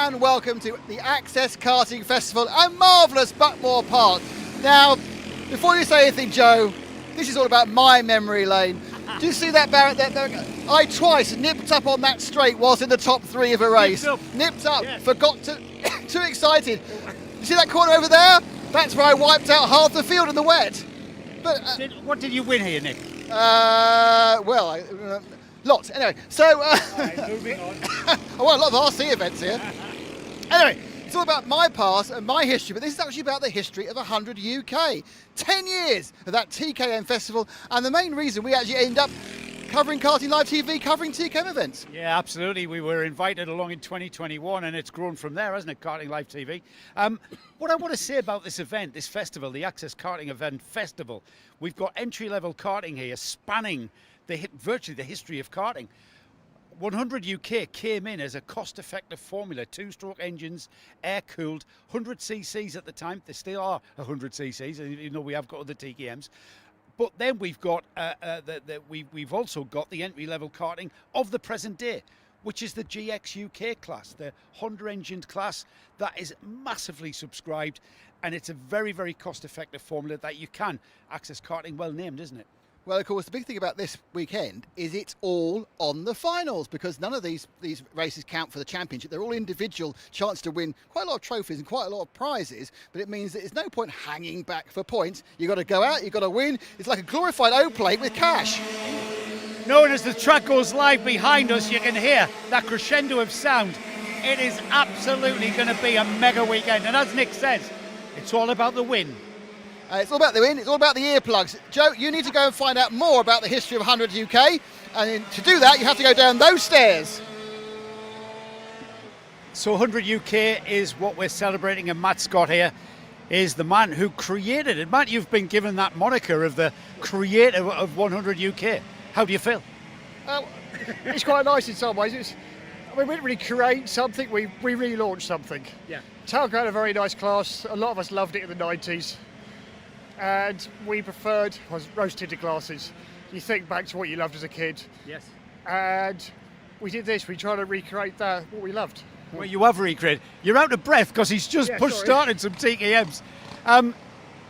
and welcome to the Access Karting Festival and marvellous Buckmore Park. Now, before you say anything, Joe, this is all about my memory lane. Do you see that Barrett there? I twice nipped up on that straight whilst in the top 3 of a race. Nipped up, yes. Forgot to, too excited. You see that corner over there? That's where I wiped out half the field in the wet. But what did you win here, Nick? Lots. Anyway, so Right, moving on. I won a lot of RC events here. Anyway, it's all about my past and my history, but this is actually about the history of 100 UK. 10 years of that TKM festival, and the main reason we actually end up covering Karting Live TV, covering TKM events. Yeah, absolutely. We were invited along in 2021, and it's grown from there, hasn't it, Karting Live TV? What I want to say about this event, this festival, the Access Karting Event Festival, we've got entry-level karting here spanning virtually the history of karting. 100 UK came in as a cost-effective formula, 2-stroke engines, air-cooled, 100 cc's at the time. They still are 100 cc's, even though we have got other TKMs. But then we've got we've also got the entry-level karting of the present day, which is the GX UK class, the Honda-engined class that is massively subscribed, and it's a very, very cost-effective formula that you can access karting. Well named, isn't it? Well, of course, the big thing about this weekend is it's all on the finals, because none of these races count for the championship. They're all individual chance to win quite a lot of trophies and quite a lot of prizes, but it means that there's no point hanging back for points. You've got to go out, you've got to win. It's like a glorified O-plate with cash. Known as the track goes live behind us, you can hear that crescendo of sound. It is absolutely going to be a mega weekend, and as Nick says, it's all about the win. It's all about the win, it's all about the earplugs. Joe, you need to go and find out more about the history of 100 UK, and to do that you have to go down those stairs. So 100 UK is what we're celebrating, and Matt Scott here is the man who created it. Matt, you've been given that moniker of the creator of 100 UK. How do you feel? It's quite nice in some ways. We didn't really create something, we really launched something. Yeah. Talco had a very nice class, a lot of us loved it in the 90s. And we preferred rose-tinted glasses. You think back to what you loved as a kid. Yes. And we did this. We tried to recreate what we loved. Well, you have recreated. You're out of breath because he's just started some TKMs.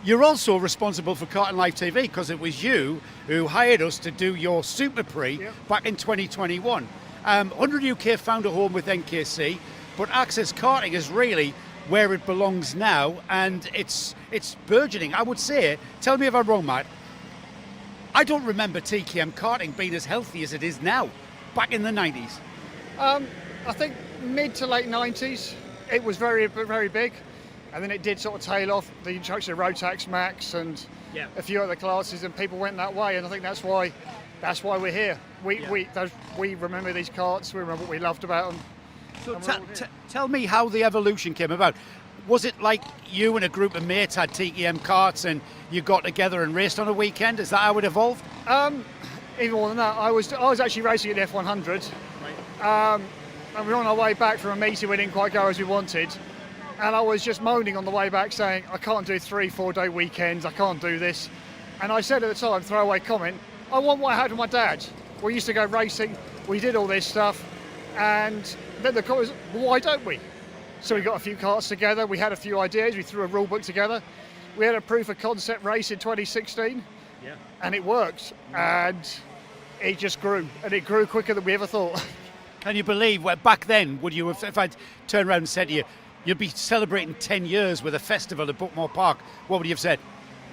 You're also responsible for Karting Live TV because it was you who hired us to do your Super Prix back in 2021. 100 UK found a home with NKC, but Access Karting is really where it belongs now, and it's burgeoning. I would say, tell me if I'm wrong, Matt, I don't remember TKM karting being as healthy as it is now, back in the 90s. I think mid to late 90s, it was very, very big, and then it did sort of tail off. The introduction of Rotax Max and a few other classes, and people went that way, and I think that's why we're here. We remember these karts, we remember what we loved about them. So tell me how the evolution came about. Was it like you and a group of mates had TKM karts and you got together and raced on a weekend? Is that how it evolved? Even more than that, I was actually racing at F100. Right. And we were on our way back from a meeting. We didn't quite go as we wanted. And I was just moaning on the way back saying, I can't do 3-4 day weekends, I can't do this. And I said at the time, throwaway comment, I want what I had with my dad. We used to go racing, we did all this stuff, and then the comment was, well, why don't we? So we got a few karts together, we had a few ideas, we threw a rule book together. We had a proof of concept race in 2016, and it worked, and it just grew, and it grew quicker than we ever thought. Can you believe, back then, would you have, if I'd turned around and said to you, you'd be celebrating 10 years with a festival at Buckmore Park, what would you have said?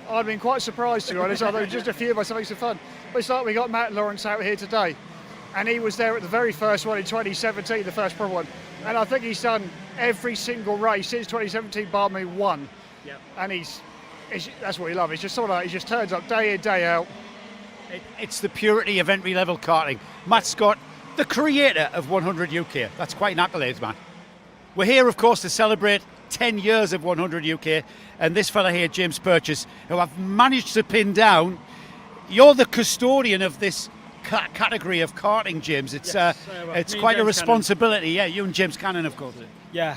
I've been quite surprised, to be honest, although just a few of us having some fun. But it's like we got Matt Lawrence out here today, and he was there at the very first one in 2017, the first proper one. And I think he's done every single race since 2017, bar me one. Yeah. And that's what we love. It's just sort of like, he just turns up day in, day out. It's the purity of entry-level karting. Matt Scott, the creator of 100 UK. That's quite an accolade, man. We're here, of course, to celebrate 10 years of 100 UK, and this fella here, James Purchase, who I've managed to pin down. You're the custodian of this category of karting, James. It's it's quite a responsibility. Cannon. Yeah, you and James Cannon, of course. Yeah,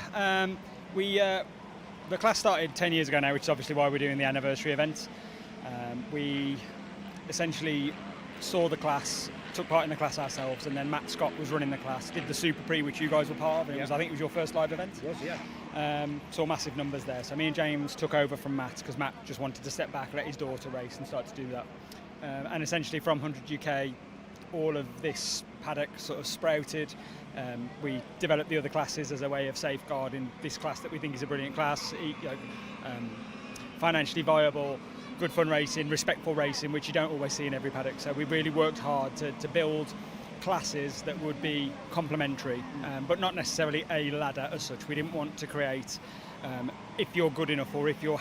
the class started 10 years ago now, which is obviously why we're doing the anniversary event. We essentially saw the class, took part in the class ourselves, and then Matt Scott was running the class, did the Super Prix, which you guys were part of, and I think it was your first live event. It was, yeah. Saw massive numbers there. So me and James took over from Matt because Matt just wanted to step back, let his daughter race and start to do that. And essentially from 100 UK, all of this paddock sort of sprouted. We developed the other classes as a way of safeguarding this class that we think is a brilliant class, financially viable, good fun racing, respectful racing, which you don't always see in every paddock. So we really worked hard to build classes that would be complementary, but not necessarily a ladder as such. We didn't want to create, if you're good enough or if you're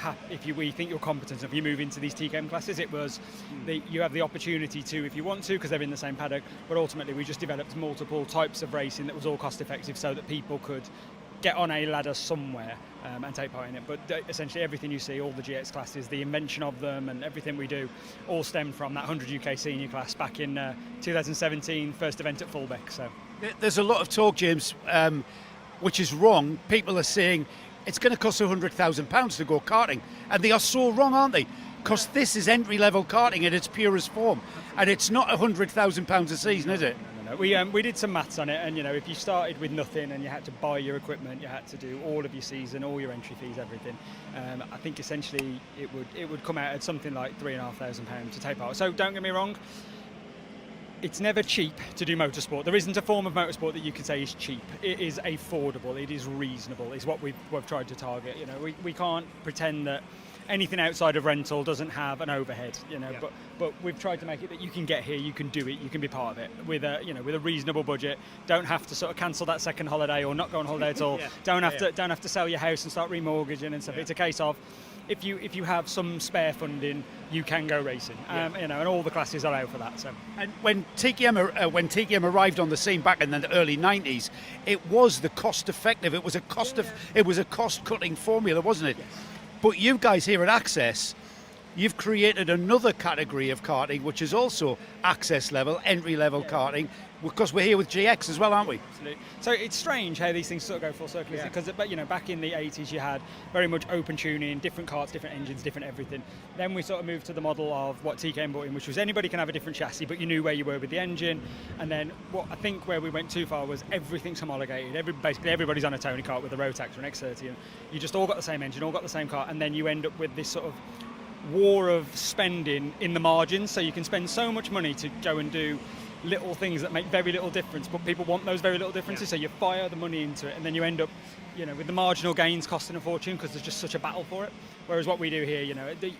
we think you're competent enough, you move into these TKM classes. It was you have the opportunity to if you want to, because they're in the same paddock, but ultimately we just developed multiple types of racing that was all cost effective so that people could get on a ladder somewhere and take part in it. But essentially everything you see, all the GX classes, the invention of them and everything we do all stemmed from that 100 UK senior class back in 2017, first event at Fullbeck. So there's a lot of talk, James, which is wrong. People are saying it's going to cost £100,000 to go karting, and they are so wrong, aren't they? Because this is entry-level karting in its purest form, and it's not £100,000 a season, is it? No. We did some maths on it, and if you started with nothing and you had to buy your equipment, you had to do all of your season, all your entry fees, everything. I think essentially it would come out at something like £3,500 to take part. So don't get me wrong, it's never cheap to do motorsport. There isn't a form of motorsport that you could say is cheap. It is affordable. It is reasonable. Is what we've tried to target. We can't pretend that anything outside of rental doesn't have an overhead. But we've tried to make it that you can get here, you can do it, you can be part of it with a reasonable budget. Don't have to sort of cancel that second holiday or not go on holiday at all. Don't have to sell your house and start remortgaging and stuff. It's a case of if you have some spare funding, you can go racing. And all the classes are out for that. So, and when TKM arrived on the scene back in the early 90s, it was the cost effective. It was a cost cutting formula, wasn't it? Yes. But you guys here at Access, you've created another category of karting, which is also access level, entry level karting, because we're here with GX as well, aren't we? Absolutely. So it's strange how these things sort of go full circle, because back in the 80s you had very much open tuning, different karts, different engines, different everything. Then we sort of moved to the model of what TKM brought in, which was anybody can have a different chassis, but you knew where you were with the engine. And then what I think where we went too far was everything's homologated. Basically everybody's on a Tony kart with a Rotax or an X30, and you just all got the same engine, all got the same car, and then you end up with this sort of war of spending in the margins. So you can spend so much money to go and do little things that make very little difference, but people want those very little differences, so you fire the money into it, and then you end up with the marginal gains costing a fortune because there's just such a battle for it. Whereas what we do here,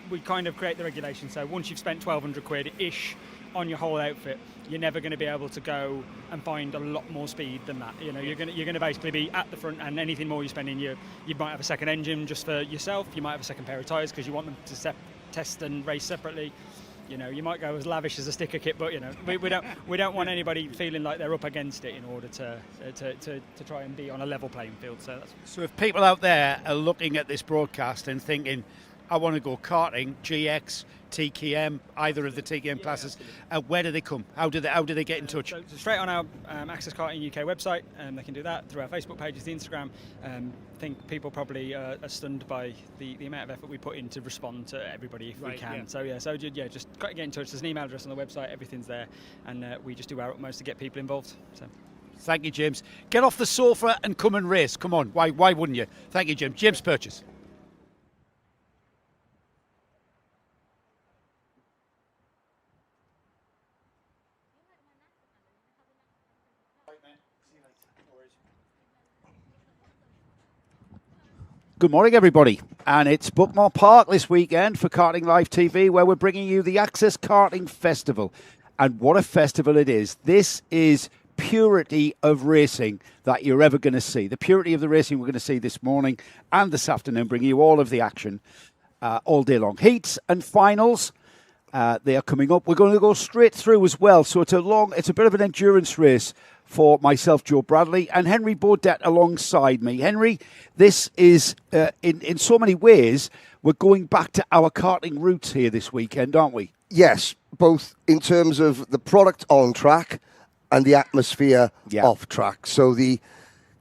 we kind of create the regulation, so once you've spent 1,200 quid-ish on your whole outfit, you're never going to be able to go and find a lot more speed than that. You're going to basically be at the front, and anything more you spend in, you might have a second engine just for yourself, you might have a second pair of tyres because you want them to test and race separately. You might go as lavish as a sticker kit, but we don't want anybody feeling like they're up against it in order to try and be on a level playing field. So if people out there are looking at this broadcast and thinking, I want to go karting, GX, TKM, either of the TKM classes, where do they come? How do they get in touch? So straight on our Access Karting UK website, and they can do that through our Facebook pages, the Instagram. I think people probably are stunned by the amount of effort we put in to respond to everybody if we can. Yeah. So just get in touch. There's an email address on the website, everything's there, and we just do our utmost to get people involved. So. Thank you, James. Get off the sofa and come and race. Come on, why wouldn't you? Thank you, Jim. James Purchase. Good morning, everybody, and it's Buckmore Park this weekend for Karting Live TV, where we're bringing you the Access Karting Festival. And what a festival it is. This is purity of racing that you're ever going to see. The purity of the racing we're going to see this morning and this afternoon, bringing you all of the action all day long. Heats and finals, they are coming up. We're going to go straight through as well, so it's a bit of an endurance race for myself, Joe Bradley, and Henry Baudet alongside me. Henry, this is, in so many ways, we're going back to our karting roots here this weekend, aren't we? Yes, both in terms of the product on track and the atmosphere off track. So the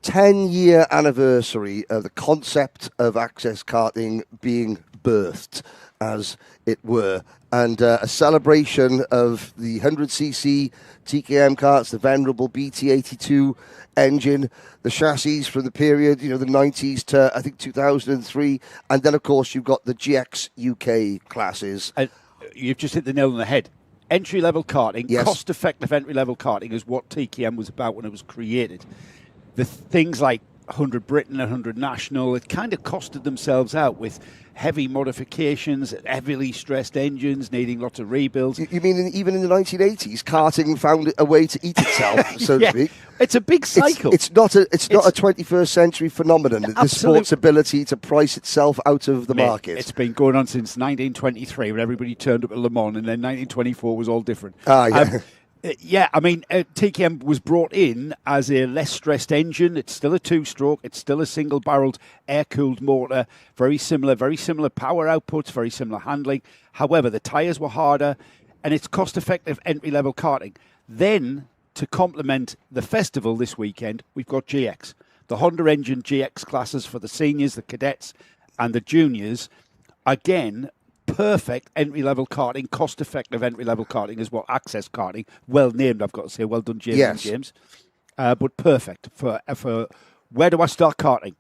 10-year anniversary of the concept of Access Karting being birthed. as it were. And a celebration of the 100cc TKM karts, the venerable BT82 engine, the chassis from the period, the 90s to, I think, 2003. And then, of course, you've got the GX UK classes. You've just hit the nail on the head. Entry-level karting, Yes. cost-effective entry-level karting is what TKM was about when it was created. The things like 100 Britain, 100 National, it kind of costed themselves out with heavy modifications, heavily stressed engines, needing lots of rebuilds. You mean even in the 1980s, karting found a way to eat itself, so to speak? It's a big cycle. It's not a 21st century phenomenon. The sport's ability to price itself out of the market. It's been going on since 1923 when everybody turned up at Le Mans, and then 1924 was all different. TKM was brought in as a less stressed engine. It's still a two-stroke. It's still a single-barreled air-cooled motor. Very similar power outputs, very similar handling. However, the tyres were harder, and it's cost-effective entry-level karting. Then, to complement the festival this weekend, we've got GX. The Honda engine GX classes for the seniors, the cadets, and the juniors. Again, perfect entry-level karting, cost-effective entry-level karting is what Access Karting, well named, I've got to say. Well done, James. Yes. And James. But perfect for where do I start karting?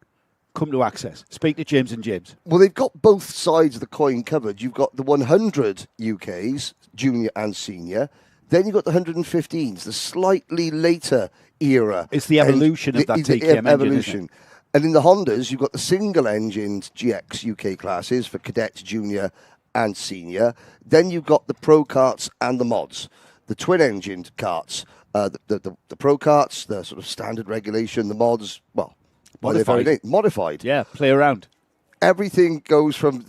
Come to Access. Speak to James and James. Well, they've got both sides of the coin covered. You've got the 100 UKs, junior and senior. Then you've got the 115s, the slightly later era. It's the evolution of that TKM engine, evolution. isn't it? And in the Hondas, you've got the single-engined GX UK classes for cadets, junior and senior. Then you've got the Pro Karts and the mods, the twin-engined karts, the Pro Karts, the sort of standard regulation, the mods, well, by their very name, modified. Yeah, play around. Everything goes from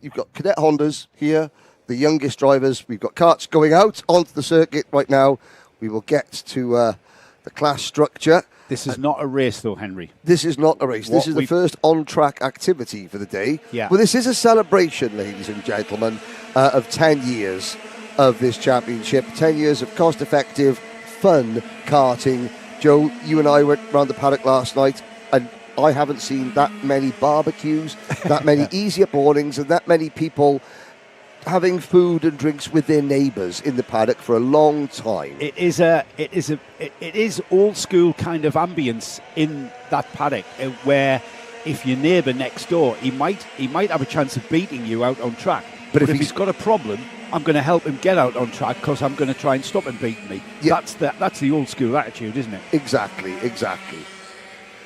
you've got cadet Hondas here, the youngest drivers. We've got karts going out onto the circuit right now. We will get to the class structure. This is not a race, though, Henry. This is not a race. This is the first on-track activity for the day. Yeah. Well, this is a celebration, ladies and gentlemen, of 10 years of this championship. 10 years of cost-effective, fun karting. Joe, you and I went round the paddock last night, and I haven't seen that many barbecues, that many easy-up mornings, and that many people having food and drinks with their neighbours in the paddock for a long time. It is old school kind of ambience in that paddock, where if your neighbour next door, he might have a chance of beating you out on track. But if he's got a problem, I'm going to help him get out on track because I'm going to try and stop him beating me. Yeah. That's the old school attitude, isn't it? Exactly.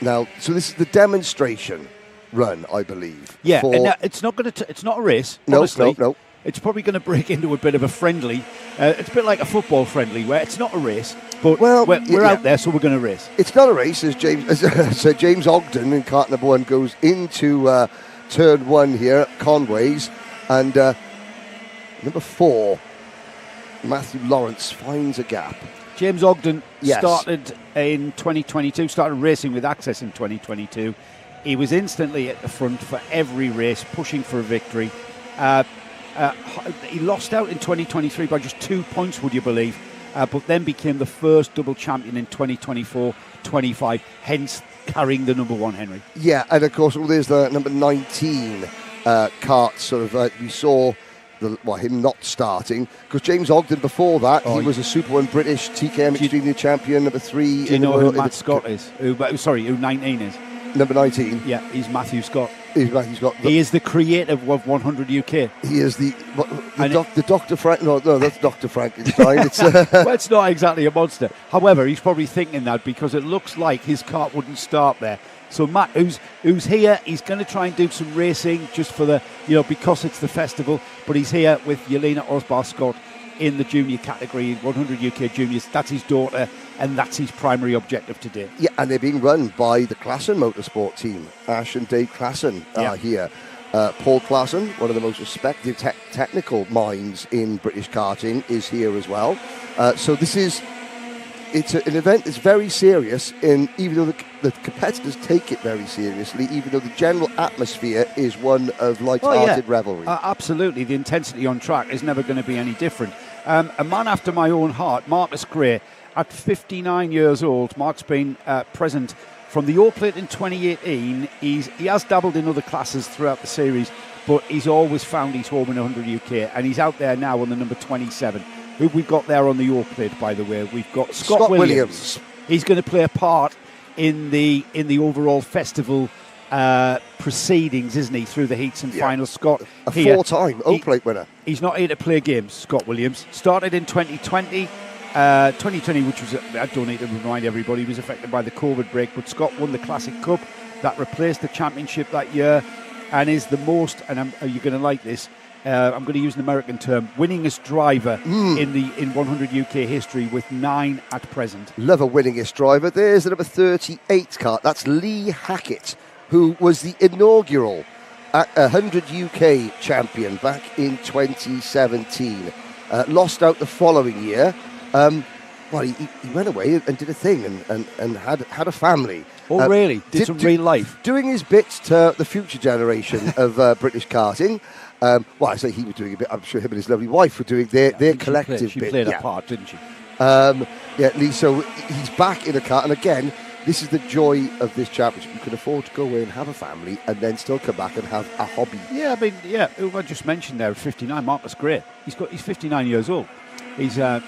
Now, so this is the demonstration run, I believe. Yeah, and it's not a race. Honestly. No. It's probably going to break into a bit of a friendly. It's a bit like a football friendly, where it's not a race, but we're out there, so we're going to race. It's not a race, as James Ogden in kart number 1 goes into turn 1 here at Conway's, and number 4, Matthew Lawrence, finds a gap. James Ogden started in 2022, started racing with Access in 2022. He was instantly at the front for every race, pushing for a victory. He lost out in 2023 by just 2 points, would you believe? But then became the first double champion in 2024-25, hence carrying the number 1, Henry. Yeah, and of course, there's the number 19 kart. Sort of, we saw him not starting because James Ogden before that he was a Super 1 British TKM Extreme champion, number 3. Do you know who Matt Scott is? Who 19 is? Number 19. Yeah, he's Matthew Scott. He's Matthew Scott. He is the creator of 100 UK. He is the Dr. Frank. No, that's Dr. Frankenstein. Well, it's not exactly a monster. However, he's probably thinking that because it looks like his kart wouldn't start there. So Matt, who's here, he's going to try and do some racing just for the, because it's the festival. But he's here with Yelena Osbar-Scott in the junior category, 100 UK juniors. That's his daughter, and that's his primary objective today. Yeah, and they're being run by the Klassen Motorsport team. Ash and Dave Klassen are here. Paul Klassen, one of the most respected technical minds in British karting, is here as well. So it's an event that's very serious, and even though the competitors take it very seriously, even though the general atmosphere is one of light-hearted revelry. Absolutely, the intensity on track is never going to be any different. A man after my own heart, Marcus Gray, at 59 years old. Mark's been present from the Oak Plate in 2018. He has dabbled in other classes throughout the series, but he's always found his home in 100 UK, and he's out there now on the number 27. Who we've got there on the York plate, by the way? We've got Scott Williams. He's going to play a part in the overall festival proceedings, isn't he, through the heats and finals? Scott, a four-time O-Plate winner. He's not here to play games, Scott Williams. Started in 2020, which was, I don't need to remind everybody, was affected by the COVID break, but Scott won the Classic Cup that replaced the championship that year, and is the most, and you're going to like this, I'm going to use an American term, winningest driver in 100 UK history, with 9 at present. Love a winningest driver. There's the number 38 kart. That's Lee Hackett, who was the inaugural 100 UK champion back in 2017. Lost out the following year. He went away and did a thing and had a family. Oh, really? Did some real life? Doing his bits to the future generation of British karting. I say he was doing a bit. I'm sure him and his lovely wife were doing their collective bit. She played a part, didn't she? Lee, so he's back in a kart. And again, this is the joy of this championship. You can afford to go away and have a family and then still come back and have a hobby. Yeah, I mean, who I just mentioned there, 59, Marcus Gray. He's 59 years old. He's he's a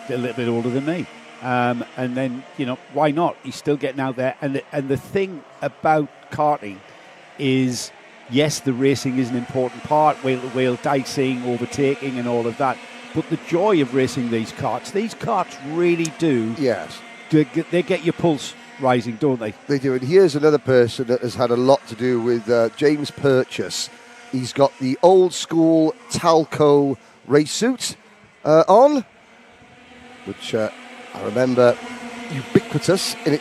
little bit older than me. And then, why not? He's still getting out there. And the thing about karting is, yes, the racing is an important part, wheel dicing, overtaking and all of that. But the joy of racing these karts really do. Yes. They get your pulse rising, don't they? They do. And here's another person that has had a lot to do with James Purchase. He's got the old school Talco race suit on, which I remember ubiquitous in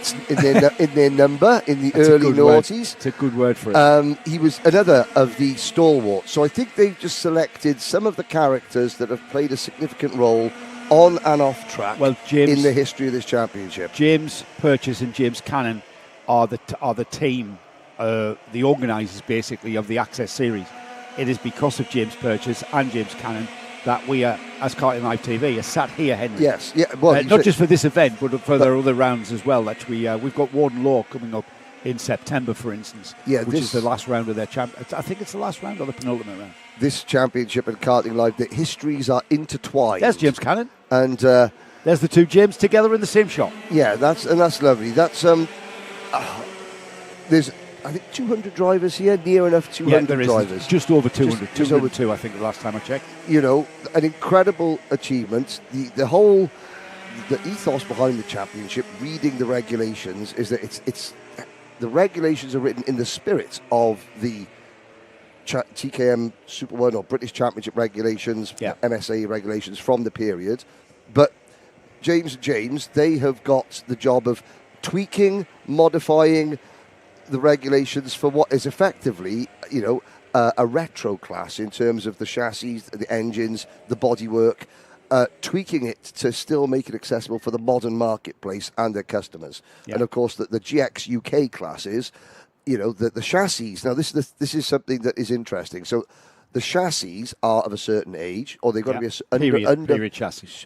their number in the early noughties. It's a good word for it. He was another of the stalwarts. So I think they've just selected some of the characters that have played a significant role on and off track in the history of this championship. James Purchase and James Cannon are the team, the organisers basically of the Access Series. It is because of James Purchase and James Cannon that we are, as Karting Live TV, are sat here, Henry. Yes, yeah. Well, not just for this event, but for their other rounds as well. Actually, we've got Warden Law coming up in September, for instance, which is the last round of their I think it's the last round or the penultimate round. This championship at Karting Live, the histories are intertwined. There's James Cannon, and there's the two James together in the same shot. Yeah, that's lovely. That's there's, I think, 200 drivers here, near enough 200 drivers. Just over 200. 202, I think, the last time I checked. An incredible achievement. The whole ethos behind the championship, reading the regulations, is that it's the regulations are written in the spirit of the TKM Super 1 or British Championship regulations, MSA regulations from the period. But James, they have got the job of tweaking, modifying the regulations for what is effectively, a retro class in terms of the chassis, the engines, the bodywork, tweaking it to still make it accessible for the modern marketplace and their customers. Yeah. And of course, the GX UK classes, the chassis. Now, this is something that is interesting. So, the chassis are of a certain age, or they've got to be period chassis.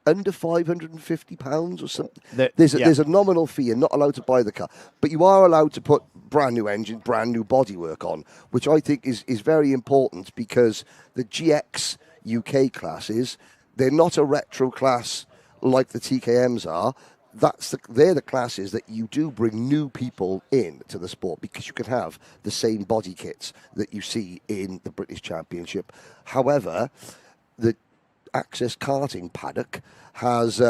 Under £550 or something. There's a nominal fee. You're not allowed to buy the car, but you are allowed to put brand new engine, brand new bodywork on, which I think is very important, because the GX UK classes, they're not a retro class like the TKMs are. They're the classes that you do bring new people in to the sport, because you can have the same body kits that you see in the British Championship. However, the Access Karting paddock has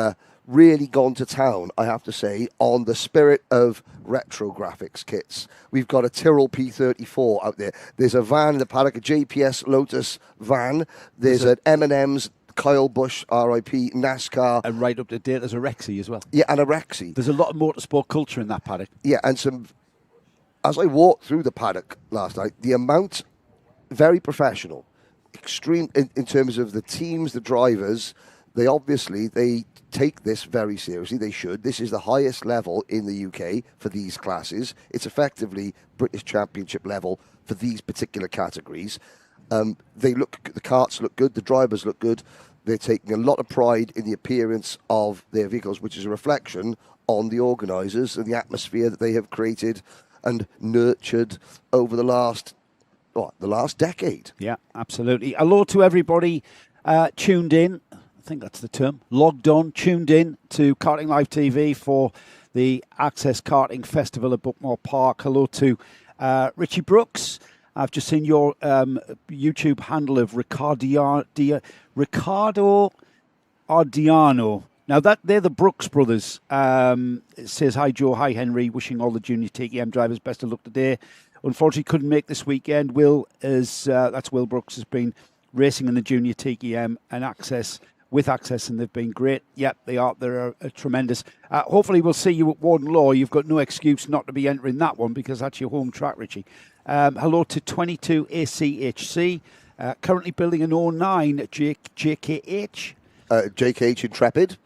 really gone to town, I have to say, on the spirit of retro graphics kits. We've got a Tyrrell P34 out there. There's a van in the paddock, a JPS Lotus van. There's an M&M's Kyle Busch, RIP, NASCAR. And right up to date, there's a Rexy as well. Yeah, and a Rexy. There's a lot of motorsport culture in that paddock. Yeah, and as I walked through the paddock last night, the amount, very professional, extreme in terms of the teams, the drivers. They take this very seriously. They should. This is the highest level in the UK for these classes. It's effectively British Championship level for these particular categories. The karts look good, the drivers look good. They're taking a lot of pride in the appearance of their vehicles, which is a reflection on the organisers and the atmosphere that they have created and nurtured over the last the last decade. Yeah, absolutely. Hello to everybody tuned in. I think that's the term. Logged on, tuned in to Karting Live TV for the Access Karting Festival at Buckmore Park. Hello to Richie Brooks. I've just seen your YouTube handle of Ricardo Ardiano. Now, they're the Brooks brothers. It says, hi, Joe. Hi, Henry. Wishing all the junior TKM drivers best of luck today. Unfortunately, couldn't make this weekend. That's Will Brooks, has been racing in the junior TKM and with Access, and they've been great. Yep, they are. They're tremendous. Hopefully, we'll see you at Warden Law. You've got no excuse not to be entering that one because that's your home track, Richie. Hello to 22 ACHC. Currently building an 09 JKH. JKH Intrepid.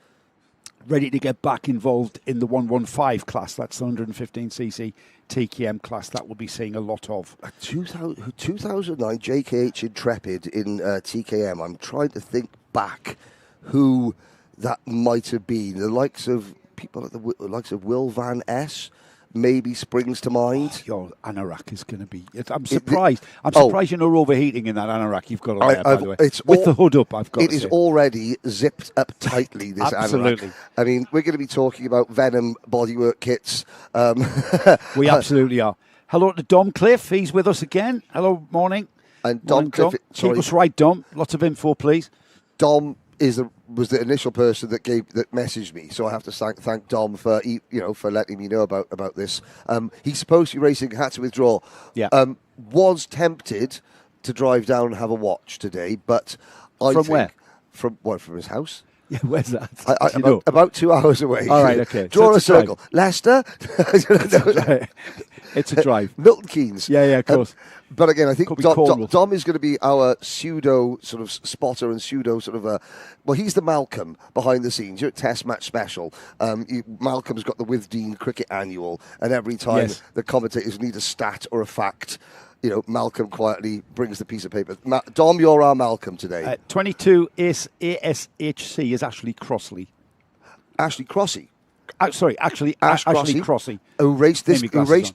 Ready to get back involved in the 115 class. That's the 115cc TKM class that we'll be seeing a lot of. 2009 JKH Intrepid in TKM. I'm trying to think back who that might have been. The likes of people like the likes of Will Van S. maybe springs to mind. Your anorak is going to be... I'm surprised. I'm surprised you're not overheating in that anorak you've got on there, by the way. With the hood up, I've got to say. It is already zipped up tightly, this Absolutely. anorak. I mean, we're going to be talking about Venom bodywork kits. We absolutely are. Hello to Dom Cliff. He's with us again. Hello, morning. And Dom Cliff... Keep us right, Dom. Lots of info, please. Dom was the initial person that messaged me, so I have to thank Dom for letting me know about this. He's supposed to be racing, had to withdraw. Yeah. Was tempted to drive down and have a watch today, but where? From his house. Yeah, where's that? About 2 hours away. All right, okay. Draw so a circle. Leicester. It's a drive. Milton Keynes. Yeah, of course. But again, I think Dom is going to be our pseudo sort of spotter and pseudo sort of he's the Malcolm behind the scenes. You're at Test Match Special. Malcolm's got the With Dean Cricket Annual, and every time the commentators need a stat or a fact, Malcolm quietly brings the piece of paper. Dom, you're our Malcolm today. 22 ASHC is Ashley Crossley. Ashley Crossy. Ashley Crossy. Who raced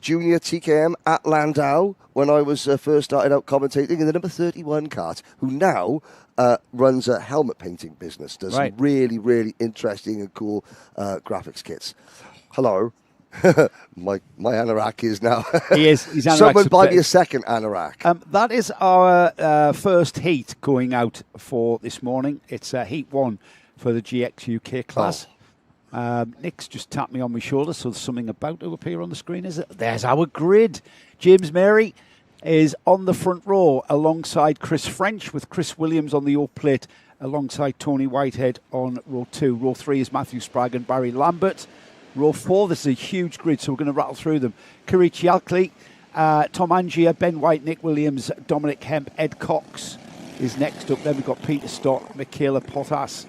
junior TKM at Landau when I was first started out commentating in the number 31 kart, who now runs a helmet painting business, does some really, really interesting and cool graphics kits. Hello. my anorak is now... He's anorak. Someone buy me a second anorak. That is our first heat going out for this morning. It's heat 1 for the GX UK class. Nick's just tapped me on my shoulder, so there's something about to appear on the screen. There's our grid. James Mary is on the front row alongside Chris French, with Chris Williams on the O plate alongside Tony Whitehead on row 2. Row 3 is Matthew Sprague and Barry Lambert. Row 4, this is a huge grid, so we're going to rattle through them. Kirichi Alkley, Tom Angier, Ben White, Nick Williams, Dominic Hemp, Ed Cox is next up. Then we've got Peter Stott, Michaela Potas,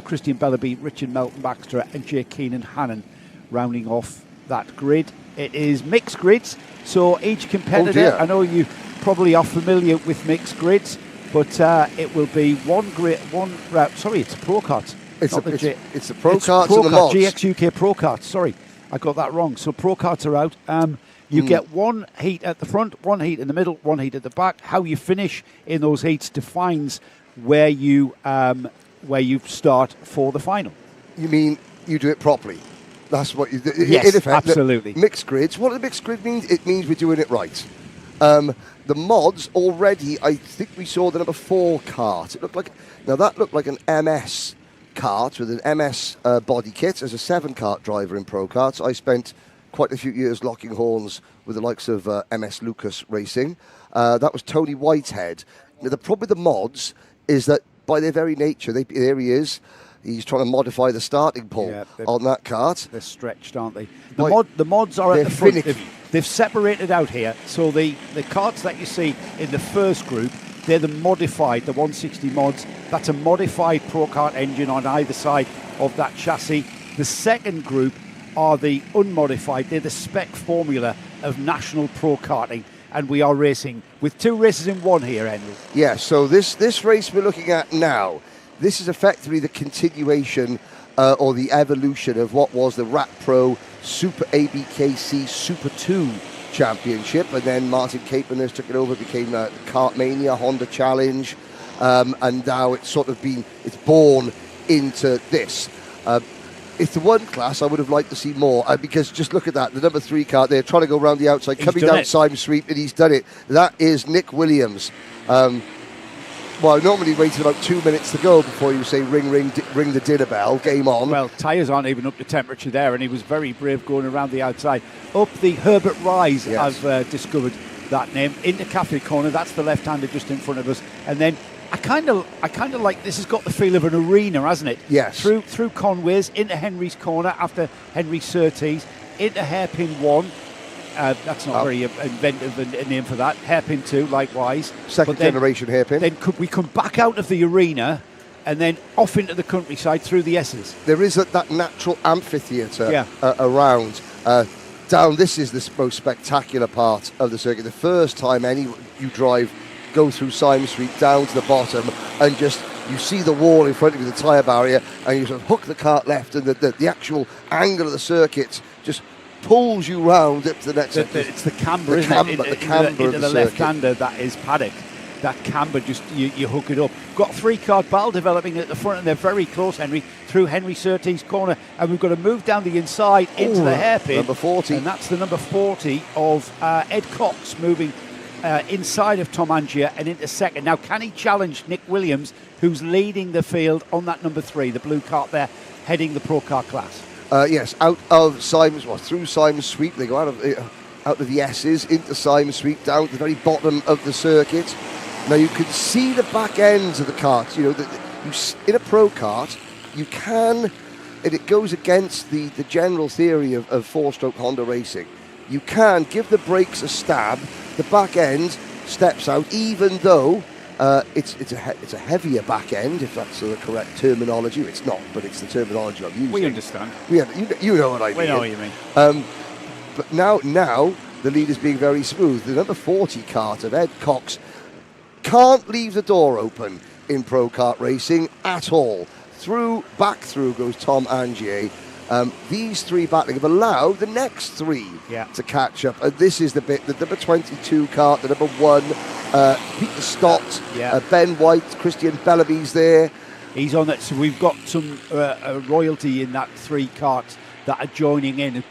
Christian Bellaby, Richard Melton Baxter, and Jay Keenan Hannon rounding off that grid. It is mixed grids, so each competitor, I know you probably are familiar with mixed grids, but it will be one route. Sorry, it's a Pro Kart. It's the Pro Karts and the mods. GX UK Pro Karts, sorry, I got that wrong. So Pro Karts are out. You get one heat at the front, one heat in the middle, one heat at the back. How you finish in those heats defines where you start for the final. You mean you do it properly? That's what you do. Yes, in effect, absolutely. Mixed grids. What does mixed grid mean? It means we're doing it right. The mods already, I think we saw the number 4 kart. That looked like an MS kart with an MS body kit. As a 7 kart driver in Pro Karts, I spent quite a few years locking horns with the likes of MS Lucas Racing. That was Tony Whitehead. Now, the problem with the mods is that by their very nature, there he is. He's trying to modify the starting pole on that kart. They're stretched, aren't they? The mods are at the front. They've separated out here. So the karts that you see in the first group, they're the modified, the 160 mods. That's a modified Pro Kart engine on either side of that chassis. The second group are the unmodified. They're the spec formula of National Pro Karting. And we are racing with 2 races in one here, Henry. Yeah, so this race we're looking at now, this is effectively the continuation or the evolution of what was the Rat Pro Super ABKC Super 2 Championship, and then Martin Capenhurst took it over, became the Kartmania Honda Challenge, and now it's sort of it's born into this. It's the one class I would have liked to see more, because just look at that, the number 3 kart there, trying to go around the outside, coming down Simon Street, and he's done it. That is Nick Williams. Well, normally waiting about 2 minutes to go before you say ring the dinner bell, game on. Well, tyres aren't even up to temperature there, and he was very brave going around the outside. Up the Herbert Rise, yes. I've discovered that name, into Cafe Corner, that's the left-hander just in front of us. And then I kind of like, this has got the feel of an arena, hasn't it? Yes. Through Conway's, into Henry's Corner, after Henry Surtees, into Hairpin 1. That's not very inventive a name for that. Hairpin 2, likewise. Second generation hairpin. Then could we come back out of the arena and then off into the countryside through the S's? There is that natural amphitheatre around. Down, this is the most spectacular part of the circuit. The first time go through Simon Street down to the bottom, and just you see the wall in front of you, the tyre barrier, and you sort of hook the cart left, and the actual angle of the circuit just pulls you round up to the next. It's the camber, isn't it? The camber into the left-hander, that is paddock. That camber, just you hook it up. Got 3-kart battle developing at the front, and they're very close, Henry, through Henry Surtees' corner, and we've got to move down the inside into the hairpin. Number 40. And that's the number 40 of Ed Cox, moving inside of Tom Angier and into second. Now, can he challenge Nick Williams, who's leading the field on that number 3, the blue kart there, heading the Pro Kart class? Yes, out of through Simon Street. They go out of the S's into Simon Street, down to the very bottom of the circuit. Now you can see the back ends of the karts. You know, in a pro kart, you can, and it goes against the general theory of 4-stroke Honda racing. You can give the brakes a stab. The back end steps out, even though it's a heavier back end, if that's the correct terminology. It's not, but it's the terminology I'm using. We understand. You know what I mean. We know what you mean. But now the lead is being very smooth. The number 40 kart of Ed Cox can't leave the door open in pro kart racing at all. Back through goes Tom Angier. These 3 battling have allowed the next 3 to catch up. And this is the bit, the number 22 kart, the number 1, Peter Stott, Ben White, Christian Bellamy's there. He's on that, so we've got some royalty in that 3 karts that are joining in.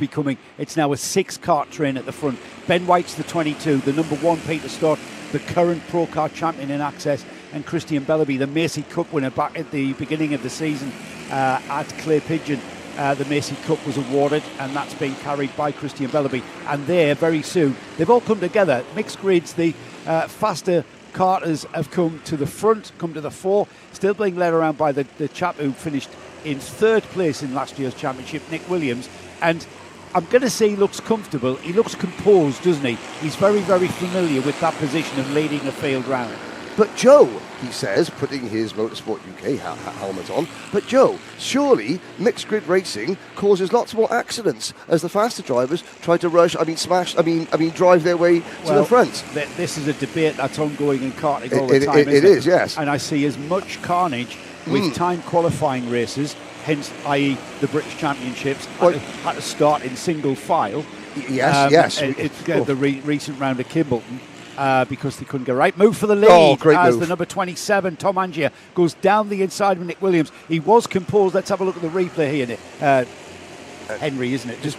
It's now a 6-kart train at the front. Ben White's the 22, the number 1 Peter Stott, the current Pro Kart champion in Access, and Christian Bellamy, the Macy Cup winner back at the beginning of the season at Clay Pigeon. The Macy Cup was awarded, and that's being carried by Christian Bellamy. And there, very soon, they've all come together. Mixed grids, the faster karters have come to the front, come to the fore, still being led around by the chap who finished in 3rd place in last year's championship, Nick Williams. And I'm going to say he looks comfortable. He looks composed, doesn't he? He's very, very familiar with that position of leading the field round. But Joe, he says, putting his Motorsport UK helmet on, but Joe, surely mixed grid racing causes lots more accidents as the faster drivers try to drive their way to the front. This is a debate that's ongoing in karting all the time, It is, yes. And I see as much carnage with time qualifying races, hence, i.e. the British Championships, had to start in single file. Yes. The recent round of Kimbleton. Because they couldn't get right. Move for the lead as the number 27, Tom Angier, goes down the inside with Nick Williams. He was composed. Let's have a look at the replay here, Nick. Henry, isn't it? Just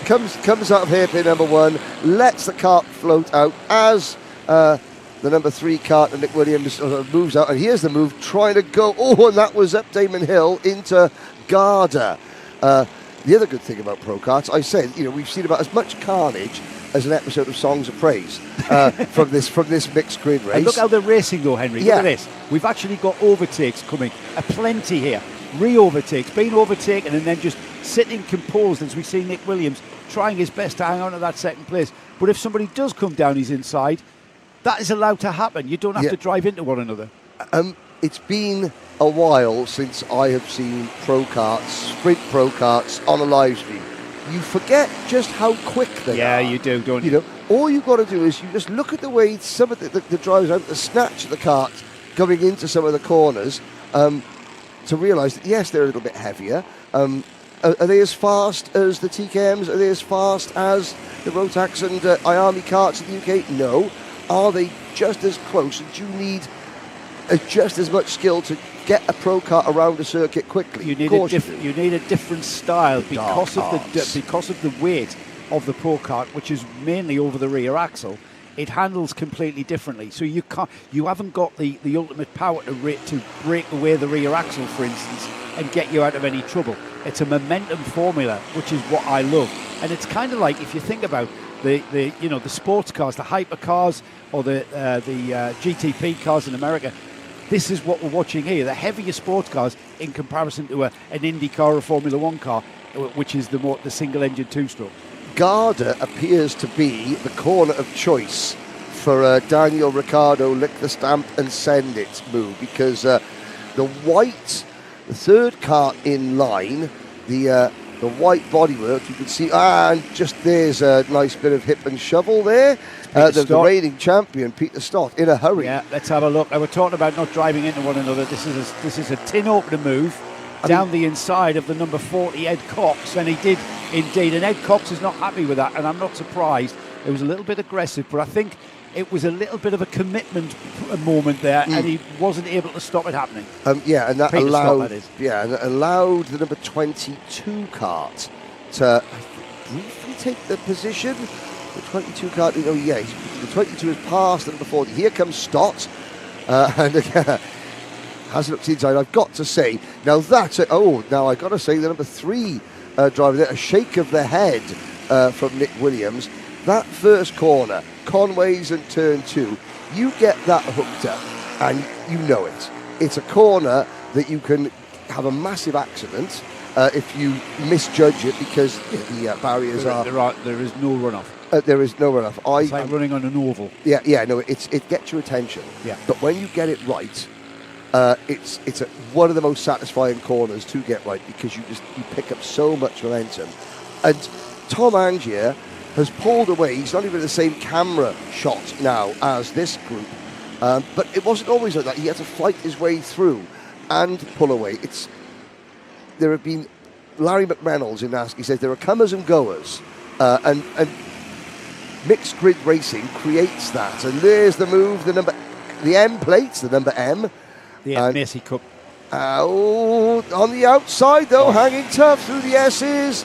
comes out of hairpin number 1, lets the kart float out as the number 3 kart and Nick Williams moves out. And here's the move, trying to go. And that was up Damon Hill into Garda. The other good thing about pro karts, I said, we've seen about as much carnage as an episode of Songs of Praise from this mixed grid race. And look how they're racing though, Henry. Look at this. We've actually got overtakes coming, plenty here. Re-overtakes, being overtaken and then just sitting composed as we see Nick Williams trying his best to hang on to that 2nd place. But if somebody does come down his inside, that is allowed to happen. You don't have to drive into one another. It's been a while since I have seen pro karts, sprint pro karts on a live stream. You forget just how quick they are. Yeah, you do, don't you? All you've got to do is you just look at the way some of the drivers have to snatch the kart going into some of the corners to realise that, yes, they're a little bit heavier. Are they as fast as the TKMs? Are they as fast as the Rotax and Iami karts in the UK? No. Are they just as close? And do you need just as much skill to get a pro kart around a circuit quickly? You need a different style because of the weight of the pro kart, which is mainly over the rear axle. It handles completely differently, so you haven't got the ultimate power to break away the rear axle, for instance, and get you out of any trouble. It's a momentum formula, which is what I love, and it's kind of like, if you think about the sports cars, the hypercars, or the GTP cars in America. This is what we're watching here: the heavier sports cars in comparison to an Indy car or a Formula One car, which is the single-engine two-stroke. Garda appears to be the corner of choice for Daniel Ricciardo lick the stamp and send it move, because the third kart in line, the white bodywork, you can see, and just there's a nice bit of hip and shovel there. The reigning champion, Peter Stott, in a hurry. Yeah, let's have a look. We're talking about not driving into one another. This is a tin opener move down the inside of the number 40 Ed Cox, and he did indeed. And Ed Cox is not happy with that, and I'm not surprised. It was a little bit aggressive, but I think it was a little bit of a commitment moment there, and he wasn't able to stop it happening. And that Peter allowed, Stott, that is. and that allowed the number 22 kart to briefly take the position. The 22 kart, the 22 is past the number 40. Here comes Stott, and again, has looked inside. I've got to say, now that's it. Oh, now I've got to say, the number 3 driver there, a shake of the head from Nick Williams. That first corner, Conway's and turn 2, you get that hooked up, and you know it. It's a corner that you can have a massive accident if you misjudge it, because the barriers there is no runoff. There is no runoff. It's like running on an oval. No, it gets your attention. Yeah. But when you get it right, it's one of the most satisfying corners to get right, because you pick up so much momentum. And Tom Angier has pulled away. He's not even in the same camera shot now as this group, but it wasn't always like that. He had to fight his way through and pull away. There have been, Larry McReynolds in NASCAR, he says there are comers and goers, and mixed grid racing creates that. And there's the move, the M plates, the number M. The Macy Cup. On the outside though, hanging tough through the S's.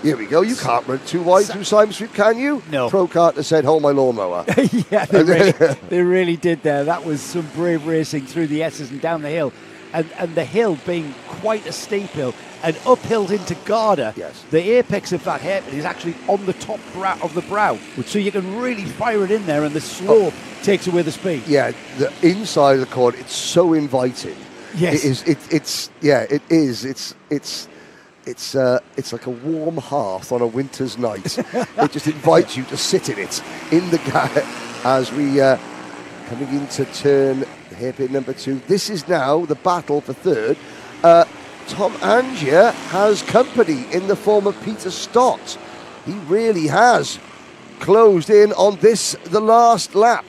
Here we go. You can't run too wide through Simon Street, can you? No. Pro Karter said, hold my lawnmower. Yeah, they really did there. That was some brave racing through the S's and down the hill. And the hill being quite a steep hill, and uphill into Garda. Yes. The apex of that hairpin is actually on the top of the brow, so you can really fire it in there, and the slope takes away the speed. Yeah, the inside of the corner, it's so inviting. Yes. It is. It's like a warm hearth on a winter's night. It just invites you to sit in it, in the as we coming into turn hairpin number 2. This is now the battle for third. Tom Angier has company in the form of Peter Stott. He really has closed in on this, the last lap.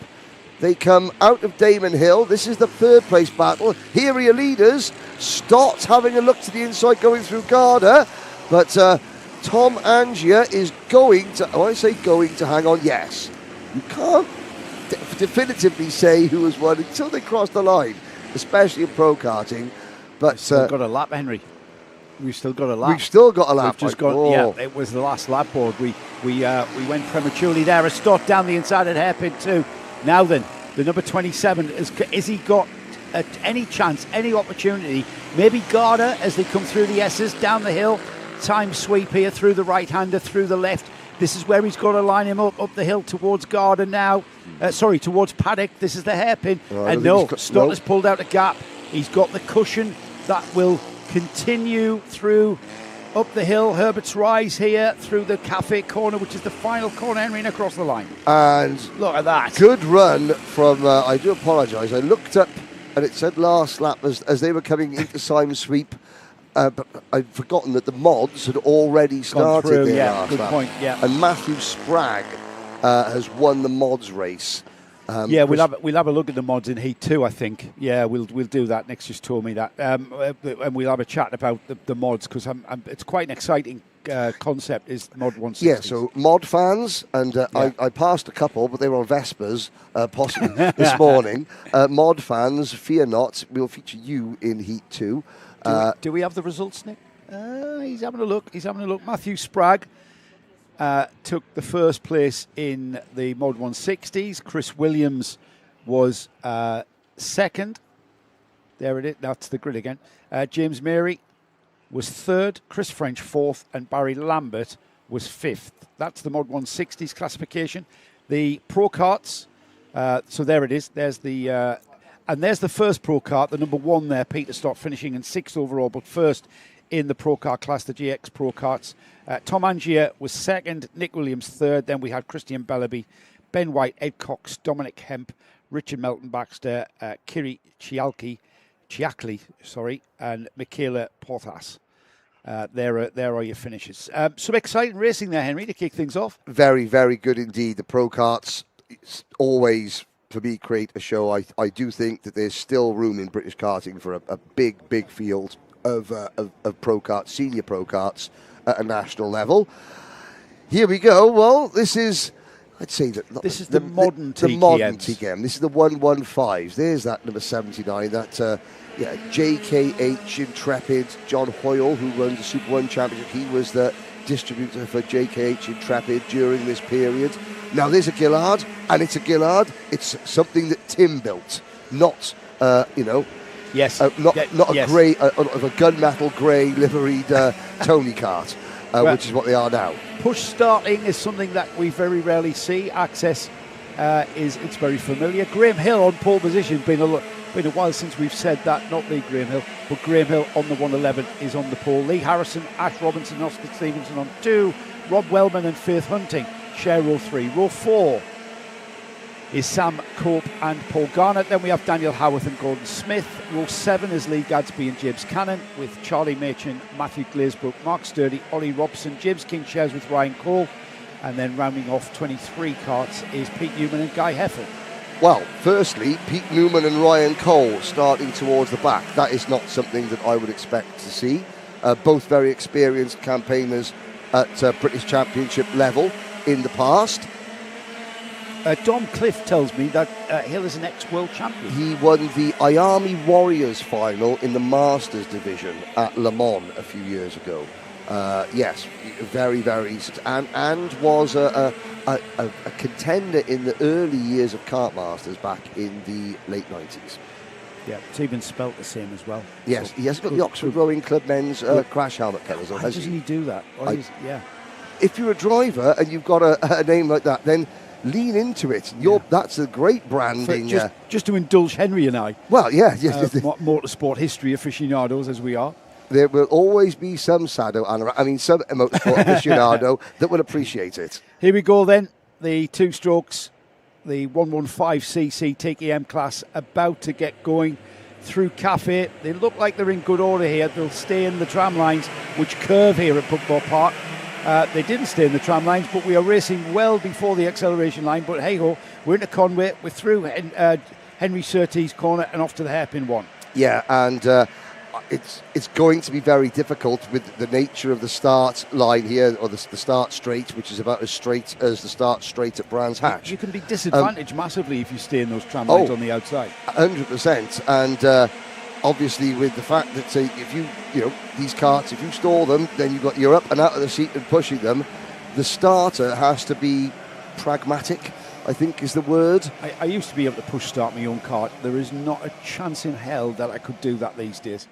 They come out of Damon Hill. This is the third place battle. Here are your leaders. Stott having a look to the inside, going through Garda. But Tom Angier is going to, when I say going to hang on, yes. You can't definitively say who has won until they cross the line, especially in pro karting. But we've still got a lap, Henry. We've still got a lap. We've still got a lap. We've just got, yeah, it was the last lap board. We went prematurely there. A Stott down the inside at hairpin 2. Now then, the number 27, is he got any chance, any opportunity? Maybe Garda as they come through the S's, down the hill. Time sweep here through the right-hander, through the left. This is where he's got to line him up the hill towards Garda now. Towards Paddock. This is the hairpin. And no, Stott has pulled out a gap. He's got the cushion that will continue through up the hill, Herbert's Rise here, through the cafe corner, which is the final corner, Henry, and across the line. And look at that. Good run from, I do apologise, I looked up and it said last lap as they were coming into Simon Sweep, but I'd forgotten that the mods had already started through, their yeah, last good lap. point, yeah. And Matthew Spragg has won the mods race Yeah, we'll have a look at the mods in Heat 2, I think. Yeah, we'll do that. Nick's just told me that, and we'll have a chat about the mods, because it's quite an exciting concept. Is Mod 160? Yeah, so mod fans, and I passed a couple, but they were on Vespers, possibly this morning. Mod fans, fear not, we'll feature you in Heat 2. Do we have the results, Nick? He's having a look. Matthew Spragg took the first place in the Mod 160s. Chris Williams was second. There it is. That's the grid again. James Mary was third. Chris French fourth. And Barry Lambert was fifth. That's the Mod 160s classification. The Pro Karts. So there it is. There's the first Pro Kart, the number one there, Peter Stott, finishing in sixth overall, but first in the Pro Kart class, the GX Pro Karts. Tom Angier was second, Nick Williams third, then we had Christian Bellaby, Ben White, Ed Cox, Dominic Hemp, Richard Melton Baxter, Kiri Chiakli, and Michaela Portas. There are your finishes. Some exciting racing there, Henry, to kick things off. Very, very good indeed. The Pro Karts always, for me, create a show. I do think that there's still room in British karting for a big field of Pro Karts, senior Pro Karts at a national level. Here we go. Well, this is, I'd say that this is the modern TKMs. The modern TKM. This is the 115s. There's that number 79. That JKH Intrepid. John Hoyle, who runs the Super 1 Championship, he was the distributor for JKH Intrepid during this period. Now there's a Gillard, and it's a Gillard. It's something that Tim built, not Yes. Not a grey, of a gunmetal grey liveried Tony kart, which is what they are now. Push starting is something that we very rarely see. Access it's very familiar. Graham Hill on pole position. Been a while since we've said that. Not Lee Graham Hill, but Graham Hill on the 111 is on the pole. Lee Harrison, Ash Robinson, Oscar Stevenson on 2. Rob Wellman and Faith Hunting share row 3. Row 4 is Sam Cope and Paul Garnett. Then we have Daniel Howarth and Gordon Smith. Row 7 is Lee Gadsby and James Cannon, with Charlie Machin, Matthew Glazebrook, Mark Sturdy, Ollie Robson. James King shares with Ryan Cole. And then rounding off 23 karts is Pete Newman and Guy Heffel. Well, firstly, Pete Newman and Ryan Cole starting towards the back. That is not something that I would expect to see. Both very experienced campaigners at British Championship level in the past. Dom Cliff tells me that Hill is an ex-world champion. He won the Miami Warriors final in the Masters division at Le Mans a few years ago. Yes, very, and was a contender in the early years of Kart Masters back in the late 90s. Yeah, it's even spelt the same as well. Yes, so he has got the Oxford Rowing Club men's crash helmet colours on, hasn't he? Do that? Yeah. If you're a driver and you've got a name like that, then lean into it. That's a great branding. Just to indulge Henry and I. Well, yeah. Motorsport history aficionados as we are. There will always be some some motorsport aficionado that will appreciate it. Here we go then. The two strokes, the 115cc TKM class about to get going through Cafe. They look like they're in good order here. They'll stay in the tram lines, which curve here at Buckmore Park. They didn't stay in the tram lines, but we are racing well before the acceleration line. But hey-ho, we're into Conway. We're through Henry Surtees' corner and off to the hairpin one. Yeah, and it's going to be very difficult with the nature of the start line here, or the start straight, which is about as straight as the start straight at Brands Hatch. You can be disadvantaged massively if you stay in those tram lines on the outside. 100%. And obviously, with the fact that if you these karts, if you stall them, then you're up and out of the seat and pushing them. The starter has to be pragmatic, I think is the word. I used to be able to push start my own kart. There is not a chance in hell that I could do that these days.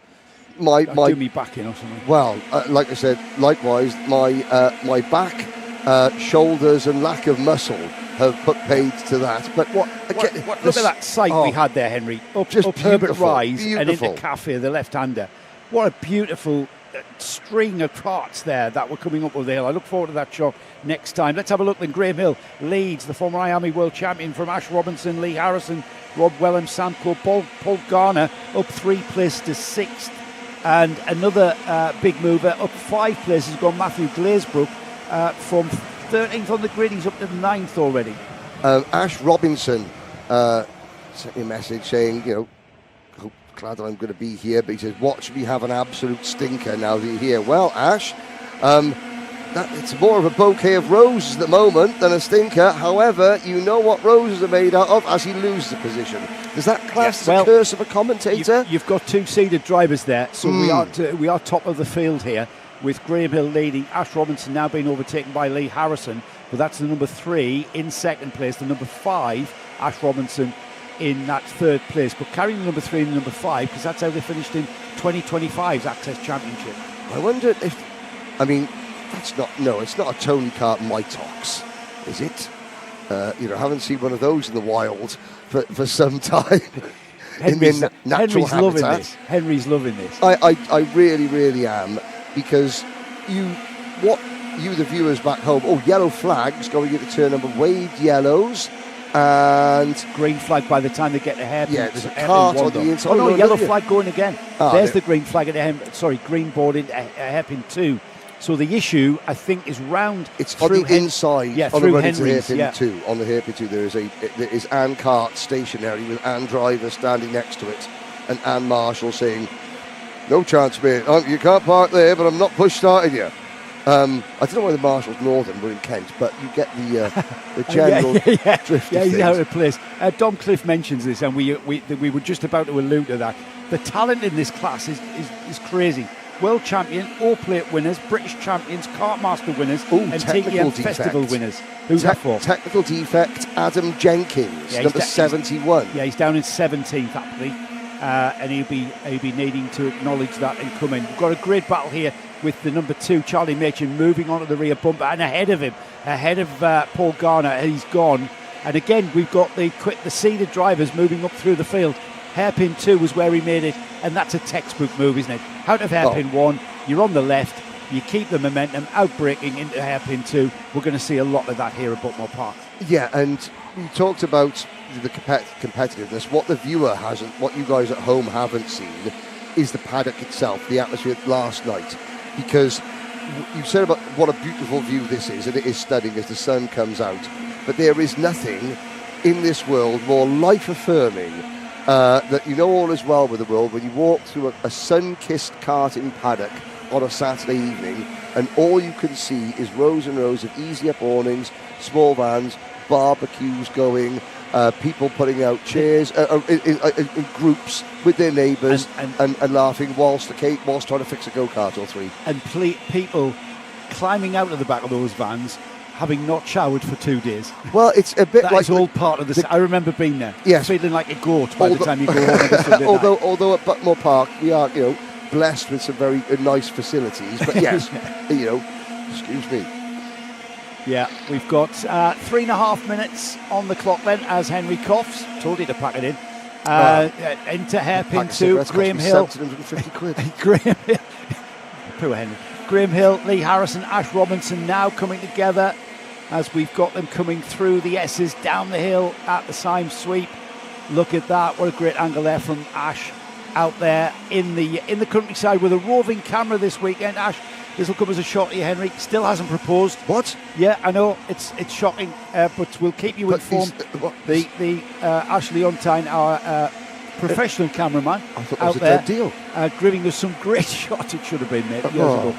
Do me back in or something. Well, like I said, likewise, my back, shoulders, and lack of muscle have put paid to that. But look at that sight we had there, Henry. Up Herbert Rise and into Cafe, the left-hander. What a beautiful string of karts there that were coming up with the hill. I look forward to that shot next time. Let's have a look then. Graham Hill leads, the former Miami world champion, from Ash Robinson, Lee Harrison, Rob Wellham, Sam Coe, Paul Garner up 3 places to 6th. And another big mover up 5 places, gone Matthew Glazebrook from 13th on the grid. He's up to 9th already. Ash Robinson sent me a message saying, glad that I'm going to be here, but he says, watch me have an absolute stinker now that you're here. Well, Ash, it's more of a bouquet of roses at the moment than a stinker. However, you know what roses are made out of as he loses the position. Does that class as a curse of a commentator? You've got two seeded drivers there, so we are top of the field here, with Graham Hill leading, Ash Robinson now being overtaken by Lee Harrison, but that's the number 3 in second place, the number 5, Ash Robinson, in that third place, but carrying the number 3 and the number 5, because that's how they finished in 2025's Access Championship. I wonder if, it's not a Tony Kart Mitox, is it? Haven't seen one of those in the wild for some time. Henry's natural habitat. Loving this. Henry's loving this. I really, really am, because the viewers back home, yellow flags going into turn number, waved yellows, and green flag by the time they get to hairpin. Yeah, there's a cart on the inside. Yellow flag going again. There's the green flag at the green board in hairpin 2. So the issue, I think, is round. It's on the inside. Yeah, on the run into Henry's, hairpin 2. On the hairpin 2, there is Anne Cart stationary with Anne Driver standing next to it, and Anne Marshall saying, "No chance, mate. You can't park there, but I'm not push starting you." I don't know why the Marshall's northern, we're in Kent, but you get the general drift. Yeah, he's out of place. Dom Cliff mentions this, and we were just about to allude to that. The talent in this class is crazy. World champion, all plate winners, British champions, Kartmaster winners, and TKM Festival winners. Who's that for? Technical defect, Adam Jenkins, number 71. Yeah, he's down in 17th, actually, and he'll be needing to acknowledge that and come in. We've got a great battle here with the number 2, Charlie Machin, moving onto the rear bumper, and ahead of him, Paul Garner. He's gone, and again we've got the seeded drivers moving up through the field. Hairpin 2 was where he made it, and that's a textbook move, isn't it? Out of hairpin 1, you're on the left, you keep the momentum, outbraking into hairpin 2. We're going to see a lot of that here at Buckmore Park. Yeah, and we talked about the competitiveness. What the viewer hasn't, what you guys at home haven't seen, is the paddock itself, the atmosphere last night. Because you said about what a beautiful view this is, and it is stunning as the sun comes out. But there is nothing in this world more life-affirming that all is well with the world when you walk through a sun-kissed karting paddock on a Saturday evening, and all you can see is rows and rows of easy-up awnings, small vans, barbecues going, people putting out chairs in groups with their neighbours and laughing whilst trying to fix a go-kart or 3. And people climbing out of the back of those vans, having not showered for 2 days. Well, it's a bit That's all part of this. I remember being there. Yes. Feeling like a goat by the time you go home. although at Buckmore Park we are, blessed with some very nice facilities. But yes, excuse me. Yeah, we've got 3.5 minutes on the clock then as Henry coughs. Told you to pack it in. Into hairpin 2, Graham Hill. 750 quid. Graham Hill. Poor Henry. Graham Hill, Lee Harrison, Ash Robinson now coming together as we've got them coming through the S's down the hill at the Symes sweep. Look at that, what a great angle there from Ash out there in the countryside with a roving camera this weekend. Ash, this will come as a shock to you, Henry. Still hasn't proposed. What? Yeah, I know it's shocking, but we'll keep you informed. The Ash Leontine, our professional cameraman, I thought that out was a there, dead deal. giving us some great shots. It should have been there years ago.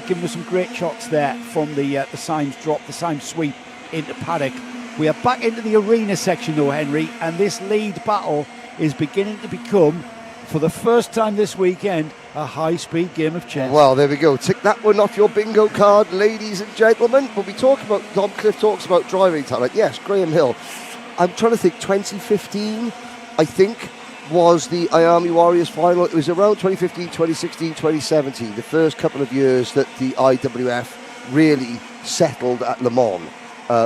Giving us some great shots there from the Symes drop, the Symes sweep into paddock. We are back into the arena section though, Henry, and this lead battle is beginning to become, for the first time this weekend, a high-speed game of chess. Well, there we go. Tick that one off your bingo card, ladies and gentlemen. But we talk about, Dom Cliff talks about driving talent. Yes, Graham Hill. I'm trying to think, 2015, I think, was the Miami Warriors final. It was around 2015, 2016, 2017, the first couple of years that the IWF really settled at Le Mans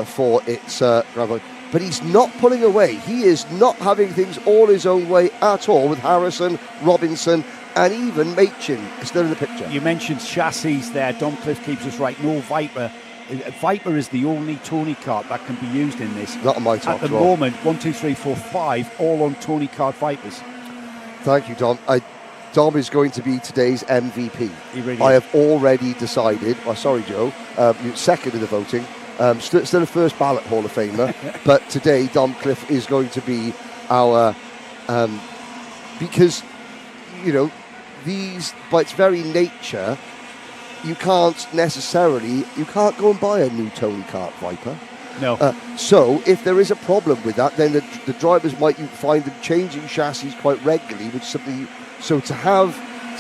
for its Grand. But he's not pulling away. He is not having things all his own way at all with Harrison, Robinson, and even Machin still in the picture. You mentioned chassis there. Dom Cliff keeps us right. No Viper. Viper is the only Tony kart that can be used in this. Not on my top. At the moment, 1, 2, 3, 4, 5, all on Tony kart Vipers. Thank you, Dom. Dom is going to be today's MVP. He really I is. have already decided. Oh, sorry, Joe. You're second in the voting. Still a first ballot Hall of Famer, but today Dom Cliff is going to be our because these, by its very nature, you can't go and buy a new Tony Kart Viper. No. So if there is a problem with that, then the drivers might find them changing chassis quite regularly, which is something. So to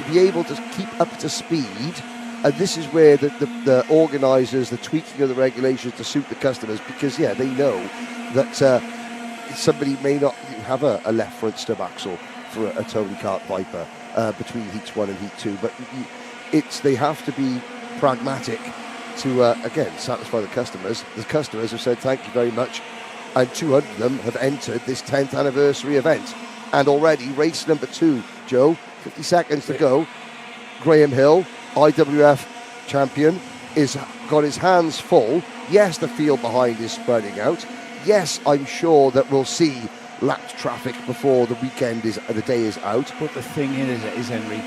be able to keep up to speed, and this is where the organisers, the tweaking of the regulations to suit the customers, because they know that somebody may not have a left front stub axle for a Tony Kart Viper between heats 1 and heat 2, but they have to be pragmatic to again satisfy the customers. The customers have said thank you very much, and 200 of them have entered this 10th anniversary event, and already race number 2, Joe, 50 seconds to go. Graham Hill, IWF champion, is got his hands full. Yes, the field behind is spreading out. Yes, I'm sure that we'll see lapped traffic before the day is out. But the thing is, Henry,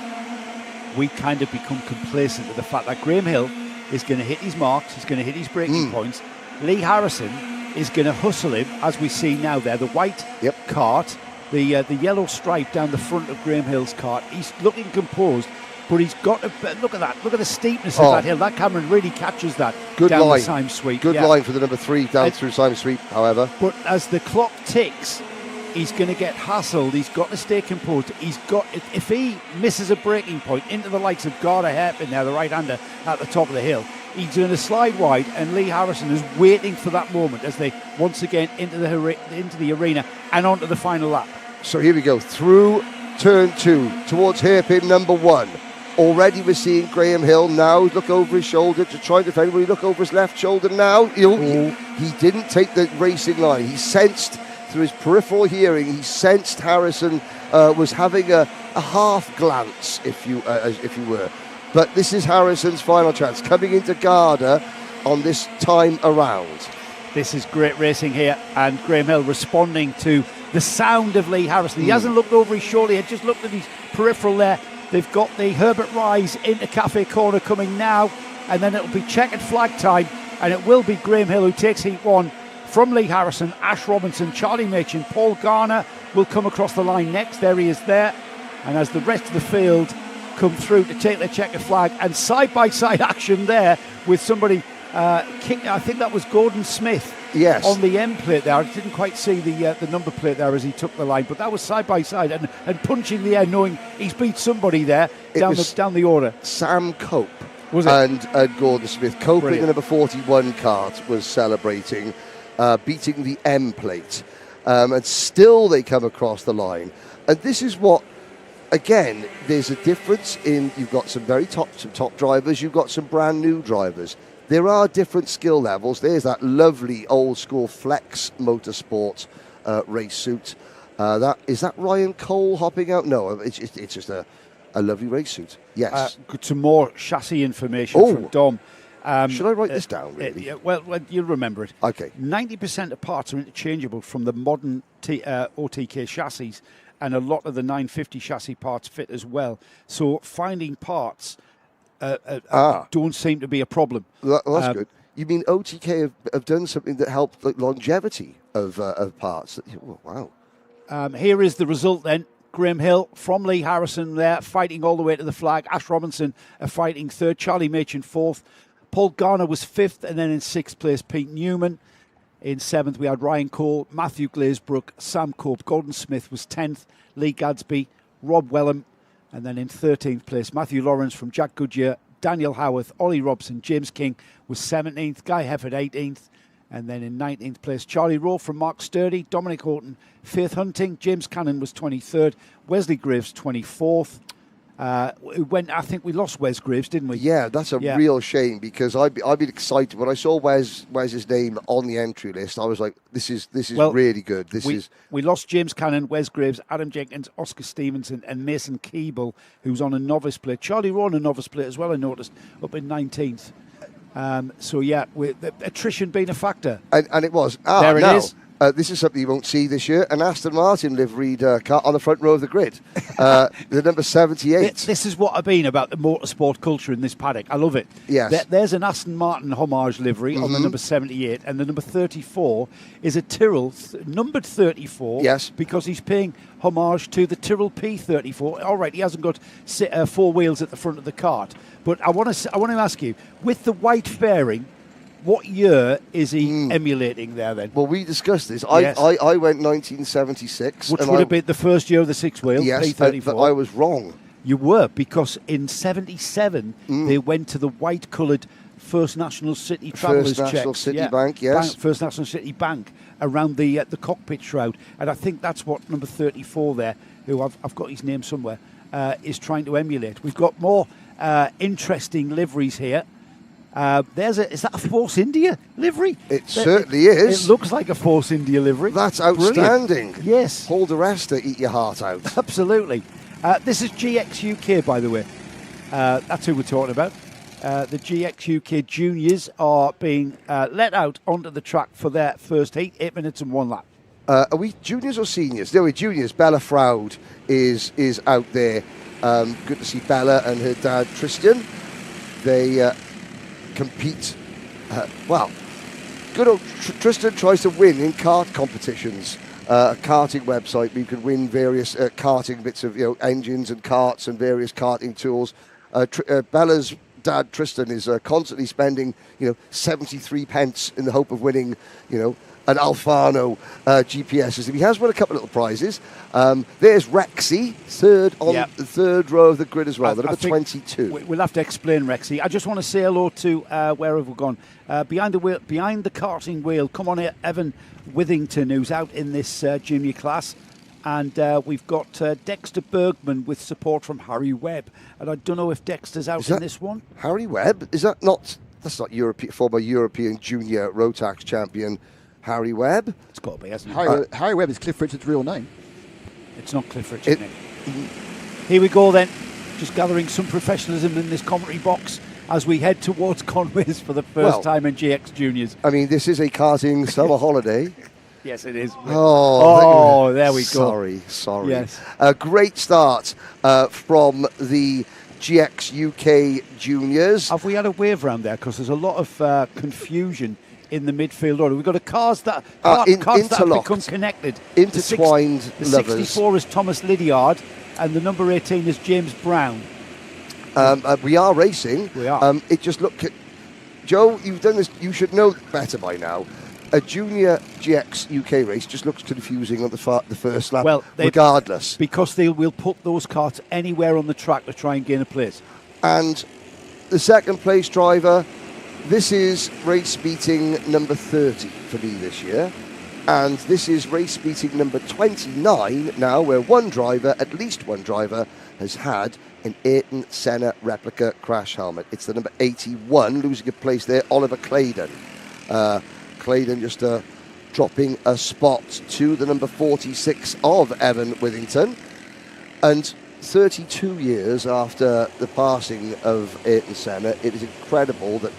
we kind of become complacent with the fact that Graham Hill is going to hit his marks, he's going to hit his braking points. Lee Harrison is going to hustle him, as we see now there. The white cart, the yellow stripe down the front of Graham Hill's cart. He's looking composed, but he's got to look at that. Look at the steepness of that hill. That camera really captures that. Good down line. The Syme Sweep. Good line for the number 3 down through Syme Sweep, however. But as the clock ticks, he's going to get hassled. He's got to stay composed. If he misses a braking point into the likes of Garda Hairpin there, the right-hander at the top of the hill, he's going to slide wide, and Lee Harrison is waiting for that moment as they once again into the arena and onto the final lap. So here we go, through turn 2 towards hairpin number 1. Already we're seeing Graham Hill now look over his shoulder to try and defend. Will he look over his left shoulder now? He didn't take the racing line. He sensed through his peripheral hearing, he sensed Harrison was having a half glance, if you were. But this is Harrison's final chance, coming into Garda on this time around. This is great racing here, and Graham Hill responding to the sound of Lee Harrison. He hasn't looked over his shoulder, he had just looked at his peripheral there. They've got the Herbert Rise into Cafe Corner coming now, and then it'll be checkered flag time, and it will be Graham Hill who takes heat 1 from Lee Harrison. Ash Robinson, Charlie Machin, Paul Garner will come across the line next. There he is there. And as the rest of the field come through to take their checkered flag, and side-by-side action there with somebody I think that was Gordon Smith. Yes. On the M plate there. I didn't quite see the number plate there as he took the line, but that was side by side and punching the air, knowing he's beat somebody there down the order. Sam Cope was it? And Gordon Smith. Cope in the number 41 kart was celebrating, beating the M plate, and still they come across the line. And this is what, again, there's a difference in, you've got some top drivers, you've got some brand new drivers. There are different skill levels. There's that lovely old school Flex Motorsport race suit. Is that Ryan Cole hopping out? No, it's just a lovely race suit. Yes. Some more chassis information from Dom. Should I write this down, really? Well, you'll remember it. Okay. 90% of parts are interchangeable from the modern OTK chassis, and a lot of the 950 chassis parts fit as well. So finding parts don't seem to be a problem. Well, that's good. You mean OTK have done something that helped the longevity of parts? Oh, wow. Here is the result then. Graham Hill from Lee Harrison there, fighting all the way to the flag. Ash Robinson fighting third. Charlie Machin fourth. Paul Garner was fifth, and then in sixth place, Pete Newman. In seventh, we had Ryan Cole, Matthew Glazebrook, Sam Cope. Gordon Smith was 10th. Lee Gadsby, Rob Wellham. And then in 13th place, Matthew Lawrence from Jack Goodyear, Daniel Howarth, Ollie Robson, James King was 17th, Guy Hefford 18th. And then in 19th place, Charlie Rowe from Mark Sturdy, Dominic Horton, Faith Hunting, James Cannon was 23rd, Wesley Graves 24th. I think we lost Wes Graves, didn't we? Yeah, that's a real shame, because I'd been excited when I saw Wes's name on the entry list. I was like, this is really good. We lost James Cannon, Wes Graves, Adam Jenkins, Oscar Stevenson, and Mason Keeble, who's on a novice plate. Charlie Rowe on a novice plate as well, I noticed, up in 19th. Attrition being a factor. And it was. There it is. This is something you won't see this year. An Aston Martin liveried car on the front row of the grid. The number 78. This is what I mean about the motorsport culture in this paddock. I love it. Yes. There's an Aston Martin homage livery on the number 78, and the number 34 is a Tyrrell, numbered 34. Yes. Because he's paying homage to the Tyrrell P34. All right, he hasn't got 4 wheels at the front of the cart. But I want to ask you, with the white fairing, what year is he emulating there then? Well, we discussed this. Yes. I went 1976. Which would have been the first year of the 6-wheel, yes, P34. but I was wrong. You were, because in 77 they went to the white-coloured First National City Travellers First National checks. City Bank, yes. First National City Bank around the cockpit shroud. And I think that's what number 34 there, who I've got his name somewhere, is trying to emulate. We've got more interesting liveries here. Is that a Force India livery? It certainly is. It looks like a Force India livery. That's outstanding. Brilliant. Yes. Hold the rest to eat your heart out. Absolutely. This is GX UK, by the way. That's who we're talking about. The GX UK juniors are being let out onto the track for their first heat, 8 minutes and 1 lap. Are we juniors or seniors? No, we're juniors. Bella Froud is out there. Good to see Bella and her dad Tristan. They compete. Good old Tristan tries to win in kart competitions. A karting website where you can win various karting bits of engines and karts and various karting tools. Bella's dad Tristan is constantly spending 73 pence in the hope of winning an Alfano GPS system. He has won a couple of little prizes. There's Rexy, third on the third row of the grid as well. The number 22. We'll have to explain Rexy. I just want to say hello to where have we gone? Behind the karting wheel. Come on here, Evan Withington, who's out in this junior class. And we've got Dexter Bergman with support from Harry Webb. And I don't know if Dexter's out in this one. Harry Webb? That's not former European junior Rotax champion Harry Webb? It's got to be, hasn't it? Harry Webb is Cliff Richard's real name. It's not Cliff Richard, Nick. Here we go then. Just gathering some professionalism in this commentary box as we head towards Conways for the first time in GX Juniors. I mean, this is a karting summer holiday. Yes, it is. Oh, there we go. Sorry. Yes. A great start from the GX UK Juniors. Have we had a wave round there? Because there's a lot of confusion in the midfield order. We've got cars that have become connected. Intertwined the 64 is Thomas Lydiard, and the number 18 is James Brown. We are racing. We are. It just looked at Joe. You've done this. You should know better by now. A junior GX UK race just looks confusing on the first lap. Well, regardless, because they will put those carts anywhere on the track to try and gain a place. And the second place driver. This is race meeting number 30 for me this year. And this is race meeting number 29 now, where at least one driver, has had an Ayrton Senna replica crash helmet. It's the number 81, losing a place there, Oliver Claydon. Claydon just dropping a spot to the number 46 of Evan Withington. And 32 years after the passing of Ayrton Senna, it is incredible that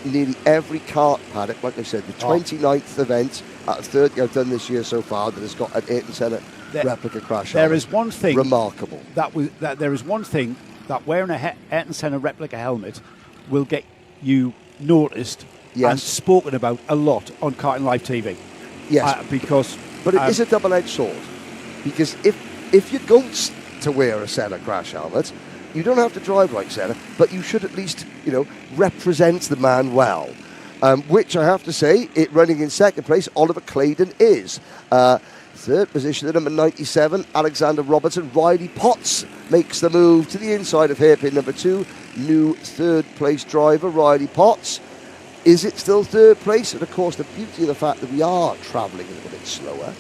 nearly every kart paddock, like I said, the 29th event out of 30 I've done this year so far that has got an Ayrton Senna replica crash. There is one thing remarkable. There is one thing that wearing a Ayrton Senna replica helmet will get you noticed and spoken about a lot on Karting Live TV. Yes, but it is a double-edged sword, because if you're going to wear a Senna crash helmet, you don't have to drive like Senna, but you should at least, represent the man well. Which I have to say, it running in second place, Oliver Claydon is. Third position, the number 97, Alexander Robertson. Riley Potts makes the move to the inside of hairpin number 2. New third place driver, Riley Potts. Is it still third place? And of course, the beauty of the fact that we are travelling a little bit slower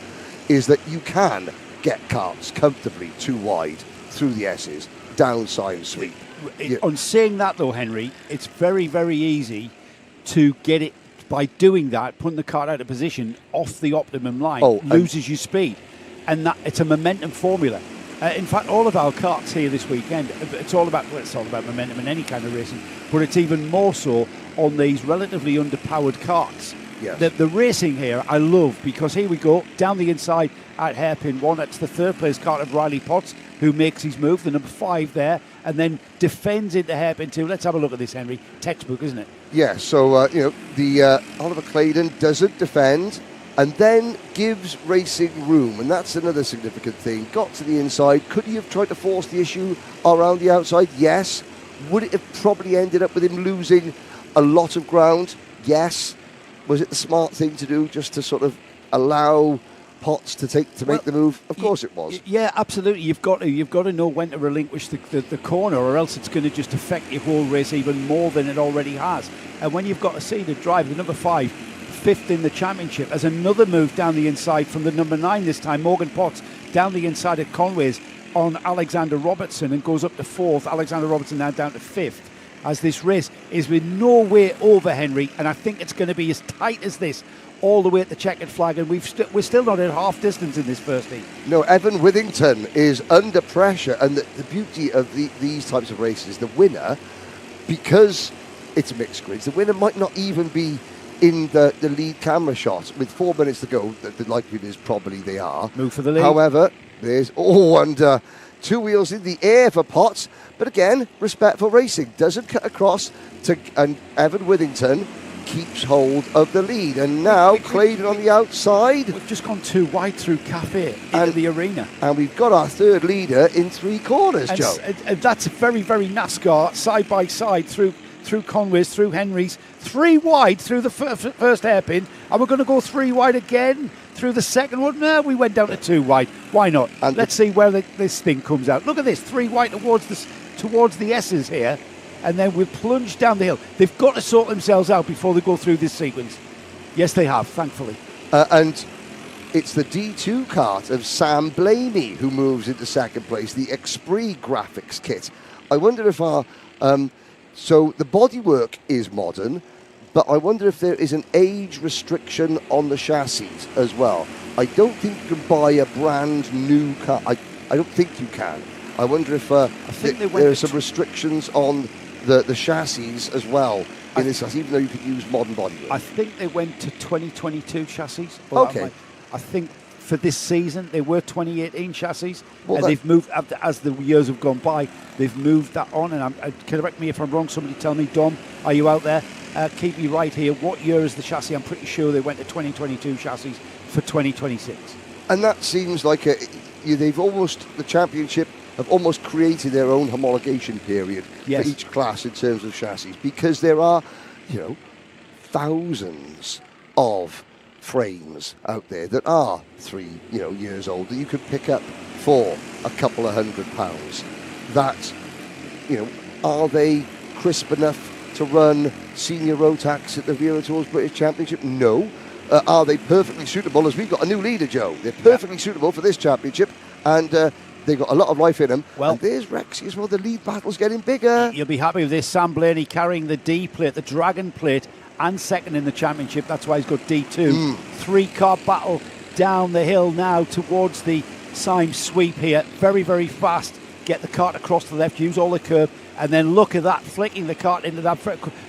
is that you can get karts comfortably too wide through the S's. Downside sweep. On saying that though, Henry, it's very, very easy to get it by doing that, putting the kart out of position off the optimum line, loses you speed, and that it's a momentum formula. In fact, all of our karts here this weekend, it's all about momentum in any kind of racing, but it's even more so on these relatively underpowered karts. Yes. The racing here I love, because here we go down the inside at hairpin 1. It's the third place kart of Riley Potts, who makes his move, the number 5 there, and then defends into hairpin 2. Let's have a look at this, Henry. Textbook, isn't it? Yeah, so, the Oliver Claydon doesn't defend and then gives racing room, and that's another significant thing. Got to the inside. Could he have tried to force the issue around the outside? Yes. Would it have probably ended up with him losing a lot of ground? Yes. Was it the smart thing to do, just to sort of allow Potts to make the move? Of course it was. Yeah, absolutely. You've got to know when to relinquish the corner, or else it's going to just affect your whole race even more than it already has. And when you've got to see the drive, the number 5, 5th in the championship, as another move down the inside from the number 9 this time, Morgan Potts, down the inside at Conway's on Alexander Robertson, and goes up to 4th. Alexander Robertson now down to 5th. As this race is with no way over, Henry, and I think it's going to be as tight as this all the way at the checkered flag, and we're still not at half distance in this first heat. No, Evan Withington is under pressure, and the beauty of these types of races, the winner, because it's mixed grids, the winner might not even be in the lead camera shot. With 4 minutes to go, the likelihood is probably they are. Move for the lead. However, there's and 2 wheels in the air for Potts, but again, respectful racing, doesn't cut across and Evan Withington keeps hold of the lead, and now Claydon on the outside. We've just gone too wide through Cafe into the arena, and we've got our third leader in 3 corners, Joe. And that's very, very NASCAR, side by side through Conway's, through Henry's, 3 wide through the first hairpin, and we're going to go 3 wide again through the second one. No, we went down to 2 wide. Why not? And let's see where this thing comes out. Look at this, 3 wide towards the S's here, and then we'll plunge down the hill. They've got to sort themselves out before they go through this sequence. Yes, they have, thankfully. And it's the D2 kart of Sam Blaney who moves into second place, the Esprit graphics kit. I wonder if our... so the bodywork is modern, but I wonder if there is an age restriction on the chassis as well. I don't think you can buy a brand new car. I don't think you can. I wonder if there are some restrictions on the chassis as well in this, even though you could use modern bodywork. I think they went to 2022 chassis. Okay. I think for this season they were 2018 chassis, and they've moved, as the years have gone by, they've moved that on. And correct me if I'm wrong, somebody tell me. Dom, are you out there? Keep me right here. What year is the chassis? I'm pretty sure they went to 2022 chassis for 2026. And that seems like the championship have almost created their own homologation period for each class in terms of chassis, because there are, thousands of frames out there that are 3, years old that you could pick up for a couple of £100. That, are they crisp enough to run senior Rotax at the Vero Tours British Championship? No. Are they perfectly suitable? As we've got a new leader, Joe. They're perfectly suitable for this championship, and they've got a lot of life in them. Well, and there's Rexy as well. The lead battle's getting bigger. You'll be happy with this. Sam Blaney carrying the D plate, the Dragon plate, and second in the championship. That's why he's got D2. 3-car battle down the hill now towards the Symes sweep here. Very, very fast. Get the kart across to the left, use all the curb, and then look at that, flicking the kart into that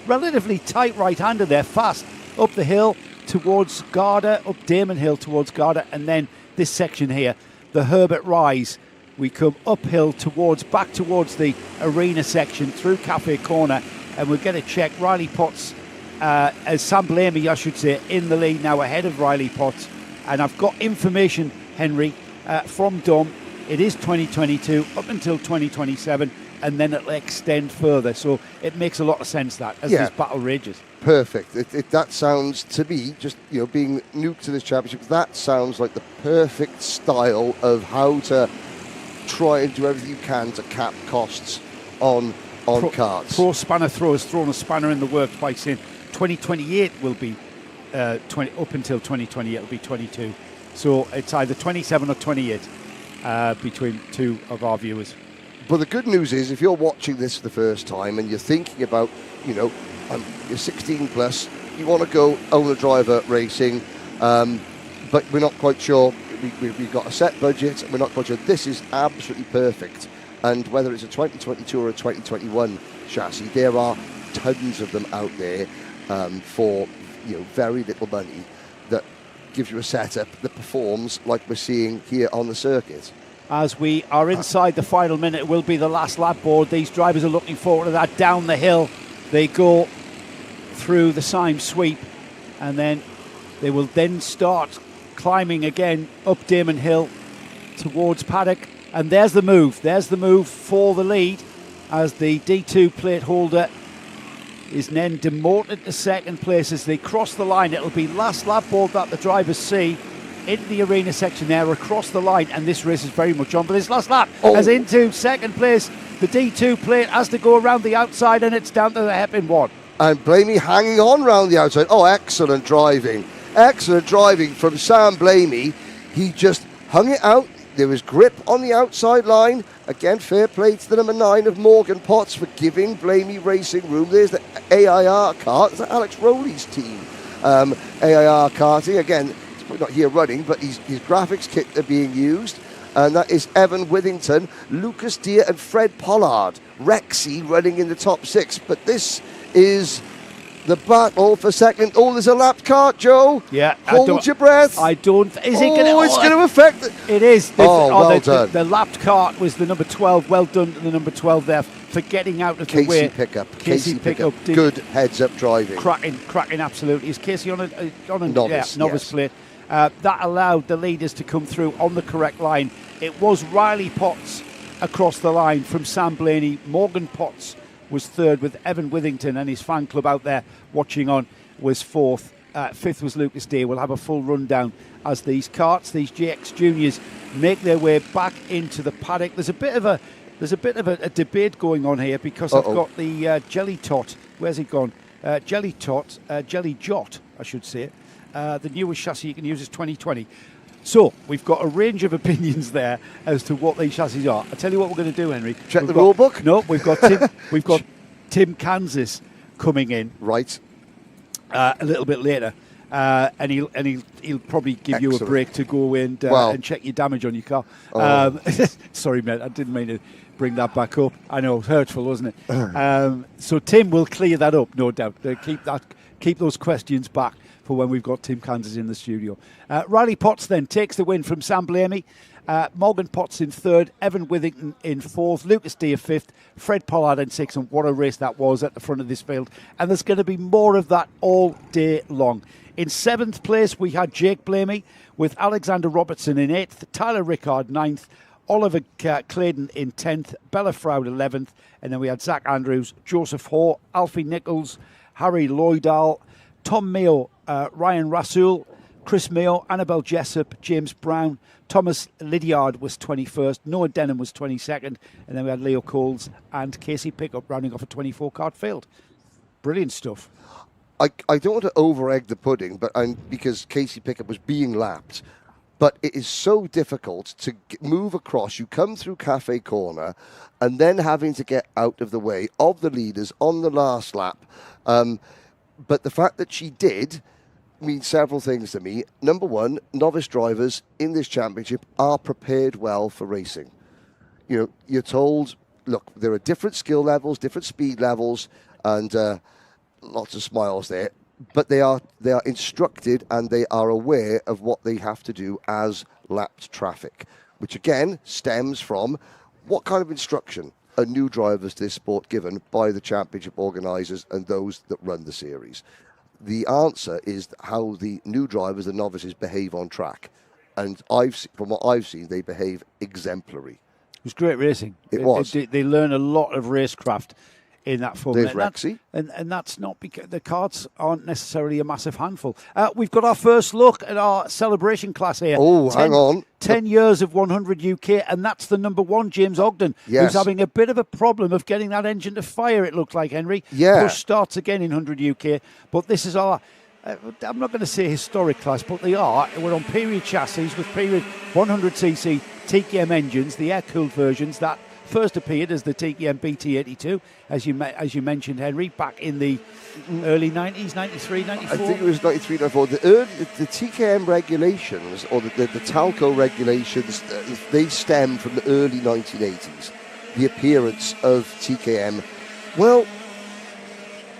relatively tight right-hander there, fast up the hill towards Garda, up Damon Hill towards Garda, and then this section here, the Herbert Rise. We come uphill back towards the arena section through Cafe Corner, and we'll get a check. Riley Potts, as Sam Blamey, I should say, in the lead now ahead of Riley Potts. And I've got information, Henry, from Dom. It is 2022 up until 2027, and then it'll extend further. So it makes a lot of sense that as this battle rages. Perfect. That sounds to me, just being new to this championship, that sounds like the perfect style of how to try and do everything you can to cap costs on karts. Pro Spanner Throw has thrown a spanner in the works by saying 2028 will be up until 2028 it'll be 22. So it's either 27 or 28 between 2 of our viewers. But the good news is, if you're watching this for the first time and you're thinking about, you're 16 plus, you want to go owner-driver racing, but we're not quite sure, we've got a set budget, and we're not quite sure, this is absolutely perfect. And whether it's a 2022 or a 2021 chassis, there are tons of them out there for very little money that gives you a setup that performs like we're seeing here on the circuit. As we are inside the final minute, it will be the last lap board. These drivers are looking forward to that. Down the hill they go through the Syme sweep, and then they will then start climbing again up Damon Hill towards Paddock. And there's the move for the lead, as the D2 plate holder is then demoted to second place as they cross the line. It'll be last lap board that the drivers see into the arena section there, across the line, and this race is very much on for this last lap. As into second place, the D2 plate has to go around the outside, and it's down to the hairpin one. And Blamey hanging on round the outside. Oh, excellent driving from Sam Blamey. He just hung it out. There was grip on the outside line. Again, fair play to the number 9 of Morgan Potts for giving Blamey racing room. There's the AIR kart. It's Alex Rowley's team. AIR karting. Again, he's not here running, but his graphics kit are being used. And that is Evan Withington, Lucas Deere and Fred Pollard. Rexy running in the top 6. But this is the battle for second. Oh, there's a lapped kart, Joe. Yeah. Hold your breath. I don't. Is it going to? It's going to affect it. It is. Well done. The lapped kart was the number 12. Well done to the number 12 there for getting out of the way. Casey Pickup. Good heads-up driving. Cracking, absolutely. Is Casey on a novice plate? That allowed the leaders to come through on the correct line. It was Riley Potts across the line from Sam Blaney. Morgan Potts was third, with Evan Withington and his fan club out there watching on was fourth. Fifth was Lucas Deere. We'll have a full rundown as these karts, these GX Juniors, make their way back into the paddock. There's a bit of a debate going on here, because I've got the Jelly Tot. Where's it gone? Jelly Tot, Jelly Jot, I should say. The newest chassis you can use is 2020. So we've got a range of opinions there as to what these chassis are. I tell you what we're going to do, Henry. Check the rule book. No, we've got Tim Kansas coming in. Right. A little bit later, and he'll probably give you a break to go away and check your damage on your car. Sorry, mate, I didn't mean to bring that back up. I know, hurtful, wasn't it? So Tim will clear that up, no doubt. Keep those questions back for when we've got Tim Kansas in the studio. Riley Potts then takes the win from Sam Blamey. Morgan Potts in third, Evan Withington in fourth, Lucas Deere fifth, Fred Pollard in sixth, and what a race that was at the front of this field. And there's going to be more of that all day long. In seventh place, we had Jake Blamey with Alexander Robertson in eighth, Tyler Rickard ninth, Oliver Claydon in 10th, Bella Froud 11th, and then we had Zach Andrews, Joseph Hoare, Alfie Nichols, Harry Lloydal, Tom Mayo, Ryan Rasool, Chris Mayo, Annabelle Jessup, James Brown, Thomas Lydiard was 21st, Noah Denham was 22nd, and then we had Leo Coles and Casey Pickup rounding off a 24-card field. Brilliant stuff. I don't want to over-egg the pudding, but because Casey Pickup was being lapped, but it is so difficult to move across. You come through Cafe Corner and then having to get out of the way of the leaders on the last lap. But the fact that she did means several things to me. Number one, novice drivers in this championship are prepared well for racing. You know, you're told, look, there are different skill levels, different speed levels, and lots of smiles there. But they are instructed and they are aware of what they have to do as lapped traffic, which again stems from what kind of instruction are new drivers to this sport given by the championship organisers and those that run the series. The answer is how the new drivers, the novices, behave on track. And from what I've seen, they behave exemplary. It was great racing. It was. They learn a lot of racecraft in that form. There's Rexy. And that's not because the karts aren't necessarily a massive handful. We've got our first look at our celebration class here. Oh, hang on. 10 years of 100 UK, and that's the number one, James Ogden, who's having a bit of a problem of getting that engine to fire, it looks like, Henry. Yeah. Push starts again in 100 UK, but this is our, I'm not going to say historic class, but they are. We're on period chassis with period 100cc TKM engines, the air-cooled versions that first appeared as the TKM BT82, as you mentioned, Henry, back in the early 90s, 93, 94? I think it was 93, 94. The TKM regulations, or the Talco regulations, they stem from the early 1980s. The appearance of TKM. Well,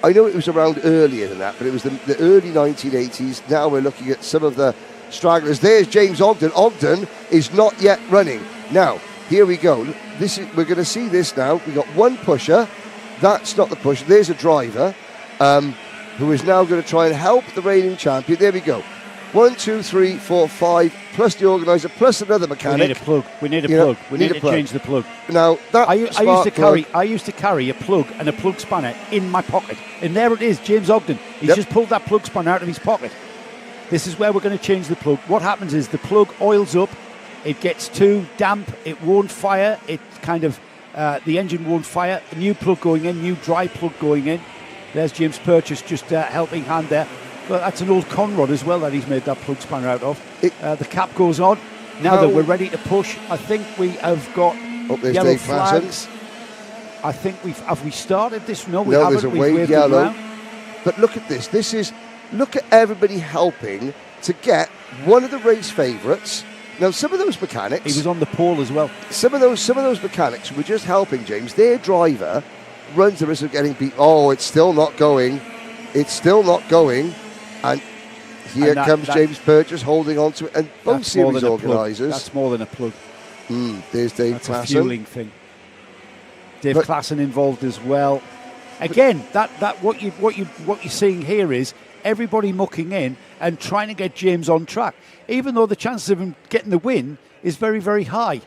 I know it was around earlier than that, but it was the early 1980s. Now we're looking at some of the stragglers. There's James Ogden. Ogden is not yet running. Now, here we go. We're going to see this now. We've got one pusher. That's not the pusher. There's a driver who is now going to try and help the reigning champion. There we go. 1, 2, 3, 4, 5, plus the organiser, plus another mechanic. We need a plug. We need a plug. We need to change the plug. Now that I used to carry a plug and a plug spanner in my pocket, and there it is, James Ogden. He's just pulled that plug spanner out of his pocket. This is where we're going to change the plug. What happens is the plug oils up, it gets too damp, it won't fire. It kind of the engine won't fire. A new plug going in, new dry plug going in. There's James Purchase just helping hand there. Well, that's an old Conrod as well that he's made that plug spanner out of. The cap goes on. Now that we're ready to push, I think we have got yellow flags. I think have we started this? No, we haven't. There's a wave yellow. But look at this. Look at everybody helping to get one of the race favourites. Now, some of those mechanics. He was on the pole as well. Some of those mechanics were just helping James. Their driver runs the risk of getting beat. Oh, it's still not going. It's still not going. And here comes James Purchase holding on to it. And both series organisers. That's more than a plug. There's Dave That's Classen. A fueling thing. Dave Classen involved as well. Again, that what you're seeing here is everybody mucking in and trying to get James on track, even though the chances of him getting the win is very, very high.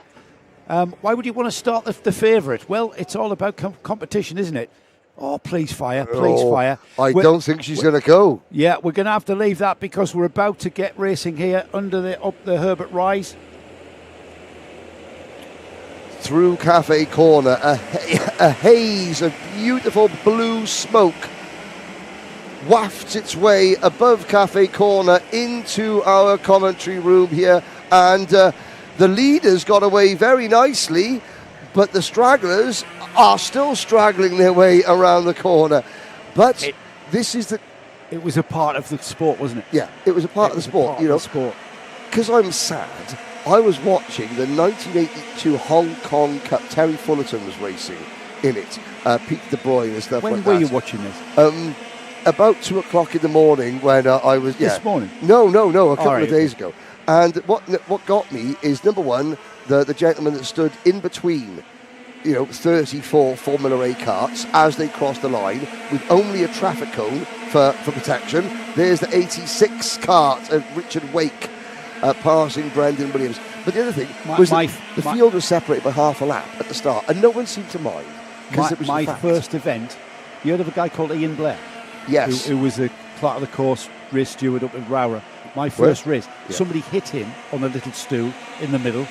Why would you want to start the favourite? Well, it's all about competition, isn't it? Oh, please fire, fire. I don't think she's going to go. Yeah, we're going to have to leave that because we're about to get racing here up the Herbert Rise. Through Cafe Corner, a haze of beautiful blue smoke wafts its way above Cafe Corner into our commentary room here, and the leaders got away very nicely, but the stragglers are still straggling their way around the corner. But it was a part of the sport, wasn't it? Yeah, it was a part of the sport. Because I'm sad. I was watching the 1982 Hong Kong Cup. Terry Fullerton was racing in it. Pete De Bruyne and stuff like that. When were you watching this? About 2 o'clock in the morning when I was... This morning? No, a couple of days ago. And what got me is, number one, the gentleman that stood in between 34 Formula A karts as they crossed the line with only a traffic cone for protection. There's the 86 kart of Richard Wake passing Brendan Williams. But the other thing was the field was separated by half a lap at the start, and no one seemed to mind. Because it was my first event, you heard of a guy called Ian Blair? Yes. Who was a clerk of the course race steward up in Rowra. My first race, somebody hit him on a little stool in the middle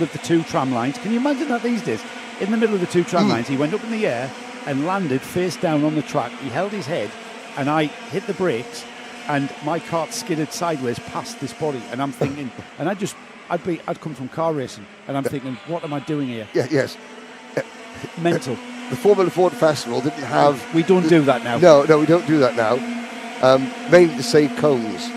of the two tram lines. Can you imagine that these days? In the middle of the two tram lines, he went up in the air and landed face down on the track. He held his head, and I hit the brakes, and my kart skidded sideways past this body. And I'm thinking, and I'd come from car racing, and I'm thinking, what am I doing here? Yes. Mental. The Formula Ford Festival didn't have... We don't do that now. No, we don't do that now. Mainly to save cones.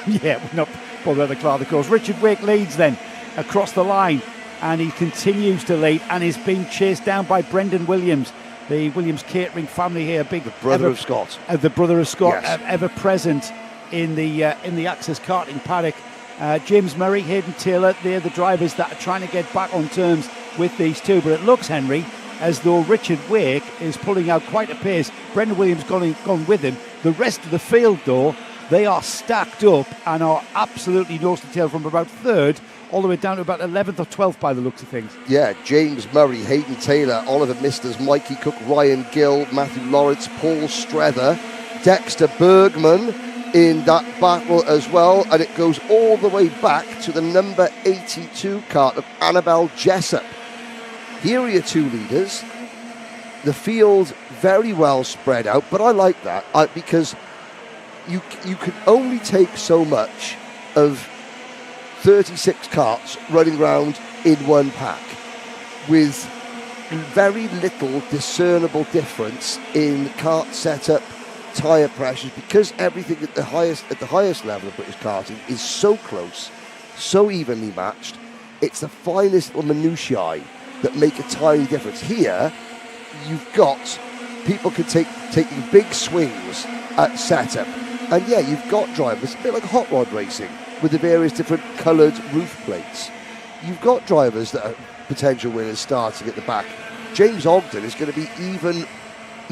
Yeah, we're not bothered about the cloud, of course. Richard Wake leads then across the line, and he continues to lead and is being chased down by Brendan Williams, the Williams catering family here, the brother of Scott, yes. Ever present in the Access Karting paddock. James Murray, Hayden Taylor, they're the drivers that are trying to get back on terms with these two. But it looks, Henry, as though Richard Wake is pulling out quite a pace. Brendan Williams gone with him. The rest of the field, though, they are stacked up and are absolutely nose to tail from about third all the way down to about 11th or 12th by the looks of things. Yeah, James Murray, Hayden Taylor, Oliver Misters, Mikey Cook, Ryan Gill, Matthew Lawrence, Paul Strether, Dexter Bergman in that battle as well, and it goes all the way back to the number 82 kart of Annabelle Jessup. Here are your two leaders. The field very well spread out, but I like that because you can only take so much of 36 karts running around in one pack with very little discernible difference in kart setup, tyre pressures, because everything at the highest level of British karting is so close, so evenly matched. It's the finest little minutiae that make a tiny difference. Here, you've got people can taking big swings at setup. And yeah, you've got drivers, a bit like hot rod racing, with the various different coloured roof plates. You've got drivers that are potential winners starting at the back. James Ogden is going to be even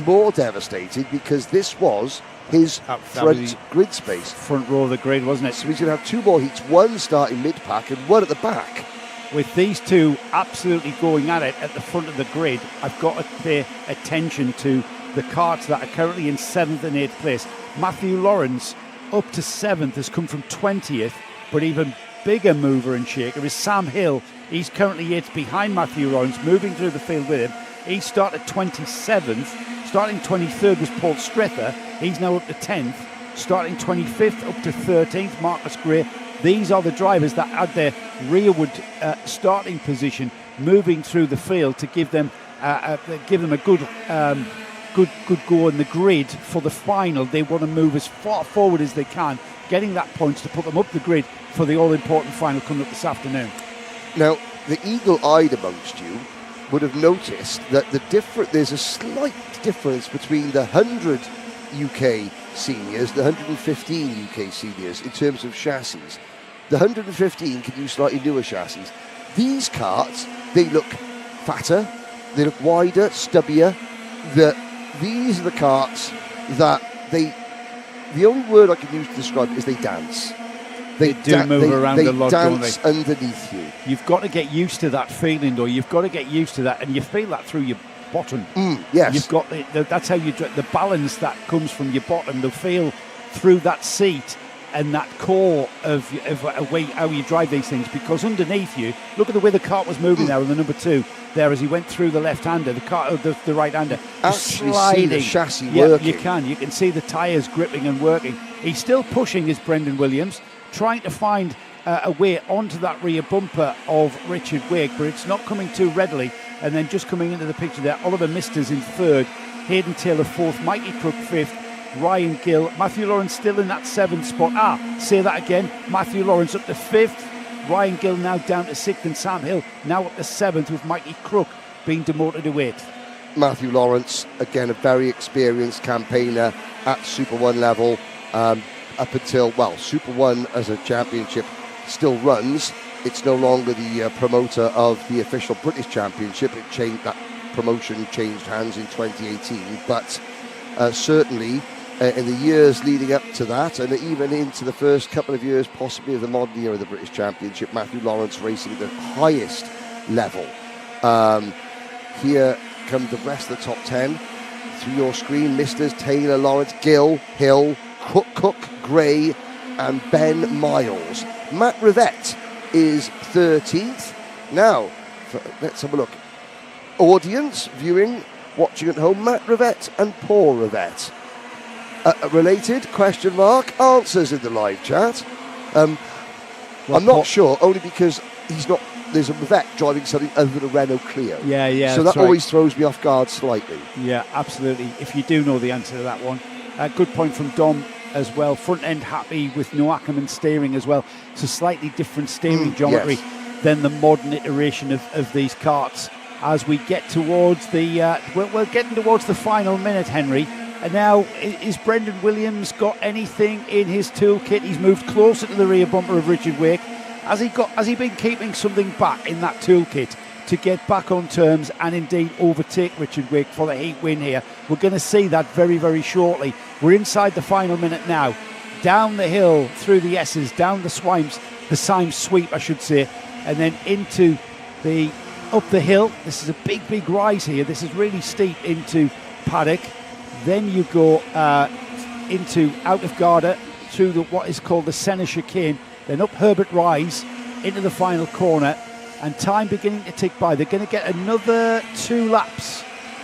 more devastated because this was his front grid space. Front row of the grid, wasn't it? So he's going to have 2 more heats, one starting mid-pack and one at the back. With these two absolutely going at it at the front of the grid, I've got to pay attention to the karts that are currently in 7th and 8th place. Matthew Lawrence up to 7th has come from 20th, but even bigger mover and shaker is Sam Hill. He's currently 8th behind Matthew Lawrence, moving through the field with him. He started 27th. Starting 23rd was Paul Strether. He's now up to 10th. Starting 25th up to 13th, Marcus Gray. These are the drivers that had their rearward starting position, moving through the field to give them a good go in the grid for the final. They want to move as far forward as they can, getting that points to put them up the grid for the all-important final coming up this afternoon. Now, the eagle-eyed amongst you would have noticed that there's a slight difference between the 100 UK seniors, the 115 UK seniors in terms of chassis. The 115 can use slightly newer chassis. These karts, they look fatter, they look wider, stubbier. These are the karts that the only word I can use to describe it is they dance. They do move around a lot, don't they? They dance underneath you. You've got to get used to that feeling, though. You've got to get used to that, and you feel that through your bottom. Yes. You've got that's how you the balance that comes from your bottom. The feel through that seat and that core of how you drive these things. Because underneath you, look at the way the kart was moving there on the number 2 there as he went through the left-hander, the right-hander. Actually sliding. See the chassis yeah, working. You can see the tyres gripping and working. He's still pushing his Brendan Williams, trying to find a way onto that rear bumper of Richard Wake, but it's not coming too readily. And then just coming into the picture there, Oliver Misters in 3rd, Hayden Taylor 4th, Mikey Crook 5th, Ryan Gill, Matthew Lawrence still in that 7th spot. Say that again, Matthew Lawrence up to 5th, Ryan Gill now down to 6th, and Sam Hill now up to 7th, with Mikey Crook being demoted to 8th. Matthew Lawrence, again, a very experienced campaigner at Super 1 level, up until, Super 1 as a championship still runs. It's no longer the promoter of the official British Championship. That promotion changed hands in 2018, but certainly in the years leading up to that, and even into the first couple of years possibly of the modern year of the British Championship, Matthew Lawrence racing at the highest level. Here come the rest of the top 10 through your screen: Misters, Taylor, Lawrence, Gill, Hill, Cook, Gray and Ben Miles. Matt Rivette is 13th. Now, let's have a look. Audience, viewing, watching at home, Matt Rivette and Paul Rivette. Related, question mark, answers in the live chat. I'm not sure, only because there's a Rivette driving something other than a Renault Clio. Yeah. So that always throws me off guard slightly. Yeah, absolutely. If you do know the answer to that one. Good point from Dom as well. Front end happy with no Ackerman steering as well. It's a slightly different steering geometry than the modern iteration of these karts. As we get towards we're getting towards the final minute, Henry. And now, is Brendan Williams got anything in his toolkit? He's moved closer to the rear bumper of Richard Wake. Has he been keeping something back in that toolkit to get back on terms and indeed overtake Richard Wake for the heat win here? We're going to see that very, very shortly. We're inside the final minute now. Down the hill, through the S's, down the Symes sweep, I should say, and then up the hill. This is a big rise here. This is really steep into Paddock. Then you go into out of Garda through what is called the Senna chicane, then up Herbert Rise into the final corner, and time beginning to tick by. They're going to get another 2 laps,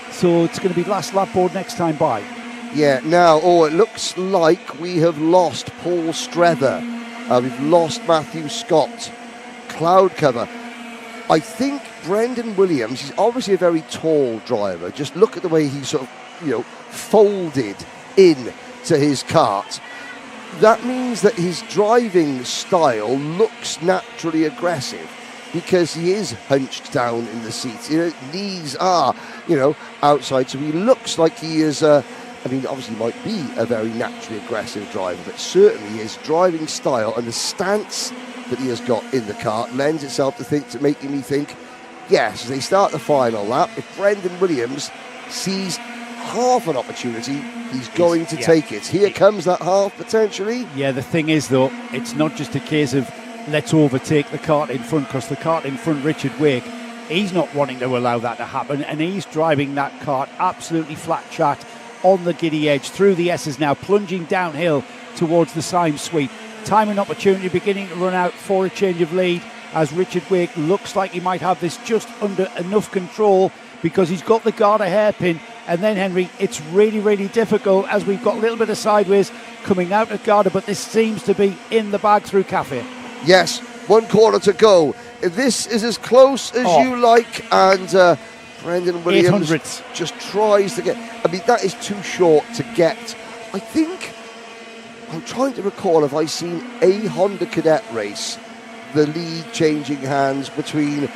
so it's going to be last lap board next time by. Yeah, now, it looks like we have lost Paul Strether. We've lost Matthew Scott. Cloud cover. I think Brendan Williams, he's obviously a very tall driver. Just look at the way he sort of, folded in to his kart. That means that his driving style looks naturally aggressive. because he is hunched down in the seat. Knees are, outside, so he looks like he is. Obviously, he might be a very naturally aggressive driver, but certainly his driving style and the stance that he has got in the kart lends itself to making me think. Yes, as they start the final lap, if Brendan Williams sees half an opportunity, he's going to take it. Here comes that half, potentially. Yeah, the thing is, though, it's not just a case of let's overtake the kart in front, because the kart in front, Richard Wake, he's not wanting to allow that to happen, and he's driving that kart absolutely flat chat on the giddy edge, through the S's now, plunging downhill towards the Symes sweep. Time and opportunity beginning to run out for a change of lead, as Richard Wake looks like he might have this just under enough control, because he's got the Garda hairpin. And then, Henry, it's really, really difficult, as we've got a little bit of sideways coming out of Garda, but this seems to be in the bag through Cafe. Yes, 1 corner to go. This is as close as you like, and Brendan Williams 800s. Just tries to get. That is too short to get. I think, I'm trying to recall, have I seen a Honda Cadet race, the lead changing hands between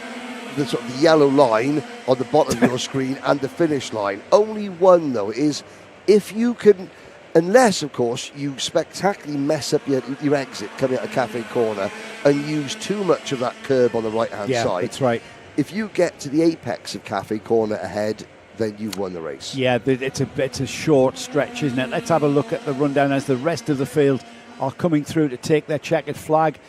the sort of the yellow line on the bottom of your screen and the finish line? Only one, though, is if you can, unless, of course, you spectacularly mess up your exit coming out of Cafe Corner and use too much of that curb on the right-hand side. Yeah, that's right. If you get to the apex of Cafe Corner ahead, then you've won the race. Yeah, it's a short stretch, isn't it? Let's have a look at the rundown as the rest of the field are coming through to take their checkered flag.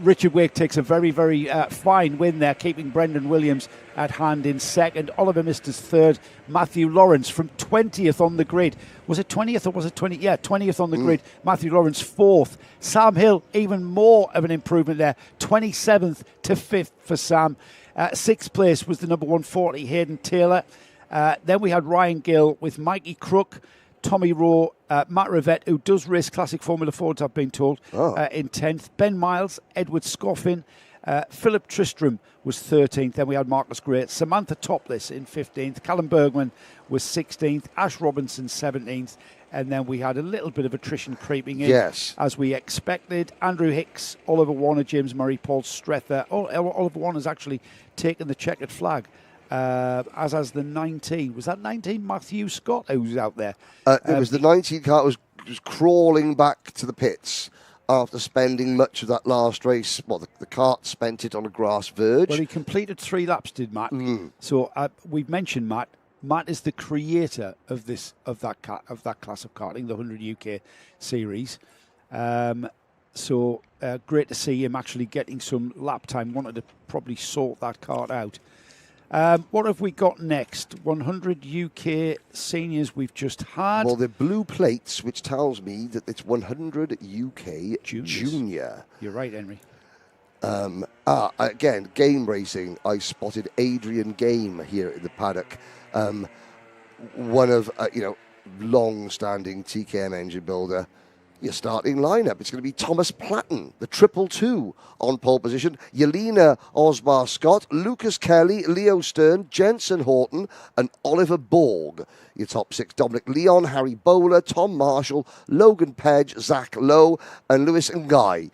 Richard Wake takes a very, very fine win there, keeping Brendan Williams at hand in second. Oliver Mister's third. Matthew Lawrence from 20th on the grid. Was it 20th or was it 20? Yeah, 20th on the grid. Matthew Lawrence fourth. Sam Hill, even more of an improvement there. 27th to 5th for Sam. Sixth place was the number 140, Hayden Taylor. Then we had Ryan Gill with Mikey Crook, Tommy Rowe, Matt Rivette, who does race classic Formula Fords, I've been told, in 10th. Ben Miles, Edward Scoffin, Philip Tristram was 13th. Then we had Marcus Gray, Samantha Topless in 15th. Callum Bergman was 16th. Ash Robinson 17th. And then we had a little bit of attrition creeping in, as we expected. Andrew Hicks, Oliver Warner, James Murray, Paul Strether. Oliver Warner's actually taken the checkered flag, as has the 19. Was that 19 Matthew Scott who's out there? It was the 19 car was crawling back to the pits after spending much of that last race. Well, the kart spent it on a grass verge. Well, he completed 3 laps, did Matt. So we've mentioned Matt. Matt is the creator of that class of karting, the 100 UK series. So great to see him actually getting some lap time. Wanted to probably sort that kart out. What have we got next? 100 UK seniors we've just had. Well, the blue plates, which tells me that it's 100 UK Junior. You're right, Henry. Again, game racing. I spotted Adrian Game here in the paddock. One of, long-standing TKM engine builder. Your starting lineup, it's going to be Thomas Platten, the 222 on pole position, Yelena Osbar-Scott, Lucas Kelly, Leo Stern, Jensen Horton, and Oliver Borg. Your top 6, Dominic Leon, Harry Bowler, Tom Marshall, Logan Pedge, Zach Lowe, and Lewis Ngai.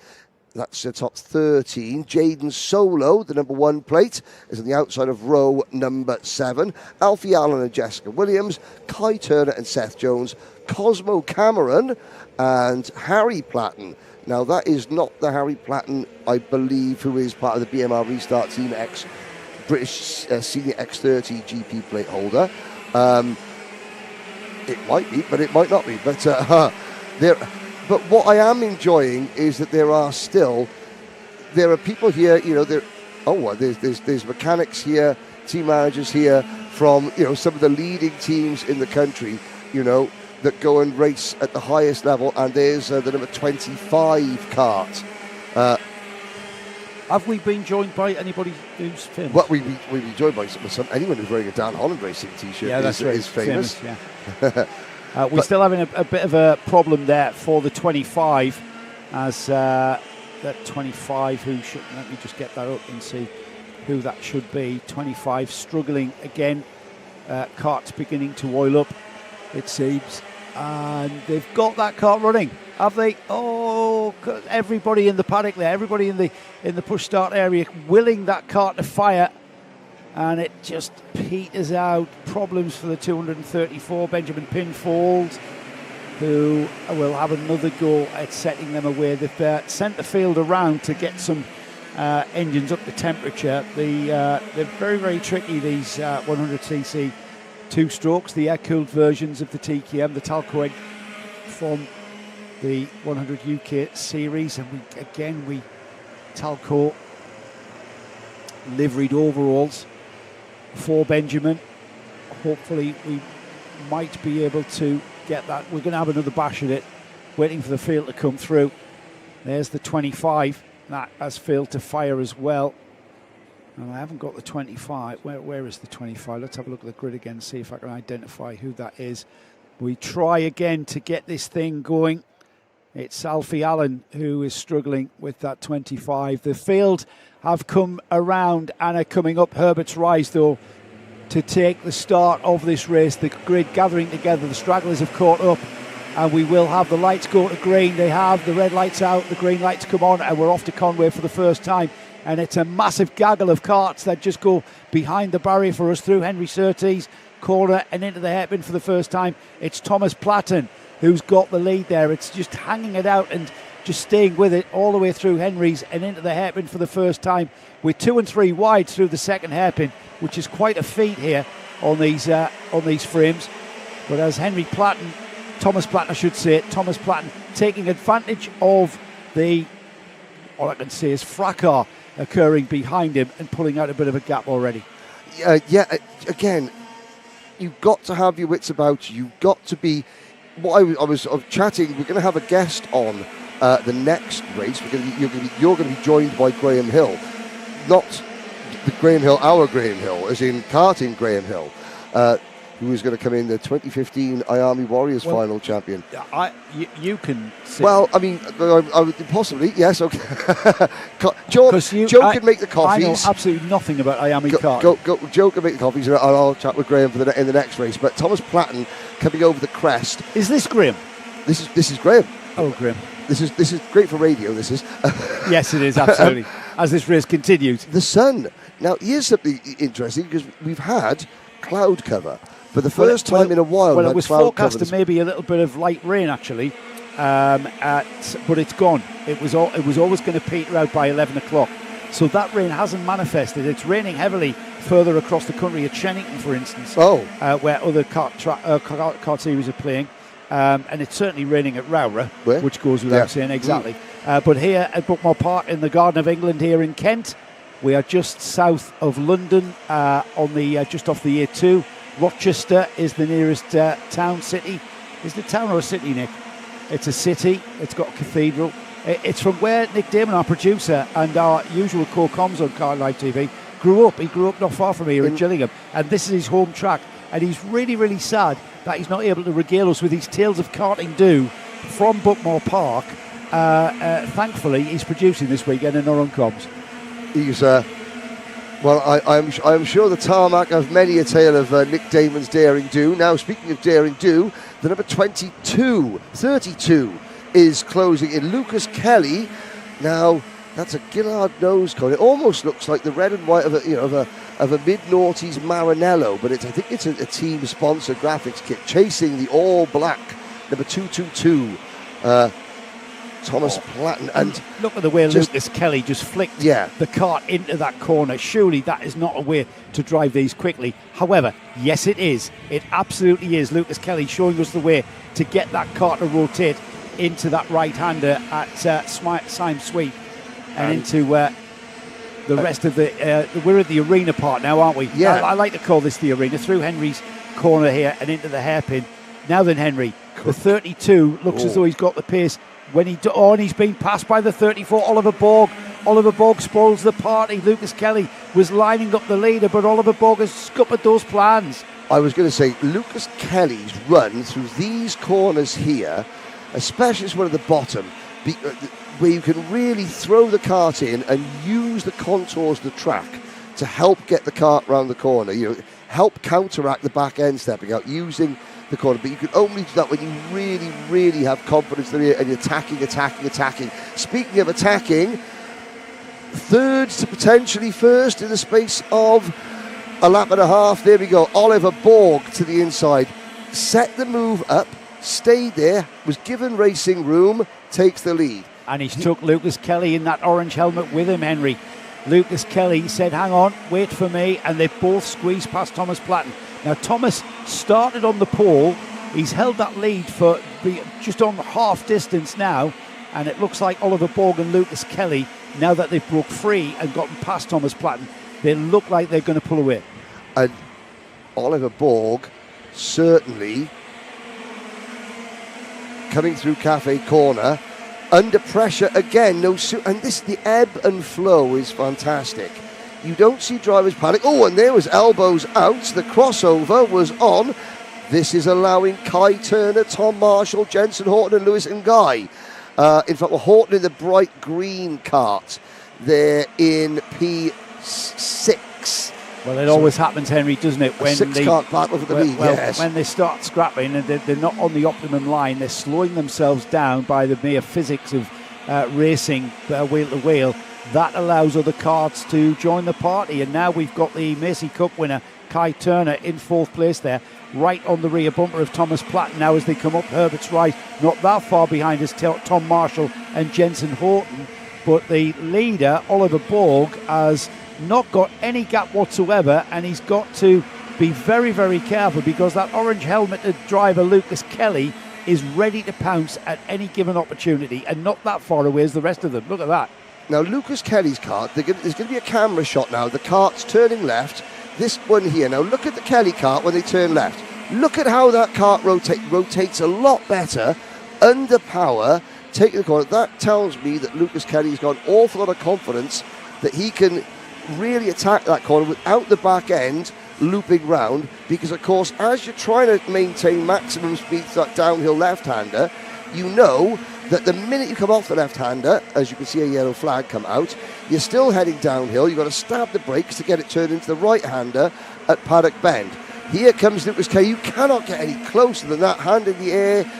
That's the top 13. Jaden Solo, the number 1 plate, is on the outside of row number 7. Alfie Allen and Jessica Williams, Kai Turner and Seth Jones, Cosmo Cameron, and Harry Platten. Now, that is not the Harry Platten, I believe, who is part of the BMR Restart Team X British Senior X30 GP plate holder. It might be, but it might not be. But But what I am enjoying is that there are people here, there's mechanics here, team managers here from, some of the leading teams in the country, that go and race at the highest level. And there's the number 25 kart. Have we been joined by anybody who's famous? Well, we've been joined by anyone who's wearing a Dan Holland Racing t-shirt. Yeah, that's right. Is famous. Yeah. We're still having a bit of a problem there for the 25, as that 25 let me just get that up and see who that should be. 25 struggling again. Kart's beginning to oil up, it seems. and they've got that kart running, have they? Oh, everybody in the paddock there, everybody in the push start area willing that kart to fire, and it just peters out. Problems for the 234 Benjamin Pinfold, who will have another go at setting them away. They've sent the field around to get some engines up to temperature. They're very, very tricky, these 100cc two-strokes, the air-cooled versions of the TKM, the Talco from the 100 UK series, and we Talco liveried overalls for Benjamin. Hopefully we might be able to get that. We're going to have another bash at it, waiting for the field to come through. There's the 25. That has failed to fire as well. And I haven't got the 25. Where is the 25? Let's have a look at the grid again, see if I can identify who that is. We try again to get this thing going. It's Alfie Allen who is struggling with that 25. The field have come around and are coming up Herbert's Rise, though, to take the start of this race. The grid gathering together. The stragglers have caught up, and we will have the lights go to green. They have the red lights out, the green lights come on, and we're off to Conway for the first time. And it's a massive gaggle of karts that just go behind the barrier for us through Henry Surtees corner and into the hairpin for the first time. It's Thomas Platten who's got the lead there. It's just hanging it out and just staying with it all the way through Henry's and into the hairpin for the first time. We're 2 and 3 wide through the second hairpin, which is quite a feat here on these frames. But as Thomas Platten taking advantage of all I can say is fracas occurring behind him and pulling out a bit of a gap already. Again, you've got to have your wits about you. You've got to be. What I was chatting. We're going to have a guest on the next race. You're going to be joined by Graham Hill, not the Graham Hill, our Graham Hill, as in karting Graham Hill, who is going to come in, the 2015 Miami Warriors final champion. You can say. Well, I mean, I would possibly, yes, okay. Joe can make the coffees. I know absolutely nothing about Miami kart. Joe can make the coffees, and I'll chat with Graham in the next race. But Thomas Platten coming over the crest. Is this Graham? This is Graham. Oh, Graham. This is great for radio. This is. Yes, it is absolutely. As this race continues, the sun. Now, here's something interesting, because we've had cloud cover. For the first time in a while. Well, it was forecast to maybe a little bit of light rain, actually, but it's gone. It was always going to peter out by 11 o'clock. So that rain hasn't manifested. It's raining heavily further across the country at Chennington, for instance, where other kart series are playing. And it's certainly raining at Rowra, which goes without saying exactly. But here at Buckmore Park in the Garden of England here in Kent, we are just south of London, on the just off the A2. Rochester is the nearest city. Is it a town or a city, Nick? It's a city. It's got a cathedral. It's from where Nick Damon, our producer and our usual co-coms on Karting Live TV, grew up. He grew up not far from here in Gillingham, and this is his home track. And he's really, really sad that he's not able to regale us with his Tales of Karting Do from Buckmore Park. Thankfully, he's producing this weekend in our own comms. He's well, I'm sure the tarmac of many a tale of Nick Damon's Daring Do. Now, speaking of Daring Do, the number 32 is closing in. Lucas Kelly. Now, that's a Gillard nose cone. It almost looks like the red and white of a mid-noughties Maranello, but I think it's a team-sponsored graphics kit chasing the all-black number 222. Thomas Platten, and look at the way Lucas Kelly just flicked the kart into that corner. Surely that is not a way to drive these quickly. However, yes, it is. It absolutely is. Lucas Kelly showing us the way to get that kart to rotate into that right-hander at Syme Sweep and into the rest of the. We're at the arena part now, aren't we? Yeah. I like to call this the arena. Through Henry's corner here and into the hairpin. Now then, Henry, the 32 looks as though he's got the pace. When he's been passed by the 34, Oliver Borg. Oliver Borg spoils the party. Lucas Kelly was lining up the leader, but Oliver Borg has scuppered those plans. I was going to say, Lucas Kelly's run through these corners here, especially one at the bottom, where you can really throw the kart in and use the contours of the track to help get the kart round the corner. Help counteract the back end stepping out, using the corner, but you can only do that when you really, really have confidence in it and you're attacking. Speaking of attacking, third to potentially first in the space of a lap and a half. There we go. Oliver Borg to the inside. Set the move up, stayed there, was given racing room, takes the lead. And he's took Lucas Kelly in that orange helmet with him, Henry. Lucas Kelly said, hang on, wait for me, and they both squeezed past Thomas Platten. Now, Thomas started on the pole. He's held that lead for just on half distance now, and it looks like Oliver Borg and Lucas Kelly, now that they've broke free and gotten past Thomas Platten, they look like they're going to pull away. And Oliver Borg certainly coming through Cafe Corner, under pressure again. And the ebb and flow is fantastic. You don't see drivers panic. Oh, and there was elbows out. The crossover was on. This is allowing Kai Turner, Tom Marshall, Jensen Horton and Lewis and Guy. In fact, we're Horton in the bright green kart. They're in P6. Well, it always happens, Henry, doesn't it? When six-kart battle for the lead, yes. When they start scrapping and they're not on the optimum line, they're slowing themselves down by the mere physics of racing wheel to wheel. That allows other karts to join the party. And now we've got the Macy Cup winner, Kai Turner, in fourth place there, right on the rear bumper of Thomas Platten. Now as they come up, Herbert's right, not that far behind is Tom Marshall and Jensen Horton. But the leader, Oliver Borg, has not got any gap whatsoever, and he's got to be very, very careful because that orange helmeted driver, Lucas Kelly, is ready to pounce at any given opportunity, and not that far away as the rest of them. Look at that. Now, Lucas Kelly's kart, there's going to be a camera shot now. The kart's turning left. This one here. Now, look at the Kelly kart when they turn left. Look at how that kart rotates a lot better, under power, taking the corner. That tells me that Lucas Kelly's got an awful lot of confidence that he can really attack that corner without the back end looping round, because of course as you're trying to maintain maximum speed to that downhill left-hander, you know that the minute you come off the left-hander, as you can see a yellow flag come out, you're still heading downhill. You've got to stab the brakes to get it turned into the right-hander at Paddock Bend. Here comes Lucas Kelly. You cannot get any closer than that, hand in the air.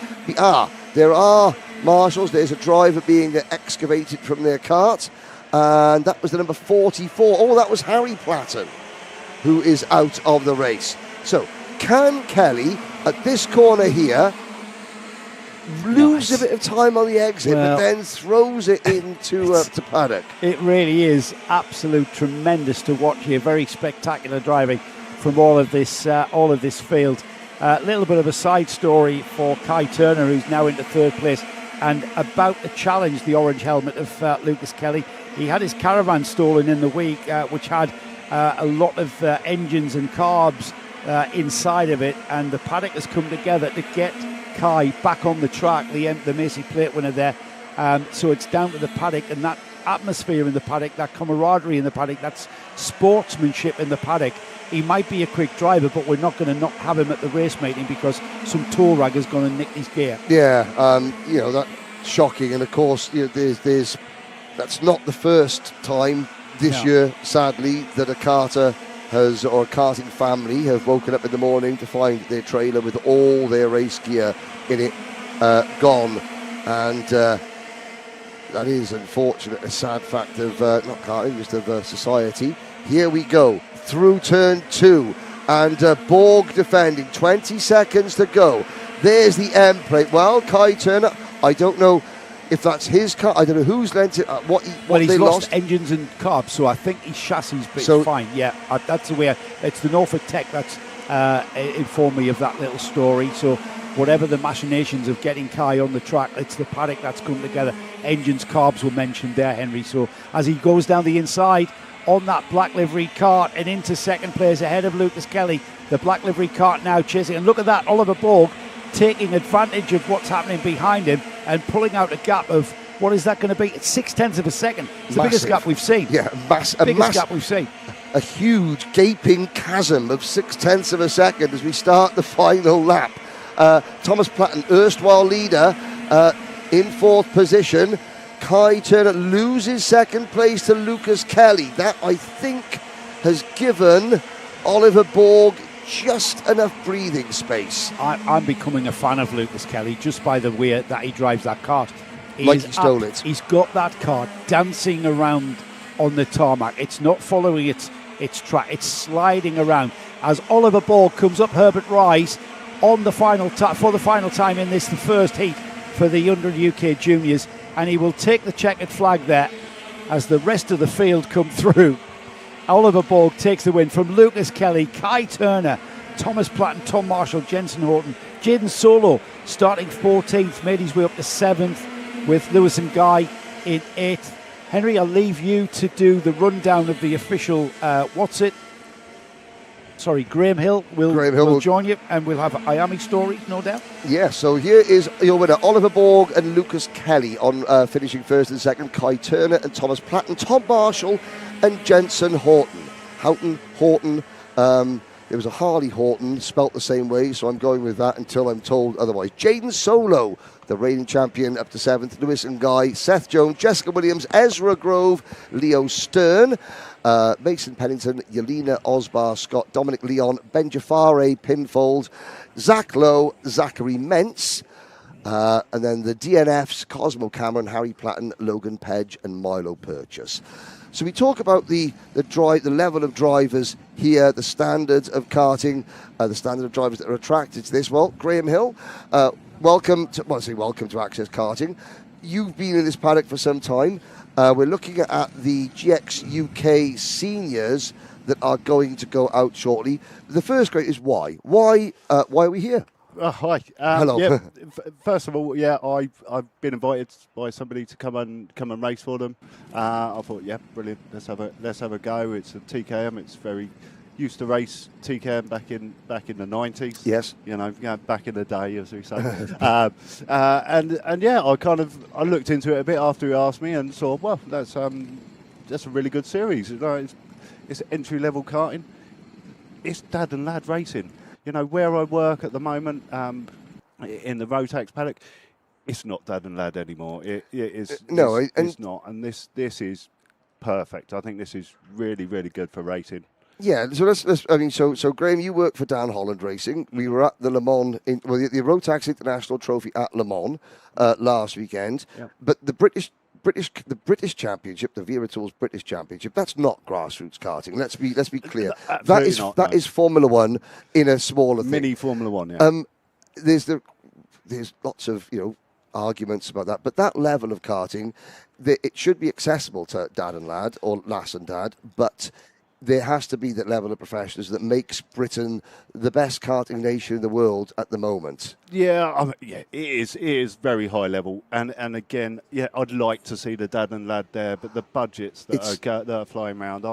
There are marshals. There's a driver being excavated from their cart. And that was the number 44. Oh, that was Harry Platten, who is out of the race. So, can Kelly, at this corner here, lose a bit of time on the exit, but then throws it into to Paddock? It really is absolute tremendous to watch here. Very spectacular driving from all of this field. A little bit of a side story for Kai Turner, who's now into third place, and about to challenge the orange helmet of Lucas Kelly. He had his caravan stolen in the week, which had a lot of engines and carbs inside of it, and the paddock has come together to get Kai back on the track, the Macy Plate winner there. So it's down to the paddock, and that atmosphere in the paddock, that camaraderie in the paddock, that's sportsmanship in the paddock. He might be a quick driver, but we're not going to not have him at the race meeting because some tow rag is going to nick his gear. Yeah, that's shocking, and of course, there's that's not the first time this year, sadly, that a karter or a karting family have woken up in the morning to find their trailer with all their race gear in it gone. And that is, unfortunate, a sad fact of not karting, just of society. Here we go, through turn 2, and Borg defending, 20 seconds to go. There's the M plate. Well, Kai Turner, I don't know if that's his car. I don't know who's lent it. He's lost engines and carbs, so I think his chassis bit's fine. Yeah, that's the way. It's the Norfolk Tech that's informed me of that little story. So whatever the machinations of getting Kai on the track, it's the paddock that's come together. Engines, carbs were mentioned there, Henry. So as he goes down the inside on that black livery cart and into second place ahead of Lucas Kelly, the black livery cart now chasing. And look at that, Oliver Borg taking advantage of what's happening behind him and pulling out a gap of, what is that going to be? It's 0.6 of a second. It's the biggest gap we've seen. Yeah, biggest gap we've seen. A huge gaping chasm of 0.6 of a second as we start the final lap. Thomas Platten, erstwhile leader, in fourth position. Kai Turner loses second place to Lucas Kelly. That, I think, has given Oliver Borg just enough breathing space. I'm becoming a fan of Lucas Kelly just by the way that he drives that kart. Like he stole it. He's got that kart dancing around on the tarmac. It's not following its track. It's sliding around. As Oliver Borg comes up Herbert Rise on the final for the final time in the first heat for the under UK juniors, and he will take the checkered flag there as the rest of the field come through. Oliver Borg takes the win from Lucas Kelly, Kai Turner, Thomas Platten, Tom Marshall, Jensen Horton. Jaden Solo starting 14th, made his way up to 7th with Lewis and Guy in 8th. Henry, I'll leave you to do the rundown of the official Graham Hill will join you, and we'll have Miami stories, no doubt. Yeah, so here is your winner, Oliver Borg and Lucas Kelly on finishing first and second, Kai Turner and Thomas Platten, Tom Marshall and Jensen Horton. There was a Harley Horton spelt the same way, so I'm going with that until I'm told otherwise. Jaden Solo, the reigning champion, up to 7th. Lewis and Guy, Seth Jones, Jessica Williams, Ezra Grove, Leo Stern, Mason Pennington, Yelena Osbar, Scott, Dominic Leon, Ben Jafare, Pinfold, Zach Lowe, Zachary Mentz, and then the DNFs, Cosmo Cameron, Harry Platten, Logan Pedge, and Milo Purchase. So we talk about the level of drivers here, the standards of karting, the standard of drivers that are attracted to this. Well, Graham Hill, welcome to Access Karting. You've been in this paddock for some time. We're looking at the GX UK seniors that are going to go out shortly. The first great is why? Why are we here? Hi. Hello. Yeah, first of all, I've been invited by somebody to come and race for them. I thought, yeah, brilliant. Let's have a go. It's a TKM. It's very used to race TKM back in the 90s. Yes. Back in the day, as we say. and yeah, I looked into it a bit after he asked me and saw, well, that's a really good series. It's entry level karting. It's dad and lad racing. Where I work at the moment, in the Rotax paddock, it's not dad and lad anymore. It's not. And this is perfect. I think this is really, really good for racing. Yeah, so Graham, you work for Dan Holland Racing. We were at the Le Mans, the Rotax International Trophy at Le Mans last weekend. Yep. But the British Championship, the Vera Tools British Championship, that's not grassroots karting. Let's be clear. That is Formula One in a smaller thing. Mini Formula One. Yeah. There's lots of arguments about that, but that level of karting, it should be accessible to dad and lad or lass and dad, but there has to be that level of professionals that makes Britain the best karting nation in the world at the moment. Yeah, it is very high level, and again, yeah, I'd like to see the dad and lad there, but the budgets that are flying around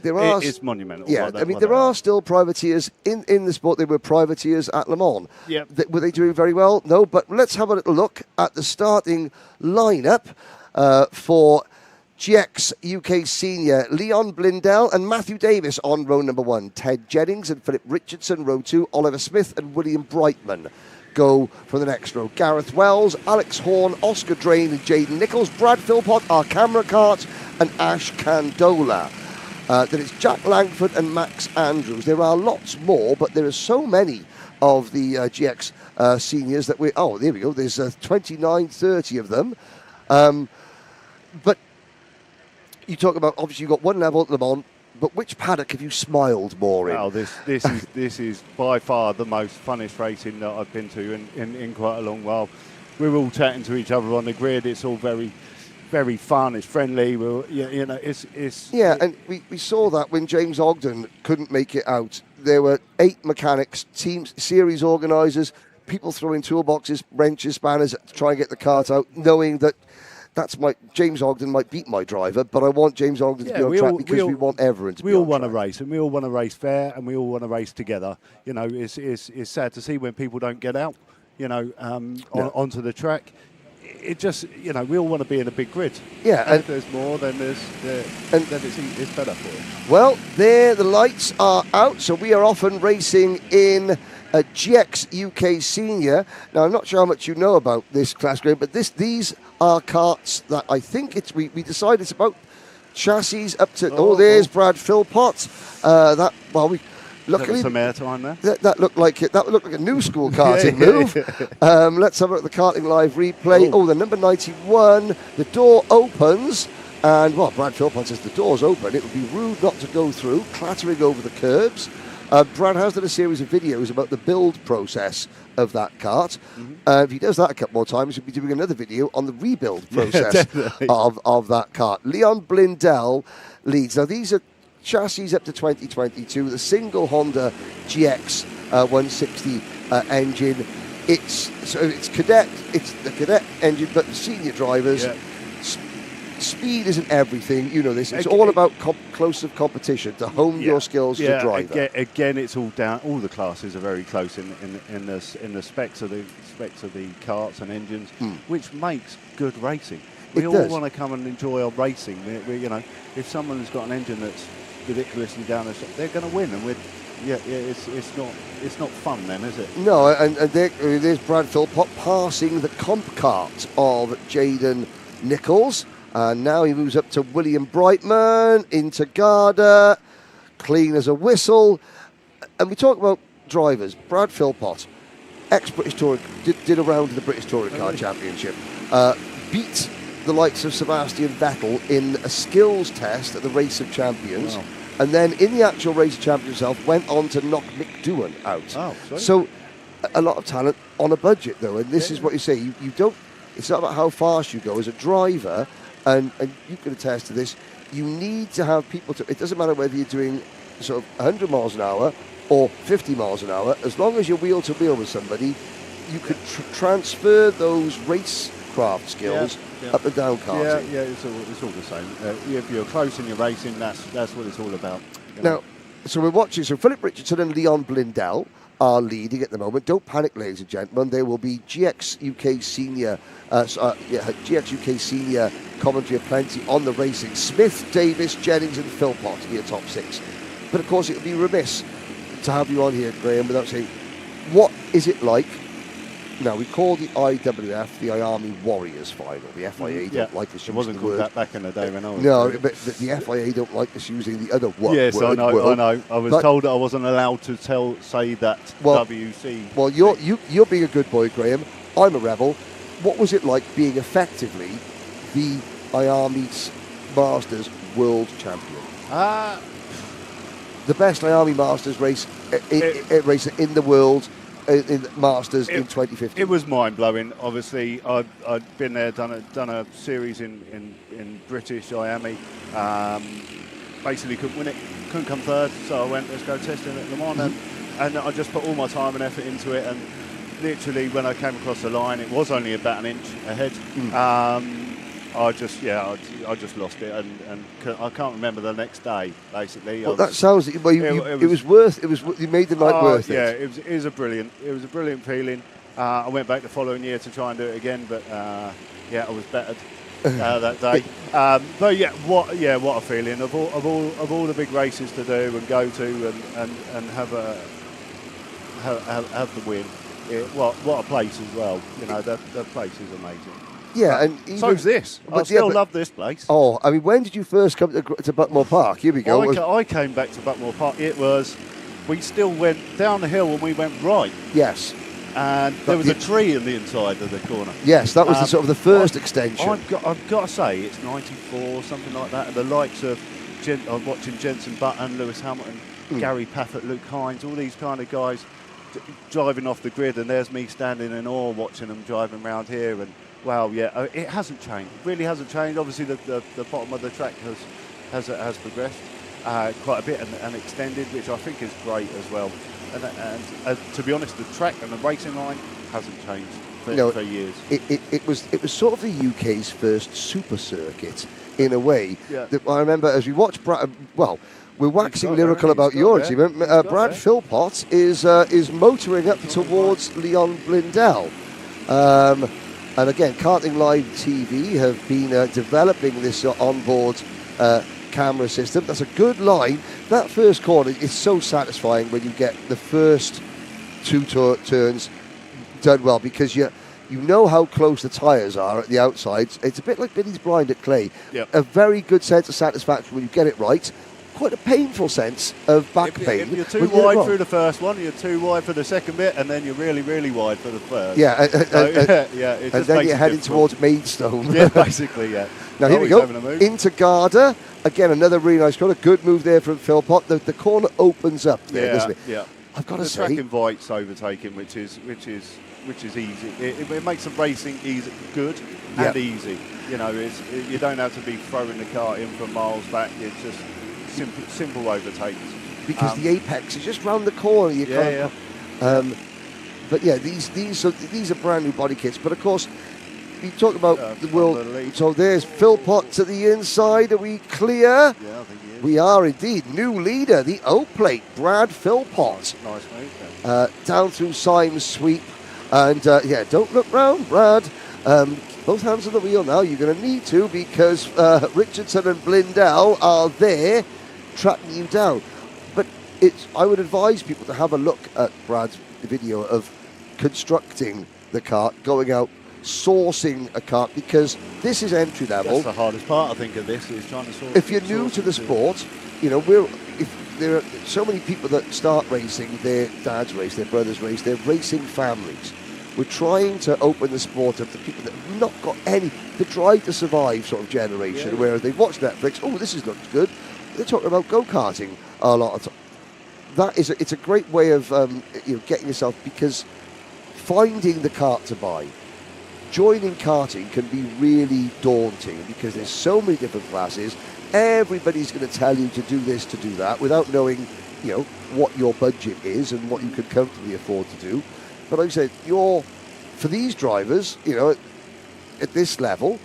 it's monumental. Yeah, there are still privateers in the sport. There were privateers at Le Mans. Yeah, were they doing very well? No, but let's have a little look at the starting lineup for GX UK Senior. Leon Blindell and Matthew Davis on row number 1. Ted Jennings and Philip Richardson, row 2. Oliver Smith and William Brightman go for the next row. Gareth Wells, Alex Horn, Oscar Drain and Jaden Nichols. Brad Philpott, our camera cart, and Ash Candola. Then it's Jack Langford and Max Andrews. There are lots more, but there are so many of the GX seniors that there we go. There's 29, 30 of them. But you talk about, obviously, you've got one level at Le Mans, but which paddock have you smiled more in? Well, this is by far the most funnest racing that I've been to in quite a long while. We're all chatting to each other on the grid. It's all very, very fun. It's friendly. And we saw that when James Ogden couldn't make it out. There were 8 mechanics, teams, series organisers, people throwing toolboxes, wrenches, spanners to try and get the cart out, knowing that James Ogden might beat my driver, but I want James Ogden to be on track because we want everyone to be on track. We all want to race, and we all want to race fair, and we all want to race together. It's sad to see when people don't get out, onto the track. It just, we all want to be in a big grid. Yeah, and if there's more, then it's better for us. Well, there the lights are out, so we are off and racing in a GX UK Senior. Now, I'm not sure how much you know about this class grade, but these are karts that I think we decided it's about chassis up to. There's Brad Philpott. luckily, some airtime there. That looked like a new school karting move. Let's have a look at the Karting Live replay. Oh, the number 91. The door opens, and well, Brad Philpott says the door's open. It would be rude not to go through, clattering over the curbs. Brad has done a series of videos about the build process of that kart. If he does that a couple more times, he'll be doing another video on the rebuild process of that kart. Leon Blindell leads. Now, these are chassis up to 2022, the single Honda GX 160 engine. It's the cadet engine, but the senior drivers. Yeah. Speed isn't everything, you know this. It's all about close competition to hone your skills as a driver. Again, it's all down. All the classes are very close in the specs of the karts and engines, which makes good racing. We all want to come and enjoy our racing. You know, if someone's got an engine that's ridiculously down, they're going to win, and it's not fun then, is it? No, and there's Brad Philpott passing the comp kart of Jaden Nichols. And now he moves up to William Brightman, into Garda, clean as a whistle. And we talk about drivers. Brad Philpott, ex-British Touring, did a round of the British Touring Car Championship. Beat the likes of Sebastian Vettel in a skills test at the Race of Champions. Wow. And then in the actual Race of Champions himself, went on to knock Mick Doohan out. Oh, sorry. So a lot of talent on a budget, though. And this is what you say. You don't. It's not about how fast you go as a driver. And you can attest to this, you need to have people it doesn't matter whether you're doing sort of 100 miles an hour or 50 miles an hour, as long as you're wheel to wheel with somebody, you could transfer those racecraft skills up and down karting. Yeah, it's all the same. If you're close in your racing, that's what it's all about. Now, so we're watching, so Philip Richardson and Leon Blindell are leading at the moment. Don't panic, ladies and gentlemen. There will be GX UK Senior commentary aplenty on the racing. Smith, Davis, Jennings and Philpott in your top six. But of course it would be remiss to have you on here, Graham, without saying, what is it like? Now, we call the IWF the Army Warriors final. The FIA don't like us using it wasn't the called word. That back in the day when I was but the FIA don't like us using the other word. Yes, I know. I was told that I wasn't allowed to say that WC. Well, you're being a good boy, Graham. I'm a rebel. What was it like being effectively the IARMY Masters World Champion? The best IARMY Masters racer in the world. In Masters in 2015. It was mind-blowing. Obviously, I'd been there, done a series in British IAME. Basically couldn't win it, couldn't come third, so I went, let's go testing at Le Mans, and I just put all my time and effort into it, and literally when I came across the line, it was only about an inch ahead. I just lost it, and I can't remember the next day. Basically, well, that sounds. Well, it was worth. You made the night worth it. Yeah, it was a brilliant feeling. I went back the following year to try and do it again, but I was battered that day. But what a feeling of all the big races to do and go to and have the win. What a place as well. You know, the place is amazing. Yeah, and even, so's this. I still love this place. Oh, I mean, when did you first come to Buckmore Park? Here we go. I came back to Buckmore Park. We still went down the hill when we went right. Yes. And there was a tree in the inside of the corner. Yes, that was the first extension. I've got to say, it's 94, something like that. And the likes of I'm watching Jenson Button, Lewis Hamilton, Gary Paffett, Luke Hines, all these kind of guys driving off the grid. And there's me standing in awe watching them driving around here. And wow, it hasn't changed. It really hasn't changed. Obviously, the bottom of the track has progressed quite a bit and extended, which I think is great as well. And to be honest, the track and the racing line hasn't changed for years. It was sort of the UK's first super circuit in a way. Yeah. That I remember as we watched. We're waxing lyrical about your team. Brad Philpott is motoring up towards Leon Blindell. And again, Karting Live TV have been developing this onboard camera system. That's a good line. That first corner is so satisfying when you get the first two turns done well, because you know how close the tyres are at the outside. It's a bit like Billy's blind at Clay. Yep. A very good sense of satisfaction when you get it right. quite a painful sense of back pain. If you're too when you get it wide wrong. through the first one, you're too wide for the second bit, and then you're really, really wide for the third. Yeah, Yeah, it and just then makes you're it heading difficult. towards Maidstone. Yeah, basically, yeah. Now here we Always go, having a move. into Garda. Again, another really nice corner. Good move there from Philpott. The corner opens up there, doesn't it? Yeah. I've got to The say, track invites overtaking, which is easy. It makes the racing easy, good and easy. You know, you don't have to be throwing the car in from miles back. It's just simple overtakes. because the apex is just round the corner. You can't. But yeah, these are brand new body kits. But of course, you talk about the world. So there's Philpott to the inside. Are we clear? Yeah, I think he is. We are indeed. New leader, the O plate, Brad Philpott. Nice move. Down through Syme's sweep. And don't look round, Brad. Both hands on the wheel now. You're going to need to, because Richardson and Blindell are there tracking you down. But I would advise people to have a look at Brad's video of constructing the kart, going out, sourcing a kart, because this is entry level. That's the hardest part, I think, of this, is trying to sort. If you're new to the sport, if there are so many people that start racing, their dads race, their brothers race, they're racing families. We're trying to open the sport up to people that have not got the drive to survive sort of generation, whereas they watch Netflix, oh, this looks good. They're talking about go-karting a lot of time. It's a great way of getting yourself, because finding the kart to buy, joining karting can be really daunting, because there's so many different classes. Everybody's going to tell you to do this, to do that, without knowing, what your budget is and what you can comfortably afford to do. But like I said, for these drivers, at this level,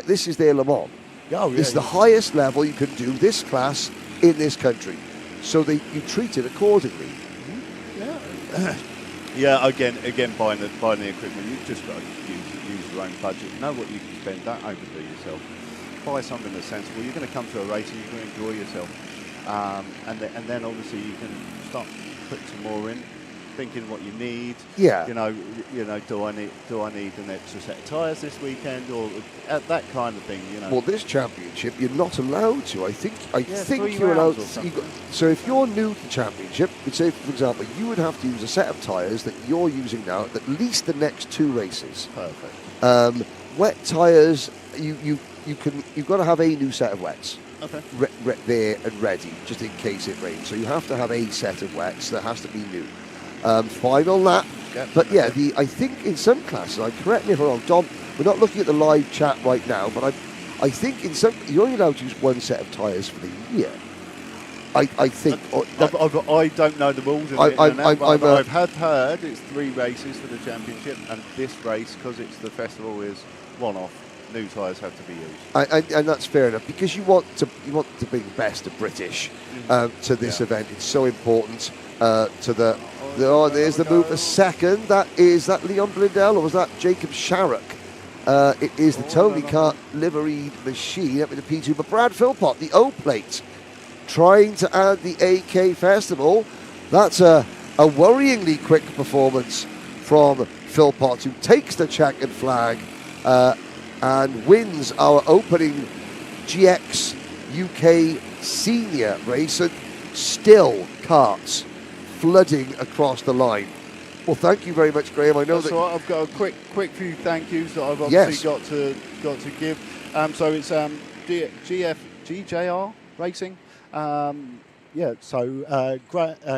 this is their Le Mans. This is the highest level you can do this class in this country. So you treat it accordingly. Yeah, again, buying the equipment, you've just got to use your own budget. Know what you can spend. Don't overdo yourself. Buy something that's sensible. You're going to come to a race and you're going to enjoy yourself, and then obviously you can start putting some more in, thinking what you need. Yeah. Do I need an extra set of tyres this weekend, or that kind of thing? Well, this championship, you're not allowed to. I think 3 you're allowed. rounds or So if you're new to the championship, we'd say, for example, you would have to use a set of tyres that you're using now at least the next 2 races. Perfect. Wet tyres, you've got to have a new set of wets. Okay. There and ready, just in case it rains. So you have to have a set of wets that has to be new. Final lap. But I think in some classes, correct me if I'm wrong, Dom, we're not looking at the live chat right now, but I think in some, you're only allowed to use 1 set of tyres for the year. I think. I don't know the rules. I've heard it's 3 races for the championship, and this race, because it's the festival, is one-off. New tyres have to be used. And that's fair enough, because you want to bring the best of British to this event. It's so important to the. There's the move for second. Is that Leon Blindell, or was that Jacob Sharrock? It is the Tony Kart liveried machine up in the P2. But Brad Philpott, the O plate, trying to add the AK Festival. That's a worryingly quick performance from Philpott, who takes the checkered flag and wins our opening GX UK senior race. And still karts flooding across the line. Well, thank you very much, Graham. I know that I've got a quick few thank yous that I've obviously got to give. So it's GJR Racing.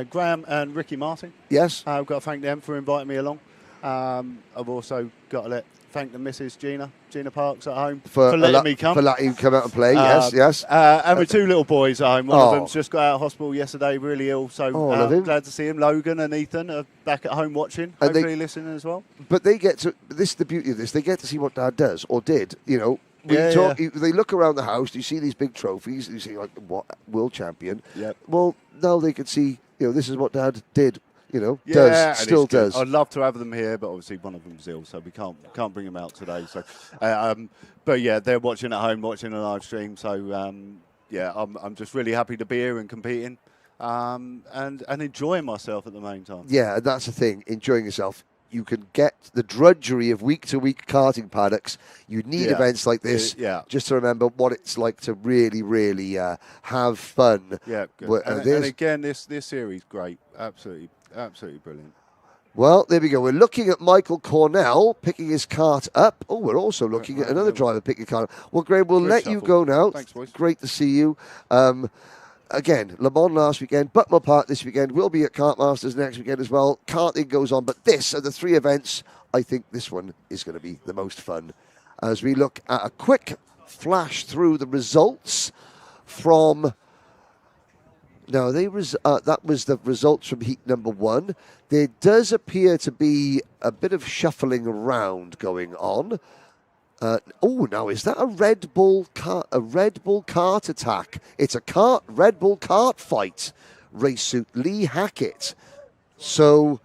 Graham and Ricky Martin. Yes. I've got to thank them for inviting me along. I've also got to thank the Mrs. Gina Parks at home for letting me come. For letting you come out and play, yes. And with 2 little boys at home. One of them's just got out of hospital yesterday, really ill. So glad to see him. Logan and Ethan are back at home watching, and hopefully listening as well. But they get to, this is the beauty of this, they get to see what Dad does, or did, They look around the house, you see these big trophies, you see, like, what, world champion. Yep. Well, now they can see, this is what Dad did. Still does. I'd love to have them here, but obviously one of them's ill, so we can't bring them out today. So, but yeah, they're watching at home, watching a live stream. So I'm just really happy to be here and competing, and enjoying myself at the main time. Yeah, that's the thing, enjoying yourself. you can get the drudgery of week-to-week karting paddocks, you need events like this just to remember what it's like to really, really have fun. Yeah, good. And again, this series, great. Absolutely brilliant. Well, there we go. We're looking at Michael Cornell picking his kart up. Oh, we're also looking at another driver picking a kart up. Well, Graham, we'll let you go now. Thanks, boys. Great to see you. Again, Le Mans last weekend, Buckmore Park this weekend. We'll be at Kart Masters next weekend as well. Karting goes on, but this are the 3 events. I think this one is going to be the most fun. As we look at a quick flash through the results from... No, that was the results from heat number 1. There does appear to be a bit of shuffling around going on. Now is that a Red Bull kart attack? It's a Red Bull kart fight. Race suit Lee Hackett. So,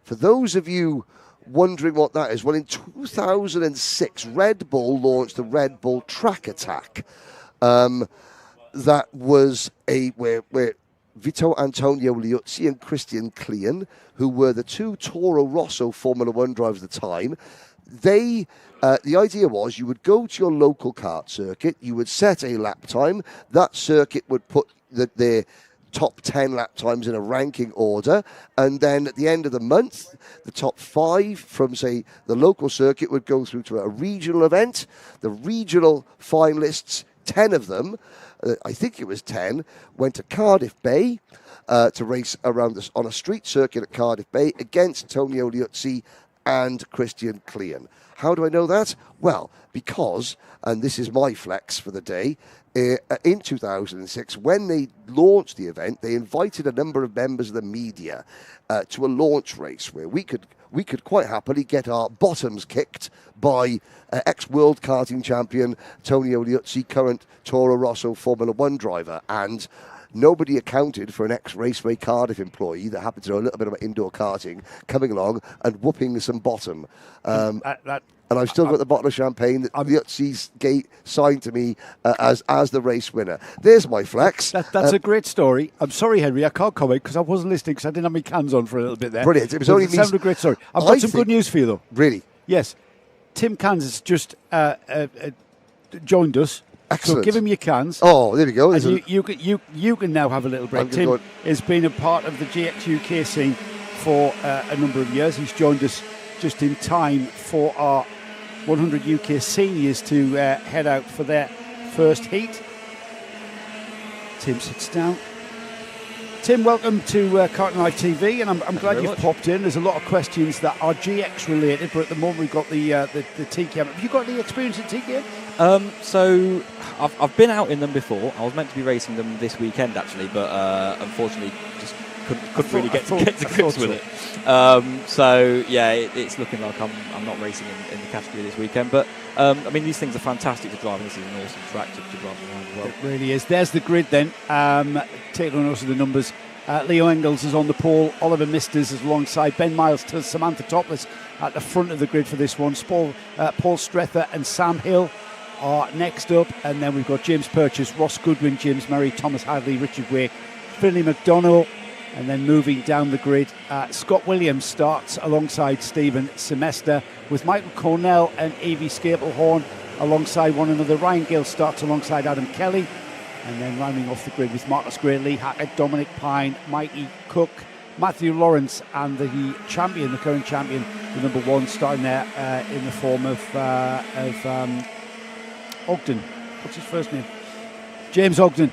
for those of you wondering what that is, well, in 2006, Red Bull launched the Red Bull Track Attack. That was where Vito Antonio Liuzzi and Christian Klein, who were the 2 Toro Rosso Formula 1 drivers at the time, the idea was you would go to your local kart circuit, you would set a lap time, that circuit would put their top 10 lap times in a ranking order, and then at the end of the month, the top 5 from, say, the local circuit would go through to a regional event. The regional finalists, 10 of them, I think it was 10, went to Cardiff Bay to race around on a street circuit at Cardiff Bay against Antonio Liuzzi and Christian Klein. How do I know that? Well, because, and this is my flex for the day, in 2006, when they launched the event, they invited a number of members of the media to a launch race where we could quite happily get our bottoms kicked by ex-world karting champion Antonio Liuzzi, current Toro Rosso Formula 1 driver, and nobody accounted for an ex-Raceway Cardiff employee that happened to know a little bit about indoor karting coming along and whooping some bottom. And I've still got the bottle of champagne that Liuzzi signed to me as the race winner. There's my flex. That's a great story. I'm sorry, Henry, I can't comment because I wasn't listening because I didn't have my cans on for a little bit there. Brilliant. It was only me. Sounded a great story. I've got some good news for you, though. Really? Yes. Tim Kansas just joined us. Excellent. So give him your cans. Oh, there we go. And you can now have a little break. Tim has been a part of the GX UK scene for a number of years. He's joined us just in time for our 100 UK seniors to head out for their first heat. Tim sits down. Tim, welcome to Karting Live TV, and I'm glad you've popped in. There's a lot of questions that are GX related, but at the moment we've got the TKM. Have you got any experience in TKM? So I've been out in them before. I was meant to be racing them this weekend actually, but unfortunately just couldn't really get to grips with it. So yeah, it's looking like I'm not racing in the category this weekend. But I mean, these things are fantastic to drive, and this is an awesome track to drive around as well. It really is. There's the grid then. Taking notice of the numbers. Leo Engels is on the pole. Oliver Misters is alongside Ben Miles to Samantha Topless at the front of the grid for this one. Paul Strether and Sam Hill are next up, and then we've got James Purchase, Ross Goodwin, James Murray, Thomas Hadley, Richard Wake, Finlay McDonnell, and then moving down the grid, Scott Williams starts alongside Stephen Semester with Michael Cornell and Evie Scaplehorn alongside one another. Ryan Gill starts alongside Adam Kelly, and then rounding off the grid with Marcus Gray, Lee Hackett, Dominic Pine, Mikey Cook, Matthew Lawrence, and the current champion, the number 1, starting there in the form of Ogden. What's his first name? James Ogden.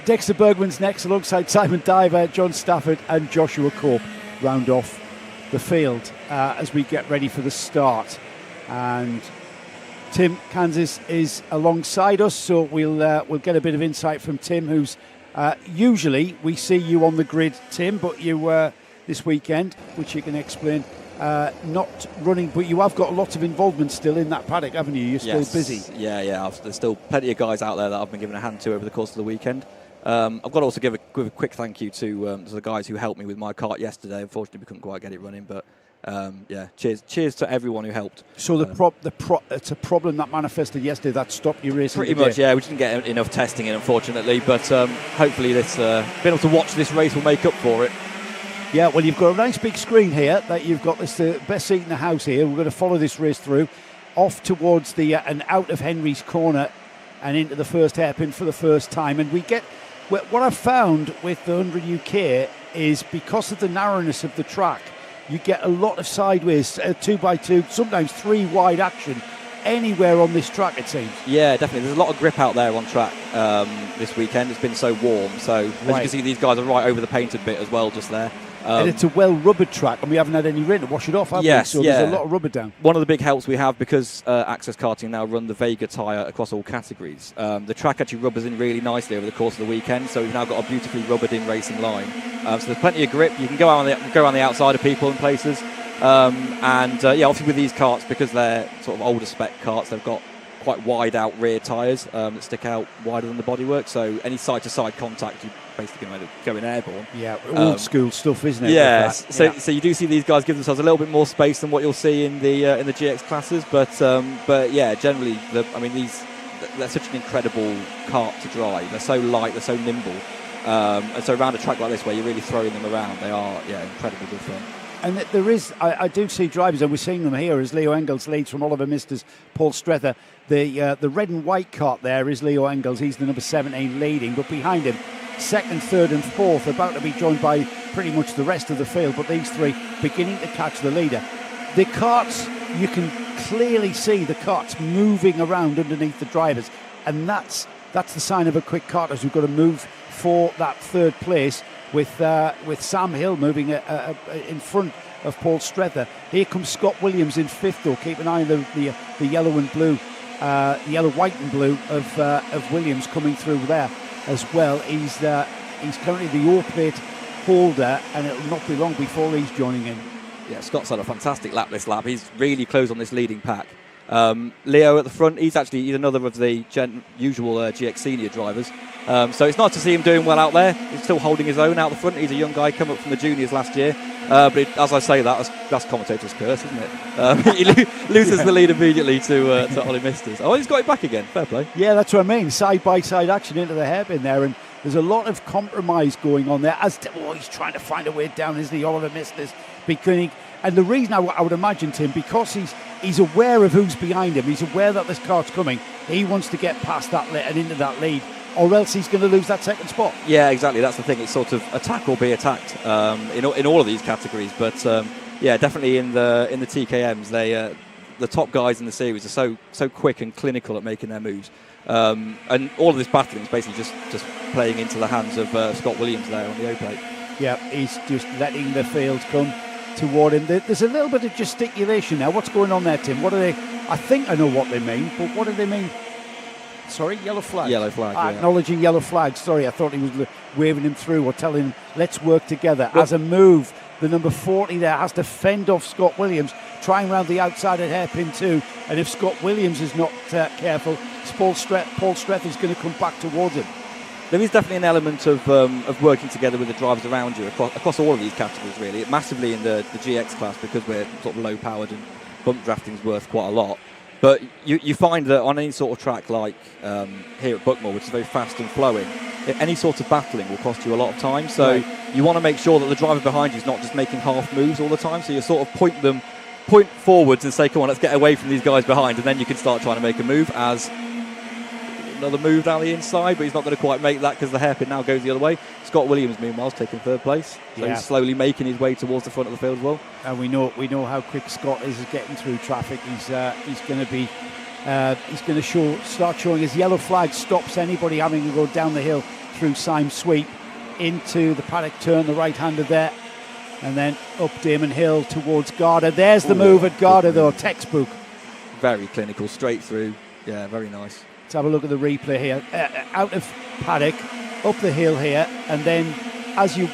Dexter Bergman's next alongside Simon Diver, John Stafford and Joshua Corp round off the field as we get ready for the start. And Tim Kansas is alongside us, so we'll get a bit of insight from Tim, who's usually we see you on the grid, Tim, but you this weekend, which you can explain, not running, but you have got a lot of involvement still in that paddock, haven't you? You're still busy. Yeah. There's still plenty of guys out there that I've been giving a hand to over the course of the weekend. I've got to also give a quick thank you to the guys who helped me with my kart yesterday. Unfortunately, we couldn't quite get it running, but cheers to everyone who helped. So it's a problem that manifested yesterday that stopped you racing. Pretty much, yeah. We didn't get enough testing in, unfortunately, but hopefully being able to watch this race will make up for it. Yeah, well, you've got a nice big screen here that you've got this best seat in the house here. We're going to follow this race through, off towards the and out of Henry's corner and into the first hairpin for the first time. And we get, what I've found with the 100 UK is because of the narrowness of the track, you get a lot of sideways 2x2, sometimes 3 wide action anywhere on this track, it seems. Yeah, definitely. There's a lot of grip out there on track this weekend. It's been so warm. So as you can see, these guys are right over the painted bit as well, just there. And it's a well-rubbered track, and we haven't had any rain to wash it off, have we? So there's a lot of rubber down. One of the big helps we have, because Access Karting now run the Vega tyre across all categories, the track actually rubbers in really nicely over the course of the weekend, so we've now got a beautifully rubbered-in racing line. So there's plenty of grip. You can go around the outside of people in places. Obviously with these karts, because they're sort of older spec karts, they've got quite wide out rear tyres that stick out wider than the bodywork, so any side-to-side contact, you basically going to go in airborne. Yeah, old school stuff, isn't it? Yes. So you do see these guys give themselves a little bit more space than what you'll see in the GX classes, but generally, they're such an incredible kart to drive. They're so light, they're so nimble, and so around a track like this where you're really throwing them around, they are incredibly good fun. And there is, I do see drivers, and we're seeing them here as Leo Engels leads from Oliver Mister's Paul Strether. The red and white cart there is Leo Engels. He's the number 17 leading, but behind him, second, third and fourth, about to be joined by pretty much the rest of the field, but these three beginning to catch the leader. The karts, you can clearly see the karts moving around underneath the drivers, and that's the sign of a quick kart, as we've got to move for that third place with Sam Hill moving in front of Paul Strether. Here comes Scott Williams in fifth, though. Keep an eye on the yellow and blue, yellow, white and blue of Williams coming through there as well. He's currently the O plate holder, and it'll not be long before he's joining in. Yeah, Scott's had a fantastic lap this lap. He's really close on this leading pack. Leo at the front, he's another of the usual GX senior drivers. So it's nice to see him doing well out there. He's still holding his own out the front. He's a young guy, come up from the juniors last year. As I say that's commentator's curse, isn't it? He loses the lead immediately to Ollie Misters. Oh, he's got it back again. Fair play. Yeah, that's what I mean. Side-by-side action into the hairpin there, and there's a lot of compromise going on there. He's trying to find a way down, isn't he, Oliver Misters? And the reason I would imagine, Tim, because he's aware of who's behind him, he's aware that this cart's coming, he wants to get past that and into that lead, or else he's going to lose that second spot. Yeah, exactly. That's the thing. It's sort of attack or be attacked in all of these categories. But definitely in the TKMs, the top guys in the series are so quick and clinical at making their moves. And all of this battling is basically just playing into the hands of Scott Williams there on the O-plate. Yeah, he's just letting the field come toward him. There's a little bit of gesticulation now. What's going on there, Tim? What are they? I think I know what they mean, but what do they mean? Sorry, yellow flag. Yellow flag. Yeah. Acknowledging yellow flag. Sorry, I thought he was waving him through or telling him, let's work together. As a move, the number 40 there has to fend off Scott Williams, trying round the outside at hairpin 2. And if Scott Williams is not careful, Paul Streth is going to come back towards him. There is definitely an element of working together with the drivers around you across all of these categories, really. Massively in the GX class, because we're sort of low-powered and bump drafting's worth quite a lot. But you find that on any sort of track like here at Buckmore, which is very fast and flowing, any sort of battling will cost you a lot of time. So you want to make sure that the driver behind you is not just making half moves all the time. So you sort of point forwards and say, come on, let's get away from these guys behind, and then you can start trying to make a move. As another move down the inside, but he's not going to quite make that because the hairpin now goes the other way. Scott Williams, meanwhile, is taking third place. So he's slowly making his way towards the front of the field as well. And we know how quick Scott is getting through traffic. He's going to start showing his yellow flag stops anybody having to go down the hill through Syme Sweep into the paddock turn, the right-hander there, and then up Damon Hill towards Garda. There's the move at Garda, though, textbook. Very clinical, straight through. Yeah, very nice. Let's have a look at the replay here. Out of paddock, up the hill here, and then as we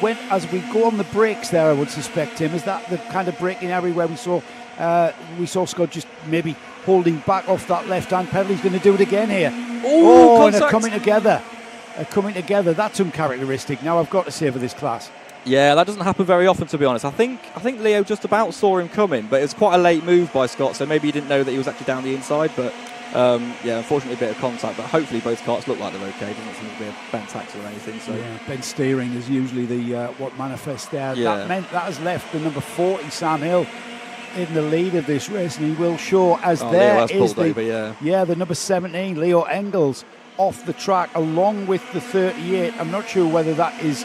go on the brakes there, I would suspect, Tim, is that the kind of braking area where we saw Scott just maybe holding back off that left-hand pedal. He's going to do it again here. And they're coming together. That's uncharacteristic. Now I've got to say for this class. Yeah, that doesn't happen very often, to be honest. I think Leo just about saw him coming, but it was quite a late move by Scott, so maybe he didn't know that he was actually down the inside. But Yeah, unfortunately a bit of contact, but hopefully both karts look like they're okay. Doesn't seem to be a bent axle or anything. So yeah, bent steering is usually the what manifests there. Yeah. That meant that has left the number 40 Sam Hill in the lead of this race, and he will show as there Leo is pulled over, the number 17 Leo Engels off the track along with the 38. I'm not sure whether that is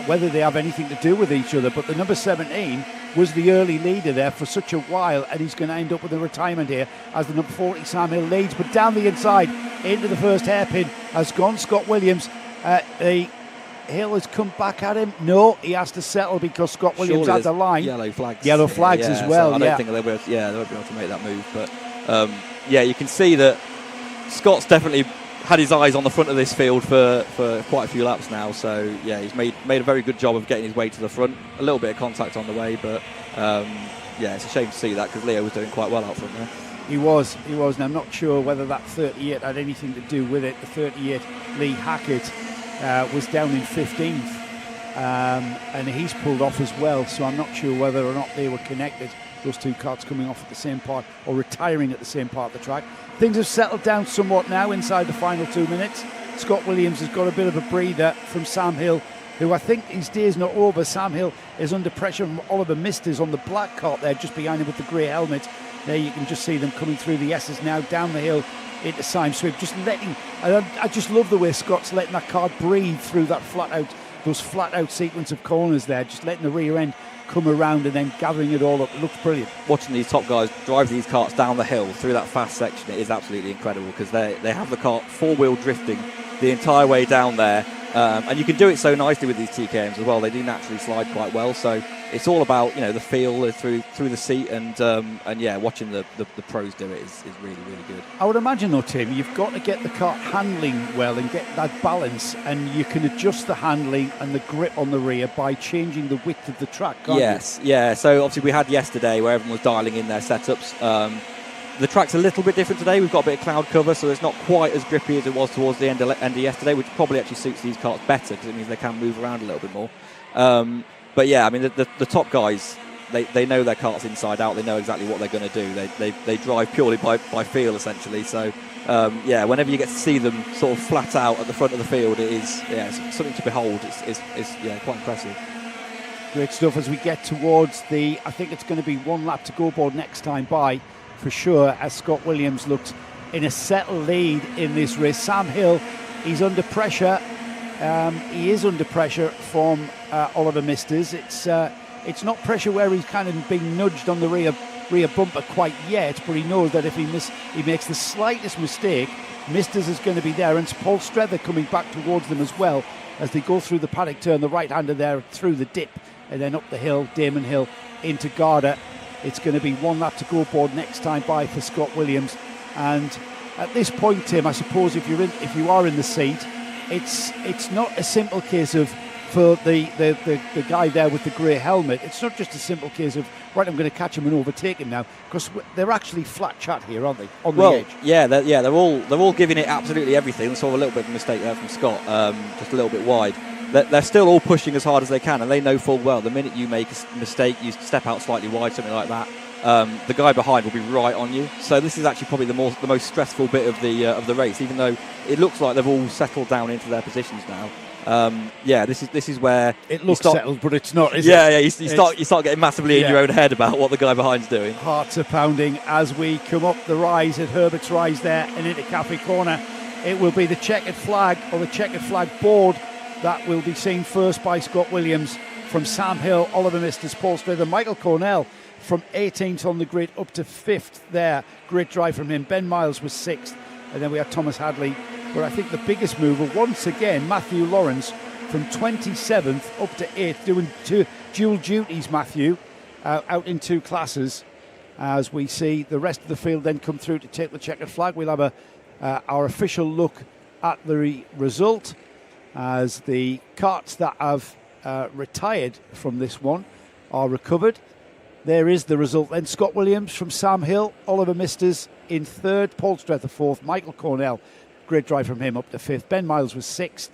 whether they have anything to do with each other, but the number 17 was the early leader there for such a while, and he's going to end up with a retirement here as the number 40 Sam Hill leads. But down the inside into the first hairpin has gone Scott Williams. The Hill has come back at him. No, he has to settle because Scott Williams had the line. Yellow flags. Yellow flags as well. So I don't think they won't be able to make that move. But you can see that Scott's definitely had his eyes on the front of this field for quite a few laps now. So yeah, he's made a very good job of getting his way to the front. A little bit of contact on the way, but it's a shame to see that because Leo was doing quite well out front there. He was, and I'm not sure whether that 38 had anything to do with it. The 38, Lee Hackett, was down in 15th, and he's pulled off as well, so I'm not sure whether or not they were connected, those two karts coming off at the same part or retiring at the same part of the track. Things have settled down somewhat now inside the final 2 minutes. Scott Williams has got a bit of a breather from Sam Hill, who I think his day's not over. Sam Hill is under pressure from Oliver Misters on the black kart there, just behind him with the grey helmet. There you can just see them coming through the S's now, down the hill into Simon Swift. Just letting, I just love the way Scott's letting that car breathe through that those flat out sequence of corners there, just letting the rear end come around and then gathering it all up. It looks brilliant. Watching these top guys drive these karts down the hill through that fast section, it is absolutely incredible because they have the kart four-wheel drifting the entire way down there. And you can do it so nicely with these TKMs as well. They do naturally slide quite well, so it's all about the feel through the seat and watching the pros do it is really good. I would imagine though, Tim, you've got to get the kart handling well and get that balance, and you can adjust the handling and the grip on the rear by changing the width of the track, can't you? Yeah. So obviously we had yesterday where everyone was dialing in their setups. The track's a little bit different today. We've got a bit of cloud cover, so it's not quite as grippy as it was towards the end of yesterday, which probably actually suits these karts better because it means they can move around a little bit more. But yeah, I mean, the top guys, they know their karts inside out. They know exactly what they're going to do. They drive purely by feel, essentially. So whenever you get to see them sort of flat out at the front of the field, it's something to behold. It's quite impressive. Great stuff as we get towards I think it's going to be one lap to go board next time by, for sure, as Scott Williams looked in a settled lead in this race. Sam Hill, he's under pressure. He is under pressure from Oliver Misters. It's not pressure where he's kind of being nudged on the rear bumper quite yet, but he knows that if he makes the slightest mistake, Misters is going to be there, and it's Paul Strether coming back towards them as well as they go through the paddock turn, the right-hander there through the dip, and then up the hill, Damon Hill into Garda. It's going to be one lap to go board next time by for Scott Williams. And at this point, Tim, I suppose if you are in the seat, it's not a simple case of, for the guy there with the grey helmet, it's not just a simple case of, right, I'm going to catch him and overtake him now, because they're actually flat chat here, aren't they, on the edge? They're all giving it absolutely everything. Saw a little bit of a mistake there from Scott, just a little bit wide. They're still all pushing as hard as they can, and they know full well the minute you make a mistake, you step out slightly wide, something like that, the guy behind will be right on you. So this is actually probably the most stressful bit of the race, even though it looks like they've all settled down into their positions now. This is where it looks settled, but it's not. Is it? Yeah. You start getting massively in your own head about what the guy behind's doing. Hearts are pounding as we come up the rise at Herbert's Rise there and into Cafe Corner. It will be the checkered flag or the checkered flag board that will be seen first by Scott Williams from Sam Hill, Oliver Misters, Paul Strather, Michael Cornell from 18th on the grid up to 5th there. Great drive from him. Ben Miles was 6th. And then we had Thomas Hadley. But I think the biggest mover, once again, Matthew Lawrence from 27th up to 8th, doing dual duties, Matthew, out in two classes. As we see the rest of the field then come through to take the checkered flag. We'll have our official look at the result, as the karts that have retired from this one are recovered. There is the result then. Scott Williams from Sam Hill, Oliver Misters in 3rd, Paul Strather 4th, Michael Cornell, great drive from him, up to 5th. Ben Miles was 6th,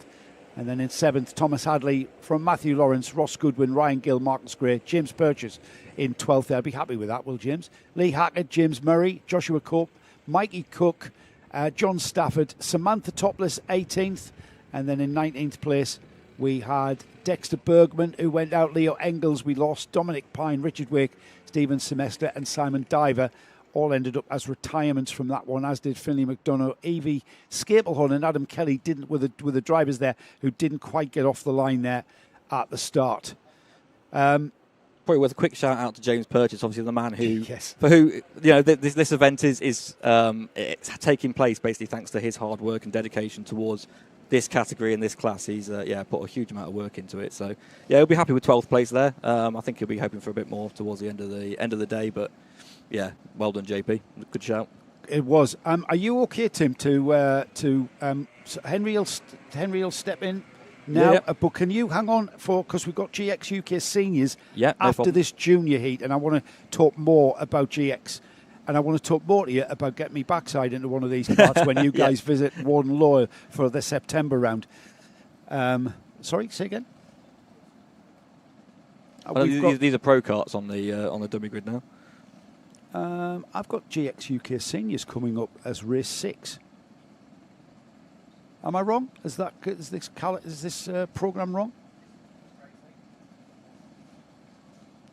and then in 7th, Thomas Hadley from Matthew Lawrence, Ross Goodwin, Ryan Gill, Marcus Gray, James Purchase in 12th. I'd be happy with that, will James. Lee Hackett, James Murray, Joshua Cope, Mikey Cook, John Stafford, Samantha Topless 18th, and then in 19th place we had Dexter Bergman, who went out, Leo Engels we lost, Dominic Pine, Richard Wake, Stephen Semester and Simon Diver all ended up as retirements from that one, as did Finley McDonough, Evie Scaplehorn and Adam Kelly didn't, with the drivers there who didn't quite get off the line there at the start. Probably worth a quick shout out to James Purchase, obviously the man who, yes, for who this event is it's taking place basically thanks to his hard work and dedication towards this category and this class. He's put a huge amount of work into it. So yeah, he'll be happy with 12th place there. I think he'll be hoping for a bit more towards the end of the day. But yeah, well done, JP. Good shout. It was. Are you okay, Tim? Henry will step in now. Yeah. But can you hang on because we've got GX UK seniors no after problem. this junior heat, and I want to talk more about GX. And I want to talk more to you about getting me backside into one of these carts when you guys visit Warden Loyal for the September round. Sorry, say again? These are pro karts on the dummy grid now. I've got GX UK Seniors coming up as race 6. Am I wrong? Is this program wrong?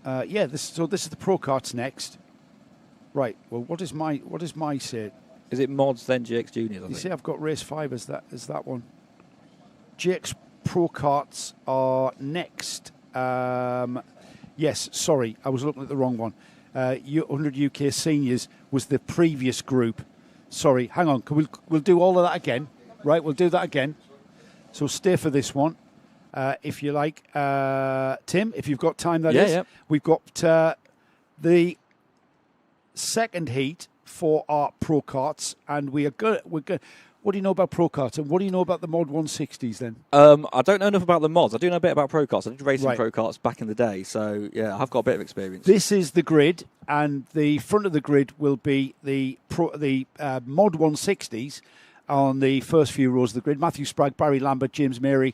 This is the pro karts next. Right. Well, what does my say? Is it mods then GX Juniors? You see, I've got race 5 as that one. GX Pro Karts are next. Yes, sorry, I was looking at the wrong one. 100 UK Seniors was the previous group. Sorry, hang on. We'll do all of that again. Right, we'll do that again. So stay for this one, if you like. Tim, if you've got time, that is. Yeah. We've got the second heat for our Pro Karts, and we're good. What do you know about Pro Karts, and what do you know about the Mod 160s then? I don't know enough about the mods. I do know a bit about Pro Karts. I did racing Pro Karts back in the day, so yeah, I've got a bit of experience. This is the grid, and the front of the grid will be the Mod 160s on the first few rows of the grid. Matthew Spragg, Barry Lambert, James Mary,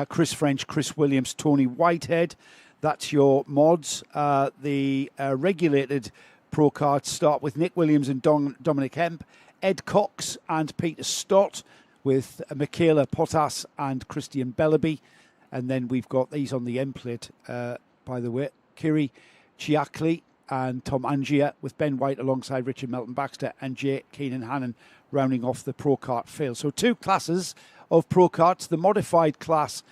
Chris French, Chris Williams, Tony Whitehead. That's your mods. The regulated Pro Karts start with Nick Williams and Dominic Hemp, Ed Cox and Peter Stott, with Michaela Potas and Christian Bellaby. And then we've got these on the end plate, by the way, Kiri Chiakli and Tom Angier, with Ben White alongside Richard Melton Baxter and Jay Keenan Hannon rounding off the Pro Kart field. So 2 classes of Pro Karts. The modified class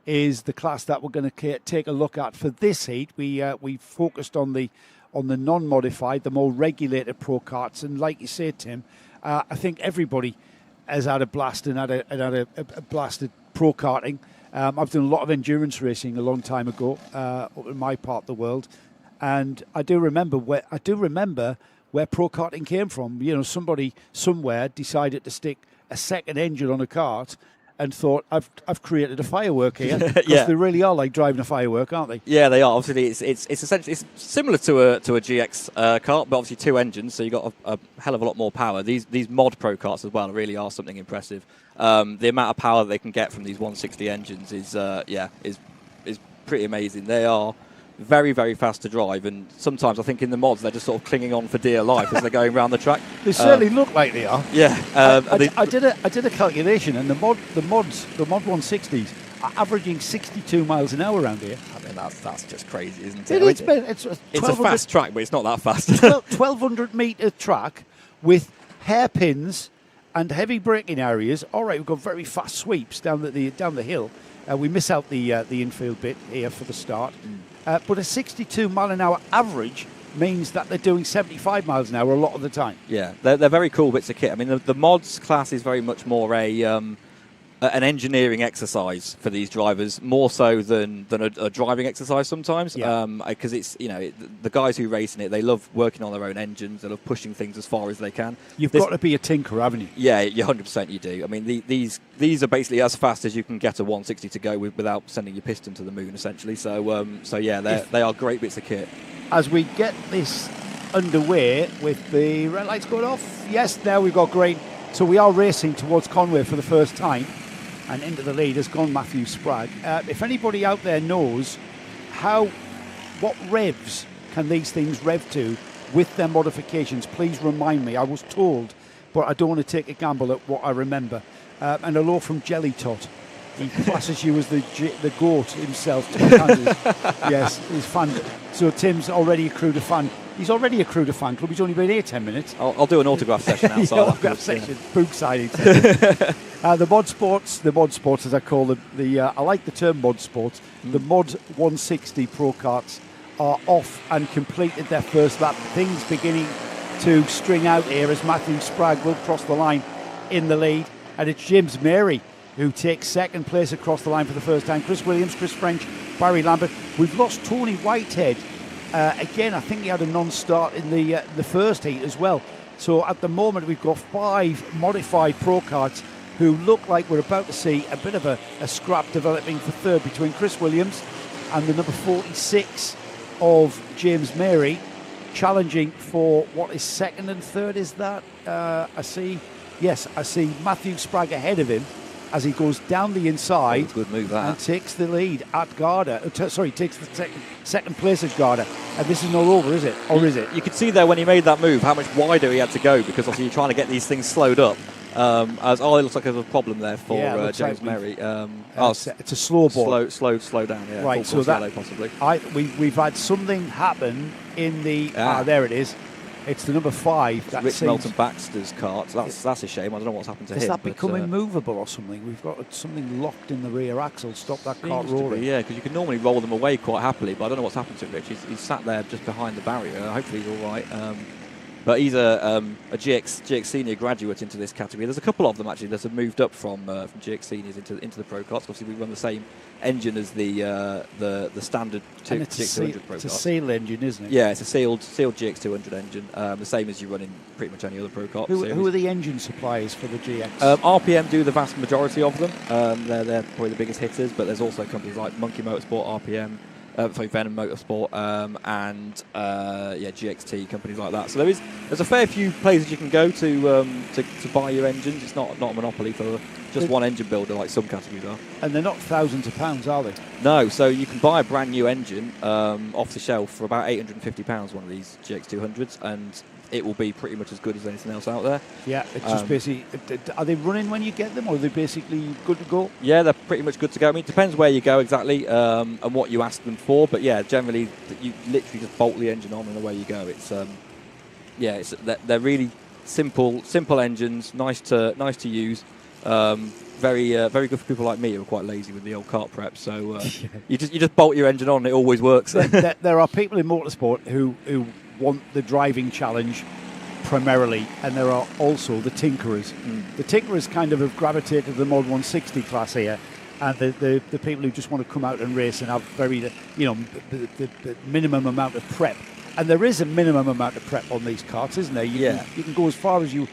is the class that we're going to take a look at for this heat. We focused on the non-modified, the more regulated Pro Karts, and like you say, Tim, I think everybody has had a blast and had a blasted Pro Karting. I've done a lot of endurance racing a long time ago up in my part of the world, and I do remember where Pro Karting came from. You know, somebody somewhere decided to stick a second engine on a kart and thought, I've created a firework here. Because they really are like driving a firework, aren't they? Yeah, they are. Obviously, it's essentially similar to a GX kart, but obviously 2 engines, so you got a hell of a lot more power. These mod Pro Karts as well really are something impressive. The amount of power that they can get from these 160 engines is pretty amazing. They are very, very fast to drive, and sometimes I think in the mods they're just sort of clinging on for dear life as they're going around the track. They certainly look like they are. Yeah, I did a calculation, and the mod 160s are averaging 62 miles an hour around here. I mean, that's just crazy, isn't it? It's a fast track, but it's not that fast. 1,200 metre track with hairpins and heavy braking areas. All right, we've got very fast sweeps down the hill. We miss out the infield bit here for the start. But a 62 mile an hour average means that they're doing 75 miles an hour a lot of the time. Yeah, they're very cool bits of kit. I mean, the mods class is very much more an engineering exercise for these drivers, more so than a driving exercise sometimes. Because it's, the guys who race in it, they love working on their own engines. They love pushing things as far as they can. You've got to be a tinker, haven't you? Yeah, 100% you do. I mean, these are basically as fast as you can get a 160 to go with without sending your piston to the moon, essentially. So they are great bits of kit. As we get this underway with the red lights going off, yes, now we've got green. So we are racing towards Conway for the first time. And into the lead has gone Matthew Spragg. If anybody out there knows what revs can these things rev to with their modifications, please remind me. I was told but I don't want to take a gamble at what I remember. And hello from Jelly Tot. He classes you as the goat himself. Yes, he's fan. So Tim's already accrued a fan. He's already accrued a fan club. He's only been here 10 minutes. I'll do an autograph session outside. Autograph session, book signing session. The mod sports, as I call them. I like the term mod sports. The mod 160 Pro Karts are off and completed their first lap. Things beginning to string out here as Matthew Sprague will cross the line in the lead, and it's James Mary who takes second place across the line for the first time. Chris Williams, Chris French, Barry Lambert. We've lost Tony Whitehead. Again, I think he had a non-start in the first heat as well. So at the moment, we've got 5 modified Pro Karts who look like we're about to see a bit of a scrap developing for third between Chris Williams and the number 46 of James Mary, challenging for what is second and third. Is that I see Matthew Sprague ahead of him as he goes down the inside. Good move that. And takes the lead at Garda. Takes the second place at Garda. And this is not over, is it? Or is it? You could see there when he made that move how much wider he had to go, because obviously you're trying to get these things slowed up. It looks like there's a problem there for James Mary. It's a slow ball. Slow down. Yeah, right. So that yellow, possibly. We've had something happen in the. There it is. It's the number 5. That Rich Melton Baxter's kart. That's a shame. I don't know what's happened to him. Is that becoming movable or something? We've got something locked in the rear axle. Stop that kart rolling. Yeah, because you can normally roll them away quite happily, but I don't know what's happened to Rich. He's sat there just behind the barrier. Hopefully he's all right. But he's a GX Senior graduate into this category. There's a couple of them actually that have moved up from GX Seniors into the Pro Karts. Obviously, we run the same engine as the standard GX200 Pro Kart. It's a sealed engine, isn't it? Yeah, it's a sealed GX200 engine, the same as you run in pretty much any other Pro Kart. Who are the engine suppliers for the GX? RPM do the vast majority of them. They're probably the biggest hitters, but there's also companies like Monkey Motorsport, RPM. Venom Motorsport, and GXT, companies like that. So there's a fair few places you can go to buy your engines. It's not a monopoly for just one engine builder like some categories are. And they're not thousands of pounds, are they? No. So you can buy a brand new engine off the shelf for about £850, one of these GX200s, and it will be pretty much as good as anything else out there. Yeah, it's just basically. Are they running when you get them, or are they basically good to go? Yeah, they're pretty much good to go. I mean, it depends where you go exactly and what you ask them for, but yeah, generally you literally just bolt the engine on and away you go. It's they're really simple engines, nice to use. Very good for people like me who are quite lazy with the old kart prep. So you just bolt your engine on, and it always works. There are people in motorsport who want the driving challenge primarily, and there are also the tinkerers. The tinkerers kind of have gravitated to the mod 160 class here, and the people who just want to come out and race and have the minimum amount of prep. And there is a minimum amount of prep on these karts, isn't there? You can go as far as you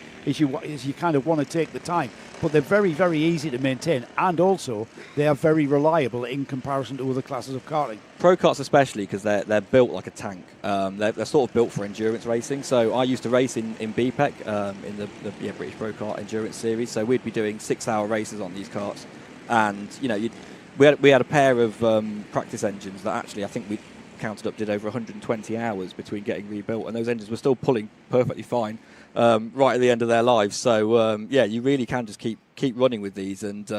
kind of want to take the time, but they're very, very easy to maintain, and also they are very reliable in comparison to other classes of karting. Pro karts especially, because they're built like a tank. They're sort of built for endurance racing. So I used to race in BPEC, in the British Pro Kart Endurance Series. So we'd be doing 6-hour races on these karts, and we had a pair of practice engines that actually I think we counted up did over 120 hours between getting rebuilt, and those engines were still pulling perfectly fine right at the end of their lives. So you really can just keep running with these, and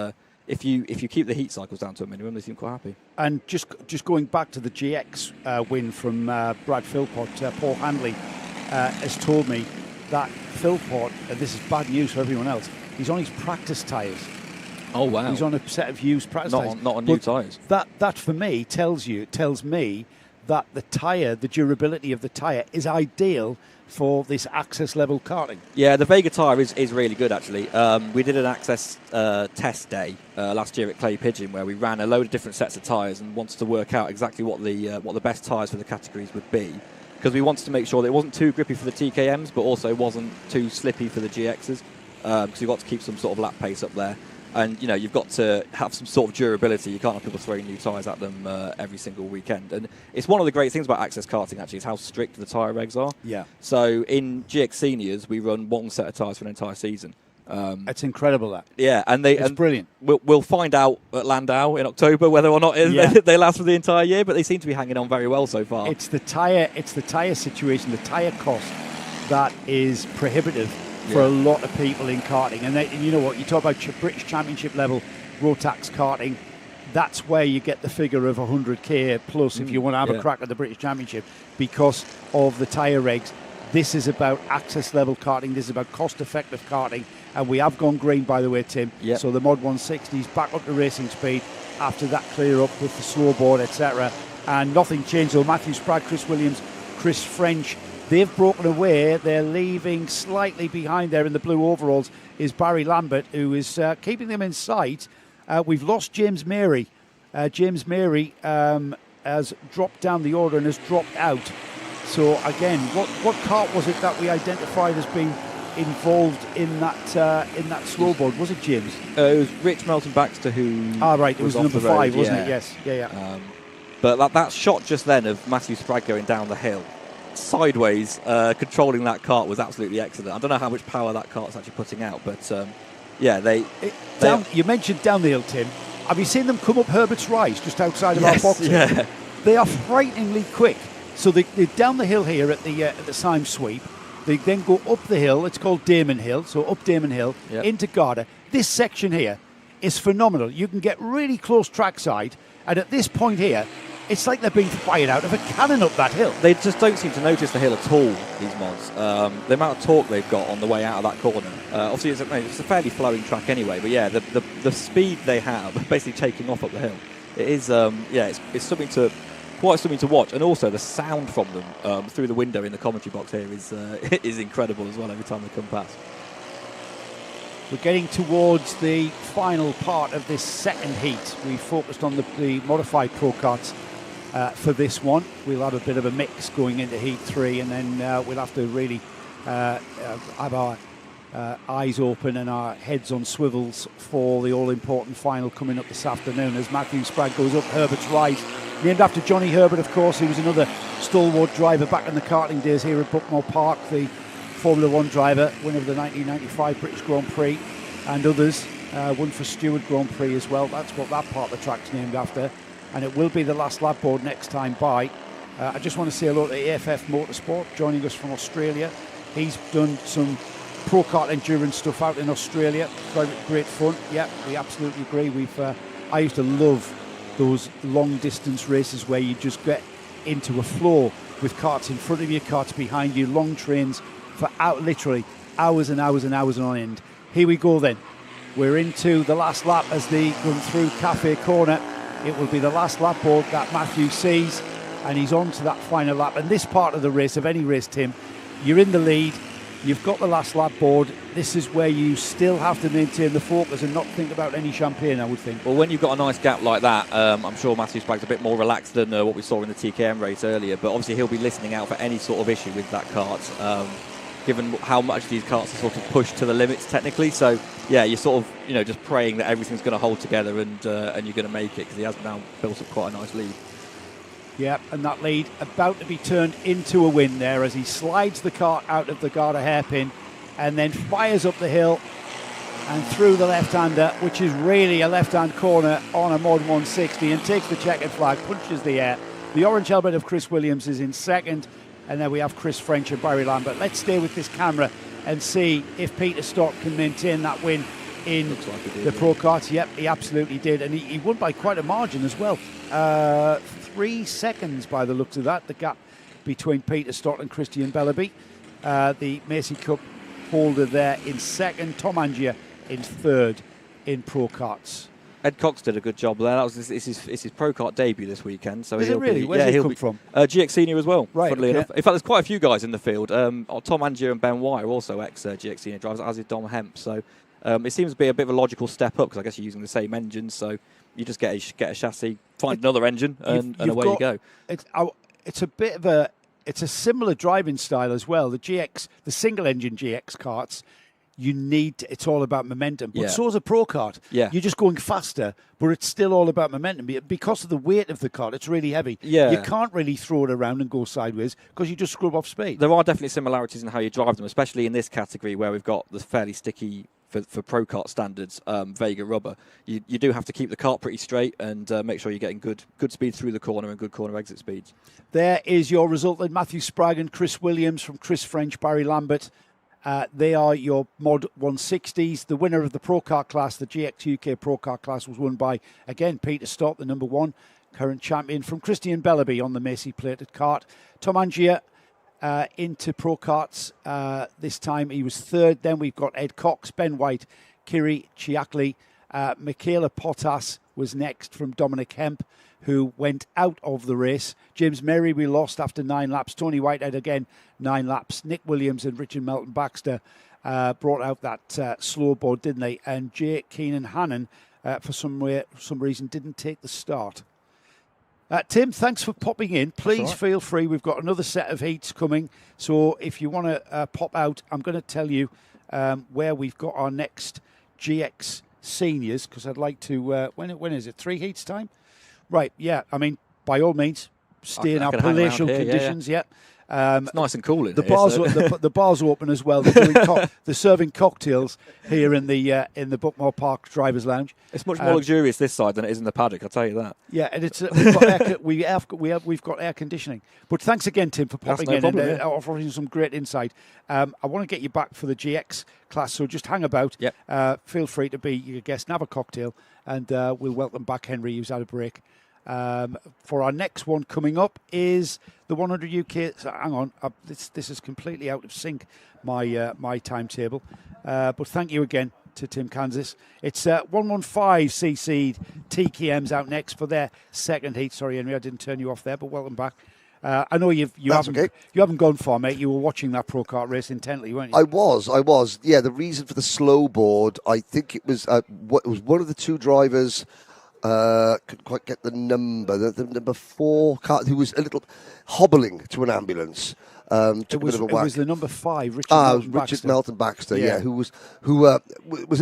if you keep the heat cycles down to a minimum, they seem quite happy. And just going back to the GX win from Brad Philpott, Paul Handley has told me that Philpott, this is bad news for everyone else, he's on his practice tyres. Oh wow! He's on a set of used practice tyres. Not on new tyres. That for me tells me that the durability of the tyre is ideal for this access level karting. Yeah, the Vega tyre is really good actually. We did an access test day last year at Clay Pigeon where we ran a load of different sets of tyres and wanted to work out exactly what the best tyres for the categories would be, because we wanted to make sure that it wasn't too grippy for the TKMs but also wasn't too slippy for the GXs, because you've got to keep some sort of lap pace up there. And you've got to have some sort of durability. You can't have people throwing new tyres at them every single weekend. And it's one of the great things about access karting actually is how strict the tyre regs are. Yeah. So in GX Seniors we run one set of tyres for an entire season. It's incredible that. Yeah, it's brilliant. We'll find out at Landau in October whether or not they last for the entire year, but they seem to be hanging on very well so far. It's the tyre situation, the tyre cost that is prohibitive for a lot of people in karting. And you know what, you talk about British Championship level Rotax karting, that's where you get the figure of 100k plus if you want to have a crack at the British Championship because of the tyre regs. This is about access level karting, this is about cost effective karting, and we have gone green, by the way, Tim. So the Mod 160s back up to racing speed after that clear up with the slow board, etc. And nothing changed. So Matthew Sprague, Chris Williams, Chris French, they've broken away. They're leaving slightly behind there in the blue overalls is Barry Lambert, who is keeping them in sight. We've lost James Mary. James Mary has dropped down the order and has dropped out. So again, what kart was it that we identified as being involved in that slowboard? Was it James? It was Rich Melton Baxter who. Right. It was number 5, wasn't it? Yes. Yeah. But that shot just then of Matthew Sprague going down the hill, sideways, controlling that kart was absolutely excellent. I don't know how much power that kart's actually putting out, but you mentioned down the hill, Tim. Have you seen them come up Herbert's Rise just outside of our box? Yeah. They are frighteningly quick. So they're down the hill here at the Symes sweep. They then go up the hill. It's called Damon Hill. So up Damon Hill into Garda. This section here is phenomenal. You can get really close trackside, and at this point here, it's like they're being fired out of a cannon up that hill. They just don't seem to notice the hill at all, these mods. The amount of torque they've got on the way out of that corner. Obviously, it's a fairly flowing track anyway, but yeah, the speed they have, basically taking off up the hill, it is, it's something to... Quite something to watch, and also the sound from them through the window in the commentary box here is incredible as well every time they come past. We're getting towards the final part of this second heat. We focused on the modified Pro Karts for this one. We'll have a bit of a mix going into heat 3, and then we'll have to really have our eyes open and our heads on swivels for the all-important final coming up this afternoon as Matthew Sprague goes up Herbert's Rise. Named after Johnny Herbert, of course, who was another stalwart driver back in the karting days here at Buckmore Park, the Formula 1 driver, winner of the 1995 British Grand Prix, and others. One for Stewart Grand Prix as well. That's what that part of the track's named after. And it will be the last lap board next time by. I just want to say hello to AFF Motorsport, joining us from Australia. He's done some Pro Kart endurance stuff out in Australia. Great fun. Yeah, we absolutely agree. I used to love those long distance races where you just get into a flow with karts in front of you, karts behind you, long trains for literally hours and hours and hours on end. Here we go then. We're into the last lap as they run through Cafe Corner. It will be the last lap board that Matthew sees, and he's on to that final lap. And this part of the race, of any race, Tim, you're in the lead, you've got the last lap board. This is where you still have to maintain the focus and not think about any champagne, I would think. Well, when you've got a nice gap like that, I'm sure Matthew Sprague's a bit more relaxed than what we saw in the TKM race earlier, but obviously he'll be listening out for any sort of issue with that kart, given how much these karts are sort of pushed to the limits technically. So, yeah, you're sort of, just praying that everything's going to hold together and you're going to make it, because he has now built up quite a nice lead. Yeah, and that lead about to be turned into a win there as he slides the kart out of the Garda hairpin and then fires up the hill and through the left-hander, which is really a left-hand corner on a Mod 160, and takes the checkered flag, punches the air. The orange helmet of Chris Williams is in second, and then we have Chris French and Barry Lambert. Let's stay with this camera and see if Peter Stott can maintain that win in the Pro Karts. Yep, he absolutely did, and he won by quite a margin as well. 3 seconds by the looks of that, the gap between Peter Stott and Christian Bellaby. The Macy Cup holder there in second, Tom Angier in third in Pro Karts. Ed Cox did a good job there. It's his Pro Kart debut this weekend. So is it really? Where's he come from? GX Senior as well, right, funnily okay. enough. In fact, there's quite a few guys in the field. Tom Angier and Ben White are also ex-GX Senior drivers, as is Dom Hemp. So it seems to be a bit of a logical step up, because I guess you're using the same engines. So you just get a chassis, find another engine, and away you go. It's a bit of a... It's a similar driving style as well. The single-engine GX karts, it's all about momentum. But so is a Pro Kart. Yeah. You're just going faster, but it's still all about momentum. Because of the weight of the kart, it's really heavy. Yeah. You can't really throw it around and go sideways because you just scrub off speed. There are definitely similarities in how you drive them, especially in this category where we've got the fairly sticky, for Pro Kart standards, Vega rubber. You do have to keep the kart pretty straight and make sure you're getting good speed through the corner and good corner exit speeds. There is your result then. Matthew Sprague and Chris Williams from Chris French, Barry Lambert, They are your Mod 160s. The winner of the Pro Kart class, the GX UK Pro Kart class, was won by, again, Peter Stott, the number 1 current champion, from Christian Bellaby on the Macy plated kart. Tom Angier into Pro Karts. This time he was third. Then we've got Ed Cox, Ben White, Kiri Chiakli. Michaela Potas was next from Dominic Hemp, who went out of the race. James Merry we lost after 9 laps. Tony Whitehead again 9 laps. Nick Williams and Richard Melton Baxter brought out that slow board, didn't they? And Jay Keenan Hannon for some reason didn't take the start. Tim, thanks for popping in. Please feel free. We've got another set of heats coming. So if you want to pop out, I'm going to tell you where we've got our next GX seniors, because I'd like to, when is it? 3 heats time? Right, yeah. I mean, by all means, stay in our palatial conditions, yeah. It's nice and cool in the here. Bars, the bars are open as well. They're serving cocktails here in the Buckmore Park Drivers Lounge. It's much more luxurious this side than it is in the paddock, I'll tell you that. Yeah, and it's we've got air conditioning. But thanks again, Tim, for popping in and offering some great insight. I want to get you back for the GX class, so just hang about. Yep. Feel free to be your guest and have a cocktail, and we'll welcome back Henry, who's had a break. For our next one coming up is the 100 UK. So hang on, this is completely out of sync, my timetable. But thank you again to Tim Kansas. It's 115cc TKM's out next for their second heat. Sorry, Henry, I didn't turn you off there, but welcome back. I know you haven't gone far, mate. You were watching that Pro Kart race intently, weren't you? I was. Yeah, the reason for the slow board, I think it was one of the 2 drivers. Couldn't quite get the number. The number 4 car who was a little hobbling to an ambulance. It was the number 5, Richard Melton Baxter. Yeah, who was in a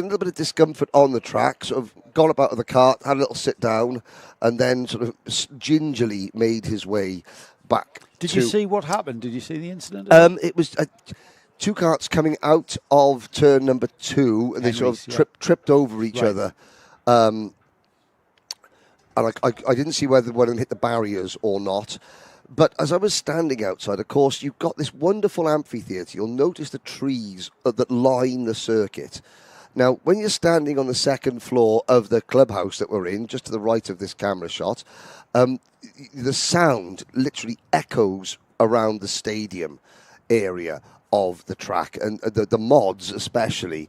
little bit of discomfort on the track. Sort of got up out of the cart, had a little sit down, and then sort of gingerly made his way back. Did you see what happened? Did you see the incident? It was 2 carts coming out of turn number 2, and they sort of tripped over each other. And I didn't see whether one of them hit the barriers or not. But as I was standing outside, of course, you've got this wonderful amphitheatre. You'll notice the trees that line the circuit. Now, when you're standing on the 2nd floor of the clubhouse that we're in, just to the right of this camera shot, the sound literally echoes around the stadium area of the track, and the mods especially,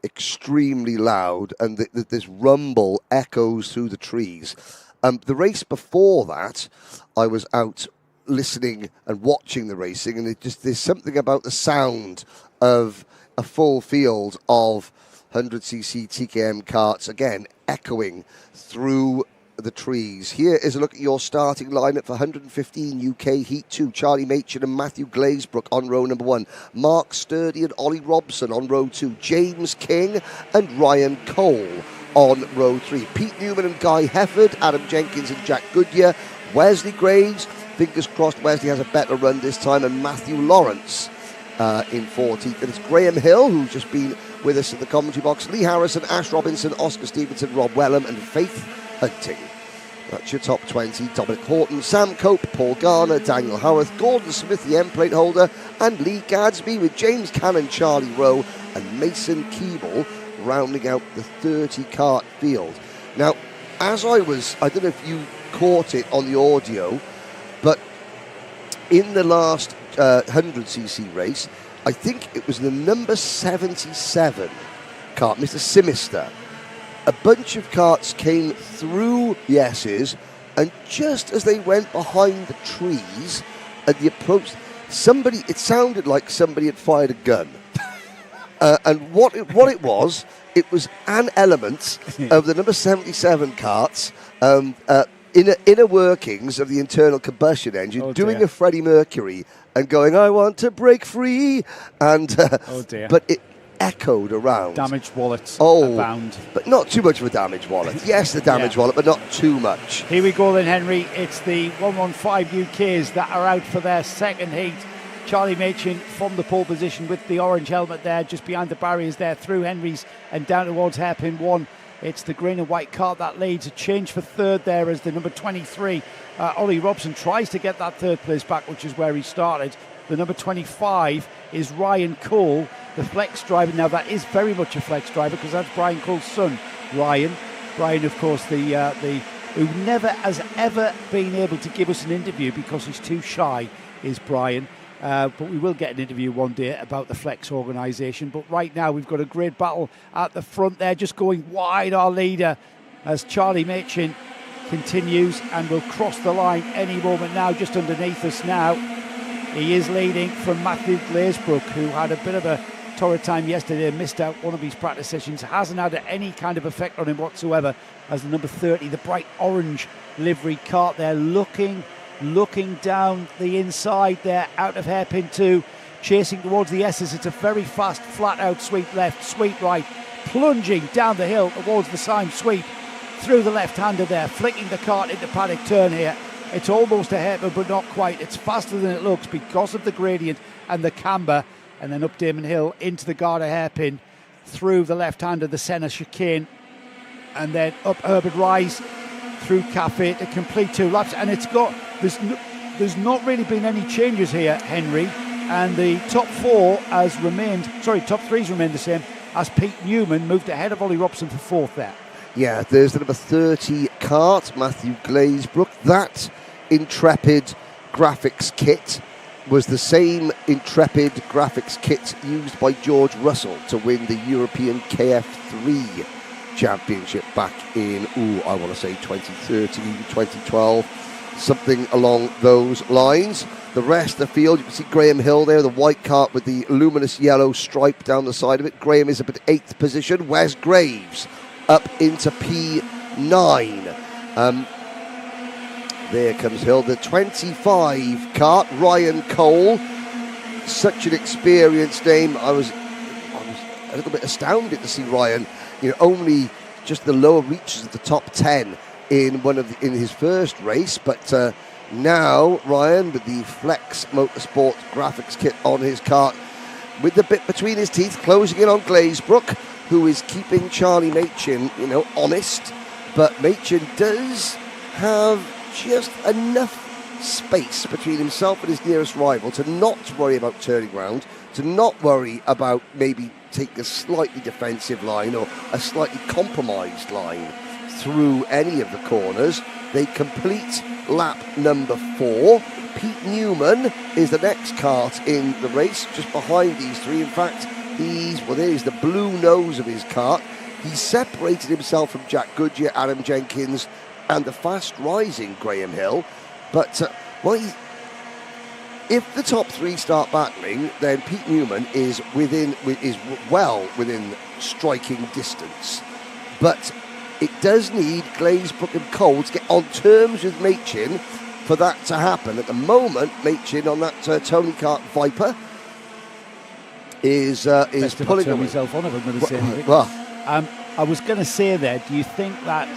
extremely loud, and this rumble echoes through the trees. The race before that, I was out listening and watching the racing, and there's something about the sound of a full field of 100cc TKM karts, again, echoing through the trees. Here is a look at your starting lineup for 115 UK Heat 2. Charlie Machin and Matthew Glazebrook on row number 1. Mark Sturdy and Ollie Robson on row 2. James King and Ryan Cole on row 3. Pete Newman and Guy Hefford. Adam Jenkins and Jack Goodyear. Wesley Graves. Fingers crossed Wesley has a better run this time. And Matthew Lawrence in 14th. And it's Graham Hill, who's just been with us in the commentary box. Lee Harrison, Ash Robinson, Oscar Stevenson, Rob Wellham and Faith Hunting. That's your top 20. Dominic Horton, Sam Cope, Paul Garner, Daniel Howarth, Gordon Smith, the end plate holder, and Lee Gadsby, with James Cannon, Charlie Rowe, and Mason Keeble rounding out the 30 kart field. Now, as I don't know if you caught it on the audio, but in the last 100cc race, I think it was the number 77 kart, Mr. Simister. A bunch of karts came through the S's, and just as they went behind the trees at the approach, it sounded like somebody had fired a gun. And what it was an element of the number 77 karts, inner workings of the internal combustion engine, doing a Freddie Mercury and going, "I want to break free," and but it echoed around. Damaged wallets abound. But not too much of a damaged wallet. Yes, the damaged wallet, but not too much. Here we go then, Henry. It's the 115 UKs that are out for their second heat. Charlie Machin from the pole position with the orange helmet there, just behind the barriers there, through Henry's and down towards hairpin 1. It's the green and white kart that leads. A change for third there as the number 23. Ollie Robson tries to get that third place back, which is where he started. The number 25 is Ryan Cole, the flex driver. Now that is very much a flex driver because that's Brian Cole's son, Ryan. Brian, of course, who never has ever been able to give us an interview because he's too shy, is Brian. But we will get an interview one day about the Flex organisation. But right now we've got a great battle at the front there, just going wide, our leader, as Charlie Machin continues and will cross the line any moment now, just underneath us now. He is leading from Matthew Glazebrook, who had a bit of a torrid time yesterday, missed out one of his practice sessions, hasn't had any kind of effect on him whatsoever, as the number 30, the bright orange livery kart there, looking down the inside there, out of hairpin 2, chasing towards the S's. It's a very fast, flat-out sweep left, sweep right, plunging down the hill towards the Syme sweep, through the left-hander there, flicking the kart into paddock turn here. It's almost a hairpin, but not quite. It's faster than it looks because of the gradient and the camber, and then up Damon Hill into the Garda hairpin, through the left-hander, the Senna chicane, and then up Herbert Rise, through Cafe to complete 2 laps. And it's got, there's not really been any changes here, Henry, and the top 3's remained the same, as Pete Newman moved ahead of Ollie Robson for 4th there. Yeah, there's the number 30 kart, Matthew Glazebrook. That Intrepid graphics kit was the same Intrepid graphics kit used by George Russell to win the European KF3 Championship back in, I want to say 2013, 2012, something along those lines. The rest of the field, you can see Graham Hill there, the white kart with the luminous yellow stripe down the side of it. Graham is up at 8th position. Wes Graves up into P9. There comes Hill, the 25 kart, Ryan Cole, such an experienced name. I was a little bit astounded to see Ryan, only just the lower reaches of the top 10 in his first race, but now Ryan with the Flex Motorsport graphics kit on his kart, with the bit between his teeth, closing in on Glazebrook, who is keeping Charlie Machin, honest, but Machin does have just enough space between himself and his nearest rival to not worry about turning round, to not worry about maybe take a slightly defensive line or a slightly compromised line through any of the corners. They complete lap number 4. Pete Newman is the next kart in the race, just behind these 3. In fact, there's the blue nose of his kart. He separated himself from Jack Goodyear, Adam Jenkins, and the fast-rising Graham Hill. But, if the top 3 start battling, then Pete Newman is well within striking distance. But it does need Glazebrook and Cole to get on terms with Machin for that to happen. At the moment, Machin on that Tony Kart Viper is pulling away. Myself on, if I'm going to say anything. Well, I was going to say there, do you think that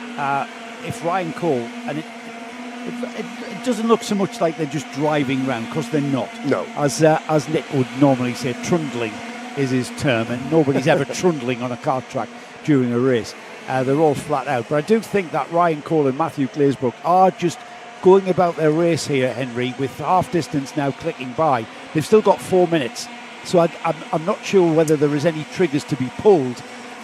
if Ryan Cole, and it doesn't look so much like they're just driving around, because they're not. No. As Nick would normally say, trundling is his term, and nobody's ever trundling on a kart track during a race. They're all flat out. But I do think that Ryan Cole and Matthew Glazebrook are just going about their race here, Henry, with half distance now clicking by. They've still got 4 minutes. So I'm not sure whether there is any triggers to be pulled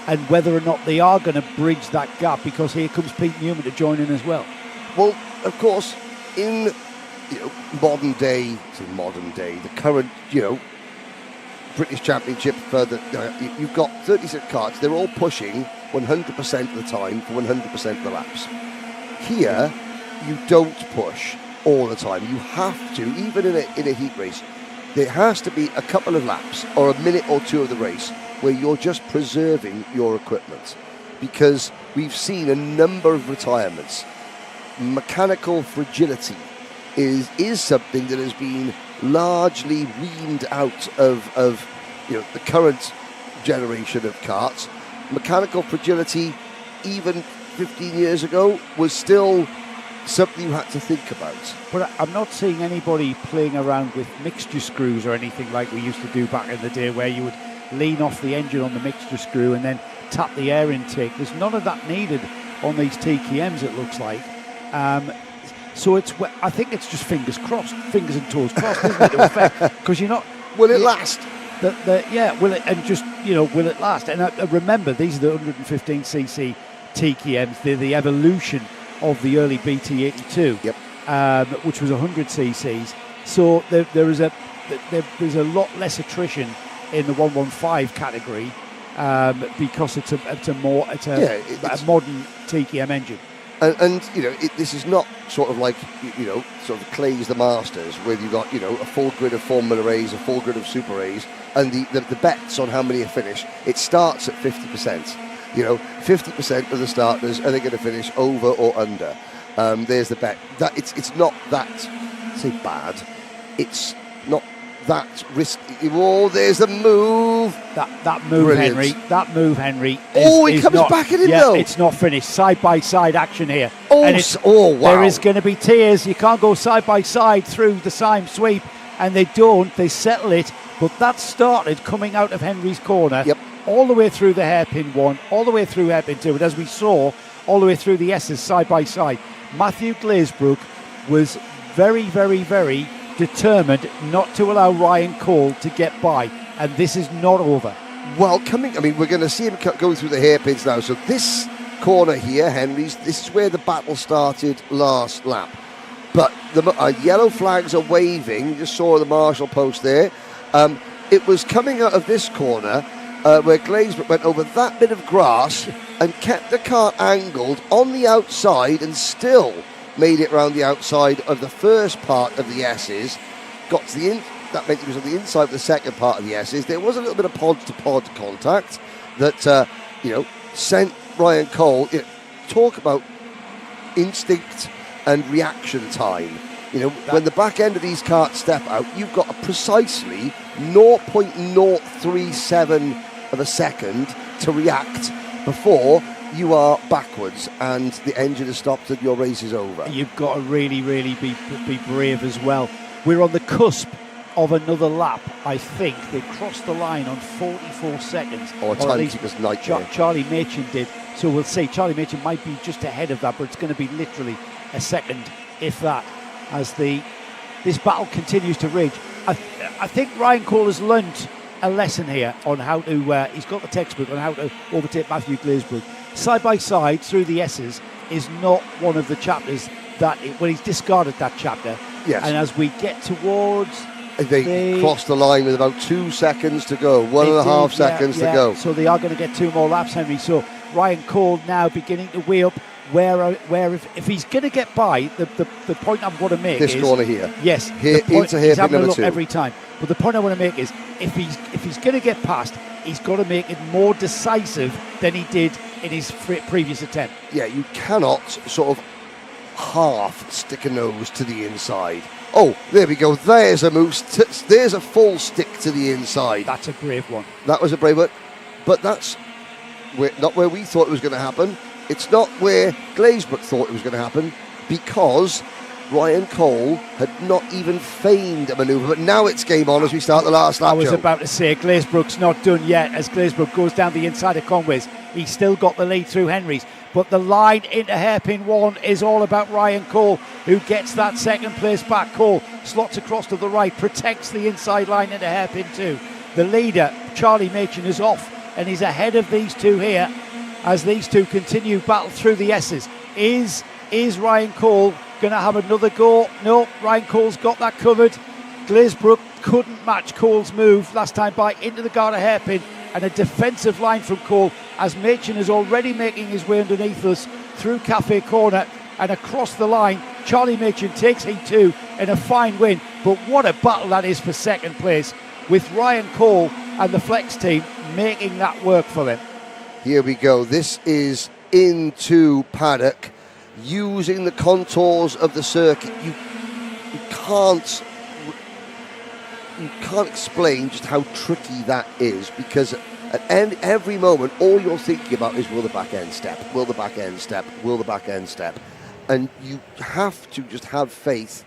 and whether or not they are going to bridge that gap, because here comes Pete Newman to join in as well. Well, of course, in modern day, the current, British Championship further, you've got 36 karts. They're all pushing 100% of the time for 100% of the laps. Here, you don't push all the time. You have to, even in a heat race, there has to be a couple of laps or a minute or 2 of the race where you're just preserving your equipment, because we've seen a number of retirements. Mechanical fragility is something that has been largely weaned out of the current generation of karts. Mechanical fragility, even 15 years ago, was still something you had to think about. But I'm not seeing anybody playing around with mixture screws or anything like we used to do back in the day, where you would lean off the engine on the mixture screw and then tap the air intake. There's none of that needed on these TKMs, it looks like. So I think it's just fingers crossed, fingers and toes crossed, isn't it? To affect, because you're not. Will it last? Will it? And just will it last? And remember, these are the 115cc TKMs. They're the evolution of the early BT82, which was 100 cc's. So there's a lot less attrition in the 115 category because it's a modern TKM engine. And this is not sort of like sort of Clay's the Masters, where you've got a full grid of Formula A's, a full grid of Super A's, and the bets on how many are finished. It starts at 50%. 50% of the starters are they going to finish over or under. There's the bet. That it's not that bad. It's not that risky. Oh, there's the move. That move, brilliant. Henry. That move, Henry. He comes back at him though. It's not finished. Side by side action here. Wow. There is going to be tears. You can't go side by side through the Syme sweep, and they don't. They settle it. But that started coming out of Henry's corner. Yep. All the way through the hairpin 1, all the way through hairpin 2, and as we saw, all the way through the S's side by side. Matthew Glazebrook was very, very, very determined not to allow Ryan Cole to get by, and this is not over. Well, we're going to see him going through the hairpins now. So this corner here, Henry's, this is where the battle started last lap. But the yellow flags are waving. You just saw the marshal post there. It was coming out of this corner where Glazebrook went over that bit of grass and kept the car angled on the outside and still made it round the outside of the first part of the S's, got to that meant it was on the inside of the second part of the S's. There was a little bit of pod-to-pod contact that, sent Ryan Cole, talk about instinct and reaction time. When the back end of these karts step out, you've got a precisely 0.037 of a second to react before you are backwards and the engine has stopped and your race is over. You've got to really, really be brave as well. We're on the cusp of another lap, I think. They crossed the line on 44 seconds. Or timekeeper's nightmare. Charlie Machin did. So we'll see. Charlie Machin might be just ahead of that, but it's going to be literally a second, if that, as this battle continues to rage. I think Ryan Cole has learnt a lesson here on how to, he's got the textbook on how to overtake Matthew Glazebrook. Side by side through the S's is not one of the chapters he's discarded that chapter. Yes. And as we get towards... They crossed the line with about 2 seconds to go, 1.5 seconds to go. So they are going to get 2 more laps, Henry. So Ryan Cole now beginning to weigh up where if he's going to get by, the point I'm going to make is... This corner here. Yes. Into hairpin number 2. Every time. But the point I want to make is if he's going to get past, he's got to make it more decisive than he did in his previous attempt. Yeah, you cannot sort of half stick a nose to the inside. Oh, there we go. There's a move. There's a full stick to the inside. That's a brave one. That was a brave one. But that's not where we thought it was going to happen. It's not where Glazebrook thought it was going to happen, because Ryan Cole had not even feigned a manoeuvre. But now it's game on as we start the last lap. I was about to say Glazebrook's not done yet. As Glazebrook goes down the inside of Conway's, he's still got the lead through Henry's. But the line into hairpin 1 is all about Ryan Cole, who gets that second place back. Cole slots across to the right, protects the inside line into hairpin 2. The leader, Charlie Machin, is off, and he's ahead of these two here as these two continue battle through the S's. Is Ryan Cole going to have another go? No, Ryan Cole's got that covered. Glazebrook couldn't match Cole's move last time by into the Garter hairpin, and a defensive line from Cole as Machin is already making his way underneath us through Cafe Corner and across the line. Charlie Machin takes heat 2 in a fine win, but what a battle that is for second place, with Ryan Cole and the Flex team making that work for them. Here we go. This is into paddock, using the contours of the circuit. You can't explain just how tricky that is, because at every moment all you're thinking about is, will the back end step, will the back end step, will the back end step, and you have to just have faith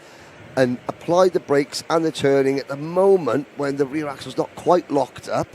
and apply the brakes and the turning at the moment when the rear axle's not quite locked up.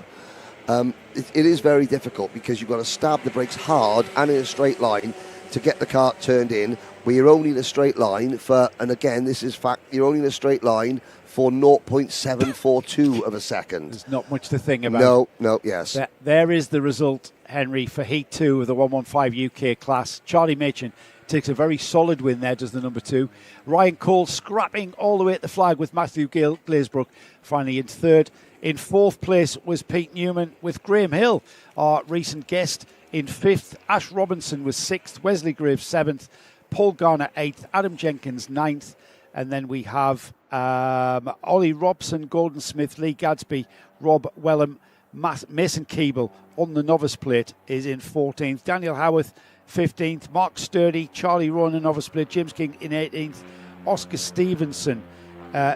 It is very difficult, because you've got to stab the brakes hard and in a straight line to get the kart turned in, where you're only in a straight line for, and again, this is fact, you're only in a straight line for 0.742 of a second. There's not much to think about. No, yes. There is the result, Henry, for Heat 2 of the 115 UK class. Charlie Machin takes a very solid win there, does the number 2. Ryan Cole scrapping all the way at the flag with Matthew Glazebrook finally in third. In fourth place was Pete Newman with Graham Hill, our recent guest, in fifth. Ash Robinson was sixth, Wesley Graves seventh, Paul Garner eighth, Adam Jenkins ninth, and then we have Ollie Robson, Gordon Smith, Lee Gadsby, Rob Wellham, Mason Keeble on the novice plate is in 14th. Daniel Howarth 15th, Mark Sturdy, Charlie Rowan in novice plate, James King in 18th, Oscar Stevenson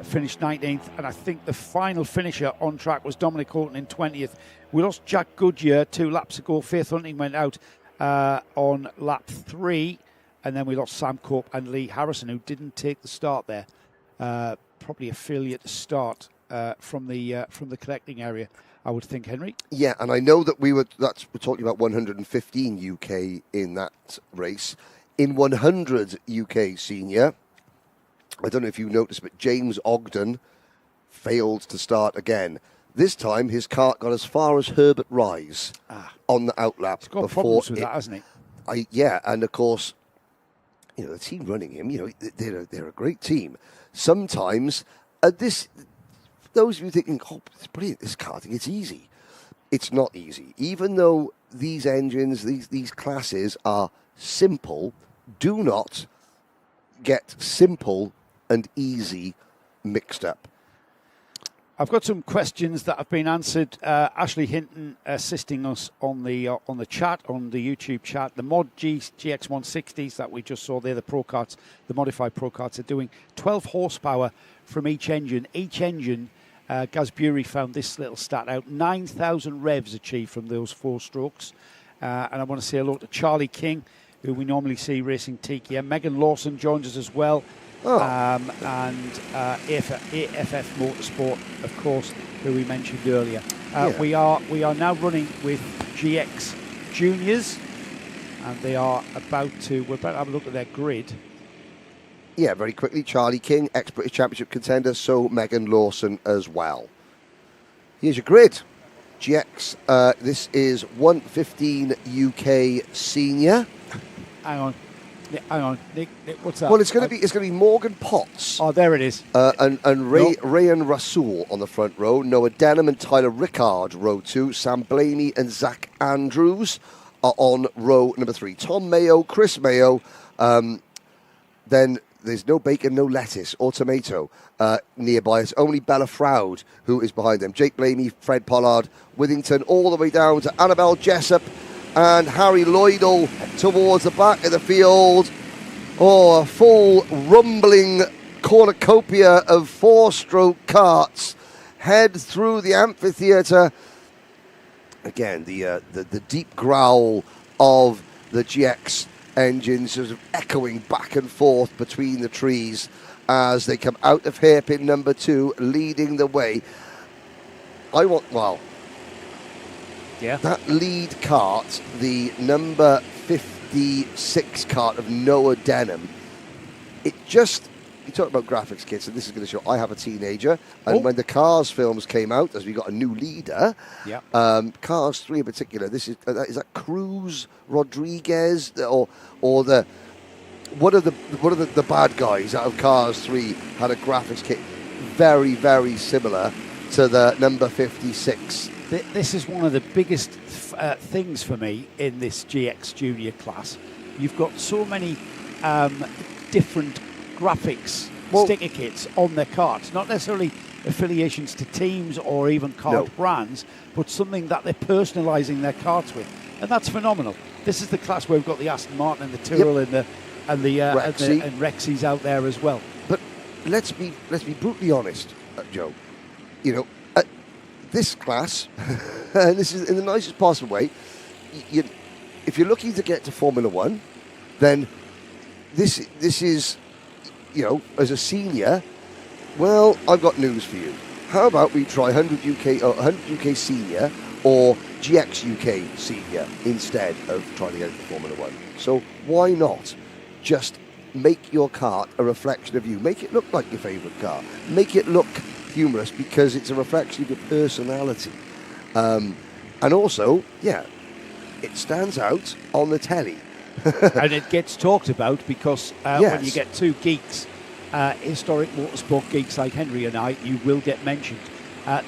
finished 19th, and I think the final finisher on track was Dominic Horton in 20th. We lost Jack Goodyear 2 laps ago. Faith Hunting went out on lap 3, and then we lost Sam Cope and Lee Harrison, who didn't take the start there. Probably a failure to start from the collecting area, I would think, Henry. Yeah, and I know that we're talking about 115 UK in that race. In 100 UK senior, I don't know if you noticed, but James Ogden failed to start again. This time, his kart got as far as Herbert Rise on the outlap. He's got problems with that, hasn't he? Yeah, and of course, the team running him, they're a great team. Sometimes, those of you thinking, oh, it's brilliant, this karting, it's easy. It's not easy. Even though these engines, these classes are simple, do not get simple and easy mixed up. I've got some questions that have been answered. Ashley Hinton assisting us on the chat, on the YouTube chat. The Mod GX160s that we just saw there, the Pro Karts, the modified Pro Karts, are doing 12 horsepower from each engine. Each engine, Gaz Bury found this little stat out, 9,000 revs achieved from those 4 strokes. And I want to say hello to Charlie King, who we normally see racing Tiki. Megan Lawson joins us as well. And AFF Motorsport, of course, who we mentioned earlier. We are now running with GX Juniors, and we're about to have a look at their grid. Yeah, very quickly, Charlie King, ex-British Championship contender, so Megan Lawson as well. Here's your grid. GX, this is 115 UK Senior. Hang on, Nick, what's that? Well, it's going to be Morgan Potts. Oh, there it is. And Rayan Rasool on the front row. Noah Denham and Tyler Rickard, row 2. Sam Blaney and Zach Andrews are on row number 3. Tom Mayo, Chris Mayo. Then there's no bacon, no lettuce or tomato nearby. It's only Bella Froud who is behind them. Jake Blamey, Fred Pollard, Withington, all the way down to Annabelle Jessup and Harry Lloydell towards the back of the field. Oh, a full rumbling cornucopia of 4-stroke karts head through the amphitheatre. Again, the deep growl of the GX engines sort of echoing back and forth between the trees as they come out of hairpin number 2, leading the way. That lead kart, the number 56 kart of Noah Denham, you talk about graphics kits, and this is going to show I have a teenager, and when the Cars films came out, as we got a new leader, Cars 3 in particular, is that Cruz Rodriguez, or one of the bad guys out of Cars 3 had a graphics kit very, very similar to the number 56. This is one of the biggest things for me in this GX Junior class. You've got so many different graphics, sticker kits on their karts, not necessarily affiliations to teams or even kart brands, but something that they're personalising their karts with, and that's phenomenal. This is the class where we've got the Aston Martin and the Tyrrell and the Rexys out there as well. But let's be brutally honest, Joe. This class, and this is in the nicest possible way, if you're looking to get to Formula One, then this is, as a senior, well, I've got news for you. How about we try 100 UK Senior or GX UK Senior instead of trying to get into Formula One? So why not just make your kart a reflection of you. Make it look like your favourite car. Make it look humorous because it's a reflection of your personality. And also, it stands out on the telly. And it gets talked about because when you get two geeks, historic motorsport geeks like Henry and I, you will get mentioned.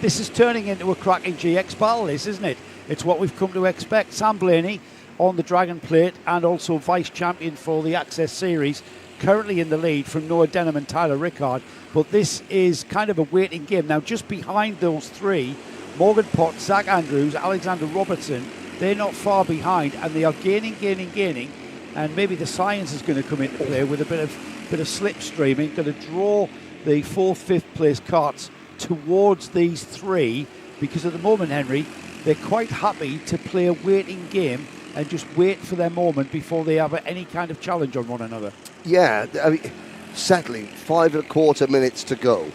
This is turning into a cracking GX battle, isn't it? It's what we've come to expect. Sam Blaney on the Dragon Plate and also vice champion for the Access Series, currently in the lead from Noah Denham and Tyler Rickard. But this is kind of a waiting game. Now, just behind those three, Morgan Potts, Zach Andrews, Alexander Robertson, they're not far behind, and they are gaining, and maybe the science is going to come into play with a bit of slipstreaming, going to draw the 4th, 5th place karts towards these three, because at the moment, Henry, they're quite happy to play a waiting game and just wait for their moment before they have any kind of challenge on one another. Yeah, I mean, settling 5.25 minutes to go.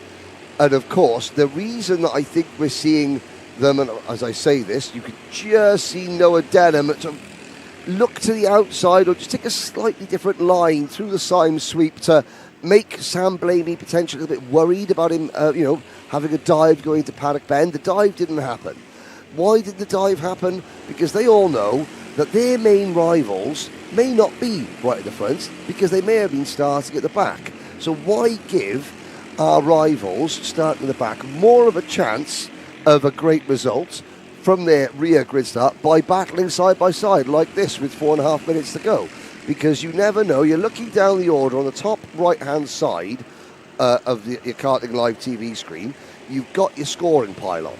And of course, the reason that I think we're seeing them, and as I say this, you could just see Noah Denham sort of look to the outside or just take a slightly different line through the Symes sweep to make Sam Blaney potentially a little bit worried about him, having a dive going to Paddock Bend. The dive didn't happen. Why did the dive happen? Because they all know that their main rivals may not be right at the front because they may have been starting at the back. So why give our rivals starting at the back more of a chance of a great result from their rear grid start by battling side by side like this with 4.5 minutes to go? Because you never know. You're looking down the order on the top right-hand side of your Karting Live TV screen. You've got your scoring pylon.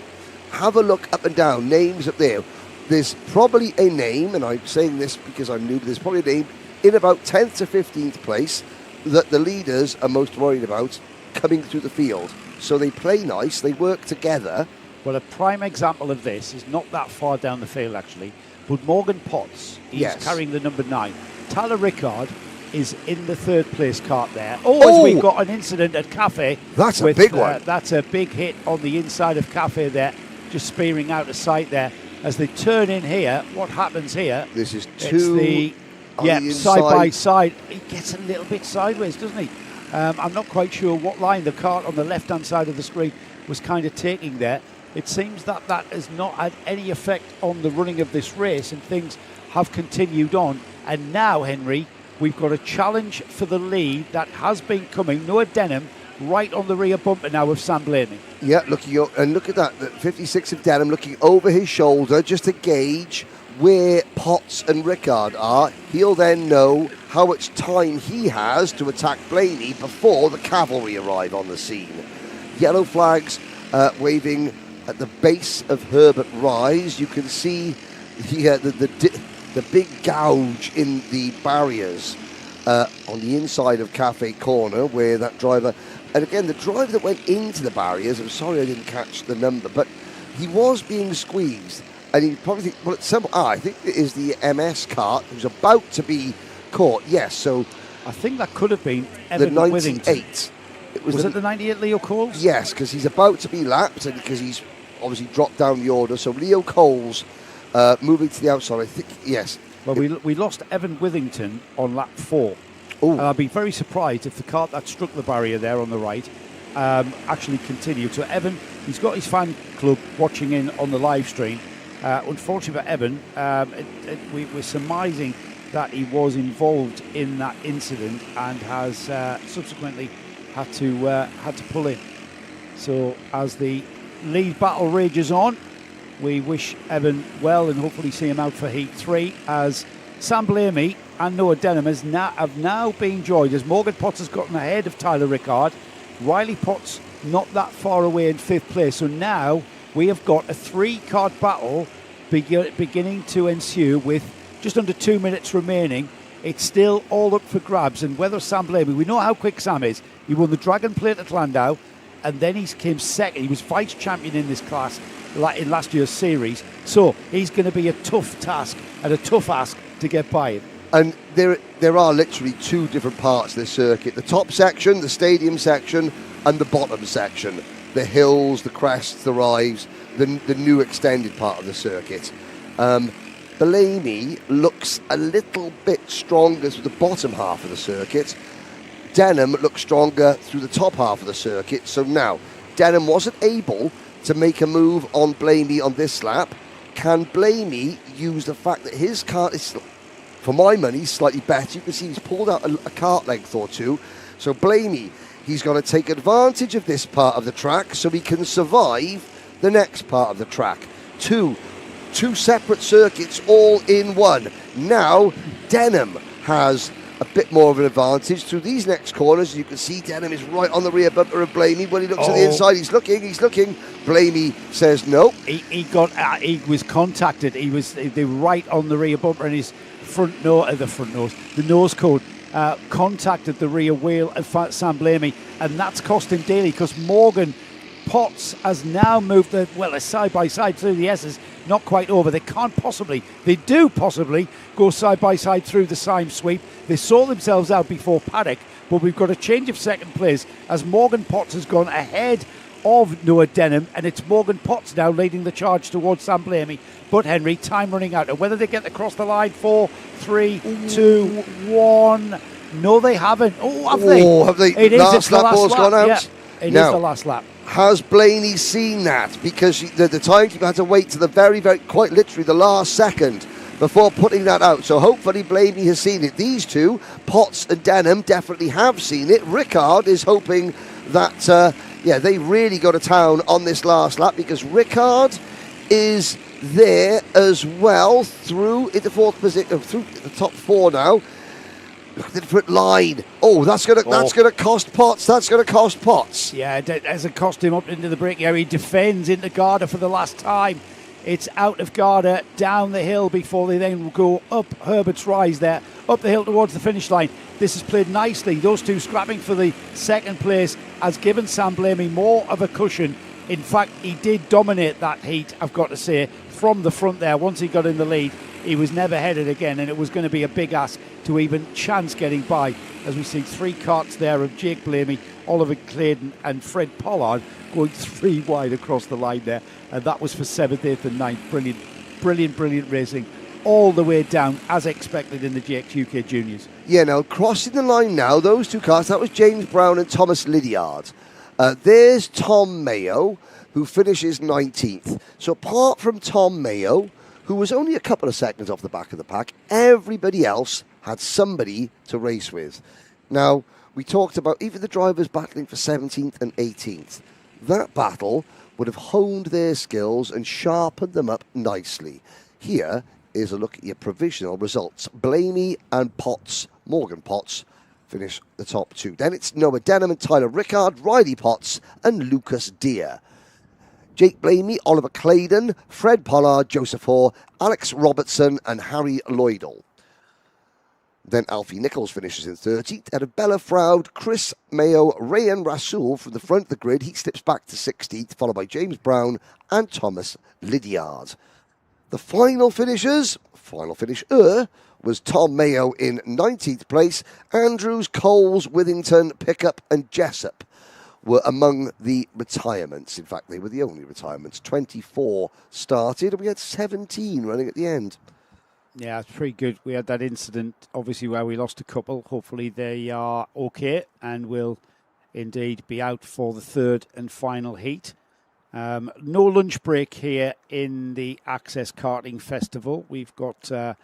Have a look up and down. Names up there. There's probably a name, and I'm saying this because I'm new to this, probably a name in about 10th to 15th place that the leaders are most worried about coming through the field. So they play nice, they work together. Well, a prime example of this is not that far down the field, actually, but Morgan Potts is carrying the number 9. Tyler Rickard is in the 3rd place kart there. As we've got an incident at Cafe. That's a big one. That's a big hit on the inside of Cafe there, just spearing out of sight there. As they turn in here, what happens here? This is side by side. He gets a little bit sideways, doesn't he? I'm not quite sure what line the kart on the left-hand side of the screen was kind of taking there. It seems that has not had any effect on the running of this race, and things have continued on. And now, Henry, we've got a challenge for the lead that has been coming. Noah Denham right on the rear bumper now of Sam Blaney. Yeah, looking up, and look at that, the 56 of Denham looking over his shoulder just to gauge where Potts and Rickard are. He'll then know how much time he has to attack Blaney before the cavalry arrive on the scene. Yellow flags waving at the base of Herbert Rise. You can see the big gouge in the barriers on the inside of Cafe Corner where that driver, and again the driver that went into the barriers, I'm sorry I didn't catch the number, but he was being squeezed, and he probably I think it is the MS kart who's about to be caught. Yes, so I think that could have been Evan the 98. Withington. Was it the 98 Leo Coles? Yes, because he's about to be lapped, and because he's obviously dropped down the order. So Leo Coles moving to the outside, I think, yes. Well, we lost Evan Withington on lap 4. Ooh. And I'd be very surprised if the kart that struck the barrier there on the right actually continued. So Evan, he's got his fan club watching in on the live stream. Unfortunately for Evan, we're surmising that he was involved in that incident and has subsequently had to pull in. So as the lead battle rages on, we wish Evan well and hopefully see him out for Heat 3, as Sam Blaney and Noah Denham have now been joined as Morgan Potts has gotten ahead of Tyler Rickard. Riley Potts not that far away in 5th place. So now we have got a 3-kart battle beginning to ensue with just under 2 minutes remaining. It's still all up for grabs, and whether Sam Blaney, we know how quick Sam is. He won the Dragon Plate at Landau, and then he came second. He was vice champion in this class in last year's series. So he's going to be a tough task and a tough ask to get by him. And there are literally 2 different parts of this circuit. The top section, the stadium section, and the bottom section. The hills, the crests, the rives, the new extended part of the circuit. Blaney looks a little bit stronger to the bottom half of the circuit. Denham looked stronger through the top half of the circuit. So now, Denham wasn't able to make a move on Blamey on this lap. Can Blamey use the fact that his kart is, for my money, slightly better? You can see he's pulled out a kart length or two. So Blamey, he's got to take advantage of this part of the track so he can survive the next part of the track. Two separate circuits all in one. Now, Denham has a bit more of an advantage through these next corners. You can see Denham is right on the rear bumper of Blamey. When he looks to the inside, he's looking. Blamey says no. He was contacted. They were right on the rear bumper, and his the nose cone contacted the rear wheel of Sam Blamey, and that's cost him daily because Morgan Potts has now moved a side by side through the S's, not quite over. They do possibly go side by side through the Syme sweep. They saw themselves out before Paddock, but we've got a change of second place as Morgan Potts has gone ahead of Noah Denham, and it's Morgan Potts now leading the charge towards Sam Blamey. But Henry, time running out, and whether they get across the line, 4, 3, 2, 1. No, they haven't. Have they? It is. It's the last lap. Gone out. Yeah, it is the last lap. Has Blaney seen that? Because the timekeeper had to wait to the very, quite literally the last second before putting that out. So hopefully Blaney has seen it. These two, Potts and Denham, definitely have seen it. Rickard is hoping that, they really go to town on this last lap because Rickard is there as well through into fourth position, through the top four now. Look at the different line. That's gonna cost Potts. That's gonna cost Potts. Yeah, it hasn't cost him up into the braking area. He defends into Garda for the last time. It's out of Garda, down the hill before they then go up Herbert's Rise there, up the hill towards the finish line. This is played nicely. Those two scrapping for the second place has given Sam Blamey more of a cushion. In fact, he did dominate that heat, I've got to say, from the front there. Once he got in the lead, he was never headed again, and it was going to be a big ask to even chance getting by, as we see 3 karts there of Jake Blamey, Oliver Claydon and Fred Pollard going 3 wide across the line there, and that was for 7th, 8th and 9th. Brilliant racing all the way down as expected in the GX UK Juniors. Yeah, now crossing the line now, those 2 cars, that was James Brown and Thomas Lydiard. There's Tom Mayo, who finishes 19th. So apart from Tom Mayo, who was only a couple of seconds off the back of the pack, everybody else had somebody to race with. Now, we talked about even the drivers battling for 17th and 18th. That battle would have honed their skills and sharpened them up nicely. Here is a look at your provisional results. Blamey and Potts, Morgan Potts, finish the top 2. Then it's Noah Denham and Tyler Rickard, Riley Potts and Lucas Deere. Jake Blamey, Oliver Claydon, Fred Pollard, Joseph Hoare, Alex Robertson and Harry Lloydell. Then Alfie Nichols finishes in 30th. Out of Bella Froud, Chris Mayo, Rayan Rasool from the front of the grid. He slips back to 16th, followed by James Brown and Thomas Lydiard. The final finisher was Tom Mayo in 19th place. Andrews, Coles, Withington, Pickup and Jessup were among the retirements. In fact, they were the only retirements. 24 started, and we had 17 running at the end. Yeah, it's pretty good. We had that incident, obviously, where we lost a couple. Hopefully they are okay and will indeed be out for the 3rd and final heat. No lunch break here in the Access Karting Festival. We've got to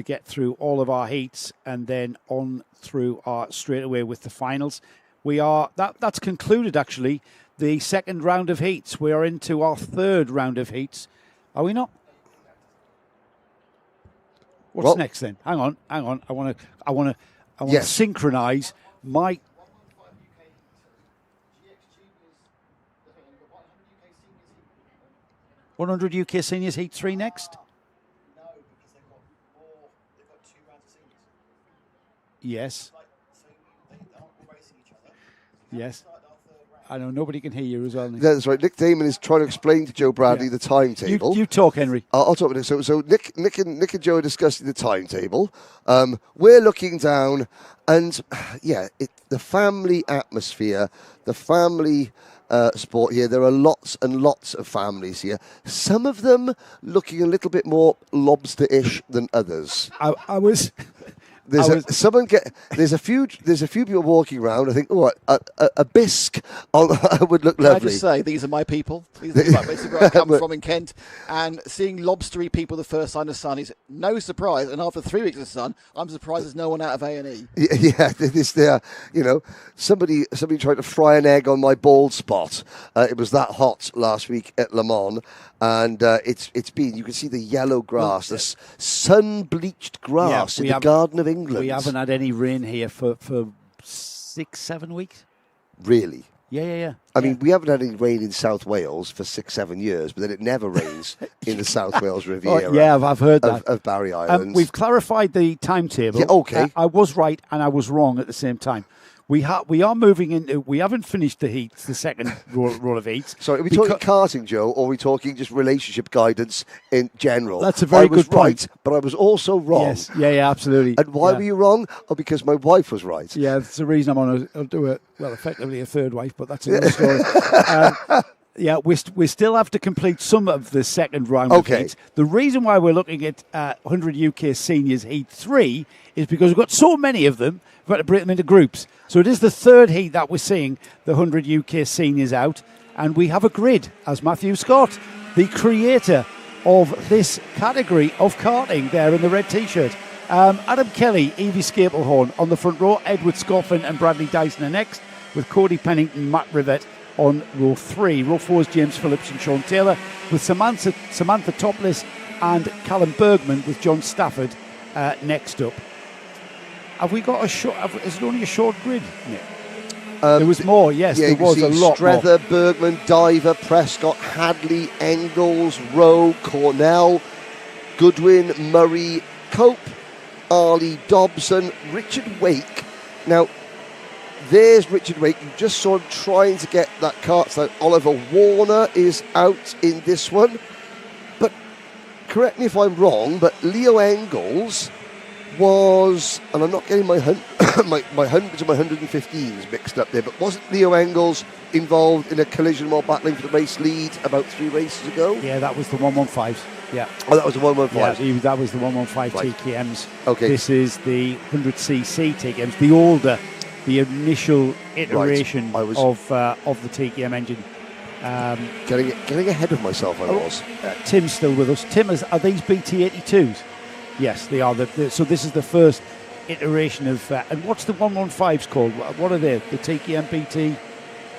get through all of our heats and then on through straight away with the finals. That's concluded, actually, the 2nd round of heats. We are into our 3rd round of heats. Are we not? What's next then? Hang on. I want to synchronise my. 100 UK Seniors Heat 3 next? No, because they've got 2 rounds of seniors. Yes. So they aren't racing each other. Yes. I know, nobody can hear you as well, Nick. That's right. Nick Damon is trying to explain to Joe Bradley the timetable. You talk, Henry. I'll talk about it. So Nick and Joe are discussing the timetable. We're looking down, and the family atmosphere, the family sport here. There are lots and lots of families here. Some of them looking a little bit more lobster-ish than others. I was There's a few people walking around. I think, a bisque would look Can I lovely. just say, these are my people. These are basically where I come from in Kent. And seeing lobstery people the first sign of sun is no surprise. And after 3 weeks of sun, I'm surprised there's no one out of A&E. Yeah, somebody tried to fry an egg on my bald spot. It was that hot last week at Le Mans, and it's been. You can see the yellow grass, the sun-bleached grass in the Garden of England. We haven't had any rain here for 6-7 weeks. Really? Yeah. I mean, we haven't had any rain in South Wales for 6-7 years, but then it never rains in the South Wales Riviera. I've heard that. Of Barry Islands. We've clarified the timetable. Yeah, okay. I was right and I was wrong at the same time. We are moving into. We haven't finished the heats, the second roll of heats. Sorry, are we talking karting, Joe, or are we talking just relationship guidance in general? That's a very good point. Right, but I was also wrong. Yes, yeah, absolutely. And why were you wrong? Oh, because my wife was right. Yeah, that's the reason I'll do it. Well, effectively a third wife, but that's another story. Yeah, we still have to complete some of the second round of heats. The reason why we're looking at 100 UK Seniors Heat 3 is because we've got so many of them, we've got to break them into groups. So it is the third heat that we're seeing the 100 UK Seniors out, and we have a grid, as Matthew Scott, the creator of this category of karting, there in the red T-shirt. Adam Kelly, Evie Scaplehorn on the front row, Edward Scoffin and Bradley Dyson are next, with Cody Pennington, Matt Rivett on row 3. Row 4 is James Phillips and Sean Taylor, with Samantha Topless and Callum Bergman with John Stafford next up. Have we got is it only a short grid, Nick? There was more, yes, there was a lot Strether, more. Bergman, Diver, Prescott, Hadley, Engels, Rowe, Cornell, Goodwin, Murray, Cope, Arlie, Dobson, Richard Wake. Now, there's Richard Wake. You just saw him trying to get that Karts out. Oliver Warner is out in this one. But correct me if I'm wrong, but Leo Engels was, and I'm not getting my hundreds and my 115s mixed up there, but wasn't Leo Engels involved in a collision while battling for the race lead about 3 races ago? Yeah, that was the 115s. Yeah. Oh, that was the 115s. Yeah, that was the 115 TKMs. Okay. This is the 100cc TKMs, the older, the initial iteration of the TKM engine. Getting ahead of myself, I was. Tim's still with us. Tim, are these BT82s? Yes, they are. So this is the first iteration of... and what's the 115s called? What are they? The TKM BT?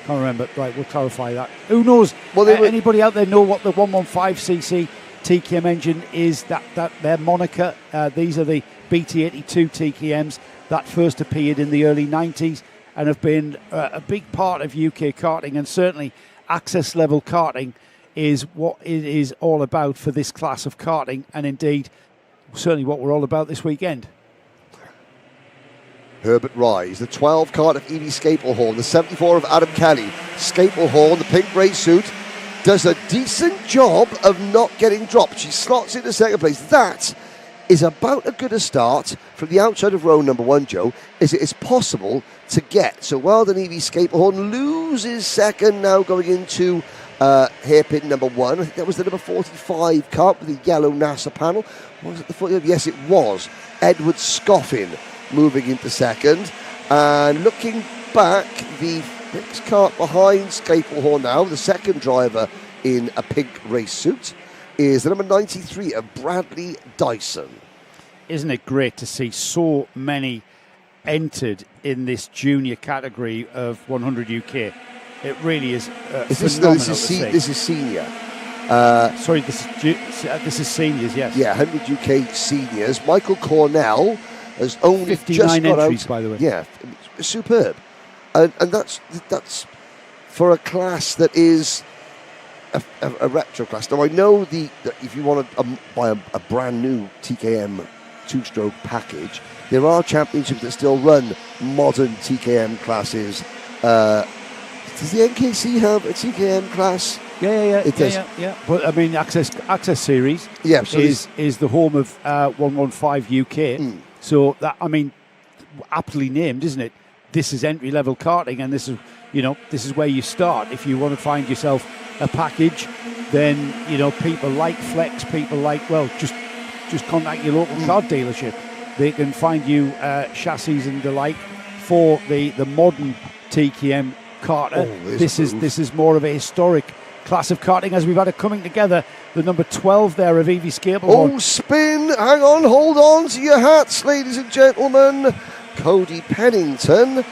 Can't remember. Right, we'll clarify that. Who knows? Well, anybody out there know what the 115cc TKM engine is? That their moniker? These are the BT82 TKMs that first appeared in the early 90s and have been a big part of UK karting, and certainly access level karting is what it is all about for this class of karting, and indeed certainly what we're all about this weekend. Herbert Rise, the 12 kart of Evie Scaplehorn, the 74 of Adam Kelly. Scaplehorn, the pink race suit, does a decent job of not getting dropped. She slots into second place. That is about as good a start from the outside of row number 1, Joe, as it is possible to get. So well done, Evie Scaplehorn loses second, now going into hairpin number 1. I think that was the number 45 kart with the yellow NASA panel. Was it the 40? Yes, it was. Edward Scoffin moving into second. And looking back, the next kart behind Scaplehorn now, the second driver in a pink race suit, is the number 93 of Bradley Dyson. Isn't it great to see so many entered in this junior category of 100 UK? It really is phenomenal to see. This is senior. Sorry, this is seniors, yes. Yeah, 100 UK seniors. Michael Cornell has only 59 just got entries, out. by the way. Yeah, superb. And that's for a class that is a retro class. Now, I know that if you want to buy a brand new TKM two-stroke package, there are championships that still run modern TKM classes. Does the NKC have a TKM class? Yeah. It does. Yeah. But I mean, Access Series so is the home of 115 UK. So that, I mean, aptly named, isn't it? This is entry level karting, and this is where you start. If you want to find yourself a package, then people like Flex, people like just contact your local car dealership. they can find you chassis and the like for the modern TKM Carter. This is more of a historic class of karting, as we've had it coming together. The number 12 there of Evie Scaplehorn. Oh, spin! Hang on, hold on to your hats, ladies and gentlemen. Cody Pennington.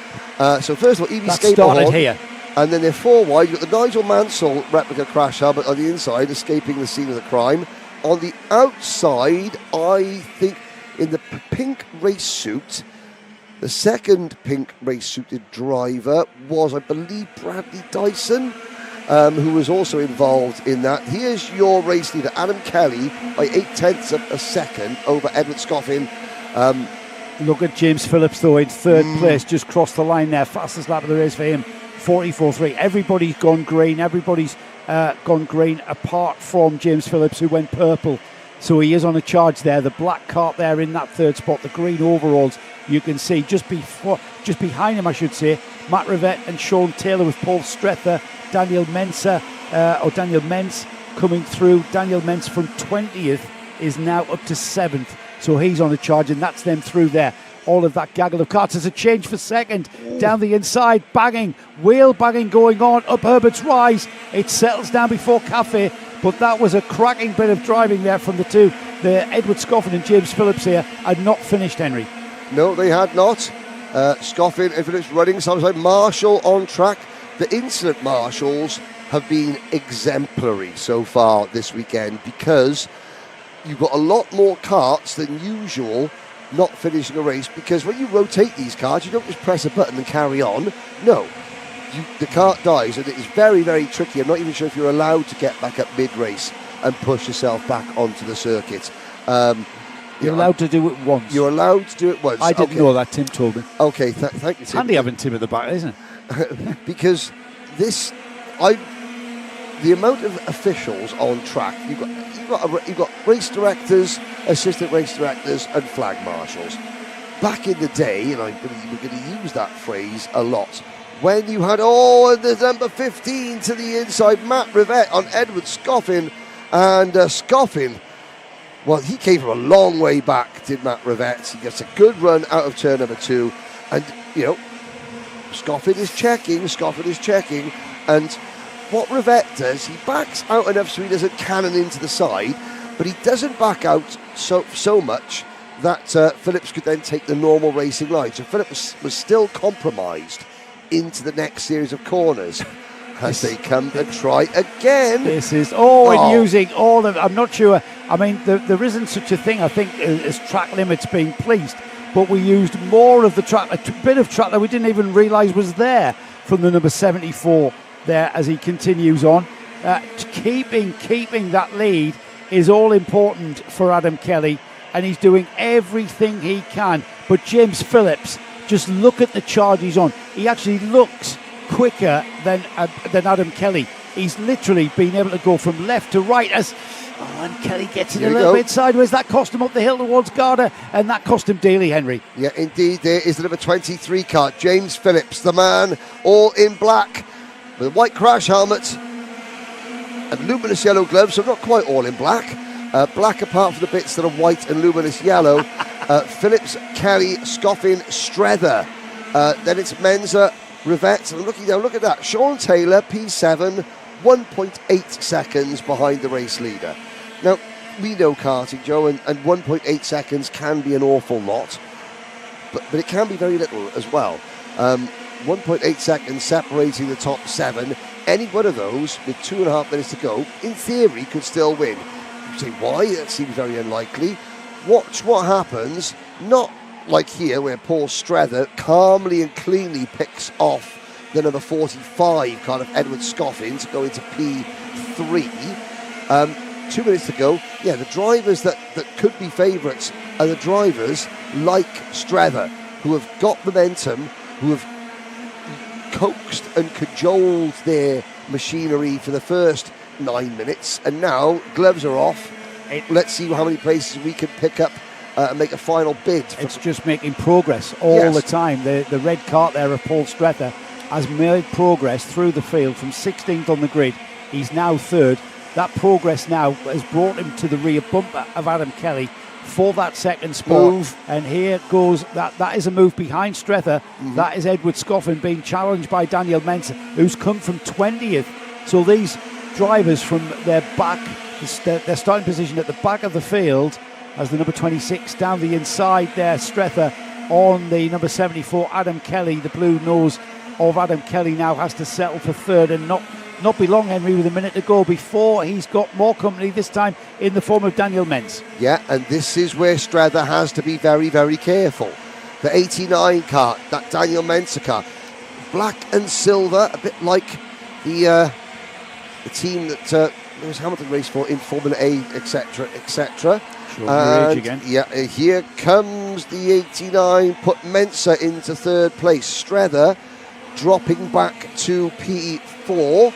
So first of all, Evie Scaplehorn. Started here. And then they're 4 wide. You've got the Nigel Mansell replica crash helmet on the inside, escaping the scene of the crime. On the outside, I think in the pink race suit, the second pink race suited driver was, I believe, Bradley Dyson, who was also involved in that. Here's your race leader, Adam Kelly, by 0.8 of a second over Edward Scoffin. Look at James Phillips, though, in third place, just crossed the line there. Fastest lap of the race for him, 44.3. Everybody's gone green. Everybody's gone green apart from James Phillips, who went purple. So he is on a charge there. The black cart there in that third spot, the green overalls, you can see just behind him, I should say, Matt Rivette and Sean Taylor with Paul Strether, Daniel Mentz coming through. Daniel Mentz from 20th is now up to 7th. So he's on a charge, and that's them through there. All of that gaggle of carts. There's a change for second. Down the inside, banging, wheel banging going on, up Herbert's Rise. It settles down before Cafe, but that was a cracking bit of driving there from the two. The Edward Scoffin and James Phillips here had not finished, Henry. No, they had not. Scoffin and Phillips running, sometimes Marshall on track. The incident marshals have been exemplary so far this weekend, because you've got a lot more carts than usual not finishing a race, because when you rotate these carts, you don't just press a button and carry on. No, the cart dies, and it is very, very tricky. I'm not even sure if you're allowed to get back up mid-race and push yourself back onto the circuit. You're allowed to do it once. You're allowed to do it once. I didn't know that, Tim told me. Okay, thank you, Tim. Handy having Tim at the back, isn't it? Because the amount of officials on track, you've got race directors, assistant race directors, and flag marshals. Back in the day, and I believe we're going to use that phrase a lot, when you had the number 15 to the inside, Matt Rivette on Edward Scoffin, and Scoffin, well, he came from a long way back, did Matt Rivette. He gets a good run out of turn number 2, and Scoffin is checking, and what Rivette does, he backs out enough so he doesn't cannon into the side, but he doesn't back out so much that Phillips could then take the normal racing line. So Phillips was still compromised into the next series of corners as they come and try again. This is using all of, I'm not sure, I mean, there isn't such a thing, I think, as track limits being policed, but we used more of the track, a bit of track that we didn't even realise was there from the number 74 there as he continues on. Keeping that lead is all important for Adam Kelly, and he's doing everything he can. But James Phillips, just look at the charge he's on. He actually looks quicker than Adam Kelly. He's literally been able to go from left to right and Kelly gets it a little bit sideways. That cost him up the hill towards Garda, and that cost him daily, Henry. Yeah, indeed. There is the number 23 car, James Phillips, the man, all in black, with a white crash helmet and luminous yellow gloves, so not quite all in black. Black apart from the bits that are white and luminous yellow. Phillips, Kelly, Scoffin, Strether. Then it's Menza, Rivette. And looking down, look at that. Sean Taylor, P7, 1.8 seconds behind the race leader. Now, we know karting, Joe, and 1.8 seconds can be an awful lot, but it can be very little as well. 1.8 seconds separating the top 7. Any one of those with 2.5 minutes to go, in theory, could still win. You say, why? That seems very unlikely. Watch what happens, not like here where Paul Strether calmly and cleanly picks off the number 45 kind of Edward Scoffin to go into P3. 2 minutes to go. Yeah, the drivers that could be favourites are the drivers like Strether, who have got momentum, who have coaxed and cajoled their machinery for the first 9 minutes, and now gloves are off. Let's see how many places we can pick up and make a final bid. It's just making progress all the time. The red cart there of Paul Strether has made progress through the field from 16th on the grid. He's now 3rd. That progress now has brought him to the rear bumper of Adam Kelly, for that second spot. Move. And here goes, that is a move behind Strether. That is Edward Scoffin being challenged by Daniel Mensah, who's come from 20th. So these drivers from their back, their starting position at the back of the field, as the number 26 down the inside there, Strether on the number 74, Adam Kelly. The blue nose of Adam Kelly now has to settle for third, and not be long, Henry, with a minute to go before he's got more company, this time in the form of Daniel Mens. Yeah, and this is where Strether has to be very, very careful. The 89 car, that Daniel Mensah car, black and silver, a bit like the team that Lewis Hamilton raced for in Formula A, etc., etc. Again. Yeah, here comes the 89, put Mensah into third place. Strether dropping back to P4.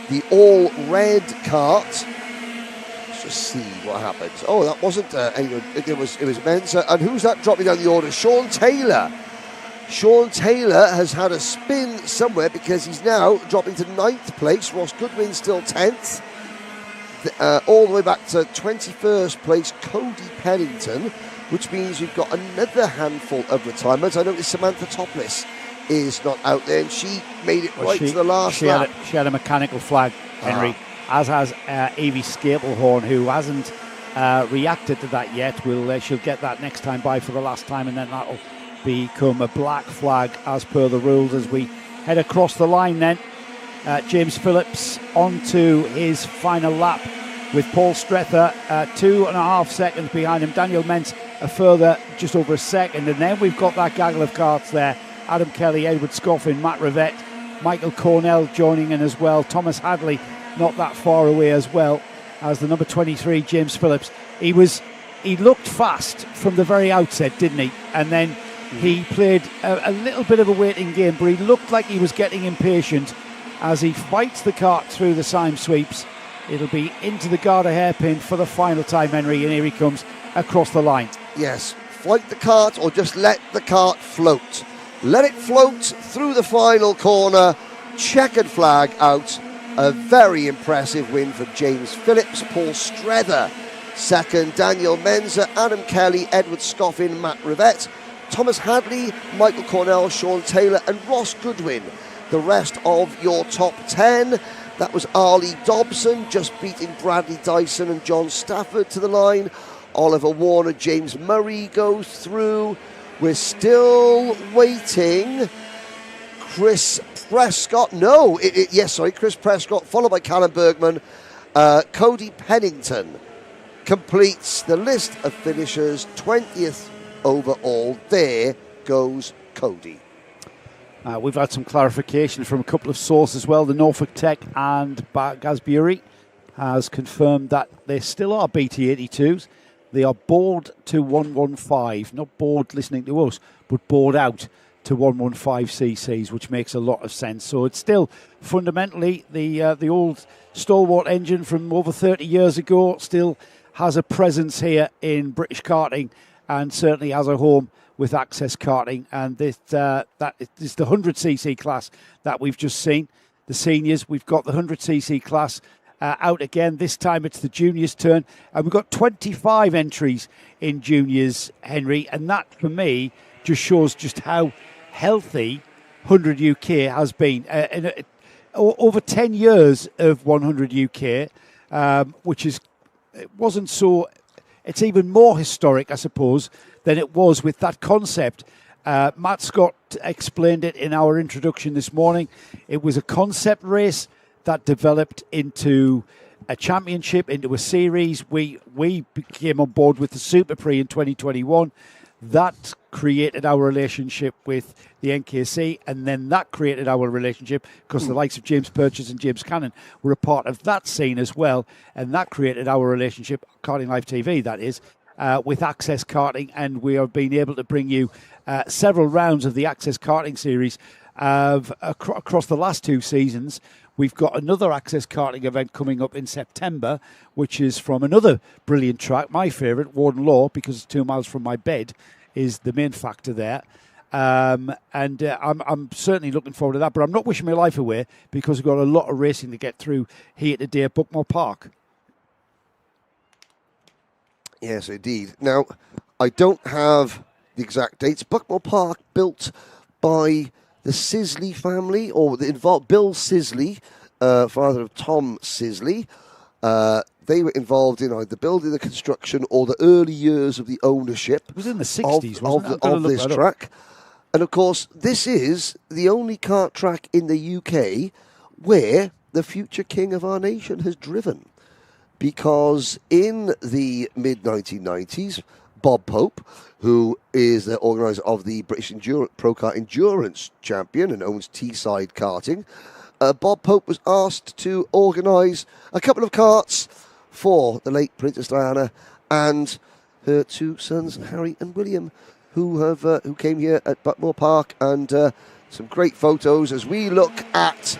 The all-red kart. Let's just see what happens. Oh, that wasn't anyone. It was Mensah. And who's that dropping down the order? Sean Taylor. Sean Taylor has had a spin somewhere because he's now dropping to 9th place. Ross Goodwin still 10th. All the way back to 21st place, Cody Pennington, which means we've got another handful of retirements. I noticed Samantha Topless is not out there, and she made it to the last lap. She had a mechanical flag, Henry, as has Evie Scaplehorn, who hasn't reacted to that yet. She'll get that next time by for the last time, and then that'll become a black flag as per the rules as we head across the line then. James Phillips onto his final lap with Paul Strether 2.5 seconds behind him. Daniel Mens a further just over a second, and then we've got that gaggle of karts there. Adam Kelly, Edward Scoffin, Matt Rivette, Michael Cornell joining in as well. Thomas Hadley not that far away as well as the number 23, James Phillips. He looked fast from the very outset, didn't he? And then he played a little bit of a waiting game, but he looked like he was getting impatient as he fights the kart through the Syme sweeps. It'll be into the Garda hairpin for the final time, Henry, and here he comes across the line. Yes, fight the kart or just let the kart float. Let it float through the final corner. Checkered flag out. A very impressive win for James Phillips. Paul Strether second. Daniel Mensah, Adam Kelly, Edward Scoffin, Matt Rivette, Thomas Hadley, Michael Cornell, Sean Taylor and Ross Goodwin. The rest of your top 10. That was Arlie Dobson just beating Bradley Dyson and John Stafford to the line. Oliver Warner, James Murray goes through. We're still waiting. Chris Prescott. Chris Prescott, followed by Callum Bergman. Cody Pennington completes the list of finishers, 20th overall. There goes Cody. We've had some clarification from a couple of sources as well. The Norfolk Tech and Gasbury has confirmed that there still are BT82s. They are bored to 115, not bored listening to us, but bored out to 115cc's, which makes a lot of sense. So it's still fundamentally the old stalwart engine from over 30 years ago still has a presence here in British karting and certainly has a home with Access Karting. And that is the 100cc class that we've just seen. The seniors, we've got the 100cc class out again. This time it's the juniors' turn. And we've got 25 entries in juniors, Henry. And that, for me, just shows just how healthy 100 UK has been. Over 10 years of 100 UK, which is, it wasn't so, it's even more historic, I suppose, than it was with that concept. Matt Scott explained it in our introduction this morning. It was a concept race that developed into a championship, into a series. We came on board with the Super Prix in 2021. That created our relationship with the NKC, and then that created our relationship because the likes of James Purchase and James Cannon were a part of that scene as well, and that created our relationship, Karting Live TV, that is, with Access Karting, and we have been able to bring you several rounds of the Access Karting series across the last 2 seasons. We've got another Access Karting event coming up in September, which is from another brilliant track, my favourite, Warden Law, because it's 2 miles from my bed, is the main factor there. I'm certainly looking forward to that, but I'm not wishing my life away because we've got a lot of racing to get through here today at Buckmore Park. Yes, indeed. Now, I don't have the exact dates. Buckmore Park, built by the Sisley family, or Bill Sisley, father of Tom Sisley. They were involved in either the building, the construction, or the early years of the ownership. It was in the 60s, of this track. And of course, this is the only kart track in the UK where the future king of our nation has driven. Because in the mid-1990s, Bob Pope, who is the organiser of the British Pro Kart Endurance Champion and owns Teesside Karting, Bob Pope was asked to organise a couple of karts for the late Princess Diana and her two sons, Harry and William, who came here at Buckmore Park, and some great photos as we look at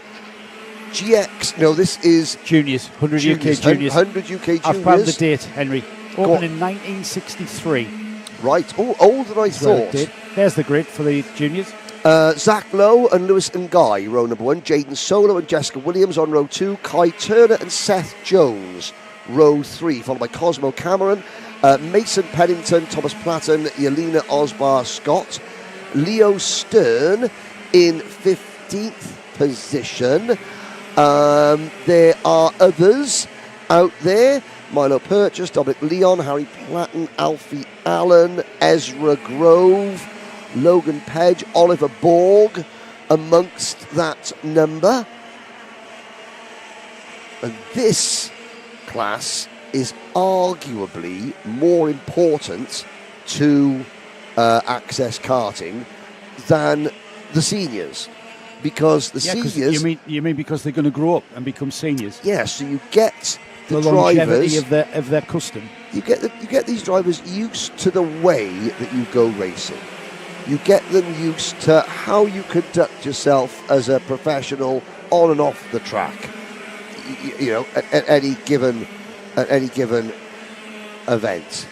GX. No, this is Juniors, 100 UK Juniors. 100 UK Juniors. I've found the date, Henry. Opened in 1963. Right, older than I thought. There's the grid for the Juniors. Zach Lowe and Lewis and Guy, row number 1. Jaden Solo and Jessica Williams on row 2. Kai Turner and Seth Jones, row 3, followed by Cosmo Cameron, Mason Pennington, Thomas Platten, Yelena Osbar Scott, Leo Stern in 15th position. There are others out there: Milo Purchase, Dominic Leon, Harry Platten, Alfie Allen, Ezra Grove, Logan Pedge, Oliver Borg amongst that number. And this class is arguably more important to Access Karting than the seniors, because the seniors. You mean because they're going to grow up and become seniors? Yeah, so you get the longevity drivers of their custom. You get these drivers used to the way that you go racing. You get them used to how you conduct yourself as a professional on and off the track. You know, at any given event.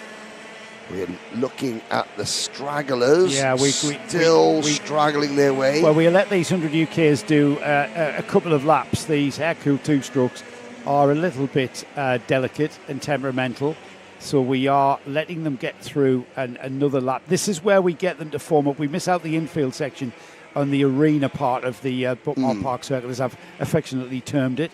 We're looking at the stragglers. Yeah, we straggling their way. Well, we let these 100 UKs do a couple of laps. These air-cooled two-strokes are a little bit delicate and temperamental, so we are letting them get through another lap. This is where we get them to form up. We miss out the infield section on the arena part of the Buckmore Park Circle, as I've affectionately termed it.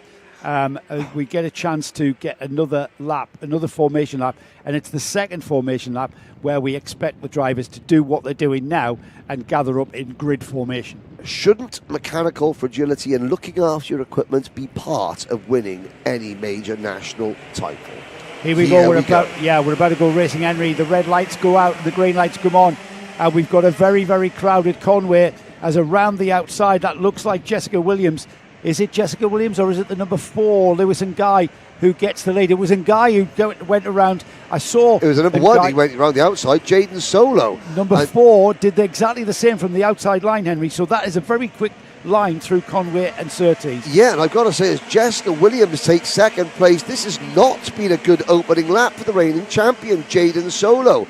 We get a chance to get another lap, another formation lap, and it's the second formation lap where we expect the drivers to do what they're doing now and gather up in grid formation. Shouldn't mechanical fragility and looking after your equipment be part of winning any major national title? Here we go. We're about to go racing, Henry. The red lights go out, the green lights come on, and we've got a very, very crowded Conway as around the outside that looks like Jessica Williams. Is it Jessica Williams or is it the number 4, Lewis and Guy, who gets the lead? It was Guy who went around. I saw it was the number 1. He went around the outside. Jaden Solo. Number 4 did exactly the same from the outside line, Henry. So that is a very quick line through Conway and Surtees. Yeah, and I've got to say, as Jessica Williams takes second place, this has not been a good opening lap for the reigning champion, Jaden Solo.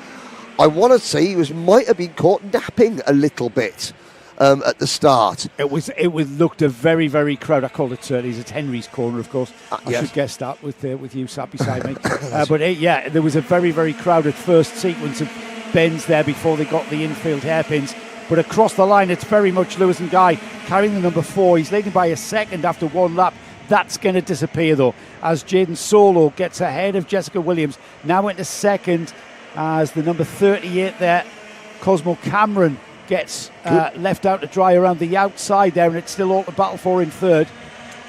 I want to say he might have been caught napping a little bit at the start. It looked a very, very crowded. I called it Surtees. It's Henry's Corner, of course. I should guess that with you sat beside me. There was a very, very crowded first sequence of bends there before they got the infield hairpins. But across the line, it's very much Lewis and Guy carrying the number 4. He's leading by a second after one lap. That's going to disappear, though, as Jaden Solo gets ahead of Jessica Williams. Now into second as the number 38 there, Cosmo Cameron, gets left out to dry around the outside there, and it's still all to battle for in third.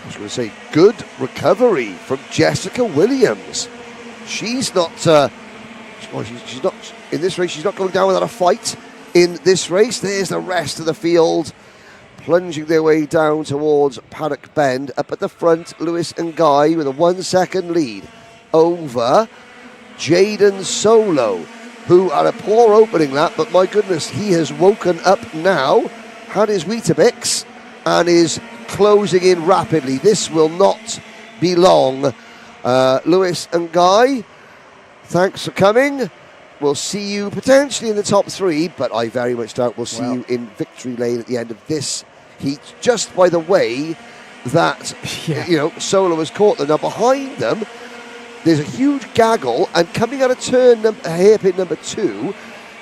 I was going to say, good recovery from Jessica Williams. She's not she's not in this race. She's not going down without a fight in this race. There's the rest of the field plunging their way down towards Paddock Bend. Up at the front, Lewis and Guy with a 1 second lead over Jaden Solo, who had a poor opening lap, but my goodness, he has woken up now, had his Weetabix, and is closing in rapidly. This will not be long. Lewis and Guy, thanks for coming. We'll see you potentially in the top 3, but I very much doubt we'll see you in victory lane at the end of this heat, just by the way that Solo has caught them. Now behind them, there's a huge gaggle, and coming out of hairpin number 2,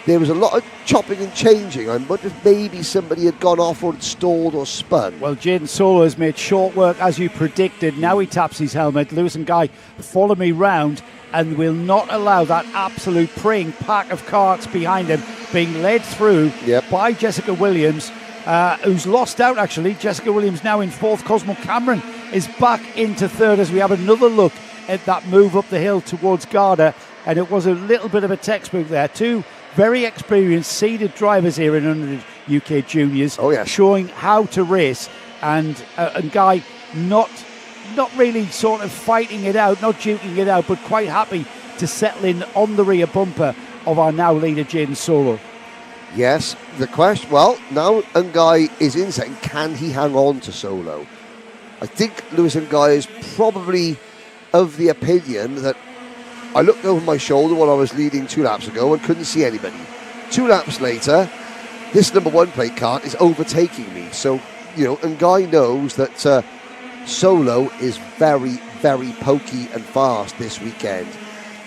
there was a lot of chopping and changing. I wonder if maybe somebody had gone off or had stalled or spun. Well, Jaden Solo has made short work, as you predicted. Now he taps his helmet. Lewis and Guy follow me round and will not allow that absolute preying pack of carts behind him being led through by Jessica Williams, who's lost out, actually. Jessica Williams now in 4th. Cosmo Cameron is back into 3rd as we have another look at that move up the hill towards Garda, and it was a little bit of a textbook there. 2 very experienced seeded drivers here in 100 UK Juniors, showing how to race, and Guy not really sort of fighting it out, not duking it out, but quite happy to settle in on the rear bumper of our now leader Jaden Solo. Yes, the question, well, now Guy is in second. Can he hang on to Solo? I think Lewis and Guy is probably of the opinion that I looked over my shoulder while I was leading 2 laps ago and couldn't see anybody. 2 laps later, this number 1 plate kart is overtaking me. So, and Guy knows that Solo is very, very pokey and fast this weekend.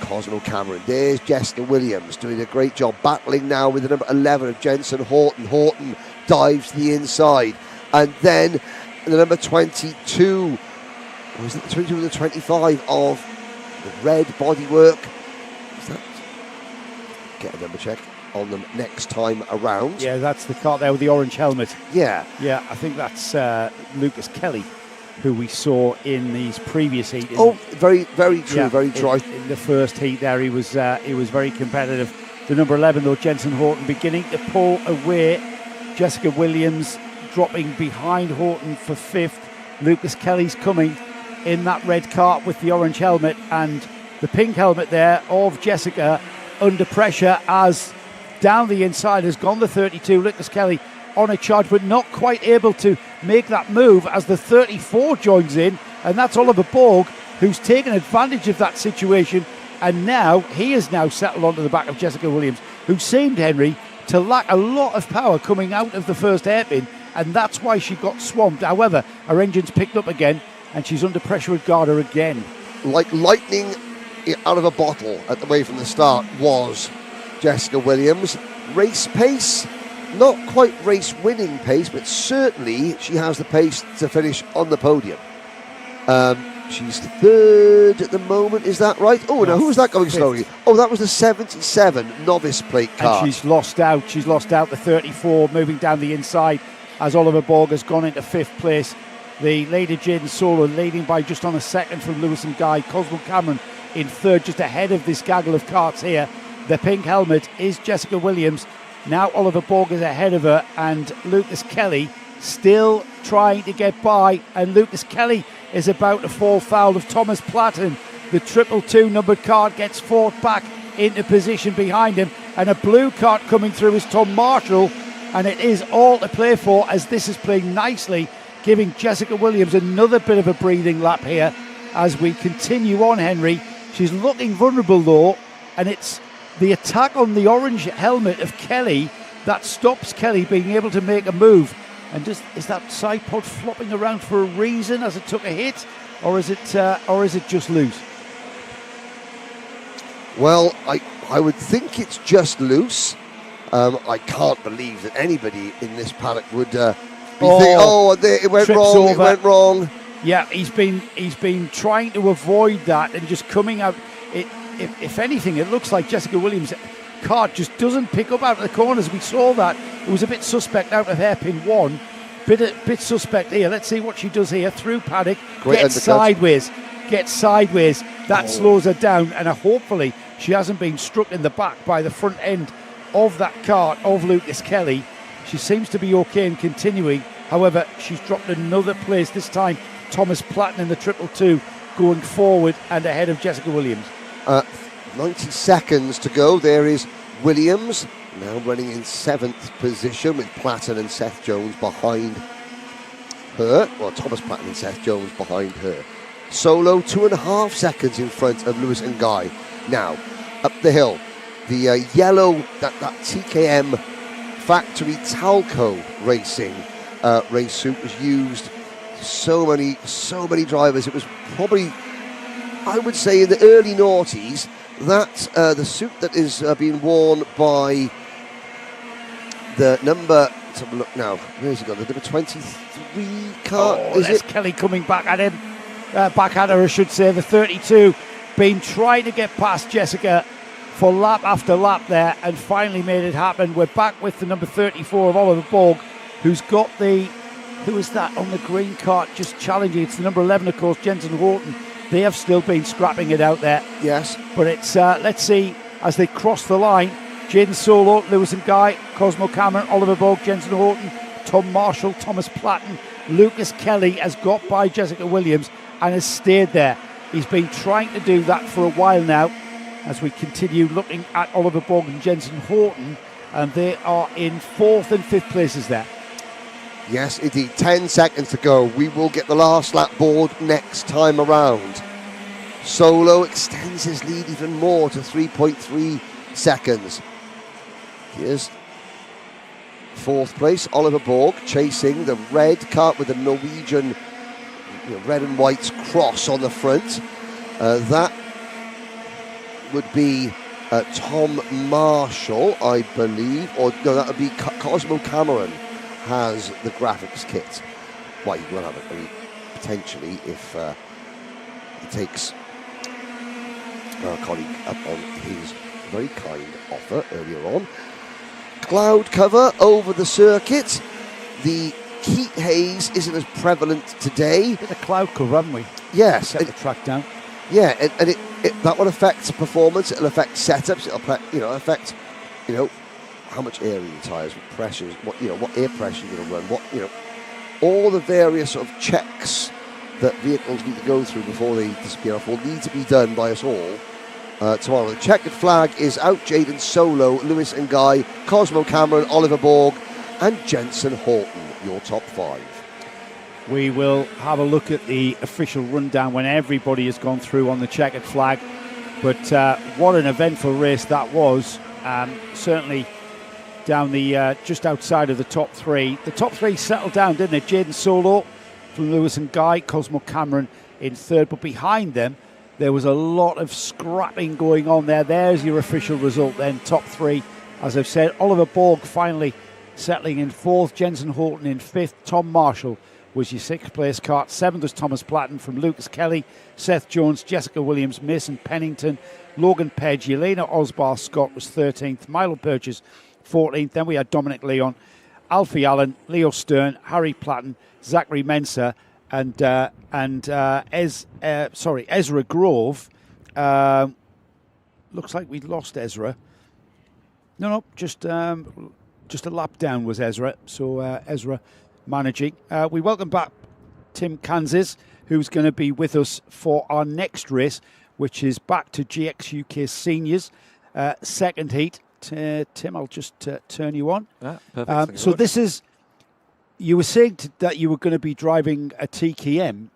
Cosmo Cameron, there's Jessica Williams doing a great job, battling now with the number 11 of Jensen Horton. Horton dives to the inside, and then the number 22, was it the 22 or the 25 of the red bodywork? Is that? Get a number check on them next time around. Yeah, that's the kart there with the orange helmet. Yeah. Yeah, I think that's Lucas Kelly, who we saw in these previous heat. Very, very true, very dry. In the first heat there, he was very competitive. The number 11, though, Jensen Horton, beginning to pull away. Jessica Williams dropping behind Horton for 5th. Lucas Kelly's coming in that red kart with the orange helmet, and the pink helmet there of Jessica under pressure as down the inside has gone the 32. Lucas Kelly on a charge, but not quite able to make that move as the 34 joins in, and that's Oliver Borg, who's taken advantage of that situation, and now he has now settled onto the back of Jessica Williams, who seemed, Henry, to lack a lot of power coming out of the first hairpin, and that's why she got swamped. However, her engine's picked up again, and she's under pressure with Garda again. Like lightning out of a bottle at the way from the start was Jessica Williams. Race pace, not quite race winning pace, but certainly she has the pace to finish on the podium. She's 3rd at the moment, is that right? Oh no, who was that going 5th. Slowly? Oh, that was the 77 novice plate car. And she's lost out the 34 moving down the inside as Oliver Borg has gone into 5th place. The leader Jaden Solo leading by just on a second from Lewis and Guy. Cosmo Cameron in 3rd, just ahead of this gaggle of karts here. The pink helmet is Jessica Williams. Now Oliver Borg is ahead of her, and Lucas Kelly still trying to get by, and Lucas Kelly is about to fall foul of Thomas Platten. The 222 numbered kart gets fought back into position behind him, and a blue kart coming through is Tom Marshall, and it is all to play for as this is playing nicely, giving Jessica Williams another bit of a breathing lap here as we continue on, Henry. She's looking vulnerable though, and it's the attack on the orange helmet of Kelly that stops Kelly being able to make a move. And is that side pod flopping around for a reason as it took a hit, or is it just loose? Well, I would think it's just loose. I can't believe that anybody in this paddock would be thinking, it went wrong. Over. It went wrong. Yeah, he's been trying to avoid that and just coming out. If anything, it looks like Jessica Williams' kart just doesn't pick up out of the corners. We saw that. It was a bit suspect out of hairpin 1. Bit suspect here. Let's see what she does here. Through paddock. Gets sideways. That slows her down, and hopefully she hasn't been struck in the back by the front end of that kart of Lucas Kelly. She seems to be okay and continuing. However, she's dropped another place. This time, Thomas Platten in the 222 going forward and ahead of Jessica Williams. 90 seconds to go. There is Williams now running in 7th position with Platten and Seth Jones behind her. Well, Thomas Platten and Seth Jones behind her. Solo 2.5 seconds in front of Lewis and Guy. Now, up the hill, the yellow, that TKM factory Talco racing race suit was used. So many drivers. It was probably I would say in the early noughties, that the suit that is being worn by the number, let's have a look now, where's he gone? The number 23 car, is there's it? Kelly coming back at him. Back at her, I should say. The 32 been trying to get past Jessica for lap after lap there and finally made it happen. We're back with the number 34 of Oliver Borg, who's got the, who is that on the green cart just challenging? It's the number 11, of course, Jensen Horton. They have still been scrapping it out there. Yes. But it's, let's see, as they cross the line, Jaden Solo, Lewis and Guy, Cosmo Cameron, Oliver Borg, Jensen Horton, Tom Marshall, Thomas Platten, Lucas Kelly has got by Jessica Williams and has stayed there. He's been trying to do that for a while now as we continue looking at Oliver Borg and Jensen Horton, and they are in 4th and 5th places there. Yes, indeed. 10 seconds to go. We will get the last lap board next time around. Solo extends his lead even more to 3.3 seconds. Here's 4th place, Oliver Borg, chasing the red kart with the Norwegian red and white cross on the front. That would be Tom Marshall, I believe, or no, that would be Cosmo Cameron has the graphics kit. Well, he will have it, I mean, potentially, if he takes our colleague up on his very kind offer earlier on. Cloud cover over the circuit. The heat haze isn't as prevalent today. Bit of cloud cover, haven't we? Yes. Set the track down. Yeah, and it that will affect performance. It'll affect setups. It'll affect how much air in the tyres, what pressures, what air pressure you're going to run, all the various sort of checks that vehicles need to go through before they disappear off will need to be done by us all tomorrow. The checkered flag is out. Jaden Solo, Lewis and Guy, Cosmo Cameron, Oliver Borg, and Jensen Horton, your top 5. We will have a look at the official rundown when everybody has gone through on the checkered flag. But what an eventful race that was. Certainly down the just outside of the top 3. The top 3 settled down, didn't it? Jaden Solo from Lewis and Guy, Cosmo Cameron in 3rd. But behind them, there was a lot of scrapping going on there. There's your official result then. Top 3, as I've said. Oliver Borg finally settling in 4th. Jensen Horton in 5th. Tom Marshall was your 6th place kart. 7th was Thomas Platten from Lucas Kelly, Seth Jones, Jessica Williams, Mason Pennington, Logan Pedge, Elena Osbar Scott was 13th, Milo Purchase 14th. Then we had Dominic Leon, Alfie Allen, Leo Stern, Harry Platten, Zachary Mensah, and Ezra Grove. Looks like we'd lost Ezra. No, just a lap down was Ezra. So Ezra managing. We welcome back Tim Kansas, who's going to be with us for our next race, which is back to GX UK Seniors, second heat. Tim, I'll just turn you on. Perfect. So this is, you were saying that you were going to be driving a TKM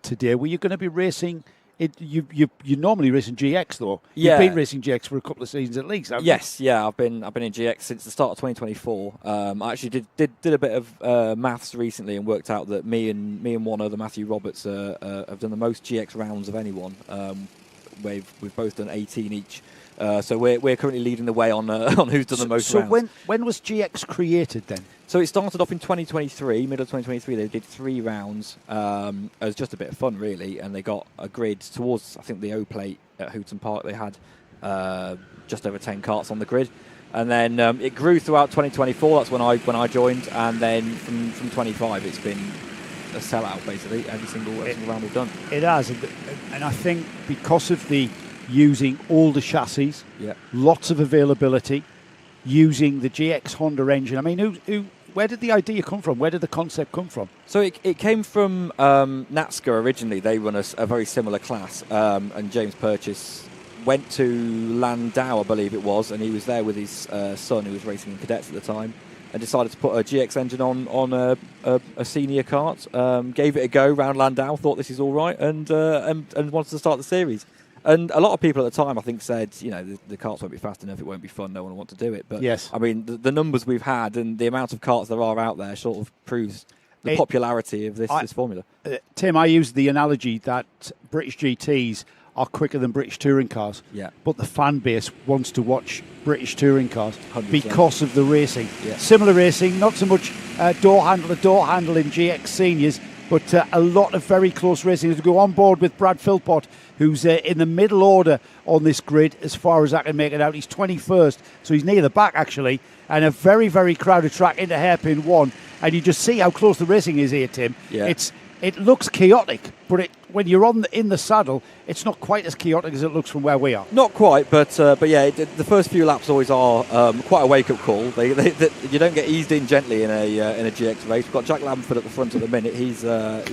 today. Were you going to be racing? You normally race in GX though. Yeah. You've been racing GX for a couple of seasons at least, haven't you? Yes, yeah, I've been in GX since the start of 2024. I actually did a bit of maths recently and worked out that me and one other, Matthew Roberts, have done the most GX rounds of anyone. We've both done 18 each. So we're currently leading the way on who's done the most rounds. So when was GX created then? So it started off in 2023, middle of 2023. They did 3 rounds as just a bit of fun, really, and they got a grid towards, I think, the O plate at Hooton Park. They had just over 10 karts on the grid, and then it grew throughout 2024. That's when I joined, and then from 25, it's been a sellout basically every single round we've done. It has, and I think because of the using older chassis, lots of availability, using the GX Honda engine. I mean, where did the idea come from? Where did the concept come from? So it came from NATSCA originally. They run a very similar class, and James Purchase went to Landau, I believe it was, and he was there with his son, who was racing in cadets at the time, and decided to put a GX engine on a senior kart. Gave it a go round Landau, thought this is all right, and wanted to start the series. And a lot of people at the time, I think, said, the karts won't be fast enough, it won't be fun, no one will want to do it. But, yes. I mean, the numbers we've had and the amount of karts there are out there sort of proves the popularity of this formula. Tim, I used the analogy that British GTs are quicker than British touring cars. Yeah. But the fan base wants to watch British touring cars 100%. because of the racing. Yeah. Similar racing, not so much door handle in GX Seniors, but a lot of very close racing. As we go on board with Brad Philpott, who's in the middle order on this grid as far as I can make it out. He's 21st, so he's near the back actually, and a very, very crowded track into hairpin 1. And you just see how close the racing is here, Tim. Yeah. It looks chaotic, but when you're in the saddle, it's not quite as chaotic as it looks from where we are. Not quite, but yeah, the first few laps always are quite a wake-up call. You don't get eased in gently in a GX race. We've got Jack Lamford at the front at the minute. He's stepped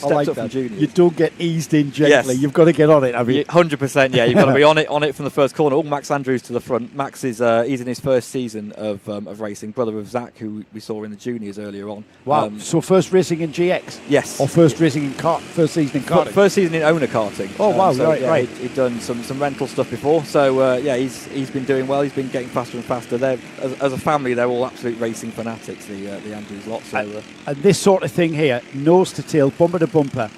like up that. from juniors. You don't get eased in gently. Yes. You've got to get on it, have you? 100%. Yeah, you've got to be on it from the first corner. All Max Andrews to the front. Max is he's in his first season of racing. Brother of Zach, who we saw in the juniors earlier on. Wow. So first racing in GX? Yes. Or first racing in first season in karting? First season in owner karting. Oh wow! Right. He'd done some rental stuff before, so yeah, he's been doing well. He's been getting faster and faster. They're as a family, they're all absolute racing fanatics. The Andrews lot. So and this sort of thing here, nose to tail, bumper to bumper,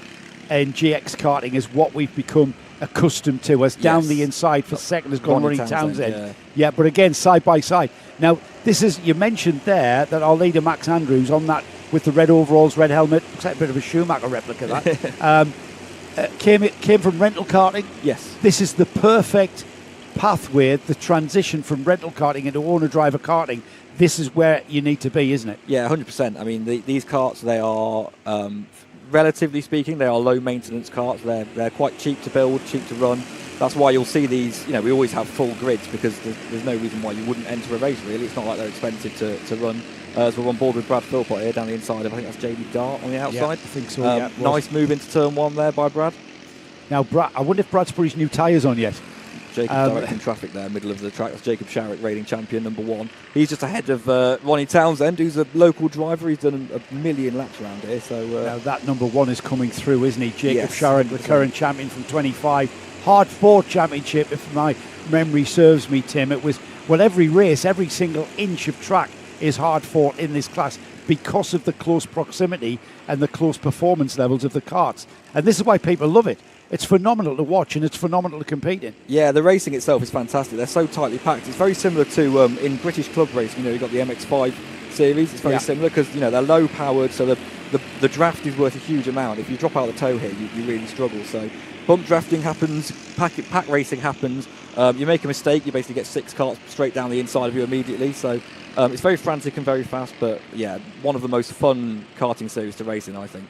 and GX karting is what we've become accustomed to. As down the inside for second has gone Ronnie Townsend. Yeah, but again side by side. Now this is, you mentioned there that our leader Max Andrews on that with the red overalls, red helmet, looks like a bit of a Schumacher replica. That came from rental karting. Yes. This is the perfect pathway, the transition from rental karting into owner-driver karting. This is where you need to be, isn't it? Yeah, 100%. I mean, these karts, they are, relatively speaking, they are low-maintenance karts. They're quite cheap to build, cheap to run. That's why you'll see these, we always have full grids because there's no reason why you wouldn't enter a race, really. It's not like they're expensive to run. As we're on board with Brad Philpott here down the inside of, I think that's JD Dart on the outside. Yeah, I think so, nice move into turn 1 there by Brad. Now, I wonder if Brad's put his new tyres on yet. Jacob directing traffic there, middle of the track. That's Jacob Sharrock, reigning champion, number 1. He's just ahead of Ronnie Townsend, who's a local driver. He's done a million laps around here. So now that number 1 is coming through, isn't he? Jacob Yes, Sharrock, the current champion from 25. Hard fought championship, if my memory serves me, Tim. It was, well, every race, every single inch of track is hard fought in this class because of the close proximity and the close performance levels of the karts. And this is why people love it. It's phenomenal to watch and it's phenomenal to compete in. Yeah, the racing itself is fantastic. They're so tightly packed. It's very similar to in British club racing. You've got the MX5 series. It's very similar because they're low powered, so the draft is worth a huge amount. If you drop out of the toe here, you really struggle. So bump drafting happens, pack racing happens. You make a mistake, you basically get 6 karts straight down the inside of you immediately. So it's very frantic and very fast, but yeah, one of the most fun karting series to race in, I think.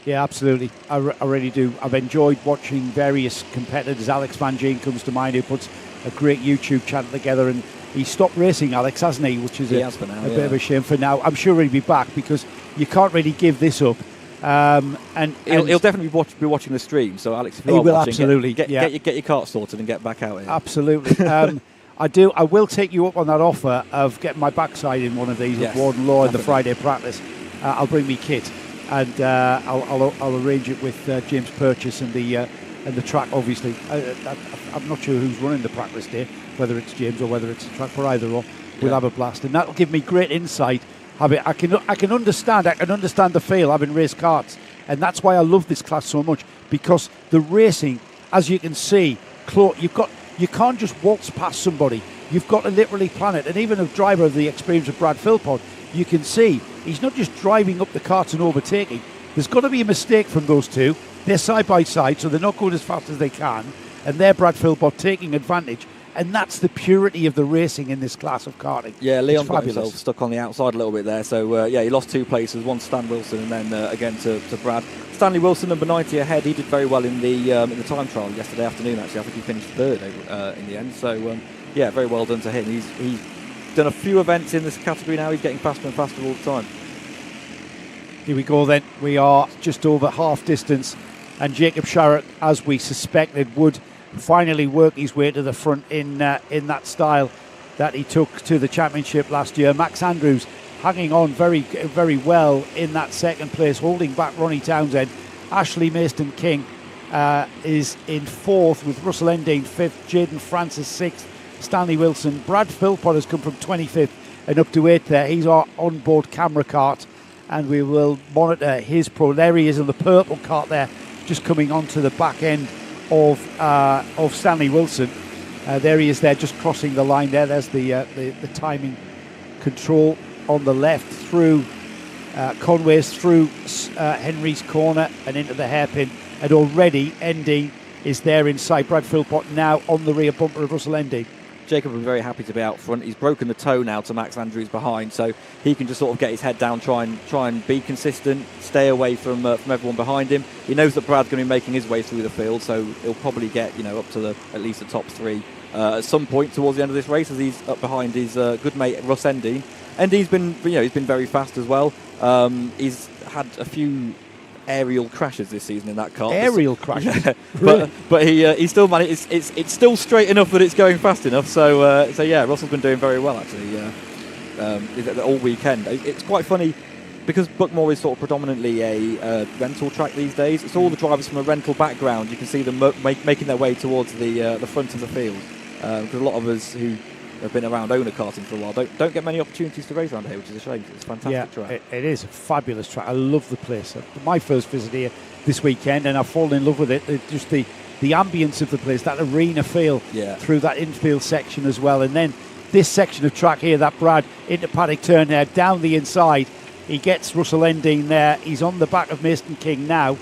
Yeah, absolutely. I really do. I've enjoyed watching various competitors. Alex Van Geen comes to mind, who puts a great YouTube channel together, and he stopped racing, Alex, hasn't he? Which is a bit of a shame for now. I'm sure he'll be back because you can't really give this up. And he'll definitely be watching the stream. So Alex, if you he are will watching, absolutely get your kart sorted and get back out here. Absolutely. I will take you up on that offer of getting my backside in one of these at Warden Law in the Friday practice. I'll bring me kit, and I'll arrange it with James Purchase and the track. Obviously, I'm not sure who's running the practice day, whether it's James or whether it's the track. For either or, we'll have a blast, and that'll give me great insight. I can understand the feel having raced karts, and that's why I love this class so much, because the racing, as you can see, you can't just waltz past somebody. You've got to literally plan it. And even a driver of the experience of Brad Philpott, you can see he's not just driving up the karts and overtaking. There's got to be a mistake from those two. They're side by side, so they're not going as fast as they can, and they're Brad Philpott taking advantage. And that's the purity of the racing in this class of karting. Yeah, Leon got himself stuck on the outside a little bit there. So, he lost 2 places, one to Stan Wilson and then again to Brad. Stanley Wilson, number 90 ahead. He did very well in the time trial yesterday afternoon, actually. I think he finished 3rd in the end. So, very well done to him. He's done a few events in this category now. He's getting faster and faster all the time. Here we go then. We are just over half distance. And Jacob Sharrock, as we suspected, would finally work his way to the front in that style that he took to the championship last year. Max Andrews hanging on very, very well in that second place, holding back Ronnie Townsend. Ashley Mayston King is in 4th, with Russell Endine 5th, Jaden Francis 6th, Stanley Wilson. Brad Philpott has come from 25th and up to 8th there. He's our onboard camera cart, and we will monitor his pro. There he is in the purple cart there, just coming onto the back end of Stanley Wilson. There he is there, just crossing the line there. There's the timing control on the left through Conway's, through Henry's corner and into the hairpin. And already Endy is there inside. Brad Philpott now on the rear bumper of Russell Endy. Jacob will be very happy to be out front. He's broken the toe now to Max Andrews behind, so he can just sort of get his head down, try and be consistent, stay away from everyone behind him. He knows that Brad's going to be making his way through the field, so he'll probably get up to at least the top three at some point towards the end of this race, as he's up behind his good mate Russ Endy. Endy's been he's been very fast as well. He's had a few aerial crashes this season in that car. Aerial crashes, yeah. But he still managed. It's still straight enough that it's going fast enough. So yeah, Russell's been doing very well actually. All weekend. It's quite funny because Buckmore is sort of predominantly a rental track these days. It's all the drivers from a rental background. You can see them making their way towards the front of the field. Because a lot of us who have been around owner karting for a while don't get many opportunities to race around here, which is a shame. It's a fantastic track. It is a fabulous track. I love the place. My first visit here this weekend, and I've fallen in love with it. Just the ambience of the place, that arena feel through that infield section as well. And then this section of track here, that Brad into paddock turn there, down the inside. He gets Russell Endine there. He's on the back of Mason King now,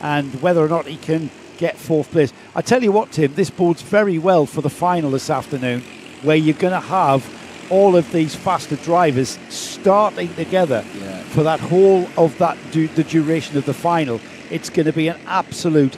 and whether or not he can get fourth place. I tell you what, Tim, this bodes very well for the final this afternoon, where you're going to have all of these faster drivers starting together for that whole of the duration of the final. It's going to be an absolute,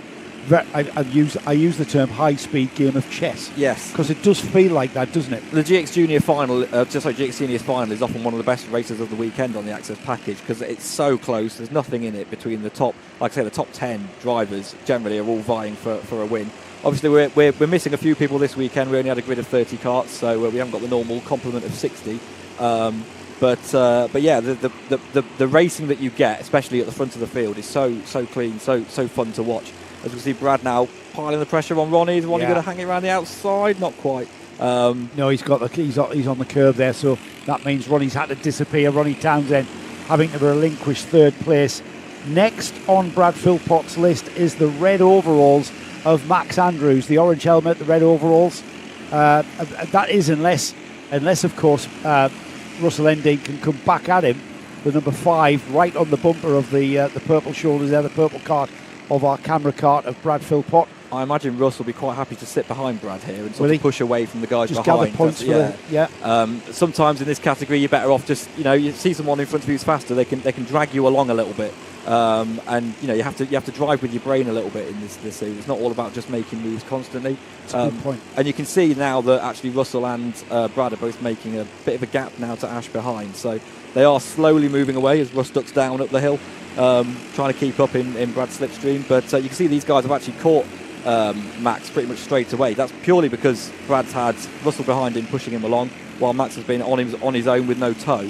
I use the term high-speed game of chess. Yes. Because it does feel like that, doesn't it? The GX Junior final, GX Seniors final is often one of the best races of the weekend on the Access package because it's so close. There's nothing in it between the top, like I say, the top 10 drivers generally are all vying for a win. Obviously, we're missing a few people this weekend. We only had a grid of 30 karts, so we haven't got the normal complement of 60. But yeah, the racing that you get, especially at the front of the field, is so clean, so fun to watch. As we see Brad now piling the pressure on Ronnie. Is Ronnie going to hang it around the outside? Not quite. No, he's on the curb there, so that means Ronnie's had to disappear. Ronnie Townsend having to relinquish third place. Next on Brad Philpott's list is the red overalls of Max Andrews, the orange helmet, the red overalls. That is unless of course Russell Endine can come back at him, the number 5, right on the bumper of the purple shoulders there, the purple cart of our camera cart of Brad Philpott. I imagine Russ will be quite happy to sit behind Brad here and sort of push away from the guys just behind. Gather points Sometimes in this category you're better off just you see someone in front of you who's faster, they can drag you along a little bit. And you have to drive with your brain a little bit in this series. It's not all about just making moves constantly. That's a good point. And you can see now that actually Russell and Brad are both making a bit of a gap now to Ash behind. So they are slowly moving away as Russ ducks down up the hill, trying to keep up in Brad's slipstream. But you can see these guys have actually caught Max pretty much straight away. That's purely because Brad's had Russell behind him pushing him along, while Max has been on his own with no toe.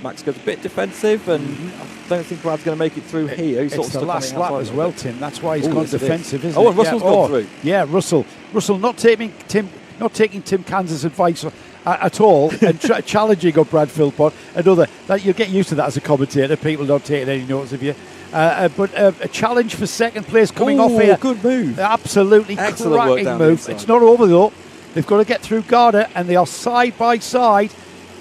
Max goes a bit defensive, and I don't think Brad's going to make it through here. He's it's the last lap as well, Tim. That's why he's gone defensive, isn't it? Oh, and Russell's gone through. Yeah, Russell not taking Tim Kansas' advice at all, and challenging on Brad Philpott. That you'll get used to that as a commentator. People don't take any notice of you. But a challenge for second place coming off here. Good move. Absolutely excellent cracking work move. It's not over though. They've got to get through Garda, and they are side by side.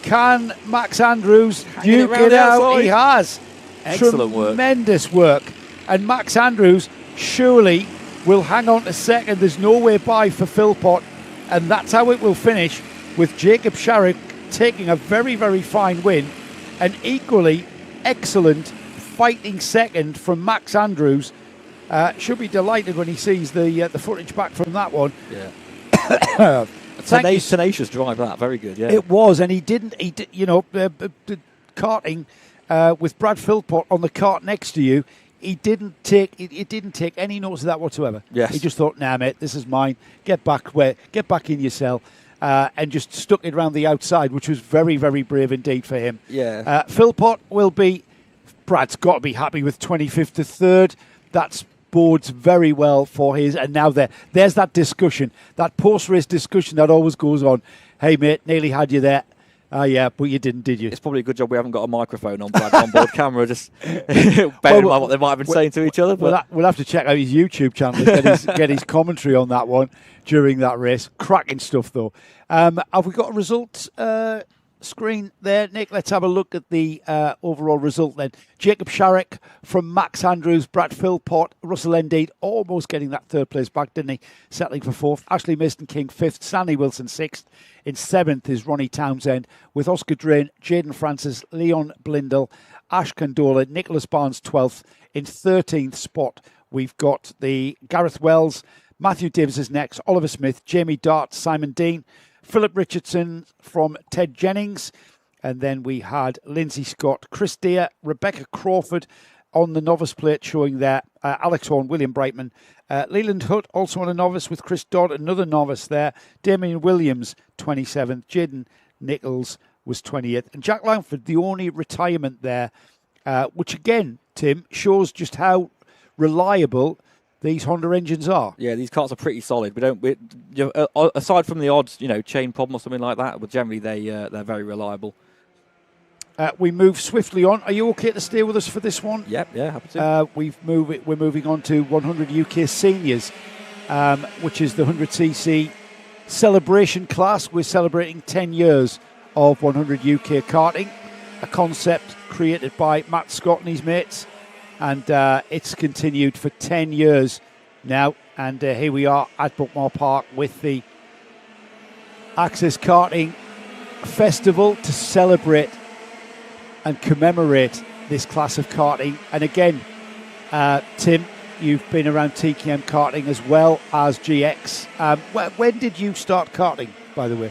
Can Max Andrews duke it out? He has. Excellent work. Tremendous work. And Max Andrews surely will hang on to second. There's no way by for Philpott. And that's how it will finish, with Jacob Sharrock taking a very, very fine win. An equally excellent fighting second from Max Andrews. Should be delighted when he sees the footage back from that one. Yeah. Tenacious drive, that very good. Yeah, it was, and he did karting with Brad Philpott on the cart next to you. It didn't take any notice of that whatsoever. Yes, he just thought, "Nah, mate, this is mine. Get back in your cell," and just stuck it around the outside, which was very, very brave indeed for him. Yeah, Philpott Brad's got to be happy with 25th to 3rd. That's bodes very well for his, and now there's that discussion, that post-race discussion that always goes on. Hey mate, nearly had you there. Yeah, but you didn't, did you? It's probably a good job we haven't got a microphone on onboard camera, just bearing in mind what they might have been saying to each other. But We'll have to check out his YouTube channel to get his commentary on that one during that race. Cracking stuff, though. Have we got a result screen there, Nick? Let's have a look at the overall result then. Jacob Sharrock from Max Andrews, Brad Philpott, Russell Endade almost getting that third place back, didn't he? Settling for fourth. Ashley Mason-King fifth. Stanley Wilson sixth. In seventh is Ronnie Townsend with Oscar Drain, Jaden Francis, Leon Blindell, Ash Condola, Nicholas Barnes 12th. In 13th spot, we've got the Gareth Wells, Matthew Davis is next, Oliver Smith, Jamie Dart, Simon Dean, Philip Richardson from Ted Jennings, and then we had Lindsay Scott, Chris Deere, Rebecca Crawford on the novice plate showing there, Alex Horn, William Brightman, Leland Hutt also on a novice with Chris Dodd, another novice there, Damien Williams 27th, Jaden Nichols was 28th, and Jack Langford the only retirement there, which again, Tim, shows just how reliable these Honda engines are. Yeah, these cars are pretty solid. Aside from the odd, chain problem or something like that, but generally they're very reliable. We move swiftly on. Are you okay to stay with us for this one? Yep, yeah, happy to. We're moving on to 100 UK Seniors, which is the 100cc celebration class. We're celebrating 10 years of 100 UK karting, a concept created by Matt Scott and his mates. And it's continued for 10 years now. And here we are at Buckmore Park with the Access Karting Festival to celebrate and commemorate this class of karting. And again, Tim, you've been around TKM karting as well as GX. When did you start karting, by the way?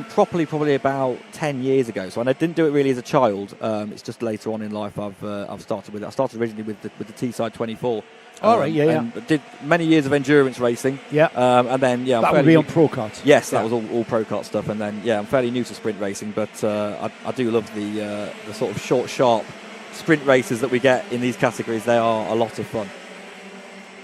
Properly, probably about 10 years ago. So I didn't do it really as a child. It's just later on in life I've started with it. I started originally with the T-Side 24. All right, and did many years of endurance racing. Yeah. And then, that would be on Pro Karts. Yes, that was all Pro Kart stuff. And then, I'm fairly new to sprint racing, but I do love the sort of short, sharp sprint races that we get in these categories. They are a lot of fun.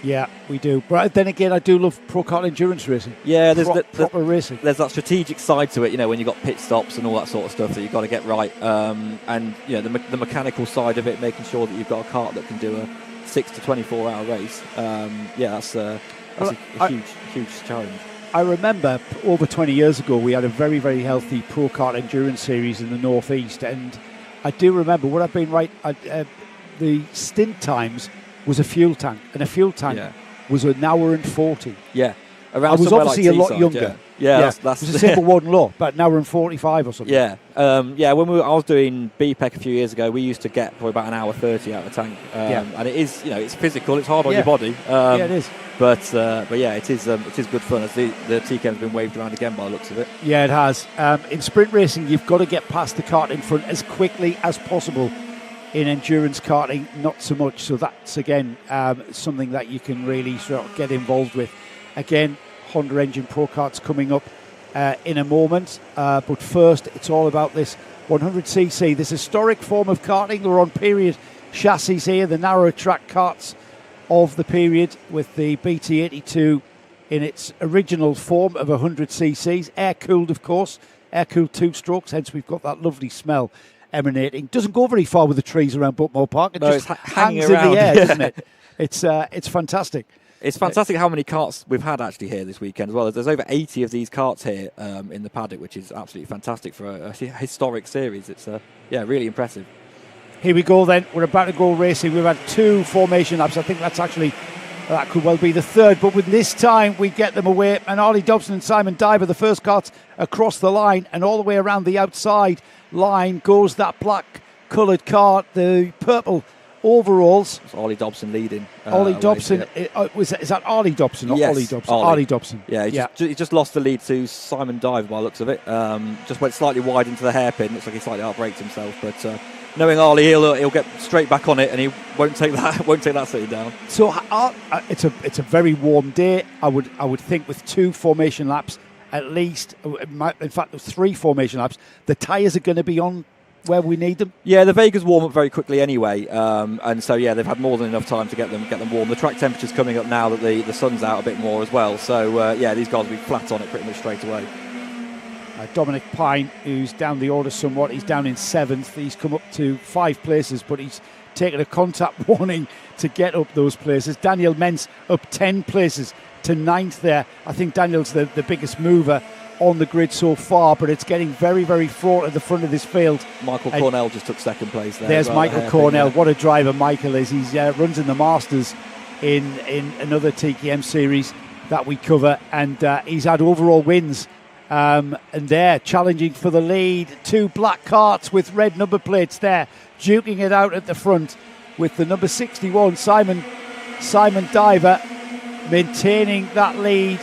Yeah, we do. But then again, I do love Pro Kart endurance racing. Yeah, there's proper racing. There's that strategic side to it, when you've got pit stops and all that sort of stuff that you've got to get right. And the mechanical side of it, making sure that you've got a kart that can do a 6 to 24 hour race. That's a huge challenge. I remember over 20 years ago, we had a very, very healthy Pro Kart endurance series in the Northeast. And I do remember, would I've been right, the stint times was a fuel tank, and a fuel tank was an hour and 40. Yeah, I was obviously a lot younger. Yeah. That's it was a simple one law, but an hour and 45 or something. Yeah, when I was doing BPEC a few years ago, we used to get probably about an hour 30 out of the tank. And it is, it's physical, it's hard on your body. It is. But yeah, it is good fun. As the TKM's been waved around again by the looks of it. Yeah, it has. In sprint racing, you've got to get past the kart in front as quickly as possible. In endurance karting, not so much. So that's, again, something that you can really sort of get involved with. Again, Honda Engine Pro Karts coming up in a moment. But first, it's all about this 100cc, this historic form of karting. We're on period chassis here, the narrow track karts of the period with the BT82 in its original form of 100cc's. Air-cooled, of course. Air-cooled two-strokes, hence we've got that lovely smell emanating. Doesn't go very far with the trees around Buckmore Park. It just hangs around. in the air, doesn't it? It's fantastic. It's fantastic how many karts we've had actually here this weekend as well. There's over 80 of these karts here in the paddock, which is absolutely fantastic for a historic series. It's really impressive. Here we go then. We're about to go racing. We've had 2 formation laps. I think that could well be the third, but with this time we get them away, and Ollie Dobson and Simon Diver, the first karts across the line, and all the way around the outside line goes that black coloured kart, the purple overalls. It's Ollie Dobson leading. Ollie Dobson, is that Ollie Dobson, not yes, Ollie Dobson? Ollie Dobson. Yeah, he just lost the lead to Simon Diver by the looks of it. Just went slightly wide into the hairpin. Looks like he slightly outbraked himself, but knowing Ollie, he'll get straight back on it, and he won't take that sitting down. So it's a very warm day. I would think with 2 formation laps at least, in fact 3 formation laps, the tyres are going to be on where we need them. Yeah, the Vegas warm up very quickly anyway, and so they've had more than enough time to get them warm. The track temperature's coming up now that the sun's out a bit more as well. So these guys will be flat on it pretty much straight away. Dominic Pine, who's down the order somewhat, he's down in 7th. He's come up to 5 places, but he's taken a contact warning to get up those places. Daniel Mentz up 10 places to 9th there. I think Daniel's the biggest mover on the grid so far, but it's getting very, very fraught at the front of this field. Michael Cornell just took 2nd place there. There's Michael Cornell. What a driver Michael is. He runs in the Masters in another TKM series that we cover, and he's had overall wins. And they're challenging for the lead. 2 black carts with red number plates there, duking it out at the front with the number 61, Simon Diver, maintaining that lead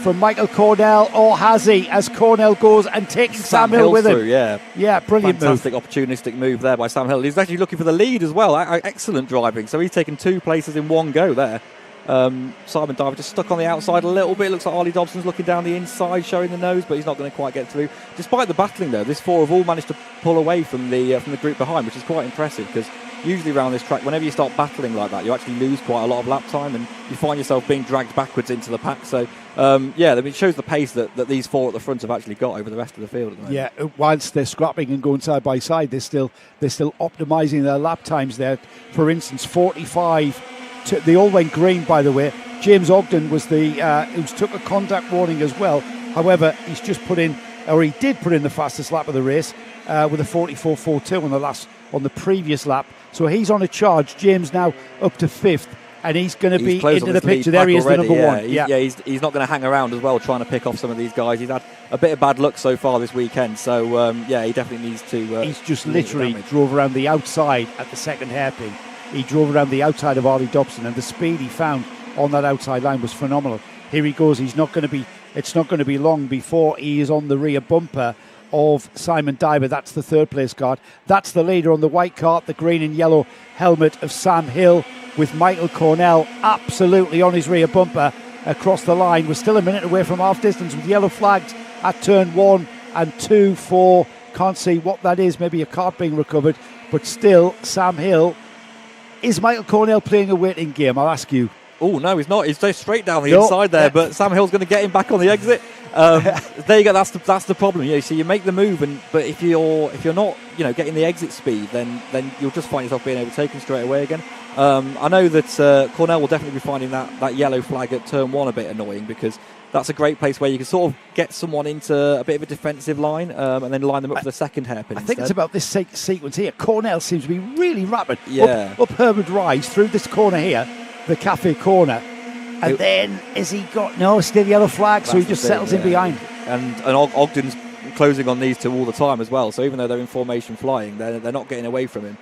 from Michael Cornell, or has he, as Cornell goes and taking Sam Hill with him. Yeah, brilliant fantastic opportunistic move there by Sam Hill. He's actually looking for the lead as well. Excellent driving. So he's taken 2 places in one go there. Simon Diver just stuck on the outside a little bit. Looks like Ollie Dobson's looking down the inside, showing the nose, but he's not going to quite get through. Despite the battling, though, this 4 have all managed to pull away from the group behind, which is quite impressive, because usually around this track, whenever you start battling like that, you actually lose quite a lot of lap time, and you find yourself being dragged backwards into the pack. So, it shows the pace that these 4 at the front have actually got over the rest of the field at the moment. Yeah, whilst they're scrapping and going side by side, they're still optimising their lap times there. For instance, 45. They all went green, by the way. James Ogden was who took a contact warning as well. However, he did put in the fastest lap of the race with a 44.42 on the previous lap. So he's on a charge. James now up to 5th, and he's going to be into the picture. There he is, the number 1. He's not going to hang around as well, trying to pick off some of these guys. He's had a bit of bad luck so far this weekend. So he definitely needs to. He's just literally drove around the outside at the second hairpin. He drove around the outside of Ollie Dobson, and the speed he found on that outside line was phenomenal. Here he goes. It's not going to be long before he is on the rear bumper of Simon Diver. That's the 3rd place card. That's the leader on the white cart, the green and yellow helmet of Sam Hill, with Michael Cornell absolutely on his rear bumper across the line. We're still a minute away from half distance with yellow flags at turn 1 and 2 for, can't see what that is, maybe a cart being recovered, but still Sam Hill. Is Michael Cornell playing a waiting game? I'll ask you. Oh, no, he's not. He's just straight down the inside there, but Sam Hill's going to get him back on the exit. There you go. That's the problem. So you make the move, but if you're not getting the exit speed, then you'll just find yourself being overtaken straight away again. I know that Cornell will definitely be finding that yellow flag at turn 1 a bit annoying, because that's a great place where you can sort of get someone into a bit of a defensive line and then line them up for the second hairpin. I think it's about this sequence here. Cornell seems to be really rapid. Yeah. Up Herbert Rise through this corner here, the cafe corner. And then has he got still yellow flag, so he just settles in behind. And Ogden's closing on these 2 all the time as well. So even though they're in formation flying, they're not getting away from him.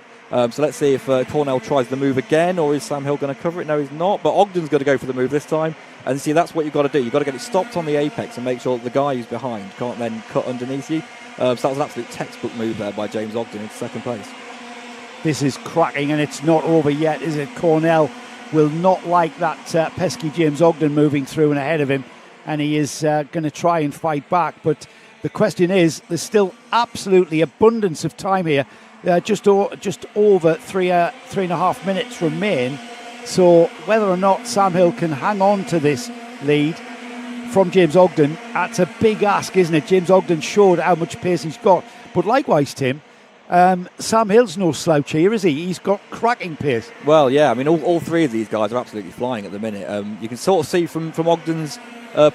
So let's see if Cornell tries the move again, or is Sam Hill going to cover it? No, he's not. But Ogden's going to go for the move this time. And see, that's what you've got to do. You've got to get it stopped on the apex and make sure that the guy who's behind can't then cut underneath you. So that was an absolute textbook move there by James Ogden into 2nd place. This is cracking, and it's not over yet, is it? Cornell will not like that pesky James Ogden moving through and ahead of him, and he is going to try and fight back. But the question is, there's still absolutely abundance of time here. Just over 3.5 minutes remain. So whether or not Sam Hill can hang on to this lead from James Ogden, that's a big ask, isn't it? James Ogden showed how much pace he's got. But likewise, Tim, Sam Hill's no slouch here, is he? He's got cracking pace. Well, yeah, I mean, all 3 of these guys are absolutely flying at the minute. You can sort of see from Ogden's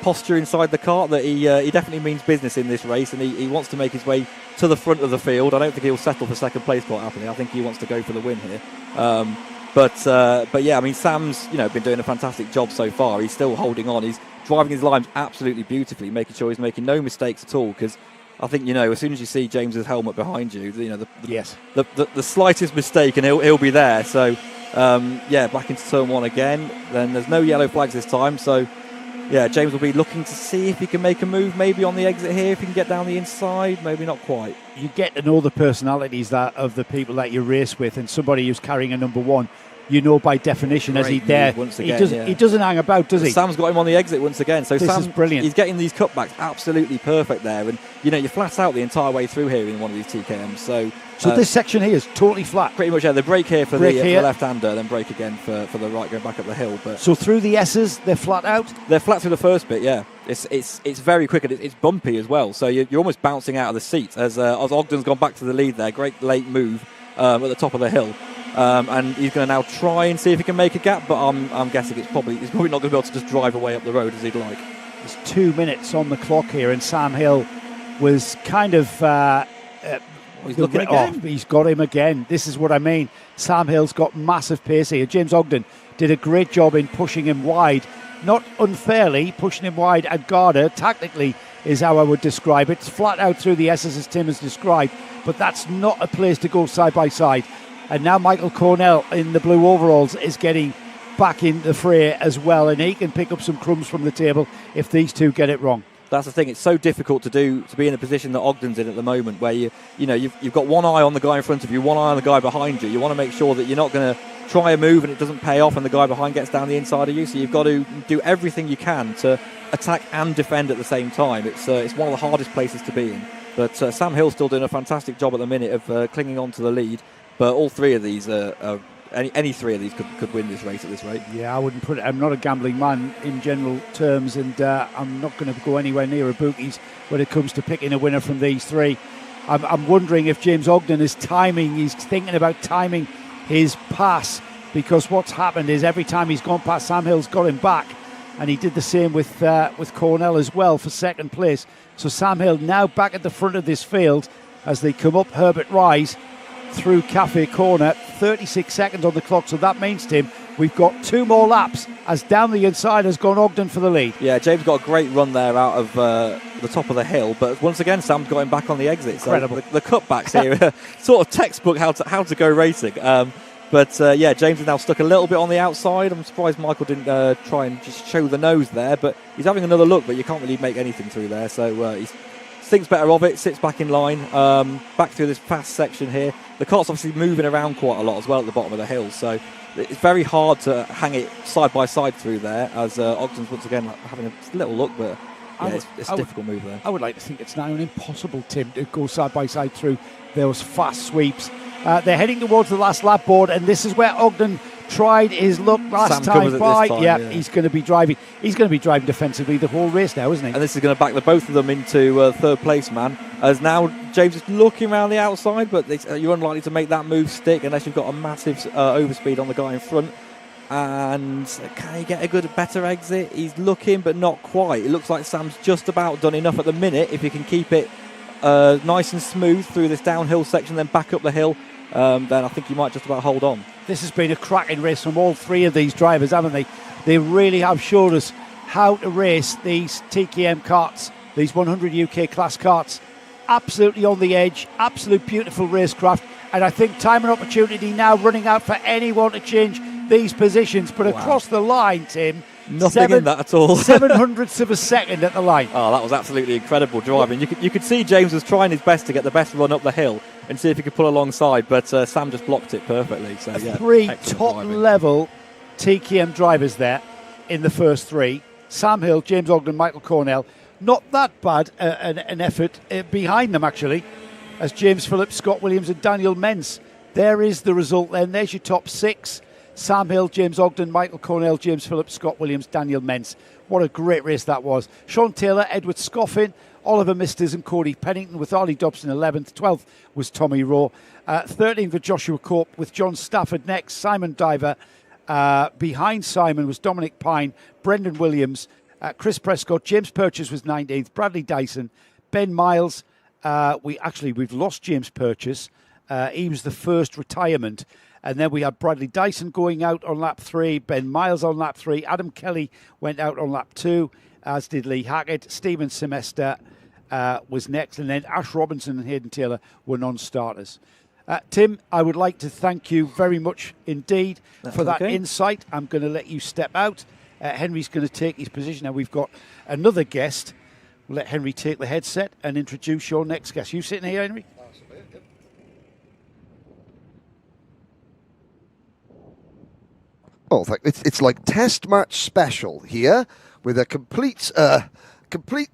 posture inside the cart that he definitely means business in this race, and he wants to make his way to the front of the field. I don't think he'll settle for 2nd place quite happily. I think he wants to go for the win here. But yeah, I mean, Sam's been doing a fantastic job so far. He's still holding on. He's driving his lines absolutely beautifully, making sure he's making no mistakes at all. Because I think as soon as you see James's helmet behind you, the slightest mistake and he'll be there. So back into turn 1 again. Then there's no yellow flags this time. So yeah, James will be looking to see if he can make a move, maybe on the exit here, if he can get down the inside, maybe not quite. You get to know the personalities of the people that you race with, and somebody who's carrying a number 1 you know by definition as Great he there. move once again, He doesn't hang about, does he? Sam's got him on the exit once again. So This Sam, is brilliant. He's getting these cutbacks absolutely perfect there, and you're flat out the entire way through here in one of these TKMs. So this section here is totally flat. Pretty much, yeah. The brake here for Brake the here. left-hander, then brake again for the right going back up the hill. But So through the S's, they're flat out. they're flat through the first bit, yeah. It's very quick and it's bumpy as well. So you're almost bouncing out of the seat as Ogden's gone back to the lead there. Great late move at the top of the hill. And he's going to now try and see if he can make a gap, but I'm guessing he's probably not going to be able to just drive away up the road as he'd like. There's 2 minutes on the clock here, and Sam Hill was kind of... he's looking again. He's got him again. This is what I mean. Sam Hill's got massive pace here. James Ogden did a great job in pushing him wide. Not unfairly, pushing him wide at Garda, tactically, is how I would describe it. It's flat out through the S's as Tim has described, but that's not a place to go side by side. And now Michael Cornell in the blue overalls is getting back in the fray as well, and he can pick up some crumbs from the table if these two get it wrong. That's the thing. It's so difficult to be in the position that Ogden's in at the moment, where you've got one eye on the guy in front of you, one eye on the guy behind you. You want to make sure that you're not going to try a move and it doesn't pay off, and the guy behind gets down the inside of you. So you've got to do everything you can to attack and defend at the same time. It's one of the hardest places to be in. But Sam Hill's still doing a fantastic job at the minute of clinging on to the lead. But all three of these any three of these could win this race at this rate. Yeah, I wouldn't put it. I'm not a gambling man in general terms, and I'm not going to go anywhere near a bookies when it comes to picking a winner from these three. I'm wondering if James Ogden is timing. He's thinking about timing his pass, because what's happened is every time he's gone past, Sam Hill's got him back, and he did the same with Cornell as well for second place. So Sam Hill now back at the front of this field as they come up Herbert Rise through Cafe Corner. 36 seconds on the clock, so that means, Tim, we've got 2 more laps as down the inside has gone Ogden for the lead. Yeah, James got a great run there out of the top of the hill, but once again Sam's got him back on the exit. Incredible. So the cutbacks here sort of textbook how to go racing. But James is now stuck a little bit on the outside. I'm surprised Michael didn't try and just show the nose there, but he's having another look, but you can't really make anything through there. So he thinks better of it, sits back in line, back through this fast section here. The cart's obviously moving around quite a lot as well at the bottom of the hill, so it's very hard to hang it side by side through there, as Ogden's once again having a little look, but it's a difficult move there. I would like to think it's now an impossible, Tim, to go side by side through those fast sweeps. They're heading towards the last lap board, and this is where Ogden tried his luck last time by. He's going to be driving. He's going to be driving defensively the whole race now, isn't he? And this is going to back the both of them into third place, man. As now James is looking around the outside, but you're unlikely to make that move stick unless you've got a massive overspeed on the guy in front. And can he get a better exit? He's looking, but not quite. It looks like Sam's just about done enough at the minute. If he can keep it nice and smooth through this downhill section, then back up the hill, then I think he might just about hold on. This has been a cracking race from all three of these drivers, haven't they? They really have showed us how to race these TKM karts, these 100 UK class karts. Absolutely on the edge, absolute beautiful racecraft, and I think time and opportunity now running out for anyone to change these positions. But across the line, Tim, nothing in that at all. 700ths of a second at the line. Oh, that was absolutely incredible driving. You could see James was trying his best to get the best run up the hill and see if he could pull alongside, but Sam just blocked it perfectly. So yeah, 3 top-level TKM drivers there in the first 3. Sam Hill, James Ogden, Michael Cornell. Not that bad an effort behind them, actually, as James Phillips, Scott Williams and Daniel Mentz. There is the result then. There's your top 6. Sam Hill, James Ogden, Michael Cornell, James Phillips, Scott Williams, Daniel Mentz. What a great race that was. Sean Taylor, Edward Scoffin, Oliver Misters and Cody Pennington with Harley Dobson 11th. 12th was Tommy Rowe. 13th for Joshua Cope with John Stafford next. Simon Diver. Behind Simon was Dominic Pine, Brendan Williams, Chris Prescott. James Purchase was 19th. Bradley Dyson, Ben Miles. We've lost James Purchase. He was the first retirement. And then we had Bradley Dyson going out on lap 3, Ben Miles on lap 3, Adam Kelly went out on lap 2, as did Lee Hackett. Stephen Semester was next, and then Ash Robinson and Hayden Taylor were non-starters. Tim, I would like to thank you very much indeed for that insight. I'm going to let you step out. Henry's going to take his position. Now we've got another guest. We'll let Henry take the headset and introduce your next guest. You sitting here, Henry? Oh, it's like test match special here with a complete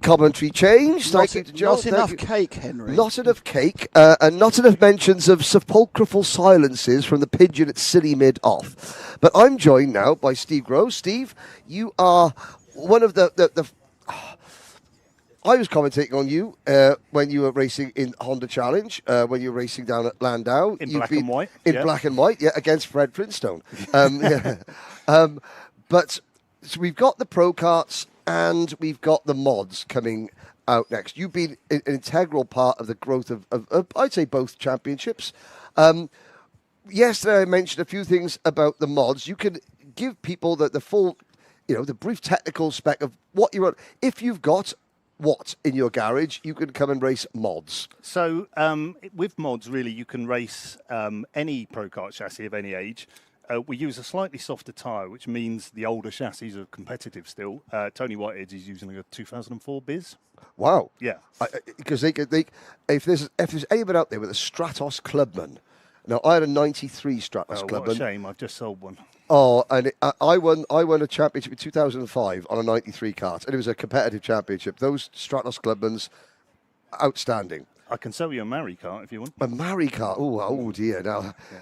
commentary change. Thank you to John. Not enough cake, Henry. Not enough cake, and not enough mentions of sepulchral silences from the pigeon at silly mid-off. But I'm joined now by Steve Groves. Steve, you are one of the I was commentating on you when you were racing in Honda Challenge, when you were racing down at Landau. In black and white. In black and white, yeah, against Fred Flintstone. But so we've got the Pro Karts and we've got the mods coming out next. You've been an integral part of the growth of I'd say, both championships. Yesterday I mentioned a few things about the mods. You can give people the full, the brief technical spec of what you're on. If you've got what in your garage, you can come and race mods. So with mods, really, you can race any Pro Kart chassis of any age. We use a slightly softer tyre, which means the older chassis are competitive still. Tony Whitehead is using a 2004 Biz. Wow. Yeah. Because if there's anyone out there with a Stratos Clubman, now I had a 93 Stratos Clubman. What a shame, I've just sold one. Oh, and I won a championship in 2005 on a 93 kart, and it was a competitive championship. Those Stratos Clubmans, outstanding. I can sell you a Mary kart if you want. A Mary kart? Oh dear. Now, yeah.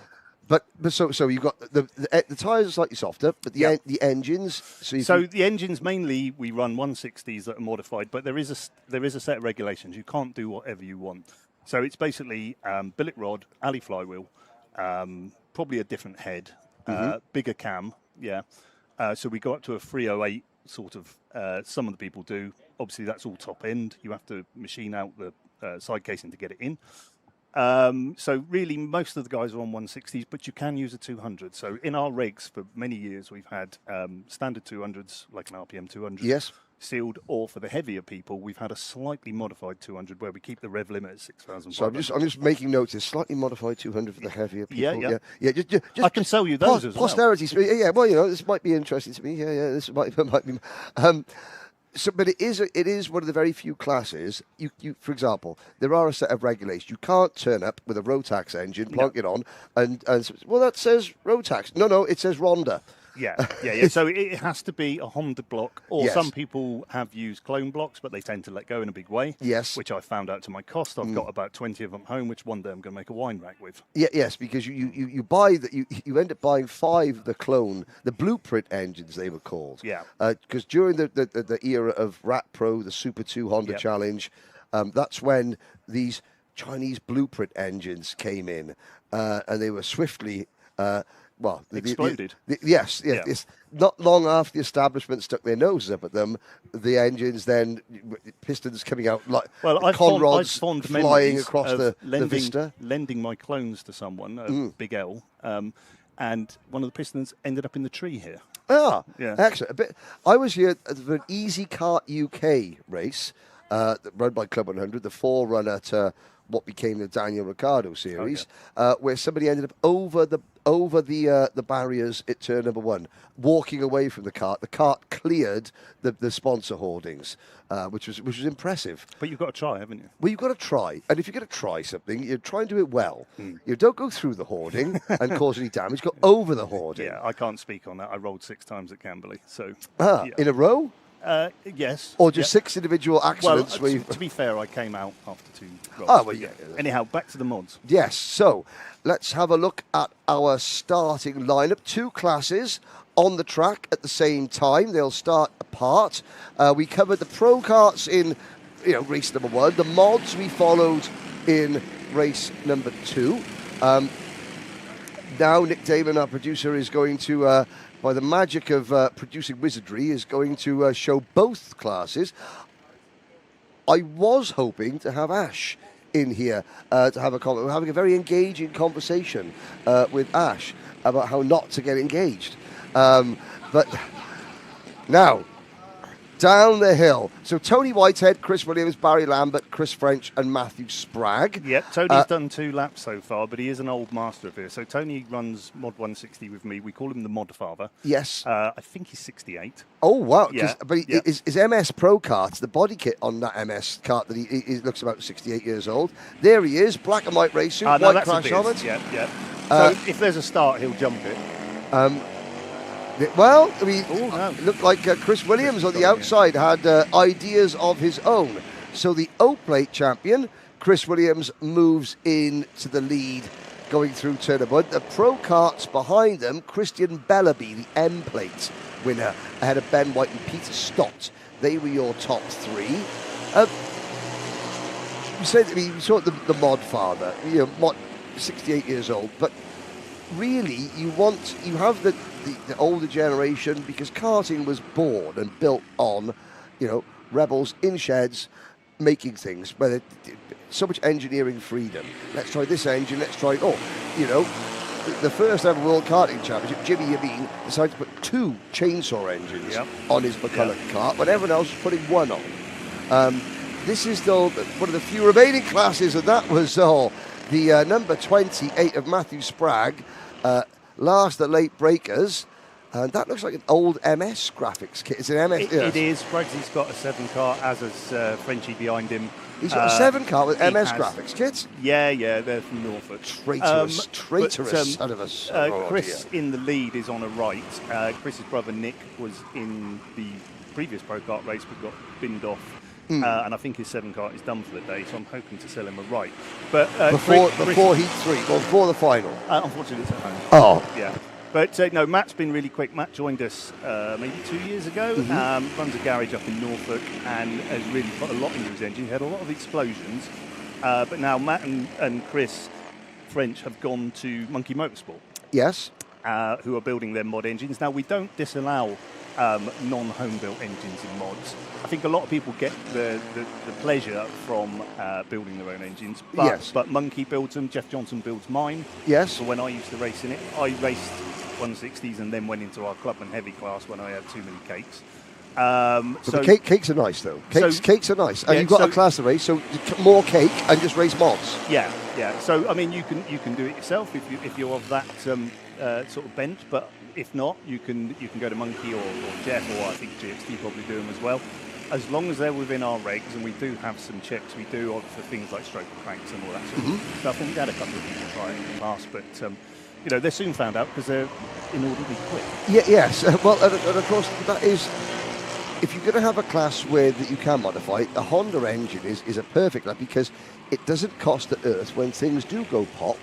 But so you've got the tyres are slightly softer, but the engines. So the engines mainly we run 160s that are modified, but there is a set of regulations. You can't do whatever you want. So it's basically billet rod, alley flywheel, probably a different head. Bigger cam, yeah. So we go up to a 308 sort of. Some of the people do. Obviously, that's all top end. You have to machine out the side casing to get it in. So really, most of the guys are on 160s, but you can use a 200. So in our rigs for many years, we've had standard 200s, like an RPM 200. Yes. Sealed, or for the heavier people, we've had a slightly modified 200 where we keep the rev limit at 6,000. So I'm just making notes. It's slightly modified 200 for the heavier people. Yeah. Just I can sell you those as well. Posterity. Yeah. Well, this might be interesting to me. Yeah. This might be. So, but it is one of the very few classes. You, for example, there are a set of regulations. You can't turn up with a Rotax engine, plug it on, and that says Rotax. No, it says Ronda. Yeah. So it has to be a Honda block, or some people have used clone blocks, but they tend to let go in a big way. Yes. Which I found out to my cost. I've got about 20 of them home, which one day I'm going to make a wine rack with. Yeah, yes, because you buy that you end up buying 5 of the clone, the blueprint engines they were called. Yeah. Because during the era of Rat Pro, the Super 2 Honda Challenge, that's when these Chinese blueprint engines came in, and they were swiftly. Exploded. Yes. Not long after the establishment stuck their noses up at them, the engines then, pistons coming out like conrods flying across the vista. Lending my clones to someone, Big L, and one of the pistons ended up in the tree here. Ah, yeah. Excellent. I was here for an Easy Kart UK race run by Club 100, the forerunner to what became the Daniel Ricciardo series, where somebody ended up over the barriers at turn number 1, walking away from the cart. The cart cleared the sponsor hoardings, which was impressive. But you've got to try, haven't you? Well, you've got to try, and if you're going to try something, you try and do it well. You don't go through the hoarding and cause any damage. Go over the hoarding. Yeah, I can't speak on that. I rolled 6 times at Camberley, so in a row. Yes. Or just 6 individual accidents? Well, to be fair, I came out after 2 rolls. Anyhow, back to the mods. Yes, so let's have a look at our starting lineup. 2 classes on the track at the same time. They'll start apart. We covered the Pro Karts in race number 1. The mods we followed in race number 2. Now Nick Damon, our producer, is going to... by the magic of producing wizardry, is going to show both classes. I was hoping to have Ash in here to have a comment. We're having a very engaging conversation with Ash about how not to get engaged. But now, down the hill. So Tony Whitehead, Chris Williams, Barry Lambert, Chris French and Matthew Spragg. Yep, Tony's done 2 laps so far, but he is an old master of here. So Tony runs Mod 160 with me. We call him the Mod Father. Yes. I think he's 68. Oh, wow. Yeah. But his MS Pro kart, the body kit on that MS kart, that he looks about 68 years old. There he is, black and white race suit, white crash helmet. Yeah. So if there's a start, he'll jump it. Well, I mean, Oh, no. it looked like Chris Williams on the outside had ideas of his own. So the O-Plate champion, Chris Williams, moves into the lead going through turn number 1. The Pro Karts behind them, Christian Bellaby, the M-Plate winner, ahead of Ben White and Peter Stott. They were your top 3. You said, I mean, you saw the mod father, mod 68 years old, but really you have the older generation, because karting was born and built on, rebels in sheds making things, where so much engineering freedom. Let's try this engine, let's try, the first ever World Karting Championship, Jimmy Yameen decided to put 2 chainsaw engines on his McCulloch kart, when everyone else was putting 1 on. This is though one of the few remaining classes, and that was the number 28 of Matthew Spragg, last at late breakers. And that looks like an old MS graphics kit. It's an MS. It is. Spraggsy's got a 7 car, as has Frenchie behind him. He's got a 7 car with MS graphics kits. Yeah, they're from Norfolk. Traitorous son of a Chris in the lead is on a right. Chris's brother Nick was in the previous Pro Kart race, but got binned off. And I think his 7 car is done for the day, so I'm hoping to sell him a right. But before Heat 3, before the final. Unfortunately, it's at home. Oh, yeah. But no, Matt's been really quick. Matt joined us maybe 2 years ago. Runs a garage up in Norfolk and has really put a lot into his engine. He had a lot of explosions. But now Matt and Chris French have gone to Monkey Motorsport. Yes. Who are building their mod engines. Now, we don't disallow non-home built engines in mods. I think a lot of people get the pleasure from building their own engines, but Monkey builds them. Jeff Johnson builds mine. Yes. So when I used to race in it, I raced 160s and then went into our Clubman Heavy class when I had too many cakes. So the cakes are nice though. Cakes are nice, and you've got a class to race, so more cake and just race mods. Yeah. So I mean, you can do it yourself if you're of that sort of bent, but if not, you can go to Monkey or Jeff, or I think GXT probably do them as well. As long as they're within our regs, and we do have some checks we do for things like stroke cranks and all that sort of stuff. And we had a couple of people try it in the past, but they're soon found out because they're inordinately quick. Yes. Well, and of course that is, if you're going to have a class where that you can modify, a Honda engine is a perfect one, because it doesn't cost the earth when things do go pop.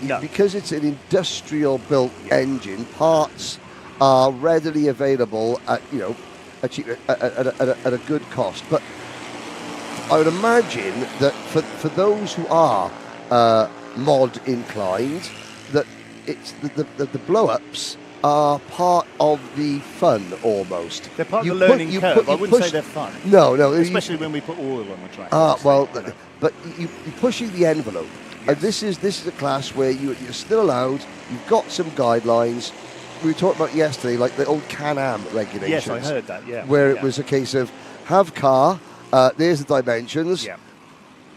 No. Because it's an industrial built engine, parts are readily available at at a good cost. But I would imagine that for those who are mod inclined, that it's the blow-ups are part of the fun almost. They're part of the learning curve. I wouldn't say they're fun. No. Especially when we put oil on the track. But you're pushing the envelope. Yes. And this is a class where you're still allowed, you've got some guidelines. We were talking about yesterday, like the old Can-Am regulations. Yes, I heard that, yeah. Where it was a case of, have car, there's the dimensions. Yeah.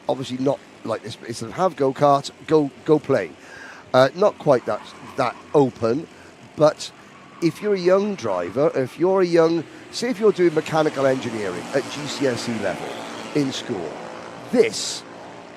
Obviously not like this, but it's a have go-kart, go play. Not quite that open, but if you're a young driver, say if you're doing mechanical engineering at GCSE level in school, this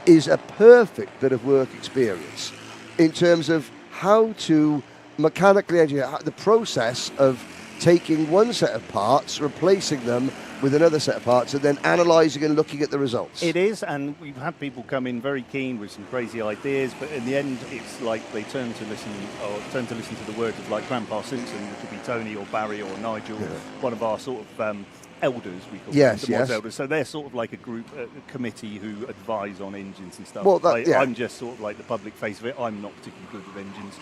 is a perfect bit of work experience in terms of how to mechanically engineer, the process of taking one set of parts, replacing them with another set of parts, and then analysing and looking at the results. It is, and we've had people come in very keen with some crazy ideas, but in the end, it's like they turn to listen to the words of like Grandpa Simpson, which would be Tony or Barry or Nigel, one of our sort of elders, we call them, the mods elders. So they're sort of like a group, a committee who advise on engines and stuff. Well, I'm just sort of like the public face of it. I'm not particularly good with engines,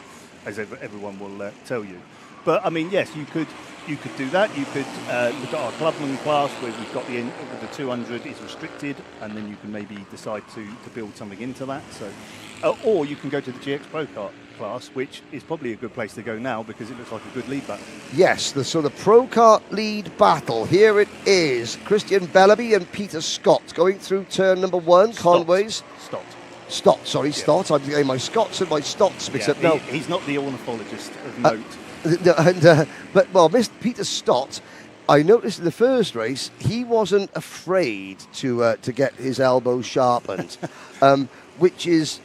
as everyone will tell you. But I mean, yes, you could do that. You could look at our Clubman class, where we've got the 200 is restricted, and then you can maybe decide to build something into that. So, or you can go to the GX Pro Kart class, which is probably a good place to go now because it looks like a good lead battle. Yes, the Pro Kart lead battle. Here it is. Christian Bellaby and Peter Scott going through turn number 1. Conway's. Stott. I'm getting my Scotts and my Stotts mixed up. No, he's not the ornithologist of note. But Mr. Peter Stott, I noticed in the first race he wasn't afraid to get his elbows sharpened, which is,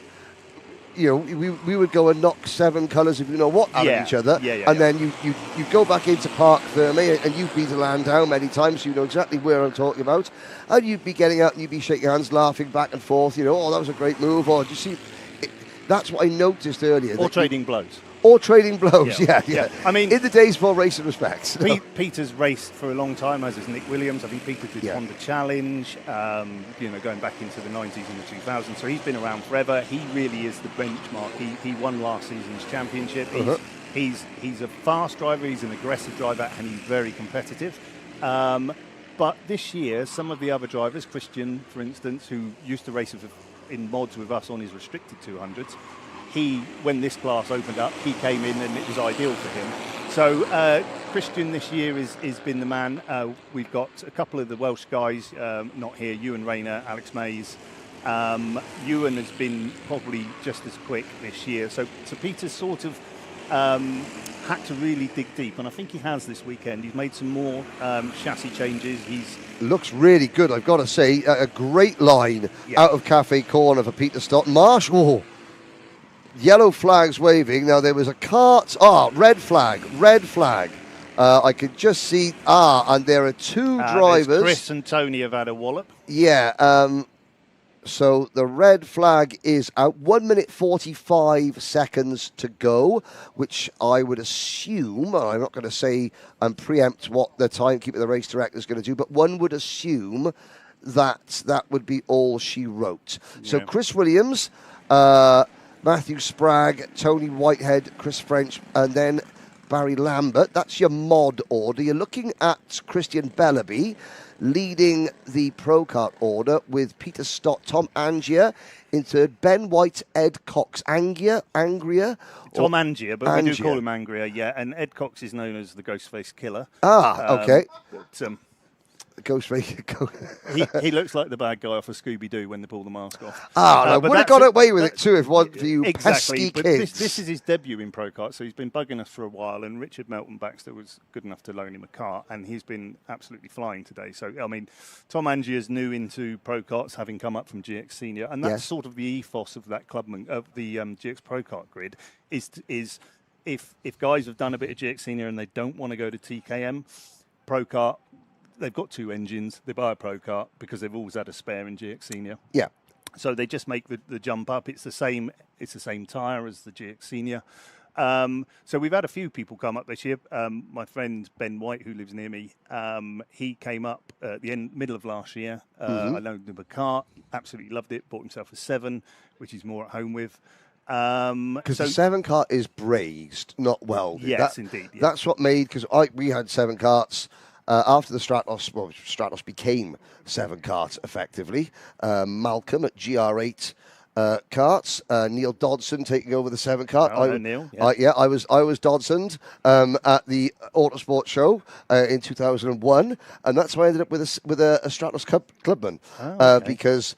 we would go and knock 7 colours, if you know what, out of each other. And then you go back into Park Ferme, and you've been to Landau many times, so you know exactly where I'm talking about. And you'd be getting out and you'd be shaking hands, laughing back and forth, oh, that was a great move, or do you see, that's what I noticed earlier. Or trading blows. Or trading blows, yeah. I mean, in the days for racing respects. Peter's raced for a long time, as is Nick Williams. I think Peter did Honda Challenge, going back into the 90s and the 2000s. So he's been around forever. He really is the benchmark. He won last season's championship. He's a fast driver. He's an aggressive driver, and he's very competitive. But this year, some of the other drivers, Christian, for instance, who used to race in mods with us on his restricted 200s. When this class opened up, he came in and it was ideal for him. So Christian this year has been the man. We've got a couple of the Welsh guys not here, Ewan Rayner, Alex Mays. Ewan has been probably just as quick this year. So Peter's sort of had to really dig deep, and I think he has this weekend. He's made some more chassis changes. Looks really good, I've got to say. A great line out of Cafe Corner for Peter Stott. Marsh, yellow flags waving. Now there was a kart. Red flag. I could just see. And there are 2 drivers. Chris and Tony have had a wallop. Yeah. So the red flag is out. 1 minute 45 seconds to go, which I would assume. I'm not going to say and preempt what the timekeeper, the race director, is going to do, but one would assume that would be all she wrote. So Chris Williams. Matthew Spragg, Tony Whitehead, Chris French, and then Barry Lambert. That's your mod order. You're looking at Christian Bellaby leading the Pro Kart order with Peter Stott, Tom Angier in third, Ben White, Ed Cox, Angria. Tom Angier, but we do call him Angria, and Ed Cox is known as the Ghostface Killer. Okay. Ghostface. he looks like the bad guy off of Scooby-Doo when they pull the mask off. I would have got away with it too if it wasn't for you pesky but kids. This is his debut in Pro Kart, so he's been bugging us for a while, and Richard Melton Baxter was good enough to loan him a kart, and he's been absolutely flying today. So, I mean, Tom Angier's new into Pro Karts, having come up from GX Senior, and that's sort of the ethos of that clubman, of the GX Pro Kart grid, is if guys have done a bit of GX Senior and they don't want to go to TKM, Pro Kart, they've got 2 engines. They buy a Pro Kart because they've always had a spare in GX Senior. Yeah. So they just make the jump up. It's the same tyre as the GX Senior. So we've had a few people come up this year. My friend Ben White, who lives near me, he came up at the middle of last year. I loaned him a kart. Absolutely loved it. Bought himself a 7, which he's more at home with. Because the 7 kart is brazed, not welded. Yes, indeed. Yeah. That's what made, because we had 7 karts. After the Stratos became 7 karts effectively. Malcolm at GR8 karts. Neil Dodson taking over the 7 kart. Neil. I was Dodsoned at the Autosport show in 2001, and that's why I ended up with a Stratos Clubman because.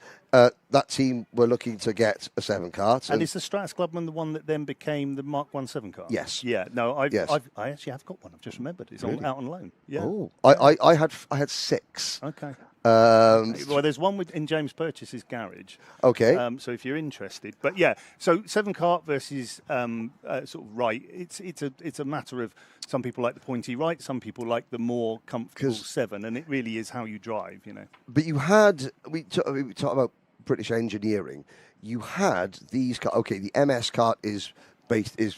That team were looking to get a 7 kart. And is the Stratos Clubman the one that then became the Mark 1 7 car? Yes. Yeah. No, I actually have got one. I've just remembered. It's out on loan. Yeah. Oh, I had 6. Okay. Well, there's one in James Purchase's garage. Okay. So if you're interested, but yeah, so 7 kart versus sort of right. It's a matter of some people like the pointy right, some people like the more comfortable 7, and it really is how you drive, But you had we talk about British engineering. You had these cars. Okay, the MS kart is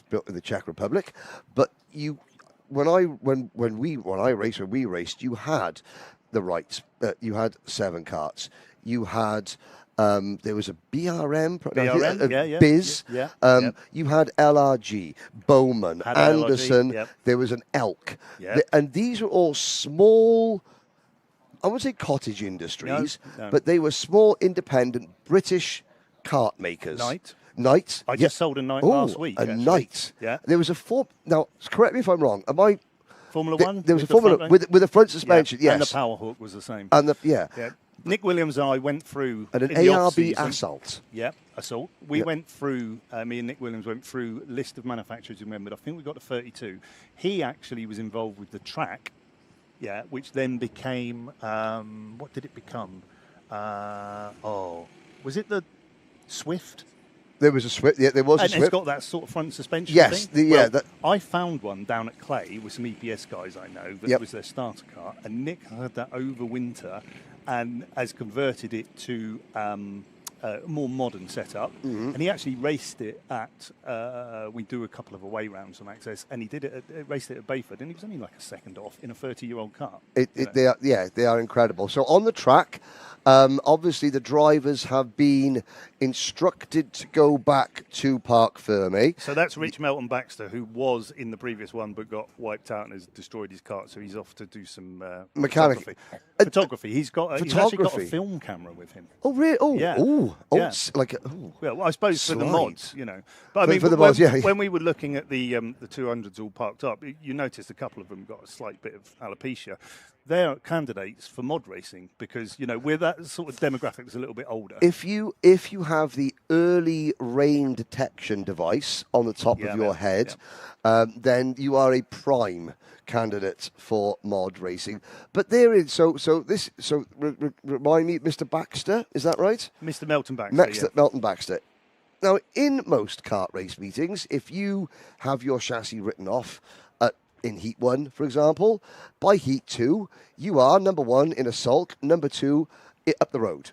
built in the Czech Republic, but when we raced, you had the rights. You had 7 karts. You had there was a BRM, Biz. You had LRG, Bowman, Anderson. LRG, there was an Elk, Yep. And these were all small. I wouldn't say cottage industries, No. but they were small, independent British kart makers. Knight. I just sold a Knight last week. Knight. Yeah. There was a Now, correct me if I'm wrong. Am I? Formula One. There was a Formula with a front suspension. Yes. And the power hook was the same. And yeah. Nick Williams and I went through and an in the ARB Assault. Yeah, Assault. We went through. Me and Nick Williams went through a list of manufacturers. Remembered. I think we got to 32. He actually was involved with the track. Yeah, which then became, what did it become? Was it the Swift? There was a Swift. Yeah, there was a And Swift. it's got that sort of front suspension Yes, thing. I found one down at Clay with some EPS guys I know. That was their starter car, and Nick had that over winter, and has converted it to a more modern setup. And he actually raced it at. We do a couple of away rounds on Access, and he did it. Raced it at Bayford, and he was only like a second off in a 30-year-old car. They are incredible. So on the track, obviously the drivers have been instructed to go back to Parc Fermé. So that's Rich Melton Baxter, who was in the previous one but got wiped out and has destroyed his car. So he's off to do some photography. He's actually got a film camera with him. Oh, really? Oh, yeah. Well, I suppose Slide. for the mods, But I mean, for the mods, when we were looking at the 200s all parked up, you noticed a couple of them got a slight bit of alopecia. They're candidates for mod racing because we're that sort of demographic that's a little bit older. If you have the early rain detection device on the top of your head, then you are a prime candidate for mod racing. But there is remind me, Mr. Baxter, is that right? Mr. Melton Baxter. Melton Baxter. Now, in most kart race meetings, if you have your chassis written off in Heat 1, for example, by Heat 2, you are, number 1, in a sulk, number 2, up the road.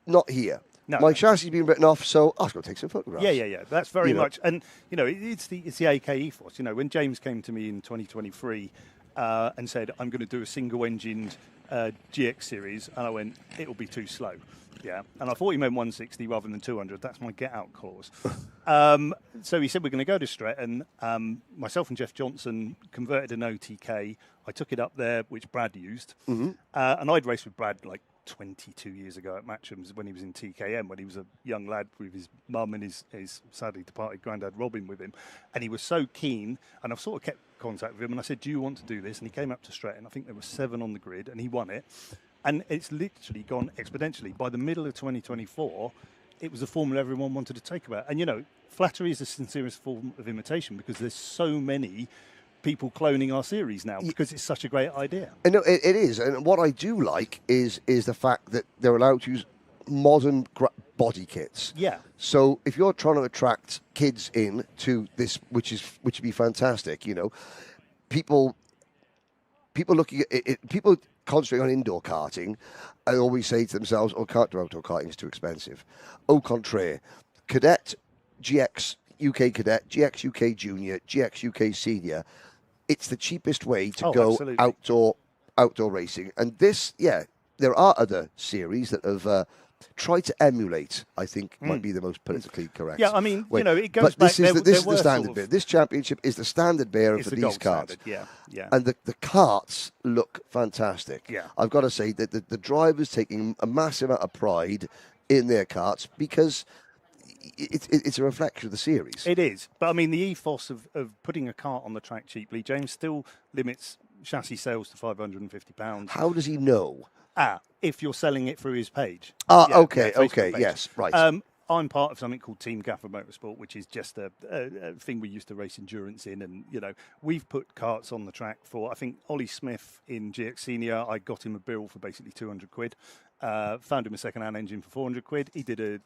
Not here. No, My chassis has been written off, so I was going to take some photographs. Yeah. That's very much. And, it's the AK ethos. When James came to me in 2023 and said, I'm going to do a single-engined GX series, and I went, it'll be too slow. Yeah, and I thought he meant 160 rather than 200. That's my get-out clause. So he said, we're going to go to Stretton. Myself and Jeff Johnson converted an OTK. I took it up there, which Brad used. And I'd raced with Brad like 22 years ago at Matchams when he was in TKM, when he was a young lad with his mum and his sadly departed granddad Robin with him. And he was so keen, and I've sort of kept contact with him. And I said, do you want to do this? And he came up to Stretton. I think there were 7 on the grid, and he won it. And it's literally gone exponentially. By the middle of 2024, it was a formula everyone wanted to take about. And, flattery is the sincerest form of imitation because there's so many people cloning our series now because it's such a great idea. No, it is. And what I do like is the fact that they're allowed to use modern body kits. Yeah. So if you're trying to attract kids in to this, which would be fantastic, people looking at it, people concentrating on indoor karting, I always say to themselves, outdoor karting is too expensive. Au contraire, Cadet, GX UK Cadet, GX UK Junior, GX UK Senior, it's the cheapest way to go absolutely. outdoor racing. And this, there are other series that have tried to emulate, I think, might be the most politically correct. Yeah, I mean, way. it goes but back. This is the standard bearer. This championship is the standard bearer for these karts. Yeah. And the karts look fantastic. Yeah. I've got to say that the drivers taking a massive amount of pride in their karts because it's a reflection of the series. It is. But I mean, the ethos of putting a kart on the track cheaply, James still limits chassis sales to £550. How does he know? If you're selling it through his page. Okay, page. yes, right. I'm part of something called Team Gaffer Motorsport, which is just a thing we used to race endurance in. And, we've put karts on the track for, I think, Ollie Smith in GX Senior. I got him a bill for basically 200 quid. Found him a second-hand engine for 400 quid. He did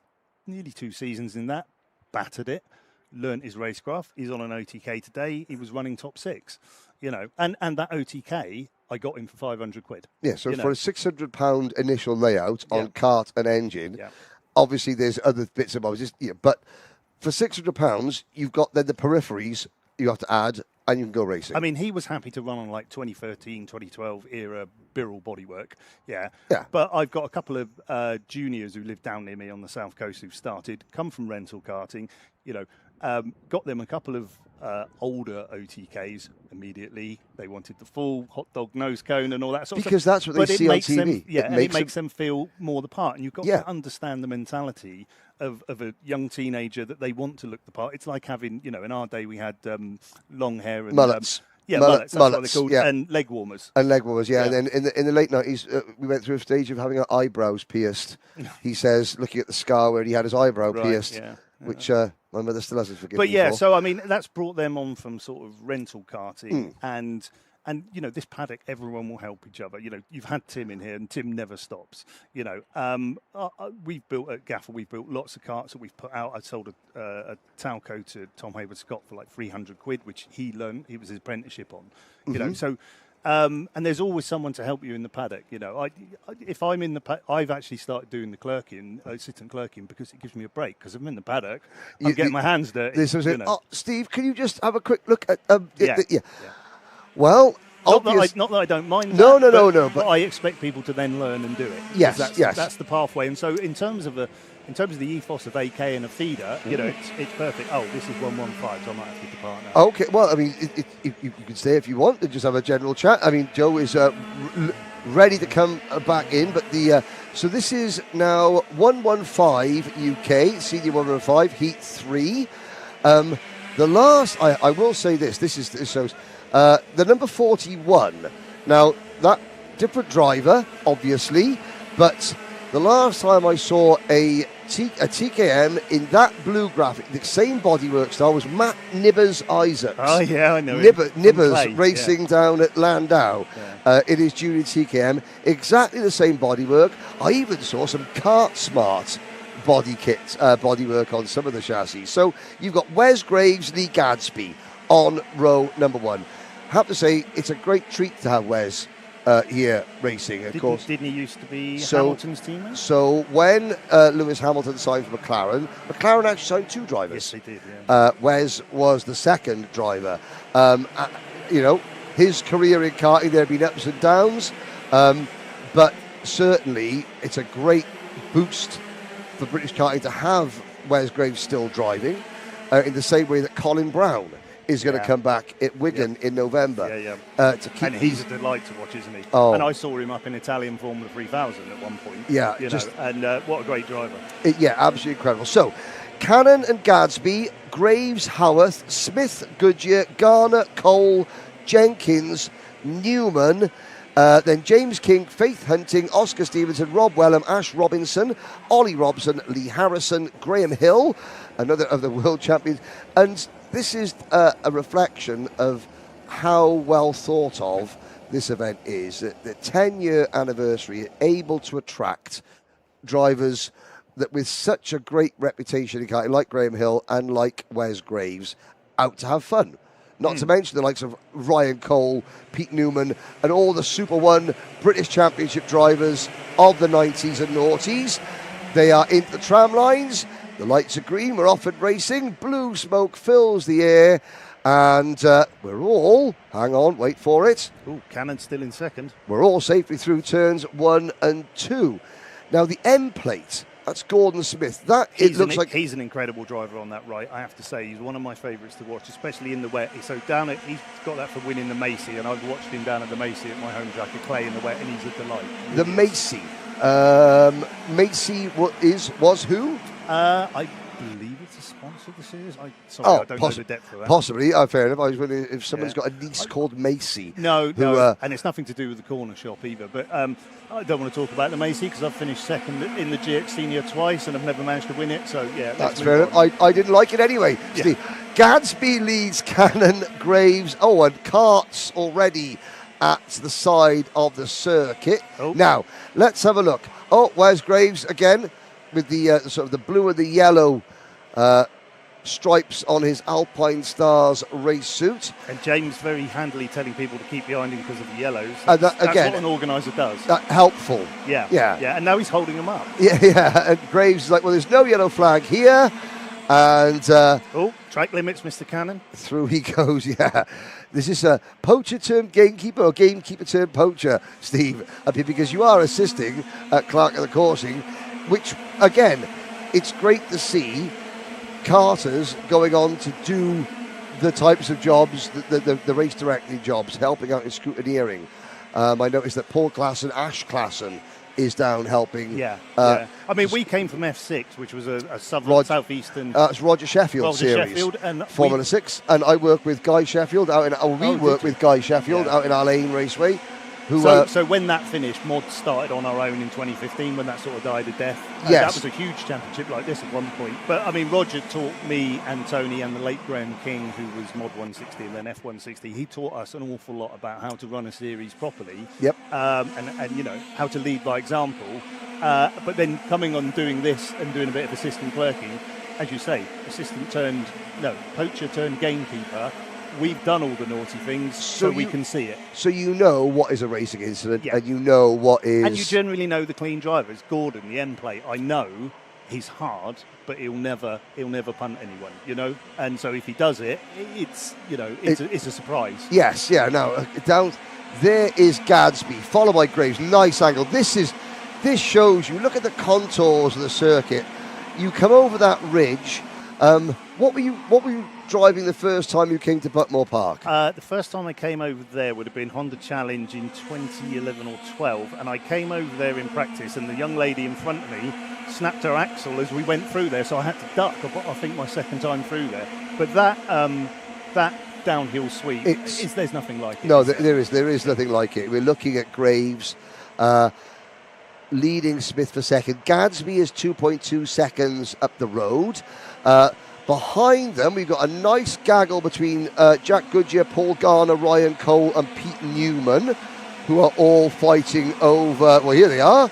nearly 2 seasons in that, battered it, learnt his racecraft. He's on an OTK today. He was running top 6, and that OTK, I got him for 500 quid. Yeah, so for a £600 initial layout on kart and engine, Yeah. obviously there's other bits and bobs, but for £600, you've got then the peripheries you have to add, and you can go racing. I mean, he was happy to run on like 2013, 2012 era Birrell bodywork. Yeah. But I've got a couple of juniors who live down near me on the south coast who've started, come from rental karting, got them a couple of older OTKs immediately. They wanted the full hot dog nose cone and all that sort of stuff. Because that's what they see on TV. It makes them feel more the part. And you've got to understand the mentality of a young teenager that they want to look the part. It's like having, in our day we had long hair and mullets. Mullets, that's what they're mullets, called, and leg warmers. And leg warmers, And then in the late 90s, we went through a stage of having our eyebrows pierced. He says, looking at the scar where he had his eyebrow pierced, which my mother still hasn't forgiven me for. So I mean, that's brought them on from sort of rental karting, and And, this paddock, everyone will help each other. You've had Tim in here, and Tim never stops. We've built at Gaffer, we've built lots of karts that we've put out. I sold a Talco to Tom Hayward Scott for like 300 quid, which he learned, he was his apprenticeship on. So... and there's always someone to help you in the paddock. If I'm in the paddock, I've actually started doing the clerking, assistant clerking, because it gives me a break. Because I'm in the paddock, I'm getting my hands dirty. This was it. Oh, Steve, can you just have a quick look at? Yeah. Well, not that I don't mind. No. But I expect people to then learn and do it. Yes, that's the pathway. And so in terms of the ethos of AK and a feeder, it's perfect. Oh, this is 115, so I might have to depart now. Okay, well, I mean, you can stay if you want and just have a general chat. I mean, Joe is ready to come back in, but so this is now 115 UK, Senior 115, Heat 3. The last, I will say this shows the number 41. Now, that different driver, obviously, but the last time I saw a TKM in that blue graphic, the same bodywork style, was Matt Nibbers Isaacs. Oh, yeah, I know. Nibbers racing down at Landau in his junior TKM. Exactly the same bodywork. I even saw some Kart Smart bodywork on some of the chassis. So you've got Wes Graves, Lee Gadsby on row number 1. I have to say, it's a great treat to have Wes here racing, of course. Didn't he used to be Hamilton's teammate? So when Lewis Hamilton signed for McLaren actually signed 2 drivers. Yes, they did, yeah. Wes was the second driver. His career in karting, there have been ups and downs, but certainly it's a great boost for British karting to have Wes Graves still driving, in the same way that Colin Brown is going to come back at Wigan in November. To keep and he's a delight to watch, isn't he? Oh. And I saw him up in Italian Formula 3000 at one point. Yeah, and what a great driver. Absolutely incredible. So, Cannon and Gadsby, Graves, Howarth, Smith, Goodyear, Garner, Cole, Jenkins, Newman, then James King, Faith Hunting, Oscar Stevenson, Rob Wellham, Ash Robinson, Ollie Robson, Lee Harrison, Graham Hill, another of the world champions, and this is a reflection of how well thought of this event is. The 10-year anniversary, able to attract drivers that with such a great reputation in karting, like Graham Hill and like Wes Graves, out to have fun. Not to mention the likes of Ryan Cole, Pete Newman, and all the Super One British Championship drivers of the 90s and noughties. They are into the tram lines. The lights are green, we're off and racing. Blue smoke fills the air, and we're all, hang on, wait for it. Ooh, Cannon's still in second. We're all safely through turns 1 and 2. Now, the M plate, that's Gordon Smith. He's an incredible driver on that right, I have to say. He's one of my favourites to watch, especially in the wet. So he's got that for winning the Macy, and I've watched him down at the Macy at my home track at Clay in the wet, and he's a delight. The Macy. Macy was who? I believe it's a sponsor of the series. I don't know the depth of that. Possibly, fair enough. I was wondering if someone's got a niece called Macy. No, and it's nothing to do with the corner shop either. But I don't want to talk about the Macy because I've finished second in the GX Senior twice and I've never managed to win it. So, yeah. That's fair enough. I didn't like it anyway. Yeah. Steve, Gadsby leads Cannon, Graves. Oh, and Karts already at the side of the circuit. Oh. Now, let's have a look. Oh, where's Graves again? With the sort of the blue and the yellow stripes on his Alpine Stars race suit. And James very handily telling people to keep behind him because of the yellows. That's what an organiser does. Helpful. Yeah. And now he's holding them up. Yeah. And Graves is like, well, there's no yellow flag here. And track limits, Mr. Cannon. Through he goes. Yeah. This is a poacher turned gamekeeper or gamekeeper turned poacher, Steve, because you are assisting at Clark at the coursing. Which, again, it's great to see karters going on to do the types of jobs, the race directing jobs, helping out in scrutineering. I noticed that Paul Klassen, Ash Klassen, is down helping. Yeah. I mean, we came from F6, which was a southeastern. It's Roger Sheffield series, and Formula 6, and I work with Guy Sheffield out in. We work with Guy Sheffield out in our Lane Raceway. So when that finished, Mod started on our own in 2015 when that sort of died a death. Yes. That was a huge championship like this at one point. But I mean, Roger taught me and Tony and the late Graham King, who was Mod 160 and then F160. He taught us an awful lot about how to run a series properly. Yep. And you know, how to lead by example. But then coming on doing this and doing a bit of assistant clerking, as you say, poacher turned gamekeeper. We've done all the naughty things so we can see it. So you know what is a racing incident, Yeah. and you know what is... And you generally know the clean drivers. Gordon, the end plate, I know he's hard, but he'll never punt anyone, you know? And so if he does it, it's a surprise. Yes, yeah, no. Down there is Gadsby, followed by Graves. Nice angle. This shows you, look at the contours of the circuit. You come over that ridge. What were you driving the first time you came to Buckmore Park? The first time I came over there would have been Honda Challenge in 2011 or 12, and I came over there in practice, and the young lady in front of me snapped her axle as we went through there, so I had to duck. I think my second time through there. But that downhill sweep, there's nothing like it. No, there is nothing like it. We're looking at Graves leading Smith for second. Gadsby is 2.2 seconds up the road. Behind them, we've got a nice gaggle between Jack Goodyear, Paul Garner, Ryan Cole and Pete Newman, who are all fighting over... Well, here they are.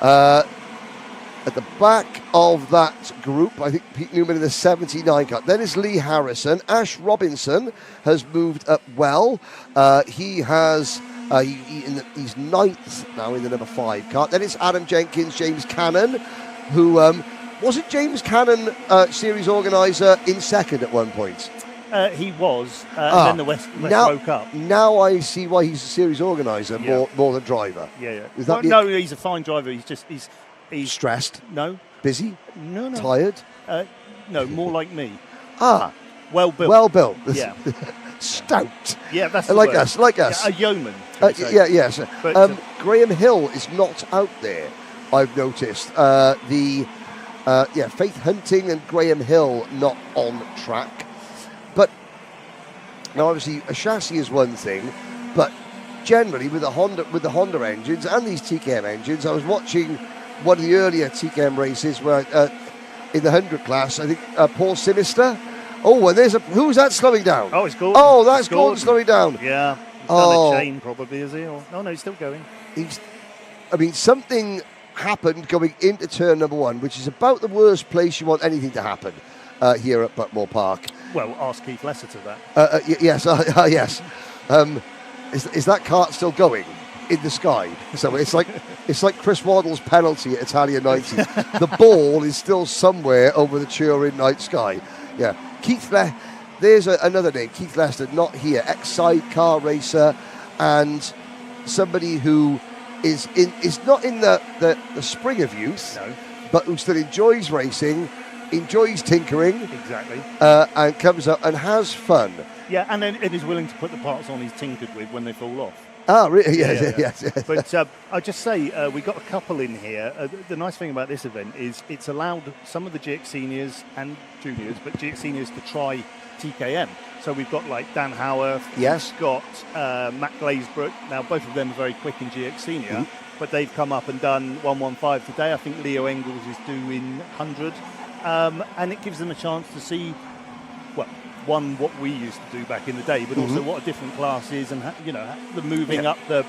At the back of that group, I think Pete Newman in the 79 car. Then is Lee Harrison. Ash Robinson has moved up well. He has... he's ninth now in the number 5 car. Then it's Adam Jenkins, James Cannon, who... wasn't James Cannon series organiser in second at one point? He was, and then the West broke up. Now I see why he's a series organiser more than driver. Yeah. No, he's a fine driver. He's stressed. No. Busy. No. Tired. No, more like me. Well built. Well built. Yeah. Stout. Yeah, that's like the word. us. Yeah, a yeoman. Yes. But, Graham Hill is not out there. I've noticed Faith Hunting and Graham Hill not on track. But now, obviously, a chassis is one thing, but generally with the Honda engines and these TKM engines, I was watching one of the earlier TKM races where in the 100 class, I think Paul Sinister. Oh, and who's that slowing down? Oh, it's Gordon. Oh, that's Gordon slowing down. Yeah, he's done a chain probably, is he? Or, no, he's still going. Something happened going into turn number 1, which is about the worst place you want anything to happen here at Buckmore Park. Well, ask Keith Lesser to that. Yes. Is that kart still going in the sky? So it's like Chris Waddle's penalty at Italia 90. The ball is still somewhere over the Turin night sky. Yeah, there's another name, Keith Lester, not here, ex-sidecar racer, and somebody who is not in the spring of youth, no, but who still enjoys racing, enjoys tinkering, exactly, and comes up and has fun. Yeah, and then it is willing to put the parts on he's tinkered with when they fall off. Ah, really? Yes. But I just say we got a couple in here. The nice thing about this event is it's allowed some of the GX seniors and juniors, but GX seniors to try TKM. So we've got like Dan Howarth. Yes. We've got Matt Glazebrook. Now both of them are very quick in GX senior, but they've come up and done 115 today. I think Leo Engels is doing 100, and it gives them a chance to see, what we used to do back in the day, but also what a different class is, and the moving up the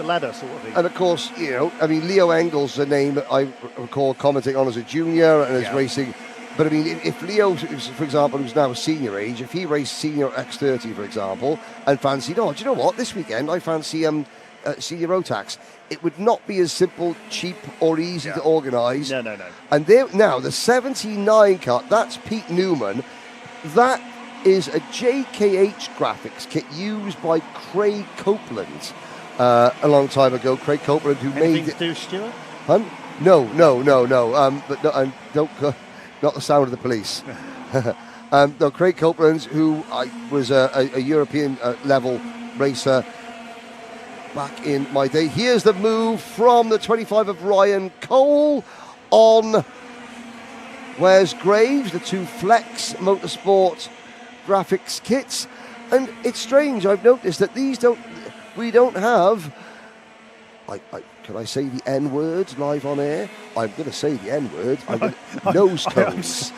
ladder sort of thing. And of course, Leo Engels, a name that I recall commenting on as a junior and as racing. But I mean, if Leo, for example, who's now a senior age, if he raced senior X30, for example, and fancied, do you know what? This weekend I fancy senior Rotax. It would not be as simple, cheap, or easy to organise. No. And now the 79 car, that's Pete Newman. That is a JKH graphics kit used by Craig Copeland a long time ago. Craig Copeland, who Anything made to do with Stuart? Huh? No. But don't not the sound of the police. No, Craig Copeland, who was a European level racer back in my day. Here's the move from the 25 of Ryan Cole on. Where's Graves, the two Flex Motorsport graphics kits. And it's strange, I've noticed that these don't... We don't have. Can I say the N word live on air? I'm going to say the N word. Nose cones.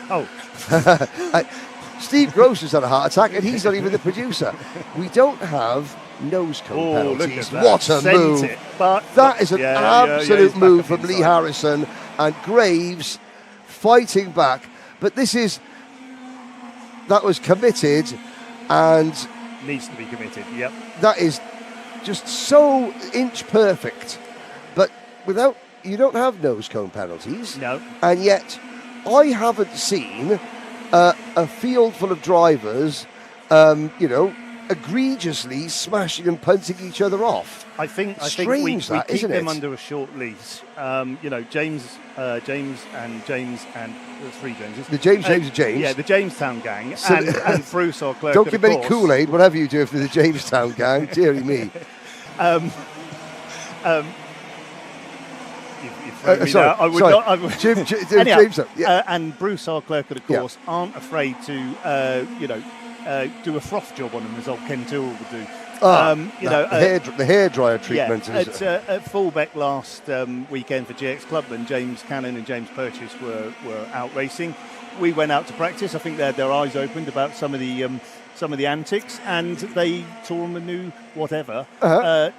Steve Gross has had a heart attack, and he's not even the producer. We don't have nose cone penalties. What a move! That is an absolute move from Lee Harrison, and Graves fighting back. But that was committed, and needs to be committed. Yep. That is just so inch perfect. But you don't have nose cone penalties. No. And yet, I haven't seen a field full of drivers, egregiously smashing and punting each other off. I think we keep them under a short leash. James and the three Jameses. The James and James. Yeah, the Jamestown gang and Bruce, our clerk. Don't give any Kool-Aid, whatever you do, if they're the Jamestown gang. Deary me. James, and Bruce, our clerk of the course, aren't afraid to, do a froth job on them, as old Ken Tyrrell would do. The hairdryer treatment. Yeah, at Fullbeck last weekend for GX Clubman, James Cannon and James Purchase were out racing. We went out to practice. I think they had their eyes opened about some of the antics, and they tore them a new whatever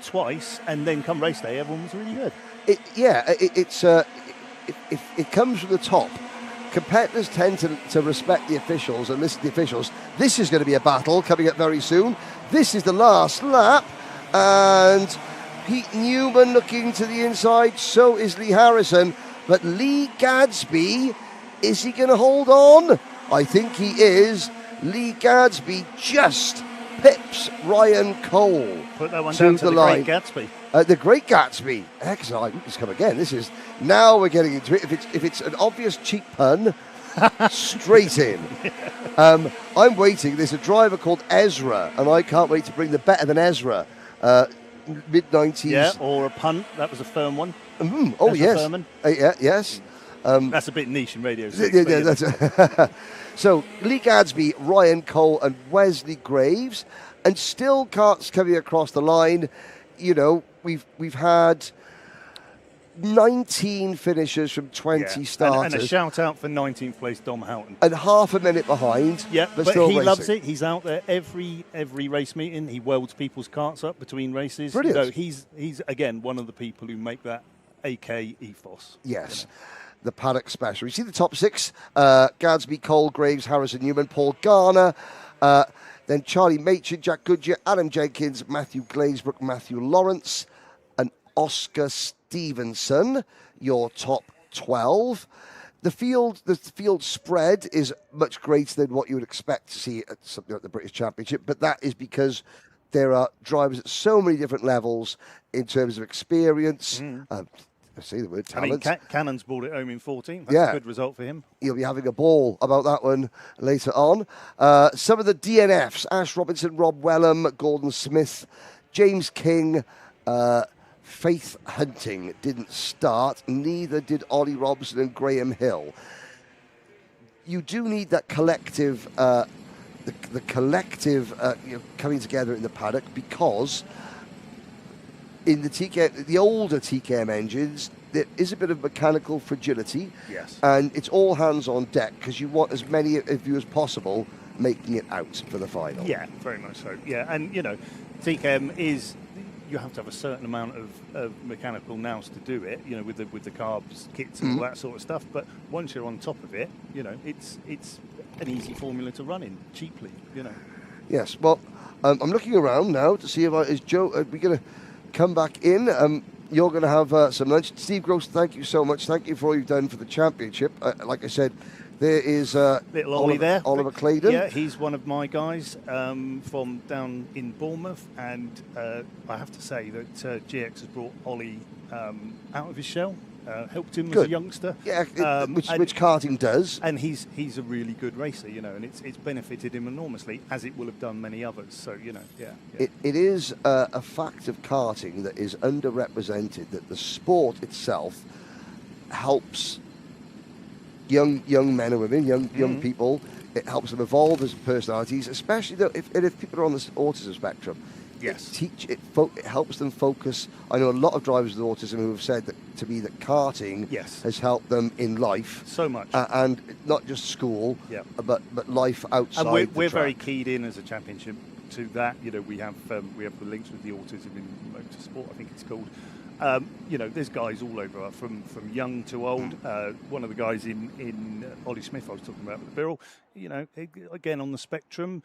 twice, and then come race day, everyone was really good. It comes from the top. Competitors tend to respect the officials and listen to the officials. This is going to be a battle coming up very soon. This is the last lap, and Pete Newman looking to the inside, so is Lee Harrison. But Lee Gadsby, is he going to hold on? I think he is. Lee Gadsby just pips Ryan Cole. Put that one down to the Great Gatsby. The Great Gatsby. Excellent. Let's come again. Now we're getting into it. If it's an obvious cheap pun, straight in. I'm waiting. There's a driver called Ezra, and I can't wait to bring the better than Ezra. Mid-90s. Yeah, or a punt. That was a firm one. Oh, yes. Yes. That's a bit niche in radio. So, Lee Gadsby, Ryan Cole, and Wesley Graves, and still Karts coming across the line. We've had 19 finishers from 20 starters. And a shout out for 19th place Dom Houghton. And half a minute behind. Yeah, but still he racing. loves it. He's out there every race meeting. He welds people's karts up between races. Brilliant. He's again one of the people who make that AK ethos. Yes. The paddock special. You see the top six: Gadsby, Cole, Graves, Harrison, Newman, Paul Garner, then Charlie Machin, Jack Goodyear, Adam Jenkins, Matthew Glazebrook, Matthew Lawrence, and Oscar Stevenson. Your top 12. The field spread is much greater than what you would expect to see at something like the British Championship, but that is because there are drivers at so many different levels in terms of experience. I say the word talent. I mean, Cannon's brought it home in 14th. That's a good result for him. He'll be having a ball about that one later on. Some of the DNFs: Ash Robinson, Rob Wellham, Gordon Smith, James King, Faith Hunting didn't start. Neither did Ollie Robson and Graham Hill. You do need that collective, the collective coming together in the paddock, because in the older TKM engines, there is a bit of mechanical fragility. Yes. And it's all hands on deck, because you want as many of you as possible making it out for the final. Yeah, very much so. Yeah, and TKM is, you have to have a certain amount of mechanical nous to do it, with the carbs, kits and all that sort of stuff. But once you're on top of it, it's an easy formula to run in cheaply, Yes, well, I'm looking around now to see is Joe, are we going to come back in? You're going to have some lunch. Steve Gross, thank you so much. Thank you for all you've done for the championship. Like I said, there is little Ollie there. Oliver Claydon. Yeah, he's one of my guys from down in Bournemouth, and I have to say that GX has brought Ollie out of his shell. Helped him as a youngster. Yeah, which karting does. And he's a really good racer, and it's benefited him enormously, as it will have done many others. So, It is a fact of karting that is underrepresented, that the sport itself helps young men and women, young people. It helps them evolve as personalities, especially if people are on the autism spectrum. Yes. it helps them focus. I know a lot of drivers with autism who have said that, to me, that karting has helped them in life so much, and not just school, but life outside. And we're the very track. keyed in as a championship to that. You know, we have the links with the autism in motorsport, I think it's called. You know, there's guys all over, from young to old. One of the guys in Ollie Smith I was talking about with the Birrell, you know, again on the spectrum.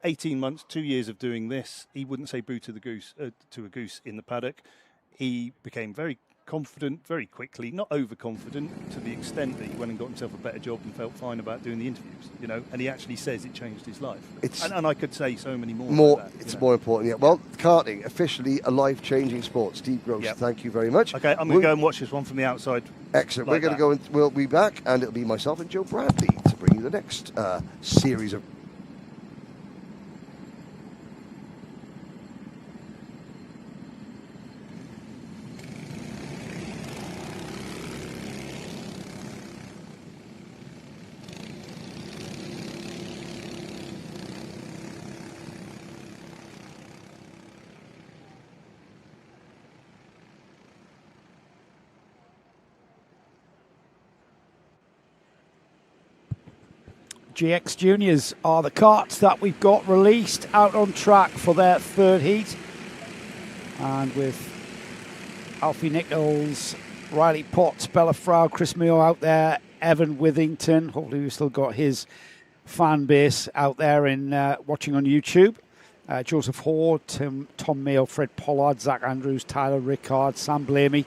18 months, 2 years of doing this, he wouldn't say boo to the goose to a goose in the paddock. He became very confident very quickly, not overconfident to the extent that he went and got himself a better job and felt fine about doing the interviews, you know, and he actually says it changed his life. And I could say so many more. Like that, it's more important, yeah. Well, karting, officially a life-changing sport. Steve Gross, thank you very much. Okay, I'm going to go and watch this one from the outside. Excellent. Like We're going to go and we'll be back, and it'll be myself and Joe Bradley to bring you the next series of GX Juniors are the karts that we've got released out on track for their third heat. And with Alfie Nichols, Riley Potts, Bella Frau, Chris Mayo out there, Evan Withington. Hopefully we've still got his fan base out there in watching on YouTube. Joseph Hoare, Tom Mayo, Fred Pollard, Zach Andrews, Tyler Rickard, Sam Blamey.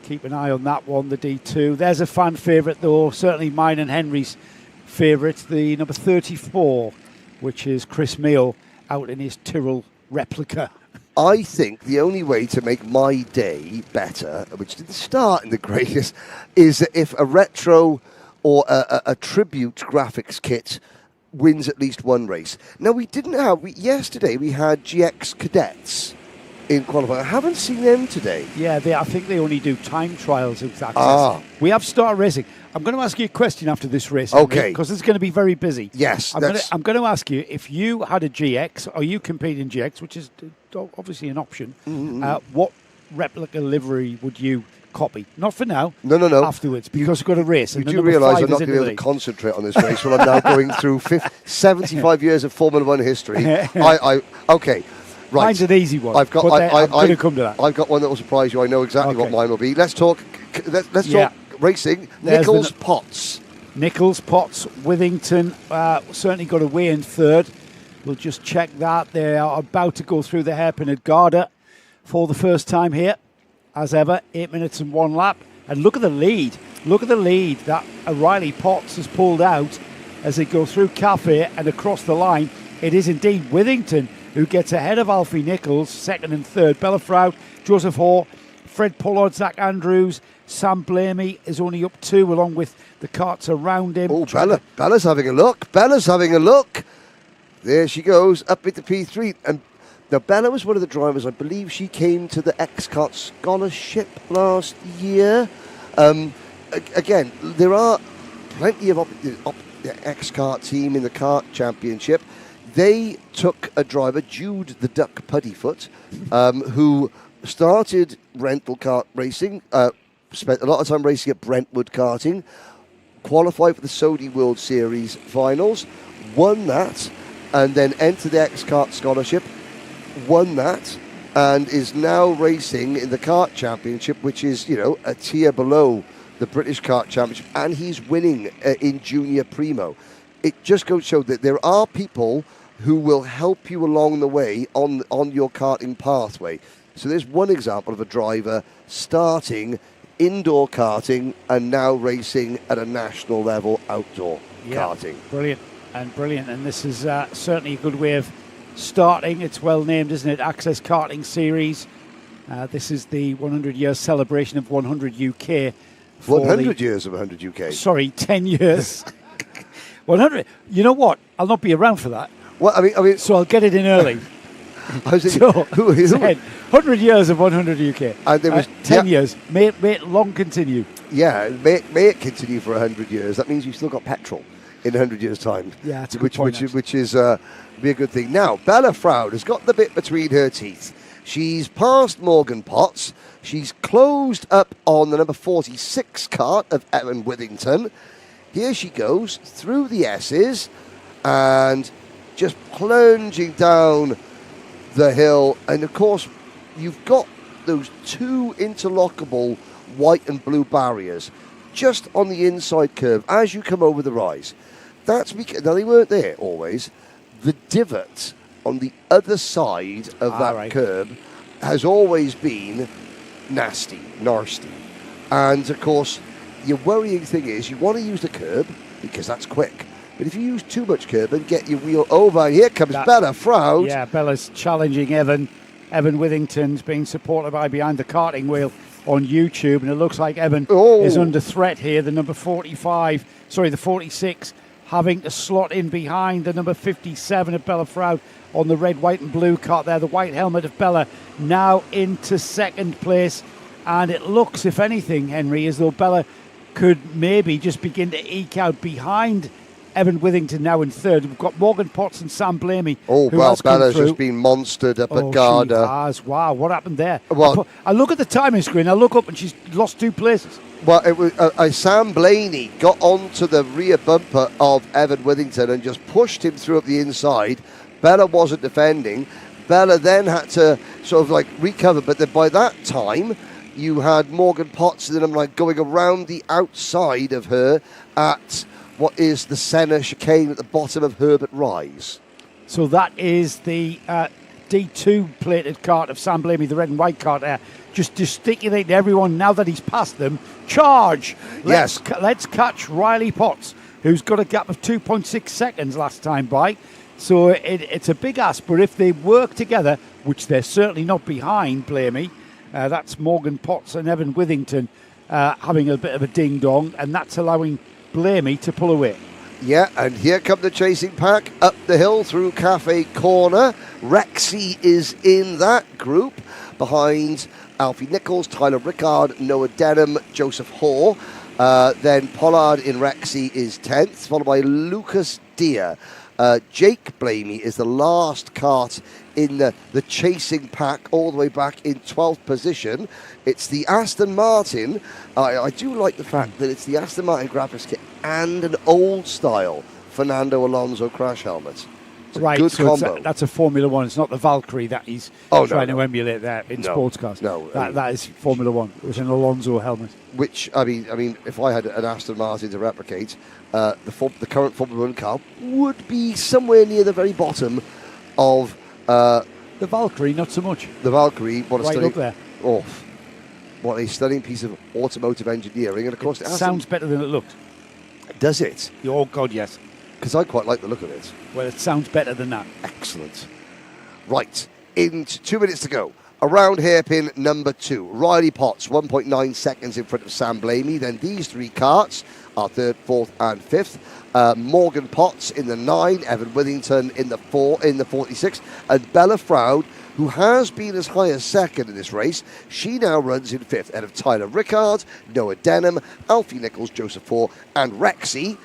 Keep an eye on that one, the D2. There's a fan favourite though, certainly mine and Henry's favourite, the number 34, which is Chris Mayo out in his Tyrrell replica. I think the only way to make my day better, which didn't start in the greatest, is if a retro or a tribute graphics kit wins at least one race. Now, yesterday we had GX cadets in qualifying. I haven't seen them today. Yeah, I think they only do time trials with access. We have started racing. I'm going to ask you a question after this race. Okay. Because it's going to be very busy. Yes. I'm going to ask you, if you had a GX, or you compete in GX, which is obviously an option, what replica livery would you copy? Not for now. No. Afterwards, because we've got a race. You do realise I'm not going to be able to concentrate on this race while I'm now going through 75 years of Formula One history. Okay. Right. Mine's an easy one. I'm going to come to that. I've got one that will surprise you. I know exactly what mine will be. Let's talk. Let's talk racing. Nichols Potts. Nichols Potts. Withington certainly got away in third. We'll just check that. They are about to go through the hairpin at Garda for the first time here, as ever. 8 minutes and 1 lap. And look at the lead. Look at the lead that Riley Potts has pulled out as they go through Cafe and across the line. It is indeed Withington who gets ahead of Alfie Nichols, second and third. Bella Frau, Joseph Hoare, Fred Pollard, Zach Andrews, Sam Blamey is only up 2, along with the karts around him. Oh, Bella's having a look. There she goes, up into P3. And now, Bella was one of the drivers, I believe she came to the X-Kart Scholarship last year. Again, there are plenty of the X-Kart team in the kart championship. They took a driver, Jude the Duck Puddyfoot, who started rental kart racing, spent a lot of time racing at Brentwood Karting, qualified for the Saudi World Series finals, won that, and then entered the X-Kart Scholarship, won that, and is now racing in the kart championship, which is, a tier below the British Kart Championship, and he's winning in Junior Primo. It just goes to show that there are people who will help you along the way on your karting pathway. So there's one example of a driver starting indoor karting and now racing at a national level outdoor karting. Brilliant. And this is certainly a good way of starting. It's well named, isn't it? Access Karting Series. This is the 100-year celebration of 100 UK. 100 years of 100 UK. Sorry, 10 years. 100. You know what? I'll not be around for that. Well, I mean, so I'll get it in early. I was thinking, who 100 years of 100 UK. And there was 10 years. May it long continue. Yeah, may it continue for 100 years. That means you've still got petrol. in 100 years' time. Yeah, that's a good point, which is be a good thing. Now, Bella Froud has got the bit between her teeth. She's passed Morgan Potts. She's closed up on the number 46 cart of Evan Withington. Here she goes through the S's and just plunging down the hill. And of course, you've got those two interlockable white and blue barriers just on the inside curve as you come over the rise. That's because, now they weren't there always. The divot on the other side of that curb has always been nasty. And of course, your worrying thing is you want to use the curb because that's quick. But if you use too much curb and get your wheel over, here comes Bella Froud. Yeah, Bella's challenging Evan. Evan Withington's being supported by behind the karting wheel on YouTube, and it looks like Evan is under threat here. The number 46, having to slot in behind the number 57 of Bella Froud on the red, white and blue cart there. The white helmet of Bella now into second place, and it looks, if anything, Henry, as though Bella could maybe just begin to eke out behind Evan Withington now in third. We've got Morgan Potts and Sam Blamey. Oh, well, Bella's just been monstered up at Garda. She has. Wow, what happened there? Well, I look at the timing screen, I look up and she's lost 2 places. Well, it was Sam Blaney got onto the rear bumper of Evan Withington and just pushed him through up the inside. Bella wasn't defending. Bella then had to sort of like recover, but then by that time you had Morgan Potts and then going around the outside of her at what is the Senna chicane at the bottom of Herbert Rise. So that is the D2 plated cart of Sam Blamey, the red and white cart there. Just gesticulating to everyone now that he's passed them. Charge! Let's catch Riley Potts, who's got a gap of 2.6 seconds last time by. So it's a big ask, but if they work together, which they're certainly not behind Blamey, that's Morgan Potts and Evan Withington having a bit of a ding-dong, and that's allowing Blamey to pull away. Yeah, and here come the chasing pack up the hill through Cafe Corner. Rexy is in that group behind Alfie Nichols, Tyler Rickard, Noah Denham, Joseph Hoare. Then Pollard in Rexy is 10th, followed by Lucas Deere. Jake Blamey is the last kart in the chasing pack, all the way back in 12th position. It's the Aston Martin. I do like the fact that it's the Aston Martin graphics kit and an old-style Fernando Alonso crash helmet. It's a good combo. That's a Formula One. It's not the Valkyrie that he's trying to emulate there in sports cars. No, that is Formula One with an Alonso helmet. Which I mean, if I had an Aston Martin to replicate, the current Formula One car would be somewhere near the very bottom of the Valkyrie. Not so much. The Valkyrie, what a right stunning, up there. Oh, what a stunning piece of automotive engineering, and of course it sounds better than it looked. Does it? Oh God, yes. Because I quite like the look of it. Well, it sounds better than that. Excellent. Right, in 2 minutes to go. Around hairpin number 2, Riley Potts, 1.9 seconds in front of Sam Blamey. Then these 3 karts are 3rd, 4th, and 5th. Morgan Potts in the 9, Evan Withington in the 4, in the 46, and Bella Froud, who has been as high as 2nd in this race. She now runs in 5th, ahead of Tyler Rickard, Noah Denham, Alfie Nichols, Joseph Hoare, and Rexy,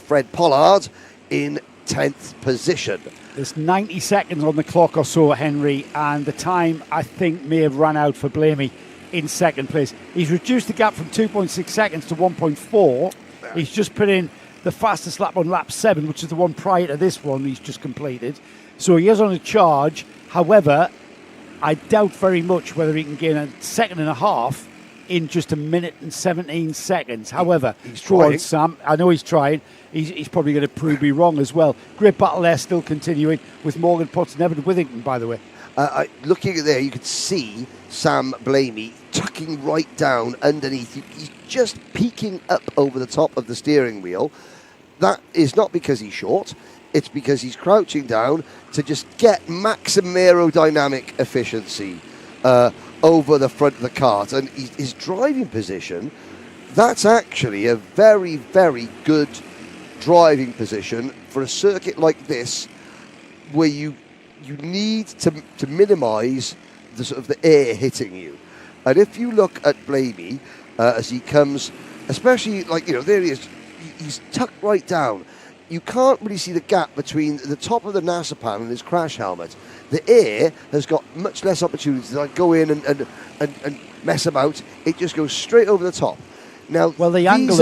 Fred Pollard, in 10th position. There's 90 seconds on the clock or so, Henry, and the time, I think, may have run out for Blamey in second place. He's reduced the gap from 2.6 seconds to 1.4. He's just put in the fastest lap on lap 7, which is the one prior to this one he's just completed. So he is on a charge. However, I doubt very much whether he can gain a second and a half in just a minute and 17 seconds. However, he's trying. Sam, I know he's trying. He's probably going to prove me wrong as well. Great battle there, still continuing with Morgan Potts and Evan Withington, by the way. Looking at there, you could see Sam Blamey tucking right down underneath. He's just peeking up over the top of the steering wheel. That is not because he's short. It's because he's crouching down to just get maximum aerodynamic efficiency over the front of the kart. And his driving position, that's actually a very, very good driving position for a circuit like this, where you need to minimise the sort of the air hitting you. And if you look at Blamey as he comes, especially there he is, he's tucked right down. you can't really see the gap between the top of the NASA panel and his crash helmet. The air has got much less opportunity to like, go in and mess about. It just goes straight over the top. Now, well, the angle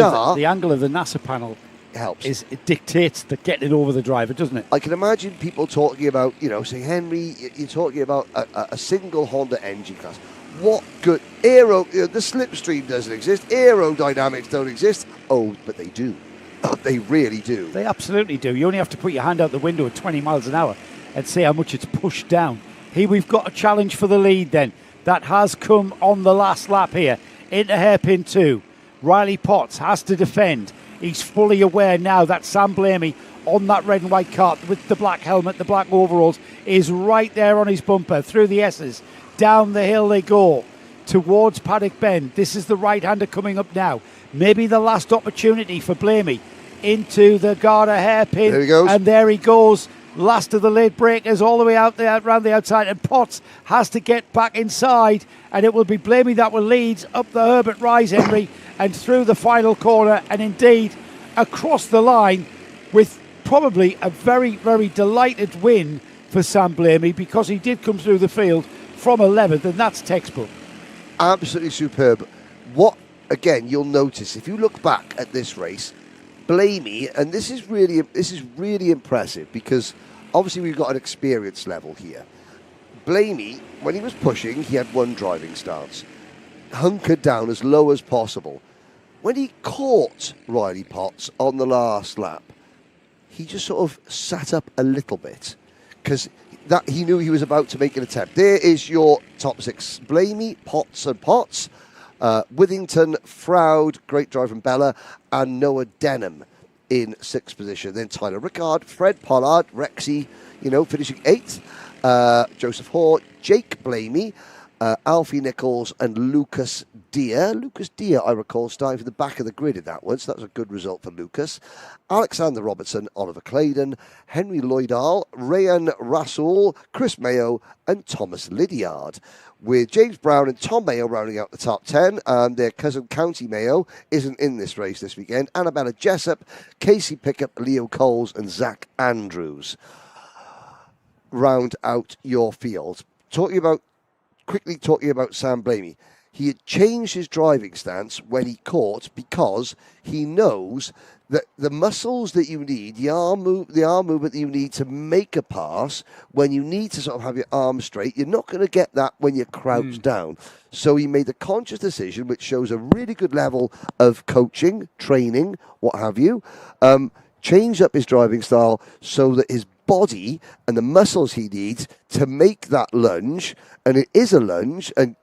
of the NASA panel helps. It dictates the getting it over the driver, doesn't it? I can imagine people talking about, saying, Henry, you're talking about a single Honda engine class. What good the slipstream doesn't exist, aerodynamics don't exist. Oh, but they do. They really do. They absolutely do. You only have to put your hand out the window at 20 miles an hour and see how much it's pushed down. Here we've got a challenge for the lead then. That has come on the last lap here. Into hairpin 2. Riley Potts has to defend. He's fully aware now that Sam Blamey on that red and white kart with the black helmet, the black overalls, is right there on his bumper. Through the S's. Down the hill they go towards Paddock Bend. This is the right-hander coming up now. Maybe the last opportunity for Blamey into the Garda hairpin. There he goes. And there he goes. Last of the late breakers all the way out there around the outside. And Potts has to get back inside. And it will be Blamey that will lead up the Herbert Rise, Henry, and through the final corner. And indeed, across the line with probably a very, very delighted win for Sam Blamey because he did come through the field from 11th, and that's textbook. Absolutely superb. What, again, you'll notice, if you look back at this race, Blamey, and this is really impressive because obviously we've got an experience level here. Blamey, when he was pushing, he had one driving stance, hunkered down as low as possible. When he caught Riley Potts on the last lap, he just sort of sat up a little bit because that he knew he was about to make an attempt. There is your top 6. Blamey, Potts and Potts. Withington, Froud, great drive from Bella, and Noah Denham in 6th position. Then Tyler Rickard, Fred Pollard, Rexy, finishing 8th. Joseph Hoare, Jake Blamey, Alfie Nichols, and Lucas Deere. Lucas Deere, I recall, starting from the back of the grid in that one, so that was a good result for Lucas. Alexander Robertson, Oliver Claydon, Henry Lloydall, Rayan Rasool, Chris Mayo, and Thomas Lydiard. With James Brown and Tom Mayo rounding out the top 10. Their cousin County Mayo isn't in this race this weekend. Annabella Jessup, Casey Pickup, Leo Coles, and Zach Andrews round out your field. Quickly talking about Sam Blamey. He had changed his driving stance when he caught because he knows that the muscles that you need, the arm movement that you need to make a pass, when you need to sort of have your arms straight, you're not going to get that when you're crouched down. So he made a conscious decision, which shows a really good level of coaching, training, what have you. Changed up his driving style so that his body and the muscles he needs to make that lunge, and it is a lunge, and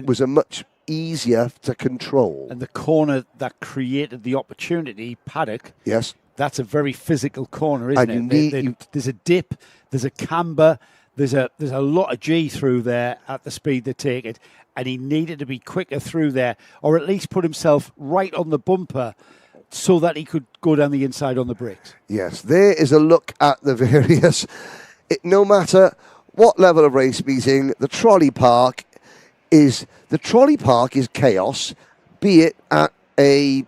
was a much easier to control. And the corner that created the opportunity, Paddock. Yes. That's a very physical corner, isn't and it? There's a dip, there's a camber, there's a lot of G through there at the speed they take it, and he needed to be quicker through there, or at least put himself right on the bumper so that he could go down the inside on the brakes. Yes, there is a look at the various. No matter what level of race meeting, the trolley park is chaos, be it at a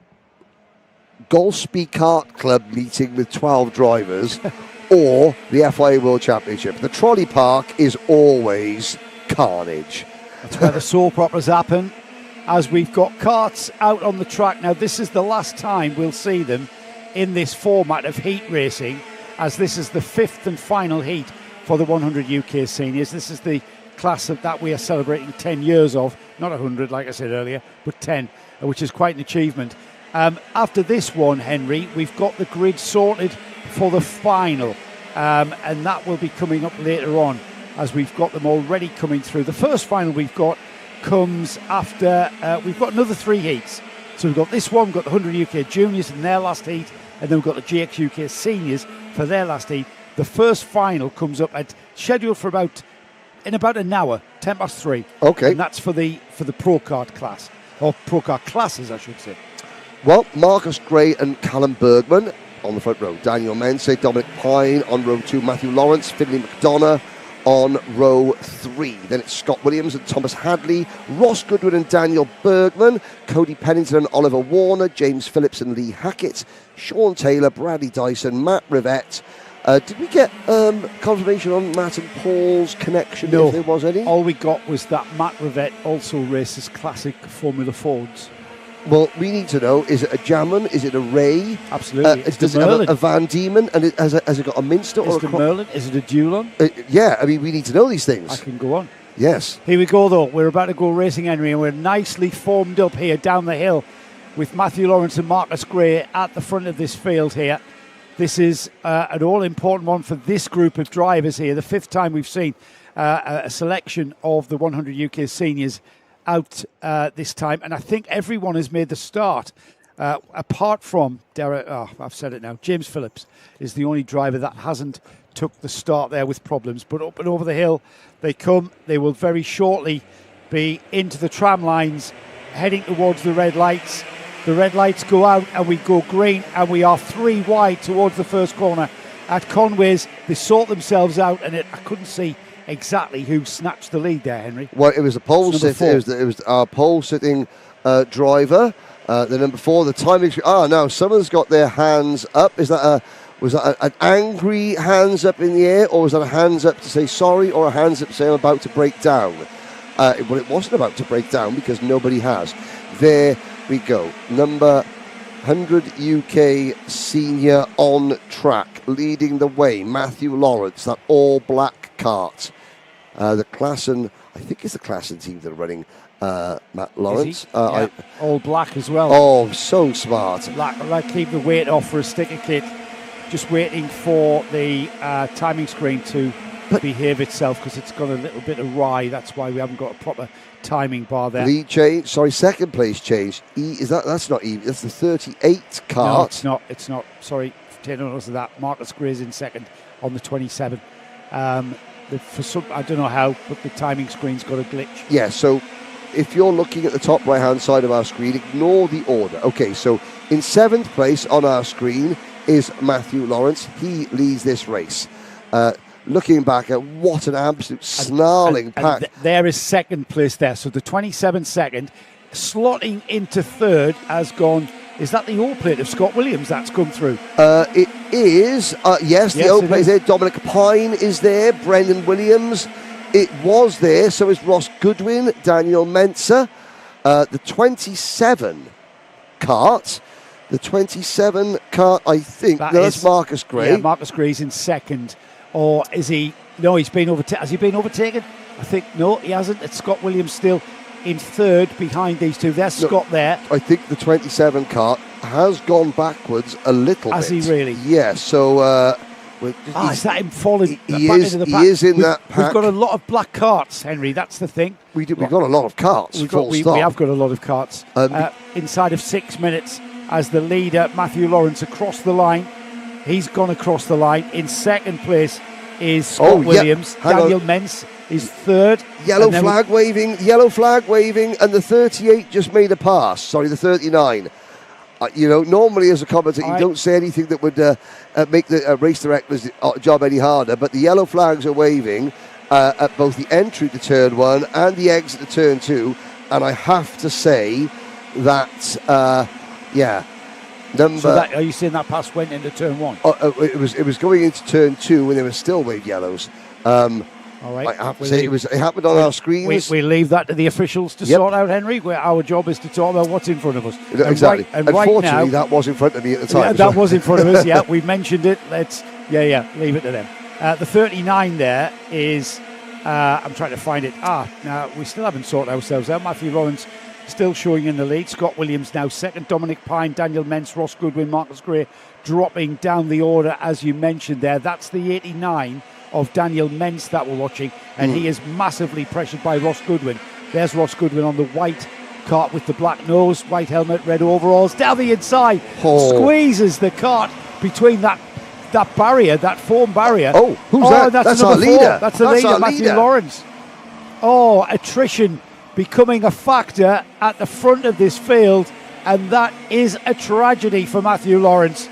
Golspie Kart Club meeting with 12 drivers or the FIA World Championship. The trolley park is always carnage. That's where the soap operas happen, as we've got karts out on the track. Now, this is the last time we'll see them in this format of heat racing, as this is the 5th and final heat for the 100 UK Seniors. This is the class that we are celebrating 10 years of, not 100 like I said earlier, but 10, which is quite an achievement. After this one, Henry, we've got the grid sorted for the final, and that will be coming up later on, as we've got them already coming through. The first final we've got comes after, we've got another 3 heats. So we've got this one, we've got the 100 UK Juniors in their last heat, and then we've got the GX UK Seniors for their last heat. The first final comes up scheduled for in about an hour, 3:10. Okay. And that's for the Pro Kart class, or Pro Kart classes, I should say. Well, Marcus Gray and Callum Bergman on the front row. Daniel Mensah, Dominic Pine on row 2. Matthew Lawrence, Finley McDonough on row 3. Then it's Scott Williams and Thomas Hadley, Ross Goodwin and Daniel Bergman, Cody Pennington and Oliver Warner, James Phillips and Lee Hackett, Sean Taylor, Bradley Dyson, Matt Rivette. Did we get confirmation on Matt and Paul's connection, No. if there was any? All we got was that Matt Rivette also races classic Formula Fords. Well, we need to know, is it a Jamman? Is it a Ray? Absolutely. Does it have a Van Diemen? And has it got a Minster? Is or it a Merlin? Is it a Dulon? Yeah, I mean, we need to know these things. I can go on. Yes. Here we go, though. We're about to go racing, Henry, and we're nicely formed up here down the hill with Matthew Lawrence and Marcus Gray at the front of this field here. This is an all-important one for this group of drivers here. The 5th time we've seen a selection of the 100 UK seniors out this time, and I think everyone has made the start apart from I've said it now, James Phillips is the only driver that hasn't took the start there with problems, but up and over the hill they come. They will very shortly be into the tram lines heading towards the red lights. The red lights go out and we go green, and we are 3 wide towards the first corner at Conway's. They sort themselves out, and I couldn't see exactly who snatched the lead there, Henry. Well, it was the pole sitting. It was our pole sitting driver. The number 4, the timing. No, someone's got their hands up. Was that an angry hands up in the air, or was that a hands up to say sorry, or a hands up to say I'm about to break down? Well, it wasn't about to break down because nobody has. There we go. Number 100 UK senior on track, leading the way. Matthew Lawrence, that all-black kart. The Klassen, I think it's the Klassen team that are running Matt Lawrence. All black as well. Oh, so smart. Like keep the weight off for a sticker kit. Just waiting for the timing screen to behave itself because it's got a little bit awry. That's why we haven't got a proper timing bar there. Lead change, second place change. That's not E, that's the 38 kart. No, it's not. Sorry, take notice of that. Marcus Gray's in second on the 27. For some, I don't know how, but the timing screen's got a glitch. Yeah, so if you're looking at the top right-hand side of our screen, ignore the order. Okay, so in 7th place on our screen is Matthew Lawrence. He leads this race. Looking back at what an absolute snarling pack. There is 2nd place there. So the 27 second, slotting into 3rd has gone. Is that the all plate of Scott Williams that's come through? It is. Yes, the all plate is there. Dominic Pine is there. Brendan Williams. It was there. So is Ross Goodwin, Daniel Mensa. The 27 kart. The 27 kart, I think. That's Marcus Gray. Yeah, Marcus Gray's in 2nd. Or is he? No, he's been overtaken. Has he been overtaken? I think no, he hasn't. It's Scott Williams still in 3rd behind these two. There's Scott there. I think the 27 kart has gone backwards a little bit. Has he really? Yeah, so... is that him falling he back is, into the pack? He is in that pack. We've got a lot of black carts, Henry, that's the thing. We've got a lot of carts, we have got a lot of carts. Inside of 6 minutes, as the leader, Matthew Lawrence, across the line. He's gone across the line. In 2nd place is Scott Williams. Daniel Mentz is 3rd. Yellow flag waving, and the 38 just made a pass. Sorry, the 39. Normally as a commentator, you don't say anything that would make the race director's job any harder, but the yellow flags are waving at both the entry to turn 1 and the exit to turn 2, and I have to say that, are you saying that pass went into turn 1? It was going into turn 2 when they were still waved yellows. All right. I have to say it happened on our screens. We leave that to the officials to sort out, Henry. Our job is to talk about what's in front of us. Exactly. Unfortunately, right now, that was in front of me at the time. Yeah, that was in front of us. Yeah, we mentioned it. Let's leave it to them. The 39 there is. I'm trying to find it. Now we still haven't sorted ourselves out. Matthew Lawrence still showing in the lead. Scott Williams now 2nd. Dominic Pine, Daniel Mentz, Ross Goodwin, Marcus Gray dropping down the order as you mentioned there. That's the 89 of Daniel Mentz that we're watching, and he is massively pressured by Ross Goodwin. There's Ross Goodwin on the white kart with the black nose, white helmet, red overalls, down the inside, squeezes the kart between that barrier, that foam barrier. Oh, who's that? That's our leader. That's the leader, Matthew Lawrence. Oh, attrition becoming a factor at the front of this field, and that is a tragedy for Matthew Lawrence.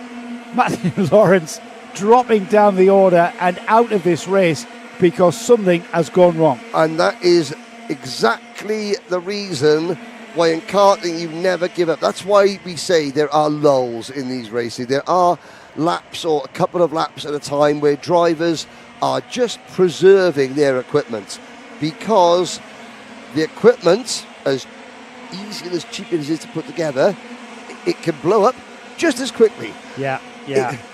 Matthew Lawrence dropping down the order and out of this race because something has gone wrong. And that is exactly the reason why in karting you never give up. That's why we say there are lulls in these races. There are laps or a couple of laps at a time where drivers are just preserving their equipment, because the equipment, as easy and as cheap as it is to put together, it can blow up just as quickly. Yeah.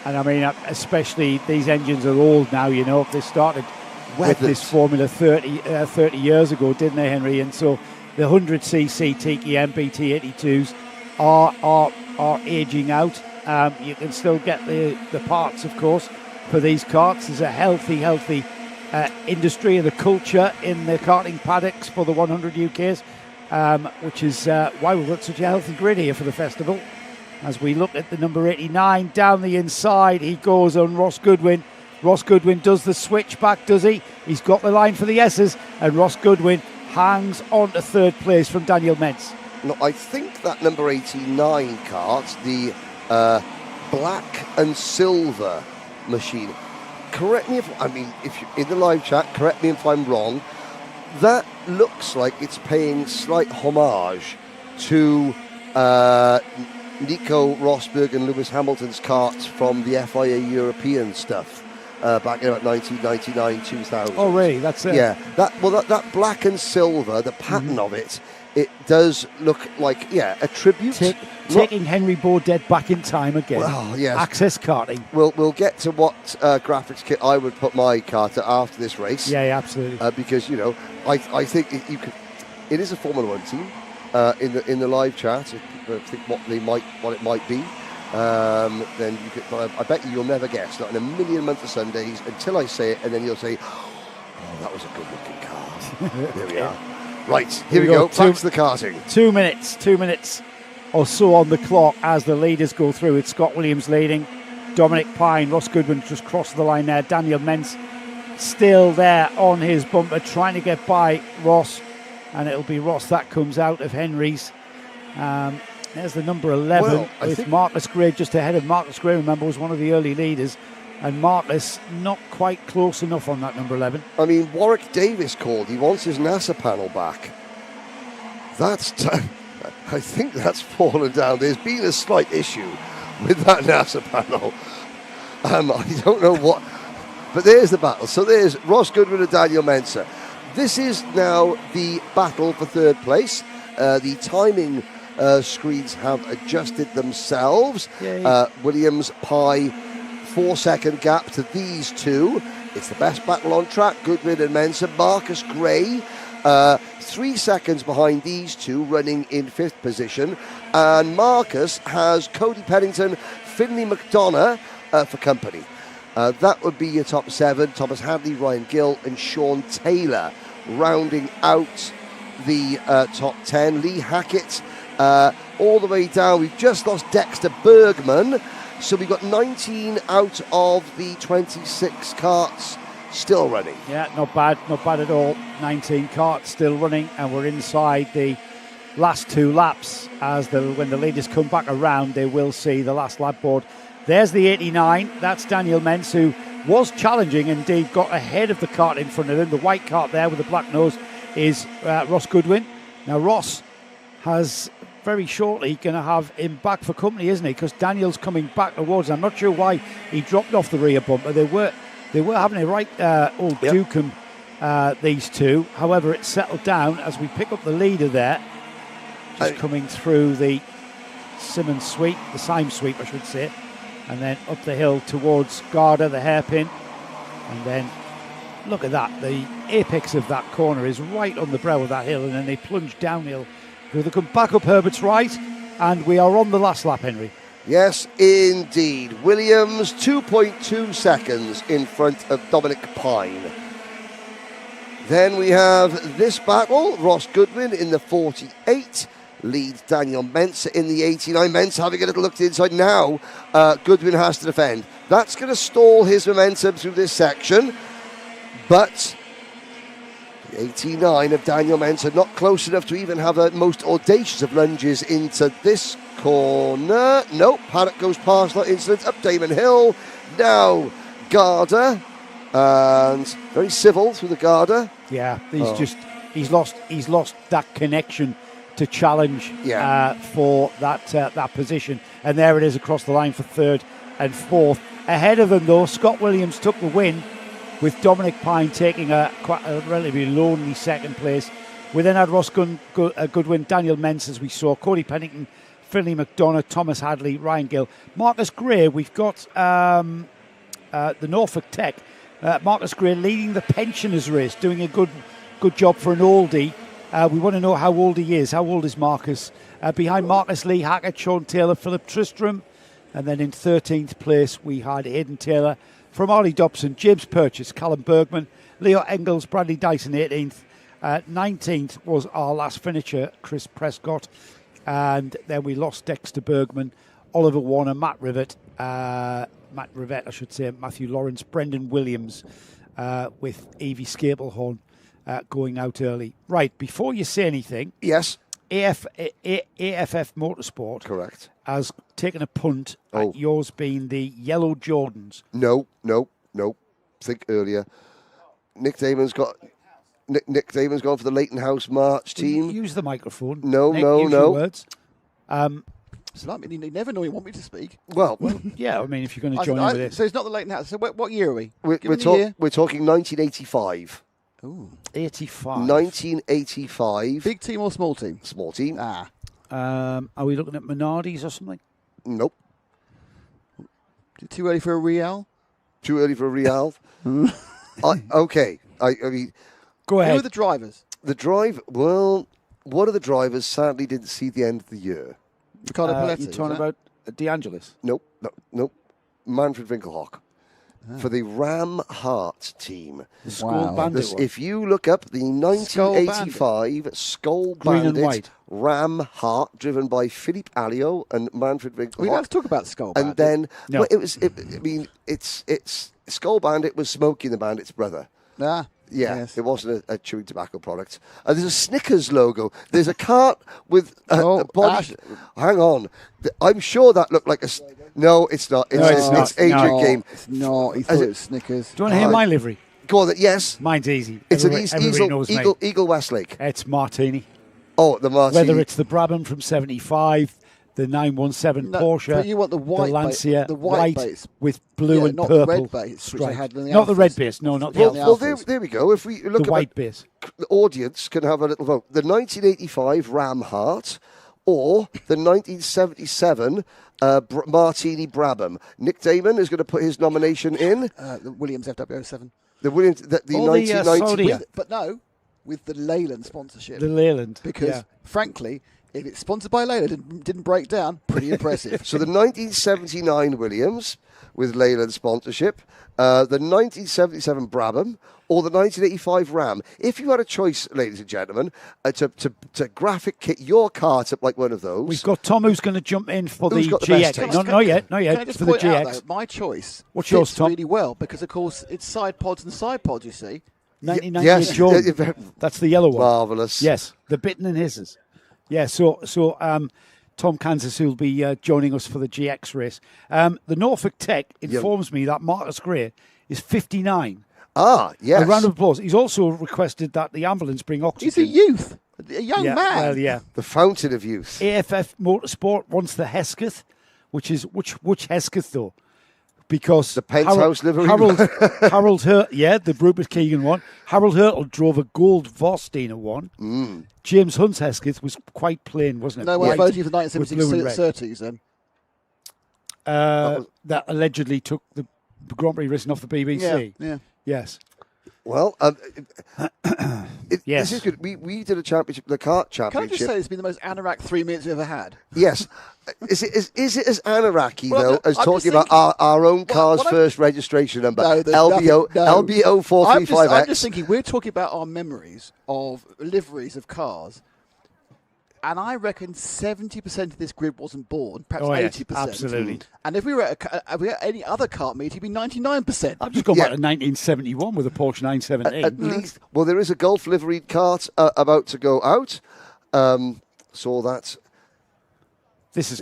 And I mean, especially these engines are old now, you know. They started with this formula 30 years ago, didn't they, Henry? And so the 100cc Tiki MBT 82s are aging out. You can still get the parts, of course, for these karts. There's a healthy industry and a culture in the karting paddocks for the 100 UKs, which is why we've got such a healthy grid here for the festival. As we look at the number 89 down the inside, he goes on Ross Goodwin. Ross Goodwin does the switch back, does he? He's got the line for the S's, and Ross Goodwin hangs on to third place from Daniel Mentz. No, I think that number 89 kart, the black and silver machine, correct me if you're in the live chat, correct me if I'm wrong, that looks like it's paying slight homage to Nico Rosberg and Lewis Hamilton's karts from the FIA European stuff back in about 1999, 2000. Oh, really? That's it? Yeah. That black and silver, the pattern of it does look like, a tribute. Taking Henry Baudet back in time again. Well, yes. Access karting. We'll get to what graphics kit I would put my kart at after this race. Yeah, absolutely. Because, I think it is a Formula 1 team. In the live chat, if people think what it might be, then you could. I bet you'll never guess. Not in a million months of Sundays until I say it, and then you'll say, "Oh, that was a good-looking car." There we are. Right, here we go. Back to the karting. 2 minutes or so on the clock as the leaders go through. It's Scott Williams leading, Dominic Pine, Ross Goodwin just crossed the line there. Daniel Mentz still there on his bumper, trying to get by Ross. And it'll be Ross that comes out of Henry's. There's the number 11 with Marcus Gray just ahead of Marcus Gray. Remember, was one of the early leaders, and Marcus not quite close enough on that number 11. I mean, Warwick Davis called. He wants his NASA panel back. I think that's fallen down. There's been a slight issue with that NASA panel. I don't know what, but there's the battle. So there's Ross Goodwin and Daniel Mentz. This is now the battle for third place. The timing screens have adjusted themselves. Williams, Pye, 4-second gap to these two. It's the best battle on track. Goodwin and Mentz. Marcus Gray, 3 seconds behind these two, running in 5th position. And Marcus has Cody Pennington, Finlay McDonough for company. That would be your top 7. Thomas Hadley, Ryan Gill, and Sean Taylor rounding out the top 10. Lee Hackett all the way down. We've just lost Dexter Bergman. So we've got 19 out of the 26 karts still running. Yeah, not bad at all. 19 karts still running, and we're inside the last 2 laps. When the leaders come back around, they will see the last lap board. There's the 89. That's Daniel Mentz, who was challenging, indeed got ahead of the kart in front of him. The white kart there with the black nose is Ross Goodwin. Now Ross has very shortly going to have him back for company, isn't he? Because Daniel's coming back towards. I'm not sure why he dropped off the rear bumper. They were having a right old dukem, these two. However, it settled down as we pick up the leader there, just coming through the Simmons sweep, the Symes sweep, I should say. And then up the hill towards Garda, the hairpin. And then look at that. The apex of that corner is right on the brow of that hill. And then they plunge downhill. They come back up Herbert's right. And we are on the last lap, Henry. Yes, indeed. Williams, 2.2 seconds in front of Dominic Pine. Then we have this battle. Ross Goodwin in the 48. Leads Daniel Mentz in the 89. Mentz having a little look to the inside now. Goodwin has to defend. That's going to stall his momentum through this section. But the 89 of Daniel Mentz are not close enough to even have a most audacious of lunges into this corner. Nope, Paddock goes past that incident. Up Damon Hill. Now Garda. and very civil through the Garda. Yeah, he's lost that connection to challenge for that position, and there it is across the line for third and fourth. Ahead of him though, Scott Williams took the win, with Dominic Pine taking a relatively lonely second place. We then had Ross Goodwin, Daniel Mentz, as we saw, Cody Pennington, Finlay McDonough, Thomas Hadley, Ryan Gill, Marcus Gray. We've got the Norfolk Tech. Marcus Gray leading the pensioners race, doing a good job for an oldie. We want to know how old he is. How old is Marcus? Behind Marcus, Lee Hackett, Sean Taylor, Philip Tristram. And then in 13th place, we had Aidan Taylor from Ollie Dobson, James Purchase, Callum Bergman, Leo Engels, Bradley Dyson, 18th. 19th was our last finisher, Chris Prescott. And then we lost Dexter Bergman, Oliver Warner, Matt Rivett, Matthew Lawrence, Brendan Williams, with Evie Scaplehorn going out early. Right, before you say anything, yes, AFF Motorsport, correct, has taken a punt at yours being the yellow Jordans. No. Think earlier. Nick Damon's gone for the Leighton House March team. Use the microphone. No. Your words. You never know you want me to speak. Well, yeah. I mean, if you're going to join in with this, so it's not the Leighton House. So what year are we? We're talking 1985. Ooh, 85. 1985. Big team or small team? Small team. Ah. Are we looking at Minardi's or something? Nope. Too early for a Real? Too early for a Real? Okay. I mean, go ahead. Who are the drivers? Well, one of the drivers sadly didn't see the end of the year. Ricardo Paletti. You're talking about De Angelis? Nope. Manfred Winkelhock. For the Ram Hart team. The Skull Bandit one. If you look up the 1985 Skull Bandit Ram Hart, driven by Philippe Alliot and Manfred Winkelhock. We let's talk about Skull Bandit. And then, it's Skull Bandit was Smokey the Bandit's brother. Ah. Yeah, yes. It wasn't a chewing tobacco product. There's a Snickers logo. There's a cart with a body. Hang on. I'm sure that looked like a... No, it's not. It's Adrian Game. It's not. He thought it was Snickers. Do you want to hear my livery? Go on, yes. Mine's easy. It's Everybody an Eagle Westlake. It's Martini. Oh, the Martini. Whether it's the Brabham from 75, the 917 Porsche, but you want the white the Lancia, the white base with blue and not purple. The red base, which they had in the not the red Alphas. base, no, not the Well, Alphas. there we go. If we look the at white base. The audience can have a little vote. The 1985 Ram Hart or the 1977 Martini Brabham. Nick Damon is going to put his nomination in. The Williams FW07. The Williams, the 1990. But no, with the Leyland sponsorship. The Leyland. Because, frankly, if it's sponsored by Leyland and didn't break down, pretty impressive. So the 1979 Williams with Leyland sponsorship, the 1977 Brabham, or the 1985 Ram. If you had a choice, ladies and gentlemen, to graphic kit your cart up like one of those. We've got Tom who's going to jump in for the got the GX. best taste? Not yet. Can I just for the point GX. out, though, my choice What's fits yours, Tom? really well because, of course, it's side pods and side pods, you see. 1998 Yes. Jordan. That's the yellow one. Marvellous. Yes, the Bitten and Hisses. Yeah, so Tom Kansas, who'll be joining us for the GX race. The Norfolk Tech informs me that Marcus Gray is 59. Ah, yes. A round of applause. He's also requested that the ambulance bring oxygen. He's a youth, a young man. Well, yeah. The fountain of youth. AFF Motorsport wants the Hesketh, which Hesketh though? Because the penthouse livery. Harold Hurt, the Rupert Keegan one. Harold Hurtle drove a gold Vostina one. James Hunt's Hesketh was quite plain, wasn't it? No one voted for the 1976 Surtees then. That allegedly took the Grand Prix written off the BBC. Yeah. Yes. Well, yes. This is good. We did a championship, the kart championship. Can I just say it's been the most anorak 3 minutes we've ever had? Yes. Is it as anoraki, though, as talking about our own car's first registration number? No, LBO 435X. I'm just thinking, we're talking about our memories of liveries of cars. And I reckon 70% of this grid wasn't born, perhaps 80%. Absolutely. And if we were at any other kart meet, it'd be 99%. I've just gone back to 1971 with a Porsche 917. At least, well, there is a Gulf liveried cart about to go out. Saw that. This is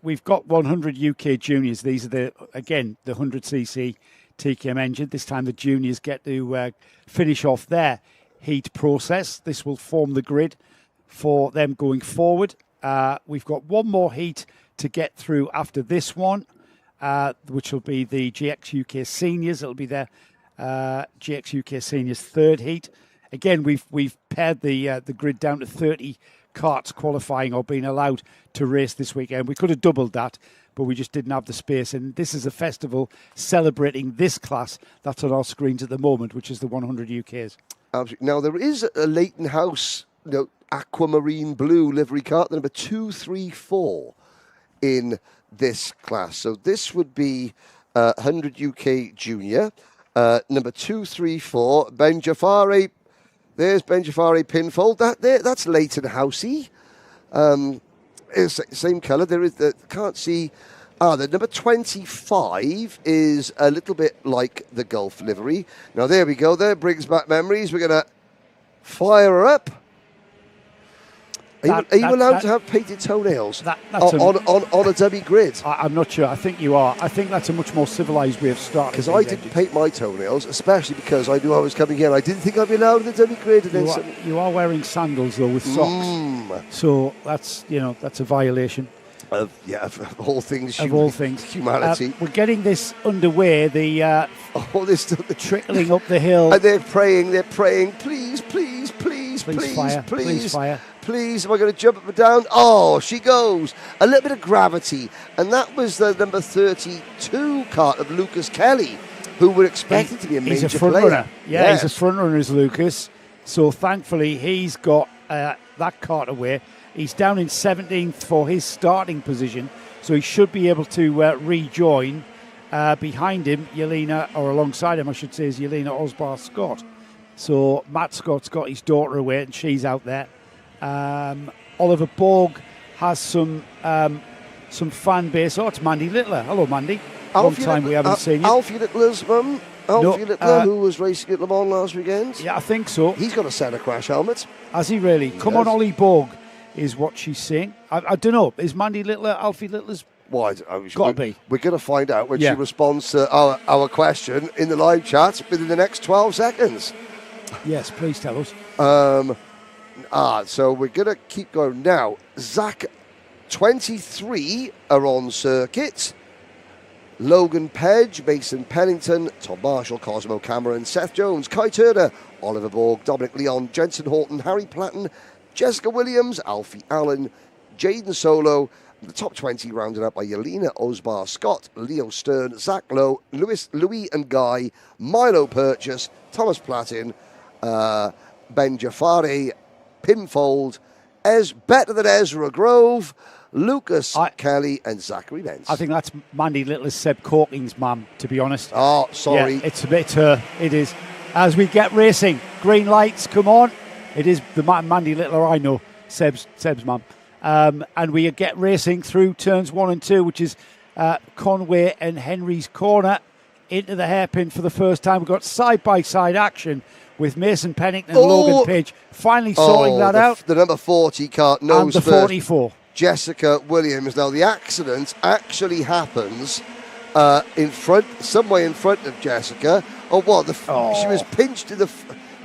we've got 100 UK juniors. These are the 100cc TKM engine. This time the juniors get to finish off their heat process. This will form the grid for them going forward. We've got one more heat to get through after this one, which will be the GX UK Seniors. It'll be their GX UK Seniors third heat. Again, we've pared the grid down to 30 karts qualifying or being allowed to race this weekend. We could have doubled that, but we just didn't have the space. And this is a festival celebrating this class that's on our screens at the moment, which is the 100 UKs. Absolutely. Now, there is a Leighton House, aquamarine blue livery kart, number 234 in this class. So this would be 100 UK Junior, number 234, Ben Jafari. There's Ben Jafari pinfold. That's Leighton Housey. Same colour. There is can't see. The number 25 is a little bit like the Gulf livery. Now there we go. There brings back memories. We're gonna fire her up. Are you allowed to have painted toenails on a dummy grid? I'm not sure. I think you are. I think that's a much more civilised way of starting. Because I didn't paint my toenails, especially because I knew I was coming in. I didn't think I'd be allowed in the dummy grid. You are wearing sandals though with socks, so that's a violation. Of all things. Humanity. We're getting this underway. The trickling up the hill. And they're praying. Please fire. Please, am I going to jump up and down? Oh, she goes. A little bit of gravity. And that was the number 32 kart of Lucas Kelly, who we're expecting to be a major player. He's a front runner. Yeah, yes. He's a front runner, is Lucas. So thankfully, he's got that kart away. He's down in 17th for his starting position. So he should be able to rejoin. Behind him, alongside him, I should say, is Yelena Osbar-Scott. So Matt Scott's got his daughter away and she's out there. Oliver Borg has some fan base. Oh, it's Mandy Littler. Hello, Mandy. Long time we haven't seen you. Alfie Littler's mum, Littler, who was racing at Le Mans last weekend. Yeah, I think so. He's got a Senna crash helmet. Has he really? Come on, Ollie Borg is what she's saying. I don't know. Is Mandy Littler Alfie Littler's? Well, got to be. We're going to find out when she responds to our question in the live chat within the next 12 seconds. Yes, please tell us. So we're going to keep going now. Zach 23 are on circuit. Logan Pedge, Mason Pennington, Tom Marshall, Cosmo Cameron, Seth Jones, Kai Turner, Oliver Borg, Dominic Leon, Jensen Horton, Harry Platten, Jessica Williams, Alfie Allen, Jaden Solo. The top 20 rounded up by Yelena Osbar-Scott, Leo Stern, Zach Lowe, Louis and Guy, Milo Purchase, Thomas Platin, Ben Jafari, Pinfold, better than Ezra Grove, Lucas Kelly, and Zachary Benz. I think that's Mandy Littler's Seb Corking's mum, to be honest. Oh, sorry. Yeah, it's a bit her. It is. As we get racing, green lights, come on. It is the Mandy Littler I know, Seb's mum. And we get racing through turns 1 and 2, which is Conway and Henry's corner, into the hairpin for the first time. We've got side-by-side action with Mason Pennington and Logan Page finally sorting that out. The number 40 kart knows and the first. 44. Jessica Williams. Now, the accident actually happens some way in front of Jessica. She was pinched in the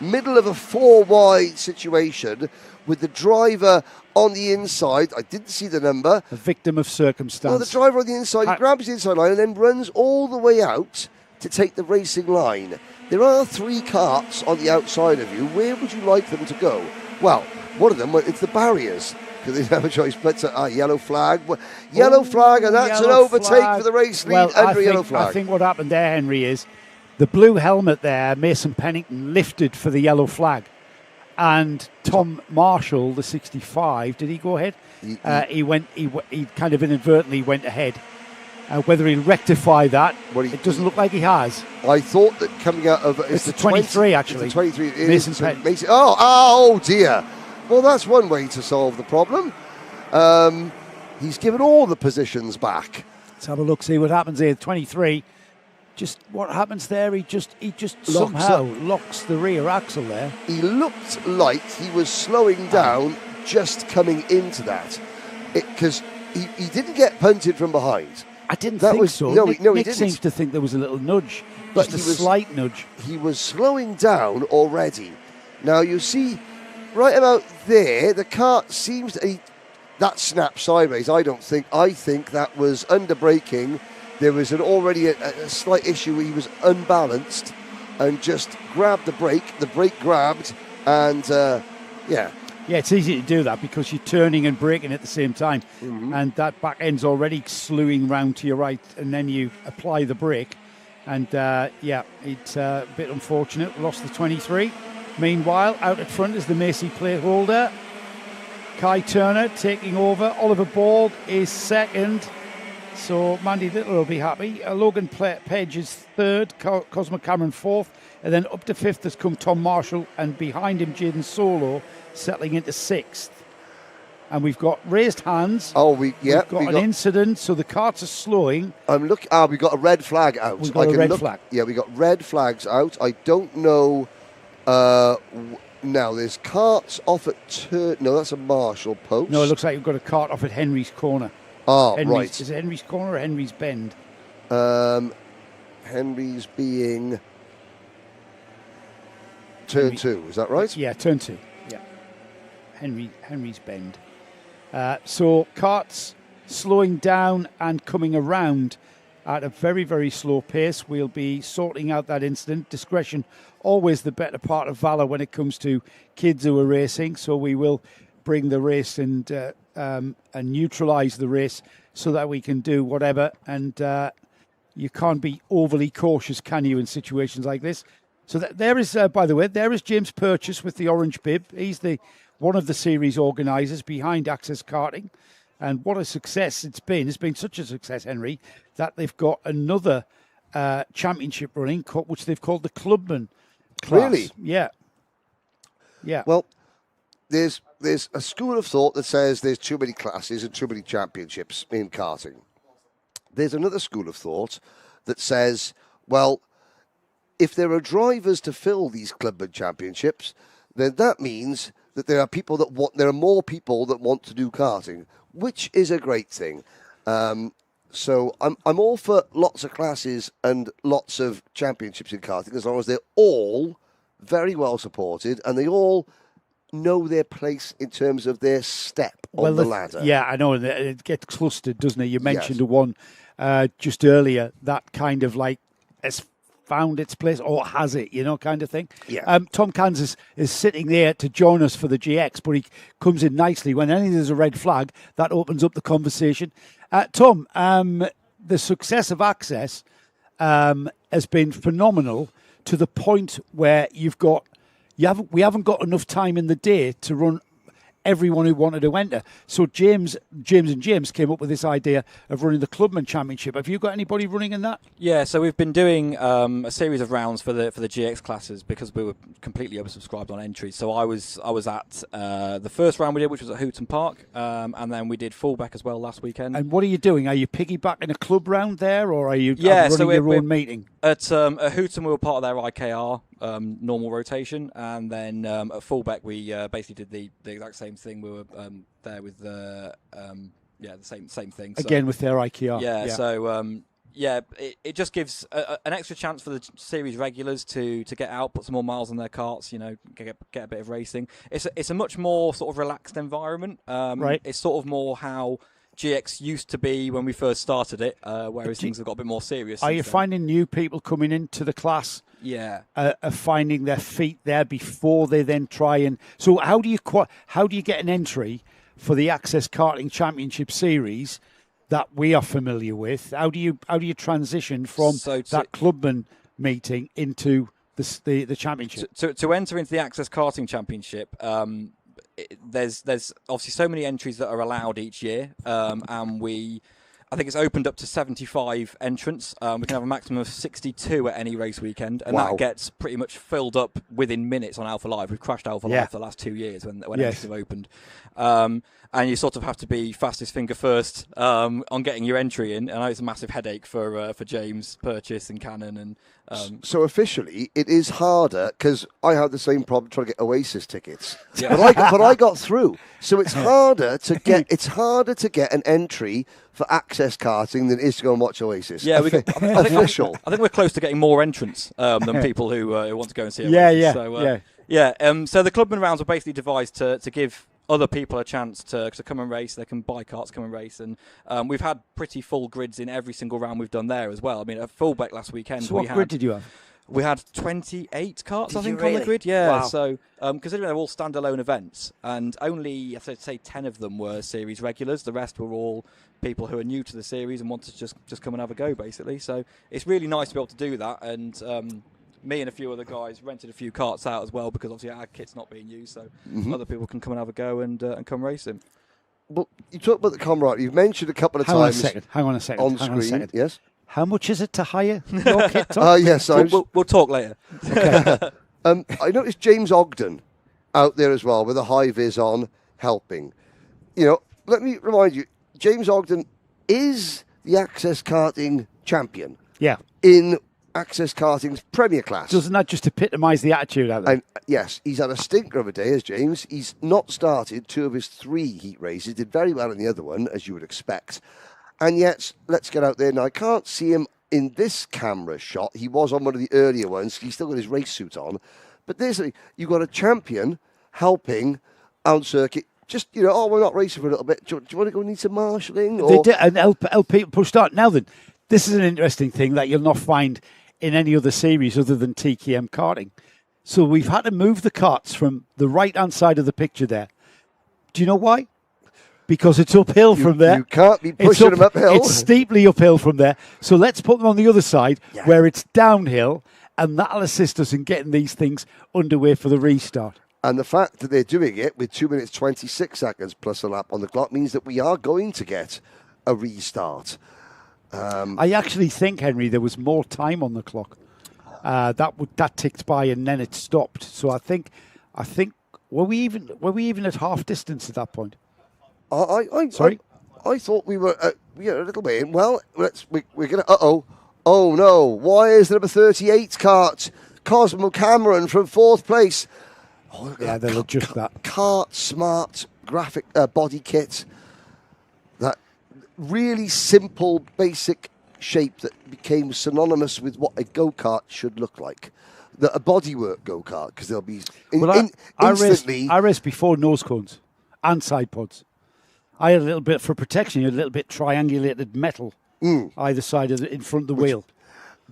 middle of a 4-wide situation with the driver on the inside. I didn't see the number. A victim of circumstance. No, the driver on the inside, he grabs the inside line and then runs all the way out to take the racing line. There are 3 karts on the outside of you. Where would you like them to go? Well, one of them, it's the barriers, because they have a choice. But yellow flag. Yellow flag, and that's an overtake for the race lead under yellow flag. I think what happened there, Henry, is the blue helmet there, Mason Pennington, lifted for the yellow flag. And Tom Marshall, the 65, did he go ahead? He kind of inadvertently went ahead. Whether he'll rectify that, it doesn't look like he has. I thought that coming out of... It's the 23, actually. It's the 23. Mason, oh, dear. Well, that's one way to solve the problem. He's given all the positions back. Let's have a look, see what happens here. 23. Just what happens there? He just somehow locks the rear axle there. He looked like he was slowing down just coming into that. Because he didn't get punted from behind. I didn't That think was so. no, Nick, no, he Nick didn't. seems to think there was a little nudge, But just a slight nudge. He was slowing down already. Now you see, right about there, the kart seems that snapped sideways. I think that was under braking. There was already a slight issue where he was unbalanced and just grabbed the brake. The brake grabbed, and yeah. Yeah, it's easy to do that because you're turning and braking at the same time, and that back end's already slewing round to your right, and then you apply the brake, and it's a bit unfortunate. Lost the 23. Meanwhile, out at front is the Macy plate holder. Kai Turner taking over. Oliver Bald is second, so Mandy Little will be happy. Logan Page is third, Cosmo Cameron fourth, and then up to fifth has come Tom Marshall, and behind him Jaden Solo settling into sixth. And we've got raised hands. We've got an incident, so the karts are slowing. I'm looking. We got a red flag out. We've got a red flag. Yeah, we got red flags out. I don't know. Now there's karts off at no, that's a Marshall post. No, it looks like you've got a kart off at Henry's Corner. Right. Is it Henry's Corner or Henry's Bend? Henry's being turn 2. Is that right? Yeah, turn 2. Yeah, Henry's Bend. So karts slowing down and coming around at a very, very slow pace. We'll be sorting out that incident. Discretion, always the better part of valour when it comes to kids who are racing. So we will bring the race and neutralise the race so that we can do whatever. And you can't be overly cautious, can you, in situations like this? So there is, by the way, there is James Purchase with the orange bib. He's one of the series organisers behind Access Karting. And what a success it's been. It's been such a success, Henry, that they've got another championship running, which they've called the Clubman class. Really? Yeah. Well, there's a school of thought that says there's too many classes and too many championships in karting. There's another school of thought that says, well, if there are drivers to fill these Clubman championships, then that means that there are more people that want to do karting, which is a great thing. So I'm all for lots of classes and lots of championships in karting, as long as they're all very well supported and they all know their place in terms of their step on the ladder. Yeah, I know. It gets clustered, doesn't it? You mentioned the one just earlier that kind of like has found its place or has it, kind of thing. Yeah. Tom Kansas is sitting there to join us for the GX, but he comes in nicely. When there's a red flag, that opens up the conversation. Tom, the success of Access has been phenomenal to the point where we haven't got enough time in the day to run everyone who wanted to enter. So James came up with this idea of running the Clubman Championship. Have you got anybody running in that? Yeah, so we've been doing a series of rounds for the GX classes because we were completely oversubscribed on entries. So I was at the first round we did, which was at Hooton Park, and then we did Fullback as well last weekend. And what are you doing? Are you piggybacking a club round there, or are you running your own meeting? At Hooton, we were part of their IKR normal rotation, and then at Fullback we basically did the exact same thing. We were there with the same thing. So, again with their IKR. Yeah. So it just gives an extra chance for the series regulars to get out, put some more miles on their karts. Get a bit of racing. It's a much more sort of relaxed environment. Right. It's sort of more how GX used to be when we first started it, whereas things have got a bit more serious. Are you finding new people coming into the class? Yeah, are finding their feet there before they then try and. So how do you get an entry for the Access Karting Championship Series that we are familiar with? How do you transition from that Clubman meeting into the championship? To enter into the Access Karting Championship. There's obviously so many entries that are allowed each year, and I think it's opened up to 75 entrants. We can have a maximum of 62 at any race weekend, and that gets pretty much filled up within minutes on Alpha Live. We've crashed Alpha Live for the last 2 years when entries have opened. And you sort of have to be fastest finger first on getting your entry in. I know it's a massive headache for James Purchase and Cannon. And so officially, it is harder because I had the same problem trying to get Oasis tickets, but I got through. So it's harder to get an entry for Access Karting than it is to go and watch Oasis. Yeah, official. I think we're close to getting more entrants than people who want to go and see Oasis. So the Clubman rounds were basically devised to give other people a chance to come and race. They can buy karts, come and race, and we've had pretty full grids in every single round we've done there as well. I mean, at Fullbeck last weekend, So what grid did you have? We had 28 karts, I think, really? on the grid. Yeah, Wow. so considering they're all standalone events, and only, I'd say 10 of them were series regulars. The rest were all people who are new to the series and want to just come and have a go, basically. So it's really nice to be able to do that, and me and a few other guys rented a few karts out as well, because obviously our kit's not being used, so other people can come and have a go and come racing. Well, you talk about the camaraderie. You've mentioned a couple of times. Hang on a second. On screen, yes. How much is it to hire your kit, Tom? Yes, we'll talk later. Okay. I noticed James Ogden out there as well with a high vis on, helping. You know, let me remind you, James Ogden is the Access Karting champion. Yeah. In Access Karting's Premier Class. Doesn't that just epitomise the attitude out there? And yes, he's had a stinker of a day, as James. He's not started 2 of his 3 heat races. Did very well in the other one, as you would expect. And yet, let's get out there now. I can't see him in this camera shot. He was on one of the earlier ones. He's still got his race suit on. But there's you've got a champion helping on circuit. Just, we're not racing for a little bit. Do you want to go need some marshalling? They did, and help people push start. Now then, this is an interesting thing that you'll not find in any other series other than TKM karting. So we've had to move the karts from the right-hand side of the picture there. Do you know why? Because it's uphill from there. You can't be pushing them uphill. It's steeply uphill from there. So let's put them on the other side where it's downhill, and that'll assist us in getting these things underway for the restart. And the fact that they're doing it with 2 minutes 26 seconds plus a lap on the clock means that we are going to get a restart. I actually think, Henry, there was more time on the clock. That ticked by and then it stopped. So I think were we even at half distance at that point? Sorry? I thought we were a little bit in. Well, we're going to... Oh, no. Why is number 38 kart, Cosmo Cameron, from 4th place? Oh, yeah, they'll adjust that. Kart Smart graphic body kit. That really simple, basic shape that became synonymous with what a go-kart should look like. A bodywork go-kart, because there'll be... instantly... I raced before nose cones and side pods. I had a little bit, for protection, you had a little bit triangulated metal either side of in front of the wheel.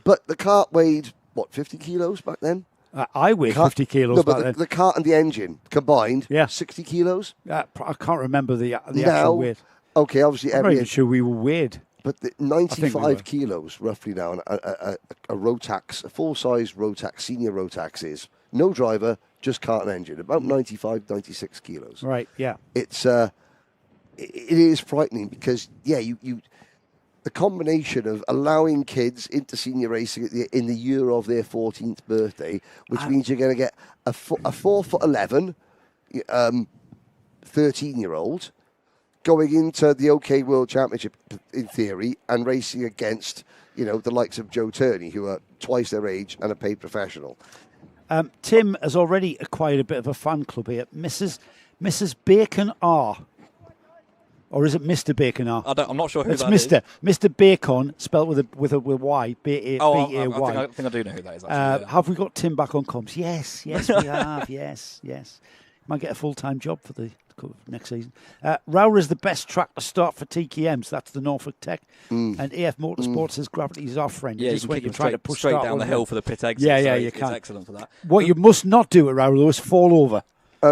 But the kart weighed, 50 kilos back then? I weighed 50 kilos back then. The kart and the engine combined, 60 kilos? I can't remember the actual weight. Okay, obviously... I'm not even sure we were weighed. But 95 kilos, roughly now, a Rotax, a full-size Rotax, senior Rotax is. No driver, just kart and engine. About 95, 96 kilos. Right, yeah. It is frightening because, the combination of allowing kids into senior racing in the year of their 14th birthday, which means you're going to get a 4'11", 13-year-old going into the OK World Championship, in theory, and racing against, the likes of Joe Turney, who are twice their age and a paid professional. Tim has already acquired a bit of a fan club here. Mrs. Bacon R. Or is it Mr. Bacon R? I'm not sure who it's that Mr. is. Mr. Bacon, spelled with a Y, B-A-Y. I think I do know who that is, actually. Have we got Tim back on comms? Yes, we have. Yes. Might get a full-time job for the next season. Rowra is the best track to start for TKMs. That's the Norfolk Tech. And AF Motorsports says gravity is our friend. Yeah, you can kick him straight down the hill for the pit exit. Yeah, you can. It's excellent for that. What you must not do at Rowra, though, is fall over.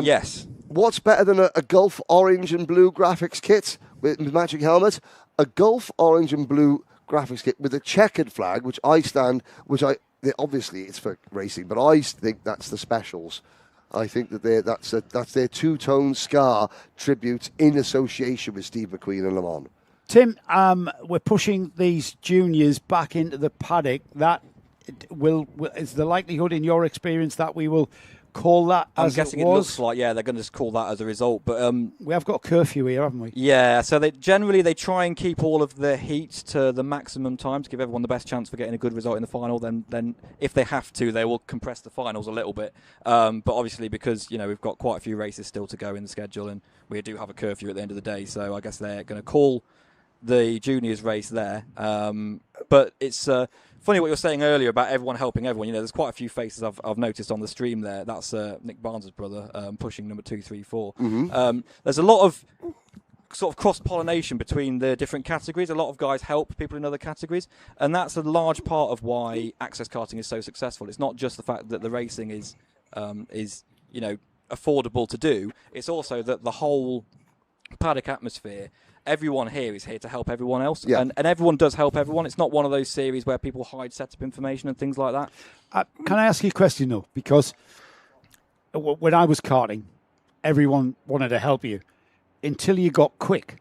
Yes. What's better than a Gulf orange and blue graphics kit with matching helmet? A Gulf orange and blue graphics kit with a checkered flag, obviously it's for racing, but I think that's the specials. I think that that's their two-tone scar tribute in association with Steve McQueen and Le Mans. Tim, we're pushing these juniors back into the paddock. That is the likelihood, in your experience, that we will call that as I'm guessing it was? It looks like, they're going to just call that as a result. But we have got a curfew here, haven't we? Yeah, so they try and keep all of the heat to the maximum time to give everyone the best chance for getting a good result in the final. Then if they have to, they will compress the finals a little bit. But obviously, because we've got quite a few races still to go in the schedule, and we do have a curfew at the end of the day, so I guess they're going to call the juniors race there. But it's funny what you're saying earlier about everyone helping everyone. You know, there's quite a few faces I've noticed on the stream there. That's Nick Barnes' brother, pushing number 2, 3, 4. There's a lot of sort of cross-pollination between the different categories. A lot of guys help people in other categories, and that's a large part of why Access Karting is so successful. It's not just the fact that the racing is you know, affordable to do. It's also that the whole paddock atmosphere, everyone here is here to help everyone else, and everyone does help everyone. It's not one of those series where people hide setup information and things like that. Can I ask you a question though? Because when I was karting, everyone wanted to help you until you got quick.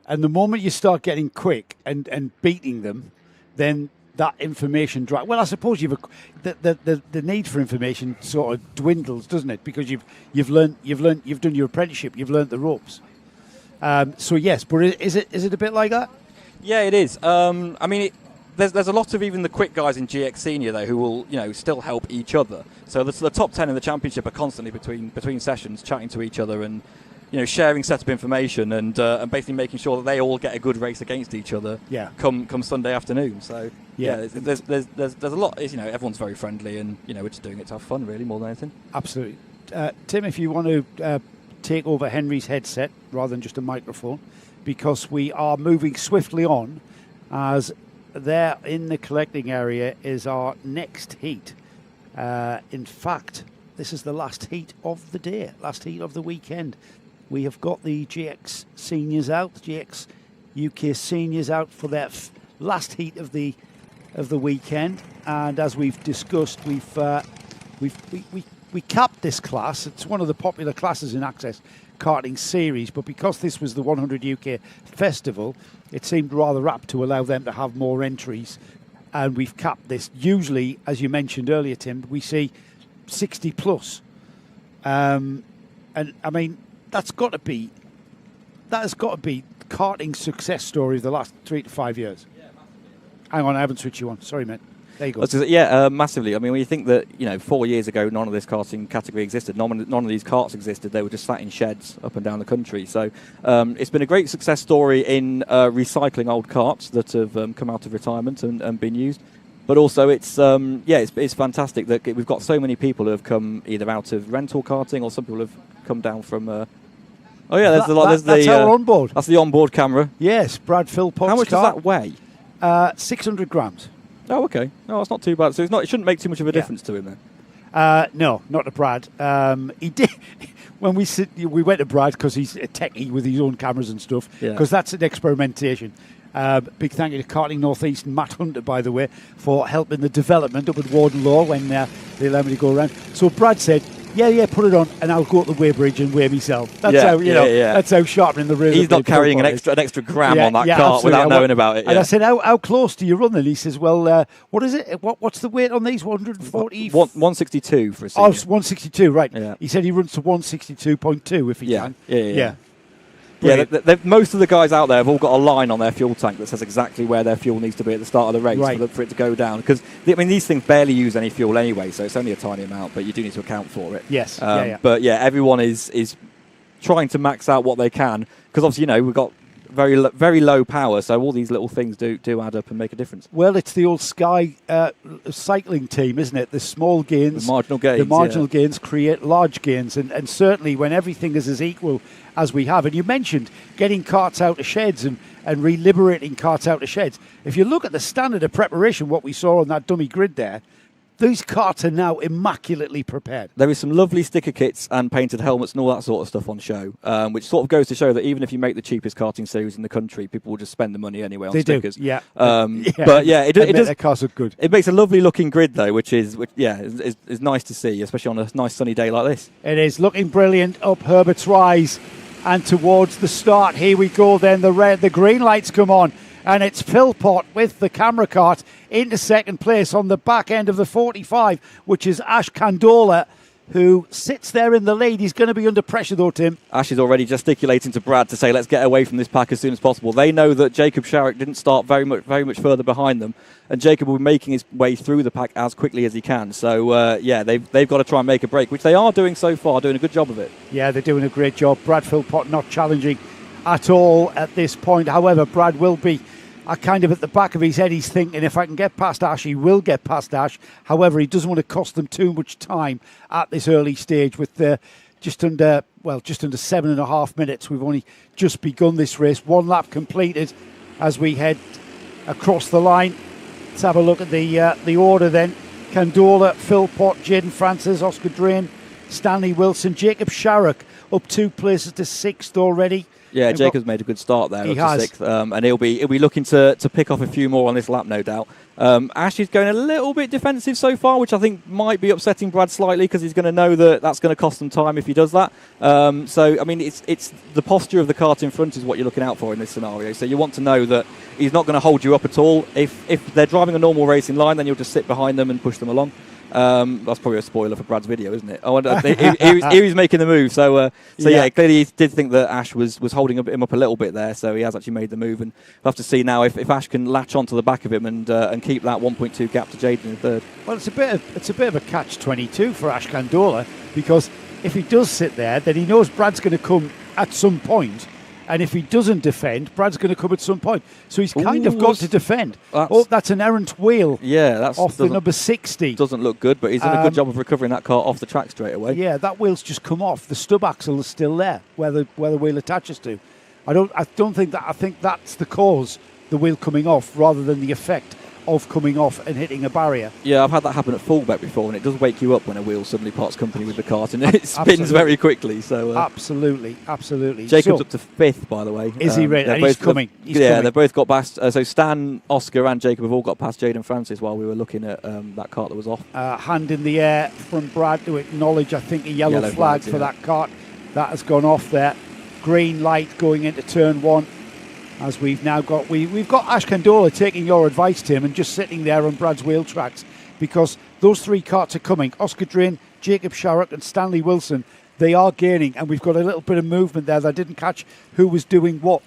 And the moment you start getting quick and beating them, then that information drive. Well, I suppose the need for information sort of dwindles, doesn't it? Because you've done your apprenticeship, you've learnt the ropes. So yes, but is it a bit like that? Yeah, it is. I mean, there's a lot of even the quick guys in GX Senior though who will, you know, still help each other. So the top 10 in the championship are constantly between sessions chatting to each other and, you know, sharing setup information and basically making sure that they all get a good race against each other. Yeah. Come Sunday afternoon. So there's a lot. You know, everyone's very friendly and, you know, we're just doing it to have fun really more than anything. Absolutely. Tim, if you want to take over Henry's headset rather than just a microphone, because we are moving swiftly on, as there in the collecting area is our next heat. In fact, this is the last heat of the day, last heat of the weekend. We have got the GX seniors out, GX UK seniors out for their last heat of the weekend, and as we've discussed, we capped this class. It's one of the popular classes in Access Karting series, but because this was the 100 UK festival, it seemed rather apt to allow them to have more entries, and we've capped this. Usually, as you mentioned earlier, Tim, we see 60 plus, and I mean that has got to be karting success story of the last 3 to 5 years. Hang on, I haven't switched you on. Sorry, mate. There you go. Massively. I mean, when you think that, you know, 4 years ago, none of this karting category existed, none of these karts existed, they were just sat in sheds up and down the country. So it's been a great success story in recycling old karts that have come out of retirement and been used. But also, it's fantastic that we've got so many people who have come either out of rental karting or some people have come down from... there's our onboard. That's the onboard camera. Yes, Brad Philpott's How much car. does that weigh? 600 grams. Oh, okay. No, that's not too bad. So it shouldn't make too much of a difference to him then. No, not to Brad. He did when we went to Brad because he's a techie with his own cameras and stuff. Because that's an experimentation. Big thank you to Karting North East and Matt Hunter, by the way, for helping the development up at Warden Law when they allowed me to go around. So Brad said, "Yeah, put it on, and I'll go to the weighbridge and weigh myself." That's how That's how sharpening the rear. He's not carrying an extra gram on that cart without knowing about it. And I said, "How close do you run?" And he says, "Well, what is it? What's the weight on these? 140? 162 for a senior. Oh, 162, right? Yeah. He said he runs to 162.2 if he can. Yeah. Most of the guys out there have all got a line on their fuel tank that says exactly where their fuel needs to be at the start of the race for it to go down. Because these things barely use any fuel anyway, so it's only a tiny amount, but you do need to account for it. Yes. But everyone is trying to max out what they can, because obviously, you know, we've got very low power, so all these little things do add up and make a difference. Well, it's the old Sky cycling team, isn't it? The small gains, the marginal gains create large gains, and certainly when everything is as equal as we have. And you mentioned getting carts out of sheds and reliberating carts out of sheds. If you look at the standard of preparation, what we saw on that dummy grid there, these carts are now immaculately prepared. There is some lovely sticker kits and painted helmets and all that sort of stuff on show, which sort of goes to show that even if you make the cheapest karting series in the country, people will just spend the money anyway on stickers. Yeah. But it does. Their cars look good. It makes a lovely looking grid though, which is nice to see, especially on a nice sunny day like this. It is looking brilliant up Herbert's Rise and towards the start. Here we go. Then the green lights come on. And it's Philpott with the camera cart into second place on the back end of the 45, which is Ash Candola, who sits there in the lead. He's going to be under pressure, though, Tim. Ash is already gesticulating to Brad to say, let's get away from this pack as soon as possible. They know that Jacob Sharrock didn't start very much further behind them, and Jacob will be making his way through the pack as quickly as he can. So, they've got to try and make a break, which they are doing so far, doing a good job of it. Yeah, they're doing a great job. Brad Philpott not challenging at all at this point. However, Brad will be kind of at the back of his head. He's thinking, if I can get past Ash, he will get past Ash. However, he doesn't want to cost them too much time at this early stage with just under 7.5 minutes. We've only just begun this race. One lap completed as we head across the line. Let's have a look at the order then. Candola, Philpott, Jaden Francis, Oscar Drain, Stanley Wilson, Jacob Sharrock up 2 places to 6th already. Yeah, Jacob's made a good start there, He up to has. 6th, and he'll be looking to pick off a few more on this lap, no doubt. Ash is going a little bit defensive so far, which I think might be upsetting Brad slightly because he's going to know that that's going to cost them time if he does that. So, I mean, it's the posture of the kart in front is what you're looking out for in this scenario. So you want to know that he's not going to hold you up at all. If they're driving a normal racing line, then you'll just sit behind them and push them along. That's probably a spoiler for Brad's video, isn't it? Oh, he was making the move. So yeah, clearly he did think that Ash was holding him up a little bit there. So he has actually made the move, and we'll have to see now if Ash can latch onto the back of him and keep that 1.2 gap to Jaden in third. Well, it's a bit of a catch-22 for Ash Candola, because if he does sit there, then he knows Brad's going to come at some point. And if he doesn't defend, Brad's going to come at some point. So he's kind of got to defend. That's an errant wheel. Yeah, that's off the number 60. Doesn't look good, but he's done a good job of recovering that car off the track straight away. Yeah, that wheel's just come off. The stub axle is still there, where the wheel attaches to. I don't think that. I think that's the cause, the wheel coming off, rather than the effect of coming off and hitting a barrier. Yeah, I've had that happen at fullback before, and it does wake you up when a wheel suddenly parts company with the kart and it spins very quickly. So absolutely. Jacob's up to 5th, by the way. Is he ready? And he's coming. They've both got past. So Stan, Oscar, and Jacob have all got past Jaden Francis while we were looking at that kart that was off. Hand in the air from Brad to acknowledge, I think, a yellow flag for that kart. That has gone off there. Green light going into turn 1. As we've now got, we've got Ash Candola taking your advice, Tim, and just sitting there on Brad's wheel tracks, because those 3 karts are coming. Oscar Drain, Jacob Sharrock and Stanley Wilson, they are gaining, and we've got a little bit of movement there. I didn't catch who was doing what.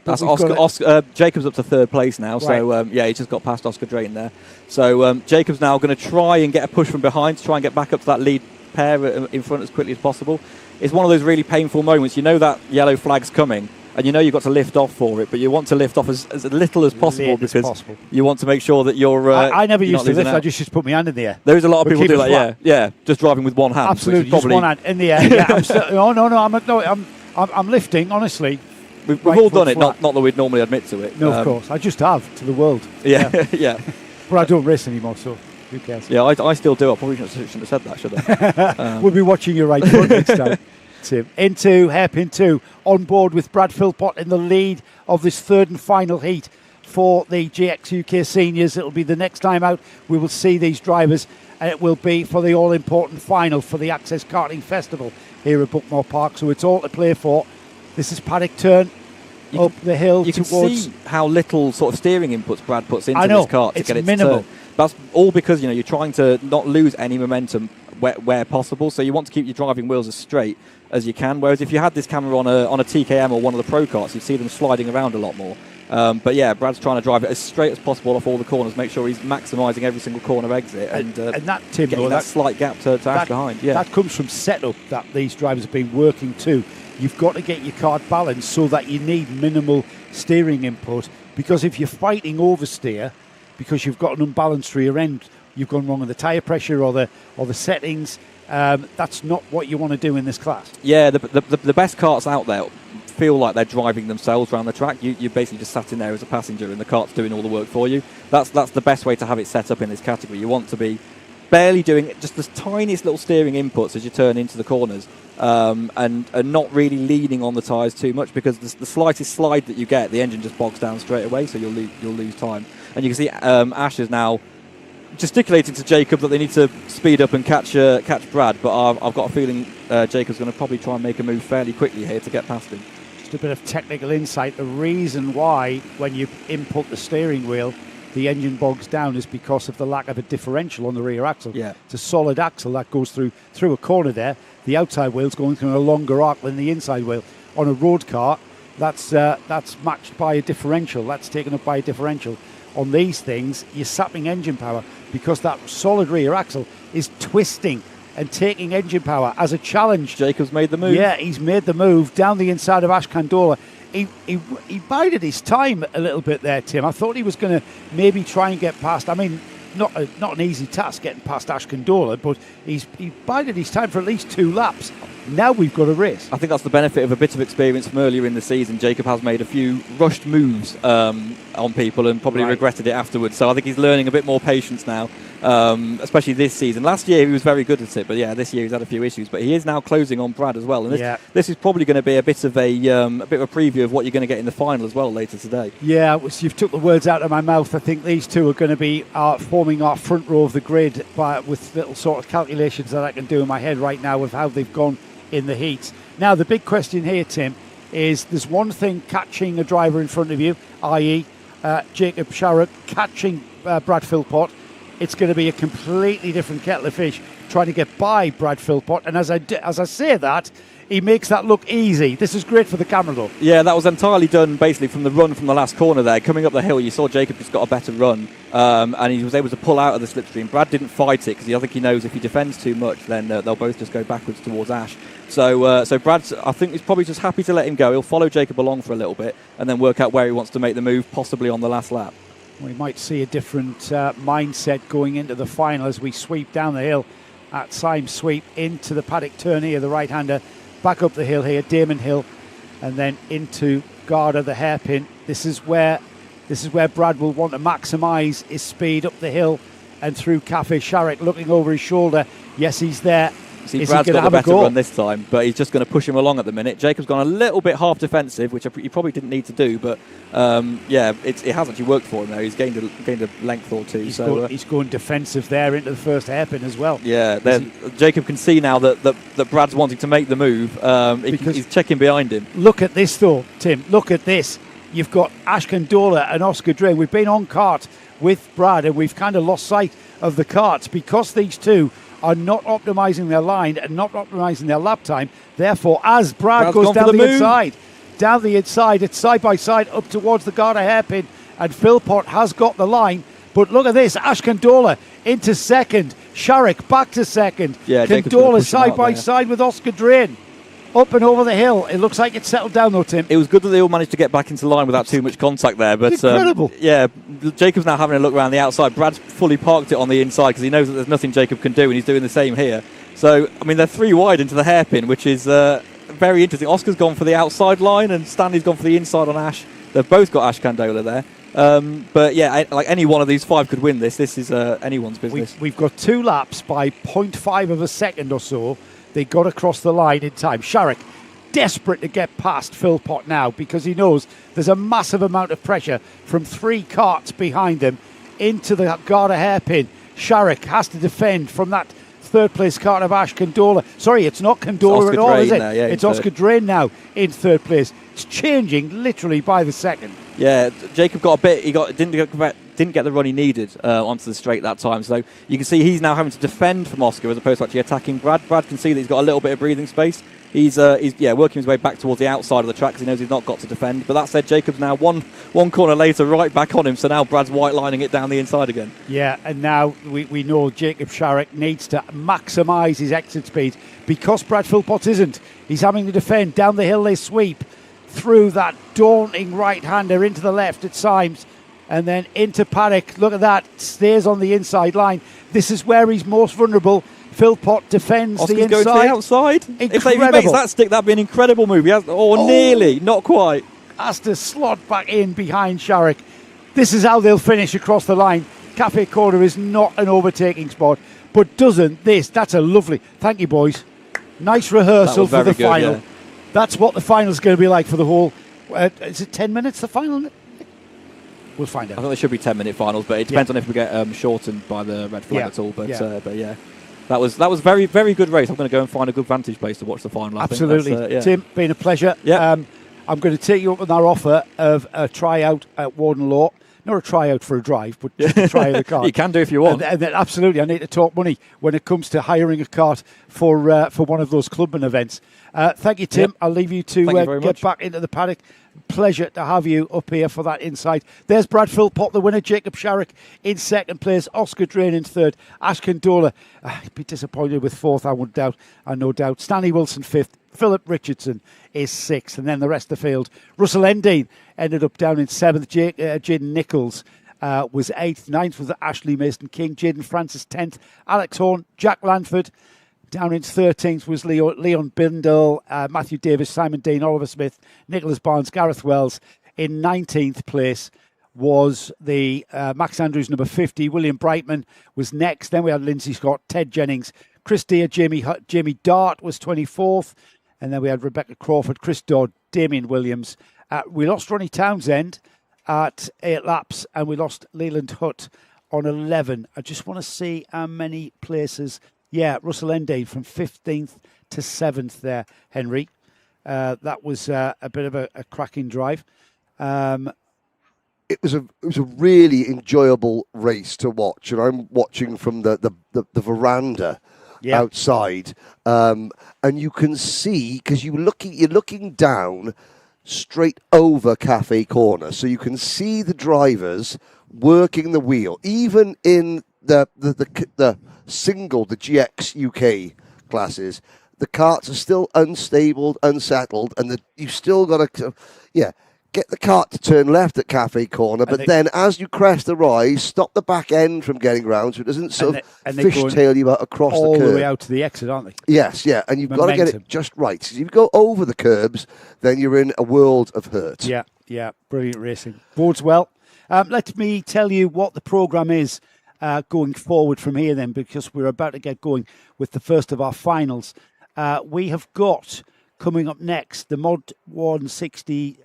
That's Oscar. Jacob's up to 3rd place now, so he's just got past Oscar Drain there. So Jacob's now going to try and get a push from behind to try and get back up to that lead pair in front as quickly as possible. It's one of those really painful moments. You know that yellow flag's coming, and you know you've got to lift off for it, but you want to lift off as little as possible because you want to make sure that you're. I never used to lift. I just used to put my hand in the air. There is a lot of people do that. Yeah, just driving with one hand. Absolutely, just one hand in the air. Yeah, I'm lifting. Honestly, we've all done it. Not that we'd normally admit to it. No, of course, I just have to the world. Yeah. But I don't race anymore, so who cares? Yeah, I still do. I probably shouldn't have said that, should I? We'll be watching you right front next time. Tim. Into hairpin 2, on board with Brad Philpott in the lead of this 3rd and final heat for the GX UK Seniors. It'll be the next time out we will see these drivers, and it will be for the all-important final for the Access Karting Festival here at Buckmore Park. So it's all to play for. This is paddock turn up the hill you towards... You can see how little sort of steering inputs Brad puts into this kart to get it minimal. To turn. That's all because you're trying to not lose any momentum where possible, so you want to keep your driving wheels as straight as you can, whereas if you had this camera on a TKM or one of the Pro Karts, you'd see them sliding around a lot more. But yeah, Brad's trying to drive it as straight as possible off all the corners, make sure he's maximising every single corner exit, and that, Tim, getting that slight gap to Ash behind. Yeah, that comes from setup that these drivers have been working to. You've got to get your kart balanced so that you need minimal steering input, because if you're fighting oversteer because you've got an unbalanced rear end, you've gone wrong with the tyre pressure or the settings. That's not what you want to do in this class. Yeah, the best karts out there feel like they're driving themselves around the track. You basically just sat in there as a passenger and the kart's doing all the work for you. That's the best way to have it set up in this category. You want to be barely doing just the tiniest little steering inputs as you turn into the corners, and not really leaning on the tyres too much, because the slightest slide that you get, the engine just bogs down straight away, so you'll lose time. And you can see Ash is now gesticulating to Jacob that they need to speed up and catch Brad, but I've got a feeling Jacob's going to probably try and make a move fairly quickly here to get past him. Just a bit of technical insight. The reason why when you input the steering wheel the engine bogs down is because of the lack of a differential on the rear axle. Yeah. It's a solid axle that goes through a corner there. The outside wheel's going through a longer arc than the inside wheel. On a road car, that's matched by a differential. That's taken up by a differential. On these things, you're sapping engine power because that solid rear axle is twisting and taking engine power as a challenge. Jacob's made the move. Yeah, he's made the move down the inside of Ash Candola. he bided his time a little bit there, Tim. I thought he was going to maybe try and get past. I mean, not an easy task getting past Ash Condola, but he bided his time for at least 2 laps. Now we've got a race. I think that's the benefit of a bit of experience from earlier in the season. Jacob has made a few rushed moves on people and probably regretted it afterwards. So I think he's learning a bit more patience now, especially this season. Last year he was very good at it, but yeah, this year he's had a few issues. But he is now closing on Brad as well. And this is probably going to be a bit of a preview of what you're going to get in the final as well later today. Yeah, you've took the words out of my mouth. I think these two are going to be forming our front row of the grid with little sort of calculations that I can do in my head right now with how they've gone in the heats. Now, the big question here, Tim, is there's one thing catching a driver in front of you, i.e. Jacob Sharrock catching Brad Philpott. It's going to be a completely different kettle of fish trying to get by Brad Philpott. And as I say that, he makes that look easy. This is great for the camera, though. Yeah, that was entirely done basically from the run from the last corner there. Coming up the hill, you saw Jacob just got a better run, and he was able to pull out of the slipstream. Brad didn't fight it because I think he knows if he defends too much, then they'll both just go backwards towards Ash. So Brad, I think, is probably just happy to let him go. He'll follow Jacob along for a little bit and then work out where he wants to make the move, possibly on the last lap. We might see a different mindset going into the final as we sweep down the hill at Symes Sweep into the paddock turn here, the right-hander, back up the hill here, Damon Hill, and then into Garda, the hairpin. This is where Brad will want to maximise his speed up the hill and through Cafe Sharrock, looking over his shoulder. Yes, he's there. See, Brad's got the better run this time, but he's just going to push him along at the minute. Jacob's gone a little bit half defensive, which he probably didn't need to do, but it has actually worked for him there. He's gained a length or two. He's going defensive there into the first hairpin as well. Yeah, Jacob can see now that Brad's wanting to make the move. He's checking behind him. Look at this though, Tim. Look at this. You've got Ash Condola and Oscar Drain. We've been on kart with Brad and we've kind of lost sight of the karts because these two are not optimising their line and not optimising their lap time. Therefore, as Brad goes down the inside, it's side by side up towards the Garda hairpin, and Philpott has got the line. But look at this, Ash Condola into second, Sharrock back to second. Yeah, Condola side by side with Oscar Drain. Up and over the hill. It looks like it's settled down though, Tim. It was good that they all managed to get back into line without too much contact there. But incredible. Yeah, Jacob's now having a look around the outside. Brad's fully parked it on the inside because he knows that there's nothing Jacob can do, and he's doing the same here. So, I mean, they're 3 wide into the hairpin, which is very interesting. Oscar's gone for the outside line, and Stanley's gone for the inside on Ash. They've both got Ash Condola there. But yeah, like any one of these 5 could win this. This is anyone's business. We've got 2 laps by 0.5 of a second or so. They got across the line in time. Sharrock desperate to get past Philpott now because he knows there's a massive amount of pressure from 3 karts behind him into the Garda hairpin. Sharrock has to defend from that third place kart of Ash Condola. Sorry, it's not Condola at all, is it? It's Oscar Drain now in third place. It's changing literally by the second. Yeah, Jacob got a bit. Didn't get the run he needed onto the straight that time. So you can see he's now having to defend from Oscar as opposed to actually attacking Brad. Brad can see that he's got a little bit of breathing space. He's working his way back towards the outside of the track because he knows he's not got to defend. But that said, Jacob's now one corner later right back on him. So now Brad's white lining it down the inside again. Yeah, and now we know Jacob Sharrock needs to maximise his exit speed because Brad Philpott isn't. He's having to defend. Down the hill they sweep through that daunting right-hander into the left at Symes and then into Paddock. Look at that. Stays on the inside line. This is where he's most vulnerable. Philpott defends Oscar's the inside. Going to the outside. Incredible. If he makes that stick, that'd be an incredible move. Nearly, not quite. Has to slot back in behind Sharrock. This is how they'll finish across the line. Cafe Corner is not an overtaking spot, but doesn't this. That's a lovely. Thank you, boys. Nice rehearsal for the final. Yeah. That's what the final's going to be like for the whole. Is it 10 minutes, the final? We'll find out. I think there should be 10-minute finals, but it depends on if we get shortened by the red flag at all. But yeah. That was very, very good race. I'm going to go and find a good vantage place to watch the final. Absolutely. Tim, been a pleasure. Yeah. I'm going to take you up on our offer of a tryout at Warden Law. Not a tryout for a drive, but just a try of the car. You can do if you want. And then absolutely, I need to talk money when it comes to hiring a kart for one of those clubman events. Thank you, Tim. I'll leave you to get back into the paddock. pleasure to have you up here for that insight. There's Brad Philpott, the winner. Jacob Sharrock in second place. Oscar Drain in third. Ash Condola, he'd be disappointed with fourth, I no doubt. Stanley Wilson fifth. Philip Richardson is sixth. And then the rest of the field. Russell Endine ended up down in seventh. Jaden Nichols was eighth. Ninth was Ashley Mason-King. Jaden Francis 10th. Alex Horn. Jack Lanford. Down in 13th was Leon Bindle, Matthew Davis, Simon Dean, Oliver Smith, Nicholas Barnes, Gareth Wells. In 19th place was the Max Andrews number 50. William Brightman was next. Then we had Lindsay Scott, Ted Jennings, Chris Deere, Jamie Dart was 24th. And then we had Rebecca Crawford, Chris Dodd, Damien Williams. We lost Ronnie Townsend at 8 laps, and we lost Leland Hutt on 11. I just want to see how many places. Yeah, Russell Endine from 15th to 7th there, Henry. That was a bit of a cracking drive. It was a really enjoyable race to watch, and I'm watching from the veranda outside, and you can see, because you're looking down straight over Cafe Corner, so you can see the drivers working the wheel, even in the single, the GX UK classes. The karts are still unstable, unsettled, and you still got to, get the kart to turn left at Cafe Corner, but then as you crest the rise, stop the back end from getting round so it doesn't sort of fishtail you across the curb. All the way out to the exit, aren't they? Yes, yeah, and you've got to get it just right. So if you go over the curbs, then you're in a world of hurt. Yeah, brilliant racing. Bodes well. Let me tell you what the programme is going forward from here then, because we're about to get going with the first of our finals. We have got coming up next the Mod 160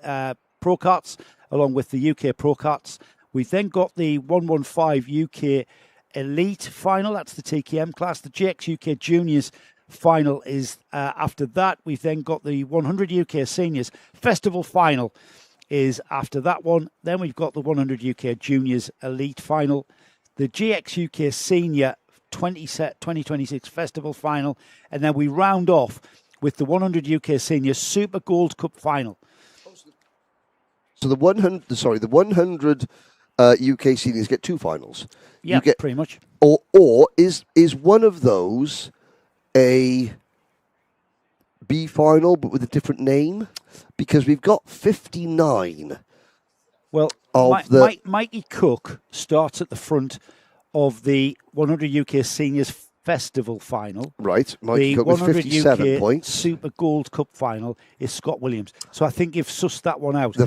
Pro Karts, along with the UK Pro Karts. We've then got the 115 UK Elite final. That's the TKM class. The GX UK Juniors final is after that. We've then got the 100 UK Seniors Festival final is after that one. Then we've got the 100 UK Juniors Elite final. The GX UK Senior 2026 Festival final. And then we round off with the 100 UK Senior Super Gold Cup final. So the 100 UK seniors get two finals. Yeah, pretty much. Or is one of those a B final but with a different name? Because we've got 59. Well, Mikey Cook starts at the front of the 100 UK Seniors Festival final. Right, Mikey Cook with 57 UK points. Super Gold Cup final is Scott Williams. So I think you've sussed that one out. The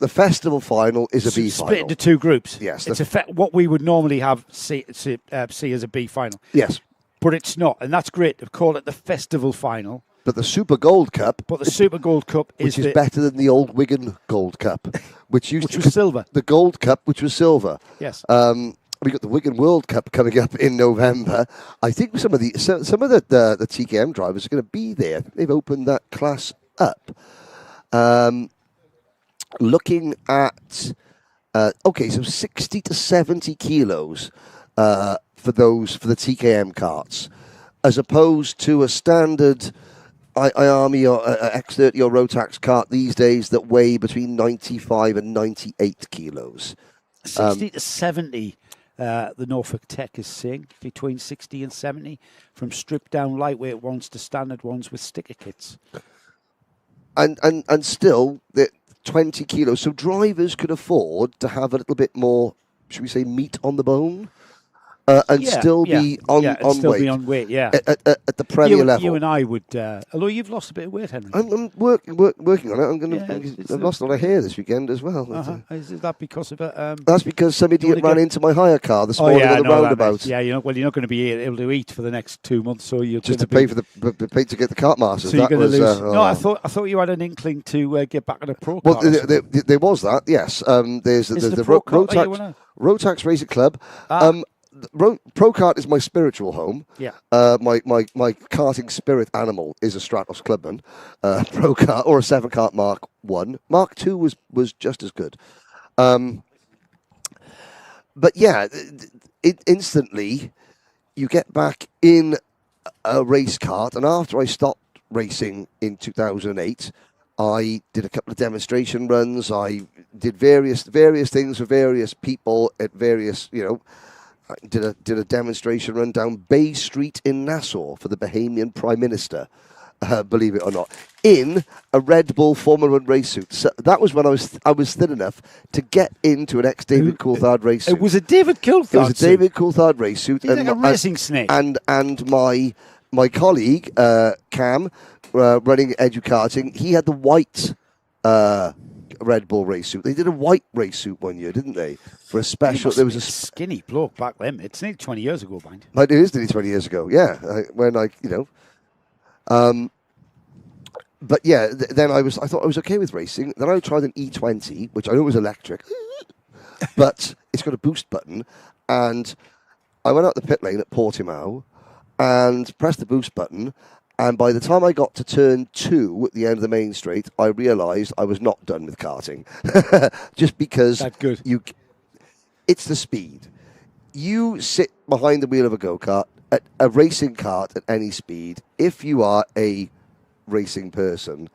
festival final is a B final. Split into two groups. Yes. It's what we would normally have see as a B final. Yes. But it's not, and that's great to call it the festival final. But the Super Gold Cup... But the Super Gold Cup is better than the old Wigan Gold Cup, which was silver. The Gold Cup, which was silver. Yes. We got the Wigan World Cup coming up in November. I think some of the TKM drivers are going to be there. They've opened that class up. Looking at so 60 to 70 kilos for the TKM karts, as opposed to a standard iArmy or X30 or Rotax kart these days that weigh between 95 and 98 kilos. 60 to 70. The Norfolk Tech is saying between 60 and 70, from stripped down lightweight ones to standard ones with sticker kits. And still, the 20 kilos. So drivers could afford to have a little bit more, should we say, meat on the bone? Still be on weight. Yeah. At the Premier level. You and I would, although you've lost a bit of weight, Henry. I'm working on it. I've lost a lot of hair this weekend as well. Is that because of it? That's because some idiot ran into my hire car this morning on the roundabout. You're not going to be able to eat for the next 2 months, so you're just to pay for pay to get the kart masters. So you're going to lose. No, I thought you had an inkling to get back on a pro kart. Well, there was that. Yes. There's the Rotax Racing Club. Pro Kart is my spiritual home. Yeah. My karting spirit animal is a Stratos Clubman, Pro Kart or a 7-kart Mark 1. Mark 2 was just as good. But yeah, instantly you get back in a race kart, and after I stopped racing in 2008, I did a couple of demonstration runs. I did various things for various people at various, I did a demonstration run down Bay Street in Nassau for the Bahamian Prime Minister, believe it or not, in a Red Bull Formula 1 race suit. So that was when I was thin enough to get into an ex-David Coulthard race suit. It was a David Coulthard. It was a David Coulthard race suit. He's like a racing snake. And my colleague Cam, running Edu-Karting, he had the white Red Bull race suit. They did a white race suit one year, didn't they? For a special. There was a skinny bloke back then. It's nearly 20 years ago, mind. It is nearly 20 years ago. Yeah, But yeah, then I thought I was okay with racing. Then I tried an E20, which I know was electric, but it's got a boost button. And I went out the pit lane at Portimao and pressed the boost button. And by the time I got to turn 2 at the end of the main straight, I realised I was not done with karting. Just because that's good. It's the speed. You sit behind the wheel of a go-kart, at a racing cart at any speed. If you are a racing person,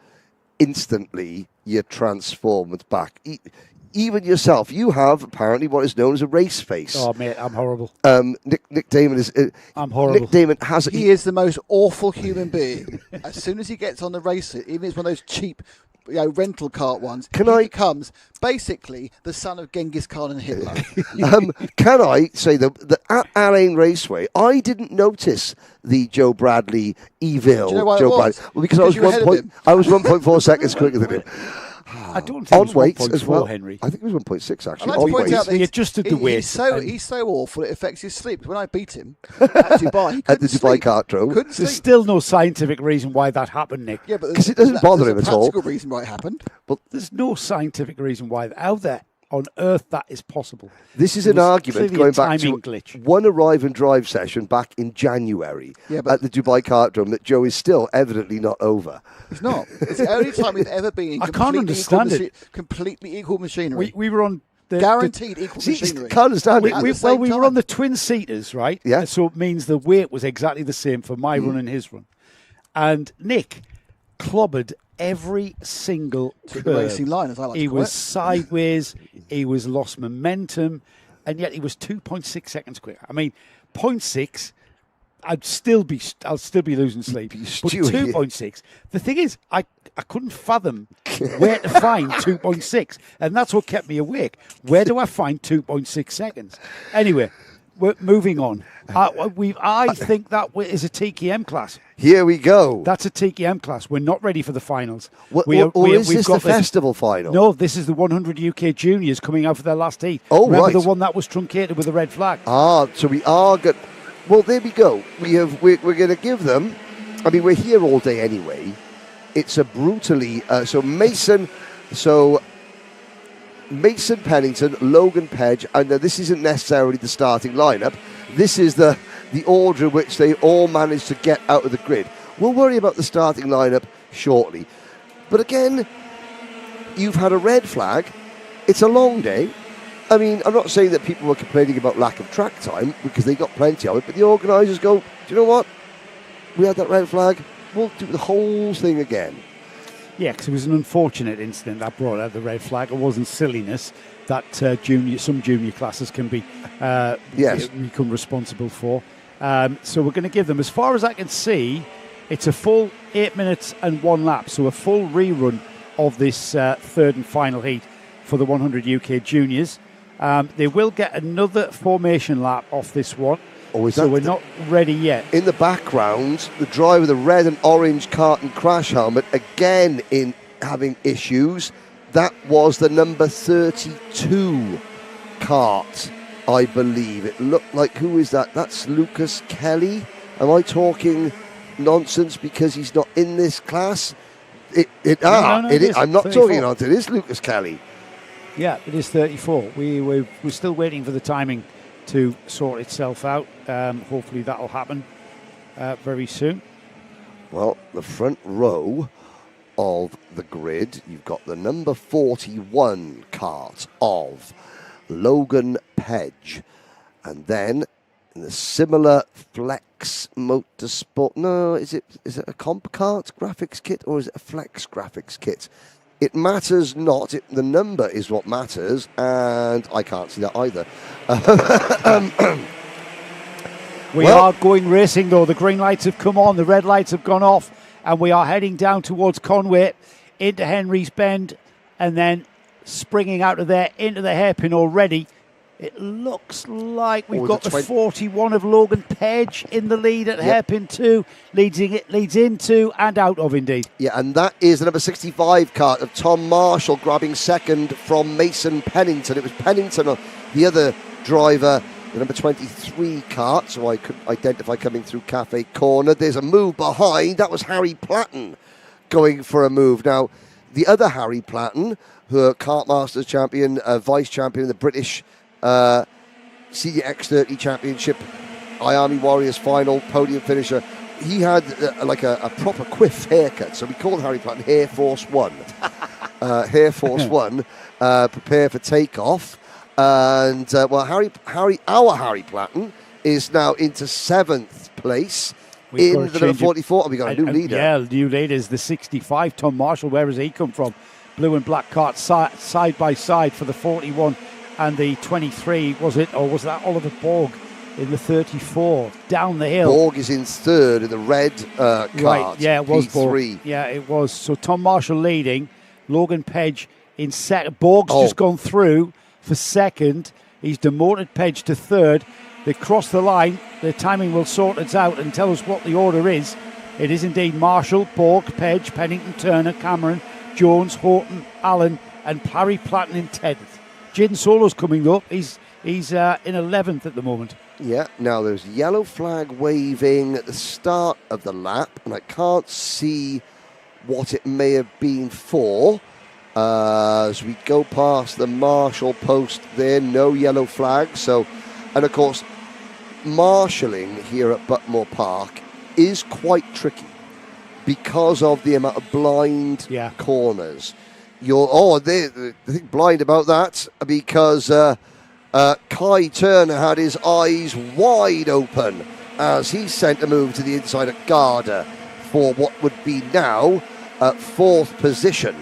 instantly you're transformed back. Even yourself, you have apparently what is known as a race face. Oh mate, I'm horrible. Nick Damon is. I'm horrible. Nick Damon has. He is the most awful human being. As soon as he gets on the race, even if it's one of those cheap, rental cart ones, he becomes basically the son of Genghis Khan and Hitler. Can I say that at Alain Raceway, I didn't notice the Joe Bradley evil. Do you know why Joe it was? Bradley. Well, because I was 1.4 seconds quicker than him. I don't think on weight as well. Henry. I think it was 1.6 actually. I'd like to point out that he adjusted the weight. He's so awful it affects his sleep. When I beat him at Dubai, at the Dubai Kartdrome, there's still no scientific reason why that happened, Nick. Yeah, but because it doesn't bother him at all. There's a practical reason why it happened. But there's no scientific reason why. How there on earth that is possible? This is an argument going back to glitch. One arrive and drive session back in January at the Dubai Kartdrome that Joe is still evidently not over. It's not. It's the only time we've ever been in I can't understand completely equal machinery. We were on guaranteed equal machinery. Can't understand it. We were on the twin seaters, right? Yeah. So it means the weight was exactly the same for my run and his run, and Nick clobbered every single curve. The racing line, as I like he to call was it. sideways. He was lost momentum, and yet he was 2.6 seconds quicker. I mean, 0.6. I'll still be losing sleep. But 2.6. The thing is, I couldn't fathom where to find 2.6, and that's what kept me awake. Where do I find 2.6 seconds? Anyway, we're moving on. I think that is a TKM class. Here we go. That's a TKM class. We're not ready for the finals. Is this the festival final? No, this is the 100 UK juniors coming out for their last heat. Oh, remember right. the one that was truncated with a red flag? So we are good. Well, there we go. We're going to give them. I mean, we're here all day anyway. It's a brutally Mason Pennington, Logan Pedge, and this isn't necessarily the starting lineup. This is the order in which they all managed to get out of the grid. We'll worry about the starting lineup shortly. But again, you've had a red flag. It's a long day. I mean, I'm not saying that people were complaining about lack of track time because they got plenty of it, but the organisers go, do you know what? We had that red flag. We'll do the whole thing again. Yeah, because it was an unfortunate incident that brought out the red flag. It wasn't silliness that some junior classes can be become responsible for. So we're going to give them, as far as I can see, it's a full 8 minutes and 1 lap. So a full rerun of this third and final heat for the 100 UK juniors. They will get another formation lap off this one. So we're not ready yet. In the background, the driver with the red and orange Karting crash helmet, again in having issues. That was the number 32 kart, I believe. It looked like, who is that? That's Lucas Kelly. Am I talking nonsense because he's not in this class? No, it is. I'm not 34. talking nonsense. It is Lucas Kelly. Yeah, it is 34. We're still waiting for the timing to sort itself out. Hopefully that'll happen very soon. Well, the front row of the grid, you've got the number 41 kart of Logan Pedge. And then in the similar Flex Motorsport. No, is it a Comp Kart graphics kit or is it a Flex graphics kit? It matters not. The number is what matters, and I can't see that either. We are going racing, though. The green lights have come on, the red lights have gone off, and we are heading down towards Conway, into Henry's Bend, and then springing out of there into the hairpin already. It looks like we've got the 41 of Logan Page in the lead at hairpin 2, leads into and out of, indeed. Yeah, and that is the number 65 kart of Tom Marshall grabbing second from Mason Pennington. It was Pennington, the other driver, the number 23 kart, so I could identify coming through Cafe Corner. There's a move behind. That was Harry Platten going for a move. Now, the other Harry Platten, who Kart Masters champion, vice champion in the British Senior X30 Championship, Miami Warriors final, podium finisher. He had like a proper quiff haircut, so we called Harry Platten Hair Force One. Hair Force One, prepare for takeoff. And our Harry Platten is now into 7th place in the number 44. And we got a new leader. Yeah, the new leader is the 65, Tom Marshall. Where has he come from? Blue and black cart side by side for the 41 and the 23, was it? Or was that Oliver Borg in the 34? Down the hill. Borg is in 3rd in the red cart. Right, yeah, it was P3. Borg. Yeah, it was. So Tom Marshall leading, Logan Page in second. Borg's just gone through for second. He's demoted Page to 3rd. They cross the line. The timing will sort it out and tell us what the order is. It is indeed Marshall, Borg, Page, Pennington, Turner, Cameron, Jones, Horton, Allen, and Harry Platten in 10th. Jaden Solo's coming up. He's in 11th at the moment. Yeah, now there's yellow flag waving at the start of the lap, and I can't see what it may have been for. As we go past the Marshall post there, no yellow flag. So, and of course, marshalling here at Buckmore Park is quite tricky because of the amount of blind corners. They think blind about that because Kai Turner had his eyes wide open as he sent a move to the inside at Garda for what would be now 4th position.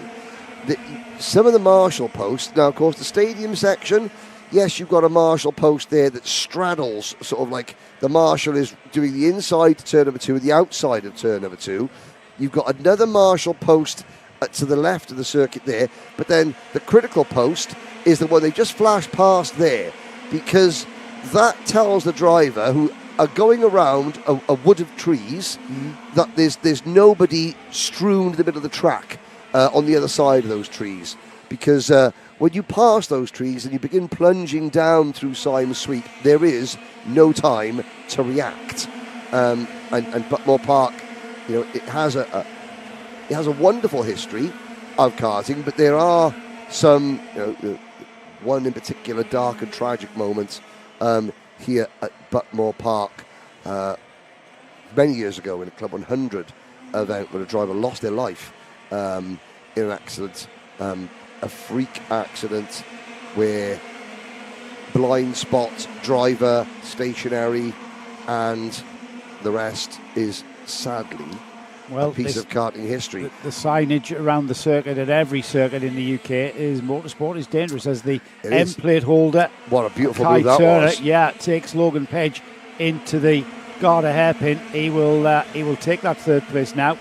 Some of the Marshall posts, now of course the stadium section, yes, you've got a Marshall post there that straddles, sort of like the Marshall is doing the inside to turn number 2 and the outside of turn number 2. You've got another Marshall post to the left of the circuit there, but then the critical post is the one they just flashed past there, because that tells the driver who are going around a wood of trees that there's nobody strewn in the middle of the track on the other side of those trees, because when you pass those trees and you begin plunging down through Simon's Sweep, there is no time to react. And Buckmore Park, it has a wonderful history of karting, but there are some, one in particular dark and tragic moments here at Buckmore Park many years ago in a Club 100 event when a driver lost their life in an accident, a freak accident where blind spot, driver, stationary, and the rest is sadly a piece of karting history. The signage around the circuit at every circuit in the UK is motorsport is dangerous, as the M plate holder. What a beautiful Kai move that Turner, was. Takes Logan Page into the Garda hairpin. He will take that 3rd place now.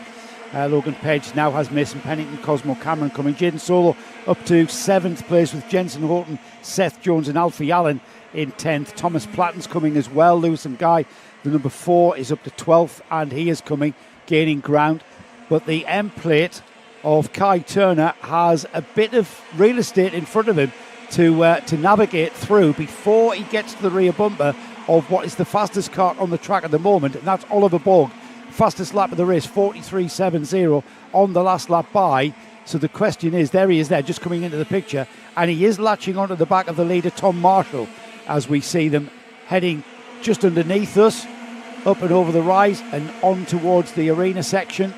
Logan Page now has Mason Pennington, Cosmo Cameron coming. Jaden Solo up to 7th place with Jensen Horton, Seth Jones and Alfie Allen in 10th. Thomas Platten's coming as well. Lewis and Guy, the number 4, is up to 12th, and he is coming, gaining ground. But the M plate of Kai Turner has a bit of real estate in front of him to navigate through before he gets to the rear bumper of what is the fastest kart on the track at the moment, and that's Oliver Borg. Fastest lap of the race, 43.70 on the last lap by. So the question is, there he is there, just coming into the picture, and he is latching onto the back of the leader, Tom Marshall, as we see them heading just underneath us, up and over the rise and on towards the arena section.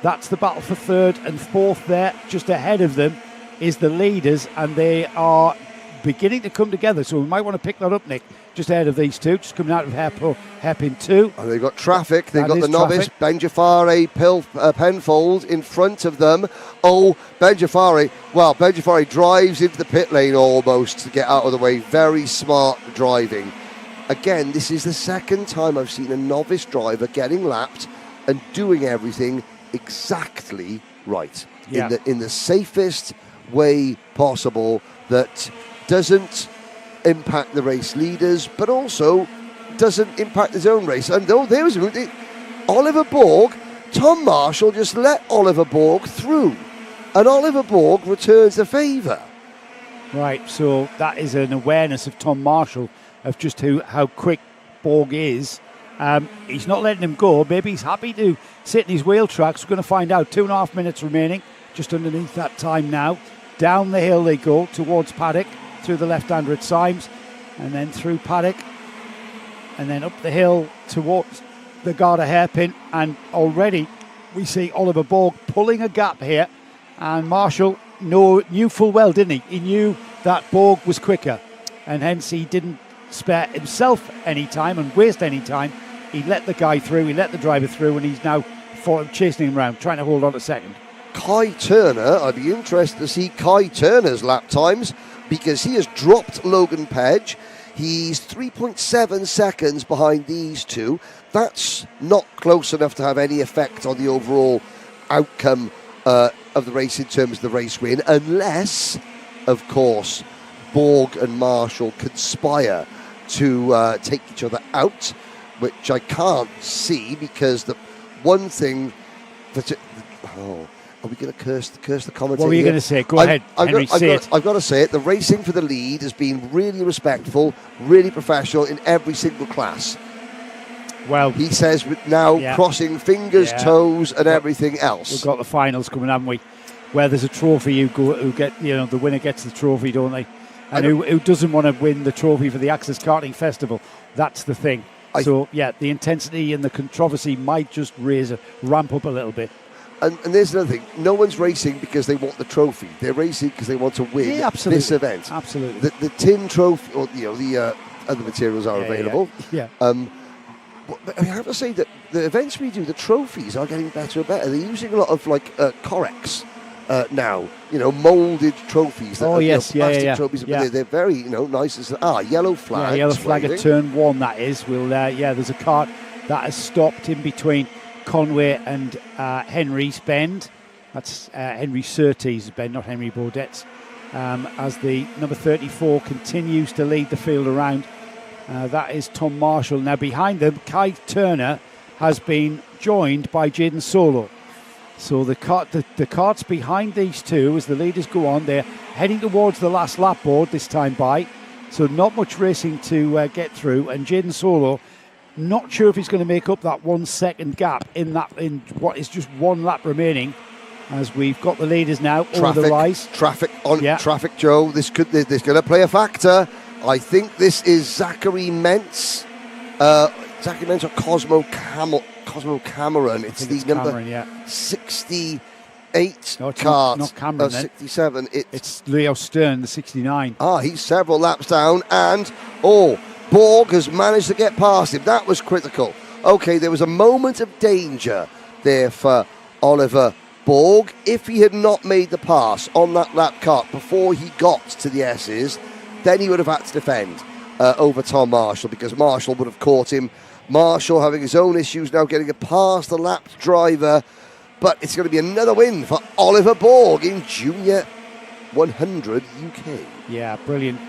That's the battle for 3rd and 4th there. Just ahead of them is the leaders, and they are beginning to come together. So we might want to pick that up, Nick, just ahead of these two, just coming out of hairpin 2. And they've got traffic. They've That got is the novice, traffic. Ben Jafari, Penfold in front of them. Oh, Ben Jafari drives into the pit lane almost to get out of the way. Very smart driving. Again, this is the second time I've seen a novice driver getting lapped and doing everything exactly right. Yeah. In the safest way possible that doesn't impact the race leaders, but also doesn't impact his own race. And there was Oliver Borg, Tom Marshall just let Oliver Borg through, and Oliver Borg returns the favour. Right, so that is an awareness of Tom Marshall of just how quick Borg is. He's not letting him go. Maybe he's happy to sit in his wheel tracks. We're going to find out. 2.5 minutes remaining, just underneath that time now. Down the hill they go towards Paddock, through the left-hander at Symes, and then through Paddock, and then up the hill towards the Garda hairpin. And already we see Oliver Borg pulling a gap here. And Marshall knew full well, didn't he? He knew that Borg was quicker, and hence he didn't spare himself any time and waste any time. He let the guy through, he let the driver through, and he's now chasing him around, trying to hold on a second. Kai Turner, I'd be interested to see Kai Turner's lap times, because he has dropped Logan Pedge. He's 3.7 seconds behind these two. That's not close enough to have any effect on the overall outcome of the race in terms of the race win, unless, of course, Borg and Marshall conspire to take each other out, which I can't see, because the one thing that... Are we going to curse the commentator? What were you going to say? Go ahead, Henry, say it. I've got to say it. The racing for the lead has been really respectful, really professional in every single class. Well, he says now crossing fingers, toes, and everything else. We've got the finals coming, haven't we? Where there's a trophy, the winner gets the trophy, don't they? And who doesn't want to win the trophy for the Access Karting Festival? That's the thing. The intensity and the controversy might just ramp up a little bit. And there's another thing. No one's racing because they want the trophy. They're racing because they want to win this event. Absolutely. The tin trophy, or the other materials are available. Yeah. But I have to say that the events we do, the trophies are getting better and better. They're using a lot of Corex now. Moulded trophies. Plastic trophies. But they're very nice. Yellow flag. Yellow flag at turn 1. That is. There's a kart that has stopped in between Conway and Henry's Bend. That's Henry Surtees' bend, not Henry Baudet's. As the number 34 continues to lead the field around. That is Tom Marshall. Now behind them, Kai Turner has been joined by Jaden Solo. So the carts behind these two, as the leaders go on, they're heading towards the last lap board this time by. So not much racing to get through. And Jaden Solo, not sure if he's going to make up that 1 second gap in what is just one lap remaining, as we've got the leaders now over the rise. Traffic, Joe. This going to play a factor. I think this is Zachary Mentz. Zachary Mentz or Cosmo Cameron. It's the number 68 kart. Not Cameron, 67. It's Leo Stern, the 69. He's several laps down, and Borg has managed to get past him. That was critical. Okay, there was a moment of danger there for Oliver Borg. If he had not made the pass on that lap kart before he got to the S's, then he would have had to defend over Tom Marshall, because Marshall would have caught him. Marshall having his own issues now, getting past the lapped driver. But it's going to be another win for Oliver Borg in Junior 100 UK. Yeah, brilliant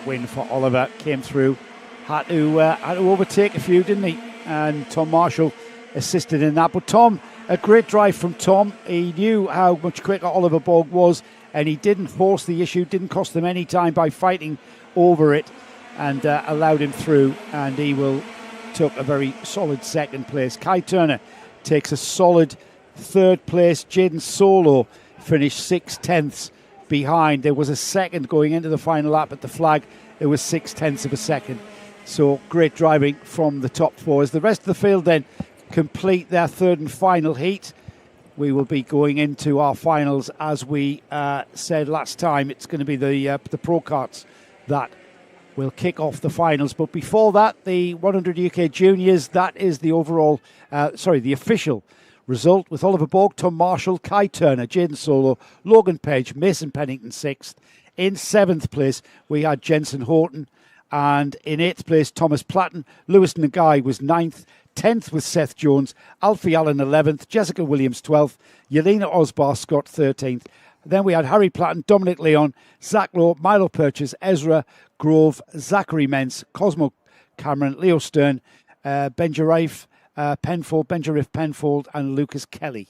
win for Oliver. Came through, had to overtake a few, didn't he? And Tom Marshall assisted in that. But Tom, a great drive from Tom. He knew how much quicker Oliver Borg was, and he didn't force the issue, didn't cost them any time by fighting over it, and allowed him through. And he took a very solid second place. Kai Turner takes a solid third place. Jaden Solo finished 6/10 behind. There was a second going into the final lap at the flag. It was 6/10 of a second. So great driving from the top four. As the rest of the field then complete their third and final heat, we will be going into our finals. As we said last time, it's going to be the Pro Karts that will kick off the finals. But before that, the 100 UK Juniors, that is the overall, the official result, with Oliver Borg, Tom Marshall, Kai Turner, Jaden Solo, Logan Page, Mason Pennington 6th. In 7th place, we had Jensen Horton. And in 8th place, Thomas Platten. Lewis Nagai was 9th. 10th was Seth Jones. Alfie Allen 11th. Jessica Williams 12th. Yelena Osbar Scott 13th. Then we had Harry Platten, Dominic Leon, Zach Lowe, Milo Purchase, Ezra Grove, Zachary Mentz, Cosmo Cameron, Leo Stern, Benjarif Penfold, and Lucas Kelly.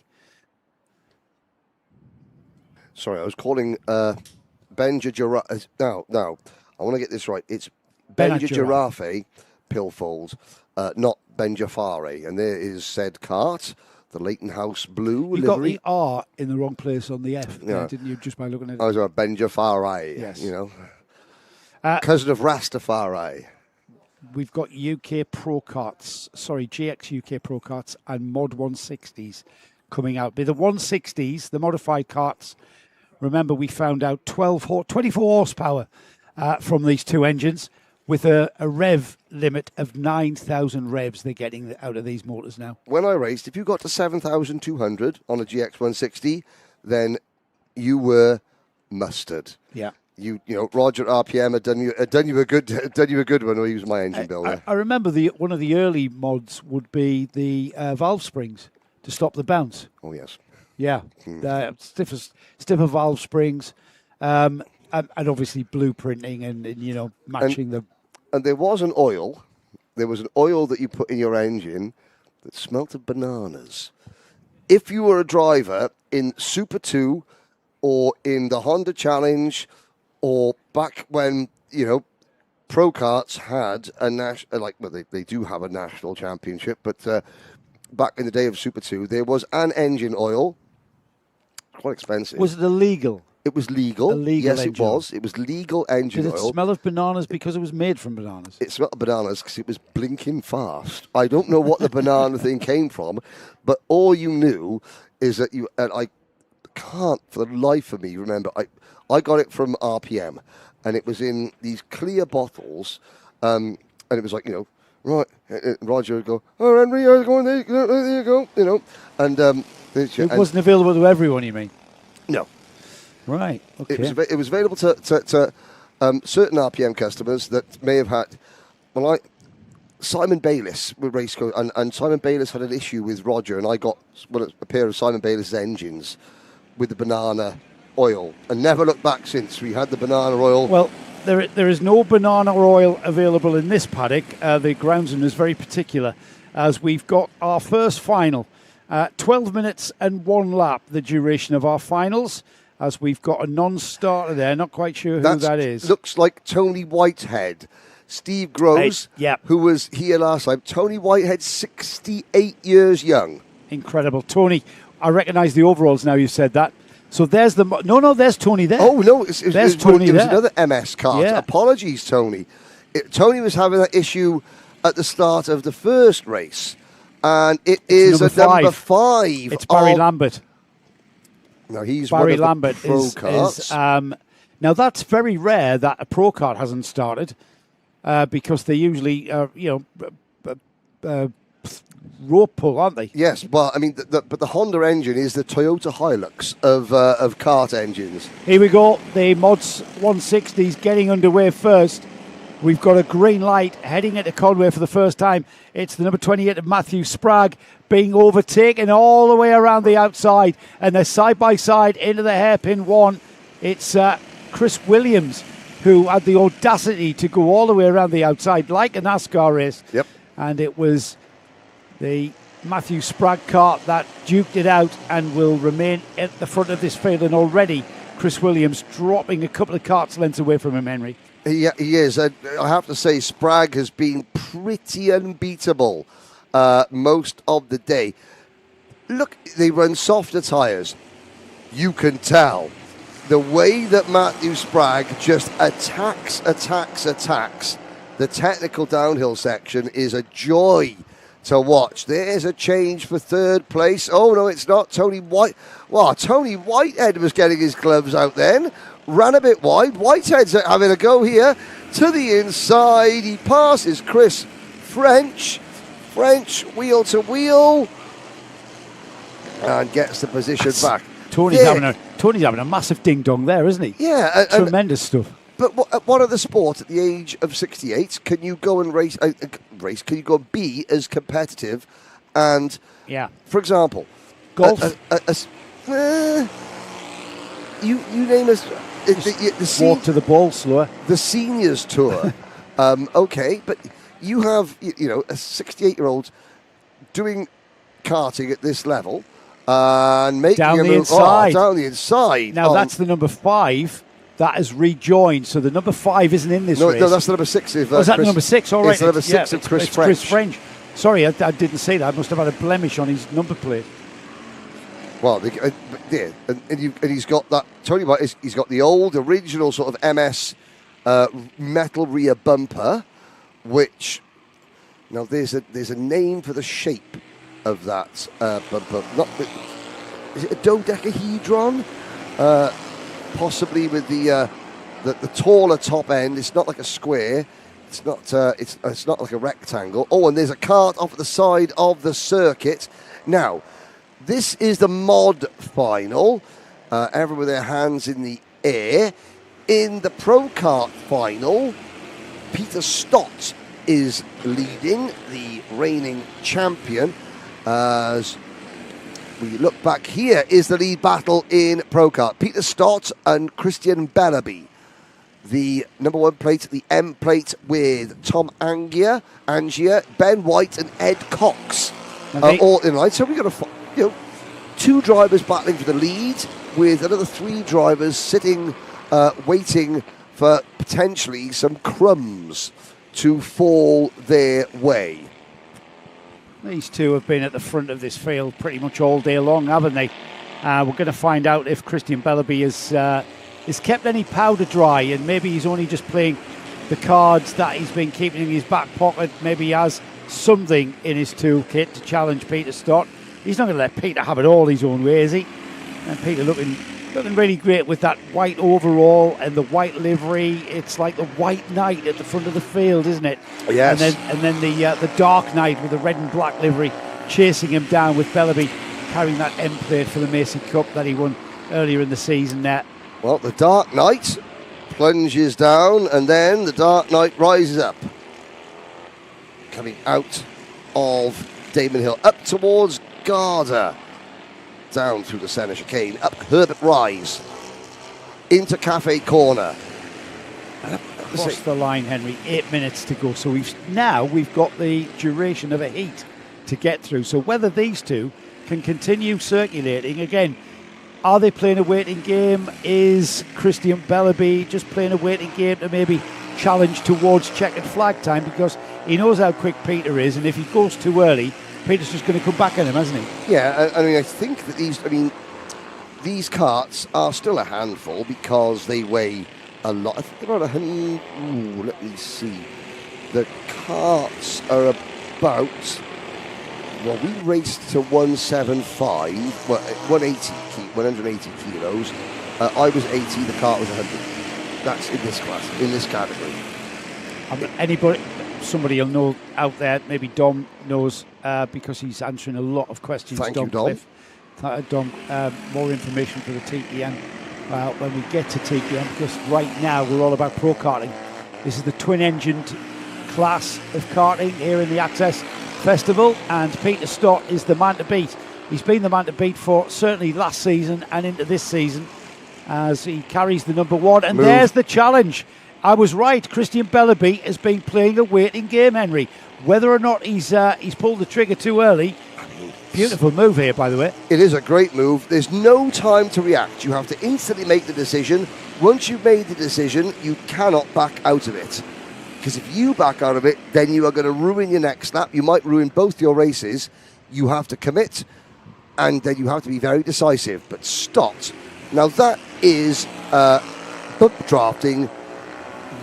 Sorry, I was calling Benja Giraffe. No, I want to get this right. It's Benja Giraffe Pilfold, not Benjafari. And there is said cart, the Leighton House Blue You livery. got the R in the wrong place on the F, Yeah. didn't you, just by looking at it? I was about Benjafari, Yes. cousin of Rastafari. We've got GX UK Pro Karts and Mod 160s coming out. But the 160s, the modified karts, remember we found out 24 horsepower from these two engines, with a rev limit of 9,000 revs they're getting out of these motors now. When I raced, if you got to 7,200 on a GX 160, then you were mustard. Yeah. You know, Roger at RPM had done you a good one. He was my engine builder. I remember one of the early mods would be the valve springs to stop the bounce. Oh yes. Yeah, stiffer valve springs, and obviously blueprinting and matching them. And there was an oil. There was an oil that you put in your engine that smelt of bananas. If you were a driver in Super 2 or in the Honda Challenge, or back when, Pro Karts had a national, they do have a national championship, but back in the day of Super 2, there was an engine oil, quite expensive. Was it illegal? It was legal. Yes, engine it was. It was legal engine oil. Did it smell of bananas because it was made from bananas? It smelled of bananas because it was blinking fast. I don't know what the banana thing came from, but all you knew is that I can't for the life of me remember. I got it from RPM, and it was in these clear bottles, and it was like, right, Roger would go, oh, Henry, you're going there you go, and it wasn't available to everyone, you mean? No. Right, okay. It was available to certain RPM customers that may have had, Simon Bayliss with Raceco, and Simon Bayliss had an issue with Roger, and I got a pair of Simon Bayliss engines with the banana oil, and never looked back since. We had the banana oil. Well, there is no banana oil available in this paddock. The groundsman is very particular, as we've got our first final. 12 minutes and 1 lap, the duration of our finals, as we've got a non-starter there. Not quite sure who that is. Looks like Tony Whitehead. Steve Groves, who was here last time. Tony Whitehead, 68 years young. Incredible. Tony, I recognise the overalls now you said that. So there's there's Tony there. Oh, no, there's Tony there. It was another MS kart. Yeah. Apologies, Tony. Tony was having that issue at the start of the first race, and it's number 5. It's Barry Lambert. No, he's Barry one of Lambert the pro karts. Now that's very rare that a pro kart hasn't started, because they usually rope pull, aren't they? Yes, well, I mean, but the Honda engine is the Toyota Hilux of kart engines. Here we go. The Mods 160s getting underway first. We've got a green light heading into Conway for the first time. It's the number 28 of Matthew Sprague being overtaken all the way around the outside, and they're side by side into the hairpin one. It's Chris Williams who had the audacity to go all the way around the outside like a NASCAR race. Yep. And it was the Matthew Sprague kart that duked it out and will remain at the front of this field. And already Chris Williams dropping a couple of karts lengths away from him, Henry. Yeah, he is. I have to say, Sprague has been pretty unbeatable most of the day. Look, they run softer tyres. You can tell. The way that Matthew Sprague just attacks the technical downhill section is a joy to watch. There's a change for third place. Oh, no, it's not. Tony Whitehead was getting his gloves out then. Ran a bit wide. Whitehead's having a go here. to the inside. He passes Chris French. French wheel to wheel and gets the position back. Tony's having a massive ding dong there, isn't he? Yeah, tremendous stuff. But what other sport at the age of 68 can you go and race? Can you go and be as competitive? And for example, golf. You name us. Walk to the ball slower. The seniors tour. Okay, but you have a 68-year-old doing karting at this level and making down a the move inside. down the inside. Now that's the number 5 that has rejoined. So the number 5 isn't in this race. No, that's the number 6. Is that number 6? All right, it's the number 6 of Chris French. Chris French. Sorry, I didn't say that. I must have had a blemish on his number plate. Well, and he's got that. Tony White, he's got the old original sort of MS metal rear bumper, which now there's a name for the shape of that bumper. Is it a dodecahedron? Possibly with the taller top end. It's not like a square. It's not. It's not like a rectangle. Oh, and there's a kart off at the side of the circuit. Now, this is the mod final. Everyone with their hands in the air. In the Pro Kart final, Peter Stott is leading, the reigning champion. As we look back, here is the lead battle in Pro Kart. Peter Stott and Christian Bellaby. The number 1 plate, the M plate with Tom Angier, Ben White and Ed Cox all in line. So we've got 2 drivers battling for the lead with another 3 drivers sitting waiting for potentially some crumbs to fall their way. These 2 have been at the front of this field pretty much all day long, haven't they? We're going to find out if Christian Bellaby has kept any powder dry, and maybe he's only just playing the cards that he's been keeping in his back pocket. Maybe he has something in his toolkit to challenge Peter Stott. He's not going to let Peter have it all his own way, is he? And Peter looking really great with that white overall and the white livery. It's like the white knight at the front of the field, isn't it? Yes. And then the dark knight with the red and black livery chasing him down, with Bellaby carrying that M plate for the Macy Cup that he won earlier in the season there. Well, the Dark Knight plunges down, and then the Dark Knight rises up. Coming out of Damon Hill, up towards Garda. Down through the centre chicane, up Herbert Rise. Into Cafe Corner. Across the line, Henry, 8 minutes to go. So we've got the duration of a heat to get through. So whether these 2 can continue circulating again. Are they playing a waiting game? Is Christian Bellaby just playing a waiting game to maybe challenge towards checkered flag time? Because he knows how quick Peter is, and if he goes too early, Peter's just going to come back at him, hasn't he? Yeah, I think that these karts are still a handful because they weigh a lot. I think they're about 100. Let me see. The karts are about. Well, we raced to 175, 180 kilos. I was 80, the kart was 100. That's in this class, in this category. Somebody will know out there, maybe Dom knows, because he's answering a lot of questions. Thank you, Dom. Dom, more information for the TPM when we get to TPM, because right now we're all about pro karting. This is the twin-engined class of karting here in the Access Festival, and Peter Stott is the man to beat. He's been the man to beat for certainly last season and into this season, as he carries the number 1. And there's the challenge. I was right. Christian Bellaby has been playing a waiting game, Henry. Whether or not he's pulled the trigger too early. Beautiful move here, by the way. It is a great move. There's no time to react. You have to instantly make the decision. Once you've made the decision, you cannot back out of it. Because if you back out of it, then you are going to ruin your next lap. You might ruin both your races. You have to commit, and then you have to be very decisive. But Stott, now that is bump drafting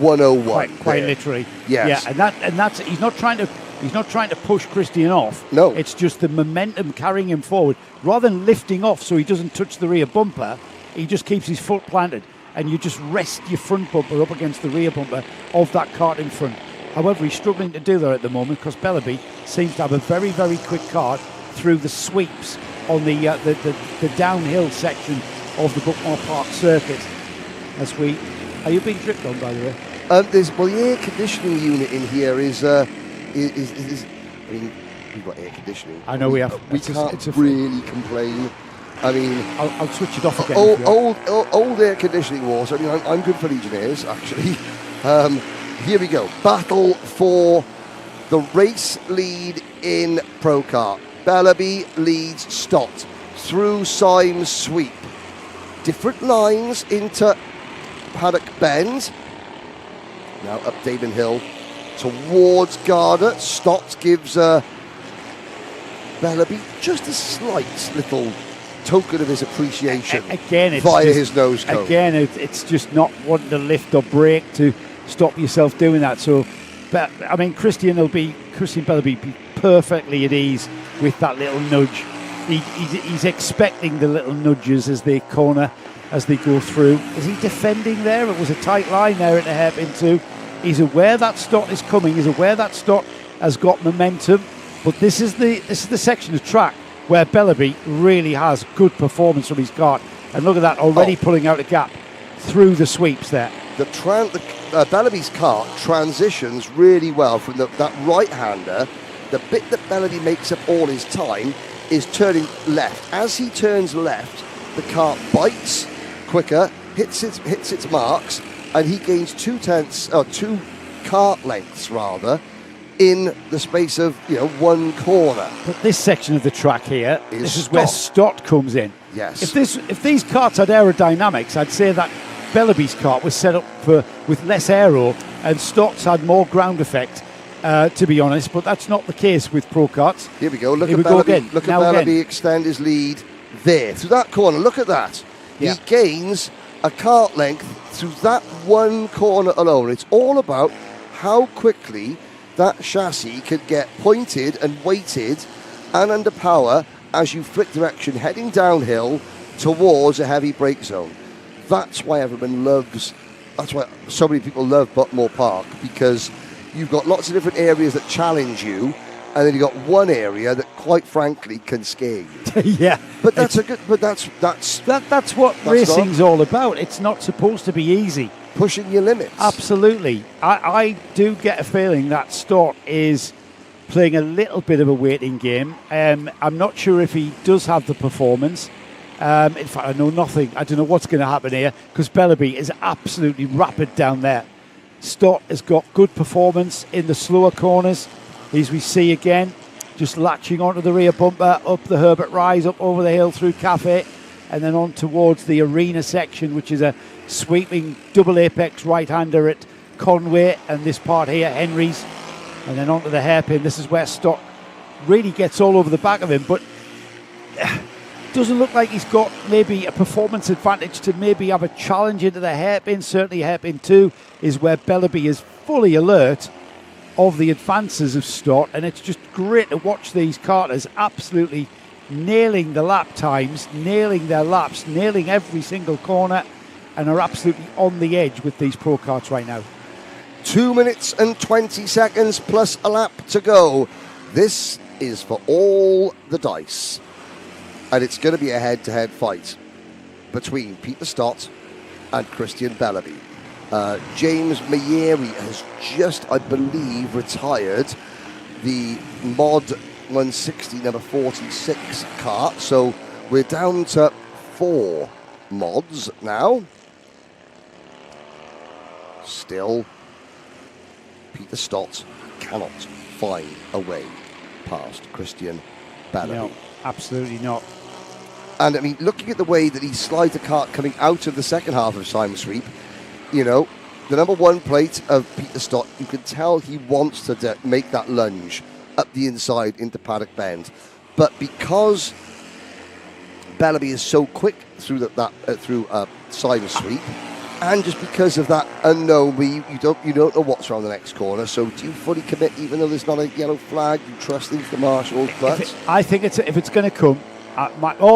101. Quite literally. Yes. Yeah, and that's he's not trying to push Christian off. No. It's just the momentum carrying him forward. Rather than lifting off so he doesn't touch the rear bumper, he just keeps his foot planted. and you just rest your front bumper up against the rear bumper of that kart in front. However, he's struggling to do that at the moment because Bellaby seems to have a very, very quick kart through the sweeps on the downhill section of the Buckmore Park circuit. Are you being dripped on, by the way? The air conditioning unit in here is I mean, we've got air conditioning. I know we have. We can't really complain. I mean, I'll switch it off again. Old air conditioning water. I mean, I'm good for Legionnaires, actually. Here we go. Battle for the race lead in Pro Kart. Bellaby leads Stott through Symes Sweep. Different lines into Paddock Bend. Now up Damon Hill towards Garda. Stott gives Bellaby just a slight little token of his appreciation via his nose cone. Again, it's just not wanting to lift or brake to stop yourself doing that. So, but I mean, Christian Bellaby be perfectly at ease with that little nudge. He's expecting the little nudges as they corner, as they go through. Is he defending there? It was a tight line there at the hairpin too. He's aware that Stott is coming. He's aware that Stott has got momentum. But this is the section of track where Bellaby really has good performance from his kart. And look at that, already pulling out a gap through the sweeps there. Bellaby's kart transitions really well from that right-hander. The bit that Bellaby makes up all his time is turning left. As he turns left, the kart bites quicker, hits its marks, and he gains 2 kart lengths rather, in the space of 1 corner. But this section of the track here, this is where Stott comes in. Yes. If these karts had aerodynamics, I'd say that Bellaby's kart was set up with less aero, and Stott's had more ground effect. To be honest, but that's not the case with Pro Karts. Here we go. Look at Bellaby extend his lead there through that corner. Look at that. Yeah. He gains a kart length through that 1 corner alone. It's all about how quickly that chassis can get pointed and weighted and under power as you flick direction heading downhill towards a heavy brake zone. That's why so many people love Buckmore Park, because you've got lots of different areas that challenge you, and then you've got one area that, quite frankly, can scare you. Yeah, but that's what racing's all about. It's not supposed to be easy. Pushing your limits. Absolutely. I do get a feeling that Stott is playing a little bit of a waiting game. I'm not sure if he does have the performance. In fact, I know nothing. I don't know what's going to happen here, because Bellaby is absolutely rapid down there. Stott has got good performance in the slower corners, as we see again, just latching onto the rear bumper, up the Herbert Rise, up over the hill through Cafe, and then on towards the arena section, which is a sweeping double apex right-hander at Conway, and this part here, Henry's, and then onto the hairpin. This is where Stott really gets all over the back of him, but doesn't look like he's got maybe a performance advantage to maybe have a challenge into the hairpin. Certainly hairpin 2 is where Bellaby is fully alert of the advances of Stott, and it's just great to watch these karters absolutely nailing the lap times, nailing their laps, nailing every single corner, and are absolutely on the edge with these Pro Karts right now. 2 minutes and 20 seconds plus a lap to go. This is for all the dice. And it's going to be a head-to-head fight between Peter Stott and Christian Bellaby. James Mayeri has just, I believe, retired the Mod 160 number 46 kart. So we're down to 4 mods now. Still, Peter Stott cannot find a way past Christian Bellaby. No, absolutely not. And I mean, looking at the way that he slides the kart coming out of the second half of Symes Sweep, the number 1 plate of Peter Stott, you can tell he wants to make that lunge up the inside into Paddock Bend. But because Bellaby is so quick through through Symes Sweep, and just because of that unknown, you don't know what's around the next corner. So do you fully commit, even though there's not a yellow flag? You trust into the marshals? I think if it's going to come.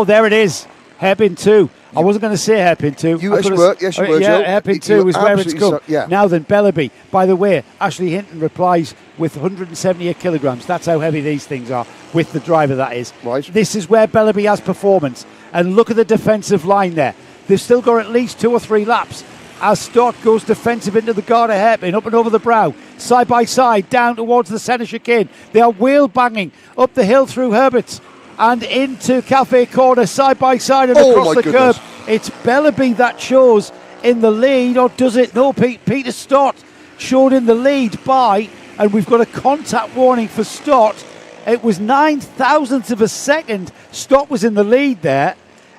There it is. Hairpin 2. I wasn't going to say hairpin 2. Yes, you were, Yeah, Joe. hairpin 2 is where it's come. Yeah. Now then, Bellaby. By the way, Ashley Hinton replies with 178 kilograms. That's how heavy these things are, with the driver, that is. Right. This is where Bellaby has performance. And look at the defensive line there. They've still got at least 2 or 3 laps as Stott goes defensive into the Garda hairpin, up and over the brow, side by side, down towards the centre chicane. They are wheel banging up the hill through Herbert's and into Cafe Corner, side by side and across the curb. It's Bellaby that shows in the lead, or does it? No, Peter Stott showed in the lead by, and we've got a contact warning for Stott. It was 9,000ths of a second. Stott was in the lead there,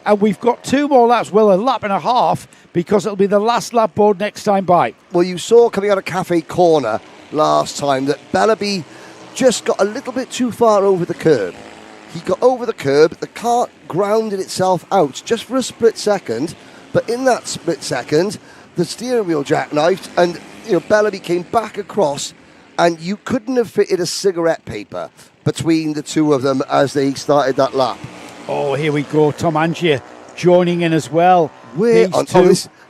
and we've got 2 more laps, well, a lap and a half, because it'll be the last lap board next time by. Well, you saw coming out of Cafe Corner last time that Bellaby just got a little bit too far over the curb. He got over the curb, the cart grounded itself out just for a split second, but in that split second, the steering wheel jackknifed, and Bellaby came back across, and you couldn't have fitted a cigarette paper between the two of them as they started that lap. Oh, here we go. Tom Angier joining in as well.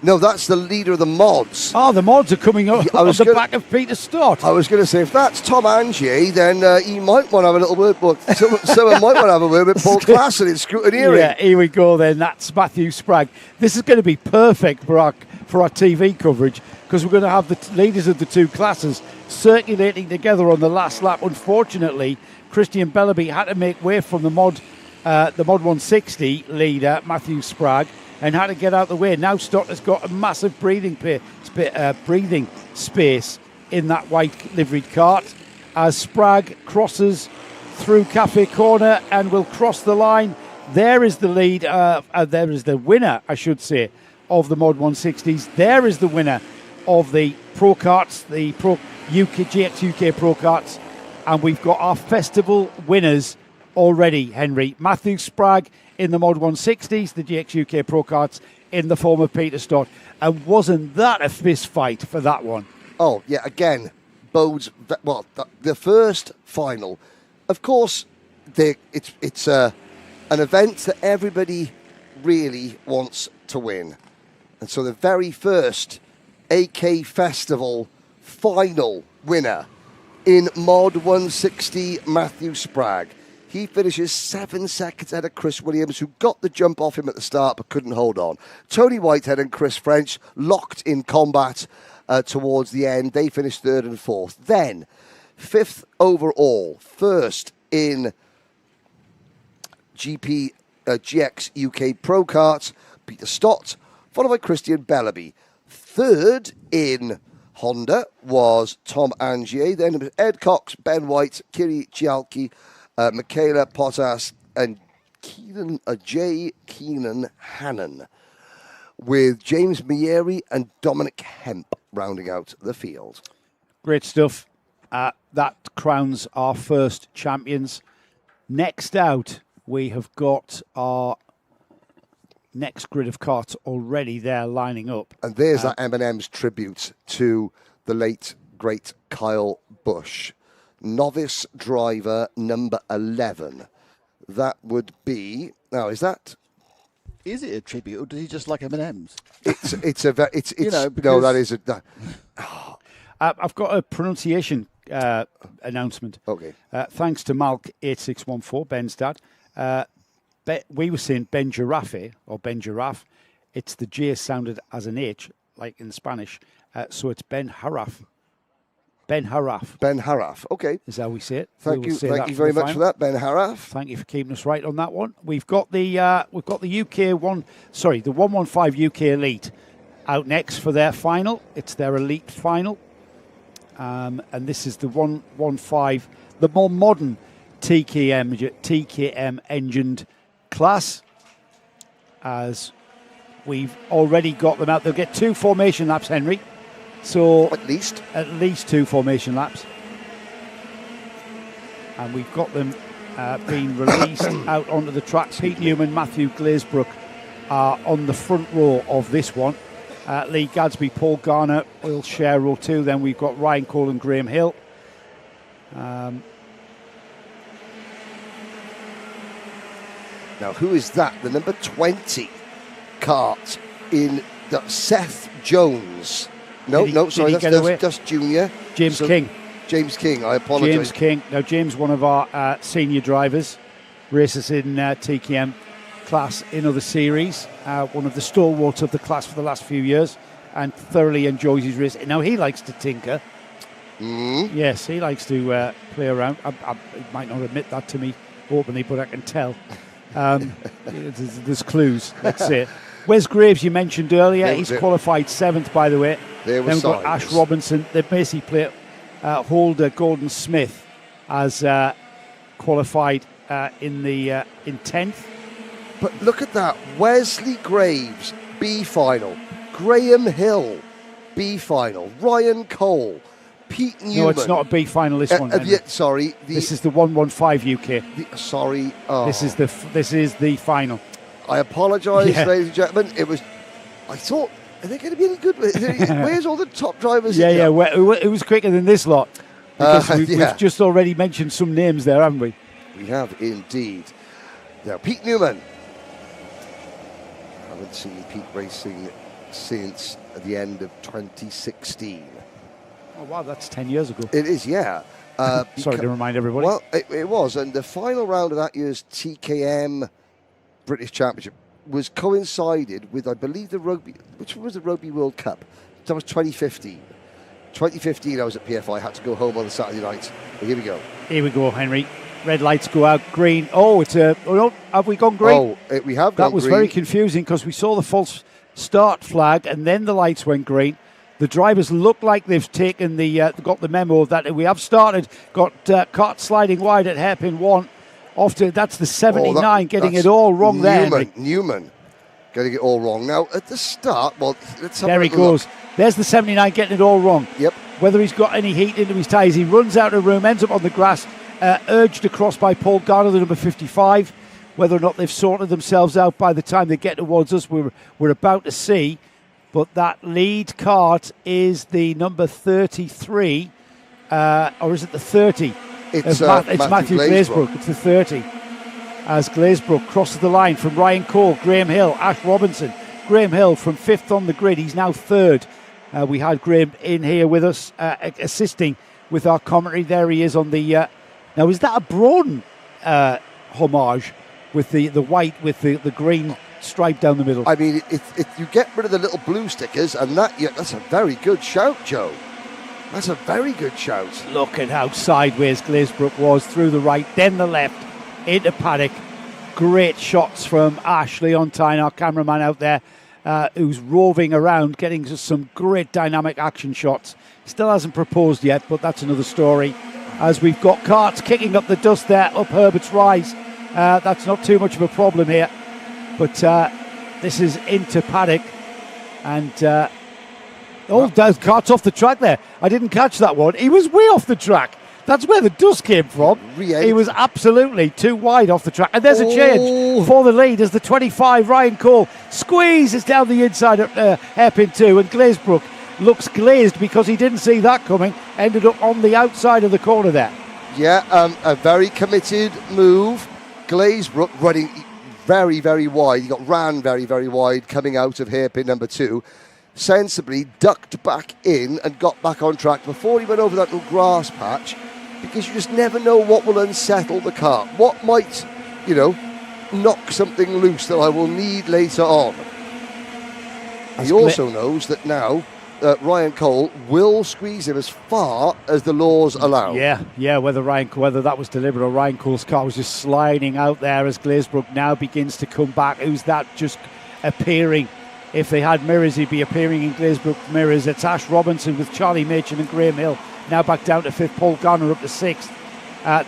No, that's the leader of the mods. Oh, the mods are coming up on the back of Peter Stott. I was going to say, if that's Tom Angier, then he might want to have a little word, but someone might want to have a word with Paul Klassen in scrutineering. Yeah, here we go then. That's Matthew Spragg. This is going to be perfect for our TV coverage, because we're going to have the leaders of the 2 classes circulating together on the last lap. Unfortunately, Christian Bellaby had to make way from the Mod 160 leader, Matthew Spragg, and had to get out of the way. Now Stott has got a massive breathing space in that white liveried cart as Spragg crosses through Cafe Corner and will cross the line. There is the lead, there is the winner, I should say, of the Mod 160s. There is the winner of the Pro Karts, the GX UK Pro Karts, and we've got our festival winners already, Henry. Matthew Spragg in the Mod 160s, the GX UK Pro Karts in the form of Peter Stott. And wasn't that a fist fight for that one? Oh, yeah, again, bodes... Well, the first final, of course, it's an event that everybody really wants to win. And so the very first AK Festival final winner in Mod 160, Matthew Spragg. He finishes 7 seconds ahead of Chris Williams, who got the jump off him at the start but couldn't hold on. Tony Whitehead and Chris French locked in combat towards the end. They finished 3rd and 4th. Then, 5th overall, first in GX UK Pro Karts, Peter Stott, followed by Christian Bellaby. 3rd in Honda was Tom Angier. Then it was Ed Cox, Ben White, Kiri Chialki, Michaela Pottas, and Jay Keenan Hannon, with James Mieri and Dominic Hemp rounding out the field. Great stuff. That crowns our first champions. Next out, we have got our next grid of carts already there lining up. And there's that M&M's tribute to the late, great Kyle Busch. Novice driver number 11. That would be... Now, is that... Is it a tribute, or does he just like M&Ms? It's no, that is a... I've got a pronunciation announcement. Okay. Thanks to Malk8614, Ben's dad. We were saying Ben Giraffe, or Ben Giraffe. It's the J sounded as an H, like in Spanish. So it's Ben Haraf. Ben Haraf. Ben Haraf, okay. Is how we say it. Thank you very much for that, Ben Haraf. Thank you for keeping us right on that one. We've got the UK one, sorry, the 115 UK Elite out next for their final. It's their Elite final, and this is the 115, the more modern TKM engined class. As we've already got them out, they'll get 2 formation laps, Henry. So at least 2 formation laps, and we've got them being released out onto the track. Pete Newman, Matthew Glazebrook are on the front row of this one. Lee Gadsby, Paul Garner will share row 2. Then we've got Ryan Cole and Graham Hill. Now, who is that? The number 20 kart in Seth Jones. Did he That's Junior. James King. James King, I apologise. James King. Now, James, one of our senior drivers, races in TKM class in other series, one of the stalwarts of the class for the last few years, and thoroughly enjoys his race. Now, he likes to tinker. Yes, he likes to play around. He might not admit that to me openly, but I can tell. There's clues, let's say. Wes Graves, you mentioned earlier, he's qualified 7th, by the way. Then we've got Ash Robinson. They basically play Holder Gordon Smith as qualified in 10th. But look at that. Wesley Graves, B final. Graham Hill, B final. Ryan Cole, Pete Newman. No, it's not a B final, this one. Sorry. This is the 115 UK. This is the final. I apologise, ladies and gentlemen. I thought, are they going to be any good? Where's all the top drivers? Well, it was quicker than this lot. Because we've just already mentioned some names there, haven't we? We have indeed. Now, Pete Newman. I haven't seen Pete racing since the end of 2016. Oh, wow, that's 10 years ago. It is, yeah. Sorry to remind everybody. Well, it was. And the final round of that year's TKM British Championship was coincided with, I believe, which one was the Rugby World Cup? That was 2015. 2015, I was at PFI. I had to go home on the Saturday night. But here we go. Here we go, Henry. Red lights go out. Green. Oh, have we gone green? Oh, we have gone green. That was very confusing because we saw the false start flag and then the lights went green. The drivers look like they've taken got the memo that we have started. Got Karts sliding wide at hairpin 1. That's the 79 getting it all wrong Newman getting it all wrong. Now, at the start, let's have there he goes. Look. There's the 79 getting it all wrong. Yep. Whether he's got any heat into his tyres, he runs out of room, ends up on the grass, urged across by Paul Garner, the number 55. Whether or not they've sorted themselves out by the time they get towards us, we're about to see. But that lead kart is the number 33, or is it the 30? It's Matthew Glazebrook. It's the 30. As Glazebrook crosses the line from Ryan Cole, Graham Hill, Ash Robinson. Graham Hill from 5th on the grid. He's now 3rd. We had Graham in here with us, assisting with our commentary. There he is on the... now, is that a Braun homage with the white with the green stripe down the middle? I mean, if you get rid of the little blue stickers, and that's a very good shout, Joe. That's a very good shout. Look at how sideways Glazebrook was, through the right, then the left, into paddock. Great shots from Ash Leontine, our cameraman out there, who's roving around, getting some great dynamic action shots. Still hasn't proposed yet, but that's another story. As we've got Karts kicking up the dust there, up Herbert's Rise. That's not too much of a problem here. But this is into paddock. And... there's Karts off the track there. I didn't catch that one. He was way off the track. That's where the dust came from. He was absolutely too wide off the track. And there's a change for the lead as the 25, Ryan Cole, squeezes down the inside of hairpin 2. And Glazebrook looks glazed because he didn't see that coming. Ended up on the outside of the corner there. Yeah, a very committed move. Glazebrook running very, very wide. He got ran very, very wide coming out of hairpin number 2. Sensibly ducked back in and got back on track before he went over that little grass patch, because you just never know what will unsettle the car. What might, knock something loose that I will need later on. He also knows that now Ryan Cole will squeeze him as far as the laws allow. Yeah. Whether that was deliberate or Ryan Cole's car was just sliding out there as Glazebrook now begins to come back. Who's that just appearing? If they had mirrors, he'd be appearing in Glazebrook mirrors. It's Ash Robinson with Charlie Machin and Graham Hill. Now back down to 5th. Paul Garner up to 6th.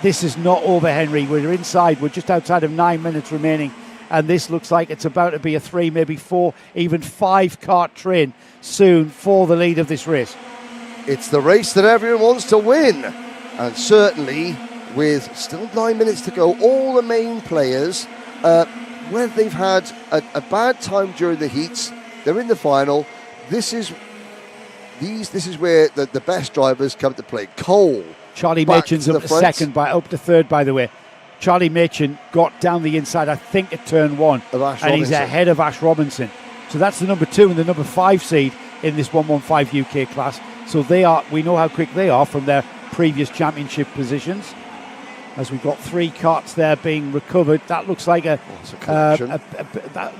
This is not over, Henry. We're inside. We're just outside of 9 minutes remaining. And this looks like it's about to be a 3, maybe 4, even 5 kart train soon for the lead of this race. It's the race that everyone wants to win. And certainly, with still 9 minutes to go, all the main players... whether they've had a bad time during the heats, they're in the final. This is where the best drivers come to play. Cole, Charlie Machin's up to 2nd, up to 3rd, by the way. Charlie Machin got down the inside, I think, at turn 1, and he's ahead of Ash Robinson. So that's the number 2 and the number 5 seed in this 115 UK class. So we know how quick they are from their previous championship positions. As we've got 3 carts there being recovered, that looks like a collection.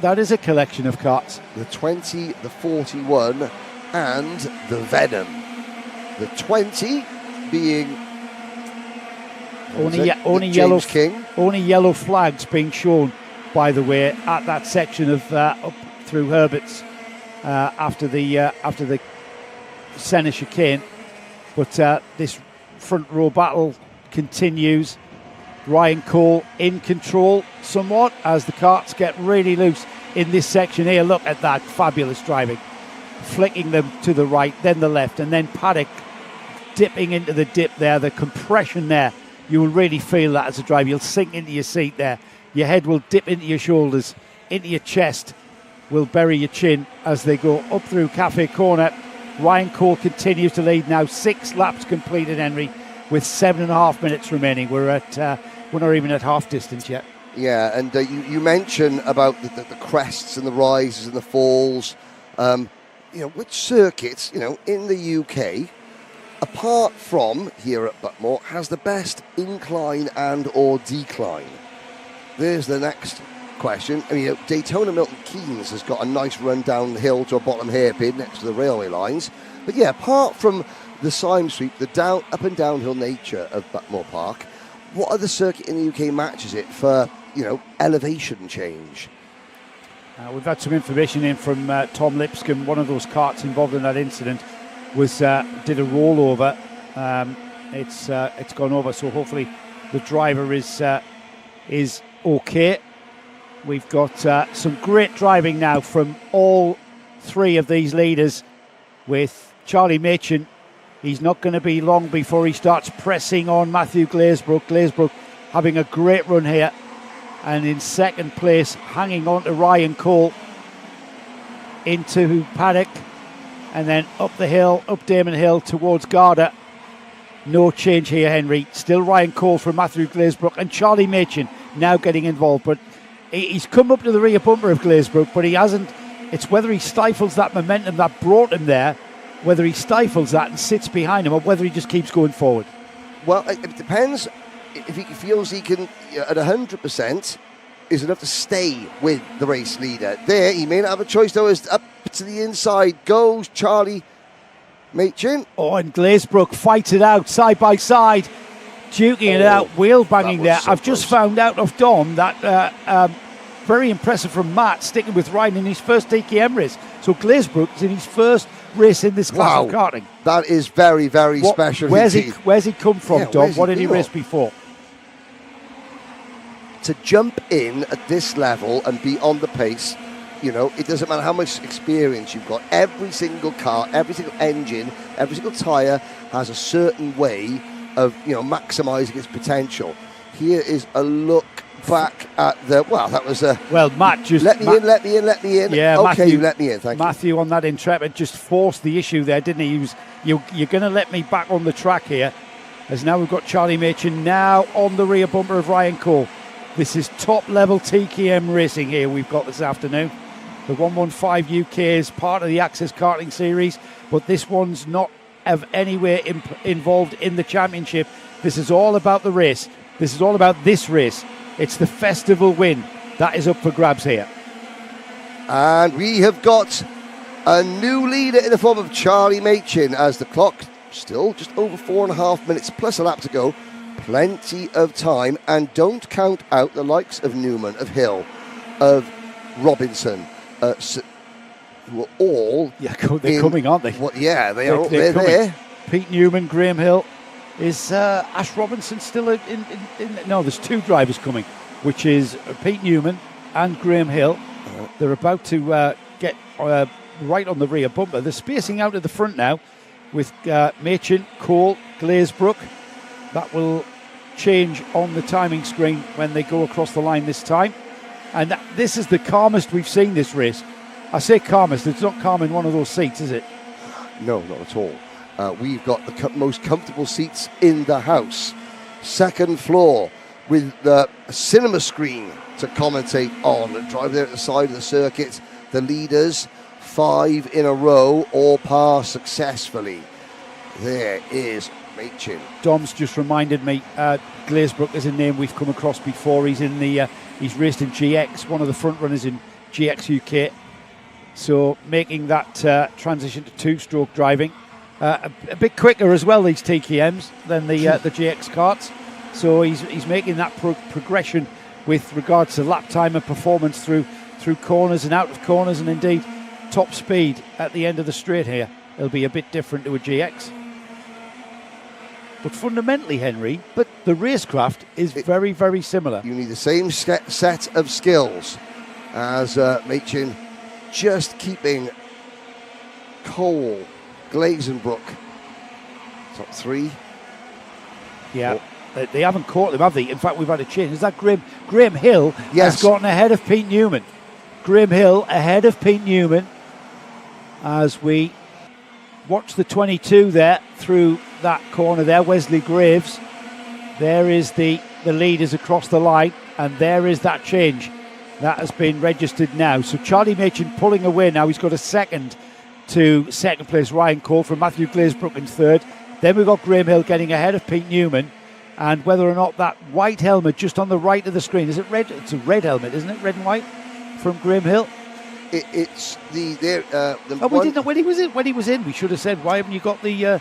That is a collection of carts. The 20, the 41, and the Venom. The 20 being only yellow flags being shown, by the way, at that section of up through Herbert's after the centre chicane. But this front row battle continues. Ryan Cole in control somewhat as the carts get really loose in this section here. Look at that fabulous driving, flicking them to the right, then the left, and then Paddock dipping into the dip there. The compression there, you will really feel that as a driver. You'll sink into your seat there. Your head will dip into your shoulders, into your chest will bury your chin as they go up through Cafe Corner. Ryan Cole continues to lead now. 6 laps completed, Henry, with 7.5 minutes remaining. We're not even at half distance yet. Yeah, and you mentioned about the crests and the rises and the falls. Which circuits, in the UK, apart from here at Buckmore, has the best incline and or decline? There's the next question. I mean, Daytona Milton Keynes has got a nice run down the hill to a bottom hairpin next to the railway lines. But yeah, apart from the Sime Sweep, the up and downhill nature of Buckmore Park, what other circuit in the UK matches it for, elevation change? We've had some information in from Tom Lipscomb. One of those carts involved in that incident did a rollover. It's gone over, so hopefully the driver is okay. We've got some great driving now from all 3 of these leaders, with Charlie Machin. He's not going to be long before he starts pressing on Matthew Glazebrook. Glazebrook having a great run here, and in second place, hanging on to Ryan Cole, into Paddock, and then up the hill, up Damon Hill towards Garda. No change here, Henry. Still Ryan Cole from Matthew Glazebrook, and Charlie Machin now getting involved. But he's come up to the rear bumper of Glazebrook, but he hasn't. It's whether he stifles that momentum that brought him there, whether he stifles that and sits behind him, or whether he just keeps going forward. Well, it depends. If he feels he can, at 100%, is enough to stay with the race leader. There, he may not have a choice, though, as up to the inside goes Charlie Machin. Oh, and Glazebrook fights it out, side by side, duking it out, wheel banging there. I've just found out of Dom that very impressive from Matt, sticking with Ryan in his first DKM race. So Glazebrook is in his first race in this class of karting. That is very, very special. Where's he come from, Dom? What did he race before? To jump in at this level and be on the pace, it doesn't matter how much experience you've got. Every single car, every single engine, every single tyre has a certain way of, maximising its potential. Here is a look back at that was a... Well, Matt just... Let me in. Yeah, okay, Matthew, you let me in, thank you. Matthew on that Intrepid just forced the issue there, didn't he? You're going to let me back on the track here, as now we've got Charlie Machin now on the rear bumper of Ryan Cole. This is top-level TKM racing here we've got this afternoon. The 115 UK is part of the Access Karting Series, but this one's not anywhere involved in the championship. This is all about the race. This is all about this race. It's the festival win. That is up for grabs here. And we have got a new leader in the form of Charlie Machin, as the clock still just over 4.5 minutes plus a lap to go. Plenty of time, and don't count out the likes of Newman, of Hill, of Robinson, who are all... Yeah, they're coming, aren't they? Yeah, they're there. Pete Newman, Graham Hill. Is Ash Robinson still in? No, there's 2 drivers coming, which is Pete Newman and Graham Hill. They're about to get right on the rear bumper. They're spacing out at the front now with Machin, Cole, Glazebrook. That will change on the timing screen when they go across the line this time. And this is the calmest we've seen this race. I say calmest, it's not calm in one of those seats, is it? No, not at all. We've got the most comfortable seats in the house. Second floor with the cinema screen to commentate on and drive there at the side of the circuit. the leaders 5 in a row, all pass successfully. There is Machin. Dom's just reminded me, Glazebrook is a name we've come across before. He's in the he's raced in GX, one of the front runners in GX UK. So making that transition to two-stroke driving a bit quicker as well, these TKMs, than the GX karts. So he's making that progression with regards to lap time and performance through corners and out of corners, and indeed top speed at the end of the straight here. It'll be a bit different to a GX. But fundamentally, Henry, the racecraft is very, very similar. You need the same set of skills as Machin, just keeping Cole, Glazenbrook top 3. Yeah, they haven't caught them, have they? In fact, we've had a change. Is that Graham Hill has gotten ahead of Pete Newman. Graham Hill ahead of Pete Newman as we watch the 22 there through that corner there. Wesley Graves. There is the leaders across the line, and there is that change. That has been registered now. So Charlie Machin pulling away now. He's got a second to second place Ryan Cole from Matthew Glazebrook in third. Then we've got Graham Hill getting ahead of Pete Newman. And whether or not that white helmet just on the right of the screen, is it red? It's a red helmet, isn't it? Red and white from Graham Hill. It's the we didn't know when he was in. When he was in, we should have said, why haven't you got the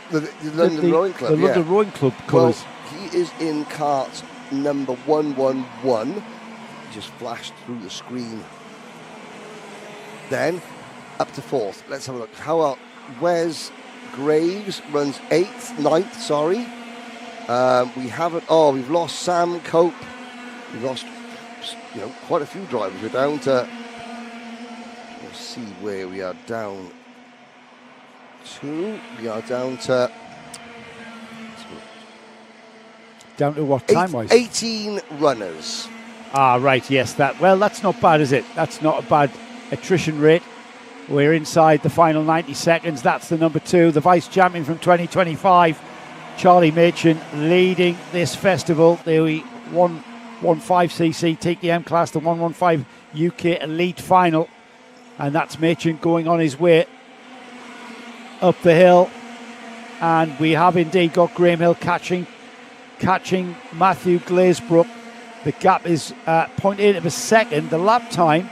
London Rowing Club? The London Rowing Club colours. Well, he is in kart number 111. Just flashed through the screen. Then up to 4th. Let's have a look. How about Wes Graves runs 9th. Sorry, we haven't. Oh, we've lost Sam Cope. We've lost, quite a few drivers. We're down to. Let's see where we are down to. We are down to. Down to what time-wise? 18 runners. Ah, right, yes. That's not bad, is it? That's not a bad attrition rate. We're inside the final 90 seconds. That's the number 2, the vice champion from 2025, Charlie Machin, leading this festival. The 115cc TKM class, the 115 UK Elite Final. And that's Machin going on his way up the hill. And we have indeed got Graham Hill catching Matthew Glazebrook. The gap is 0.8 of a second. The lap time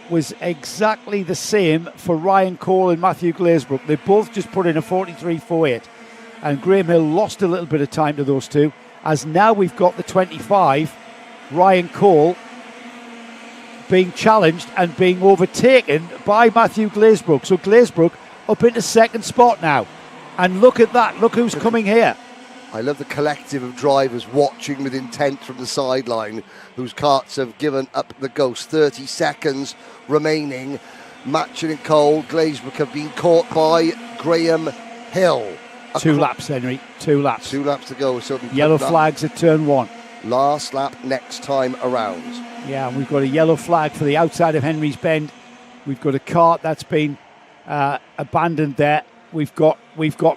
was exactly the same for Ryan Cole and Matthew Glazebrook. They both just put in a 43.48. And Graham Hill lost a little bit of time to those two. As now we've got the 25, Ryan Cole being challenged and being overtaken by Matthew Glazebrook. So Glazebrook up into second spot now. And look at that. Look who's coming here. I love the collective of drivers watching with intent from the sideline, whose karts have given up the ghost. 30 seconds remaining. Machin and Cole. Glazebrook have been caught by Graham Hill. 2 laps, Henry. 2 laps. 2 laps to go. So yellow flags at turn 1. Last lap next time around. Yeah, and we've got a yellow flag for the outside of Henry's Bend. We've got a kart that's been abandoned there. We've got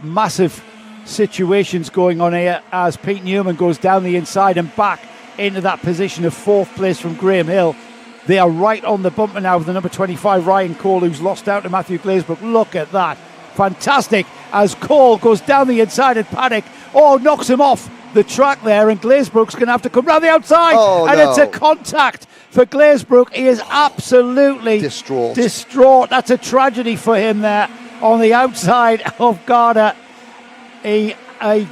massive situations going on here as Pete Newman goes down the inside and back into that position of 4th place from Graham Hill. They are right on the bumper now with the number 25 Ryan Cole, who's lost out to Matthew Glazebrook. Look at that. Fantastic as Cole goes down the inside and Paddock knocks him off the track there, and Glazebrook's going to have to come round the outside. It's a contact for Glazebrook. He is absolutely distraught. That's a tragedy for him there on the outside of Garda. He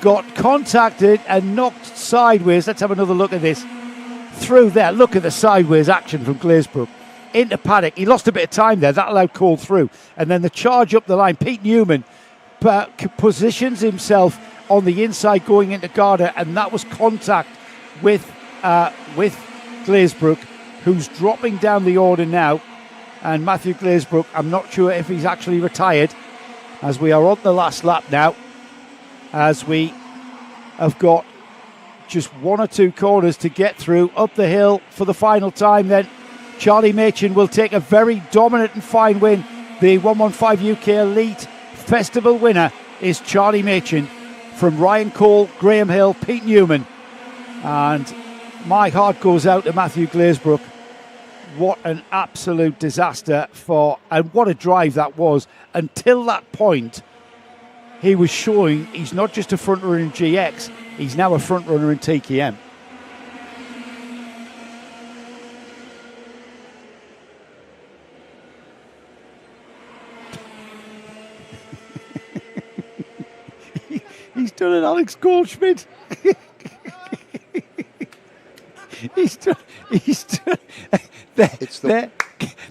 got contacted and knocked sideways. Let's have another look at this. Through there, look at the sideways action from Glazebrook into Paddock. He lost a bit of time there. That allowed Cole through. And then the charge up the line. Pete Newman positions himself on the inside going into Garda, and that was contact with Glazebrook, who's dropping down the order now. And Matthew Glazebrook, I'm not sure if he's actually retired, as we are on the last lap now, as we have got just 1 or 2 corners to get through up the hill for the final time. Then Charlie Machin will take a very dominant and fine win. The 115 UK Elite Festival winner is Charlie Machin from Ryan Cole, Graham Hill, Pete Newman. And my heart goes out to Matthew Glazebrook. what an absolute disaster and what a drive that was. Until that point, he was showing he's not just a front runner in GX, he's now a front runner in TKM. He's done an Alex Goldschmidt. He's done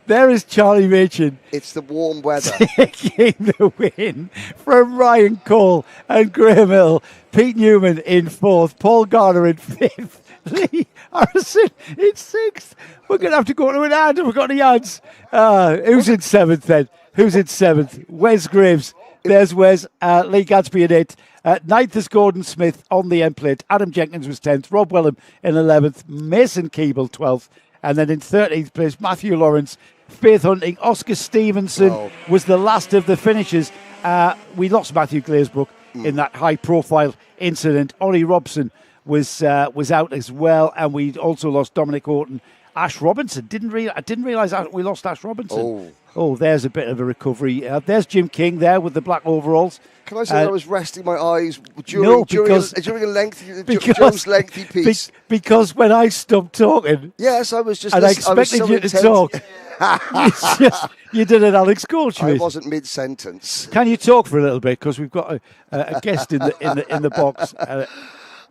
there is Charlie Machin. It's the warm weather. Taking the win from Ryan Cole and Graham Hill. Pete Newman in 4th. Paul Garner in 5th. Lee Harrison in 6th. We're going to have to go to an ad. We've got any ads. Who's in 7th then? Who's in 7th? Wes Graves. There's Wes. Lee Gadsby in 8th. 9th is Gordon Smith on the end plate. Adam Jenkins was 10th. Rob Wellham in 11th. Mason Keeble 12th. And then in 13th place, Matthew Lawrence. Faith Hunting. Oscar Stevenson was the last of the finishers. We lost Matthew Glazebrook in that high-profile incident. Ollie Robson was out as well, and we also lost Dominic Horton. Ash Robinson. I didn't realise we lost Ash Robinson. Oh, there's a bit of a recovery. There's Jim King there with the black overalls. Can I say I was resting my eyes during a lengthy piece? Because when I stopped talking, yes, I was just. And I expected you to talk. You did an Alex Goldschmidt. I wasn't mid-sentence. Can you talk for a little bit? Because we've got a guest in the box.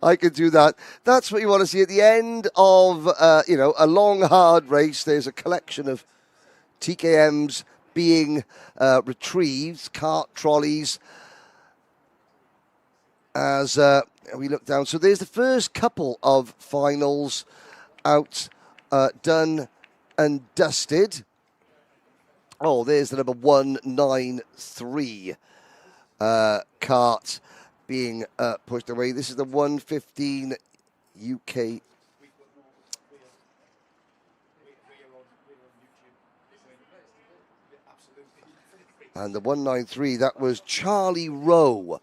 I could do that. That's what you want to see at the end of a long, hard race. There's a collection of TKMs being retrieved, cart trolleys. As we look down, so there's the first couple of finals out, done and dusted. Oh, there's the number 193 cart being pushed away. This is the 115 UK. And the 193, that was Charlie Rowe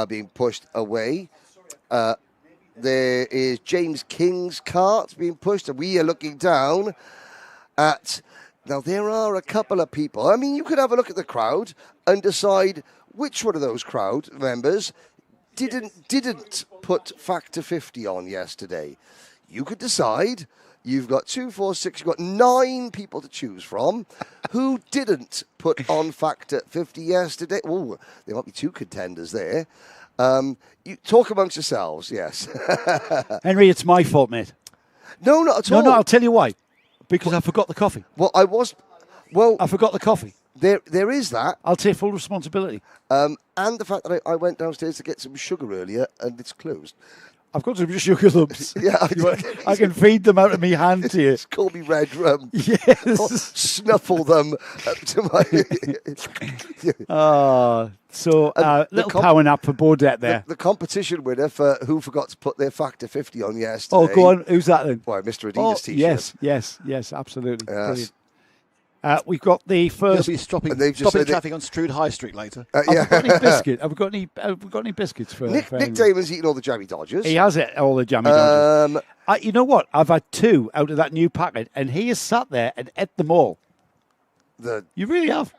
being pushed away. There is James King's cart being pushed, and we are looking down at... Now, there are a couple of people. I mean, you could have a look at the crowd and decide which one of those crowd members didn't put Factor 50 on yesterday. You could decide. You've got 2, 4, 6, you've got 9 people to choose from who didn't put on Factor 50 yesterday. Oh, there might be 2 contenders there. You talk amongst yourselves, yes. Henry, it's my fault, mate. No, not at all. No, I'll tell you why. Because I forgot the coffee. Well, I forgot the coffee. There is that. I'll take full responsibility. And the fact that I went downstairs to get some sugar earlier and it's closed. I've got some sugar lumps. Yeah, I can feed them out of my hand to you. It's called me Red Rum. Yes. I'll snuffle them up to my... little power nap for Baudet there. The competition winner for who forgot to put their Factor 50 on yesterday. Oh, go on. Who's that then? Why, Mr. Adidas T-shirt. Yes, absolutely. Yes. Brilliant. We've got the first. They'll be stopping traffic on Strood High Street later. Have we got any biscuit? Have we got any biscuits for Nick Damon's eating all the jammy Dodgers. He has it, all the jammy Dodgers. You know what? I've had 2 out of that new packet, and he has sat there and ate them all. You really have.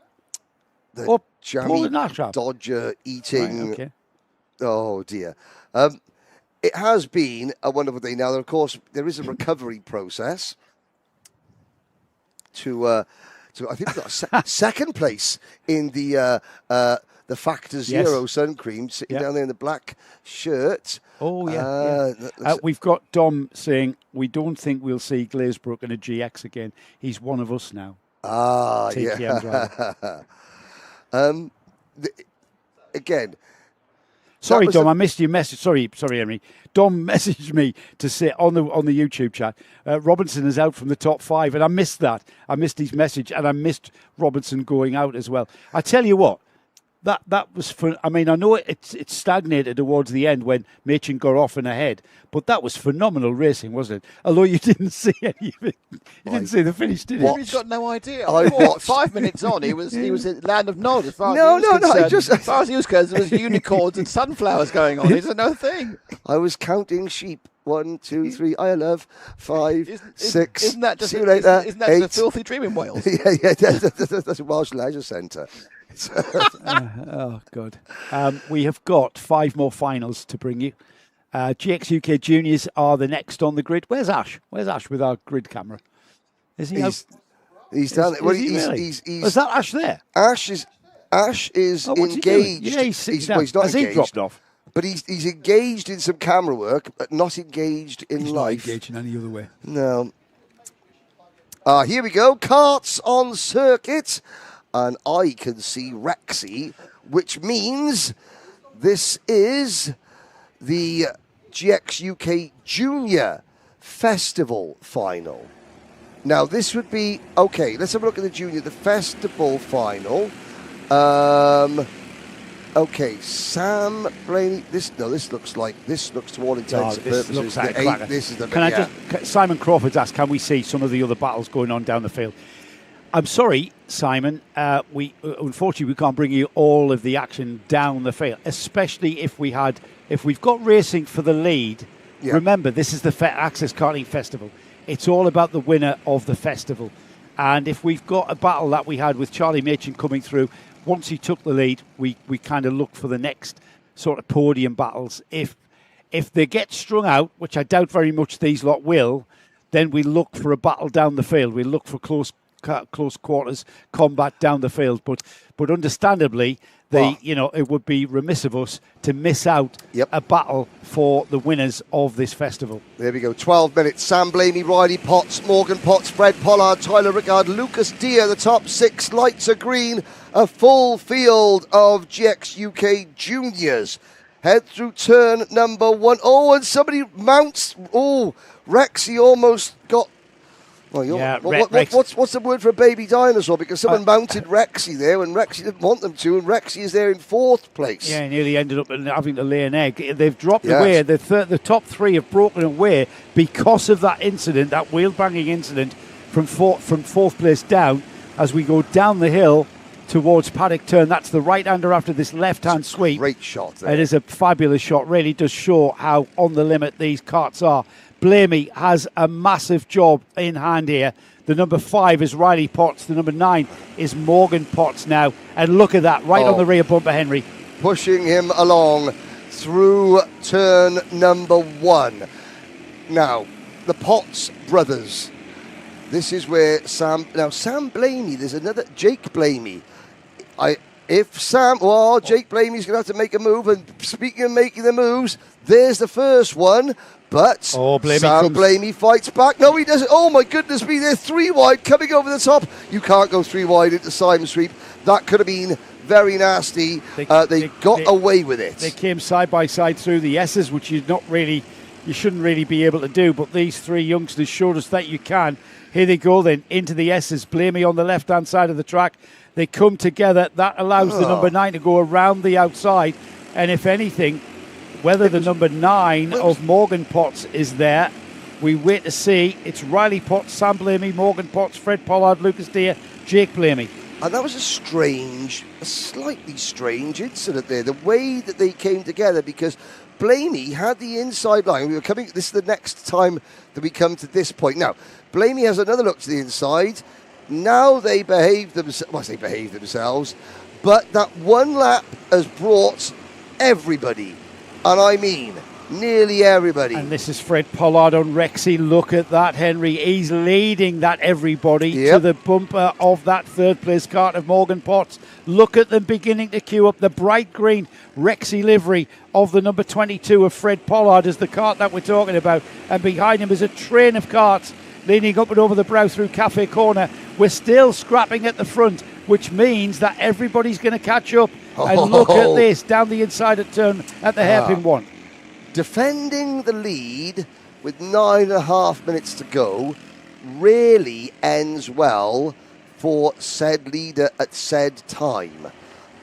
The jammy Dodger eating. Right, okay. Oh dear. It has been a wonderful day. Now, of course, there is a recovery process to I think we've got a second place in the Factor Zero sun cream, sitting down there in the black shirt. Oh, yeah. We've got Dom saying, we don't think we'll see Glazebrook in a GX again. He's one of us now. Yeah. Again... Sorry, Dom, I missed your message. Sorry, Henry. Dom messaged me to say on the YouTube chat, Robinson is out from the top 5, and I missed that. I missed his message, and I missed Robinson going out as well. I tell you what, that was fun. I mean, I know it stagnated towards the end when Machin got off and ahead, but that was phenomenal racing, wasn't it? Although you didn't see any of it. You didn't see the finish, did you? He's got no idea. I watched 5 minutes on. He was at Land of Nod as far as as far as he was concerned, there was unicorns and sunflowers going on. It's another thing. I was counting sheep 1, 2, 3. I love 5, 6. Isn't that just See you later. Isn't that 8. just a filthy dream in Wales? yeah. That's a Welsh Leisure Centre. Oh, God. We have got 5 more finals to bring you. GX UK Juniors are the next on the grid. Where's Ash? Where's Ash with our grid camera? Is he? He's done it. Well, really? Is that Ash there? Ash is engaged. Yeah, he's not Has engaged. he dropped off? But he's engaged in some camera work, but not engaged in life. Not engaged in any other way. No. Here we go. Karts on circuit. And I can see Rexy, which means this is the GX UK Junior Festival final. Now, this would be... Okay, let's have a look at the Junior. The Festival final. Okay, Sam Blaney. This looks to all intents and purposes. Looks like a cracker. This is the. Can I just? Simon Crawford's asked, can we see some of the other battles going on down the field? I'm sorry, Simon. We unfortunately we can't bring you all of the action down the field, especially if we've got racing for the lead. Yeah. Remember, this is the Access Karting Festival. It's all about the winner of the festival, and if we've got a battle that we had with Charlie Machin coming through. Once he took the lead, we kind of look for the next sort of podium battles. If they get strung out, which I doubt very much these lot will, then we look for a battle down the field. We look for close quarters combat down the field. But understandably, it would be remiss of us to miss out a battle for the winners of this festival. There we go. 12 minutes. Sam Blamey, Riley Potts, Morgan Potts, Fred Pollard, Tyler Rickard, Lucas Deere. The top 6 lights are green. A full field of GX UK Juniors. Head through turn number 1. Oh, and somebody mounts. Oh, Rexy almost got... Well, what's the word for a baby dinosaur? Because someone mounted Rexy there when Rexy didn't want them to, and Rexy is there in 4th place. Yeah, nearly ended up having to lay an egg. They've dropped away. The top 3 have broken away because of that incident, that wheel banging incident from 4th place down as we go down the hill towards Paddock Turn. That's the right-hander after this left-hand sweep. Great shot there. It is a fabulous shot. Really does show how on the limit these karts are. Blamey has a massive job in hand here. The number 5 is Riley Potts. The number 9 is Morgan Potts now. And look at that, right on the rear bumper, Henry. Pushing him along through turn number 1. Now, the Potts brothers. This is where Sam Blamey, there's another Jake Blamey. Jake Blamey's going to have to make a move. And speaking of making the moves, there's the first one. But Sam Blamey fights back. No, he doesn't. Oh, my goodness me. They're 3 wide coming over the top. You can't go 3 wide into Simon Sweep. That could have been very nasty. They got away with it. They came side by side through the S's, which you shouldn't really be able to do. But these 3 youngsters showed us that you can. Here they go then into the S's. Blamey on the left-hand side of the track. They come together. That allows the number 9 to go around the outside. And if anything, whether the number 9 of Morgan Potts is there, we wait to see. It's Riley Potts, Sam Blamey, Morgan Potts, Fred Pollard, Lucas Deere, Jake Blamey. And that was a slightly strange incident there. The way that they came together, because Blamey had the inside line. This is the next time that we come to this point. Now, Blamey has another look to the inside. Now they behave themselves, but that one lap has brought everybody, and I mean nearly everybody. And this is Fred Pollard on Rexy. Look at that, Henry. He's leading that everybody to the bumper of that 3rd place kart of Morgan Potts. Look at them beginning to queue up. The bright green Rexy livery of the number 22 of Fred Pollard is the kart that we're talking about. And behind him is a train of karts leaning up and over the brow through Cafe Corner. We're still scrapping at the front, which means that everybody's going to catch up. And look at this, down the inside of turn at the hairpin 1. Defending the lead with 9.5 minutes to go really ends well for said leader at said time.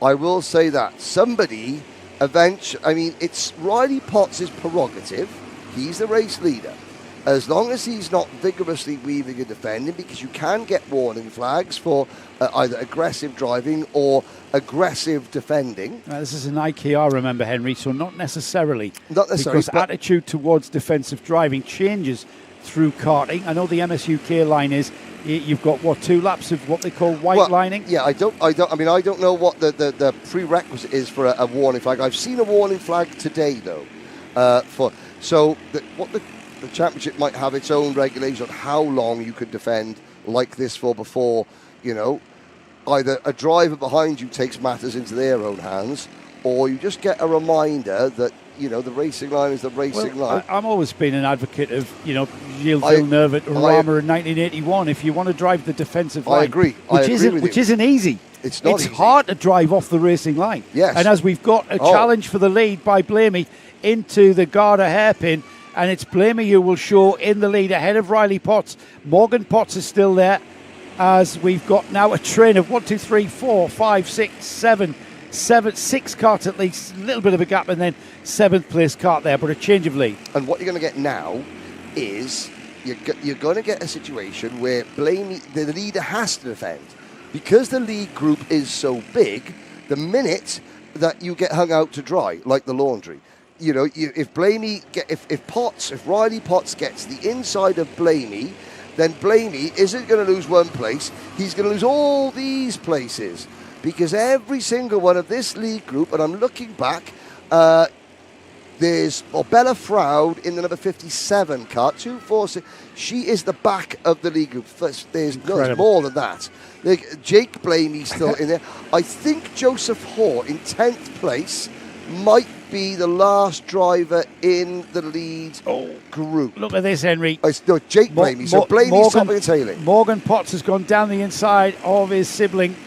I will say that. Somebody eventually, it's Riley Potts' prerogative. He's the race leader. as long as he's not vigorously weaving and defending, because you can get warning flags for either aggressive driving or aggressive defending. This is an IKR, remember, Henry, so not necessarily. Not necessarily. Because attitude towards defensive driving changes through karting. I know the MSUK line is, you've got, 2 laps of what they call white lining? Yeah, I don't know what the prerequisite is for a warning flag. I've seen a warning flag today, though. The championship might have its own regulation on how long you could defend like this for before, either a driver behind you takes matters into their own hands, or you just get a reminder that, the racing line is the racing line. I'm always been an advocate of, Gilles Villeneuve at Rama in 1981. If you want to drive the defensive line, I agree. Which isn't easy. It's not easy. Hard to drive off the racing line. Yes. And as we've got a challenge for the lead by Blamey into the Garda hairpin, and it's Blamey who will show in the lead ahead of Riley Potts. Morgan Potts is still there, as we've got now a train of 1, 2, 3, 4, 5, 6, 7, 6 carts at least, a little bit of a gap, and then 7th place cart there, but a change of lead. And what you're going to get now is you're going to get a situation where Blamey, the leader, has to defend. Because the lead group is so big, the minute that you get hung out to dry, like the laundry, if Riley Potts gets the inside of Blamey, then Blamey isn't going to lose one place. He's going to lose all these places, because every single one of this lead group, and I'm looking back, there's Bella Froud in the number 57 car, 2, 4, 6. She is the back of the lead group. There's more than that. Jake Blamey still in there. I think Joseph Hoare in 10th place might be the last driver in the lead group. Look at this, Henry. No, Jake Blamey. So Blamey's topping and tailing. Morgan Potts has gone down the inside of his sibling,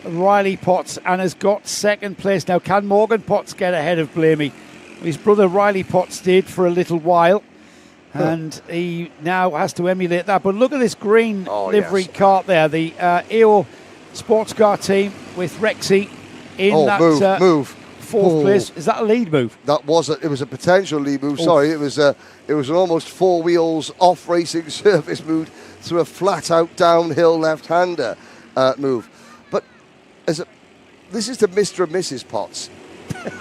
Riley Potts, and has got 2nd place. Now, can Morgan Potts get ahead of Blamey? His brother Riley Potts did for a little while, and he now has to emulate that. But look at this green livery cart there, the AO sports car team with Rexy in that move. 4th place. Is that a lead move? It was a potential lead move. Sorry, it was an almost 4 wheels off racing surface move through a flat out downhill left-hander move. But this is the Mr. and Mrs. Potts.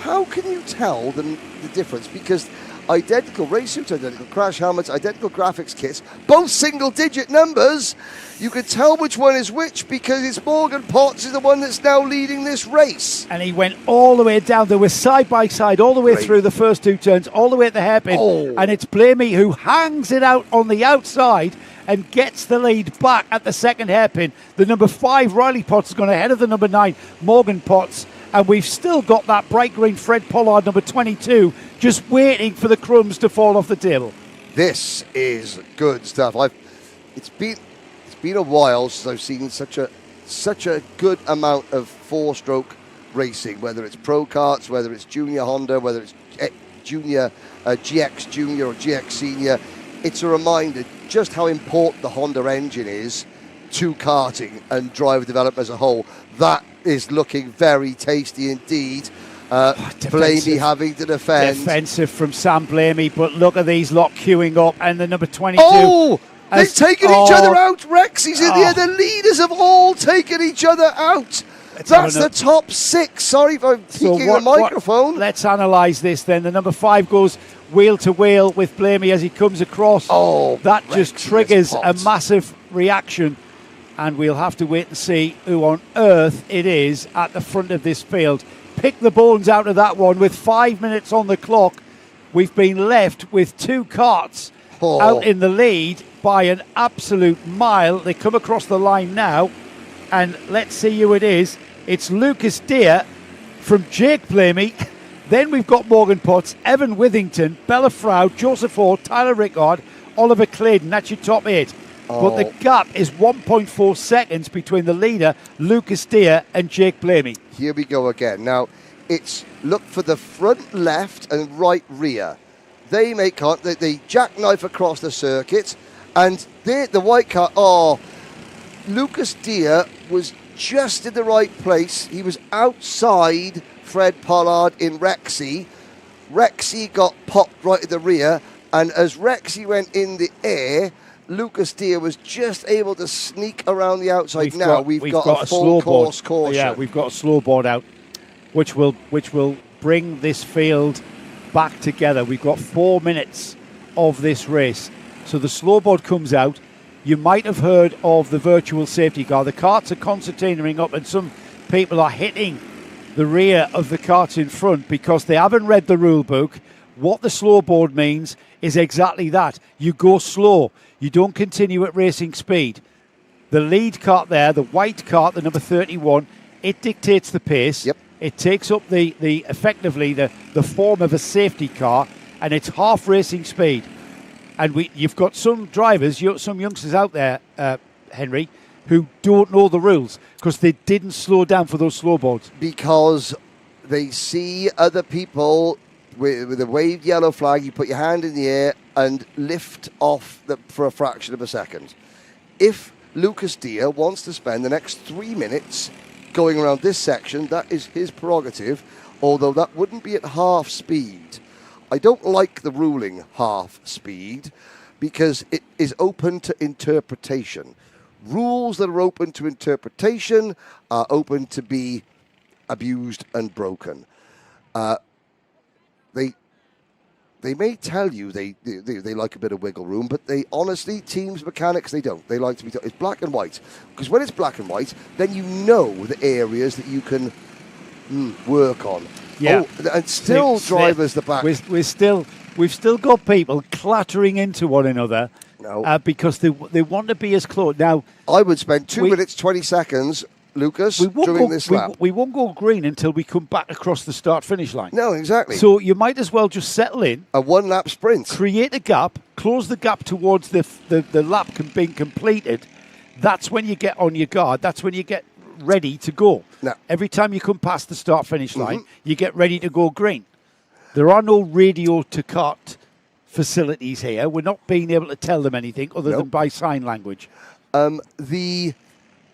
How can you tell the difference? Because identical race suits, identical crash helmets, identical graphics kits, both single-digit numbers. You can tell which one is which because it's Morgan Potts is the one that's now leading this race. And he went all the way down. They were side by side all the way through the first 2 turns, all the way at the hairpin. And it's Blamey who hangs it out on the outside and gets the lead back at the 2nd hairpin. The number 5, Riley Potts, has gone ahead of the number 9, Morgan Potts. And we've still got that bright green Fred Pollard, number 22, just waiting for the crumbs to fall off the table. This is good stuff. It's been a while since I've seen such a good amount of 4-stroke racing, whether it's Pro Karts, whether it's Junior Honda, whether it's Junior GX Junior or GX Senior. It's a reminder just how important the Honda engine is to karting and driver development as a whole. That is looking very tasty indeed. Blamey having to defend. Defensive from Sam Blamey, but look at these lot queuing up, and the number 22. They've taken each other out. Rexy's in the air. The leaders have all taken each other out. That's the top 6. Sorry if I'm peeking the microphone. Let's analyse this then. The number 5 goes wheel to wheel with Blamey as he comes across. That just triggers a massive reaction. And we'll have to wait and see who on earth it is at the front of this field. Pick the bones out of that one. With 5 minutes on the clock, we've been left with 2 carts out in the lead by an absolute mile. They come across the line now, and let's see who it is. It's Lucas Deere from Jake Blamey. Then we've got Morgan Potts, Evan Withington, Bella Froud, Joseph Hoare, Tyler Rickard, Oliver Claydon. That's your top 8. But the gap is 1.4 seconds between the leader, Lucas Deere, and Jake Blamey. Here we go again. Now, it's look for the front left and right rear. They jackknife across the circuit, and the white car, Lucas Deere was just in the right place. He was outside Fred Pollard in Rexy. Rexy got popped right at the rear. And as Rexy went in the air, Lucas Deere was just able to sneak around the outside. We've got a full course caution. Yeah, we've got a slow board out, which will bring this field back together. We've got 4 minutes of this race. So the slow board comes out. You might have heard of the virtual safety car. The karts are concertinaing up, and some people are hitting the rear of the karts in front because they haven't read the rule book. What the slow board means is exactly that. You go slow. You don't continue at racing speed. The lead kart there, the white kart, the number 31, it dictates the pace. Yep. It takes up the effectively the form of a safety car, and it's half racing speed. And you've got some drivers, some youngsters out there, Henry, who don't know the rules because they didn't slow down for those slow boards. Because they see other people with a waved yellow flag. You put your hand in the air and lift off for a fraction of a second. If Lucas Deere wants to spend the next 3 minutes going around this section, that is his prerogative, although that wouldn't be at half speed. I don't like the ruling half speed because it is open to interpretation. Rules that are open to interpretation are open to be abused and broken. They may tell you they like a bit of wiggle room, but they honestly, teams, mechanics, they don't. They like to be it's black and white. Because when it's black and white, then you know the areas that you can work on. Yeah. Oh, and still drivers the back. We've still got people clattering into one another because they want to be as close. Now, I would spend 2 minutes, 20 seconds, Lucas, during this lap. We won't go green until we come back across the start-finish line. No, exactly. So you might as well just settle in. A one-lap sprint. Create a gap, close the gap towards the lap being completed. That's when you get on your guard. That's when you get ready to go. No. Every time you come past the start-finish line, you get ready to go green. There are no radio to kart facilities here. We're not being able to tell them anything other than by sign language. The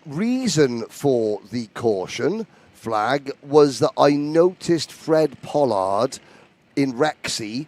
reason for the caution flag was that I noticed Fred Pollard in Rexy.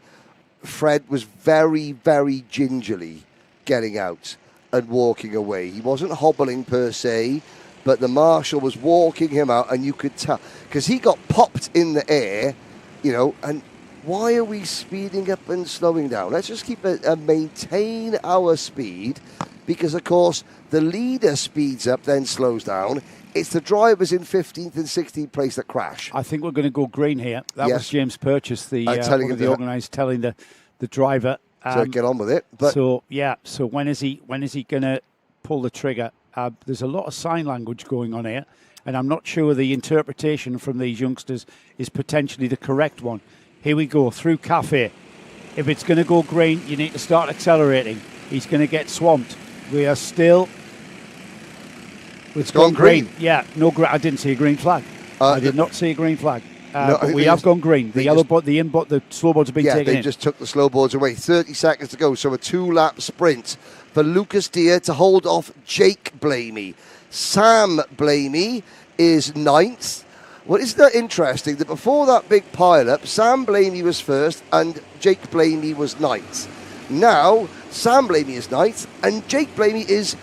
Fred was very, very gingerly getting out and walking away. He wasn't hobbling per se, but the marshal was walking him out, and you could tell because he got popped in the air, and why are we speeding up and slowing down? Let's just keep maintain our speed, because of course the leader speeds up then slows down. It's the drivers in 15th and 16th place that crash. I think we're going to go green here. That was James Purchase, the organised, telling the driver. So get on with it. But so when is he going to pull the trigger? There's a lot of sign language going on here, and I'm not sure the interpretation from these youngsters is potentially the correct one. Here we go, through Cafe. If it's going to go green, you need to start accelerating. He's going to get swamped. We are still... It's gone green. Yeah, I didn't see a green flag. I did not see a green flag. But we have gone green. The slow boards have been taken in. Yeah, they just took the slow boards away. 30 seconds to go, so a 2-lap sprint for Lucas Deere to hold off Jake Blamey. Sam Blamey is 9th. Well, isn't that interesting that before that big pile-up, Sam Blamey was first and Jake Blamey was 9th. Now, Sam Blamey is 9th and Jake Blamey is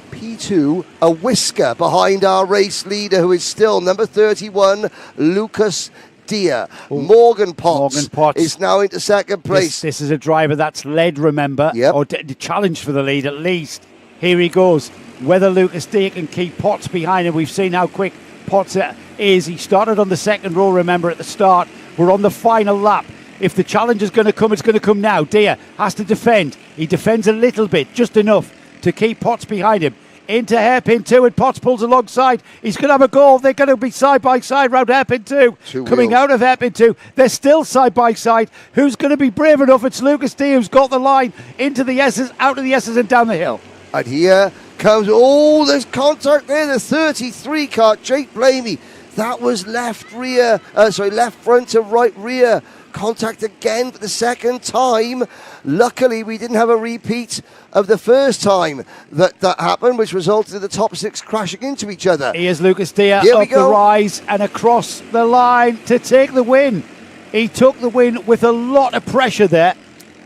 P2, a whisker behind our race leader, who is still number 31, Lucas Deere. Morgan Potts is now into second place. This is a driver that's led, remember, or challenged for the lead at least. Here he goes. Whether Lucas Deere can keep Potts behind him, we've seen how quick Potts is. He started on the second row, remember, at the start. We're on the final lap. If the challenge is going to come, it's going to come now. Deere has to defend. He defends a little bit, just enough to keep Potts behind him. Into hairpin 2, and Potts pulls alongside. He's going to have a goal. They're going to be side by side round hairpin 2. Coming out of hairpin 2, they're still side by side. Who's going to be brave enough? It's Lucas Deere who's got the line into the S's, out of the S's, and down the hill. And here comes, there's contact there. The 33 car, Jake Blamey. That was left front to right rear. Contact again for the second time. Luckily, we didn't have a repeat of the first time that happened, which resulted in the top 6 crashing into each other. Here's Lucas Deere up the rise and across the line to take the win. He took the win with a lot of pressure there.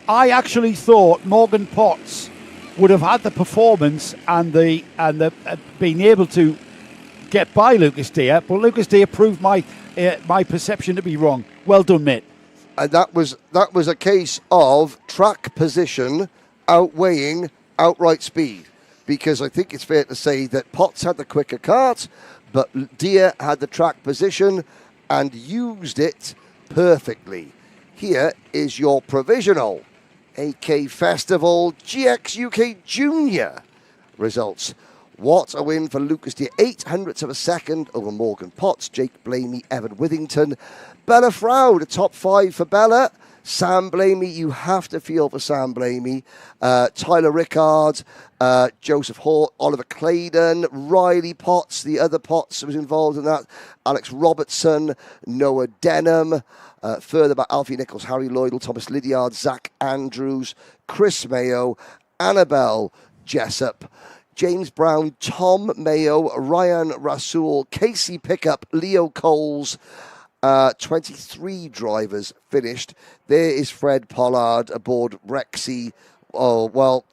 I actually thought Morgan Potts would have had the performance and the being able to get by Lucas Deere, but Lucas Deere proved my perception to be wrong. Well done, mate. And that was a case of track position outweighing outright speed, because I think it's fair to say that Potts had the quicker kart, but Deere had the track position and used it perfectly. Here is your provisional AK Festival GX UK Junior results. What a win for Lucas Deere. 800ths of a second over Morgan Potts, Jake Blamey, Evan Withington. Bella Froud, a top 5 for Bella. Sam Blamey, you have to feel for Sam Blamey. Tyler Rickard, Joseph Hort, Oliver Claydon, Riley Potts, the other Potts was involved in that. Alex Robertson, Noah Denham. Further back, Alfie Nichols, Harry Lloydell, Thomas Lydiard, Zach Andrews, Chris Mayo, Annabelle Jessup, James Brown, Tom Mayo, Ryan Rasool, Casey Pickup, Leo Coles. 23 drivers finished. There is Fred Pollard aboard Rexy. Oh, well,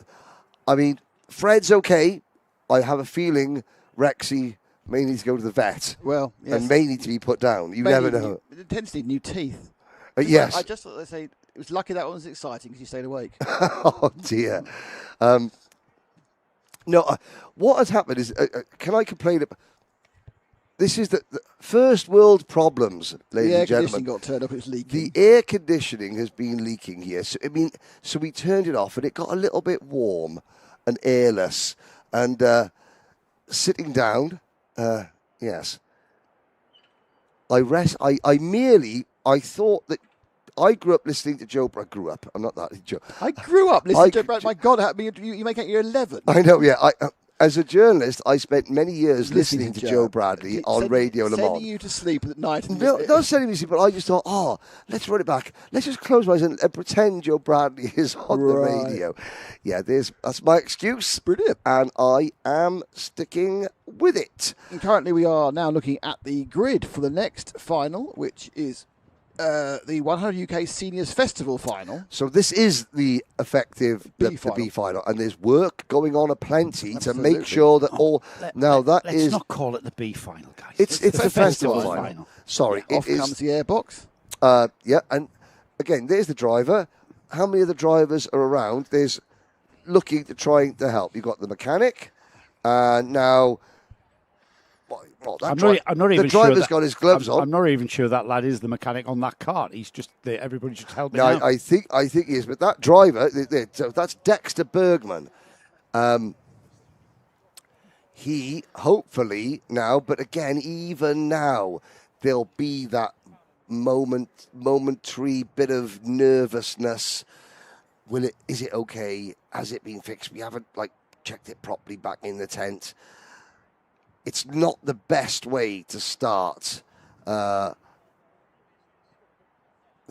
I mean, Fred's okay. I have a feeling Rexy may need to go to the vet. Well, yes. And may need to be put down. You never know. It tends to need new teeth. Yes. I just thought they say it was lucky that one was exciting because you stayed awake. Oh, dear. No, what has happened is, can I complain about... This is the first world problems, ladies and gentlemen. The air conditioning got turned up, it was leaking. The air conditioning has been leaking here. So we turned it off and it got a little bit warm and airless. And sitting down, yes. I thought that I grew up listening to Joe Brad. Grew up. I'm not that Joe. I grew up listening to Joe Brad. My God, you make it you're 11. I know. Yeah. As a journalist, I spent many years listening to Joe Bradley on Radio Le Mans. Sending you to sleep at night. No, not sending me to sleep, but I just thought, let's run it back. Let's just close my eyes and pretend Joe Bradley is on the radio. Yeah, that's my excuse. Brilliant. And I am sticking with it. And currently we are now looking at the grid for the next final, which is the 100 UK Seniors Festival final. So this is the effective B final, and there's work going on aplenty to make sure that let's not call it the B final, guys. It's the festival final. Sorry, off comes the airbox. Yeah, and again, there's the driver. How many of the drivers are around? There's looking to trying to help. You've got the mechanic, and now. I'm not even the sure driver's got his gloves on. I'm not even sure that lad is the mechanic on that kart. He's just there. Everybody's just helping out. I think he is. But that driver, so that's Dexter Bergman. He hopefully now, but again, even now, there'll be that momentary bit of nervousness. Is it okay? Has it been fixed? We haven't checked it properly back in the tent. It's not the best way to start the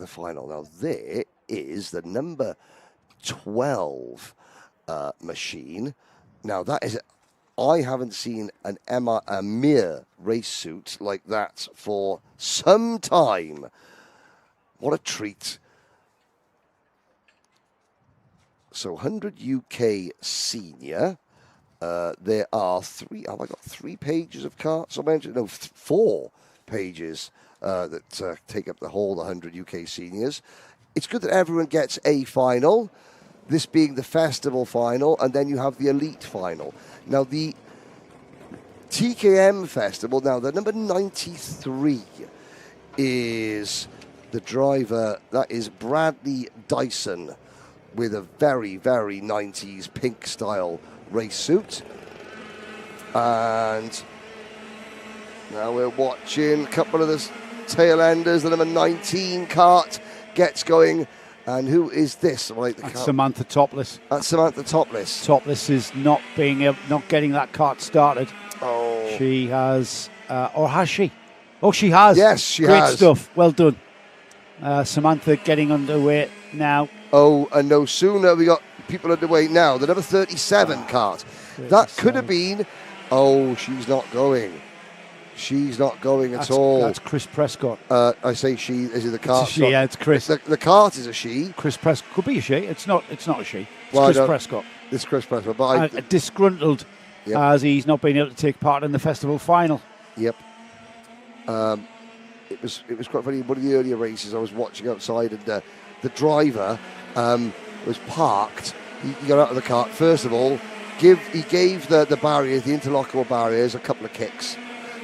final. Now, there is the number 12 machine. Now, that is... I haven't seen a mere race suit like that for some time. What a treat. So, 100 UK Senior... there are three. Have I got 3 pages of carts? I mentioned 4 pages that take up the whole 100 UK Seniors. It's good that everyone gets a final. This being the festival final, and then you have the elite final. Now the TKM festival. Now the number 93 is the driver. That is Bradley Dyson with a very, very 90s pink style race suit. And now we're watching a couple of the tail enders. The number 19 kart gets going. And who is this? That's Samantha Topless. That's Samantha Topless. Topless is not getting that kart started. Oh. She has, or has she? Oh, she has. Yes, she Great has. stuff. Well done. Samantha getting underway now. Oh, and no sooner we got people underway now. The number 37 kart. 37. That could have been... Oh, she's not going. She's not going at all. That's Chris Prescott. I say she. Is it the cart? It's a she, yeah, it's Chris. The cart is a she. Chris Prescott could be a she. It's not a she. It's Well, Chris Prescott. It's Chris Prescott. But Disgruntled as he's not been able to take part in the festival final. Yep. It was quite funny. One of the earlier races I was watching outside, and the driver was parked. He got out of the cart. First of all, he gave the barriers, the interlockable barriers, a couple of kicks,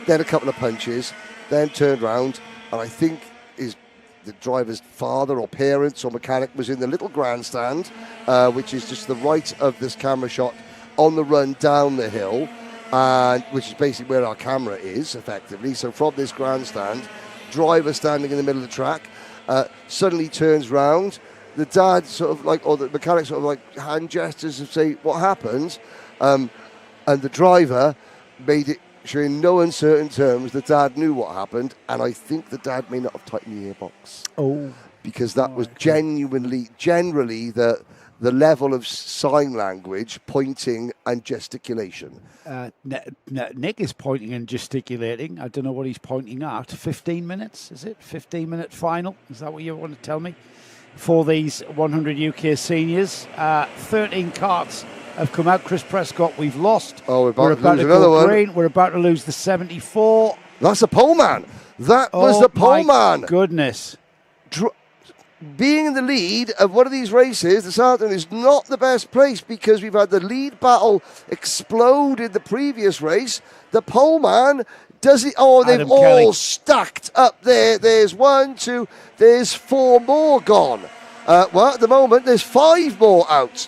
then a couple of punches, then turned round, and I think the driver's father or parents or mechanic was in the little grandstand, which is just the right of this camera shot on the run down the hill, and which is basically where our camera is, effectively. So from this grandstand, driver standing in the middle of the track, suddenly turns round. The dad sort of like, or the mechanic sort of like hand gestures and say, what happened? And the driver made it sure in no uncertain terms the dad knew what happened, and I think the dad may not have tightened the earbox. Oh. Because that was generally the level of sign language, pointing and gesticulation. Nick is pointing and gesticulating. I don't know what he's pointing at. 15 minutes, is it? 15-minute final? Is that what you want to tell me? For these 100 UK seniors. 13 carts have come out. Chris Prescott, we've lost. Oh, we're about to lose to another go one. green. We're about to lose the 74. That's the pole man. That was the pole man. Goodness. Being in the lead of one of these races this afternoon is not the best place, because we've had the lead battle explode in the previous race. The pole man does it. Oh, they've Adam all Kelly. stacked up there. There's 1, 2, there's 4 more gone. Well, at the moment, there's 5 more out.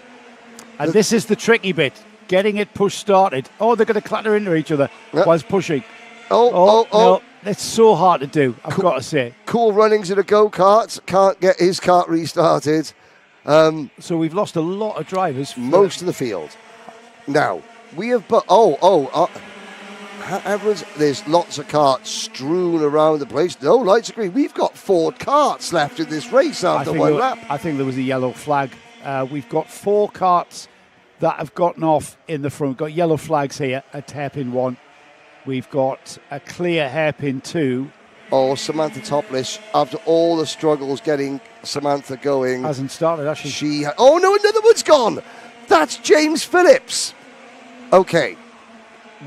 And this is the tricky bit, getting it push started. Oh, they're going to clatter into each other whilst pushing. Oh. No, it's so hard to do, I've got to say. Cool runnings in a go-kart. Can't get his kart restarted. So we've lost a lot of drivers. Most of the field. Now, we have... there's lots of carts strewn around the place. No lights are green. We've got 4 carts left in this race after one lap. I think there was a yellow flag. We've got 4 carts that have gotten off in the front. We've got yellow flags here, a hairpin 1. We've got a clear hairpin 2. Oh, Samantha Topless, after all the struggles getting Samantha going. Hasn't started, actually. Oh, no, another one's gone. That's James Phillips. Okay.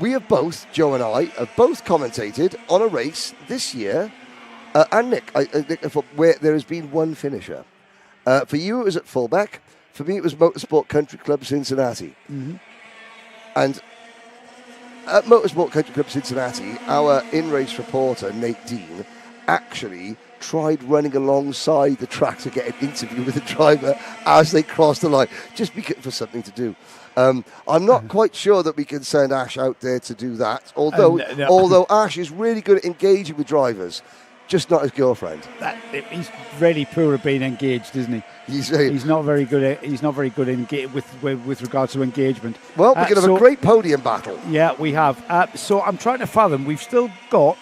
We have both, Joe and I, have both commentated on a race this year, and Nick, where there has been one finisher. For you, it was at Fullback. For me, it was Motorsport Country Club Cincinnati. Mm-hmm. And at Motorsport Country Club Cincinnati, our in-race reporter, Nate Dean, actually tried running alongside the track to get an interview with the driver as they crossed the line, just for something to do. I'm not quite sure that we can send Ash out there to do that, although Ash is really good at engaging with drivers, just not his girlfriend. He's really poor at being engaged, isn't he? He's not very good at with regards to engagement. Well, we're going to have a great podium battle. Yeah, we have. So I'm trying to fathom. We've still got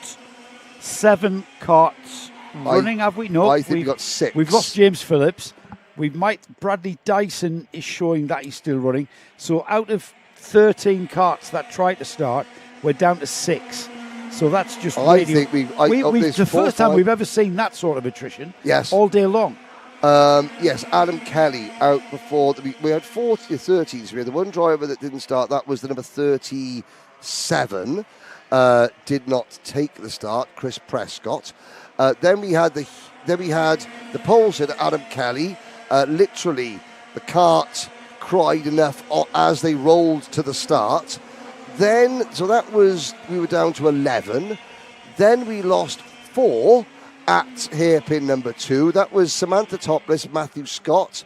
7 carts running, have we? No, I think we've got 6. We've lost James Phillips. Bradley Dyson is showing that he's still running. So out of 13 carts that tried to start, we're down to 6. So that's just the first time we've ever seen that sort of attrition. Yes. All day long. Yes, Adam Kelly out before. We had 40 or 30s. We had the one driver that didn't start. That was the number 37. Did not take the start, Chris Prescott. Then we had the pole sitter, Adam Kelly. Literally, the cart cried enough as they rolled to the start. So we were down to 11. Then we lost 4 at hairpin number 2. That was Samantha Topless, Matthew Scott,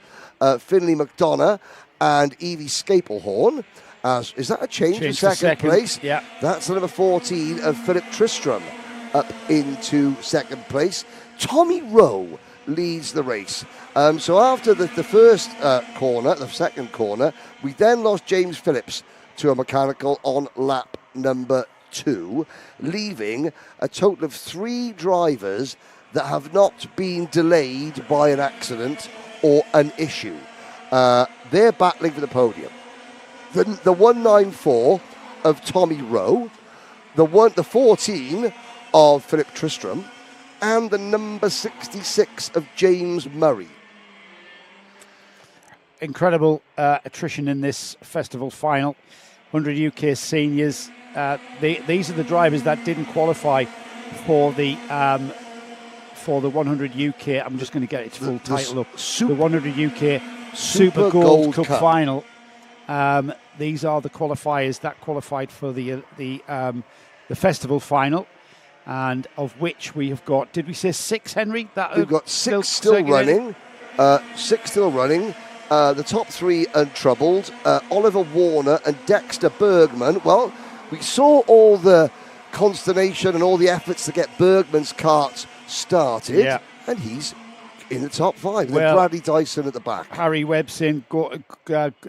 Finley McDonough, and Evie Scapelhorn. Is that a change in second place? Yeah. That's the number 14 of Philip Tristram up into second place. Tommy Rowe leads the race. So after the first corner, the second corner, we then lost James Phillips to a mechanical on lap number 2, leaving a total of 3 drivers that have not been delayed by an accident or an issue. They're battling for the podium. The 194 of Tommy Rowe, the 14 of Philip Tristram and the number 66 of James Murray. Incredible attrition in this festival final. 100 UK seniors. These are the drivers that didn't qualify for the 100 UK. I'm just going to get its full title up. The 100 UK Super Gold Cup final. These are the qualifiers that qualified for the festival final, and of which we have got. Did we say 6, Henry? We've got 6 still running. 6 still running. The top 3 untroubled. Oliver Warner and Dexter Bergman. Well, we saw all the consternation and all the efforts to get Bergman's kart started, and he's in the top 5. Then Bradley Dyson at the back. Harry Webb saying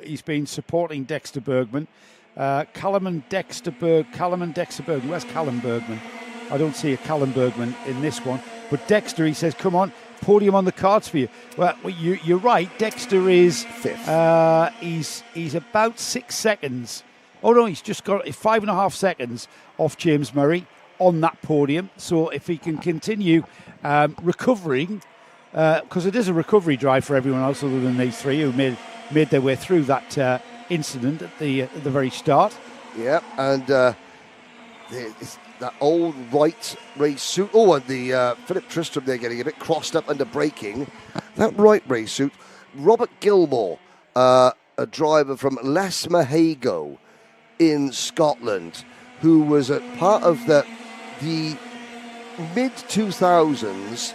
he's been supporting Dexter Bergman. Callum and Dexter Bergman. Where's Callum Bergman? I don't see a Callum Bergman in this one. But Dexter, he says, come on, podium on the cards for you. Well, you're right. Dexter is 5th. He's about 6 seconds. Oh no, he's just got 5.5 seconds off James Murray on that podium. So if he can continue recovering, because it is a recovery drive for everyone else other than these 3 who made their way through that incident at the very start. Yeah, and it's that old white race suit. Oh, and the Philip Tristram, they're getting a bit crossed up under braking. That white race suit. Robert Gilmore, a driver from Lesmahago in Scotland, who was a part of the mid-2000s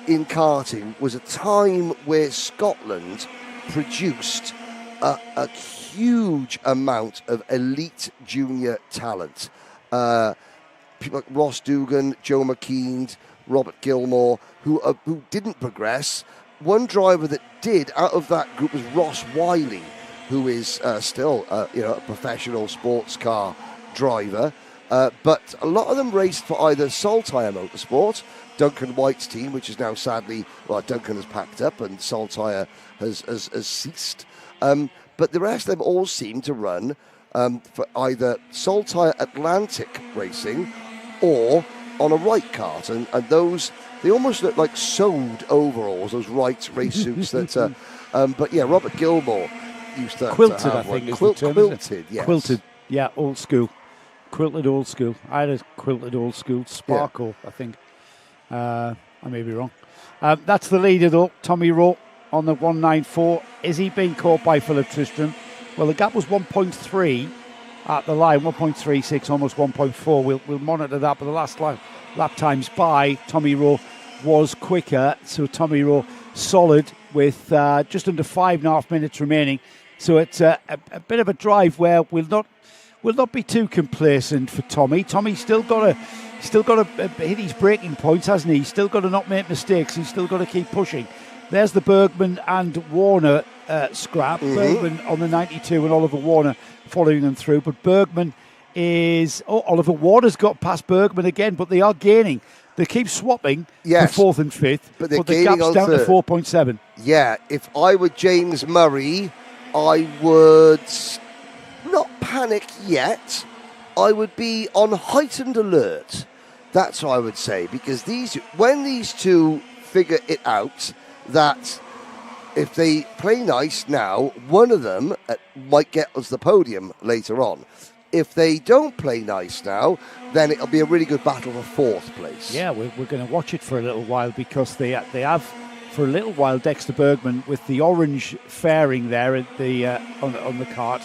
in karting, was a time where Scotland produced a huge amount of elite junior talent. People like Ross Dugan, Joe McKean, Robert Gilmore, who didn't progress. One driver that did out of that group was Ross Wiley, who is still a professional sports car driver. But a lot of them raced for either Saltire Motorsport, Duncan White's team, which is now sadly, Duncan has packed up and Saltire has ceased. But the rest of them all seem to run for either Saltire Atlantic Racing or on a Wright kart. And those, they almost look like sewed overalls, those Wright race suits that... but yeah, Robert Gilmore used to quilted, have I think, one. is the term, Quilted, yes. Quilted, yeah, old school. Quilted old school. I had a quilted old school Sparkle, I think. I may be wrong. That's the leader, though. Tommy Rowe on the 194. Is he being caught by Philip Tristram? Well, the gap was 1.3 at the line, 1.36, almost 1.4. We'll monitor that, but the last lap times by Tommy Rowe was quicker. So Tommy Rowe solid with just under 5.5 minutes remaining. So it's a bit of a drive where we'll not be too complacent for Tommy. Tommy's still got to hit his braking points, hasn't he? He's still got to not make mistakes. He's still got to keep pushing. There's the Bergman and Warner scrap. Mm-hmm. Bergman on the 92 and Oliver Warner following them through. But Bergman is... Oh, Oliver Warner's got past Bergman again, but they are gaining. They keep swapping for 4th and 5th, but the gap's down to 4.7. Yeah, if I were James Murray, I would not panic yet. I would be on heightened alert. That's what I would say, because when these two figure it out, that if they play nice now, one of them might get us the podium later on. If they don't play nice now, then it'll be a really good battle for 4th place. Yeah, we're going to watch it for a little while, because they have for a little while Dexter Bergman with the orange fairing there at the on the kart.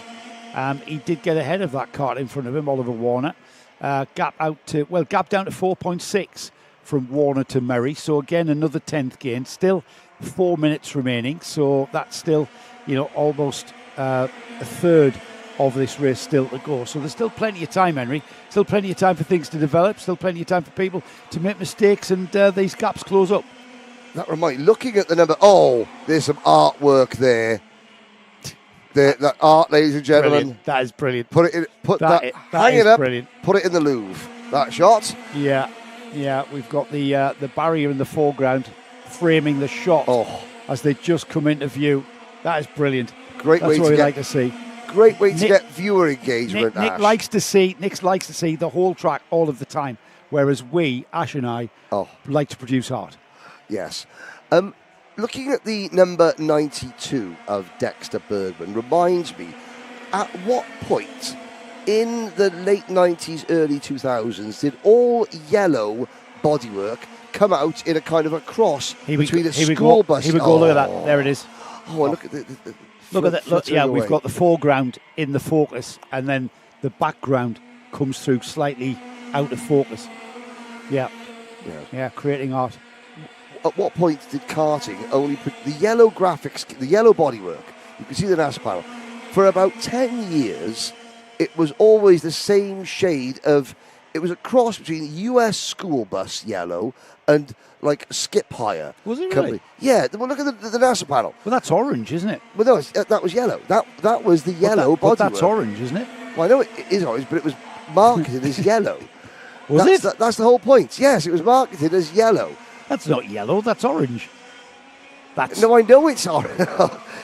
He did get ahead of that kart in front of him, Oliver Warner. Gap down to 4.6 from Warner to Murray. So again, another 10th gain. Still 4 minutes remaining. So that's still, almost a third of this race still to go. So there's still plenty of time, Henry. Still plenty of time for things to develop. Still plenty of time for people to make mistakes, and these gaps close up. That reminds me, looking at the number, there's some artwork there. That art, ladies and gentlemen. Brilliant. That is brilliant. Hang it up. Brilliant. Put it in the Louvre. That shot. Yeah. We've got the barrier in the foreground framing the shot as they just come into view. That is brilliant. Great That's way what to we get like to see. great way to Nick- get viewer engagement. Nick Ash. likes to see the whole track all of the time, whereas we, Ash and I, like to produce art. Yes. Looking at the number 92 of Dexter Bergman reminds me, at what point in the late 90s, early 2000s did all yellow bodywork come out in a kind of a cross between a school bus? Here we go, look at that. There it is. Oh, look at the Look at that. Look, yeah, away. we've got the foreground in the focus, and then the background comes through slightly out of focus. Yeah, creating art. At what point did karting only put the yellow graphics, the yellow bodywork? You can see the NASA panel. For about 10 years, it was always the same shade of. It was a cross between US school bus yellow and like skip hire. Was it really? company. Yeah. Well, look at the NASA panel. Well, that's orange, isn't it? Well, no, that was yellow. That was the yellow bodywork. That's orange, isn't it? Well, I know it is orange, but it was marketed as yellow. Was That's the whole point. Yes, it was marketed as yellow. That's not yellow. That's orange. No, I know it's orange,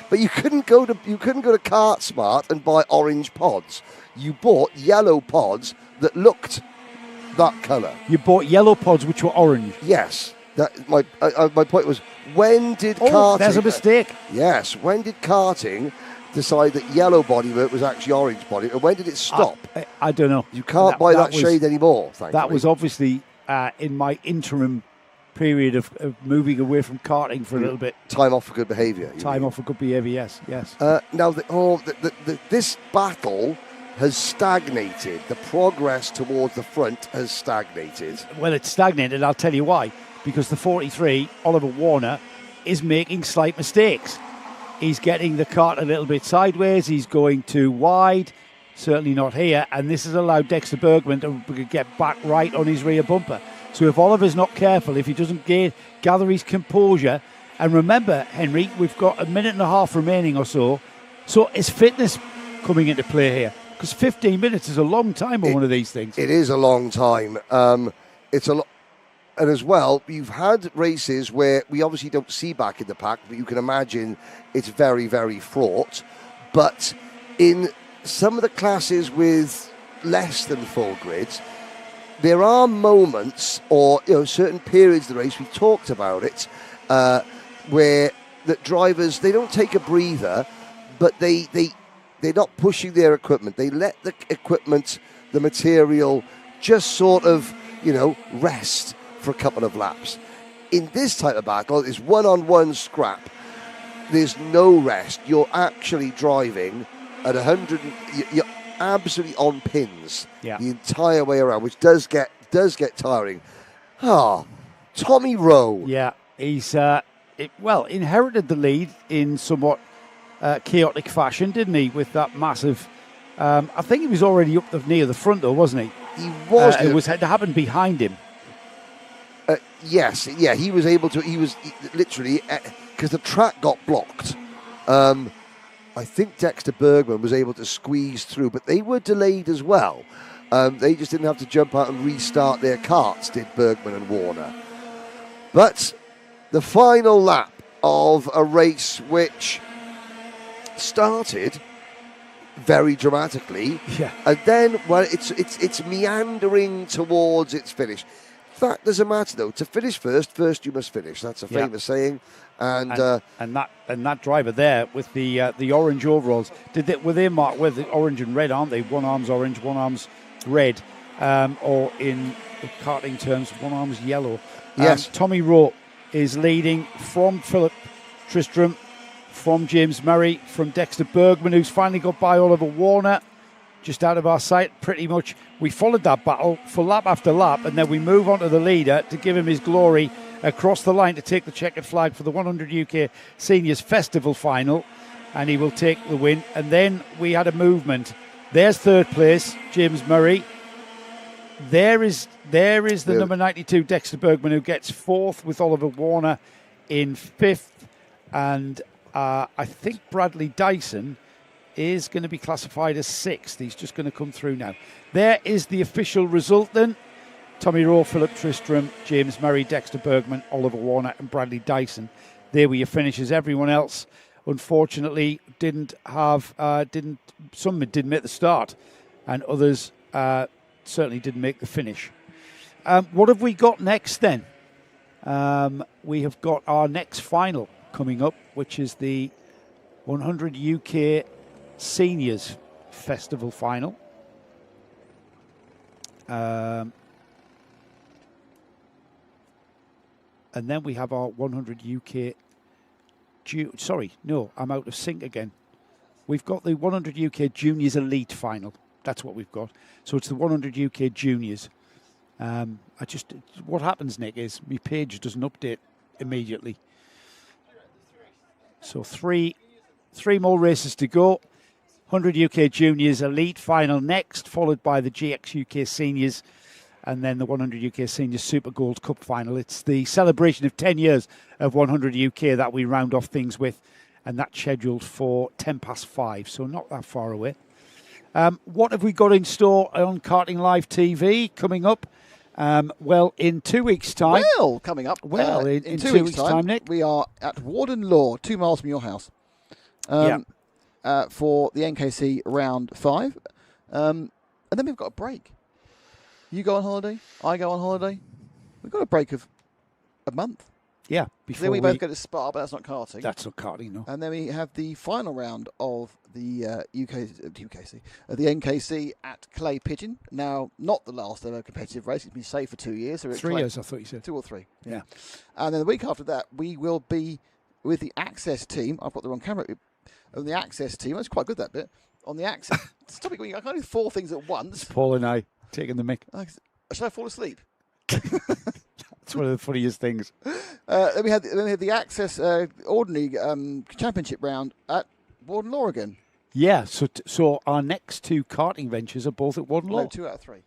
but you couldn't go to Kart Smart and buy orange pods. You bought yellow pods that looked that colour. You bought yellow pods which were orange. Yes. My point was, when did karting? There's a mistake. Yes. When did karting decide that yellow bodywork was actually orange body, and when did it stop? I don't know. You can't buy that shade anymore. Thankfully. That was obviously in my interim period of moving away from karting for a little bit. Time off for good behaviour. Time off for good behaviour. Yes. Now, this battle has stagnated. The progress towards the front has stagnated. Well, it's stagnated. I'll tell you why. Because the 43, Oliver Warner, is making slight mistakes. He's getting the cart a little bit sideways. He's going too wide. Certainly not here. And this has allowed Dexter Bergman to get back right on his rear bumper. So if Oliver's not careful, if he doesn't gather his composure, and remember, Henry, we've got a minute and a half remaining or so. So is fitness coming into play here? Because 15 minutes is a long time on one of these things. It is a long time. It's a lot. And as well, you've had races where we obviously don't see back in the pack, but you can imagine it's very, very fraught. But in some of the classes with less than full grids, there are moments or certain periods of the race, we've talked about it, where the drivers, they don't take a breather, but they're not pushing their equipment. They let the equipment, the material, just sort of, rest for a couple of laps. In this type of battle, it's one-on-one scrap. There's no rest. You're actually driving at 100. You're absolutely on pins the entire way around, which does get tiring. Tommy Rowe. Yeah, he's inherited the lead in somewhat chaotic fashion, didn't he? With that massive, I think he was already up near the front though, wasn't he? He was. It happened behind him. Yes, yeah, he was able to. He was literally because the track got blocked. I think Dexter Bergman was able to squeeze through, but they were delayed as well. They just didn't have to jump out and restart their karts, did Bergman and Warner. But the final lap of a race which started very dramatically, and then it's meandering towards its finish. That doesn't matter though. To finish first you must finish. That's a famous saying. And that driver there with the orange overalls, were they marked with the orange and red, aren't they? One arm's orange, one arm's red, or in the karting terms, one arm's yellow. Yes. Tommy Rowe is leading from Philip Tristram, from James Murray, from Dexter Bergman, who's finally got by Oliver Warner. Just out of our sight, pretty much. We followed that battle for lap after lap, and then we move on to the leader to give him his glory across the line to take the checkered flag for the 100 UK Seniors Festival final, and he will take the win. And then we had a movement. There's third place, James Murray. There is the number 92, Dexter Bergman, who gets fourth with Oliver Warner in fifth. And I think Bradley Dyson is going to be classified as sixth. He's just going to come through now. There is the official result then. Tommy Rowe, Philip Tristram, James Murray, Dexter Bergman, Oliver Warner and Bradley Dyson. There were your finishes. Everyone else unfortunately some didn't make the start, and others certainly didn't make the finish. What have we got next then? We have got our next final coming up, which is the 100 UK Seniors Festival final. And then we have our 100 UK... Sorry, no, I'm out of sync again. We've got the 100 UK Juniors Elite final. That's what we've got. So it's the 100 UK Juniors. What happens, Nick, is my page doesn't update immediately. So three more races to go. 100 UK Juniors Elite final next, followed by the GX UK Seniors, and then the 100 UK Seniors Super Gold Cup final. It's the celebration of 10 years of 100 UK that we round off things with, and that's scheduled for 5:10, so not that far away. What have we got in store on Karting Live TV coming up? Well, in 2 weeks' time. Coming up. In 2 weeks' time, Nick. We are at Warden Law, 2 miles from your house. For the NKC round 5. And then we've got a break. You go on holiday, I go on holiday. We've got a break of a month. Yeah. Then we both go to Spa, but that's not karting. That's not karting, no. And then we have the final round of the the NKC at Clay Pigeon. Now, not the last ever competitive race. It's been safe for 2 years. So 3 years, I thought you said. 2 or 3. Yeah. And then the week after that, we will be with the Access team. I've got the wrong camera. On the Access team. That's quite good, that bit. On the Access. Stop it going. I can't do 4 things at once. Paul and I taking the mic. Should I fall asleep? It's one of the funniest things. Then we had the Access Ordinary Championship round at Warden Law again. Yeah, so our next 2 karting ventures are both at Warden Law. No, 2 out of 3.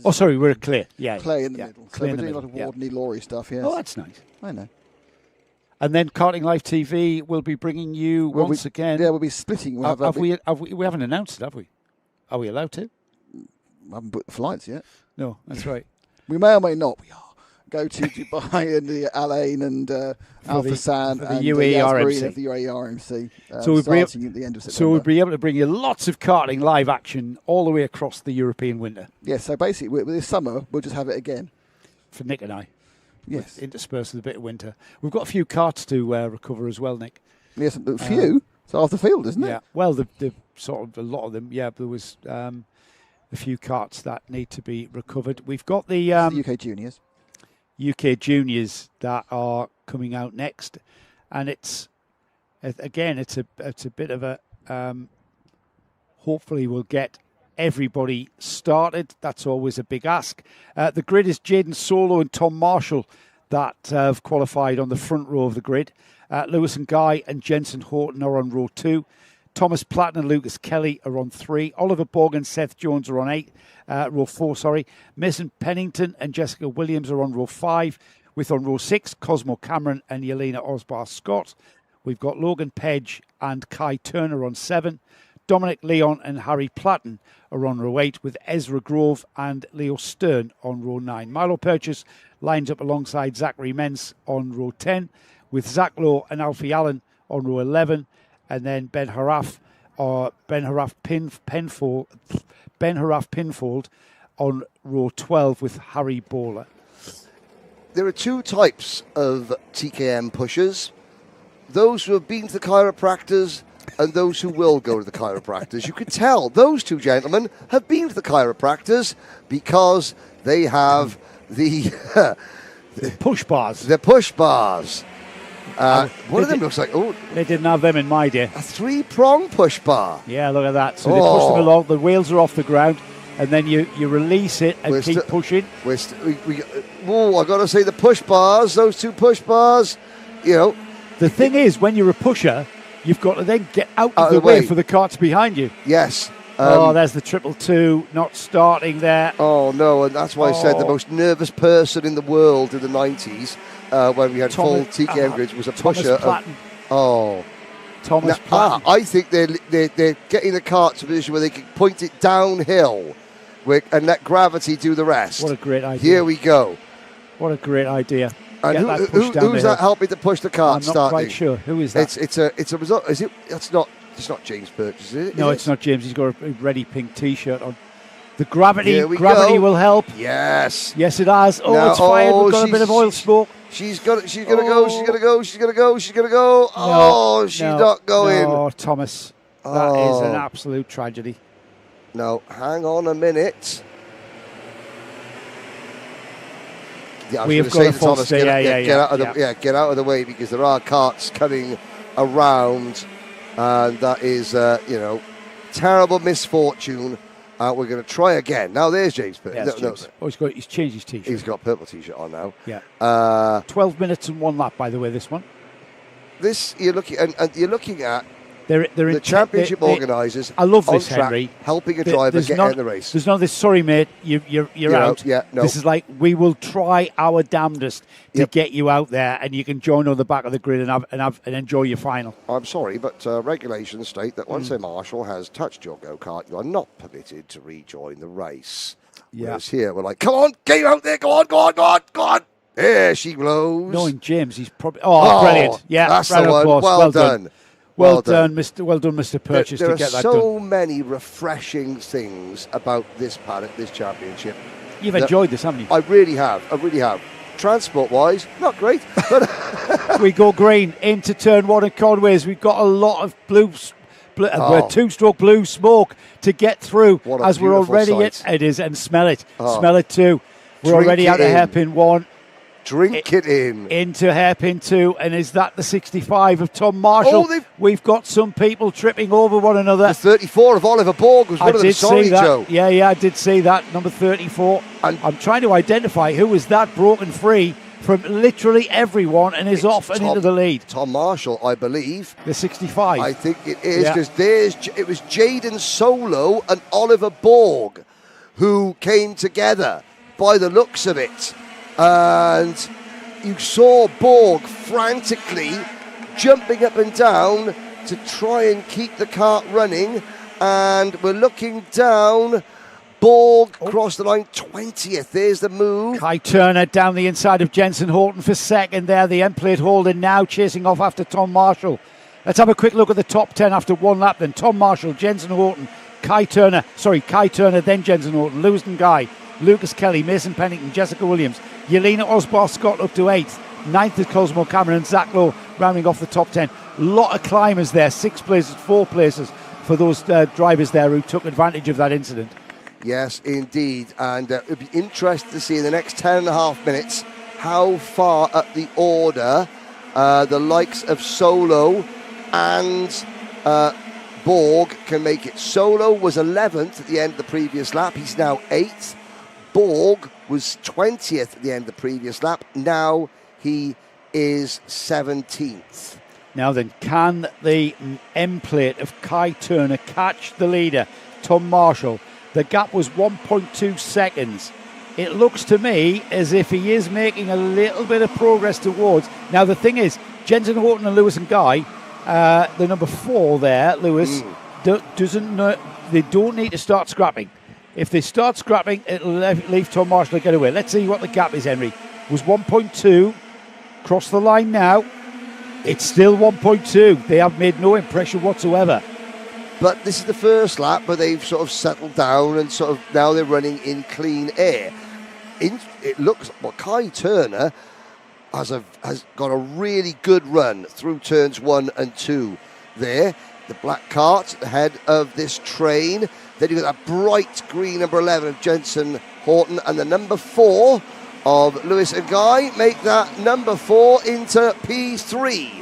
Oh, sorry, we're at Clay. Yeah, Clay in the middle. Clay So in we're the doing a lot middle, of Warden Lorry stuff, yes. Oh, that's nice. I know. And then Karting Live TV will be bringing you once again. Yeah, we'll be splitting. We haven't announced it, have we? Are we allowed to? I haven't booked the flights yet. No, that's right. We may or may not. We are. Go to Dubai and the Al Ain and Alpha San the and UAE RMC. The UAE RMC. So starting at the end of September. So we'll be able to bring you lots of karting live action all the way across the European winter. Yeah, so basically this summer we'll just have it again. For Nick and I. Yes. Interspersed with a bit of winter. We've got a few karts to recover as well, Nick. Yes, a few. It's half the field, isn't it? Yeah. Well, the sort of a lot of them. Yeah, there was a few karts that need to be recovered. We've got the UK Juniors. UK Juniors that are coming out next, and it's a bit of a hopefully we'll get everybody started. That's always a big ask. The grid is Jaden Solo and Tom Marshall that have qualified on the front row of the grid. Lewis and Guy and Jensen Horton are on row 2. Thomas Platten and Lucas Kelly are on 3. Oliver Borg and Seth Jones are on row 4. Mason Pennington and Jessica Williams are on row 5. With on row 6, Cosmo Cameron and Yelena Osbar Scott. We've got Logan Pedge and Kai Turner on 7. Dominic Leon and Harry Platten are on row 8, with Ezra Grove and Leo Stern on row 9. Milo Purchase lines up alongside Zachary Mens on row 10, with Zach Lowe and Alfie Allen on row 11. And then Ben Haraf Pinfold on row 12 with Harry Bowler. There are 2 types of TKM pushers. Those who have been to the chiropractors and those who will go to the chiropractors. You could tell those 2 gentlemen have been to the chiropractors because they have the push bars. The push bars. One of them looks like, they didn't have them in my day. A 3-prong push bar. Yeah, look at that. So they push them along, the wheels are off the ground, and then you release it and keep pushing. I got to say, the push bars, those 2 push bars, you know. The thing is, when you're a pusher, you've got to then get out of the way for the carts behind you. Yes. There's the 222 not starting there. Oh, no, and that's why I said the most nervous person in the world in the 90s, when we had full TKM grids, was a pusher. Thomas Platten. I think they're getting the cart to a position where they can point it downhill and let gravity do the rest. What a great idea. Here we go. What a great idea. And get that push down who's the that hill. helping to push the cart I'm not starting? quite sure. Who is that? It's a result. Is it? It's not James Purchase, is it? No, Is it's it? not James. He's got a red pink T-shirt on. The gravity Here we gravity go. will help. Yes. Yes, it has. Oh, Now- it's fired. We've got a she's- bit of oil smoke. She's gonna go. She's gonna go. She's gonna go. She's gonna go. No, Oh, she's no, not going. No, Thomas. That is an Oh. absolute tragedy. No, hang on a minute. Yeah, I was We gonna have say got a to false Thomas, stay. get out of the get out of the way because there are carts coming around, and that is terrible misfortune. We're going to try again. Now there's James. Yeah, James. Oh, he's changed his T-shirt. He's got a purple T-shirt on now. Yeah. 12 minutes and 1 lap, by the way. This one. This you're looking and you're looking at. They're the championship organisers. I love on this, track, Henry. helping a driver get in the race. There's none of this. Sorry, mate. You're out. Yeah, no. This is like we will try our damnedest to get you out there, and you can join on the back of the grid and enjoy your final. I'm sorry, but regulations state that once a marshal has touched your go-kart, you are not permitted to rejoin the race. Yeah. Whereas here we're like, come on, get you out there, go on. There she blows. Knowing James, he's probably brilliant. Yeah, that's round the of one. applause. Well done. Well done, Mr. Purchase, There to are get that so done. many refreshing things about this paddock, this championship. You've that enjoyed this, haven't you? I really have. Transport-wise, not great, but We go green into turn 1 at Conways. We've got a lot of two-stroke blue smoke to get through What a as we're beautiful already sight. it is, and smell it. Oh. Smell it too. We're Drink already it out of in. hairpin 1. Drink it in. Into hairpin 2, and is that the 65 of Tom Marshall? Oh, we've got some people tripping over one another. The 34 of Oliver Borg was one of them. did Sorry, see that. Joe. Yeah, I did see that. Number 34. And I'm trying to identify who was that broken free from literally everyone and is off and into the lead. Tom Marshall, I believe. The 65. I think it is Yeah. because it was Jaden Solo and Oliver Borg who came together by the looks of it. And you saw Borg frantically jumping up and down to try and keep the kart running. And we're looking down. Borg crossed the line 20th. There's the move. Kai Turner down the inside of Jensen Horton for second there. The end plate holder now chasing off after Tom Marshall. Let's have a quick look at the top 10 after one lap then. Tom Marshall, Jensen Horton, Kai Turner, then Jensen Horton, Lewis and Guy, Lucas Kelly, Mason Pennington, Jessica Williams, Yelena Osbar Scott up to 8th. 9th is Cosmo Cameron, Zach Lowe rounding off the top 10. Lot of climbers there, 6 places, 4 places for those drivers there who took advantage of that incident. Yes, indeed. And it would be interesting to see in the next 10 and a half minutes how far up the order the likes of Solo and Borg can make it. Solo was 11th at the end of the previous lap. He's now 8th. Borg was 20th at the end of the previous lap. Now he is 17th. Now then, can the M plate of Kai Turner catch the leader, Tom Marshall? The gap was 1.2 seconds. It looks to me as if he is making a little bit of progress towards. Now the thing is, Jensen Horton and Lewis and Guy, the number 4 there, Lewis, they don't need to start scrapping. If they start scrapping, it'll leave Tom Marshall to get away. Let's see what the gap is, Henry. It was 1.2. Cross the line now. It's still 1.2. They have made no impression whatsoever. But this is the first lap, but they've sort of settled down and sort of now they're running in clean air. It looks Kai Turner has got a really good run through turns 1 and 2 there. The black cart ahead of this train. Then you've got that bright green number 11 of Jensen Horton and the number 4 of Lewis and Guy make that number 4 into P3.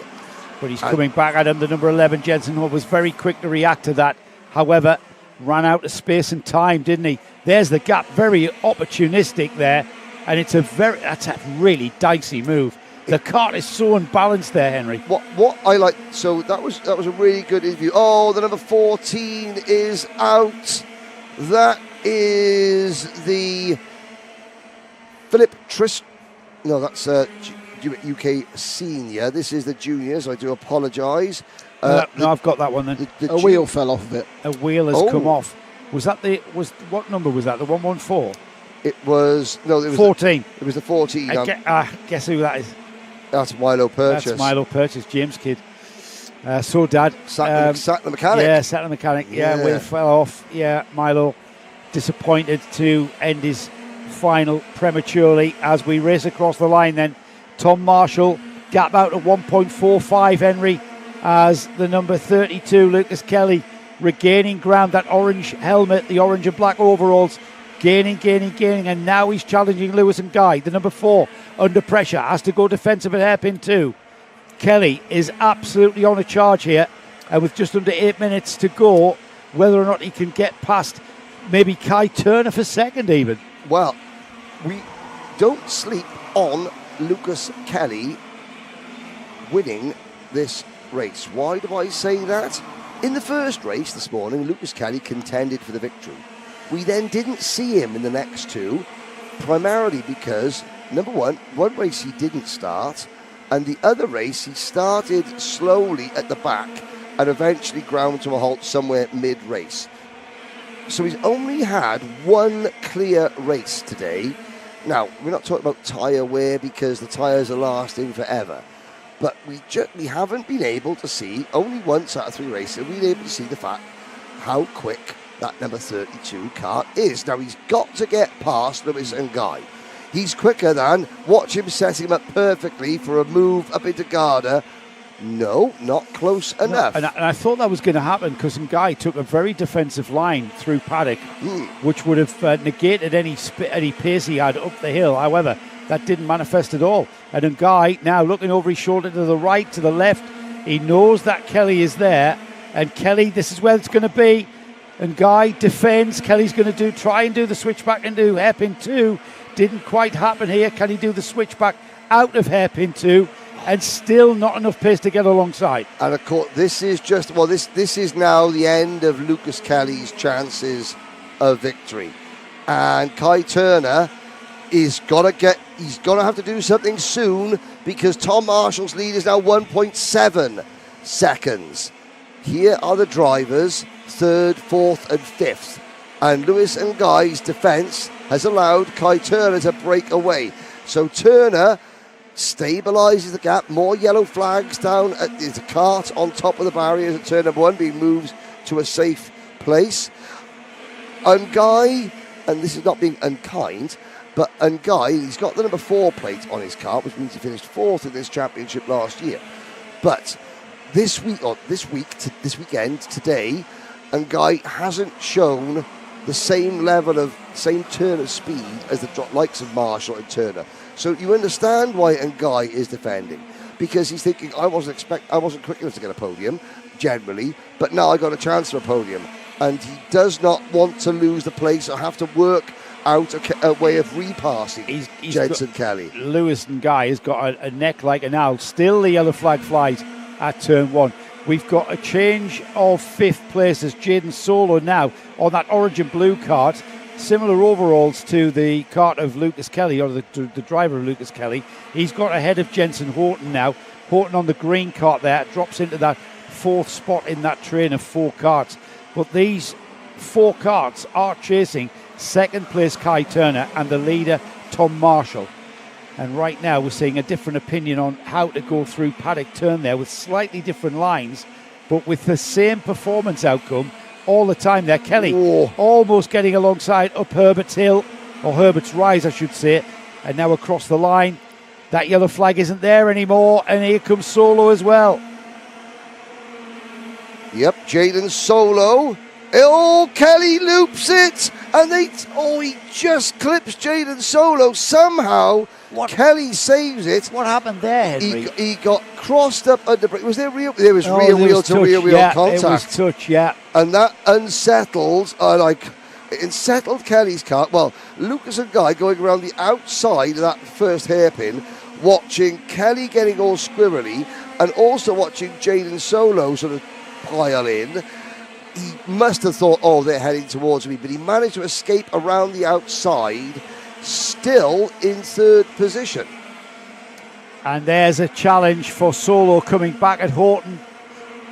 But he's coming back at him. The number 11, Jensen Horton, was very quick to react to that. However, ran out of space and time, didn't he? There's the gap, very opportunistic there. And that's a really dicey move. The kart is so unbalanced there, Henry. What I like, so that was a really good interview. Oh, the number 14 is out. That is the Philip Trist. No, that's UK senior. This is the juniors. I do apologise. No, I've got that one then. A wheel fell off of it. A wheel has come off. What number was that? The 114? It was 14. It was the 14. Guess who that is? That's Milo Purchase. That's Milo Purchase, James' kid. So Dad. Sacked the mechanic. Yeah, sacked the mechanic. Yeah, wheel fell off. Yeah, Milo disappointed to end his final prematurely as we race across the line then. Tom Marshall, gap out at 1.45 Henry as the number 32, Lucas Kelly, regaining ground. That orange helmet, the orange and black overalls, gaining, and now he's challenging Lewis and Guy. The number 4, under pressure, has to go defensive at hairpin 2. Kelly is absolutely on a charge here, and with just under 8 minutes to go, whether or not he can get past maybe Kai Turner for second even. Well, we don't sleep on Lucas Kelly winning this race. Why do I say that? In the first race this morning, Lucas Kelly contended for the victory. We then didn't see him in the next two, primarily because, number one race he didn't start, and the other race he started slowly at the back and eventually ground to a halt somewhere mid-race. So he's only had one clear race today. Now, we're not talking about tyre wear because the tyres are lasting forever. But we haven't been able to see, only once out of 3 races, we've been able to see the fact how quick that number 32 kart is. Now, he's got to get past Lewis and Guy. He's quicker than, watch him setting him up perfectly for a move up into Garda. No, not close enough. And I thought that was going to happen because Guy took a very defensive line through paddock, which would have negated any pace he had up the hill. However, that didn't manifest at all. And Guy now looking over his shoulder to the right, to the left. He knows that Kelly is there. And Kelly, this is where it's going to be. And Guy defends. Kelly's going to try and do the switchback into hairpin 2. Didn't quite happen here. Can he do the switchback out of hairpin 2? And still not enough pace to get alongside. And of course, this is this is now the end of Lucas Kelly's chances of victory. And Kai Turner he's got to have to do something soon because Tom Marshall's lead is now 1.7 seconds. Here are the drivers, 3rd, 4th and 5th. And Lewis and Guy's defence has allowed Kai Turner to break away. So Turner stabilises the gap, more yellow flags down at the kart on top of the barriers at turn number 1 being moved to a safe place. And Guy, and this is not being unkind, but Guy, he's got the number 4 plate on his car, which means he finished 4th in this championship last year. But this weekend, today, Guy hasn't shown the same turn of speed as the likes of Marshall and Turner. So you understand why Guy is defending, because he's thinking, I wasn't quick enough to get a podium, generally, but now I got a chance for a podium. And he does not want to lose the place or have to work out a way of repassing Jensen Kelly. Lewis and Guy has got a neck like an owl. Still the yellow flag flies at turn 1. We've got a change of 5th places. Jaden Solo now on that orange and blue kart. Similar overalls to the kart of Lucas Kelly, or the driver of Lucas Kelly. He's got ahead of Jensen Horton now. Horton on the green kart there, drops into that 4th spot in that train of 4 karts. But these 4 karts are chasing 2nd place Kai Turner and the leader Tom Marshall. And right now we're seeing a different opinion on how to go through paddock turn there with slightly different lines, but with the same performance outcome all the time there. Kelly almost getting alongside up Herbert's hill, or Herbert's rise I should say, and now across the line. That yellow flag isn't there anymore, and here comes Solo as well. Yep, Jaden Solo. Kelly loops it, and he just clips Jaden Solo. Somehow, Kelly saves it. What happened there, Henry? He got crossed up under brake. Was there rear? There was rear wheel to rear wheel contact. It was touch, yeah. And that unsettled, unsettled Kelly's car. Well, Lucas and Guy going around the outside of that first hairpin, watching Kelly getting all squirrely, and also watching Jaden Solo sort of pile in. He must have thought, they're heading towards me, but he managed to escape around the outside, still in 3rd position. And there's a challenge for Solo coming back at Horton.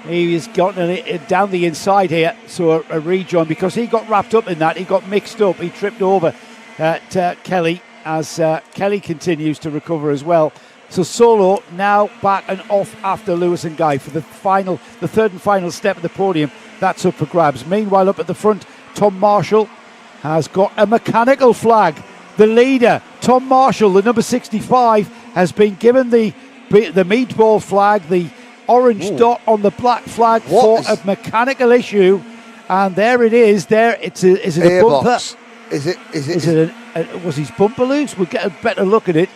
He's gotten it down the inside here, so a rejoin, because he got wrapped up in that. He got mixed up. He tripped over at Kelly as Kelly continues to recover as well. So Solo now back and off after Lewis and Guy for the third and final step of the podium. That's up for grabs. Meanwhile, up at the front, Tom Marshall has got a mechanical flag. The leader, Tom Marshall, the number 65, has been given the meatball flag, the orange dot on the black flag for a mechanical issue. And there it is. There, is it a bumper? Is it? Was his bumper loose? We'll get a better look at it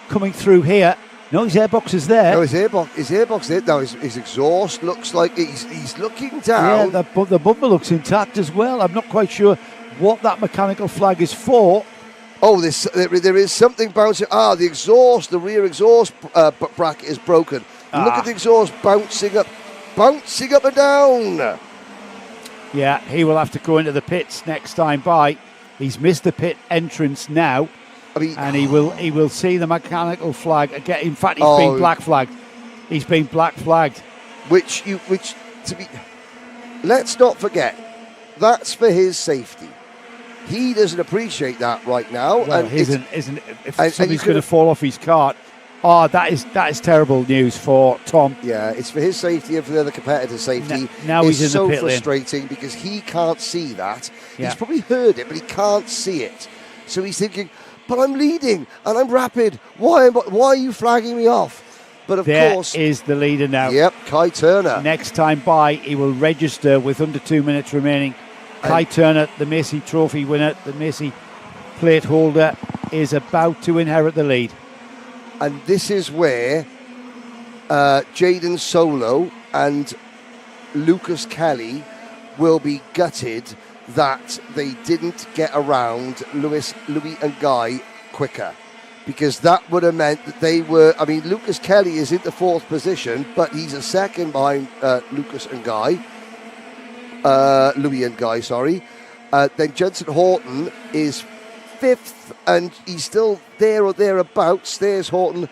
coming through here. No, his airbox is there. No, his airbox there. Now his exhaust looks like he's looking down. Yeah, the bumper looks intact as well. I'm not quite sure what that mechanical flag is for. Oh, there is something bouncing. The rear exhaust bracket is broken. Look at the exhaust bouncing up and down. Yeah, he will have to go into the pits next time by. He's missed the pit entrance now, and he will see the mechanical flag again. In fact, he's been black flagged. He's been black flagged. Let's not forget, that's for his safety. He doesn't appreciate that right now. Well, and if somebody's going to fall off his cart, that is terrible news for Tom. Yeah, it's for his safety and for the other competitor's safety. Now he's in the pit lane. It's so frustrating because he can't see that. Yeah. He's probably heard it, but he can't see it. So he's thinking, but I'm leading and I'm rapid. Why are you flagging me off? But of course... There is the leader now. Yep, Kai Turner. Next time by, he will register with under 2 minutes remaining. Kai Turner, the Macy Trophy winner, the Macy plate holder, is about to inherit the lead. And this is where Jaden Solo and Lucas Kelly will be gutted that they didn't get around Louis and Guy quicker. Because that would have meant that they were... I mean, Lucas Kelly is in the fourth position, but he's a second behind Louis and Guy, sorry. Then Judson Horton is fifth, and he's still there or thereabouts. There's Horton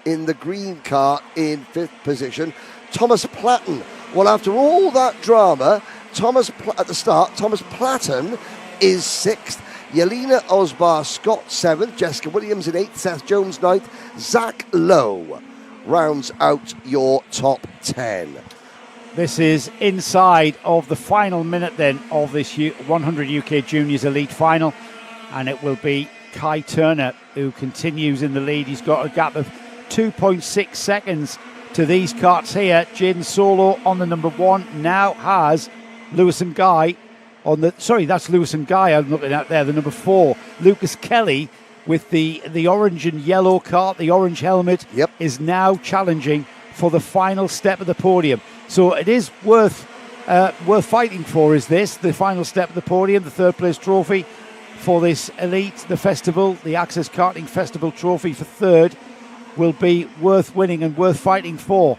in the green car in fifth position. Thomas Platten. Well, after all that drama, at the start, Thomas Platten is sixth. Yelena Osbar Scott seventh. Jessica Williams in eighth. Seth Jones ninth. Zach Lowe rounds out your top 10. This is inside of the final minute then of this 100 UK Juniors Elite Final, and it will be Kai Turner who continues in the lead. He's got a gap of 2.6 seconds to these carts here. Jaden Solo on the number one now has Lewis and Guy on the... Sorry, that's Lewis and Guy I'm looking at there, the number 4. Lucas Kelly with the orange and yellow cart, the orange helmet, is now challenging for the final step of the podium. So it is worth fighting for, is this, the final step of the podium, the third place trophy for this elite, the festival, the Access Karting Festival trophy for third will be worth winning and worth fighting for.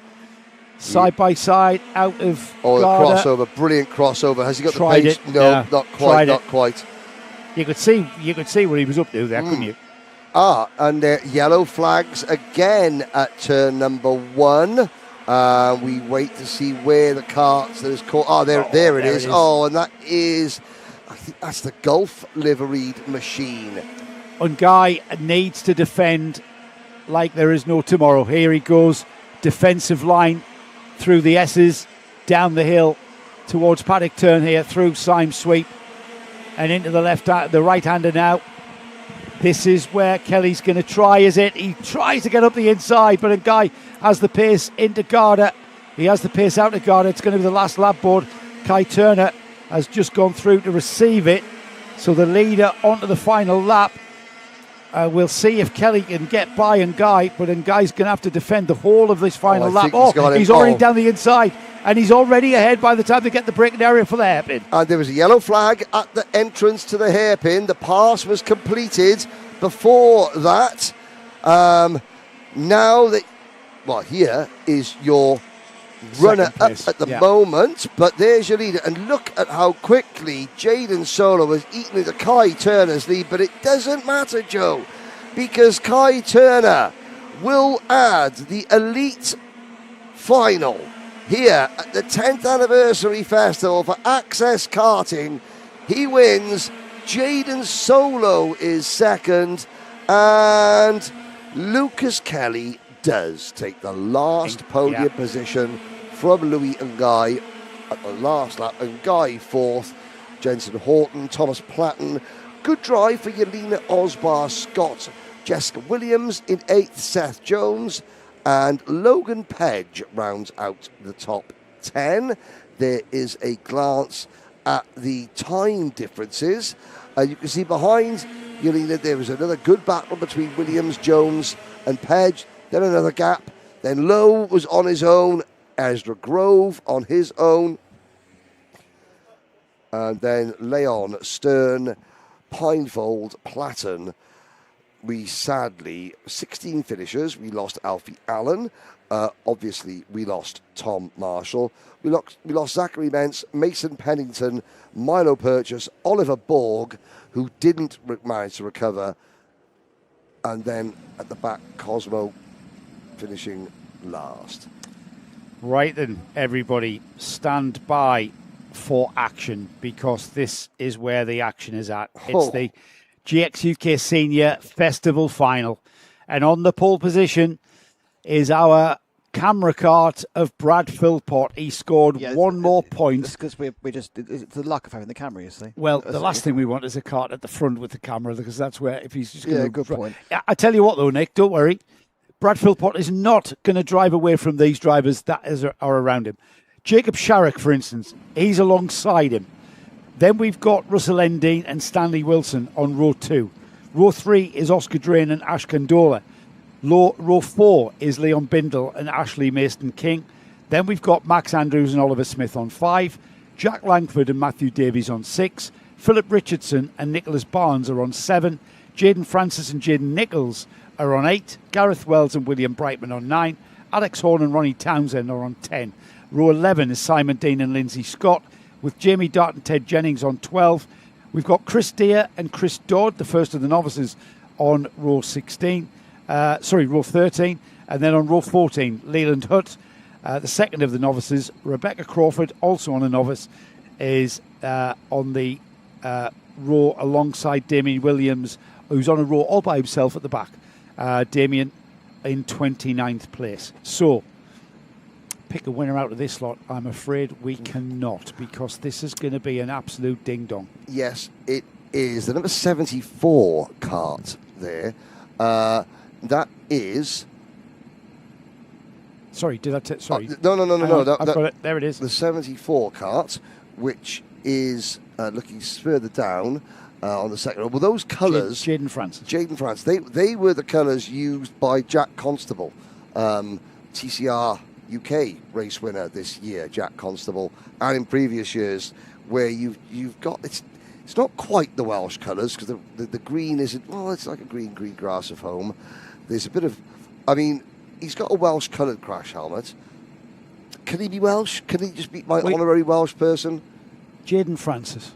Side by side, out of Garda. The crossover, brilliant crossover. Has he got Tried the pace? it. No, Yeah. not quite. You could see what he was up to there, couldn't you? And yellow flags again at turn number 1. We wait to see where the carts that is caught. There it is. Oh, and that is, I think that's the Gulf liveried machine. And Guy needs to defend like there is no tomorrow. Here he goes, defensive line through the S's, down the hill towards Paddock Turn here, through Syme Sweep and into the right-hander now. This is where Kelly's going to try, is it? He tries to get up the inside, but a Guy has the pace into Garda. He has the pace out to Garda. It's going to be the last lap board. Kai Turner has just gone through to receive it. So the leader onto the final lap. We'll see if Kelly can get by Guy, but Guy's going to have to defend the whole of this final lap. He's already down the inside, and he's already ahead by the time they get the braking area for the hairpin. And there was a yellow flag at the entrance to the hairpin. The pass was completed before that. Here is your runner up at the moment, but there's your leader, and look at how quickly Jaden Solo has eaten into Kai Turner's lead. But it doesn't matter, Joe, because Kai Turner will add the elite final here at the 10th anniversary festival for Access Karting. He wins Jaden Solo is second, and Lucas Kelly does take the last podium position from Louis and Guy at the last lap, and Guy fourth, Jensen Horton, Thomas Platten. Good drive for Yelena Osbar Scott, Jessica Williams in eighth, Seth Jones, and Logan Pedge rounds out the top 10. There is a glance at the time differences. You can see behind Yelena there was another good battle between Williams, Jones and Pedge, then another gap. Then Lowe was on his own, Ezra Grove on his own, and then Leon, Stern, Pinefold, Platten. We sadly, 16 finishers. We lost Alfie Allen. Obviously, we lost Tom Marshall. We lost Zachary Mentz, Mason Pennington, Milo Purchase, Oliver Borg, who didn't manage to recover. And then at the back, Cosmo finishing last. Right then, everybody, stand by for action, because this is where the action is at. It's the GX UK Senior Festival Final. And on the pole position is our camera cart of Brad Philpott. He scored one more point. It's because it's the luck of having the camera, you see. Well, the last thing we want is a cart at the front with the camera, because that's where, if he's just going to... Yeah, good point. I tell you what, though, Nick, don't worry. Brad Philpott is not going to drive away from these drivers that are around him. Jacob Sharrock, for instance, he's alongside him. Then we've got Russell Endine and Stanley Wilson on row 2. Row 3 is Oscar Drain and Ash Condola. Row 4 is Leon Bindle and Ashley Mason-King. Then we've got Max Andrews and Oliver Smith on 5. Jack Langford and Matthew Davies on 6. Philip Richardson and Nicholas Barnes are on 7. Jaden Francis and Jaden Nichols are on 8. Gareth Wells and William Brightman on 9. Alex Horn and Ronnie Townsend are on 10. Row 11 is Simon Dean and Lindsay Scott, with Jamie Dart and Ted Jennings on 12. We've got Chris Deere and Chris Dodd, the first of the novices, on row 13. And then on row 14, Leland Hutt, the second of the novices. Rebecca Crawford, also on a novice, is on the row alongside Damien Williams, who's on a row all by himself at the back. Damien in 29th place. So, pick a winner out of this lot. I'm afraid we cannot, because this is going to be an absolute ding-dong. Yes, it is. The number 74 cart there. That is... Sorry, did I... Sorry. No. I've got it. There it is. The 74 cart, which is looking further down on the second row. Well, those colours... Jaden Francis. Jaden Francis. They were the colours used by Jack Constable, TCR UK race winner this year, Jack Constable, and in previous years, where you've got... It's not quite the Welsh colours, because the green isn't... Well, it's like a green grass of home. There's a bit of... I mean, he's got a Welsh coloured crash helmet. Can he be Welsh? Can he just be my honorary Welsh person? Jaden Francis.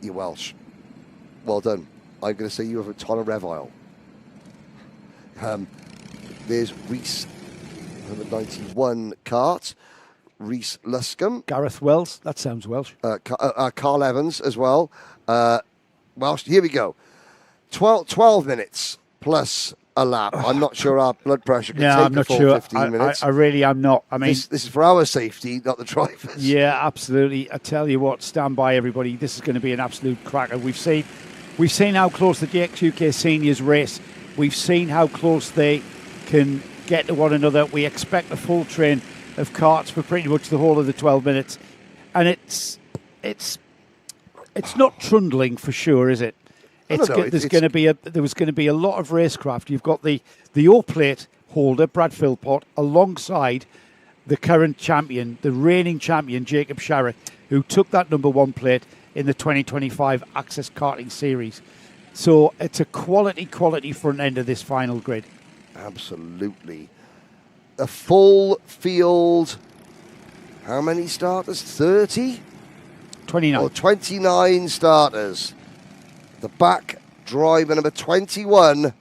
You're Welsh. Well done. I'm going to say you have a ton of Revile. There's Reese, number 91 cart. Reese Luscombe. Gareth Wells. That sounds Welsh. Carl Evans as well. Welsh. Here we go. 12 minutes plus a lap. I'm not sure our blood pressure can take I'm the not full sure. 15 minutes. I really am not. I mean, this is for our safety, not the drivers. Yeah, absolutely. I tell you what, stand by, everybody. This is going to be an absolute cracker. We've seen how close the GX UK Seniors race. We've seen how close they can get to one another. We expect a full train of karts for pretty much the whole of the 12 minutes, and it's not trundling for sure, is it? There was going to be a lot of racecraft. You've got the O plate holder, Brad Philpott, alongside the current champion, the reigning champion, Jacob Sharrock, who took that number 1 plate in the 2025 Access Karting Series. So it's a quality front end of this final grid. Absolutely. A full field, how many starters? 30? 29. Or 29 starters. The back driver, number 21,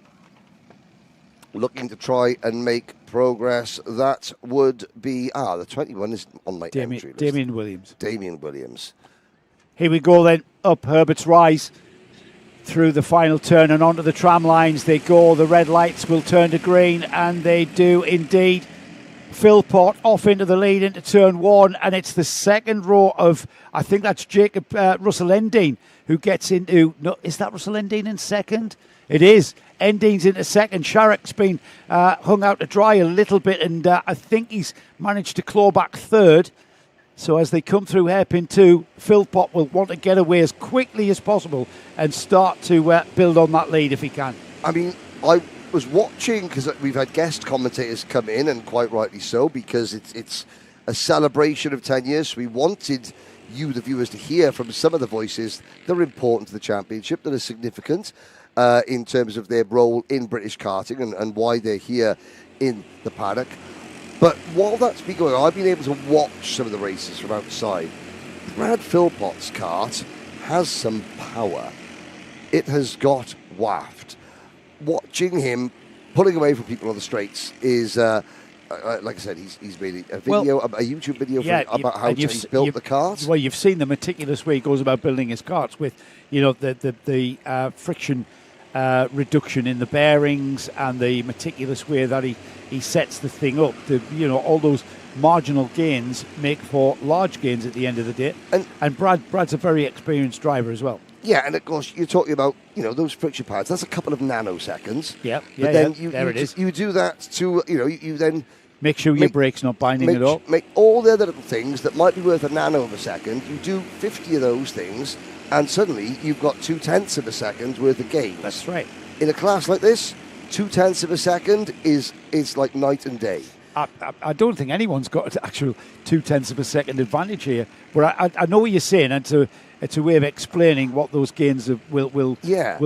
looking to try and make progress. That would be... the 21 is on my entry list. Damien Williams. Damien Williams. Here we go then, up Herbert's Rise. through the final turn and onto the tram lines they go. The red lights will turn to green, and they do indeed. Philpott off into the lead into turn 1, and it's the second row of, I think that's Jacob Russell Endine who gets into, no, is that Russell Endine in second? It is. Endine's into second. Sharrock's been hung out to dry a little bit, and I think he's managed to claw back third. So as they come through hairpin 2, Philpott will want to get away as quickly as possible and start to build on that lead if he can. I mean, I was watching, because we've had guest commentators come in, and quite rightly so, because it's a celebration of 10 years. So we wanted you, the viewers, to hear from some of the voices that are important to the championship, that are significant in terms of their role in British karting and why they're here in the paddock. But while that's been going on, I've been able to watch some of the races from outside. Brad Philpott's kart has some power. It has got waft. Watching him pulling away from people on the straights is, like I said, he's made a video, a YouTube video about how he's built the kart. Well, you've seen the meticulous way he goes about building his karts with, the friction reduction in the bearings and the meticulous way that he sets the thing up. All those marginal gains make for large gains at the end of the day. And Brad's a very experienced driver as well. Yeah, and of course you're talking about those friction pads. That's a couple of nanoseconds. Yeah, but then there it is. You do that to you then make sure your brake's not binding at all. Make all the other little things that might be worth a nano of a second. You do 50 of those things, and suddenly you've got 0.2 of a second worth of gains. That's right. In a class like this, 0.2 of a second is like night and day. I don't think anyone's got an actual 0.2 of a second advantage here. But I know what you're saying, and it's a way of explaining what those gains will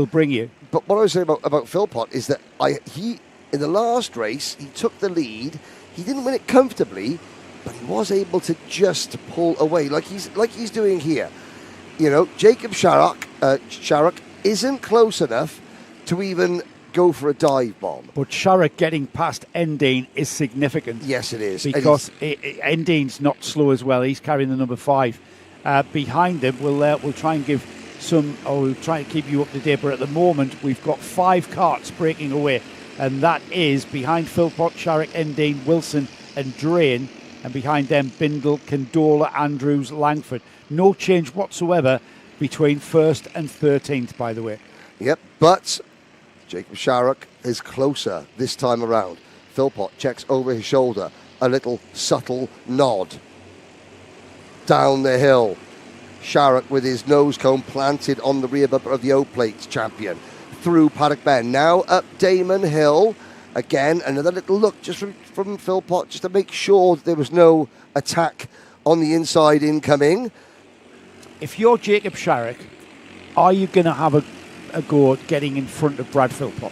bring you. But what I was saying about Philpott is that he in the last race he took the lead. He didn't win it comfortably, but he was able to just pull away like he's doing here. Jacob Sharrock isn't close enough to even go for a dive bomb. But Sharrock getting past Endine is significant. Yes, it is. Because Endine's not slow as well. He's carrying the number 5. Behind him, we'll try and give we'll try to keep you up to date. But at the moment, we've got 5 karts breaking away. And that is behind Philpott, Sharrock, Endine, Wilson and Drain. And behind them, Bindle, Condola, Andrews, Langford. No change whatsoever between 1st and 13th, by the way. Yep, but Jacob Sharrock is closer this time around. Philpott checks over his shoulder, a little subtle nod. Down the hill, Sharrock with his nose cone planted on the rear bumper of the O-Plates champion. Through Paddock Bend, now up Damon Hill. Again, another little look just from Philpott, just to make sure that there was no attack on the inside incoming. If you're Jacob Sharrock, are you going to have a go at getting in front of Brad Philpott?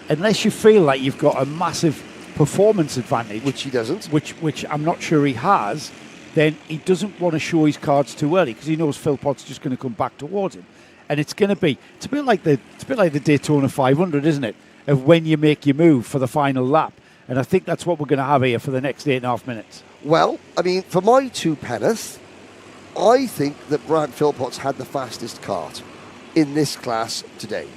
Unless you feel like you've got a massive performance advantage, which he doesn't, which I'm not sure he has, then he doesn't want to show his cards too early because he knows Philpott's just going to come back towards him, and it's a bit like the Daytona 500, isn't it? Of when you make your move for the final lap, and I think that's what we're going to have here for the next 8.5 minutes. Well, I mean, for my 2 penneth, I think that Brad Philpott's had the fastest kart in this class today.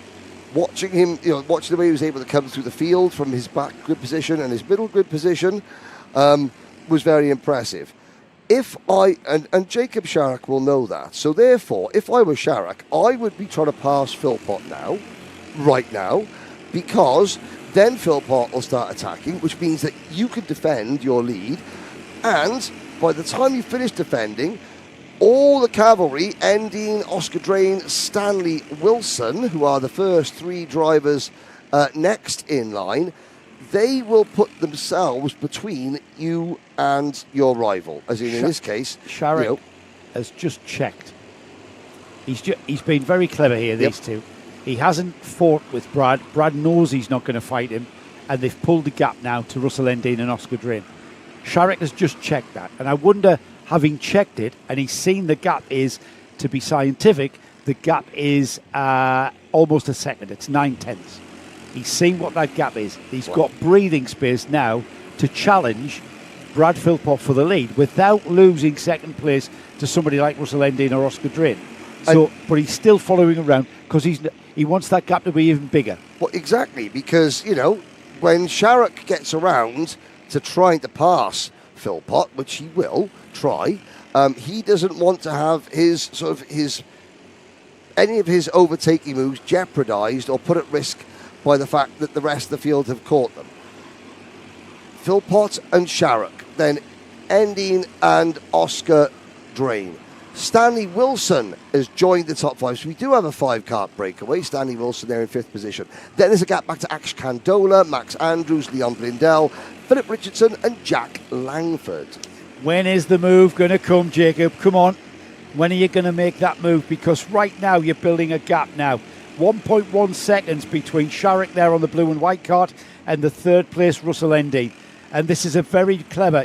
Watching him, watching the way he was able to come through the field from his back grid position and his middle grid position was very impressive. And Jacob Sharrock will know that. So therefore, if I were Sharrock, I would be trying to pass Philpott right now, because then Philpott will start attacking, which means that you can defend your lead. And by the time you finish defending, all the cavalry, Endine, Oscar Drain, Stanley, Wilson, who are the first 3 drivers next in line, they will put themselves between you and your rival. As in this case, Sharrock has just checked. He's been very clever here, these two. He hasn't fought with Brad. Brad knows he's not going to fight him, and they've pulled the gap now to Russell Endine and Oscar Drain. Sharrock has just checked that, and I wonder, having checked it, and he's seen the gap is, to be scientific, the gap is almost a second. It's 9/10. He's seen what that gap is. He's got breathing space now to challenge Brad Philpott for the lead without losing second place to somebody like Russell Endine or Oscar Drain. So, but he's still following around because he wants that gap to be even bigger. Well, exactly, because, when Sharrock gets around to trying to pass Philpott, which he will try, he doesn't want to have any of his overtaking moves jeopardised or put at risk by the fact that the rest of the field have caught them. Philpott and Sharrock, then Endine and Oscar Drain. Stanley Wilson has joined the top 5, so we do have a 5-kart breakaway. Stanley Wilson there in 5th position. Then there's a gap back to Ash Candola, Max Andrews, Leon Blindell, Philip Richardson and Jack Langford. When is the move going to come, Jacob? Come on. When are you going to make that move? Because right now you're building a gap now. 1.1 seconds between Sharrock there on the blue and white kart and the 3rd place Russell Endine. And this is a very clever...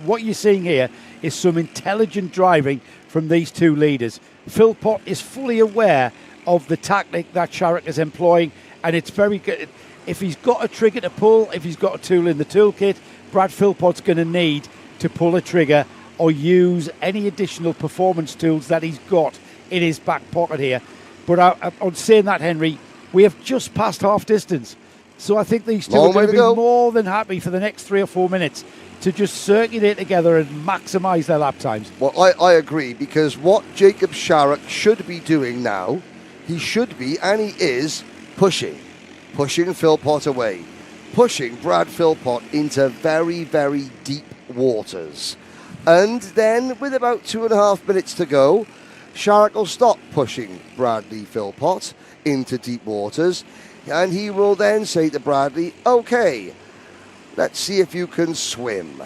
what you're seeing here is some intelligent driving from these two leaders. Philpott is fully aware of the tactic that Sharrock is employing, and it's very good. If he's got a trigger to pull, if he's got a tool in the toolkit, Brad Philpott's going to need to pull a trigger or use any additional performance tools that he's got in his back pocket here. But on saying that, Henry, we have just passed half distance. So I think these two are going to be more than happy for the next 3 or 4 minutes to just circulate together and maximise their lap times. Well, I agree, because what Jacob Sharrock should be doing now, he should be, and he is, pushing Philpott away, pushing Brad Philpott into very, very deep waters. And then, with about 2.5 minutes to go, Sharrock will stop pushing Bradley Philpott into deep waters, and he will then say to Bradley, okay, let's see if you can swim.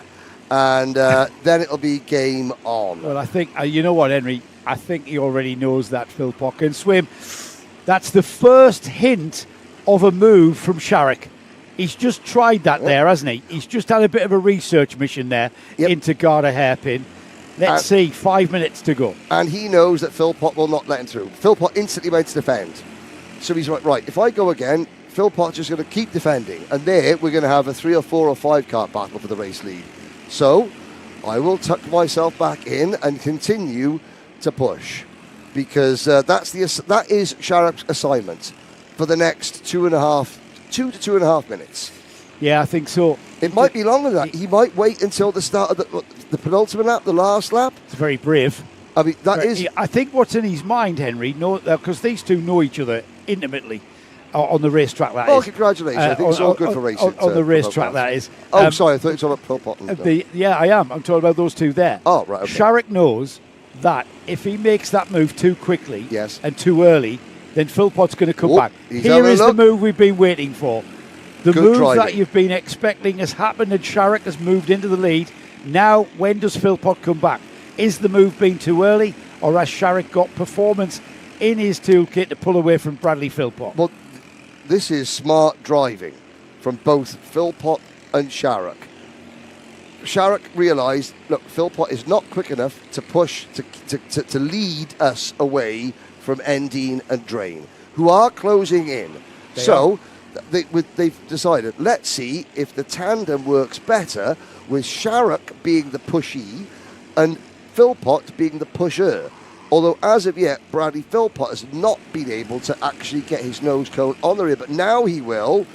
And then it'll be game on. Well, I think, you know what, Henry? I think he already knows that Philpott can swim. That's the first hint of a move from Sharrock. He's just tried that there, hasn't he? He's just had a bit of a research mission there into Garda Hairpin. Let's see, 5 minutes to go. And he knows that Philpott will not let him through. Philpott instantly went to defend. So he's like, right, if I go again, Philpott's just going to keep defending. And there, we're going to have a 3 or 4 or 5 kart battle for the race lead. So I will tuck myself back in and continue to push. Because that is Sharrock's assignment for the next 2 to 2.5 minutes. Yeah, I think so. It might be longer than that. He might wait until the start of the penultimate lap, the last lap. It's very brave. I mean, I think what's in his mind, Henry, because these two know each other intimately on the racetrack. Congratulations! I think it's all good for racing. On the racetrack, that is. Sorry, I thought you were talking about Philpott. Yeah, I am. I'm talking about those two there. Oh, right. Okay. Sharrock knows that if he makes that move too quickly and too early, then Philpott's going to come back. Here is the move we've been waiting for. The move that you've been expecting has happened, and Sharrock has moved into the lead. Now, when does Philpott come back? Is the move been too early, or has Sharrock got performance in his toolkit to pull away from Bradley Philpott? Well, this is smart driving from both Philpott and Sharrock. Sharrock realised, look, Philpott is not quick enough to push, to lead us away from Endine and Drain, who are closing in. They've decided, let's see if the tandem works better with Sharrock being the pushy and Philpott being the pusher. Although as of yet, Bradley Philpott has not been able to actually get his nose cone on the rear, but now he will.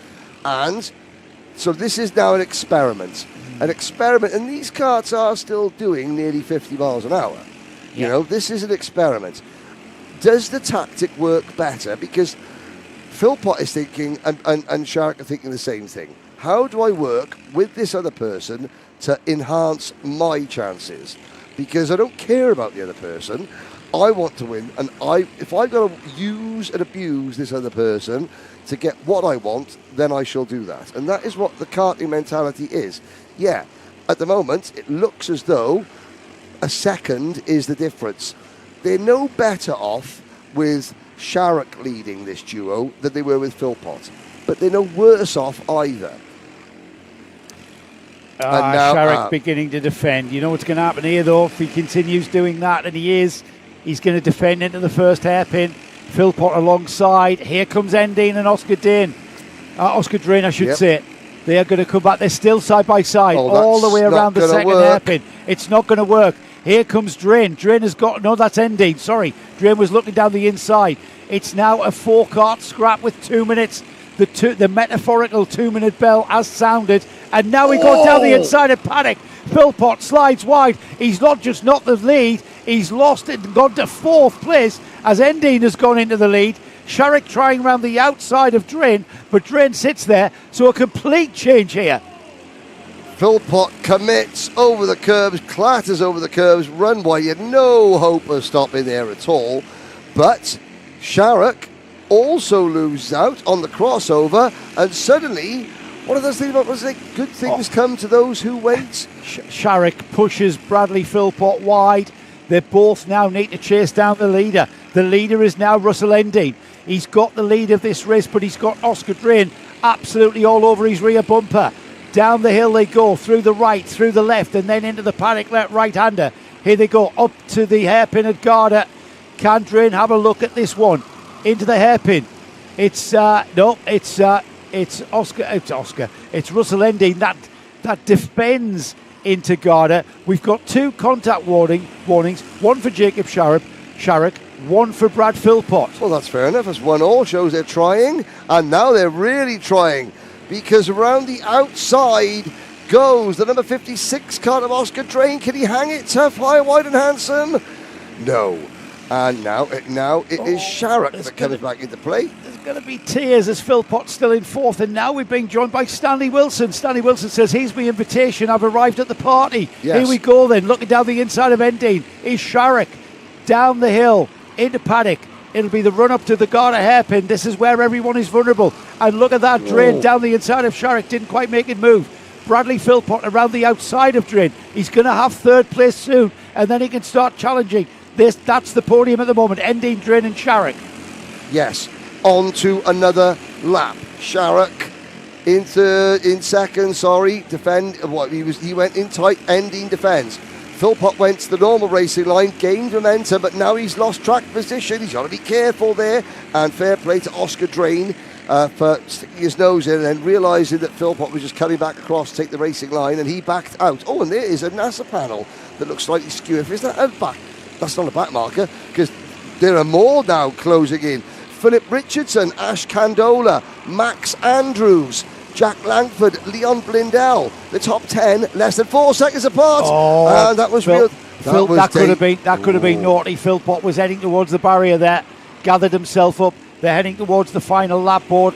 And so this is now an experiment. And these karts are still doing nearly 50 miles an hour. You know, this is an experiment. Does the tactic work better? Because Philpott is thinking, and Sharrock are thinking the same thing. How do I work with this other person to enhance my chances? Because I don't care about the other person. I want to win, and if I've got to use and abuse this other person to get what I want, then I shall do that. And that is what the karting mentality is. Yeah, at the moment, it looks as though a second is the difference. They're no better off with Sharrock leading this duo than they were with Philpott, but they're no worse off either. Sharrock beginning to defend. You know what's going to happen here, though, if he continues doing that, and he's going to defend into the first hairpin. Philpott alongside. Here comes Endine and Oscar Drain. Oscar Drain, I should say. They are going to come back. They're still side by side all the way around the second hairpin. It's not going to work. Here comes Drain. Drain has got, no, that's Endine, sorry. Drain was looking down the inside. It's now a 4-kart scrap with 2 minutes. The metaphorical 2-minute bell has sounded, and now we go down the inside of Paddock. Philpott slides wide. He's not the lead, he's lost it and gone to 4th place as Endine has gone into the lead. Sharrock trying around the outside of Drain, but Drain sits there, so a complete change here. Philpott commits over the curbs, clatters over the curbs, run wide. He had no hope of stopping there at all. But Sharrock also loses out on the crossover, and suddenly, what are those things about? Was it good things come to those who wait? Sharrock pushes Bradley Philpott wide. They both now need to chase down the leader. The leader is now Russell Endine. He's got the lead of this race, but he's got Oscar Drain absolutely all over his rear bumper. Down the hill they go, through the right, through the left, and then into the Paddock right-hander. Here they go, up to the hairpin at Garda. Can Drain have a look at this one? Into the hairpin. It's Oscar. It's Russell Endine that defends into Garda. We've got 2 contact warnings, one for Jacob Sharrock, one for Brad Philpott. Well, that's fair enough. As 1-1 shows they're trying, and now they're really trying, because around the outside goes the number 56 cart of Oscar Drain. Can he hang it tough, high, wide and handsome? No. And now it is Sharrock that comes back into play. There's going to be tears as Philpott's still in 4th, and now we're being joined by Stanley Wilson. Stanley Wilson says, here's my invitation, I've arrived at the party. Yes. Here we go then, looking down the inside of Endine is Sharrock, down the hill, into Paddock. It'll be the run-up to the Garda hairpin. This is where everyone is vulnerable. And look at that, Drain down the inside of Sharrock, didn't quite make it move. Bradley Philpott around the outside of Drain. He's going to have 3rd place soon, and then he can start challenging. That's the podium at the moment. Endine, Drain and Sharrock. Yes, on to another lap. Sharrock in 2nd, defend. He went in tight, Endine defends. Philpott went to the normal racing line, gained momentum, but now he's lost track position. He's got to be careful there. And fair play to Oscar Drain for sticking his nose in and then realising that Philpott was just coming back across to take the racing line, and he backed out. Oh, and there is a NASA panel that looks slightly skew. Is that a back? That's not a back marker, because there are more now closing in. Philip Richardson, Ash Candola, Max Andrews, Jack Langford, Leon Blindell. The top 10 less than 4 seconds apart. And that was real. That could have been naughty. Philpott was heading towards the barrier there, gathered himself up. They're heading towards the final lap board.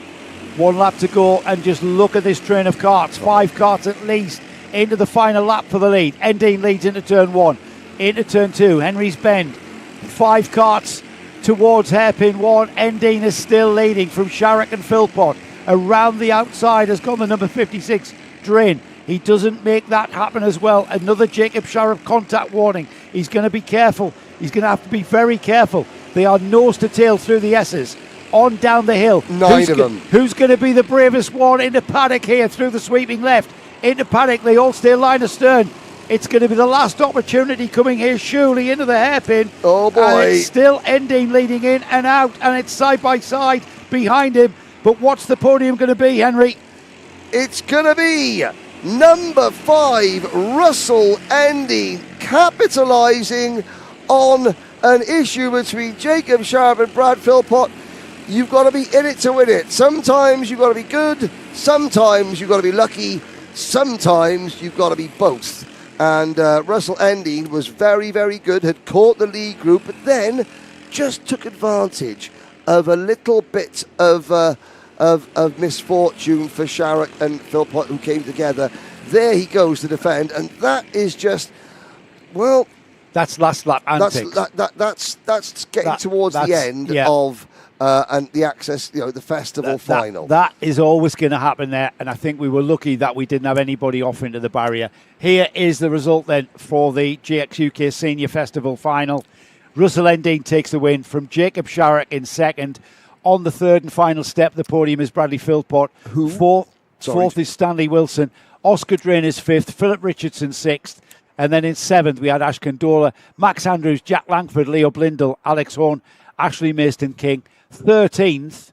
1 lap to go, and just look at this train of karts. 5 karts at least into the final lap for the lead. Endine leads into turn 1. Into turn 2, Henry's Bend. 5 karts towards hairpin 1. Endine is still leading from Sharrock and Philpott. Around the outside has gone the number 56, Drain. He doesn't make that happen as well. Another Jacob Sharrock contact warning. He's going to be careful. He's going to have to be very careful. They are nose to tail through the S's. On down the hill. 9 of them. Who's going to be the bravest one? Into Paddock here through the sweeping left. Into Paddock, they all stay line astern. It's going to be the last opportunity coming here, surely into the hairpin. Oh boy. And it's still Endine leading in and out, and it's side by side behind him. But what's the podium going to be, Henry? It's going to be number 5, Russell Endine, capitalising on an issue between Jacob Sharp and Brad Philpott. You've got to be in it to win it. Sometimes you've got to be good, sometimes you've got to be lucky, sometimes you've got to be both. And Russell Endine was very, very good, had caught the lead group, but then just took advantage of a little bit of misfortune for Sharrock and Philpott, who came together. There he goes to defend, and that is just, well, that's last lap antics. That's getting towards the end of and the access, the festival final. That is always going to happen there, and I think we were lucky that we didn't have anybody off into the barrier. Here is the result then for the GX UK Senior Festival final. Russell Endine takes the win from Jacob Sharrock in 2nd. On the 3rd and final step, the podium is Bradley Philpott. Fourth is Stanley Wilson. Oscar Drain is 5th. Philip Richardson 6th. And then in 7th, we had Ash Candola, Max Andrews, Jack Langford, Leo Blindell, Alex Horn, Ashley Mayston-King. 13th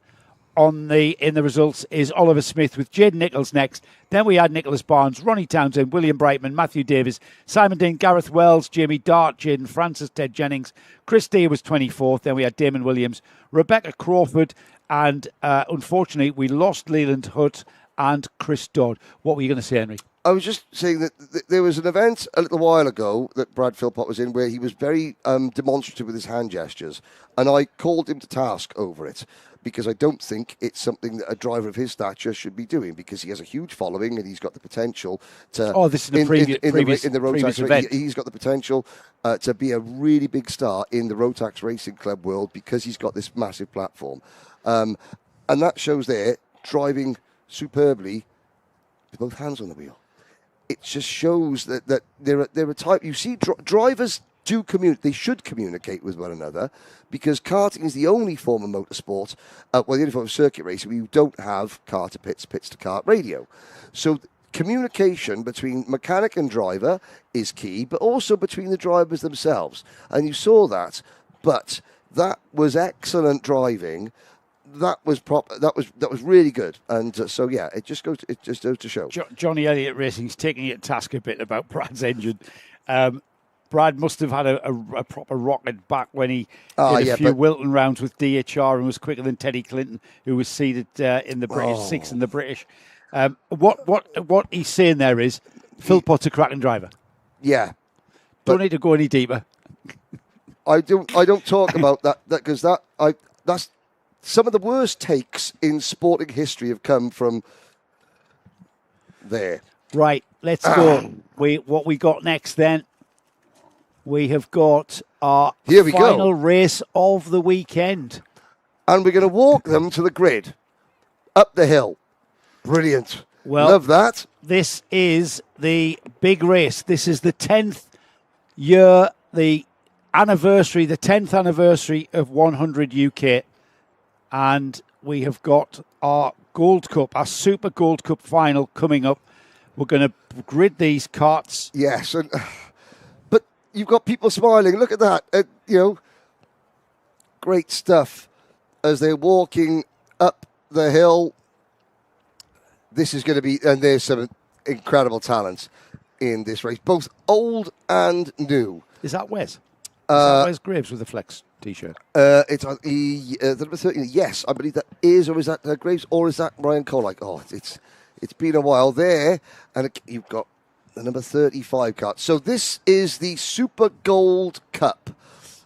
in the results is Oliver Smith with Jaden Nichols next. Then Then we had Nicholas Barnes, Ronnie Townsend, William Brightman, Matthew Davis, Simon Dean, Gareth Wells, Jamie Dart, Jaden Francis, Ted Jennings. Chris Deere was 24th. Then we had Damon Williams, Rebecca Crawford, and unfortunately we lost Leland Hutt and Chris Dodd. What were you going to say, Henry? I was just saying that there was an event a little while ago that Brad Philpott was in where he was very demonstrative with his hand gestures, and I called him to task over it because I don't think it's something that a driver of his stature should be doing, because he has a huge following and he's got the potential to... Oh, this is the previous event. He's got the potential to be a really big star in the Rotax Racing Club world because he's got this massive platform. And that shows there, driving superbly with both hands on the wheel. It just shows that there are type. You see, drivers do communicate. They should communicate with one another, because karting is the only form of motorsport, the only form of circuit racing where you don't have car to pits, pits to kart radio. So communication between mechanic and driver is key, but also between the drivers themselves. And you saw that. But that was excellent driving. That was proper. That was really good, and so yeah, it just goes to show. Johnny Elliott Racing's taking it to task a bit about Brad's engine. Brad must have had a proper rocket back when he did a few Wilton rounds with DHR and was quicker than Teddy Clinton, who was seeded in the British sixth in the British. What he's saying there is Philpott's a cracking driver. Yeah, don't need to go any deeper. I don't talk about that because that's. Some of the worst takes in sporting history have come from there. Right, let's go. What we got next then? We have got our final race of the weekend. And we're going to walk them to the grid, up the hill. Brilliant. Well, love that. This is the big race. This is the 10th year, the 10th anniversary of 100 UK. And we have got our Gold Cup, our Super Gold Cup final coming up. We're going to grid these karts. Yes, but you've got people smiling. Look at that. Great stuff as they're walking up the hill. This is going to be, and there's some incredible talent in this race, both old and new. Is that Wes? Wes Graves with the Flex T-shirt? It's the number 13. Yes, I believe that is, or is that Graves, or is that Ryan Cole? It's been a while there, and you've got the number 35 card. So this is the Super Gold Cup.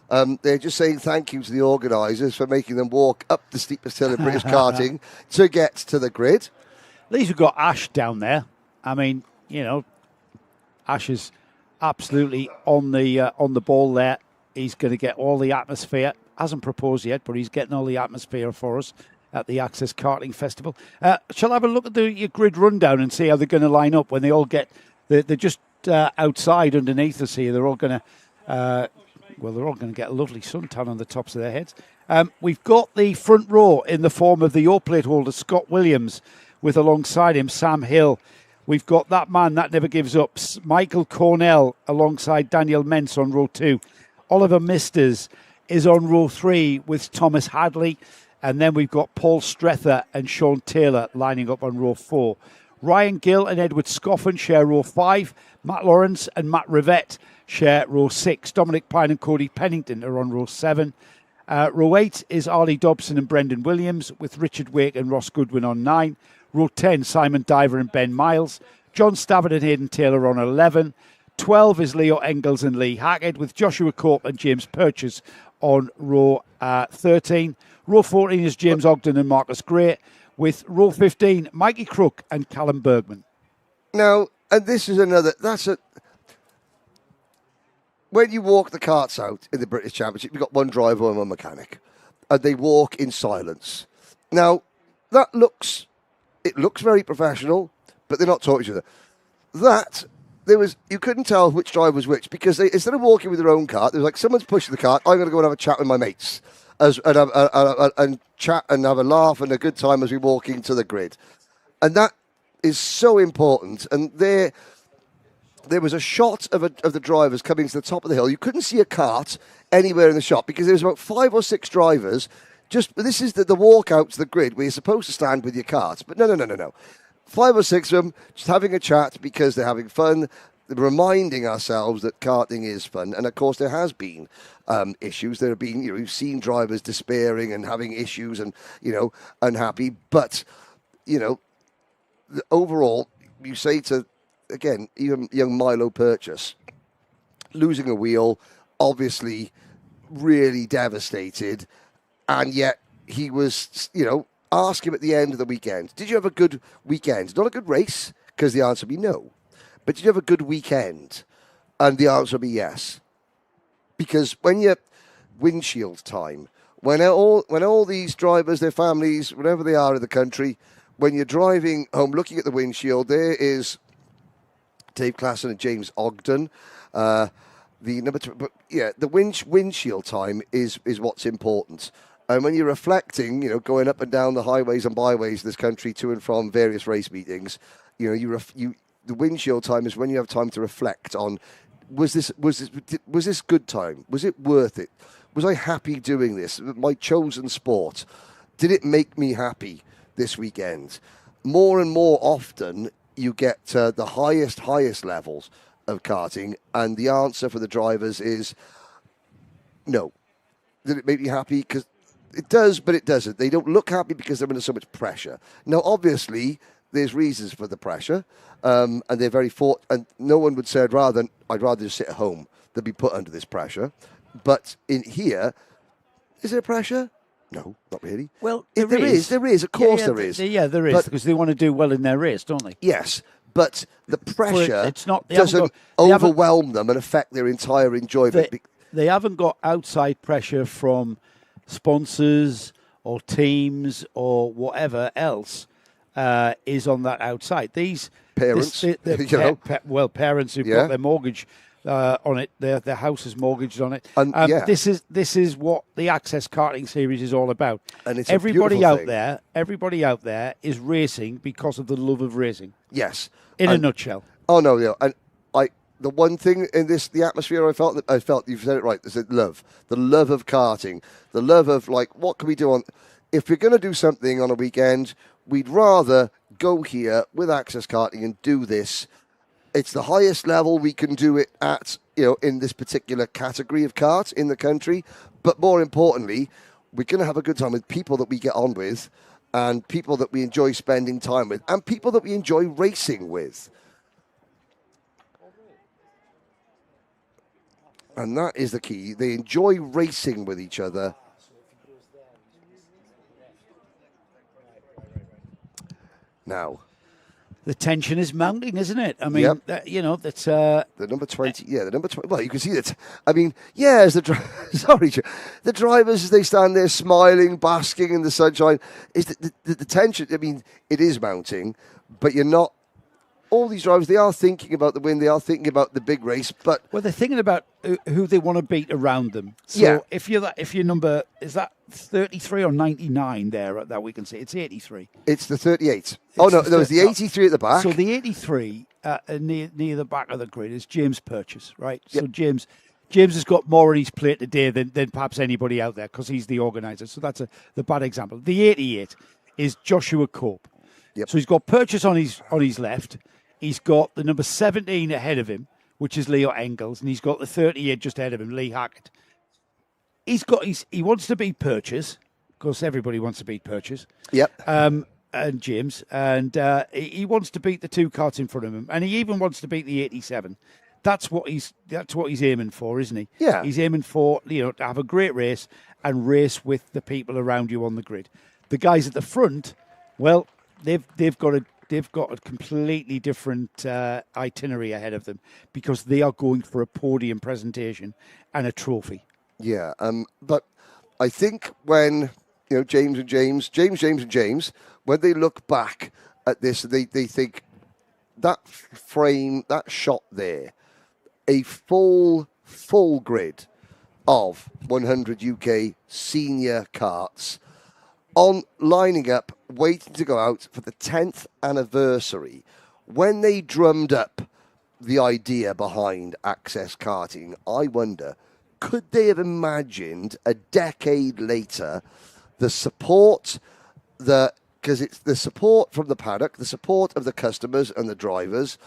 They're just saying thank you to the organisers for making them walk up the steepest hill in British karting to get to the grid. At least we've got Ash down there. I mean, Ash is absolutely on the ball there. He's going to get all the atmosphere. Hasn't proposed yet, but he's getting all the atmosphere for us at the Access Karting Festival. Shall I have a look at your grid rundown and see how they're going to line up when they all get... They're just outside underneath us here. They're all going to... they're all going to get a lovely suntan on the tops of their heads. We've got the front row in the form of the O-plate holder, Scott Williams, with alongside him Sam Hill. We've got that man that never gives up, Michael Cornell, alongside Daniel Mentz on row 2. Oliver Misters is on row 3 with Thomas Hadley. And then we've got Paul Strether and Sean Taylor lining up on row 4. Ryan Gill and Edward Scoffin share row 5. Matt Lawrence and Matt Rivette share row 6. Dominic Pine and Cody Pennington are on row 7. Row 8 is Arlie Dobson and Brendan Williams, with Richard Wake and Ross Goodwin on 9. Row 10, Simon Diver and Ben Miles. John Stafford and Hayden Taylor on 11. 12 is Leo Engels and Lee Hackett, with Joshua Cope and James Purchase on row 13. Row 14 is James Ogden and Marcus Gray, with row 15, Mikey Crook and Callum Bergman. Now, and this is another, when you walk the karts out in the British Championship, you've got one driver and one mechanic, and they walk in silence. Now, it looks very professional, but they're not talking to each other. You couldn't tell which driver was which, because instead of walking with their own cart, there was like, someone's pushing the cart, I'm going to go and have a chat with my mates, and chat and have a laugh and a good time as we walk into the grid. And that is so important. And there was a shot of the drivers coming to the top of the hill. You couldn't see a cart anywhere in the shot, because there was about 5 or 6 drivers. This is the walk out to the grid where you're supposed to stand with your cart. But no. 5 or 6 of them just having a chat because they're having fun, reminding ourselves that karting is fun. And of course, there has been issues. There have been, we've seen drivers despairing and having issues and, unhappy. But, overall, you say to, again, even young Milo Purchase, losing a wheel, obviously really devastated. And yet he was, ask him at the end of the weekend, did you have a good weekend? Not a good race, because the answer would be no. But did you have a good weekend? And the answer would be yes. Because when you're windshield time, when all these drivers, their families, wherever they are in the country, when you're driving home looking at the windshield, there is Dave Klassen and James Ogden. The number two, but yeah, the windshield time is what's important. And when you're reflecting, going up and down the highways and byways of this country to and from various race meetings, the windshield time is when you have time to reflect on, was this good time? Was it worth it? Was I happy doing this? My chosen sport, did it make me happy this weekend? More and more often, you get the highest levels of karting, and the answer for the drivers is no. Did it make me happy? Because it does, but it doesn't. They don't look happy because they're under so much pressure. Now, obviously, there's reasons for the pressure, and they're very and no one would say I'd rather just sit at home than be put under this pressure. But in here, is there pressure? No, not really. Well, there is. Of course, there is. Yeah, there is, because they want to do well in their race, don't they? Yes, but the pressure they doesn't overwhelm them and affect their entire enjoyment. They haven't got outside pressure from sponsors or teams or whatever else is on that outside. These parents, parents who've got their mortgage on it, their house is mortgaged on it. And this is what the Access Karting Series is all about. And it's everybody out there is racing because of the love of racing. Yes, in a nutshell. Oh no, and the one thing in the atmosphere I felt you've said it right. Is the love of karting, the love of what can we do on? If we're going to do something on a weekend, we'd rather go here with Access Karting and do this. It's the highest level we can do it at, in this particular category of kart in the country. But more importantly, we're going to have a good time with people that we get on with, and people that we enjoy spending time with, and people that we enjoy racing with. And that is the key. They enjoy racing with each other. Now, the tension is mounting, isn't it? I mean, that's the number 20. Yeah, the number 20. Well, you can see that. I mean, as the drivers, as they stand there smiling, basking in the sunshine, is the tension. I mean, it is mounting, but you're not. All these drivers, they are thinking about the win. They are thinking about the big race, but they're thinking about who they want to beat around them. So if your number is that 33 or 99 there that we can see, it's 83. It's the 38. It's the 83 at the back. So the 83 near the back of the grid is James Purchase, right? Yep. So James has got more on his plate today than perhaps anybody out there because he's the organizer. So that's the bad example. The 88 is Joshua Cope. Yep. So he's got Purchase on his left. He's got the number 17 ahead of him, which is Leo Engels, and he's got the 38 just ahead of him, Lee Hackett. He wants to beat Purchase, because everybody wants to beat Purchase. Yep. And James, and he wants to beat the two karts in front of him, and he even wants to beat the 87. That's what he's aiming for, isn't he? Yeah. He's aiming for to have a great race and race with the people around you on the grid. The guys at the front, well, they've got a completely different itinerary ahead of them because they are going for a podium presentation and a trophy. Yeah, but I think when James, when they look back at this, they think that frame, that shot there, a full grid of 100 UK senior karts on lining up, waiting to go out for the 10th anniversary. When they drummed up the idea behind Access Karting, I wonder, could they have imagined a decade later the support, the because it's the support from the paddock, the support of the customers and the drivers.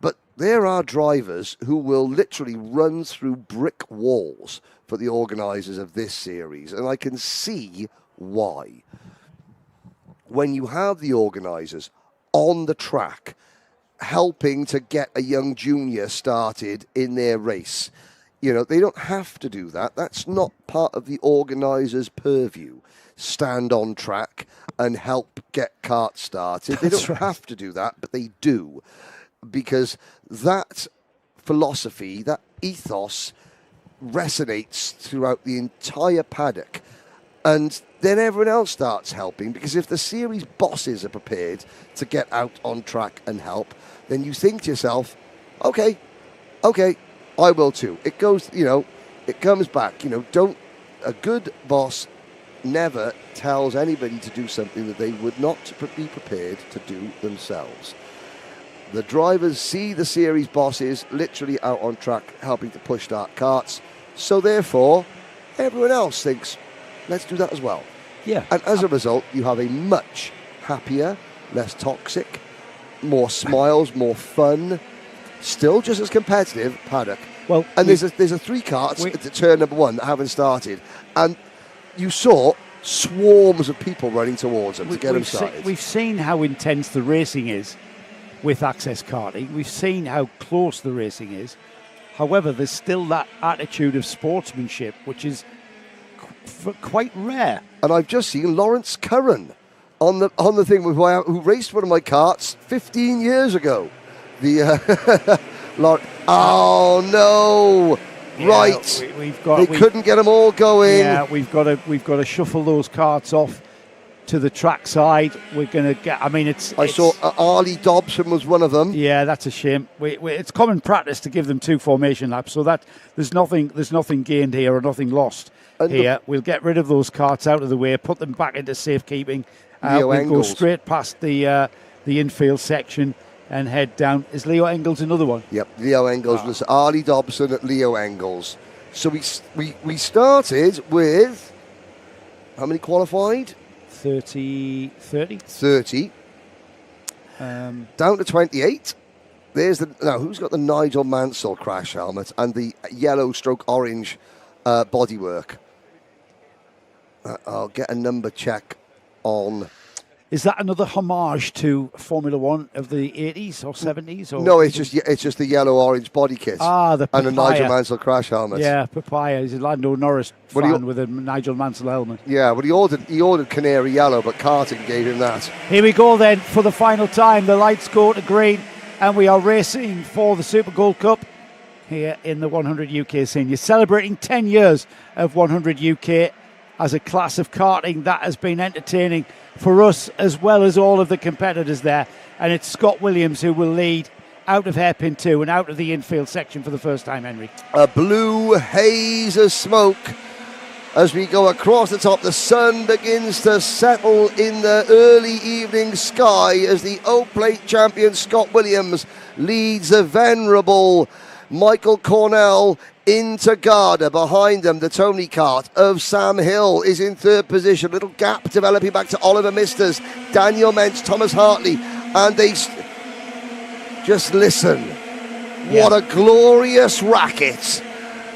But there are drivers who will literally run through brick walls for the organisers of this series, and I can see why. When you have the organisers on the track helping to get a young junior started in their race, you know, they don't have to do that. That's not part of the organiser's purview. Stand on track and help get karts started. They don't have to do that, but they do. Because that philosophy, that ethos resonates throughout the entire paddock. And then everyone else starts helping, because if the series bosses are prepared to get out on track and help, then you think to yourself, okay, I will too. It goes, you know, it comes back. You know, a good boss never tells anybody to do something that they would not be prepared to do themselves. The drivers see the series bosses literally out on track helping to push start karts, so therefore everyone else thinks, let's do that as well. Yeah. And as a result, you have a much happier, less toxic, more smiles, more fun, still just as competitive paddock. Well, and there's a 3 karts at turn number 1 that haven't started, and you saw swarms of people running towards them to get them started. We've seen how intense the racing is with Access Karting. We've seen how close the racing is. However, there's still that attitude of sportsmanship, which is quite rare. And I've just seen Lawrence Curran on the thing who raced one of my karts 15 years ago. Oh no! Yeah, right, they couldn't get them all going. Yeah, we've got to shuffle those karts off to the track side. We're going to get. I mean, I saw Arlie Dobson was one of them. Yeah, that's a shame. It's common practice to give them 2 formation laps, so that there's nothing gained here or nothing lost here. We'll get rid of those karts out of the way, put them back into safekeeping. We'll go straight past the infield section and head down. Is Leo Engels another one? Yep, Leo Engels was Arlie Dobson at Leo Engels. So we started with how many qualified? 30. Down to 28. Now who's got the Nigel Mansell crash helmet and the yellow/orange bodywork? I'll get a number check on. Is that another homage to Formula One of the 80s or 70s? Or no, it's just the yellow-orange body kit. The and a papaya. Nigel Mansell crash helmet. Yeah, papaya. He's a Lando Norris fan with a Nigel Mansell helmet. Yeah, but he ordered canary yellow, but Karting gave him that. Here we go then for the final time. The lights go to green, and we are racing for the Super Gold Cup here in the 100 UK Senior, celebrating 10 years of 100 UK as a class of karting that has been entertaining for us as well as all of the competitors there. And it's Scott Williams who will lead out of hairpin 2 and out of the infield section for the first time, Henry. A blue haze of smoke as we go across the top. The sun begins to settle in the early evening sky as the O-Plate champion Scott Williams leads the venerable Michael Cornell into Garda. Behind them, the Tony kart of Sam Hill is in 3rd position. Little gap developing back to Oliver Misters, Daniel Mentz, Thomas Hartley, and they just listen. Yeah. What a glorious racket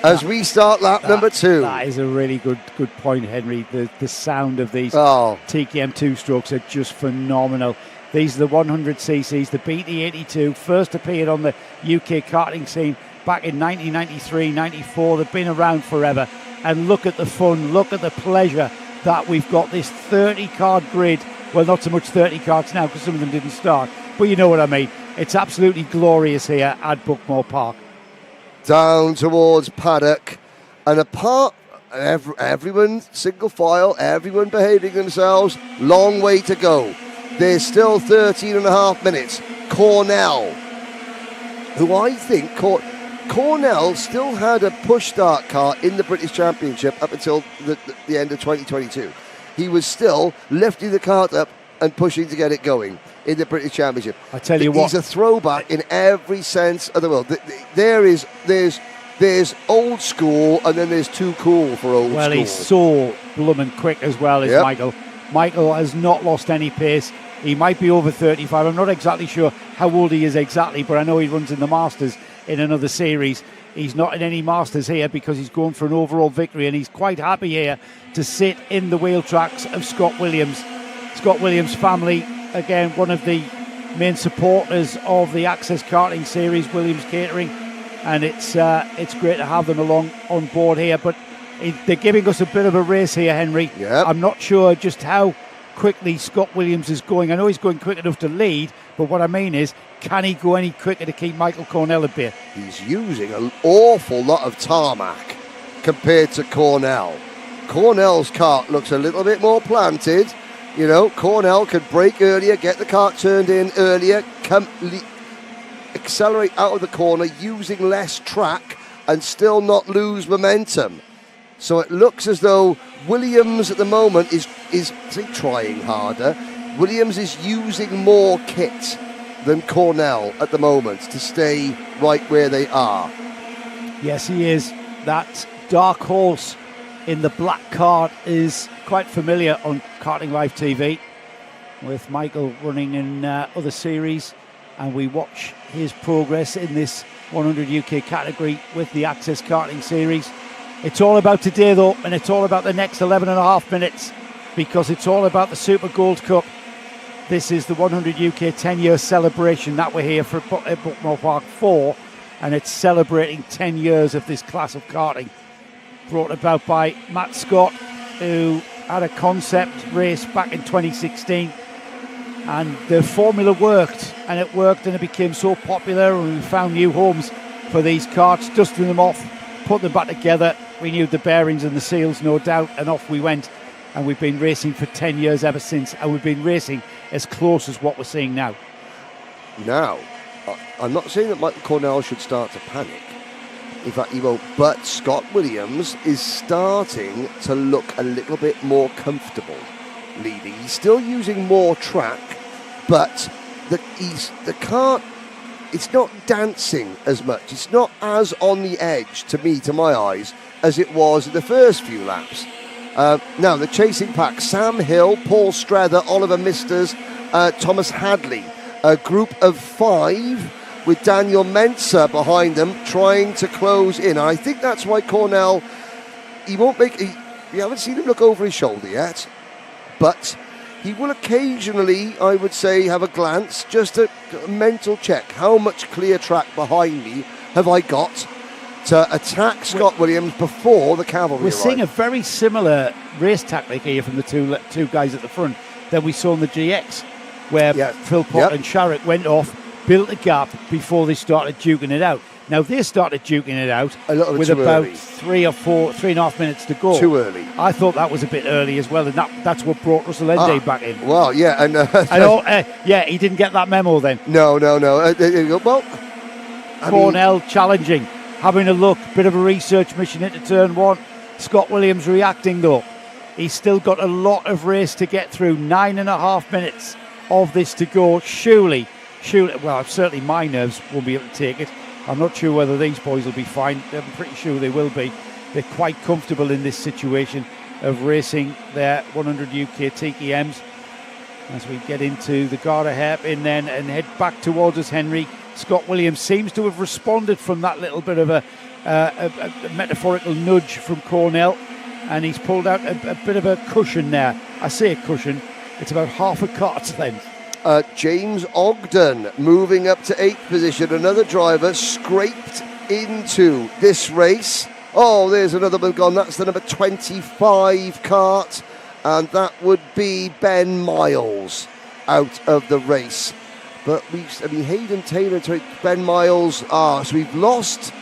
as we start lap number 2. That is a really good point, Henry. The sound of these TKM 2-strokes are just phenomenal. These are the 100cc's, the BT82, first appeared on the UK karting scene back in 1993, 94. They've been around forever. And look at the fun, look at the pleasure that we've got this 30-card grid. Well, not so much 30 cards now because some of them didn't start. But you know what I mean. It's absolutely glorious here at Buckmore Park. Down towards paddock. And apart, everyone single file, everyone behaving themselves. Long way to go. There's still 13 and a half minutes. Cornell, who I think Cornell still had a push start car in the British Championship up until the end of 2022. He was still lifting the kart up and pushing to get it going in the British Championship. I tell you what, he's a throwback in every sense of the word. There's old school and then there's too cool for old school. Well, he's so blooming quick as well as Michael. Michael has not lost any pace. He might be over 35. I'm not exactly sure how old he is exactly, but I know he runs in the Masters in another series. He's not in any Masters here because he's going for an overall victory, and he's quite happy here to sit in the wheel tracks of Scott Williams. Scott Williams' family, again, one of the main supporters of the Access Karting Series, Williams Catering, and it's great to have them along on board here. But they're giving us a bit of a race here, Henry. Yep. I'm not sure just how quickly Scott Williams is going. I know he's going quick enough to lead, but what I mean is, can he go any quicker to keep Michael Cornell at bay? He's using an awful lot of tarmac compared to Cornell. Cornell's kart looks a little bit more planted. You know, Cornell could brake earlier, get the kart turned in earlier, accelerate out of the corner using less track and still not lose momentum. So it looks as though Williams at the moment is trying harder. Williams is using more kit than Cornell at the moment to stay right where they are. Yes, he is. That dark horse in the black cart is quite familiar on Karting Live TV, with Michael running in other series, and we watch his progress in this 100 UK category with the Access Karting Series. It's all about today though, and it's all about the next 11.5 minutes, because it's all about the Super Gold Cup. This is the 100 UK 10-year celebration that we're here for at Buckmore Park 4, and it's celebrating 10 years of this class of karting, brought about by Matt Scott, who had a concept race back in 2016, and the formula worked, and it became so popular, and we found new homes for these karts, dusting them off, put them back together, renewed the bearings and the seals, no doubt, and off we went. And we've been racing for 10 years ever since, and we've been racing as close as what we're seeing now. Now, I'm not saying that Michael Cornell should start to panic. In fact, he won't. But Scott Williams is starting to look a little bit more comfortable leading. He's still using more track, but the kart, it's not dancing as much. It's not as on the edge, to my eyes, as it was in the first few laps. Now, the chasing pack, Sam Hill, Paul Strather, Oliver Misters, Thomas Hadley. A group of 5 with Daniel Mensa behind them trying to close in. And I think that's why Cornell, we haven't seen him look over his shoulder yet, but he will occasionally, I would say, have a glance, just a mental check. How much clear track behind me have I got to attack Scott Williams before the cavalry We're arrive? seeing a very similar race tactic here from the two guys at the front that we saw in the GX, where Phil Potter and Sharrock went off, built a gap before they started duking it out. Now, they started duking it out with about early. 3.5 minutes to go. Too early. I thought that was a bit early as well, and that's what brought Russell Henday back in. Well, yeah. And he didn't get that memo then. No. Well, Cornell challenging, having a look, bit of a research mission into turn 1. Scott Williams reacting though. He's still got a lot of race to get through. 9.5 minutes of this to go. Surely, well, certainly my nerves won't be able to take it. I'm not sure whether these boys will be fine. I'm pretty sure they will be. They're quite comfortable in this situation of racing their 100 UK TKMs. As we get into the Garda hairpin then and head back towards us, Henry, Scott Williams seems to have responded from that little bit of a metaphorical nudge from Cornell, and he's pulled out a bit of a cushion there. I say a cushion, it's about half a cart's length. James Ogden moving up to 8th position. Another driver scraped into this race. Oh, there's another one gone. That's the number 25 kart, and that would be Ben Miles out of the race. But Hayden Taylor to Ben Miles. So we've lost.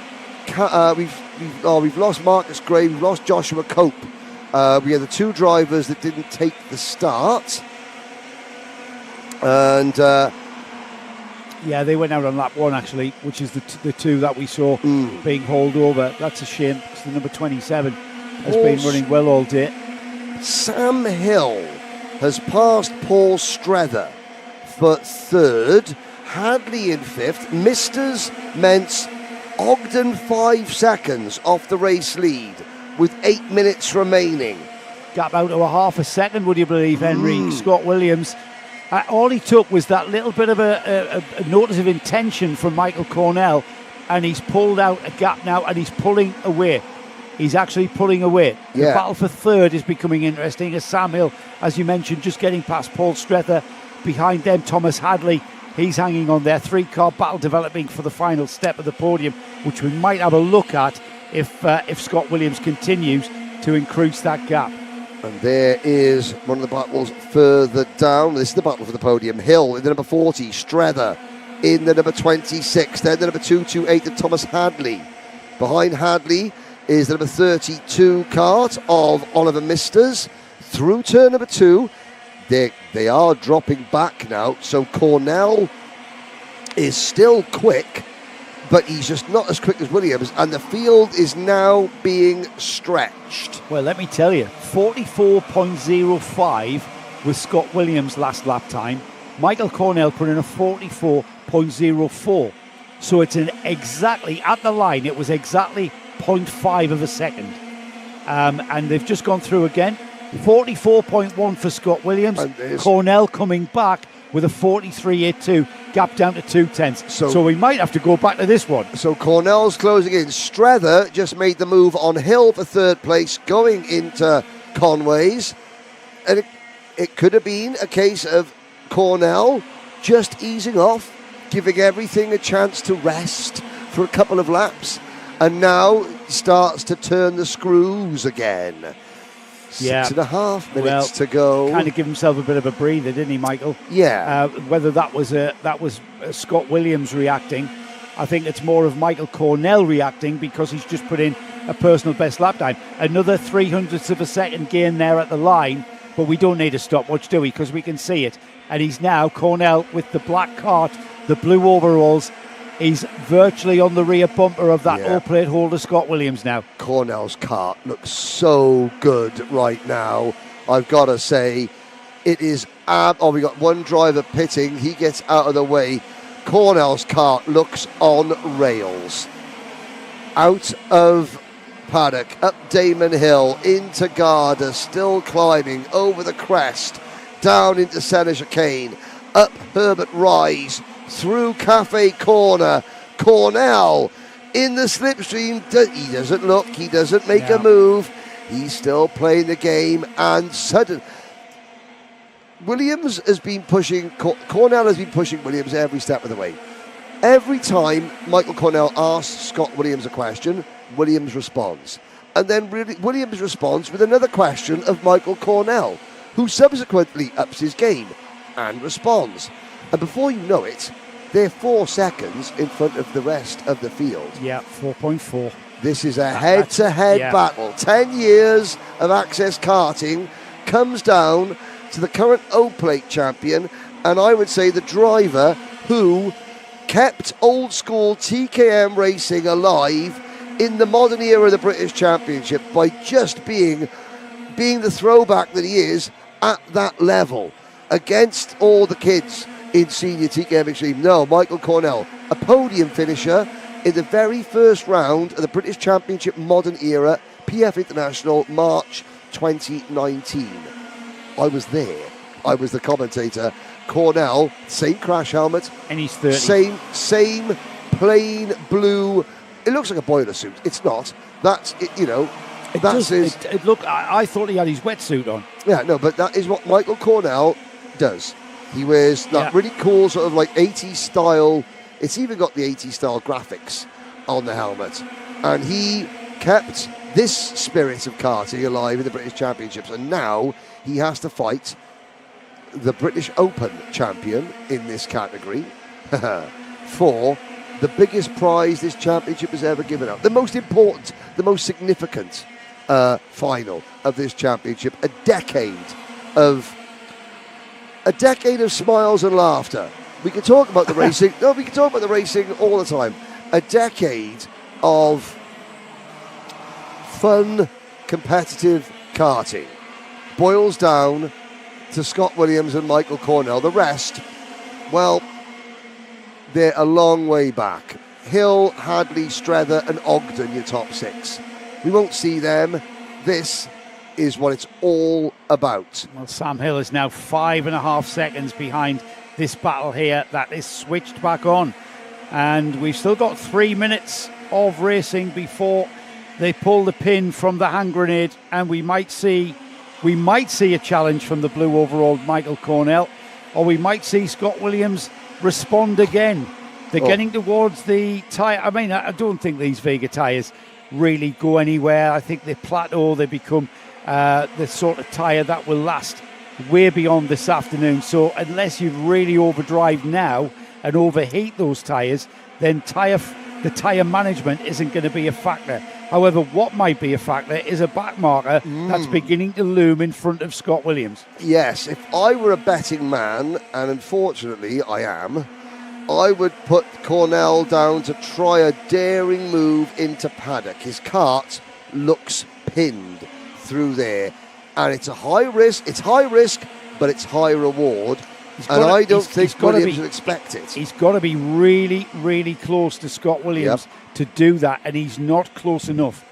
We've lost Marcus Gray. We've lost Joshua Cope. We had the 2 drivers that didn't take the start. And they went out on lap 1 actually, which is the 2 that we saw being hauled over. That's a shame because the number 27 has been running well all day. Sam Hill has passed Paul Strather for 3rd, Hadley in 5th, Misters, Mentz, Ogden 5 seconds off the race lead with 8 minutes remaining. gap out to a half a second, would you believe, Henry? Scott Williams. All he took was that little bit of a notice of intention from Michael Cornell, and he's pulled out a gap now, and he's pulling away. He's actually pulling away. The battle for third is becoming interesting, as Sam Hill, as you mentioned, just getting past Paul Strether. Behind them, Thomas Hadley. He's hanging on there. 3-car battle developing for the final step of the podium, which we might have a look at if Scott Williams continues to increase that gap. And there is one of the battles further down. This is the battle for the podium. Hill in the number 40, Strether in the number 26, then the number 228 of Thomas Hadley. Behind Hadley is the number 32 cart of Oliver Misters. Through turn number 2, they are dropping back now, so Cornell is still quick, but he's just not as quick as Williams, and the field is now being stretched. Well, let me tell you, 44.05 was Scott Williams' last lap time. Michael Cornell put in a 44.04. So it's exactly, at the line, it was exactly 0.5 of a second. And they've just gone through again. 44.1 for Scott Williams. Cornell coming back with a 43.82, gap down to 2/10. So we might have to go back to this one. So Cornell's closing in. Strether just made the move on Hill for third place, going into Conway's. And it could have been a case of Cornell just easing off, giving everything a chance to rest for a couple of laps, and now starts to turn the screws again. 6.5 minutes to go. Kind of give himself a bit of a breather, didn't he, Michael? Yeah. Whether that was Scott Williams reacting, I think it's more of Michael Cornell reacting, because he's just put in a personal best lap time. Another 300ths of a second gain there at the line, but we don't need a stopwatch, do we? Because we can see it. And he's now, Cornell, with the black cart, the blue overalls, he's virtually on the rear bumper of that all-plate holder, Scott Williams now. Cornell's cart looks so good right now. I've got to say, it is... we got one driver pitting. He gets out of the way. Cornell's cart looks on rails. Out of paddock, up Damon Hill, into Garda, still climbing, over the crest, down into Senna Chicane, up Herbert Rise, through Cafe Corner. Cornell in the slipstream. He doesn't look, he doesn't make a move. He's still playing the game, and sudden. Williams has been pushing, Cornell has been pushing Williams every step of the way. Every time Michael Cornell asks Scott Williams a question, Williams responds. And then Williams responds with another question of Michael Cornell, who subsequently ups his game and responds. And before you know it, they're 4 seconds in front of the rest of the field. Yeah, 4.4. This is a head-to-head battle. 10 years of Access Karting comes down to the current O-Plate champion, and I would say the driver who kept old-school TKM racing alive in the modern era of the British Championship by just being the throwback that he is at that level against all the kids in senior TKM Extreme. No, Michael Cornell, a podium finisher in the very first round of the British Championship Modern Era, PF International, March 2019. I was there. I was the commentator. Cornell, same crash helmet. And he's 30. Same plain blue. It looks like a boiler suit. It's not. That's, Look, I thought he had his wetsuit on. Yeah, no, but that is what Michael Cornell does. He wears that really cool sort of like 80s style. It's even got the 80s style graphics on the helmet. And he kept this spirit of karting alive in the British Championships. And now he has to fight the British Open champion in this category for the biggest prize this championship has ever given out. The most important, the most significant final of this championship. A decade of smiles and laughter. We can talk about the racing. No, we can talk about the racing all the time. A decade of fun, competitive karting boils down to Scott Williams and Michael Cornell. The rest, well, they're a long way back. Hill, Hadley, Strether and Ogden, your top 6. We won't see them this is what it's all about. Well, Sam Hill is now 5.5 seconds behind this battle here. That is switched back on. And we've still got 3 minutes of racing before they pull the pin from the hand grenade, and we might see a challenge from the blue overall Michael Cornell, or we might see Scott Williams respond again. They're getting towards the tyre. I mean, I don't think these Vega tyres really go anywhere. I think they plateau. They become the sort of tyre that will last way beyond this afternoon. So unless you really overdrive now and overheat those tyres, then the tyre management isn't going to be a factor. However, what might be a factor is a back marker that's beginning to loom in front of Scott Williams. Yes, if I were a betting man, and unfortunately I am, I would put Cornell down to try a daring move into paddock. His kart looks pinned through there, and it's a high risk. It's high risk, but it's high reward. And I don't think Williams would expect it. He's got to be really, really close to Scott Williams to do that, and he's not close enough.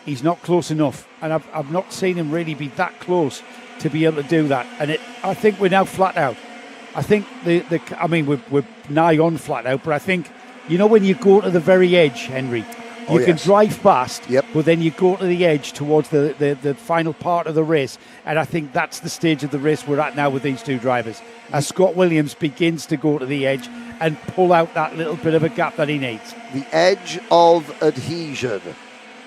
He's not close enough, and I've not seen him really be that close to be able to do that. And I think we're now flat out. I think we're nigh on flat out, but I think, when you go to the very edge, Henry, you can drive past, but then you go to the edge towards the final part of the race. And I think that's the stage of the race we're at now with these two drivers. As Scott Williams begins to go to the edge and pull out that little bit of a gap that he needs. The edge of adhesion.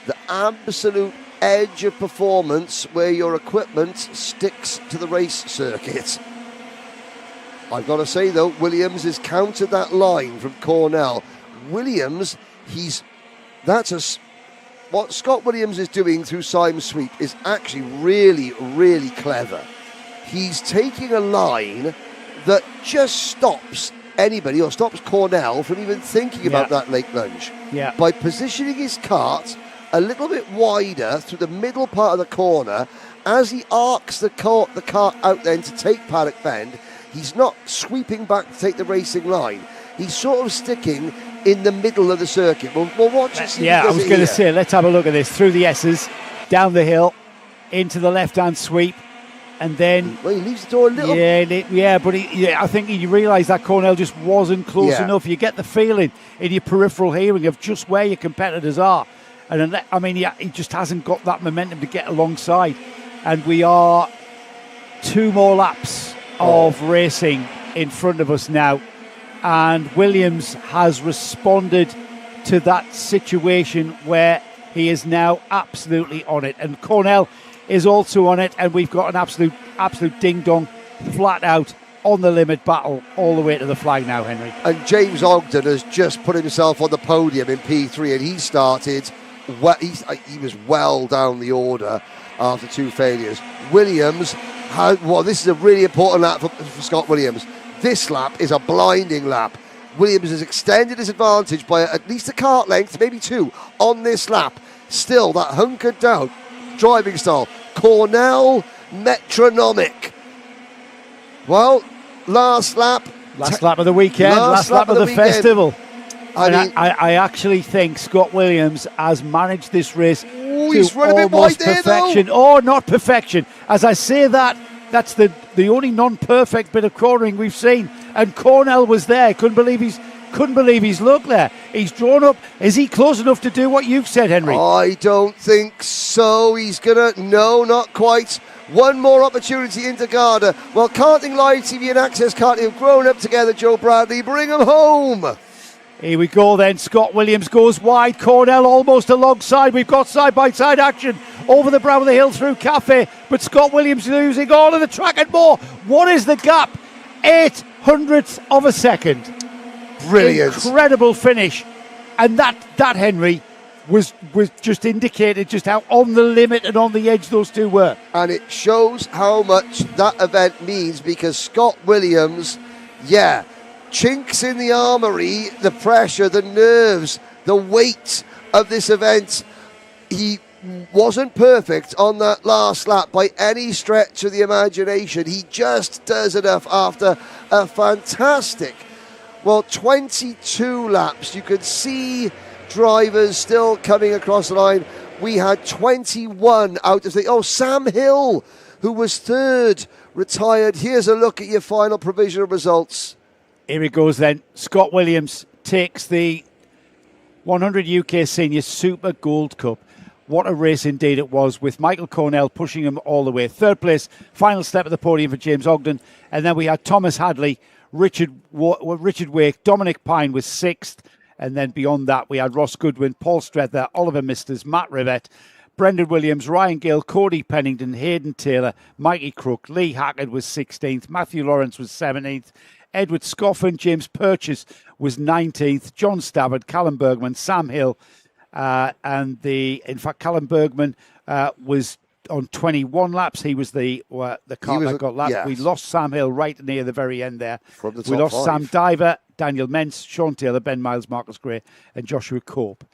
The absolute edge of performance where your equipment sticks to the race circuit. I've got to say, though, Williams has countered that line from Cornell. Williams, what Scott Williams is doing through Simon Sweep is actually really, really clever. He's taking a line that just stops anybody, or stops Cornell from even thinking about that late lunge. Yeah. By positioning his kart a little bit wider through the middle part of the corner, as he arcs the kart out then to take paddock bend, he's not sweeping back to take the racing line. He's sort of sticking in the middle of the circuit. We'll watch and see. Yeah, I was going to say, let's have a look at this. Through the S's, down the hill, into the left-hand sweep, and then... Well, he leaves the door a little... Yeah, but I think you realise that Cornell just wasn't close enough. You get the feeling in your peripheral hearing of just where your competitors are. And he just hasn't got that momentum to get alongside. And we are 2 more laps of racing in front of us now. And Williams has responded to that situation where he is now absolutely on it. And Cornell is also on it, and we've got an absolute ding-dong, flat-out, on-the-limit battle all the way to the flag now, Henry. And James Ogden has just put himself on the podium in P3, and he started... he was well down the order after 2 failures. Williams, this is a really important lap for Scott Williams. This lap is a blinding lap. Williams has extended his advantage by at least a kart length, maybe 2, on this lap. Still, that hunkered down driving style. Cornell, metronomic. Well, last lap. Last lap of the weekend, last lap of the festival. I actually think Scott Williams has managed this race he's run a bit wide there, perfection. though. Not perfection. As I say that, that's the only non-perfect bit of cornering we've seen. And Cornell was there. Couldn't believe his luck there. He's drawn up. Is he close enough to do what you've said, Henry? I don't think so. No, not quite. One more opportunity into Garda. Well, Karting Live TV and Access Karting have grown up together, Joe Bradley. Bring them home. Here we go then. Scott Williams goes wide. Cornell almost alongside. We've got side-by-side action over the brow of the hill through Cafe. But Scott Williams losing all of the track and more. What is the gap? 0.08 of a second. Brilliant. Incredible finish. And that Henry, was just indicated just how on the limit and on the edge those two were. And it shows how much that event means, because Scott Williams, chinks in the armoury, the pressure, the nerves, the weight of this event. He wasn't perfect on that last lap by any stretch of the imagination. He just does enough after a fantastic, 22 laps. You could see drivers still coming across the line. we had 21 out of the... Oh, Sam Hill, who was third, retired. Here's a look at your final provisional results. Here it goes then. Scott Williams takes the 100 UK Senior Super Gold Cup. What a race indeed it was, with Michael Cornell pushing him all the way. Third place, final step of the podium for James Ogden. And then we had Thomas Hadley, Richard Wake, Dominic Pine was sixth. And then beyond that, we had Ross Goodwin, Paul Strether, Oliver Misters, Matt Rivett, Brendan Williams, Ryan Gill, Cody Pennington, Hayden Taylor, Mikey Crook, Lee Hackett was 16th, Matthew Lawrence was 17th, Edward Scoffin, James Purchase was 19th, John Stabbard, Callum Bergman, Sam Hill, in fact, Callum Bergman was on 21 laps. He was the car that got lapped. Yes. We lost Sam Hill right near the very end there. From the top we lost five. Sam Diver, Daniel Mentz, Sean Taylor, Ben Miles, Marcus Gray, and Joshua Cope.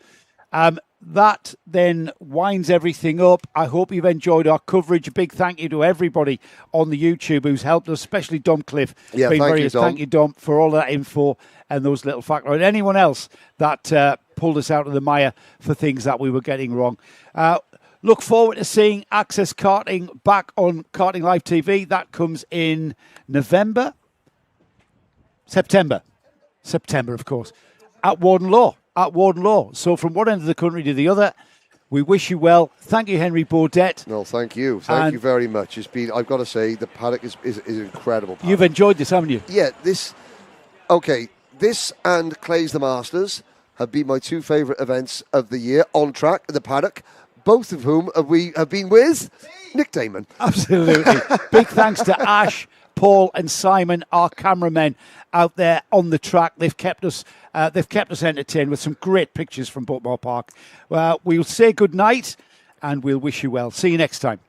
That then winds everything up. I hope you've enjoyed our coverage. A big thank you to everybody on the YouTube who's helped us, especially Dom Cliff. Yeah, Thank you, Dom, for all that info and those little factors. And anyone else that pulled us out of the mire for things that we were getting wrong. Look forward to seeing Access Karting back on Karting Live TV. That comes in September, of course, at Warden Law. So from one end of the country to the other, we wish you well. Thank you, Henry Baudet. No, thank you. Thank you very much. It's been, I've got to say, the paddock is incredible. Paddock. You've enjoyed this, haven't you? Yeah, this and Clay's the Masters have been my two favourite events of the year on track at the paddock, both of whom we have been with Nick Damon. Absolutely. Big thanks to Ash, Paul and Simon, our cameramen out there on the track. They've kept us entertained with some great pictures from Buckmore Park. We'll say good night and we'll wish you well. See you next time.